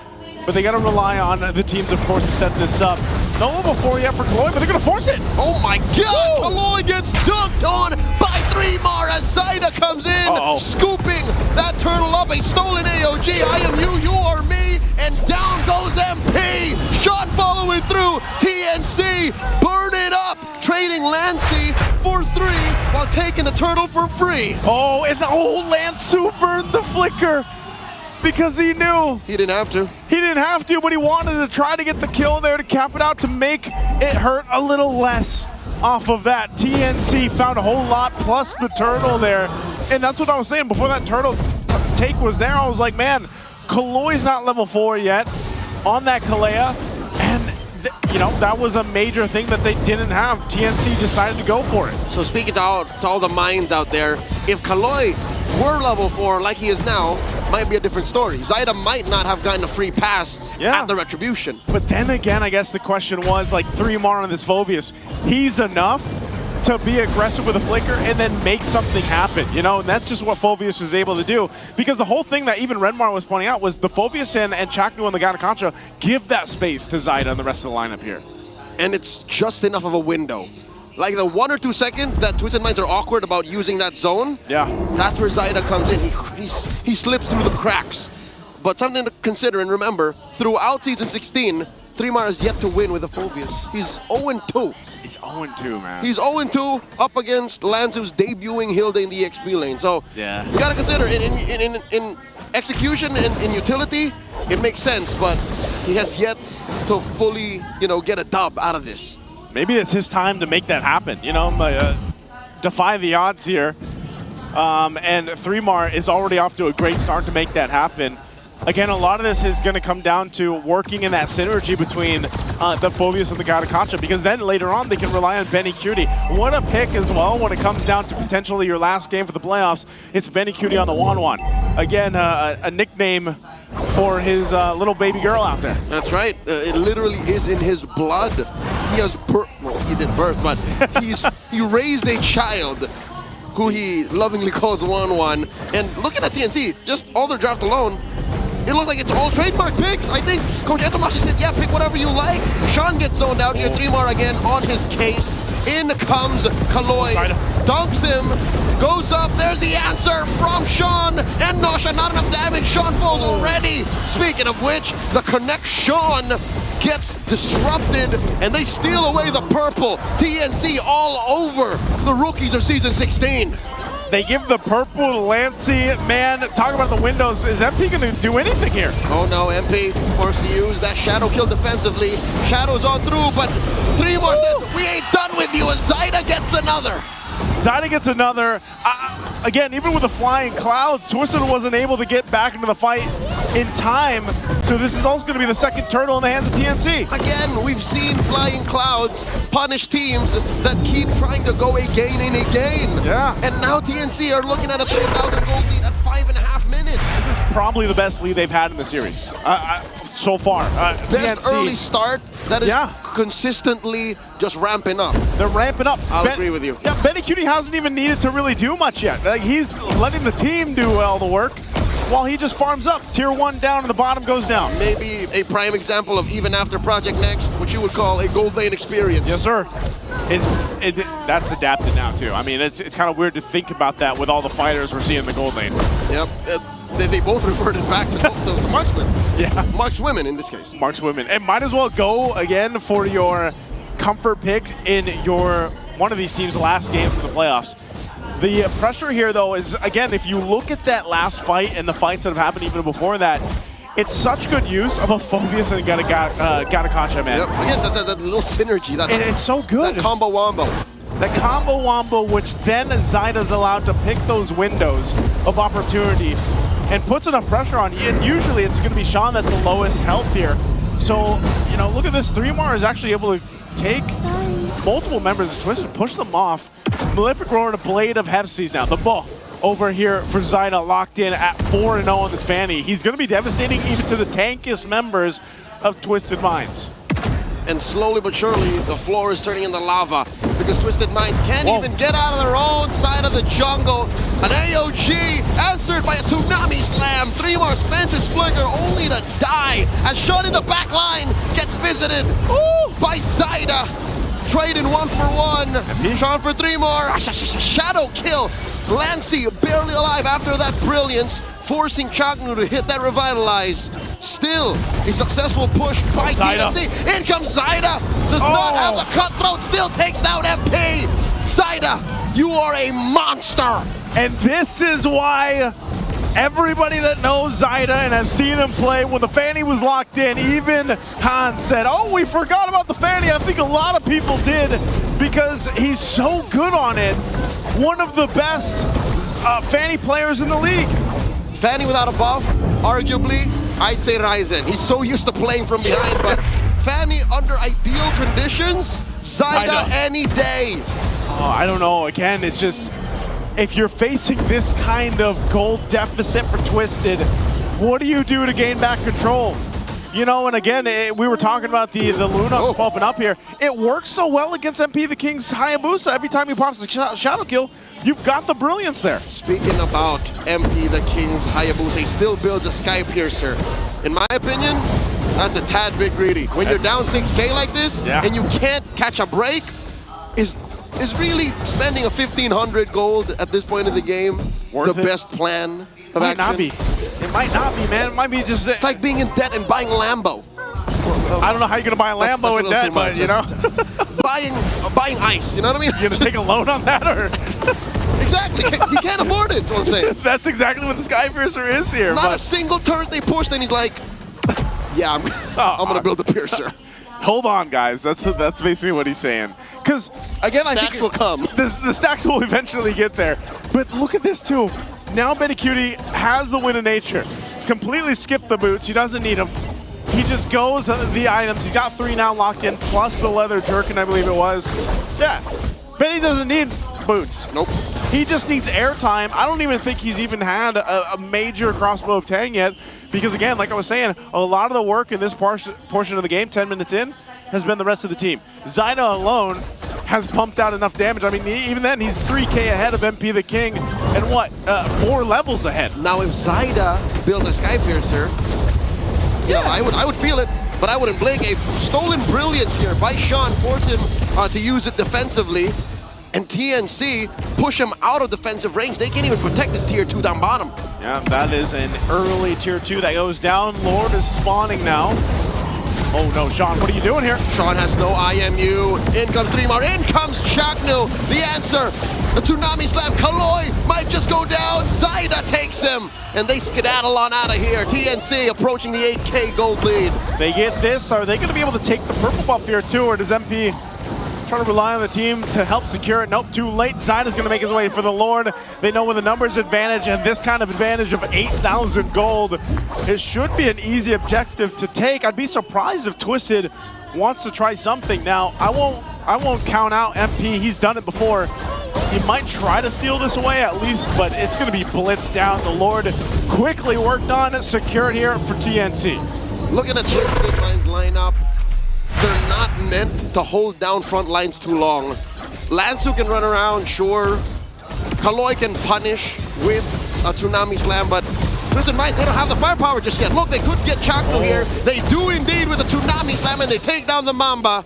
but they got to rely on the teams, of course, to set this up. No level 4 yet for Kaloy, but they're going to force it. Oh my God! Kaloy gets dunked on by 3mar as Zyda comes in, scooping that turtle up. A stolen AOG. I am you, you are me, and down goes MP. Sean following through. TNC, burn it up. Trading Lancy for 3 while taking the turtle for free. Oh, and Lansu burned the flicker because he knew. He didn't have to. He didn't have to, but he wanted to try to get the kill there to cap it out to make it hurt a little less off of that. TNC found a whole lot plus the turtle there. And that's what I was saying before that turtle take was there. I was like, man, Kaloy's not level 4 yet on that Kalea. And that was a major thing that they didn't have. TNC decided to go for it. So speaking to all the minds out there, if Kaloy were level 4 like he is now, might be a different story. Zyda might not have gotten a free pass at the Retribution. But then again, I guess the question was, like, 3mar on this Phoveus, he's enough to be aggressive with a flicker and then make something happen, and that's just what Phoveus is able to do. Because the whole thing that even Renmar was pointing out was the Phoveus and Chaknu and the Ganakancha give that space to Zyda and the rest of the lineup here. And it's just enough of a window. Like the 1 or 2 seconds that Twisted Minds are awkward about using that zone, that's where Zyda comes in. He slips through the cracks. But something to consider and remember, throughout Season 16, 3mar has yet to win with the Phoveus. He's 0-2. He's 0-2, man. He's 0-2 up against Lanzu's debuting Hilda in the XP lane. So you gotta consider in execution and in utility, it makes sense, but he has yet to fully, get a dub out of this. Maybe it's his time to make that happen, defy the odds here. And 3mar is already off to a great start to make that happen. Again, a lot of this is going to come down to working in that synergy between the Phoveus and the Ganakancha, because then later on they can rely on Benny Cutie. What a pick as well when it comes down to potentially your last game for the playoffs. It's Benny Cutie on the 1-1. Again, a nickname for his little baby girl out there. That's right. It literally is in his blood. He has he didn't birth, but he raised a child who he lovingly calls 1-1. And looking at TNC, just all their draft alone, it looks like it's all trademark picks. I think Coach Etomashi said, yeah, pick whatever you like. Sean gets zoned out here. 3mar again on his case. In comes Kaloy. Dumps him. Goes up. There's the answer from Sean. And Nosha, not enough damage. Sean falls already. Speaking of which, the Connect Sean gets disrupted. And they steal away the purple. TNC all over the rookies of Season 16. They give the purple to Lancy. Man, talk about the windows. Is MP going to do anything here? Oh no, MP forced to use that Shadow kill defensively. Shadow's on through, but 3mar says, we ain't done with you, and Zyda gets another. Zyda gets another. Again, even with the flying clouds, Twisted wasn't able to get back into the fight in time. So this is also going to be the second turtle in the hands of TNC. Again, we've seen flying clouds punish teams that keep trying to go again and again. Yeah. And now TNC are looking at a 3,000 gold lead at 5.5 minutes. This is probably the best lead they've had in the series so far. Best TNC. Early start that is consistently just ramping up. They're ramping up. I'll agree with you. Yeah, Benny Cutie hasn't even needed to really do much yet. Like, he's letting the team do all the work. while he just farms up. Tier 1 down and the bottom goes down. Maybe a prime example of even after Project Next, what you would call a gold lane experience. Yes, sir. That's adapted now, too. I mean, it's kind of weird to think about that with all the fighters we're seeing in the gold lane. Yep. They both reverted back to marksmen. Yeah. Markswomen in this case. Markswomen. And might as well go again for your comfort picks in your one of these teams' last games of the playoffs. The pressure here, though, is, again, if you look at that last fight and the fights that have happened even before that, it's such good use of a Phobius and Gatakacha, man. Yep. Again, that little synergy. It's so good. That combo wombo. The combo wombo, which then Zyda's allowed to pick those windows of opportunity and puts enough pressure on you. And usually it's going to be Sean that's the lowest health here. So, you know, look at this. 3mar is actually able to take multiple members of TWIS and push them off. Malefic Roar and a Blade of Hepsies now. The ball over here for Zyda, locked in at 4-0 on this Fanny. He's going to be devastating even to the tankiest members of Twisted Minds. And slowly but surely, the floor is turning into lava because Twisted Minds can't even get out of their own side of the jungle. An AOG answered by a Tsunami Slam. 3mar spent his flicker only to die as Sean in the back line gets visited by Zyda. Trade in 1-for-1. Sean for 3mar. Shadow kill. Lancy barely alive after that brilliance, forcing Chaknu to hit that revitalize. Still, a successful push by TNC. In comes Zyda. Does not have the cutthroat. Still takes down MP. Zyda, you are a monster. And this is why everybody that knows Zyda and have seen him play, when the Fanny was locked in, even Hans said, oh, we forgot about the Fanny. I think a lot of people did because he's so good on it. One of the best Fanny players in the league. Fanny without a buff, arguably, I'd say Ryzen. He's so used to playing from behind, but Fanny under ideal conditions, Zyda any day. Oh, I don't know. Again, it's just, if you're facing this kind of gold deficit for Twisted, what do you do to gain back control? You know, and again, we were talking about the Luna popping up here. It works so well against MP the King's Hayabusa. Every time he pops a shadow kill, you've got the brilliance there. Speaking about MP the King's Hayabusa, he still builds a Sky Piercer. In my opinion, that's a tad bit greedy. When you're down 6K like this, and you can't catch a break, is really spending a 1,500 gold at this point in the game the best plan of action? Might not be. It might not be, man. It might be just... It's like being in debt and buying a Lambo. I don't know how you're going to buy a Lambo in debt, but, you know. buying ice, you know what I mean? You're going to take a loan on that, or...? Exactly. He can't afford it, that's what I'm saying. That's exactly what the Sky Piercer is here. Not a single turret they pushed, and he's like, yeah, I'm going to build a Piercer. Hold on, guys. That's basically what he's saying. Because, again, I think... Stacks will come. The stacks will eventually get there. But look at this, too. Now Betty Cutie has the Wind of Nature. He's completely skipped the boots. He doesn't need them. He just goes the items. He's got 3 now locked in, plus the leather jerkin, I believe it was. Yeah. Benny doesn't need boots. Nope. He just needs airtime. I don't even think he's even had a major crossbow of Tang yet. Because again, like I was saying, a lot of the work in this portion of the game, 10 minutes in, has been the rest of the team. Zyda alone has pumped out enough damage. I mean, even then, he's 3K ahead of MP the King, and what, 4 levels ahead. Now, if Zyda built a Sky Piercer, you know, I would feel it, but I wouldn't blink. A stolen brilliance here by Sean forced him to use it defensively, and TNC push him out of defensive range. They can't even protect this tier 2 down bottom. Yeah, that is an early tier 2 that goes down. Lord is spawning now. Oh no, Sean, what are you doing here? Sean has no IMU. In comes 3mar. In comes Chaknu. The answer. The Tsunami Slam. Kaloi might just go down. Zyda takes him. And they skedaddle on out of here. TNC approaching the 8K gold lead. They get this. Are they going to be able to take the purple buff here too? Or does MP try to rely on the team to help secure it? Nope, too late. Zyda's going to make his way for the Lord. They know with the numbers advantage and this kind of advantage of 8,000 gold, it should be an easy objective to take. I'd be surprised if Twisted wants to try something. Now, I won't count out MP. He's done it before. He might try to steal this away at least, but it's going to be blitzed down. The Lord quickly worked on it, secured here for TNC. Looking at Twisted Minds lineup, they're not meant to hold down front lines too long. Lansu can run around, sure. Kaloi can punish with a Tsunami Slam, but Twisted Minds, they don't have the firepower just yet. Look, they could get Chakno here. They do indeed with the Tsunami Slam, and they take down the Mamba.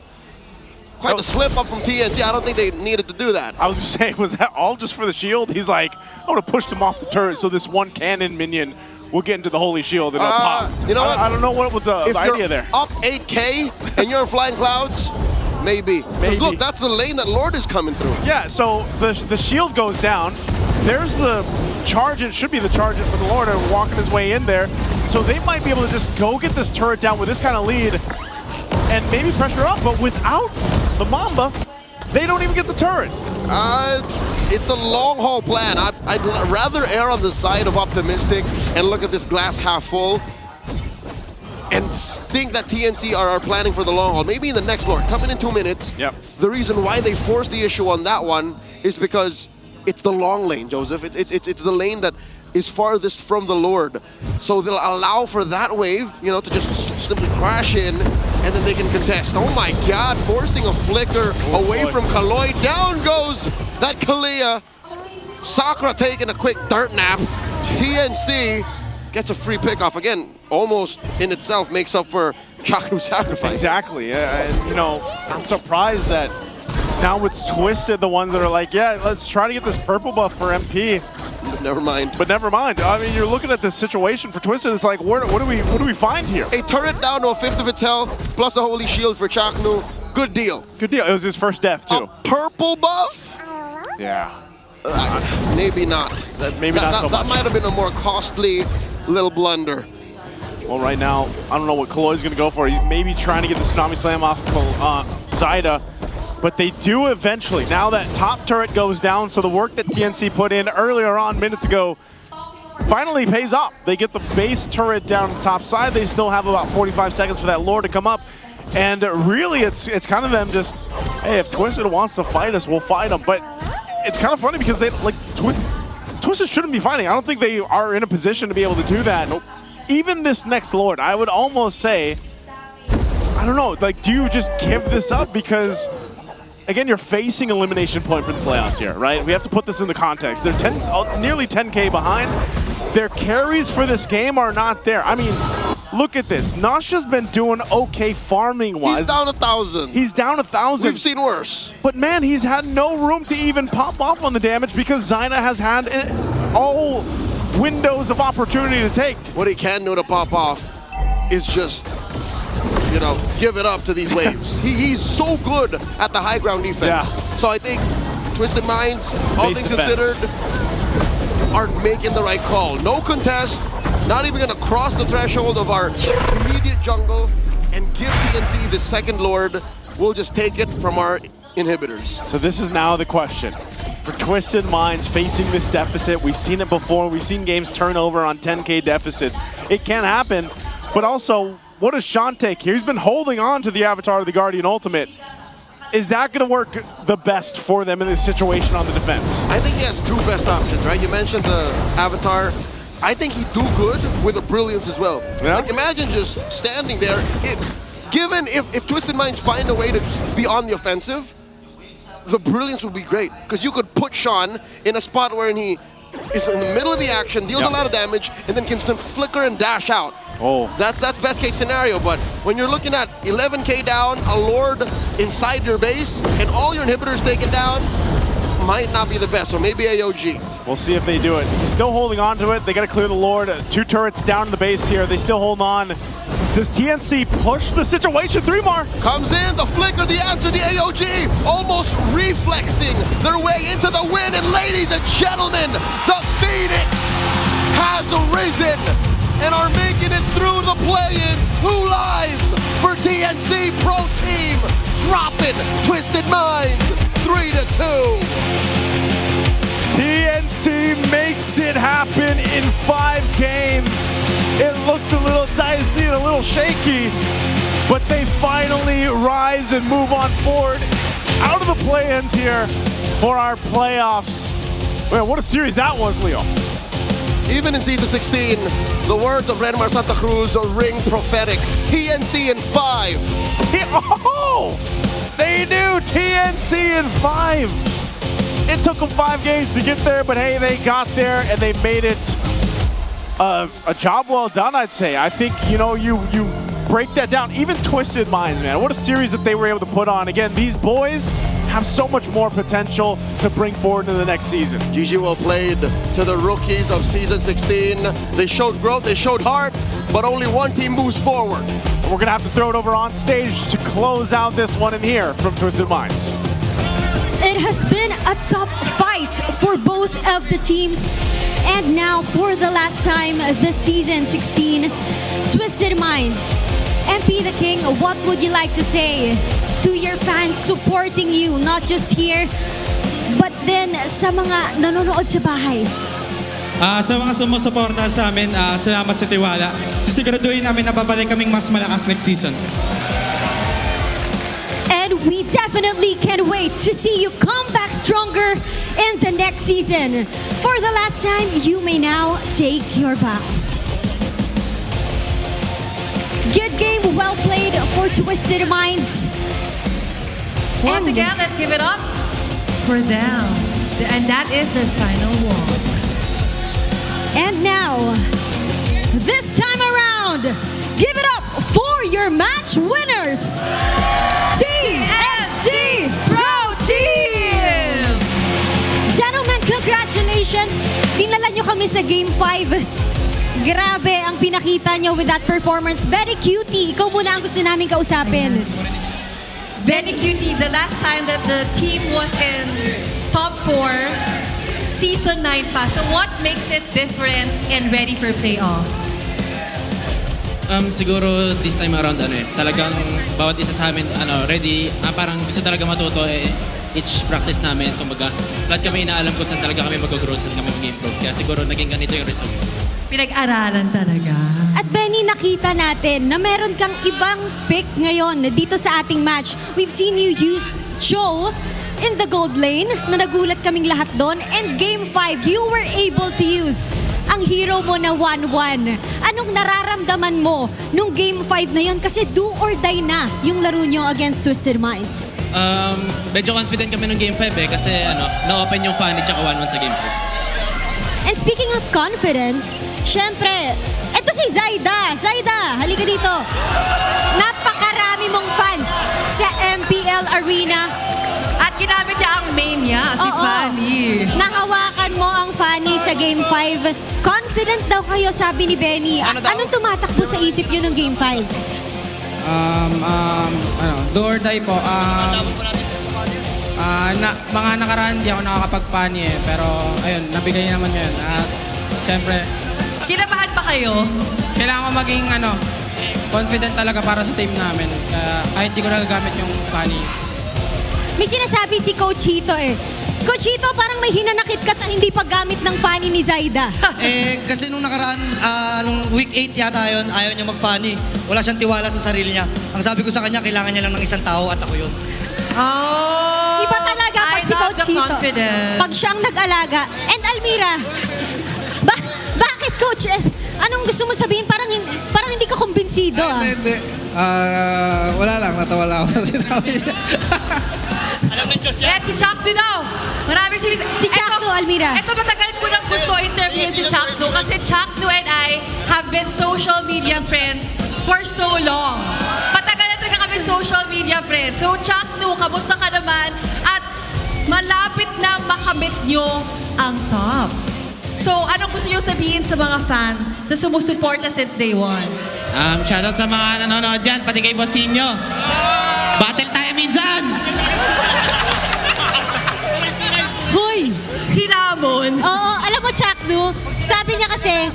Quite the slip up from TNC. I don't think they needed to do that. I was going to say, was that all just for the shield? He's like, I want to push them off the turret so this one cannon minion will get into the Holy Shield and it'll pop. You know what? I don't know what was the idea there. Up 8K and you're in Flying Clouds, maybe. Look, that's the lane that Lord is coming through. Yeah, so the shield goes down. There's the charge. It should be the charge for the Lord and walking his way in there. So they might be able to just go get this turret down with this kind of lead and maybe pressure up, but without the Mamba, they don't even get the turret. It's a long haul plan. I'd rather err on the side of optimistic and look at this glass half full and think that TNC are planning for the long haul. Maybe in the next Lord, coming in 2 minutes. Yep. The reason why they forced the issue on that one is because it's the long lane, Joseph. It's the lane that is farthest from the Lord. So they'll allow for that wave, you know, to just simply crash in, and then they can contest. Oh my God, forcing a flicker away from Kaloy. Down goes that Kalia. Sakura taking a quick dirt nap. TNC gets a free pickoff. Again, almost in itself makes up for Chakru's sacrifice. Exactly, and you know, I'm surprised that now it's Twisted, the ones that are like, yeah, let's try to get this purple buff for MP. Never mind. But never mind. I mean, you're looking at this situation for Twisted. It's like, what do we find here? A turret down to a fifth of its health, plus a holy shield for Chaknu. Good deal. Good deal. It was his first death too. A purple buff? Yeah. Maybe not. Maybe not so much. That might have been a more costly little blunder. Well, right now, I don't know what Kaloy's going to go for. He's maybe trying to get the Tsunami Slam off Zyda. But they do eventually. Now that top turret goes down, so the work that TNC put in earlier on, minutes ago, finally pays off. They get the base turret down top side. They still have about 45 seconds for that Lord to come up. And really, it's kind of them just, hey, if Twisted wants to fight us, we'll fight them. But it's kind of funny because they, like, Twisted shouldn't be fighting. I don't think they are in a position to be able to do that. Nope. Even this next Lord, I would almost say, I don't know, like, do you just give this up? Because again, you're facing elimination point for the playoffs here, right? We have to put this into context. They're nearly 10K behind. Their carries for this game are not there. I mean, look at this. Nasha's been doing okay farming-wise. He's down 1,000. He's down 1,000. We've seen worse. But man, he's had no room to even pop off on the damage because Zyna has had all windows of opportunity to take. What he can do to pop off is just, you know, give it up to these waves. He's so good at the high ground defense. Yeah. So I think Twisted Minds, all things considered, are making the right call. No contest, not even gonna cross the threshold of our immediate jungle and give TNC the second Lord. We'll just take it from our inhibitors. So this is now the question. For Twisted Minds facing this deficit, we've seen it before. We've seen games turn over on 10K deficits. It can happen, but also, what does Sean take here? He's been holding on to the Avatar of the Guardian Ultimate. Is that going to work the best for them in this situation on the defense? I think he has two best options, right? You mentioned the Avatar. I think he'd do good with a Brilliance as well. Yeah? Like, imagine just standing there. If Twisted Minds find a way to be on the offensive, the Brilliance would be great. Because you could put Sean in a spot where he is in the middle of the action, deals a lot of damage, and then can flicker and dash out. Oh. That's best case scenario, but when you're looking at 11K down, a Lord inside your base, and all your inhibitors taken down, might not be the best, so maybe AOG. We'll see if they do it. He's still holding on to it. They got to clear the Lord. 2 turrets down in the base here. They still hold on. Does TNC push the situation? 3 more. Comes in, the flicker, the answer, the AOG, almost reflexing their way into the win, and ladies and gentlemen, the Phoenix has arisen and are making it through the play-ins. 2 lives for TNC Pro Team, dropping Twisted Minds 3-2. TNC makes it happen in 5 games. It looked a little dicey and a little shaky, but they finally rise and move on forward out of the play-ins here for our playoffs. Man, what a series that was, Leo. Even in Season 16, the words of Renmar Santa Cruz ring prophetic. TNC in 5. Oh! They knew TNC in 5. It took them 5 games to get there, but hey, they got there and they made it a job well done, I'd say. I think, you know, you break that down. Even Twisted Minds, man. What a series that they were able to put on. Again, these boys have so much more potential to bring forward to the next season. GG well played to the rookies of Season 16. They showed growth, they showed heart, but only one team moves forward. We're going to have to throw it over on stage to close out this one in here from Twisted Minds. It has been a tough fight for both of the teams. And now, for the last time this season 16, Twisted Minds. MP the King, what would you like to say to your fans supporting you, not just here, but then sa mga nanonood sa bahay? Sa mga sumusuporta sa amin, salamat sa tiwala. Sisiguraduhin namin na babalik kaming mas malakas next season. And we definitely can't wait to see you come back stronger in the next season. For the last time, you may now take your bow. Good game, well played for Twisted Minds. Once again, let's give it up for them. And that is their final walk. And now, this time around, give it up for your match winners. TNC Pro Team! Gentlemen, congratulations! Dinala nyo kami sa Game 5. Grabe ang pinakita nyo with that performance. Very cutie. Ikaw muna ang gusto namin kausapin. Very cutie. The last time that the team was in top 4, Season 9 pa. So what makes it different and ready for playoffs? Siguro this time around talagang bawat isa sa amin ready, parang gusto talaga matuto each practice namin. Kumbaga, lahat kami inaalam ko saan talaga kami mag-grow, saan kami mag-improve. Kaya siguro naging ganito yung result. Pinag-aralan talaga. At Benny, nakita natin na meron kang ibang pick ngayon dito sa ating match. We've seen you use Joe in the gold lane na nagulat kaming lahat doon. And Game 5, you were able to use ang hero mo na 1-1. Anong nararamdaman mo nung Game 5 na yun? Kasi do or die na yung laro nyo against Twisted Minds. Medyo confident kami nung Game 5 kasi na-open yung Fanny tsaka 1-1 sa Game 5. And speaking of confident, syempre, eto si Zaida. Zaida, halika dito. Napakarami mong fans sa MPL Arena. At ginamit niya ang main niya, si Fanny. Nahawakan mo ang Fanny sa Game 5. Confident daw kayo, sabi ni Benny. Anong tumatakbo sa isip niyo nung Game 5? Do or die po. Mga nakaraan, di ako nakakapag-Fanny pero ayun, nabigay naman ngayon. At siyempre, kinabahan ba kayo? kailangan ko maging confident talaga para sa team namin. Kaya kahit di ko nagagamit yung Fanny. May sinasabi si Coach Hito Coach Hito, parang may hinanakit ka sa hindi paggamit ng Fanny ni Zaida. Kasi nung nakaraan, nung week 8 yata yun, ayaw niya mag-Fanny. Wala siyang tiwala sa sarili niya. Ang sabi ko sa kanya, kailangan niya lang ng isang tao at ako yun. Oh! Iba talaga pag si Coach Hito. Pag siyang nag-alaga. And Almira, bakit Coach? Anong gusto mo sabihin? Parang hindi ka kumbinsido. Hindi. Wala lang, natawa lang ako. At si Chakno daw. Maraming si Chakno, Almira. Ito matagal ko nang gusto interview si Chakno kasi Chakno and I have been social media friends for so long. Matagal na talaga kami social media friends. So Chakno, kamusta ka naman? At malapit na makamit nyo ang top. So anong gusto nyo sabihin sa mga fans na sumusuporta since day one? Shoutout sa mga nanonood dyan, pati kay Bossinyo. Battle tayo minsan! Hoy! Hinamon. Oo, alam mo, Chakno, sabi niya kasi,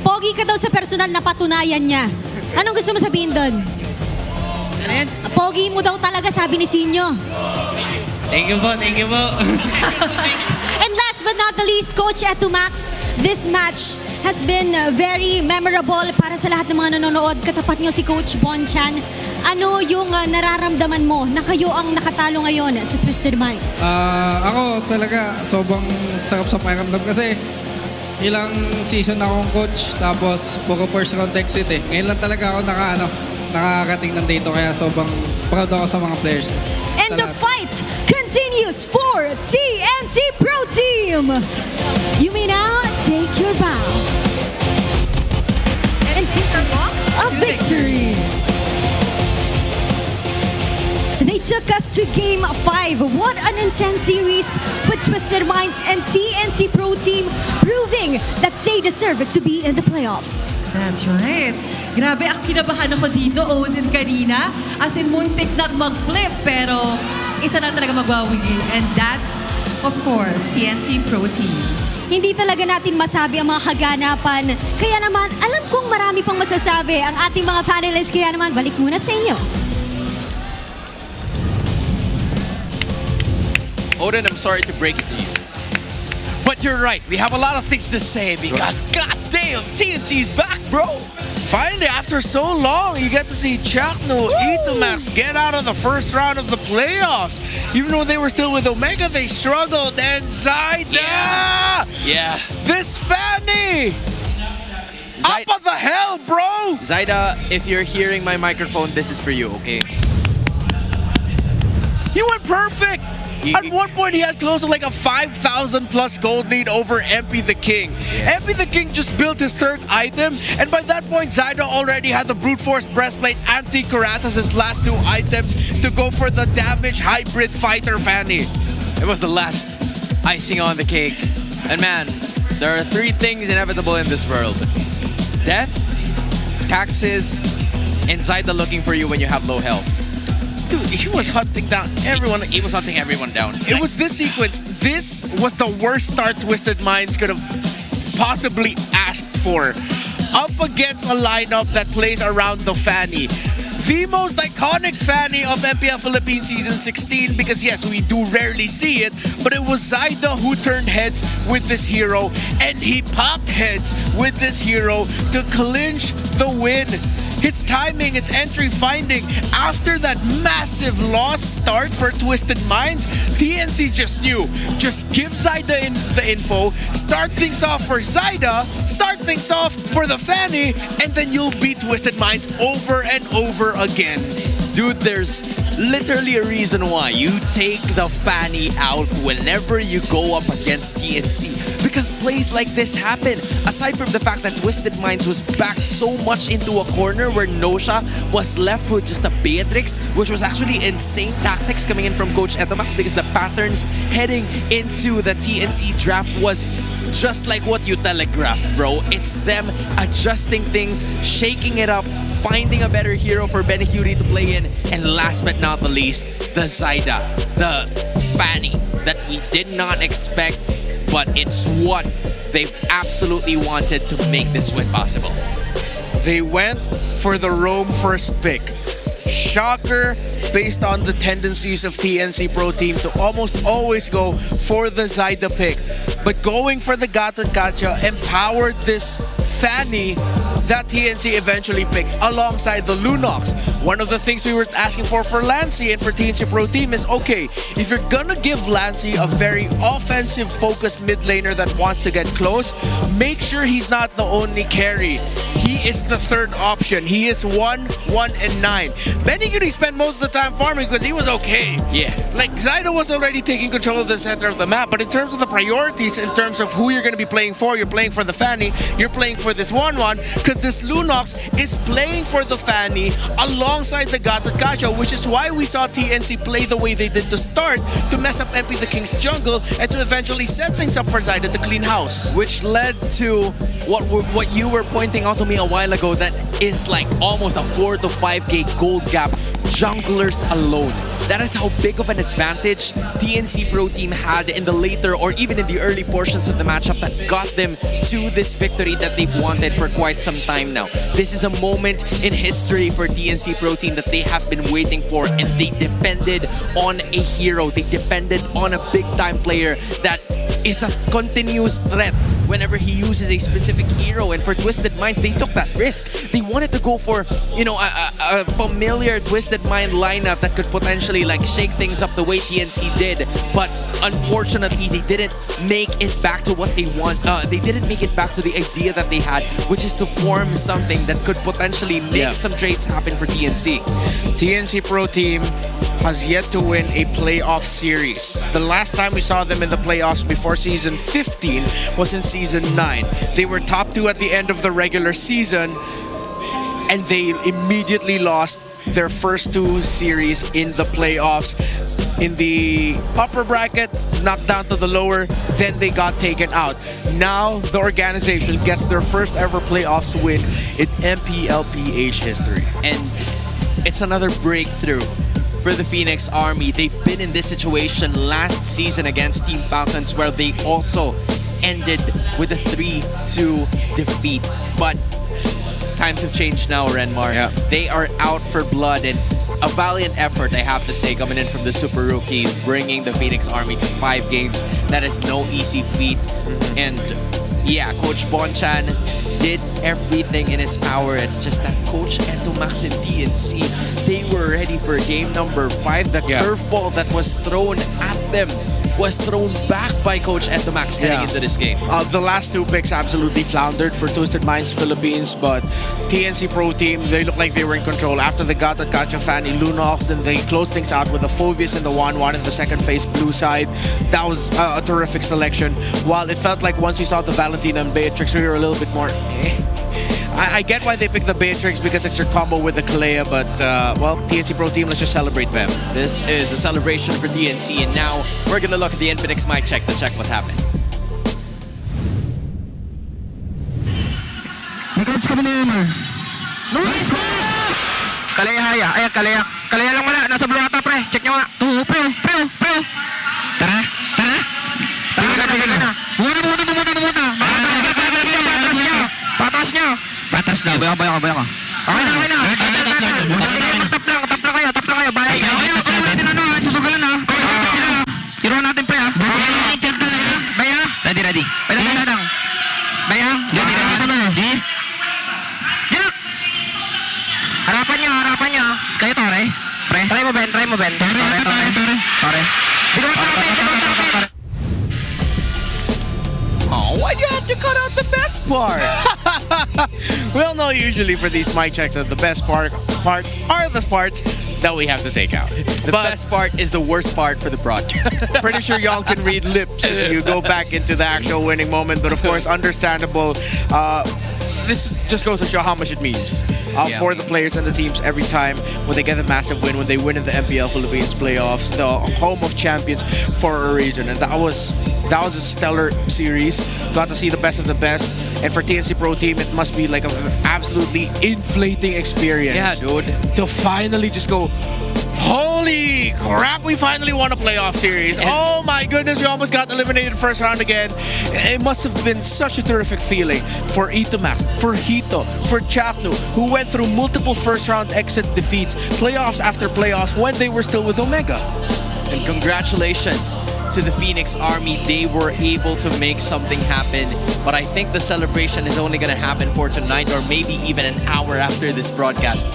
pogi ka daw sa personal na patunayan niya. Anong gusto mo sabihin doon? Ano yan? Pogi mo daw talaga, sabi ni Sinyo. Thank you po, thank you po. And last but not the least, Coach Etumax, this match has been very memorable para sa lahat ng mga nanonood. Katapat niyo si Coach Bonchan. Ano yung nararamdaman mo na kayo ang nakatalo ngayon sa Twisted Minds? Ako talaga, sobrang sarap sa pakiramdam kasi ilang season akong coach tapos puro first round exit Ngayon lang talaga ako nakakating ng dito kaya sobrang proud ako sa mga players. And the fight continues for TNC Pro Team. You may now take your bow. their walk A victory! They took us to Game 5. What an intense series with Twisted Minds and TNC Pro Team proving that they deserve it to be in the playoffs. That's right. Grabe, kinabahan ako dito, Owen kanina. As in, muntik na mag-flip, pero isa na talaga magwawin. And that's, of course, TNC Pro Team. Hindi talaga natin masabi ang mga kaganapan. Kaya naman, alam kong marami pang masasabi ang ating mga panelists. Kaya naman, balik muna sa inyo. Odin, I'm sorry to break it to you. But you're right, we have a lot of things to say because goddamn, TNC's back, bro! Finally, after so long, you get to see Chakno, Itomax get out of the first round of the playoffs. Even though they were still with Omega, they struggled. And Zyda! Yeah. This Fanny! Up of the hell, bro! Zyda, if you're hearing my microphone, this is for you, okay? He went perfect! At one point, he had close to like a 5,000 plus gold lead over MP the King. MP the King just built his third item, and by that point, Zyda already had the Brute Force Breastplate Anti-Cuirass as his last two items to go for the damage hybrid fighter Fanny. It was the last icing on the cake. And man, there are three things inevitable in this world. Death, Caxes, and Zyda looking for you when you have low health. Dude, he was hunting down everyone. He was hunting everyone down. It was this sequence. This was the worst start Twisted Minds could have possibly asked for. Up against a lineup that plays around the Fanny. The most iconic Fanny of MPL Philippines Season 16 because yes, we do rarely see it, but it was Zyda who turned heads with this hero and he popped heads with this hero to clinch the win. His timing, his entry finding, after that massive lost start for Twisted Minds, TNC just knew. Just give Zyda the info, start things off for Zyda, start things off for the Fanny, and then you'll beat Twisted Minds over and over again. Dude, there's literally a reason why you take the Fanny out whenever you go up against TNC. Because plays like this happen. Aside from the fact that Twisted Minds was backed so much into a corner where Nosha was left with just a Beatrix, which was actually insane tactics coming in from Coach Etomax because the patterns heading into the TNC draft was just like what you telegraphed, bro. It's them adjusting things, shaking it up, finding a better hero for Benihuri to play in, and last but not the least, the Zyda, the Fanny that we did not expect, but it's what they've absolutely wanted to make this win possible. They went for the Rome first pick. Shocker, based on the tendencies of TNC Pro Team to almost always go for the Zyda pick. But going for the Gata Gacha empowered this Fanny that TNC eventually picked alongside the Lunox. One of the things we were asking for Lancy and for TNC Pro Team is, okay, if you're gonna give Lancy a very offensive focused mid laner that wants to get close, make sure he's not the only carry. He is the third option. He is 1, 1, and 9. Beniguri spent most of the time farming because he was okay. Yeah. Like, Zyda was already taking control of the center of the map, but in terms of the priorities, in terms of who you're going to be playing for, you're playing for the Fanny, you're playing for this 1-1, because this Lunox is playing for the Fanny alongside the Gata Gacha, which is why we saw TNC play the way they did to start, to mess up MP the King's jungle, and to eventually set things up for Zyda to clean house. Which led to what you were pointing out to me a while ago, that is like almost a 4 to 5k gold gap, junglers alone. That is how big of an advantage TNC Pro Team had in the later or even in the early portions of the matchup that got them to this victory that they've wanted for quite some time now. This is a moment in history for TNC Pro Team that they have been waiting for, and they depended on a hero. They depended on a big-time player that is a continuous threat whenever he uses a specific hero. And for Twisted Minds, they took that risk. They wanted to go for, you know, a familiar Twisted Mind lineup that could potentially like shake things up the way TNC did. But unfortunately, they didn't make it back to what they want. They didn't make it back to the idea that they had, which is to form something that could potentially make some trades happen for TNC. TNC Pro Team has yet to win a playoff series. The last time we saw them in the playoffs before season 15 was in season 9. They were top 2 at the end of the regular season. and they immediately lost their first 2 series in the playoffs. In the upper bracket, knocked down to the lower, then they got taken out. Now the organization gets their first ever playoffs win in MPLPH history. And it's another breakthrough for the Phoenix Army. They've been in this situation last season against Team Falcons, where they also ended with a 3-2 defeat. But times have changed now, Renmar. Yeah. They are out for blood, and a valiant effort, I have to say, coming in from the Super Rookies, bringing the Phoenix Army to 5 games. That is no easy feat. And yeah, Coach Bonchan did everything in his power. It's just that Coach Entomax and TNC, they were ready for game number 5. The curveball that was thrown at them was thrown back by Coach Entomax heading into this game. The last 2 picks absolutely floundered for Twisted Minds Philippines, but TNC Pro Team, they looked like they were in control. After they got that Katja Fanny Lunox, then they closed things out with the Fovius in the 1-1 in the second phase blue side. That was a terrific selection. While it felt like once we saw the Valentina and Beatrix, we were a little bit more I get why they picked the Beatrix because it's your combo with the Kalea, but well, TNC Pro Team, let's just celebrate them. This is a celebration for TNC, and now we're gonna look at the Infinix mic check to check what happened. Coach kami na yun, Luis! Kalaya haya. Ayan, Kalaya. Kalaya lang wala. Nasa blue ata, pre. Check nyo nga. Pre. Tara. Muna. Patras nyo. Bayan ka. Okay na. Tap lang kayo. Bayan kayo. Susugalan ha. Tiro natin, pre ha. Bayan. Ready. Bayan. Ready. Harapan nyo. Kayo, Tore. Pre. Try mo, Ben. Tore. Oh, why do you have to cut out the best part? Well, no, usually for these mic checks, the best part are the parts that we have to take out. The best part is the worst part for the broadcast. Pretty sure y'all can read lips if you go back into the actual winning moment, but of course, understandable. This just goes to show how much it means for the players and the teams every time when they get a massive win, when they win in the MPL Philippines playoffs, the home of champions for a reason. And that was a stellar series. Got to see the best of the best. And for TNC Pro Team, it must be like an absolutely inflating experience. Yeah, dude. To finally just go, holy crap, we finally won a playoff series. Oh my goodness, we almost got eliminated first round again. It must have been such a terrific feeling for Itomax, for Hito, for Chaknu, who went through multiple first round exit defeats, playoffs after playoffs, when they were still with Omega. And congratulations to the Phoenix Army. They were able to make something happen. But I think the celebration is only going to happen for tonight, or maybe even an hour after this broadcast.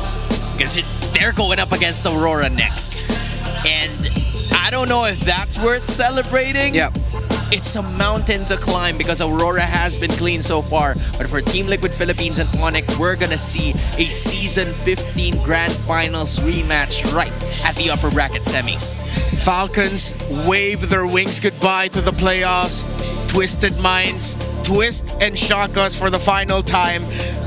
Because they're going up against Aurora next. And I don't know if that's worth celebrating. Yeah. It's a mountain to climb because Aurora has been clean so far. But for Team Liquid Philippines and Onyx, we're gonna see a Season 15 Grand Finals rematch right at the upper bracket semis. Falcons wave their wings goodbye to the playoffs. Twisted Minds twist and shock us for the final time,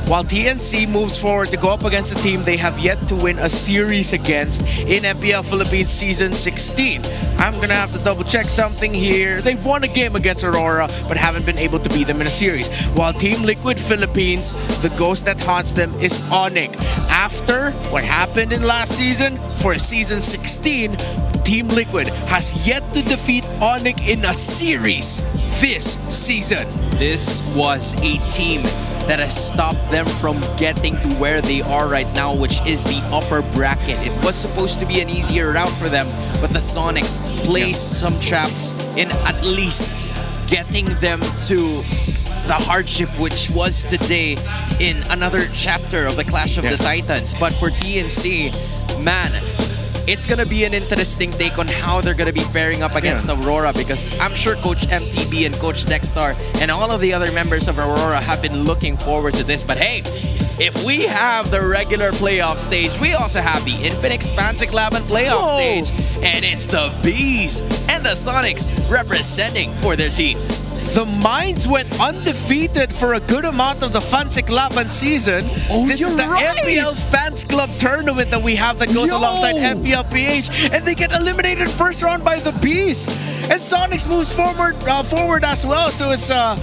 while TNC moves forward to go up against a team they have yet to win a series against in MPL Philippines Season 16. I'm gonna have to double check something here. They've won a game against Aurora but haven't been able to beat them in a series. While Team Liquid Philippines, the ghost that haunts them is Onyx. After what happened in last season, for Season 16, Team Liquid has yet to defeat Onyx in a series this season. This was a team that has stopped them from getting to where they are right now, which is the upper bracket. It was supposed to be an easier route for them, but the Sonics placed some traps in at least getting them to the hardship, which was today in another chapter of the Clash of the Titans. But for TNC, man, it's going to be an interesting take on how they're going to be faring up against Aurora, because I'm sure Coach MTB and Coach Dexter and all of the other members of Aurora have been looking forward to this. But hey, if we have the regular playoff stage, we also have the Infinix Fansiklaban playoff stage. And it's the Bees and the Sonics representing for their teams. The Minds went undefeated for a good amount of the Fansiklaban season. This is the MPL Fans Club tournament that we have that goes alongside MPLPH, and they get eliminated first round by the Bees. And Sonics moves forward as well, so it's a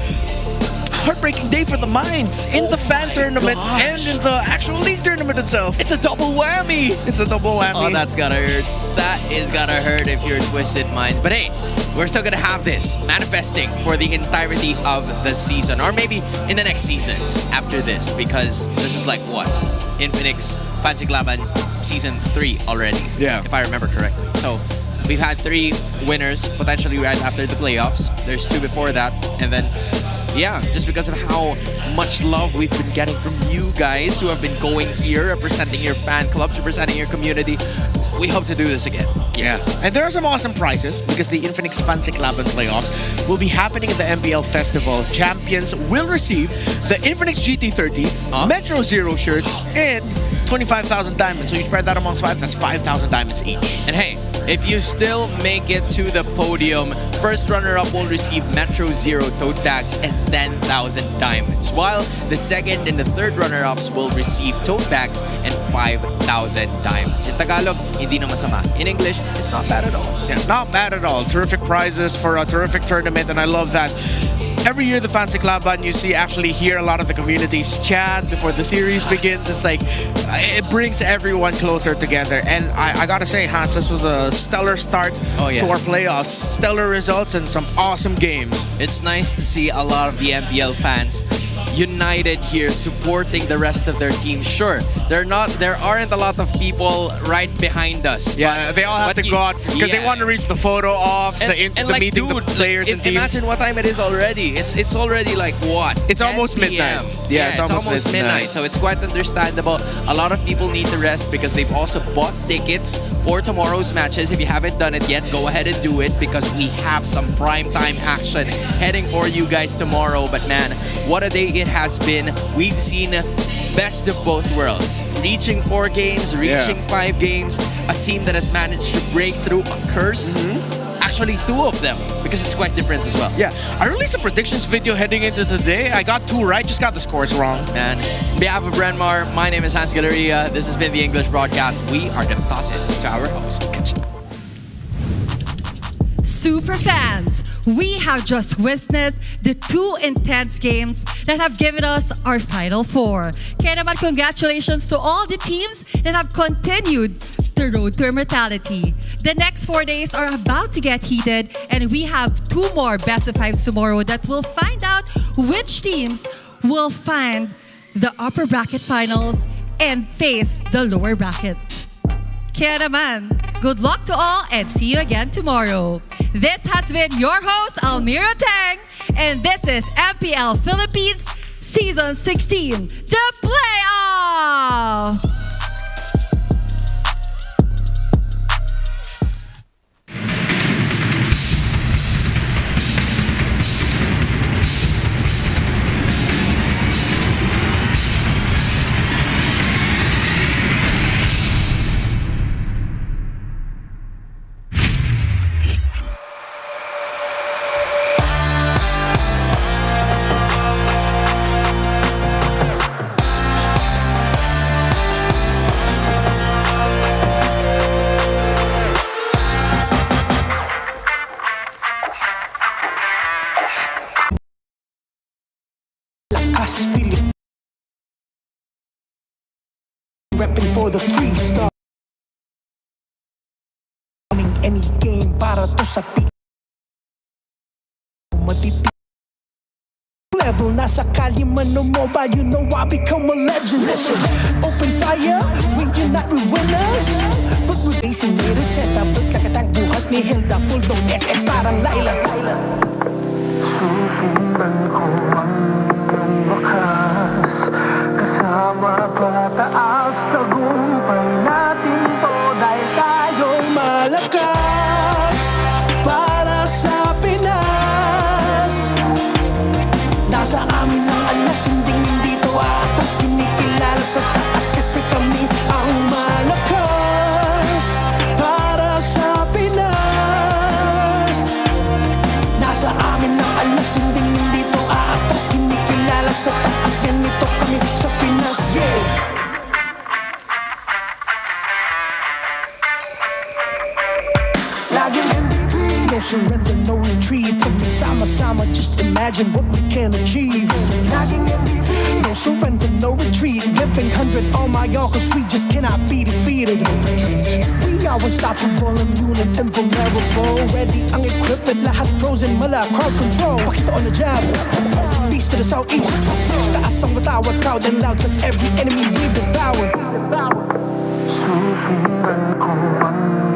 heartbreaking day for the Minds in the fan tournament and in the actual league tournament itself. It's a double whammy. It's a double whammy. Oh, that's gotta hurt. That is gotta hurt if you're Twisted Mind. But hey, we're still gonna have this manifesting for the entirety of the season, or maybe in the next seasons after this, because this is like what? Infinix Fansiklaban Season 3 already. Yeah. If I remember correctly. So we've had 3 winners potentially right after the playoffs. There's 2 before that, and then yeah, just because of how much love we've been getting from you guys who have been going here, representing your fan clubs, representing your community, we hope to do this again. Yeah, and there are some awesome prizes because the Infinix Fansiklaban playoffs will be happening in the MPL Festival. Champions will receive the Infinix GT30, Metro Zero shirts, and 25,000 diamonds. So you spread that amongst 5, that's 5,000 diamonds each. And hey, if you still make it to the podium, first runner-up will receive Metro Zero tote bags and 10,000 diamonds, while the second and the third runner-ups will receive tote bags and 5,000 diamonds. In Tagalog, hindi na masama. In English, it's not bad at all. Yeah, not bad at all. Terrific prizes for a terrific tournament, and I love that. Every year the Fansiklaban, you see actually hear a lot of the communities chat before the series begins. It's like, it brings everyone closer together. And I gotta say, Hans, this was a stellar start to our playoffs. Stellar results and some awesome games. It's nice to see a lot of the MPL fans united here, supporting the rest of their team. Sure, there aren't a lot of people right behind us. Yeah, they all have to go out because they want to reach the photo ops, the meeting the players and teams. Imagine what time it is already. It's already like what? It's almost midnight. Yeah, it's almost midnight. So it's quite understandable. A lot of people need to rest because they've also bought tickets for tomorrow's matches. If you haven't done it yet, go ahead and do it because we have some primetime action heading for you guys tomorrow. But man, what a day it has been. We've seen best of both worlds. Reaching 4 games, reaching 5 games. A team that has managed to break through a curse. Actually, 2 of them, because it's quite different as well. Yeah, I released a predictions video heading into today. I got 2 right, just got the scores wrong. Man, on behalf of Renmar, my name is Hans Galleria. This has been the English broadcast. We are going to toss it to our host. Super fans, we have just witnessed the 2 intense games that have given us our Final 4. Kaya naman congratulations to all the teams that have continued the Road to Immortality. The next 4 days are about to get heated, and we have 2 more best of 5s tomorrow that will find out which teams will find the upper bracket finals and face the lower bracket. Kaya naman, good luck to all and see you again tomorrow. This has been your host, Almira Tang, and this is MPL Philippines Season 16, the playoff! Repping for the freestyle. Any game para to sa matiti level. Nasa kalye man o mobile, you know I become a legend. Listen, open fire, we unite, we winners. But we racing made a setup. Kakatang buhat ni Hilda, full dong SS parang Laila. Susundan ko ang wakas, kasama pataas, tagumpay natin to dahil tayo'y malakas para sa Pinas. Nasa amin ang alas, hindi dito atras, kinikilala surrender, no retreat. Pag nagsama-sama, just imagine what we can achieve. Laging MVP, no surrender, no retreat. Giving 100 on my all, cause we just cannot be defeated. We are unstoppable, immune and invulnerable. Ready ang equipment, lahat frozen, mala, crowd control. Pakita on the jab, east to the southeast. Taas ang matawag, crowd and loud, cause every enemy we devour. Susundan ko man